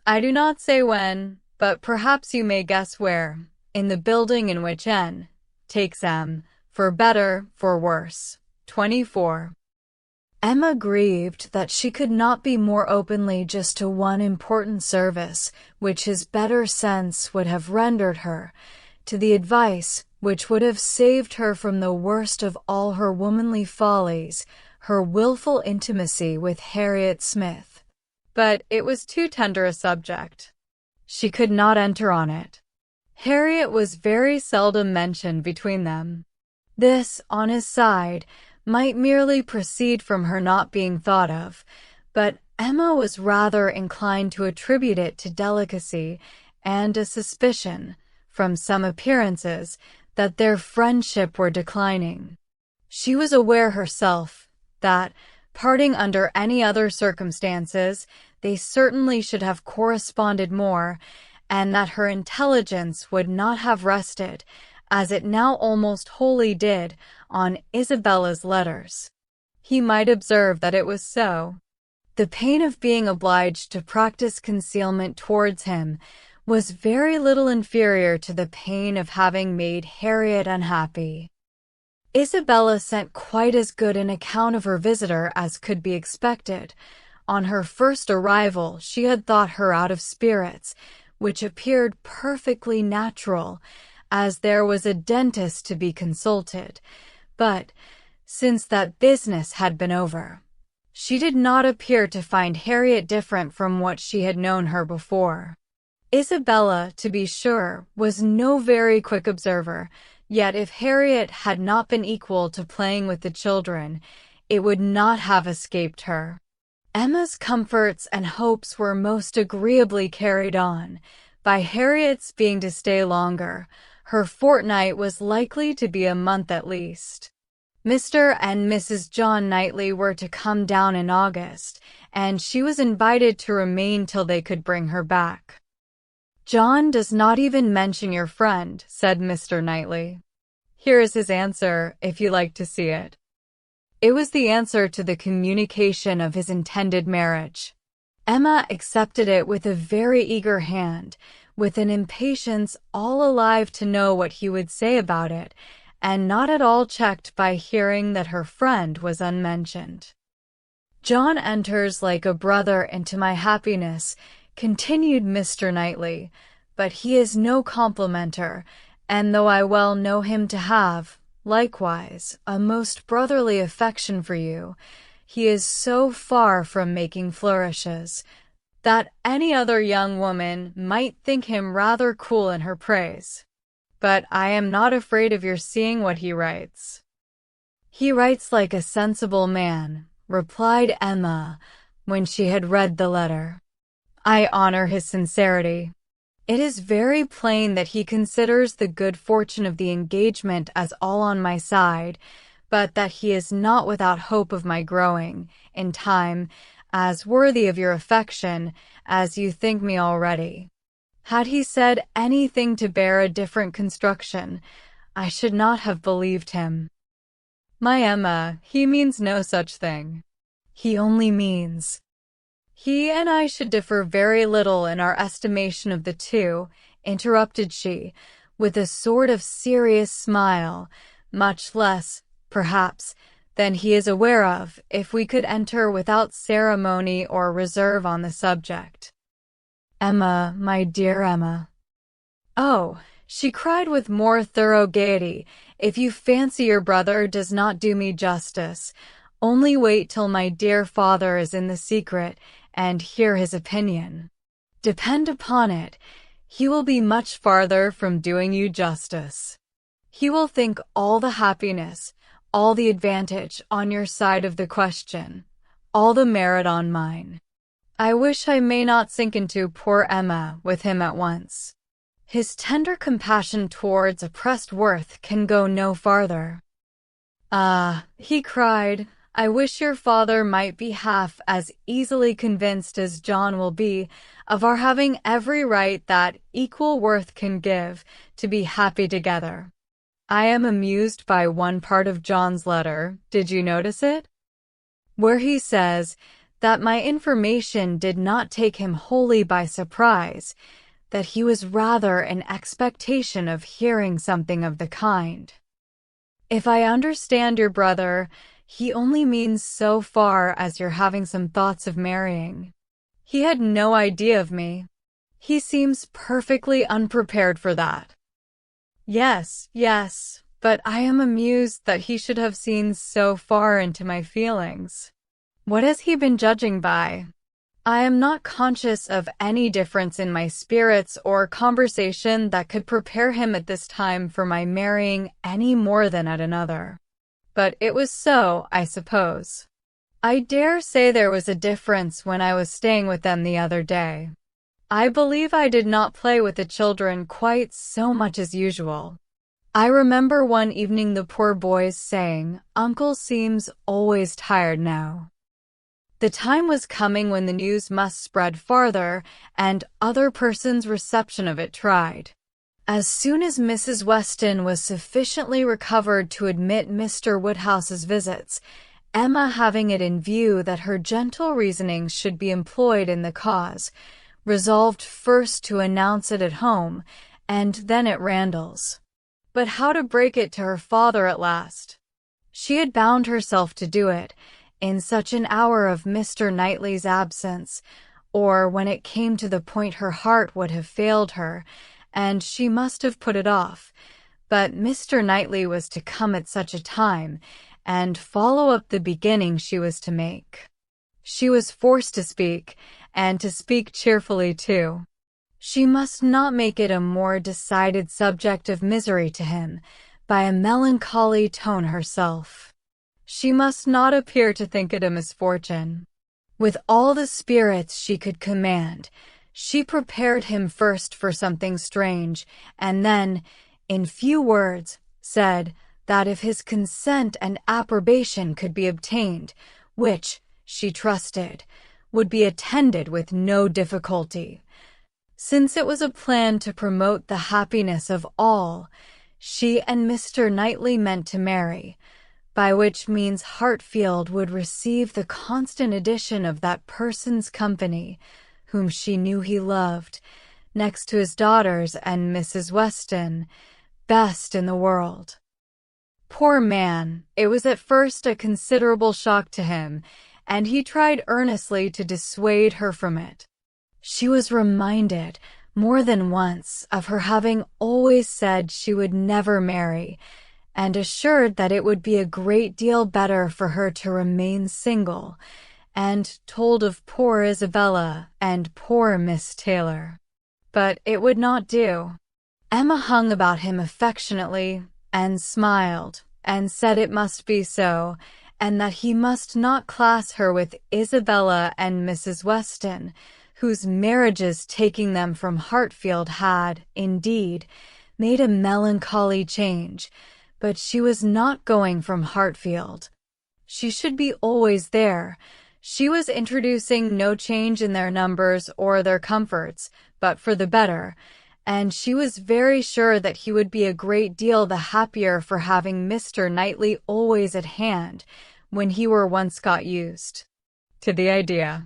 I do not say when, but perhaps you may guess where, in the building in which N takes M, for better, for worse. 24. Emma grieved that she could not be more openly just to one important service which his better sense would have rendered her, to the advice which would have saved her from the worst of all her womanly follies, her wilful intimacy with Harriet Smith. But it was too tender a subject. She could not enter on it. Harriet was very seldom mentioned between them. This, on his side, might merely proceed from her not being thought of, but Emma was rather inclined to attribute it to delicacy and a suspicion, from some appearances, that their friendship were declining. She was aware herself that, parting under any other circumstances, they certainly should have corresponded more, and that her intelligence would not have rested, as it now almost wholly did, on Isabella's letters. He might observe that it was so. The pain of being obliged to practice concealment towards him was very little inferior to the pain of having made Harriet unhappy. Isabella sent quite as good an account of her visitor as could be expected. On her first arrival, she had thought her out of spirits, which appeared perfectly natural, as there was a dentist to be consulted. But, since that business had been over, she did not appear to find Harriet different from what she had known her before. Isabella, to be sure, was no very quick observer, yet if Harriet had not been equal to playing with the children, it would not have escaped her. Emma's comforts and hopes were most agreeably carried on. By Harriet's being to stay longer, her fortnight was likely to be a month at least. Mr. and Mrs. John Knightley were to come down in August, and she was invited to remain till they could bring her back. "John does not even mention your friend," said Mr. Knightley. "Here is his answer, if you like to see it." It was the answer to the communication of his intended marriage. Emma accepted it with a very eager hand, with an impatience all alive to know what he would say about it, and not at all checked by hearing that her friend was unmentioned. "John enters like a brother into my happiness," continued Mr. Knightley, "but he is no complimenter, and though I well know him to have, likewise, a most brotherly affection for you, he is so far from making flourishes, that any other young woman might think him rather cool in her praise. But I am not afraid of your seeing what he writes." "He writes like a sensible man," replied Emma, when she had read the letter. "I honor his sincerity. It is very plain that he considers the good fortune of the engagement as all on my side, but that he is not without hope of my growing, in time, as worthy of your affection as you think me already. Had he said anything to bear a different construction, I should not have believed him." "My Emma, he means no such thing. He only means—" "He and I should differ very little in our estimation of the two," interrupted she, with a sort of serious smile, "much less, perhaps, than he is aware of, if we could enter without ceremony or reserve on the subject." "Emma, my dear Emma." "Oh," she cried with more thorough gaiety, "if you fancy your brother does not do me justice, only wait till my dear father is in the secret, and hear his opinion. Depend upon it, he will be much farther from doing you justice. He will think all the happiness, all the advantage on your side of the question, all the merit on mine. I wish I may not sink into poor Emma with him at once. His tender compassion towards oppressed worth can go no farther." "Ah," he cried, "I wish your father might be half as easily convinced as John will be of our having every right that equal worth can give to be happy together. I am amused by one part of John's letter, did you notice it? Where he says that my information did not take him wholly by surprise, that he was rather in expectation of hearing something of the kind. If I understand your brother, he only means so far as you're having some thoughts of marrying. He had no idea of me. He seems perfectly unprepared for that." Yes, but I am amused that he should have seen so far into my feelings. What has he been judging by? I am not conscious of any difference in my spirits or conversation that could prepare him at this time for my marrying any more than at another. But it was so, I suppose. I dare say there was a difference when I was staying with them the other day. I believe I did not play with the children quite so much as usual. I remember one evening the poor boys saying, "Uncle seems always tired now." The time was coming when the news must spread farther, and other persons' reception of it tried. As soon as Mrs. Weston was sufficiently recovered to admit Mr. Woodhouse's visits, Emma, having it in view that her gentle reasonings should be employed in the cause, resolved first to announce it at home, and then at Randall's. But how to break it to her father at last? She had bound herself to do it, in such an hour of Mr. Knightley's absence, or when it came to the point her heart would have failed her, and she must have put it off. But Mr. Knightley was to come at such a time, and follow up the beginning she was to make. She was forced to speak, and to speak cheerfully too. She must not make it a more decided subject of misery to him, by a melancholy tone herself. She must not appear to think it a misfortune. With all the spirits she could command, she prepared him first for something strange, and then, in few words, said that if his consent and approbation could be obtained, which, she trusted, would be attended with no difficulty, since it was a plan to promote the happiness of all, she and Mr. Knightley meant to marry, by which means Hartfield would receive the constant addition of that person's company, whom she knew he loved, next to his daughters and Mrs. Weston, best in the world. Poor man, it was at first a considerable shock to him, and he tried earnestly to dissuade her from it. She was reminded, more than once, of her having always said she would never marry, and assured that it would be a great deal better for her to remain single, and told of poor Isabella and poor Miss Taylor. But it would not do. Emma hung about him affectionately, and smiled, and said it must be so, and that he must not class her with Isabella and Mrs. Weston, whose marriages taking them from Hartfield had, indeed, made a melancholy change, but she was not going from Hartfield. She should be always there. She was introducing no change in their numbers or their comforts, but for the better, and she was very sure that he would be a great deal the happier for having Mr. Knightley always at hand, when he were once got used to the idea.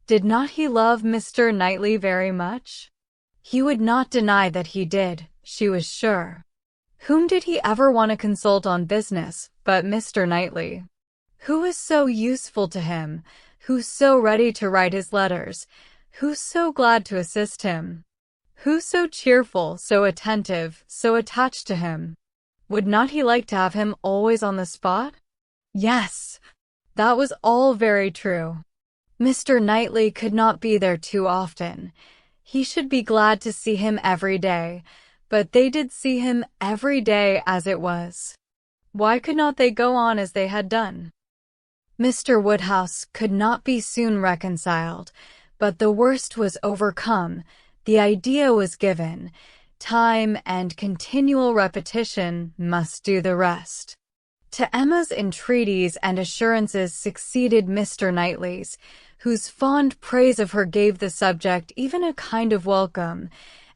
Did not he love Mr. Knightley very much? He would not deny that he did, she was sure. Whom did he ever want to consult on business but Mr. Knightley? Who was so useful to him, who so ready to write his letters, who so glad to assist him, who so cheerful, so attentive, so attached to him? Would not he like to have him always on the spot? Yes, that was all very true. Mr. Knightley could not be there too often. He should be glad to see him every day, but they did see him every day as it was. Why could not they go on as they had done? Mr. Woodhouse could not be soon reconciled, but the worst was overcome, the idea was given, time and continual repetition must do the rest. To Emma's entreaties and assurances succeeded Mr. Knightley's, whose fond praise of her gave the subject even a kind of welcome,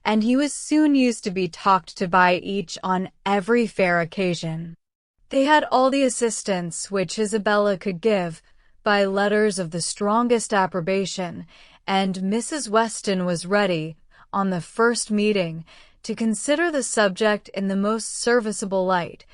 and he was soon used to be talked to by each on every fair occasion. They had all the assistance which Isabella could give, by letters of the strongest approbation, and Mrs. Weston was ready, on the first meeting, to consider the subject in the most serviceable light,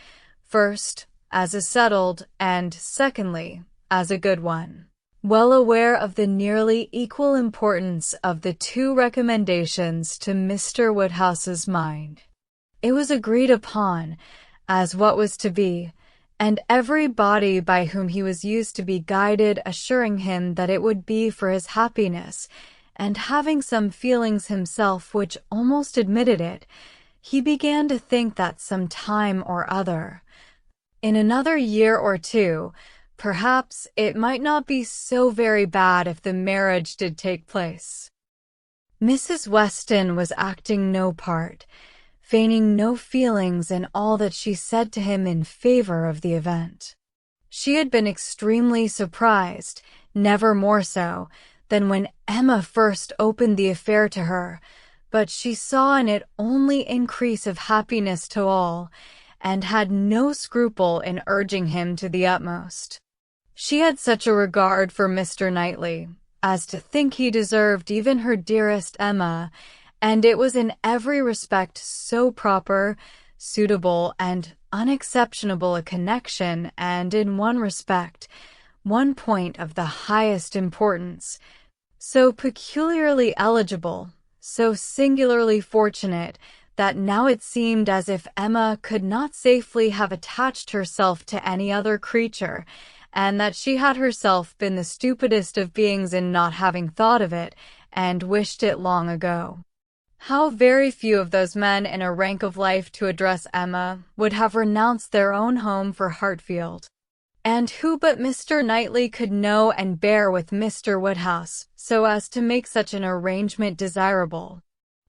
first, as a settled, and secondly, as a good one. Well aware of the nearly equal importance of the two recommendations to Mr. Woodhouse's mind, it was agreed upon, as what was to be, and every body by whom he was used to be guided assuring him that it would be for his happiness, and having some feelings himself which almost admitted it, he began to think that some time or other, in another year or two, perhaps it might not be so very bad if the marriage did take place. Mrs. Weston was acting no part, feigning no feelings in all that she said to him in favor of the event. She had been extremely surprised, never more so, than when Emma first opened the affair to her, but she saw in it only increase of happiness to all, and had no scruple in urging him to the utmost. She had such a regard for Mr. Knightley as to think he deserved even her dearest Emma, and it was in every respect so proper, suitable, and unexceptionable a connection, and in one respect, one point of the highest importance, so peculiarly eligible, so singularly fortunate, that now it seemed as if Emma could not safely have attached herself to any other creature, and that she had herself been the stupidest of beings in not having thought of it, and wished it long ago. How very few of those men in a rank of life to address Emma would have renounced their own home for Hartfield. And who but Mr. Knightley could know and bear with Mr. Woodhouse, so as to make such an arrangement desirable?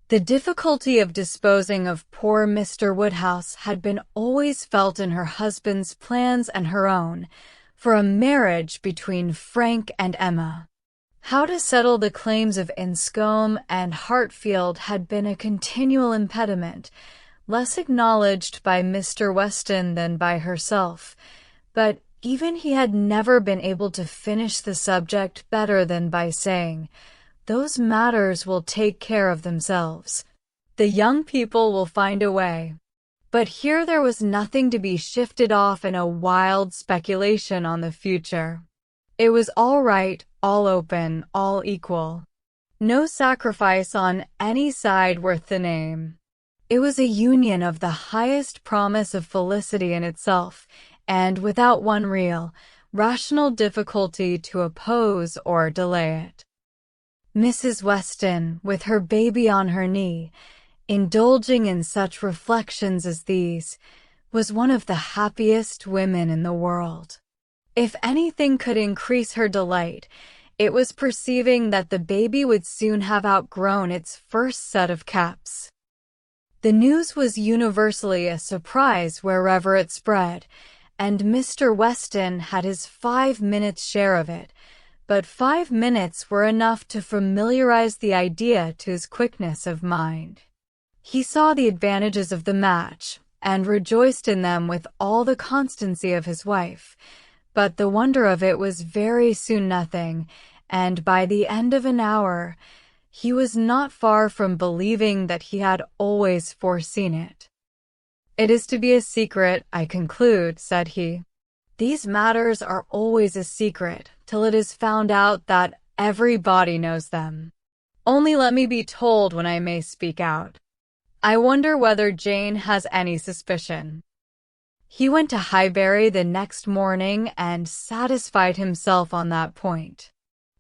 The difficulty of disposing of poor Mr. Woodhouse had been always felt in her husband's plans and her own, for a marriage between Frank and Emma. How to settle the claims of Enscombe and Hartfield had been a continual impediment, less acknowledged by Mr. Weston than by herself, but even he had never been able to finish the subject better than by saying, "Those matters will take care of themselves. The young people will find a way." But here there was nothing to be shifted off in a wild speculation on the future. It was all right, all open, all equal. No sacrifice on any side worth the name. It was a union of the highest promise of felicity in itself, and without one real, rational difficulty to oppose or delay it. Mrs. Weston, with her baby on her knee, indulging in such reflections as these, was one of the happiest women in the world. If anything could increase her delight, it was perceiving that the baby would soon have outgrown its first set of caps. The news was universally a surprise wherever it spread, and Mr. Weston had his 5 minutes' share of it, but 5 minutes were enough to familiarize the idea to his quickness of mind. He saw the advantages of the match, and rejoiced in them with all the constancy of his wife, but the wonder of it was very soon nothing, and by the end of an hour, he was not far from believing that he had always foreseen it. "It is to be a secret, I conclude," said he. "These matters are always a secret till it is found out that everybody knows them. Only let me be told when I may speak out. I wonder whether Jane has any suspicion." He went to Highbury the next morning and satisfied himself on that point.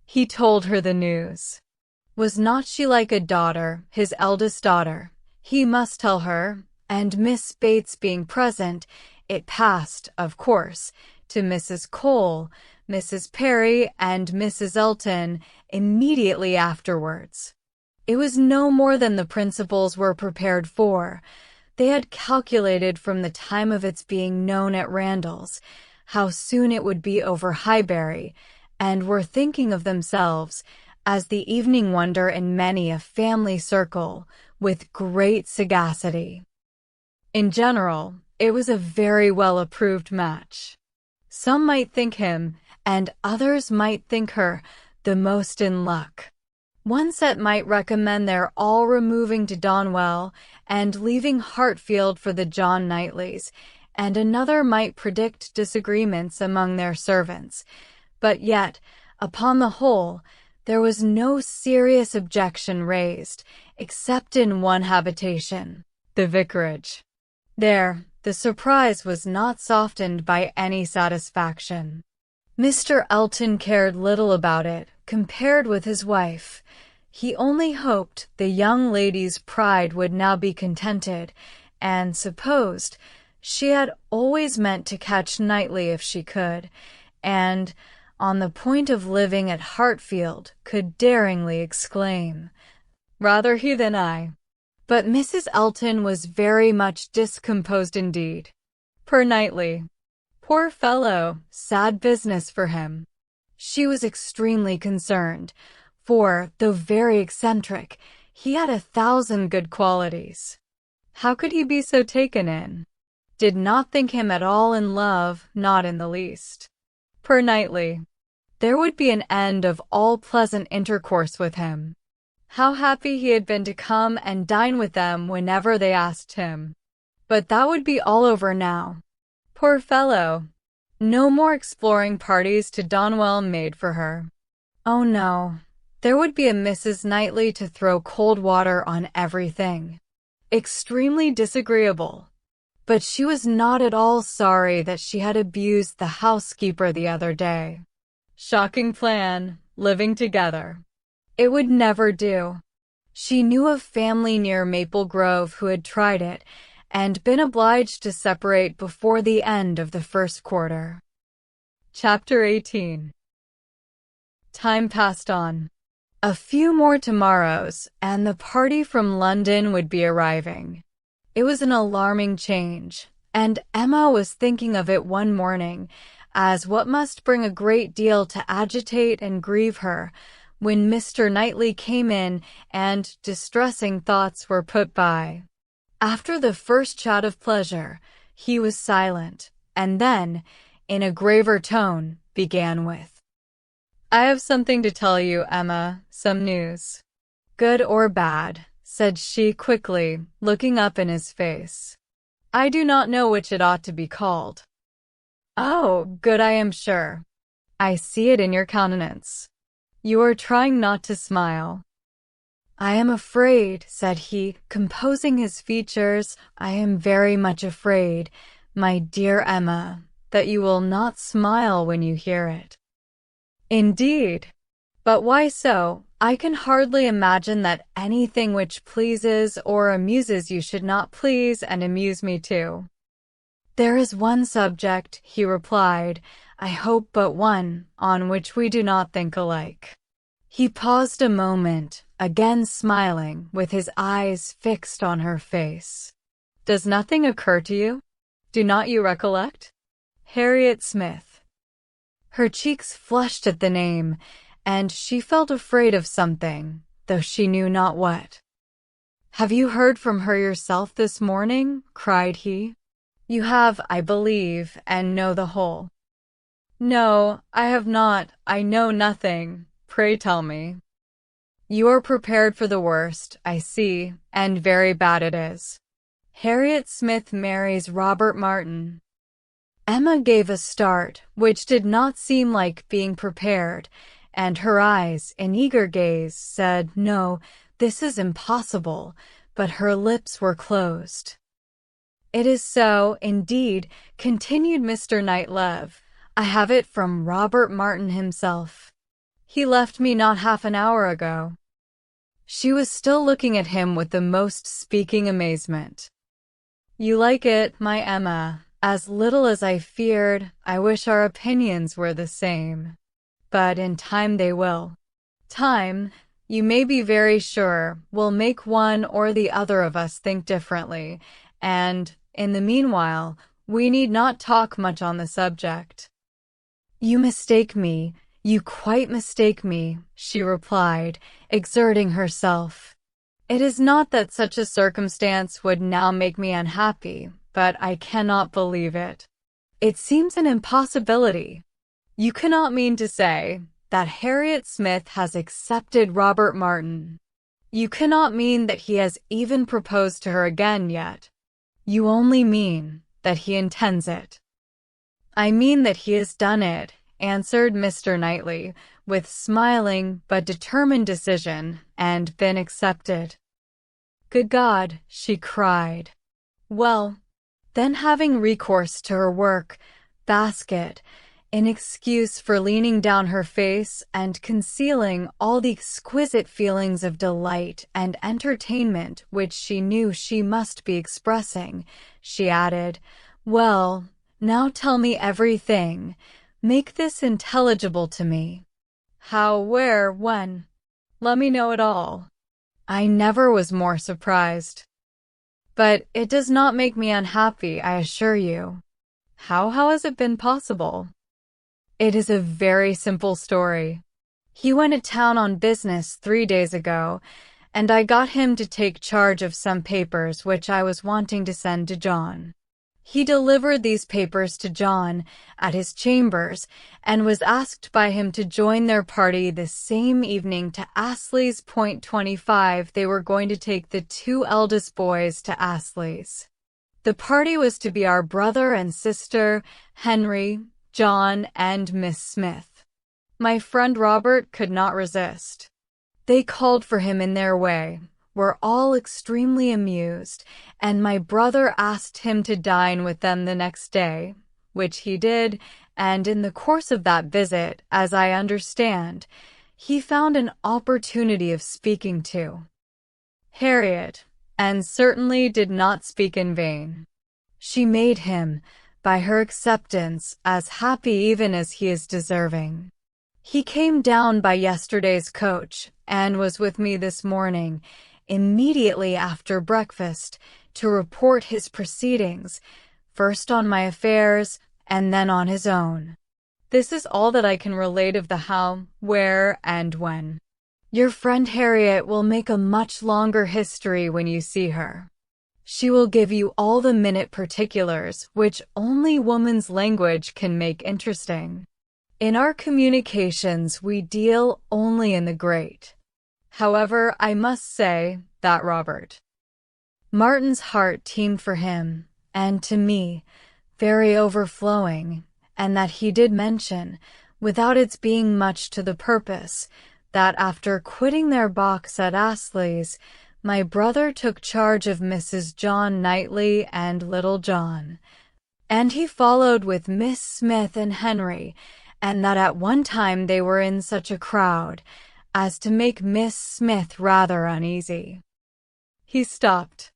He told her the news. Was not she like a daughter, his eldest daughter? He must tell her, and Miss Bates being present, it passed, of course, to Mrs. Cole, Mrs. Perry, and Mrs. Elton immediately afterwards. It was no more than the principals were prepared for. They had calculated from the time of its being known at Randalls, how soon it would be over Highbury, and were thinking of themselves as the evening wonder in many a family circle, with great sagacity. In general, it was a very well-approved match. Some might think him, and others might think her, the most in luck. One set might recommend their all removing to Donwell and leaving Hartfield for the John Knightleys, and another might predict disagreements among their servants. But yet, upon the whole, there was no serious objection raised, except in one habitation, the vicarage. There, The surprise was not softened by any satisfaction. Mr. Elton cared little about it, compared with his wife. He only hoped the young lady's pride would now be contented, and supposed she had always meant to catch Knightley if she could, and, on the point of living at Hartfield, could daringly exclaim, "Rather he than I." But Mrs. Elton was very much discomposed indeed. Poor Knightley. Poor fellow, sad business for him. She was extremely concerned, for, though very eccentric, he had 1,000 good qualities. How could he be so taken in? Did not think him at all in love, not in the least. Poor Knightley. There would be an end of all pleasant intercourse with him. How happy he had been to come and dine with them whenever they asked him. But that would be all over now. Poor fellow. No more exploring parties to Donwell made for her. Oh no, there would be a Mrs. Knightley to throw cold water on everything. Extremely disagreeable. But she was not at all sorry that she had abused the housekeeper the other day. Shocking plan, living together. It would never do. She knew a family near Maple Grove who had tried it, and been obliged to separate before the end of the first quarter. Chapter 18. Time passed on. A few more tomorrows, and the party from London would be arriving. It was an alarming change, and Emma was thinking of it one morning as what must bring a great deal to agitate and grieve her, when Mr. Knightley came in and distressing thoughts were put by. After the first chat of pleasure, he was silent, and then, in a graver tone, began with, "I have something to tell you, Emma, some news." "Good or bad?" said she quickly, looking up in his face. "I do not know which it ought to be called." "Oh, good, I am sure. I see it in your countenance. You are trying not to smile." "I am afraid," said he, composing his features, "I am very much afraid, my dear Emma, that you will not smile when you hear it." "Indeed? But why so? I can hardly imagine that anything which pleases or amuses you should not please and amuse me too." "There is one subject," he replied, "I hope but one, on which we do not think alike." He paused a moment, again smiling, with his eyes fixed on her face. "Does nothing occur to you? Do not you recollect? Harriet Smith." Her cheeks flushed at the name, and she felt afraid of something, though she knew not what. "Have you heard from her yourself this morning?" cried he. "You have, I believe, and know the whole." "No, I have not. I know nothing. Pray tell me." "You are prepared for the worst, I see, and very bad it is. Harriet Smith marries Robert Martin." Emma gave a start, which did not seem like being prepared, and her eyes, in eager gaze, said, "No, this is impossible," but her lips were closed. "It is so, indeed," continued Mr. Knightley. "I have it from Robert Martin himself. He left me not half an hour ago." She was still looking at him with the most speaking amazement. "You like it, my Emma, as little as I feared. I wish our opinions were the same. But in time they will. Time, you may be very sure, will make one or the other of us think differently, and, in the meanwhile, we need not talk much on the subject." "You mistake me. You quite mistake me," she replied, exerting herself. "It is not that such a circumstance would now make me unhappy, but I cannot believe it. It seems an impossibility. You cannot mean to say that Harriet Smith has accepted Robert Martin. You cannot mean that he has even proposed to her again yet. You only mean that he intends it." "I mean that he has done it," answered Mr. Knightley, with smiling but determined decision, "and been accepted." "Good God!" she cried. "Well, Then having recourse to her work basket, an excuse for leaning down her face and concealing all the exquisite feelings of delight and entertainment which she knew she must be expressing, she added, "Well, now tell me everything. Make this intelligible to me. How, where, when? Let me know it all." I never was more surprised. "But it does not make me unhappy, I assure you." How has it been possible?" "It is a very simple story. He went to town on business 3 days ago, and I got him to take charge of some papers which I was wanting to send to John. He delivered these papers to John at his chambers and was asked by him to join their party the same evening to Astley's Point 25. They were going to take the 2 eldest boys to Astley's. The party was to be our brother and sister, Henry, John, and Miss Smith. My friend Robert could not resist. They called for him in their way, were all extremely amused, and my brother asked him to dine with them the next day, which he did, and in the course of that visit, as I understand, he found an opportunity of speaking to Harriet, and certainly did not speak in vain. She made him, by her acceptance, as happy even as he is deserving. He came down by yesterday's coach, and was with me this morning, immediately after breakfast, to report his proceedings, first on my affairs, and then on his own. This is all that I can relate of the how, where, and when. Your friend Harriet will make a much longer history when you see her. She will give you all the minute particulars which only woman's language can make interesting. In our communications we deal only in the great. However, I must say that Robert Martin's heart teemed for him, and to me, very overflowing, and that he did mention, without its being much to the purpose, that after quitting their box at Astley's, my brother took charge of Mrs. John Knightley and little John, and he followed with Miss Smith and Henry, and that at one time they were in such a crowd as to make Miss Smith rather uneasy. He stopped.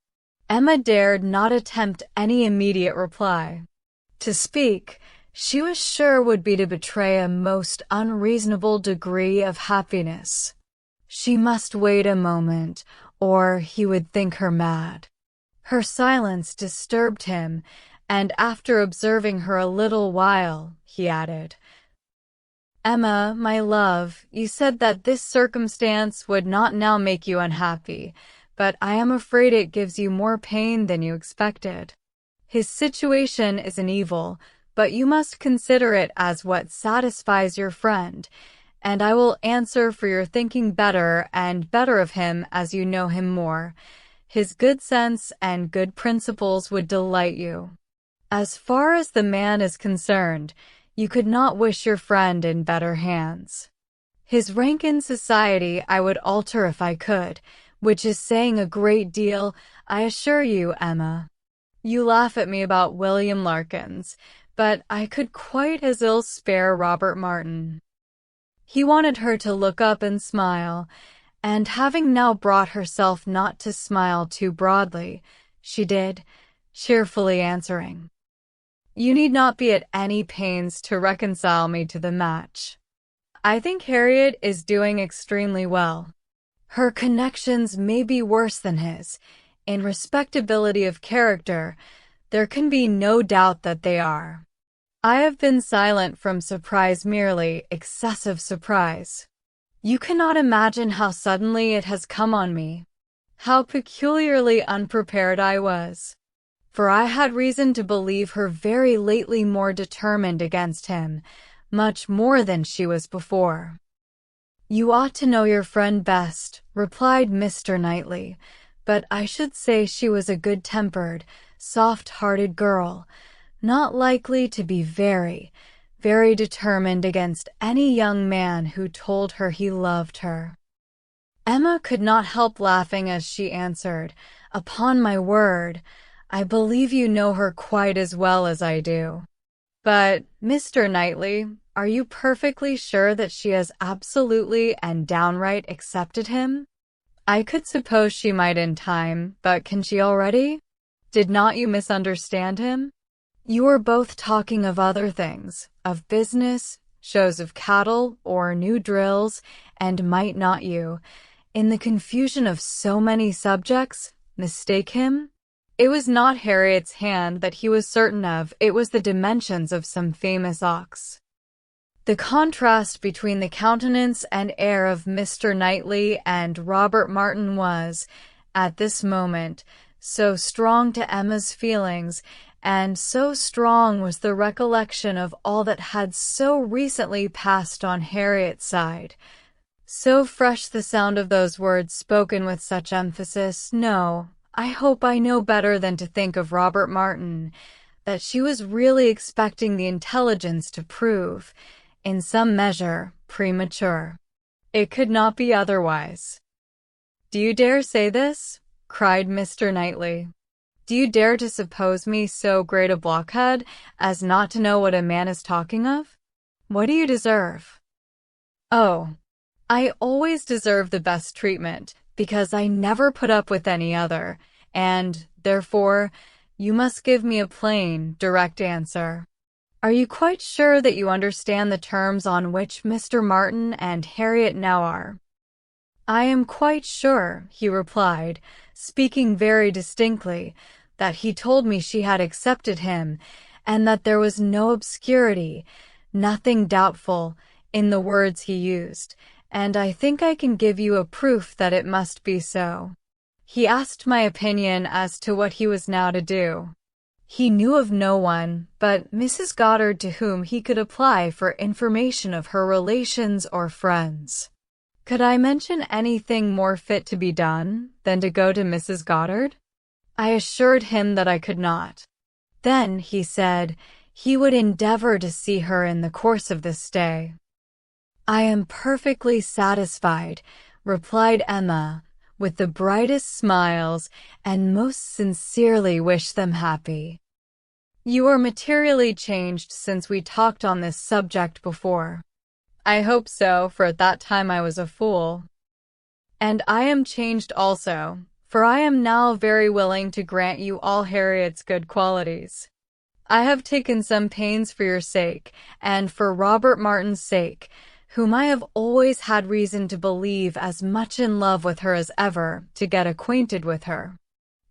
Emma dared not attempt any immediate reply. To speak, she was sure would be to betray a most unreasonable degree of happiness. She must wait a moment, or he would think her mad. Her silence disturbed him, and after observing her a little while, he added, "Emma, my love, you said that this circumstance would not now make you unhappy, but I am afraid it gives you more pain than you expected. His situation is an evil, but you must consider it as what satisfies your friend, and I will answer for your thinking better and better of him as you know him more. His good sense and good principles would delight you. As far as the man is concerned, you could not wish your friend in better hands. His rank in society I would alter if I could, which is saying a great deal, I assure you, Emma. You laugh at me about William Larkins, but I could quite as ill spare Robert Martin." He wanted her to look up and smile, and having now brought herself not to smile too broadly, she did, cheerfully answering, "You need not be at any pains to reconcile me to the match. I think Harriet is doing extremely well. Her connections may be worse than his. In respectability of character, there can be no doubt that they are. I have been silent from surprise, merely excessive surprise. You cannot imagine how suddenly it has come on me, how peculiarly unprepared I was. For I had reason to believe her very lately more determined against him, much more than she was before." "You ought to know your friend best," replied Mr. Knightley, "but I should say she was a good-tempered, soft-hearted girl, not likely to be very, very determined against any young man who told her he loved her." Emma could not help laughing as she answered, "Upon my word, I believe you know her quite as well as I do. But, Mr. Knightley, are you perfectly sure that she has absolutely and downright accepted him? I could suppose she might in time, but can she already? Did not you misunderstand him? You were both talking of other things, of business, shows of cattle, or new drills, and might not you, in the confusion of so many subjects, mistake him? It was not Harriet's hand that he was certain of, it was the dimensions of some famous ox. The contrast between the countenance and air of Mr. Knightley and Robert Martin was, at this moment, so strong to Emma's feelings, and so strong was the recollection of all that had so recently passed on Harriet's side, so fresh the sound of those words spoken with such emphasis, "No, I hope I know better than to think of Robert Martin," that she was really expecting the intelligence to prove, in some measure, premature. It could not be otherwise. "Do you dare say this?" cried Mr. Knightley. "Do you dare to suppose me so great a blockhead as not to know what a man is talking of? What do you deserve?" "Oh, I always deserve the best treatment, because I never put up with any other, and, therefore, you must give me a plain, direct answer. Are you quite sure that you understand the terms on which Mr. Martin and Harriet now are?" "I am quite sure," he replied, speaking very distinctly, "that he told me she had accepted him, and that there was no obscurity, nothing doubtful, in the words he used, and I think I can give you a proof that it must be so. He asked my opinion as to what he was now to do. He knew of no one but Mrs. Goddard to whom he could apply for information of her relations or friends. Could I mention anything more fit to be done than to go to Mrs. Goddard? I assured him that I could not. Then, he said, he would endeavor to see her in the course of this day." "I am perfectly satisfied," replied Emma, with the brightest smiles, "and most sincerely wish them happy. You are materially changed since we talked on this subject before." "I hope so, for at that time I was a fool." "And I am changed also, for I am now very willing to grant you all Harriet's good qualities. I have taken some pains for your sake, and for Robert Martin's sake, whom I have always had reason to believe as much in love with her as ever, to get acquainted with her.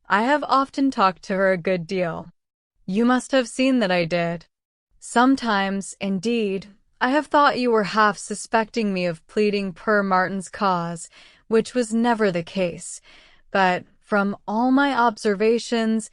I have often talked to her a good deal. You must have seen that I did. Sometimes, indeed, I have thought you were half suspecting me of pleading poor Martin's cause, which was never the case, but, from all my observations,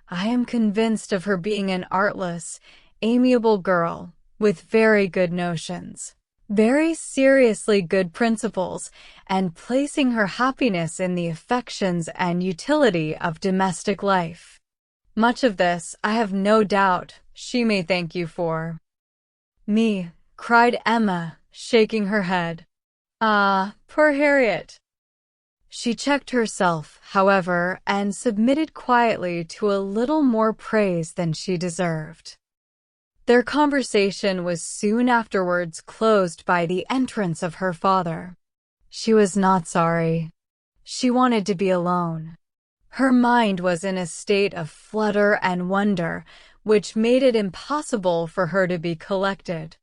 I am convinced of her being an artless, amiable girl, with very good notions, very seriously good principles, and placing her happiness in the affections and utility of domestic life. Much of this, I have no doubt, she may thank you for." "Me," cried Emma, shaking her head. "Ah, poor Harriet!" She checked herself, however, and submitted quietly to a little more praise than she deserved. Their conversation was soon afterwards closed by the entrance of her father. She was not sorry. She wanted to be alone. Her mind was in a state of flutter and wonder, which made it impossible for her to be collected.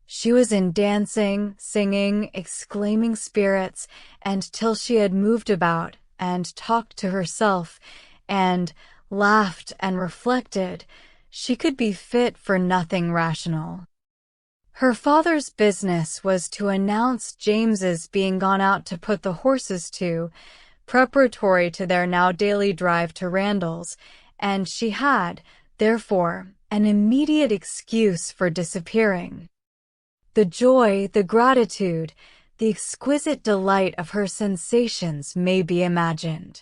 She was in dancing, singing, exclaiming spirits, and till she had moved about, and talked to herself, and laughed and reflected, she could be fit for nothing rational. Her father's business was to announce James's being gone out to put the horses to, preparatory to their now daily drive to Randalls, and she had, therefore, an immediate excuse for disappearing. The joy, the gratitude, the exquisite delight of her sensations may be imagined.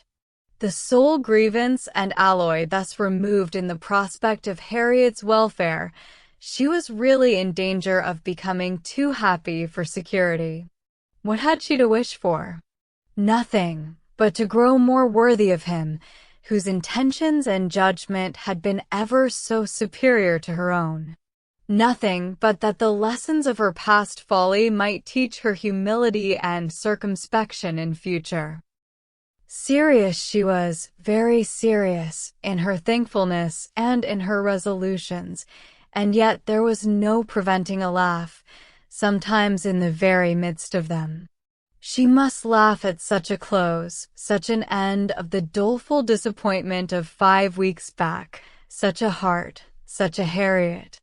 The sole grievance and alloy thus removed in the prospect of Harriet's welfare, she was really in danger of becoming too happy for security. What had she to wish for? Nothing, but to grow more worthy of him, whose intentions and judgment had been ever so superior to her own. Nothing but that the lessons of her past folly might teach her humility and circumspection in future. Serious she was, very serious, in her thankfulness and in her resolutions, and yet there was no preventing a laugh, sometimes in the very midst of them. She must laugh at such a close, such an end of the doleful disappointment of 5 weeks back, such a heart, such a Harriet.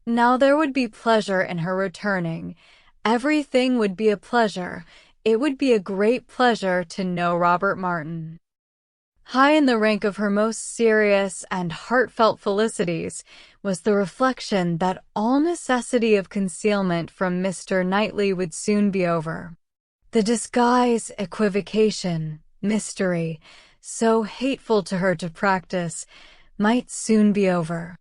Now there would be pleasure in her returning. Everything would be a pleasure. It would be a great pleasure to know Robert Martin. High in the rank of her most serious and heartfelt felicities was the reflection that all necessity of concealment from Mr. Knightley would soon be over. The disguise, equivocation, mystery, so hateful to her to practice, might soon be over.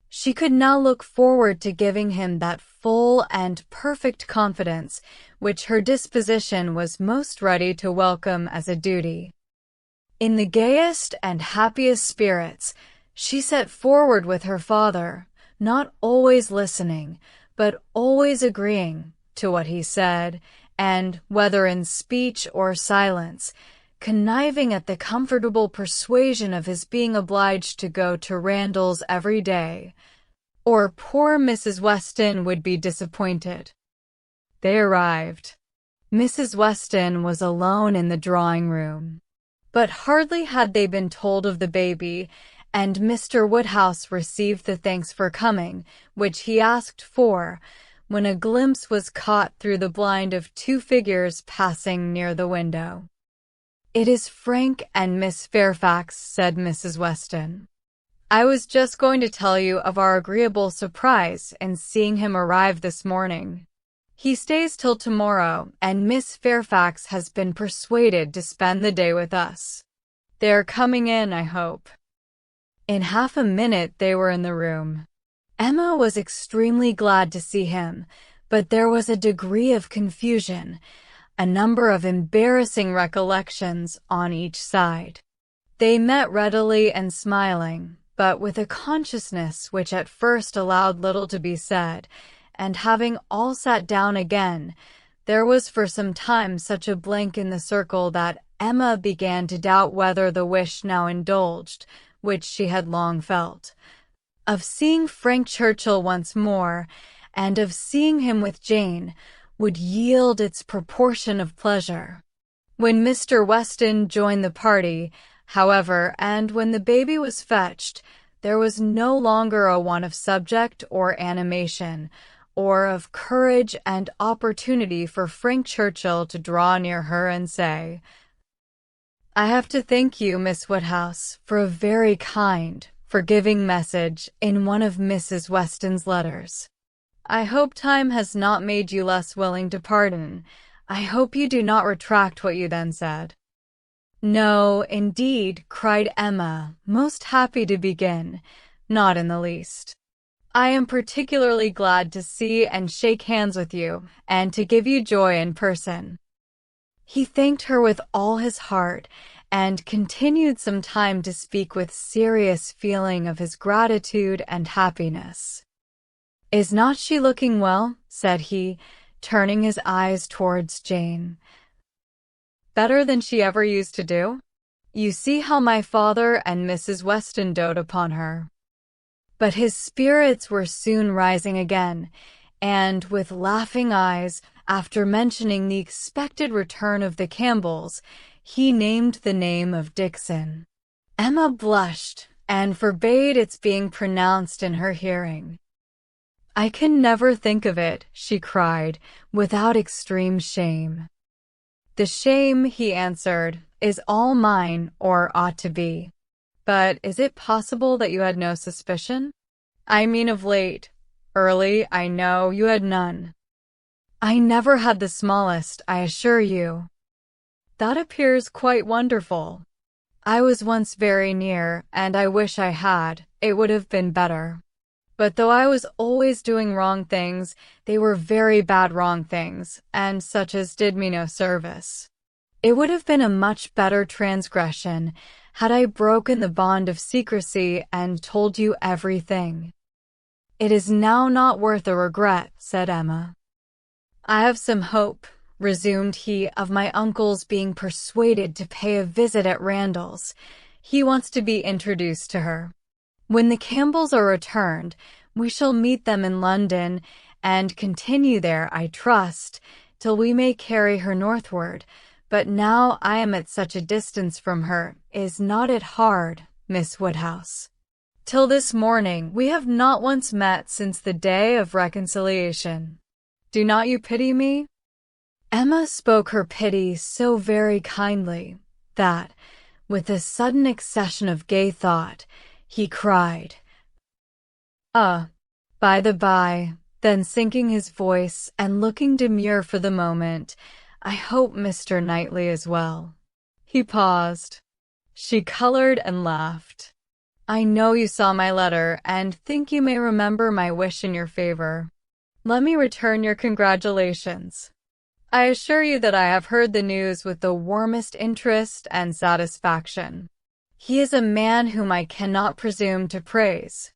She could now look forward to giving him that full and perfect confidence which her disposition was most ready to welcome as a duty. In the gayest and happiest spirits, she set forward with her father, not always listening, but always agreeing to what he said, and, whether in speech or silence, conniving at the comfortable persuasion of his being obliged to go to Randall's every day, or poor Mrs. Weston would be disappointed. They arrived. Mrs. Weston was alone in the drawing-room. But hardly had they been told of the baby, and Mr. Woodhouse received the thanks for coming, which he asked for, when a glimpse was caught through the blind of 2 figures passing near the window. "It is Frank and Miss Fairfax," said Mrs. Weston. "I was just going to tell you of our agreeable surprise in seeing him arrive this morning. He stays till tomorrow, and Miss Fairfax has been persuaded to spend the day with us. They are coming in, I hope." In half a minute they were in the room. Emma was extremely glad to see him, but there was a degree of confusion, a number of embarrassing recollections on each side. They met readily and smiling, but with a consciousness which at first allowed little to be said, and having all sat down again, there was for some time such a blank in the circle that Emma began to doubt whether the wish now indulged, which she had long felt, of seeing Frank Churchill once more, and of seeing him with Jane, would yield its proportion of pleasure. When Mr. Weston joined the party, however, and when the baby was fetched, there was no longer a want of subject or animation, or of courage and opportunity for Frank Churchill to draw near her and say, "I have to thank you, Miss Woodhouse, for a very kind, forgiving message in one of Mrs. Weston's letters. I hope time has not made you less willing to pardon. I hope you do not retract what you then said." "No, indeed," cried Emma, most happy to begin, "not in the least. I am particularly glad to see and shake hands with you, and to give you joy in person." He thanked her with all his heart, and continued some time to speak with serious feeling of his gratitude and happiness. "Is not she looking well?" said he, turning his eyes towards Jane. "Better than she ever used to do? You see how my father and Mrs. Weston dote upon her." But his spirits were soon rising again, and with laughing eyes, after mentioning the expected return of the Campbells, he named the name of Dixon. Emma blushed, and forbade its being pronounced in her hearing. "I can never think of it," she cried, without extreme shame. "The shame," he answered, "is all mine, or ought to be. But is it possible that you had no suspicion? I mean of late. Early, I know, you had none." "I never had the smallest, I assure you." "That appears quite wonderful. I was once very near, and I wish I had. It would have been better. But though I was always doing wrong things, they were very bad wrong things, and such as did me no service. It would have been a much better transgression had I broken the bond of secrecy and told you everything. It is now not worth a regret, said Emma. I have some hope, resumed he, of my uncle's being persuaded to pay a visit at Randall's. He wants to be introduced to her. When the Campbells are returned, we shall meet them in London and continue there, I trust, till we may carry her northward. But now I am at such a distance from her, is not it hard, Miss Woodhouse? Till this morning we have not once met since the day of reconciliation. Do not you pity me? Emma spoke her pity so very kindly that, with a sudden accession of gay thought, he cried, by the by," then sinking his voice and looking demure for the moment, "I hope Mr. Knightley is well." He paused. She colored and laughed. "I know you saw my letter, and think you may remember my wish in your favor. Let me return your congratulations. I assure you that I have heard the news with the warmest interest and satisfaction. He is a man whom I cannot presume to praise."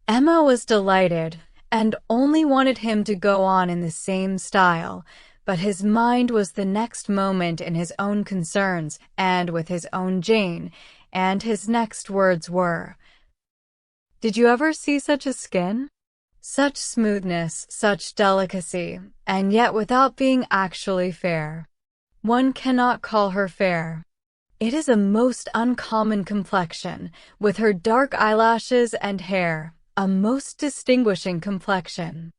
Emma was delighted, and only wanted him to go on in the same style, but his mind was the next moment in his own concerns and with his own Jane, and his next words were, "Did you ever see such a skin? Such smoothness, such delicacy, and yet without being actually fair. One cannot call her fair. It is a most uncommon complexion, with her dark eyelashes and hair, a most distinguishing complexion.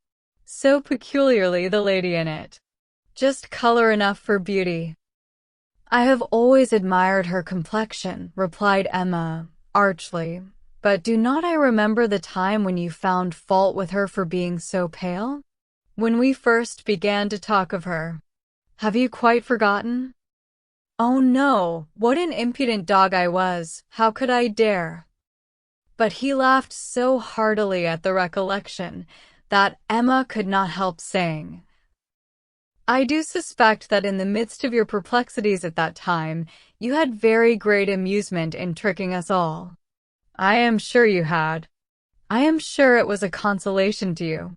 So peculiarly the lady in it. Just color enough for beauty." "I have always admired her complexion," replied Emma, archly. "But do not I remember the time when you found fault with her for being so pale? When we first began to talk of her. Have you quite forgotten?" "Oh no, what an impudent dog I was! How could I dare?" But he laughed so heartily at the recollection that Emma could not help saying, "I do suspect that in the midst of your perplexities at that time, you had very great amusement in tricking us all." "I am sure you had. I am sure it was a consolation to you."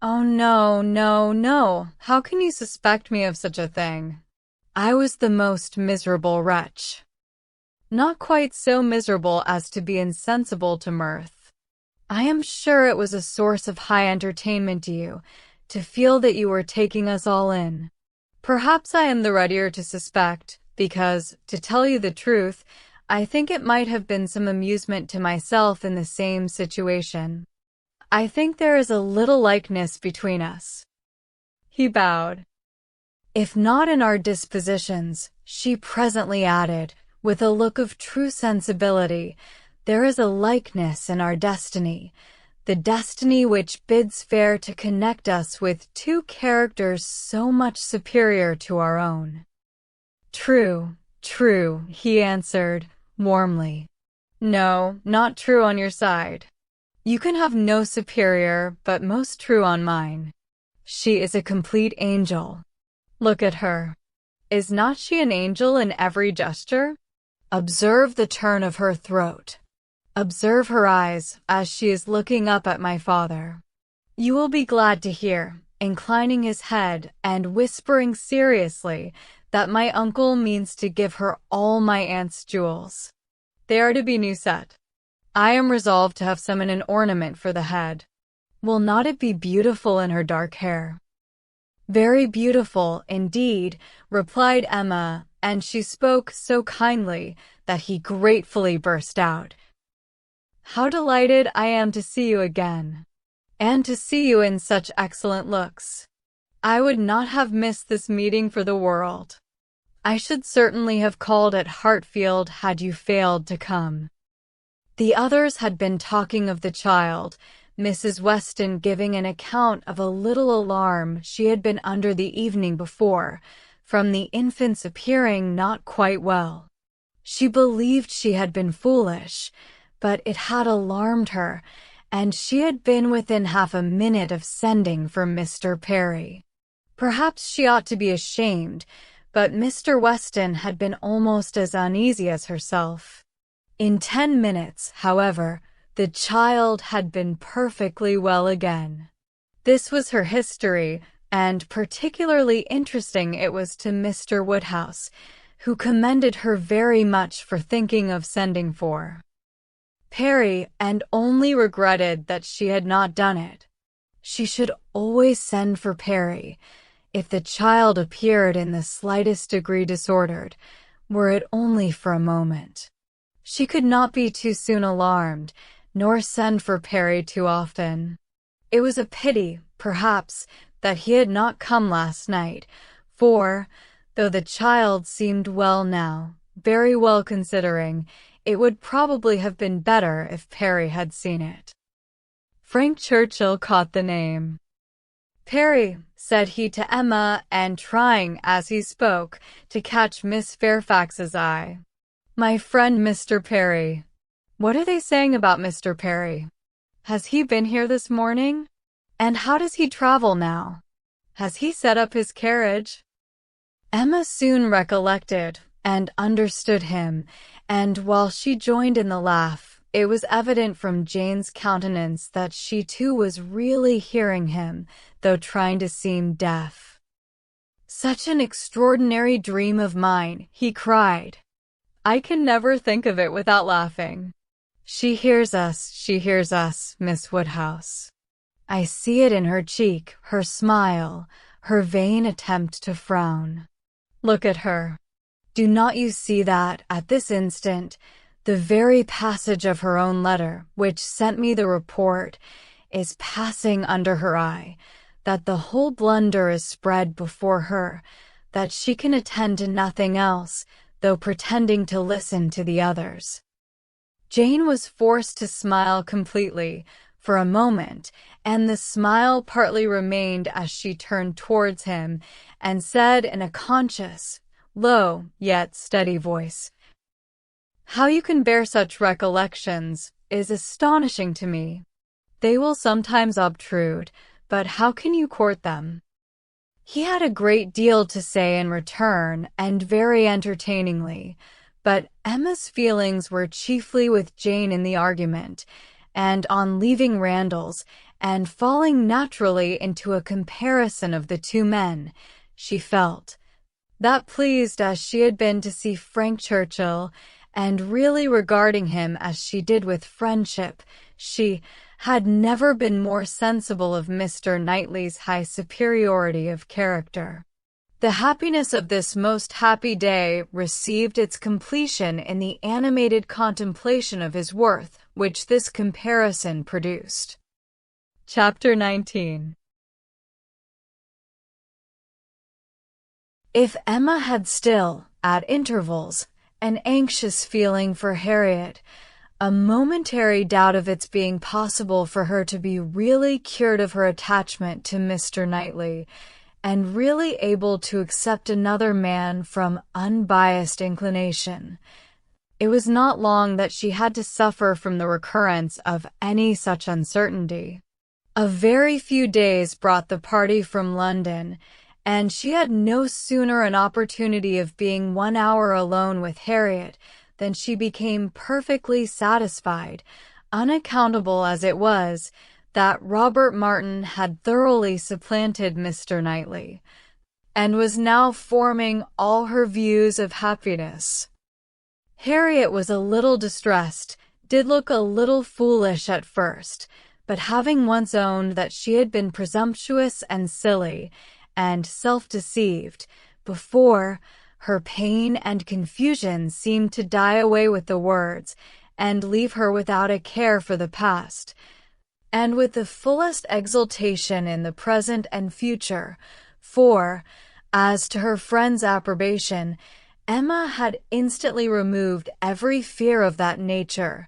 "Oh, no, no, no. How can you suspect me of such a thing? I was the most miserable wretch. Not quite so miserable as to be insensible to mirth. I am sure it was a source of high entertainment to you, to feel that you were taking us all in. Perhaps I am the readier to suspect, because, to tell you the truth, I think it might have been some amusement to myself in the same situation. I think there is a little likeness between us." He bowed. "If not in our dispositions," she presently added, with a look of true sensibility, "there is a likeness in our destiny, the destiny which bids fair to connect us with two characters so much superior to our own." "True, true," he answered, warmly. "No, not true on your side. You can have no superior, but most true on mine. She is a complete angel. Look at her. Is not she an angel in every gesture? Observe the turn of her throat. Observe her eyes as she is looking up at my father. You will be glad to hear, inclining his head and whispering seriously, that my uncle means to give her all my aunt's jewels. They are to be new set. I am resolved to have some in an ornament for the head. Will not it be beautiful in her dark hair?" "Very beautiful, indeed," replied Emma, and she spoke so kindly that he gratefully burst out, "How delighted I am to see you again, and to see you in such excellent looks. I would not have missed this meeting for the world. I should certainly have called at Hartfield had you failed to come." The others had been talking of the child, Mrs. Weston giving an account of a little alarm she had been under the evening before, from the infant's appearing not quite well. She believed she had been foolish, but it had alarmed her, and she had been within half a minute of sending for Mr. Perry. Perhaps she ought to be ashamed, But Mr. Weston had been almost as uneasy as herself. In 10 minutes, however, the child had been perfectly well again. This was her history, and particularly interesting it was to Mr. Woodhouse, who commended her very much for thinking of sending for Perry, and only regretted that she had not done it. She should always send for Perry, if the child appeared in the slightest degree disordered, were it only for a moment. She could not be too soon alarmed, nor send for Perry too often. It was a pity, perhaps, that he had not come last night, for, though the child seemed well now, very well considering, it would probably have been better if Perry had seen it. Frank Churchill caught the name. "Perry," said he to Emma, and trying, as he spoke, to catch Miss Fairfax's eye. "My friend Mr. Perry. What are they saying about Mr. Perry? Has he been here this morning? And how does he travel now? Has he set up his carriage?" Emma soon recollected and understood him, and while she joined in the laugh, it was evident from Jane's countenance that she too was really hearing him, though trying to seem deaf. "Such an extraordinary dream of mine," he cried. "I can never think of it without laughing. She hears us, Miss Woodhouse. I see it in her cheek, her smile, her vain attempt to frown. Look at her. Do not you see that, at this instant, the very passage of her own letter, which sent me the report, is passing under her eye, that the whole blunder is spread before her, that she can attend to nothing else, though pretending to listen to the others." Jane was forced to smile completely, for a moment, and the smile partly remained as she turned towards him, and said in a conscious, low, yet steady voice, "How you can bear such recollections is astonishing to me. They will sometimes obtrude, but how can you court them?" He had a great deal to say in return, and very entertainingly, but Emma's feelings were chiefly with Jane in the argument, and on leaving Randalls, and falling naturally into a comparison of the two men, she felt that, pleased as she had been to see Frank Churchill, and really regarding him as she did with friendship, she had never been more sensible of Mr. Knightley's high superiority of character. The happiness of this most happy day received its completion in the animated contemplation of his worth, which this comparison produced. Chapter 19. If Emma had still, at intervals, an anxious feeling for Harriet, a momentary doubt of its being possible for her to be really cured of her attachment to Mr. Knightley, and really able to accept another man from unbiased inclination, it was not long that she had to suffer from the recurrence of any such uncertainty. A very few days brought the party from London, and she had no sooner an opportunity of being 1 hour alone with Harriet than she became perfectly satisfied, unaccountable as it was, that Robert Martin had thoroughly supplanted Mr. Knightley, and was now forming all her views of happiness. Harriet was a little distressed, did look a little foolish at first, but having once owned that she had been presumptuous and silly, and self-deceived, before, her pain and confusion seemed to die away with the words, and leave her without a care for the past, and with the fullest exultation in the present and future, for, as to her friend's approbation, Emma had instantly removed every fear of that nature,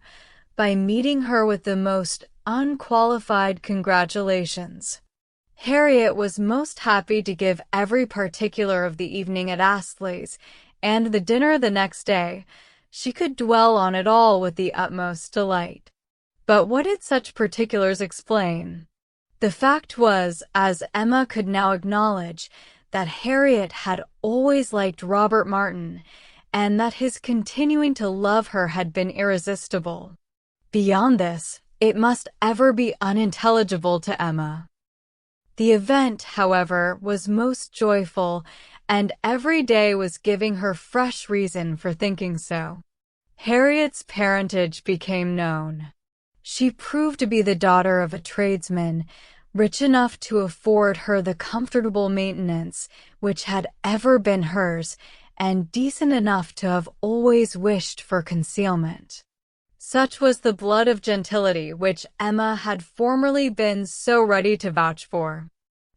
by meeting her with the most unqualified congratulations. Harriet was most happy to give every particular of the evening at Astley's, and the dinner the next day. She could dwell on it all with the utmost delight. But what did such particulars explain? The fact was, as Emma could now acknowledge, that Harriet had always liked Robert Martin, and that his continuing to love her had been irresistible. Beyond this, it must ever be unintelligible to Emma. The event, however, was most joyful, and every day was giving her fresh reason for thinking so. Harriet's parentage became known. She proved to be the daughter of a tradesman, rich enough to afford her the comfortable maintenance which had ever been hers, and decent enough to have always wished for concealment. Such was the blood of gentility which Emma had formerly been so ready to vouch for.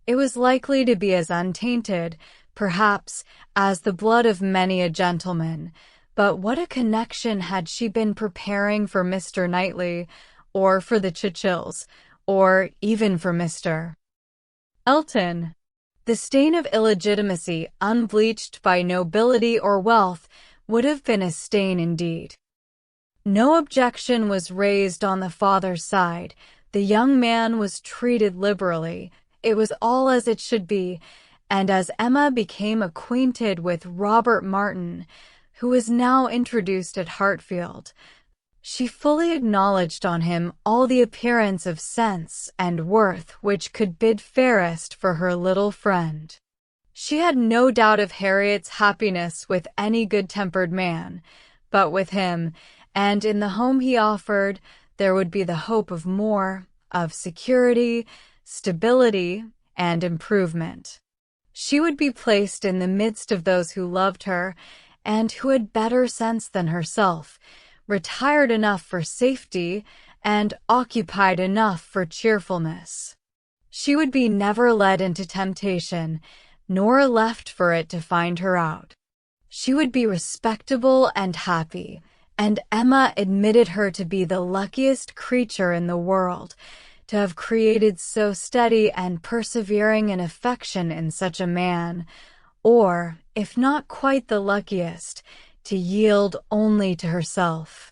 It was likely to be as untainted, perhaps, as the blood of many a gentleman, but what a connection had she been preparing for Mr. Knightley, or for the Churchills, or even for Mr. Elton. The stain of illegitimacy, unbleached by nobility or wealth, would have been a stain indeed. No objection was raised on the father's side. The young man was treated liberally. It was all as it should be, and as Emma became acquainted with Robert Martin, who was now introduced at Hartfield, she fully acknowledged on him all the appearance of sense and worth which could bid fairest for her little friend. She had no doubt of Harriet's happiness with any good-tempered man, but with him, and in the home he offered, there would be the hope of more, of security, stability, and improvement. She would be placed in the midst of those who loved her, and who had better sense than herself, retired enough for safety, and occupied enough for cheerfulness. She would be never led into temptation, nor left for it to find her out. She would be respectable and happy, and Emma admitted her to be the luckiest creature in the world, to have created so steady and persevering an affection in such a man, or, if not quite the luckiest, to yield only to herself.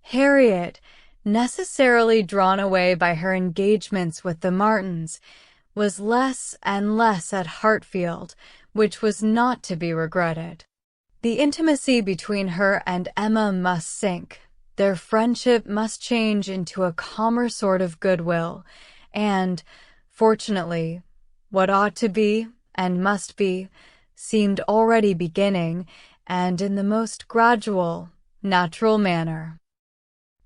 Harriet, necessarily drawn away by her engagements with the Martins, was less and less at Hartfield, which was not to be regretted. The intimacy between her and Emma must sink. Their friendship must change into a calmer sort of goodwill, and, fortunately, what ought to be, and must be, seemed already beginning, and in the most gradual, natural manner.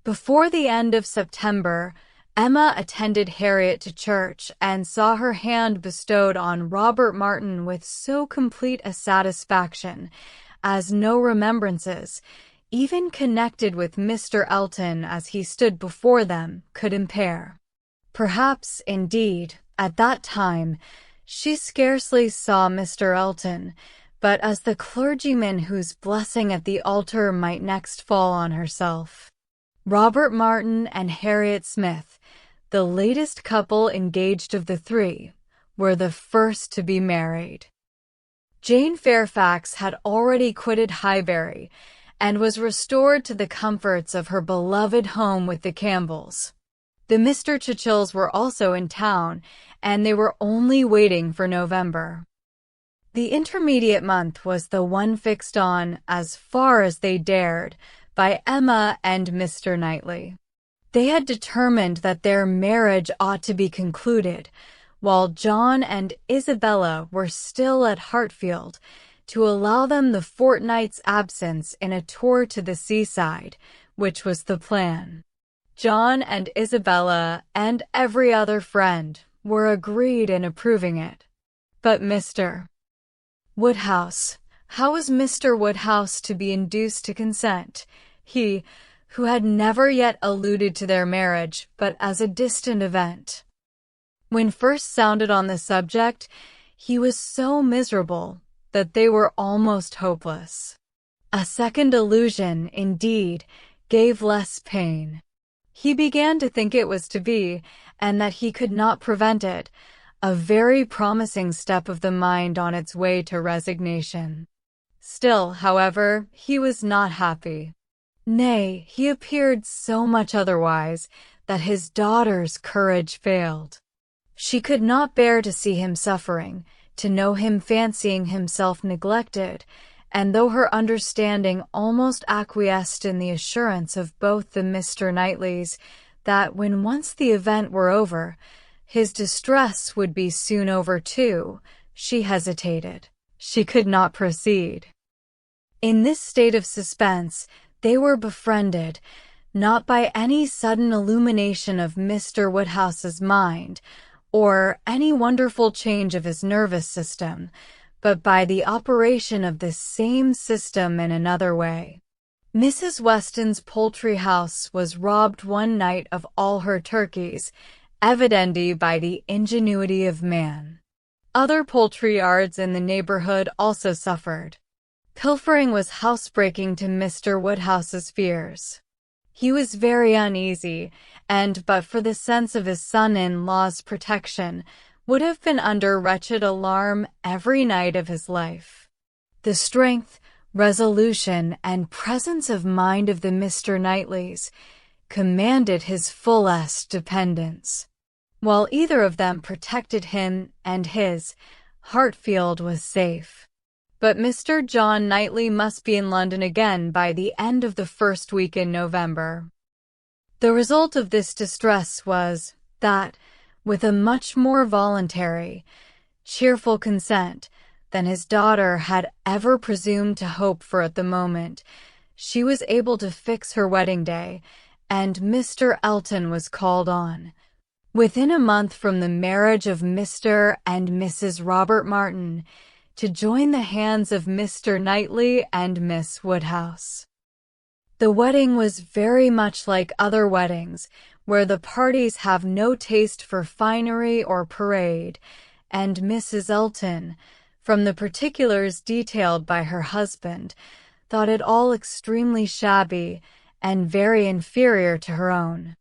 Before the end of September, Emma attended Harriet to church and saw her hand bestowed on Robert Martin with so complete a satisfaction as no remembrances, even connected with Mr. Elton as he stood before them, could impair. Perhaps, indeed, at that time, she scarcely saw Mr. Elton, but as the clergyman whose blessing at the altar might next fall on herself. Robert Martin and Harriet Smith, the latest couple engaged of the three, were the first to be married. Jane Fairfax had already quitted Highbury, and was restored to the comforts of her beloved home with the Campbells. The Mr. Churchills were also in town, and they were only waiting for November. The intermediate month was the one fixed on, as far as they dared, by Emma and Mr. Knightley. They had determined that their marriage ought to be concluded, while John and Isabella were still at Hartfield, to allow them the fortnight's absence in a tour to the seaside, which was the plan. John and Isabella and every other friend were agreed in approving it. But Mr. Woodhouse, how was Mr. Woodhouse to be induced to consent? He, who had never yet alluded to their marriage but as a distant event. When first sounded on the subject, he was so miserable that they were almost hopeless. A second allusion, indeed, gave less pain. He began to think it was to be, and that he could not prevent it, a very promising step of the mind on its way to resignation. Still, however, he was not happy. Nay, he appeared so much otherwise that his daughter's courage failed. She could not bear to see him suffering, to know him fancying himself neglected, and though her understanding almost acquiesced in the assurance of both the Mr. Knightleys that when once the event were over, his distress would be soon over too, she hesitated. She could not proceed. In this state of suspense, they were befriended, not by any sudden illumination of Mr. Woodhouse's mind, or any wonderful change of his nervous system, but by the operation of this same system in another way. Mrs. Weston's poultry house was robbed one night of all her turkeys, evidently by the ingenuity of man. Other poultry yards in the neighborhood also suffered. Pilfering was housebreaking to Mr. Woodhouse's fears. He was very uneasy, and but for the sense of his son-in-law's protection, would have been under wretched alarm every night of his life. The strength, resolution, and presence of mind of the Mr. Knightleys commanded his fullest dependence. While either of them protected him and his, Hartfield was safe. But Mr. John Knightley must be in London again by the end of the first week in November. The result of this distress was that, with a much more voluntary, cheerful consent than his daughter had ever presumed to hope for at the moment, she was able to fix her wedding day, and Mr. Elton was called on. Within a month from the marriage of Mr. and Mrs. Robert Martin, to join the hands of Mr. Knightley and Miss Woodhouse. The wedding was very much like other weddings, where the parties have no taste for finery or parade, and Mrs. Elton, from the particulars detailed by her husband, thought it all extremely shabby and very inferior to her own.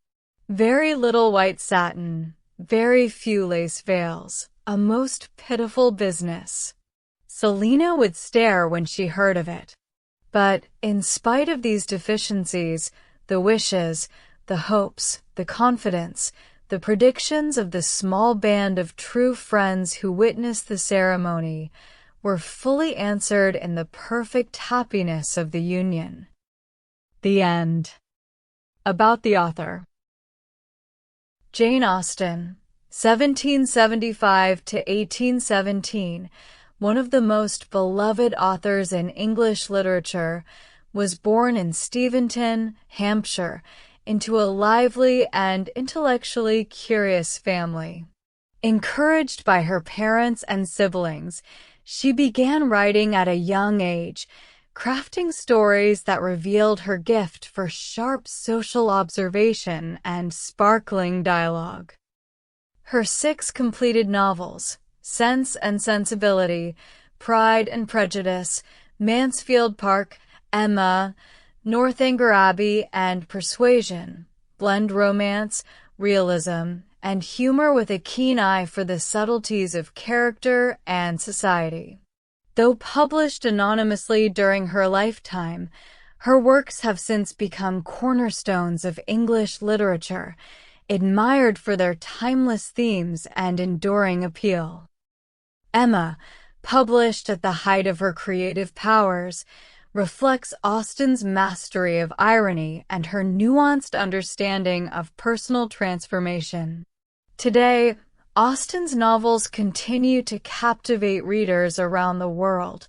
Very little white satin, very few lace veils, a most pitiful business. Selina would stare when she heard of it. But, in spite of these deficiencies, the wishes, the hopes, the confidence, the predictions of the small band of true friends who witnessed the ceremony were fully answered in the perfect happiness of the union. The end. About the author. Jane Austen, 1775 to 1817, one of the most beloved authors in English literature, was born in Steventon, Hampshire, into a lively and intellectually curious family. Encouraged by her parents and siblings, she began writing at a young age, crafting stories that revealed her gift for sharp social observation and sparkling dialogue. Her 6 completed novels, Sense and Sensibility, Pride and Prejudice, Mansfield Park, Emma, Northanger Abbey, and Persuasion, blend romance, realism, and humor with a keen eye for the subtleties of character and society. Though published anonymously during her lifetime, her works have since become cornerstones of English literature, admired for their timeless themes and enduring appeal. Emma, published at the height of her creative powers, reflects Austen's mastery of irony and her nuanced understanding of personal transformation. Today, Austen's novels continue to captivate readers around the world,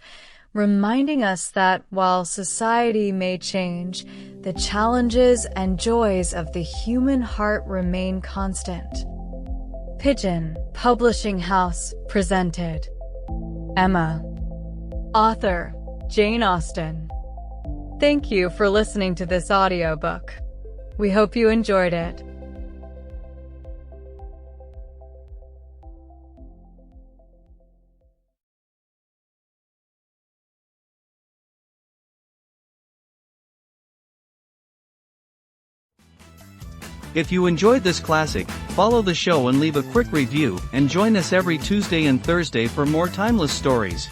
reminding us that while society may change, the challenges and joys of the human heart remain constant. Pigeon Publishing House presented Emma. Author Jane Austen. Thank you for listening to this audiobook. We hope you enjoyed it. If you enjoyed this classic, follow the show and leave a quick review, and join us every Tuesday and Thursday for more timeless stories.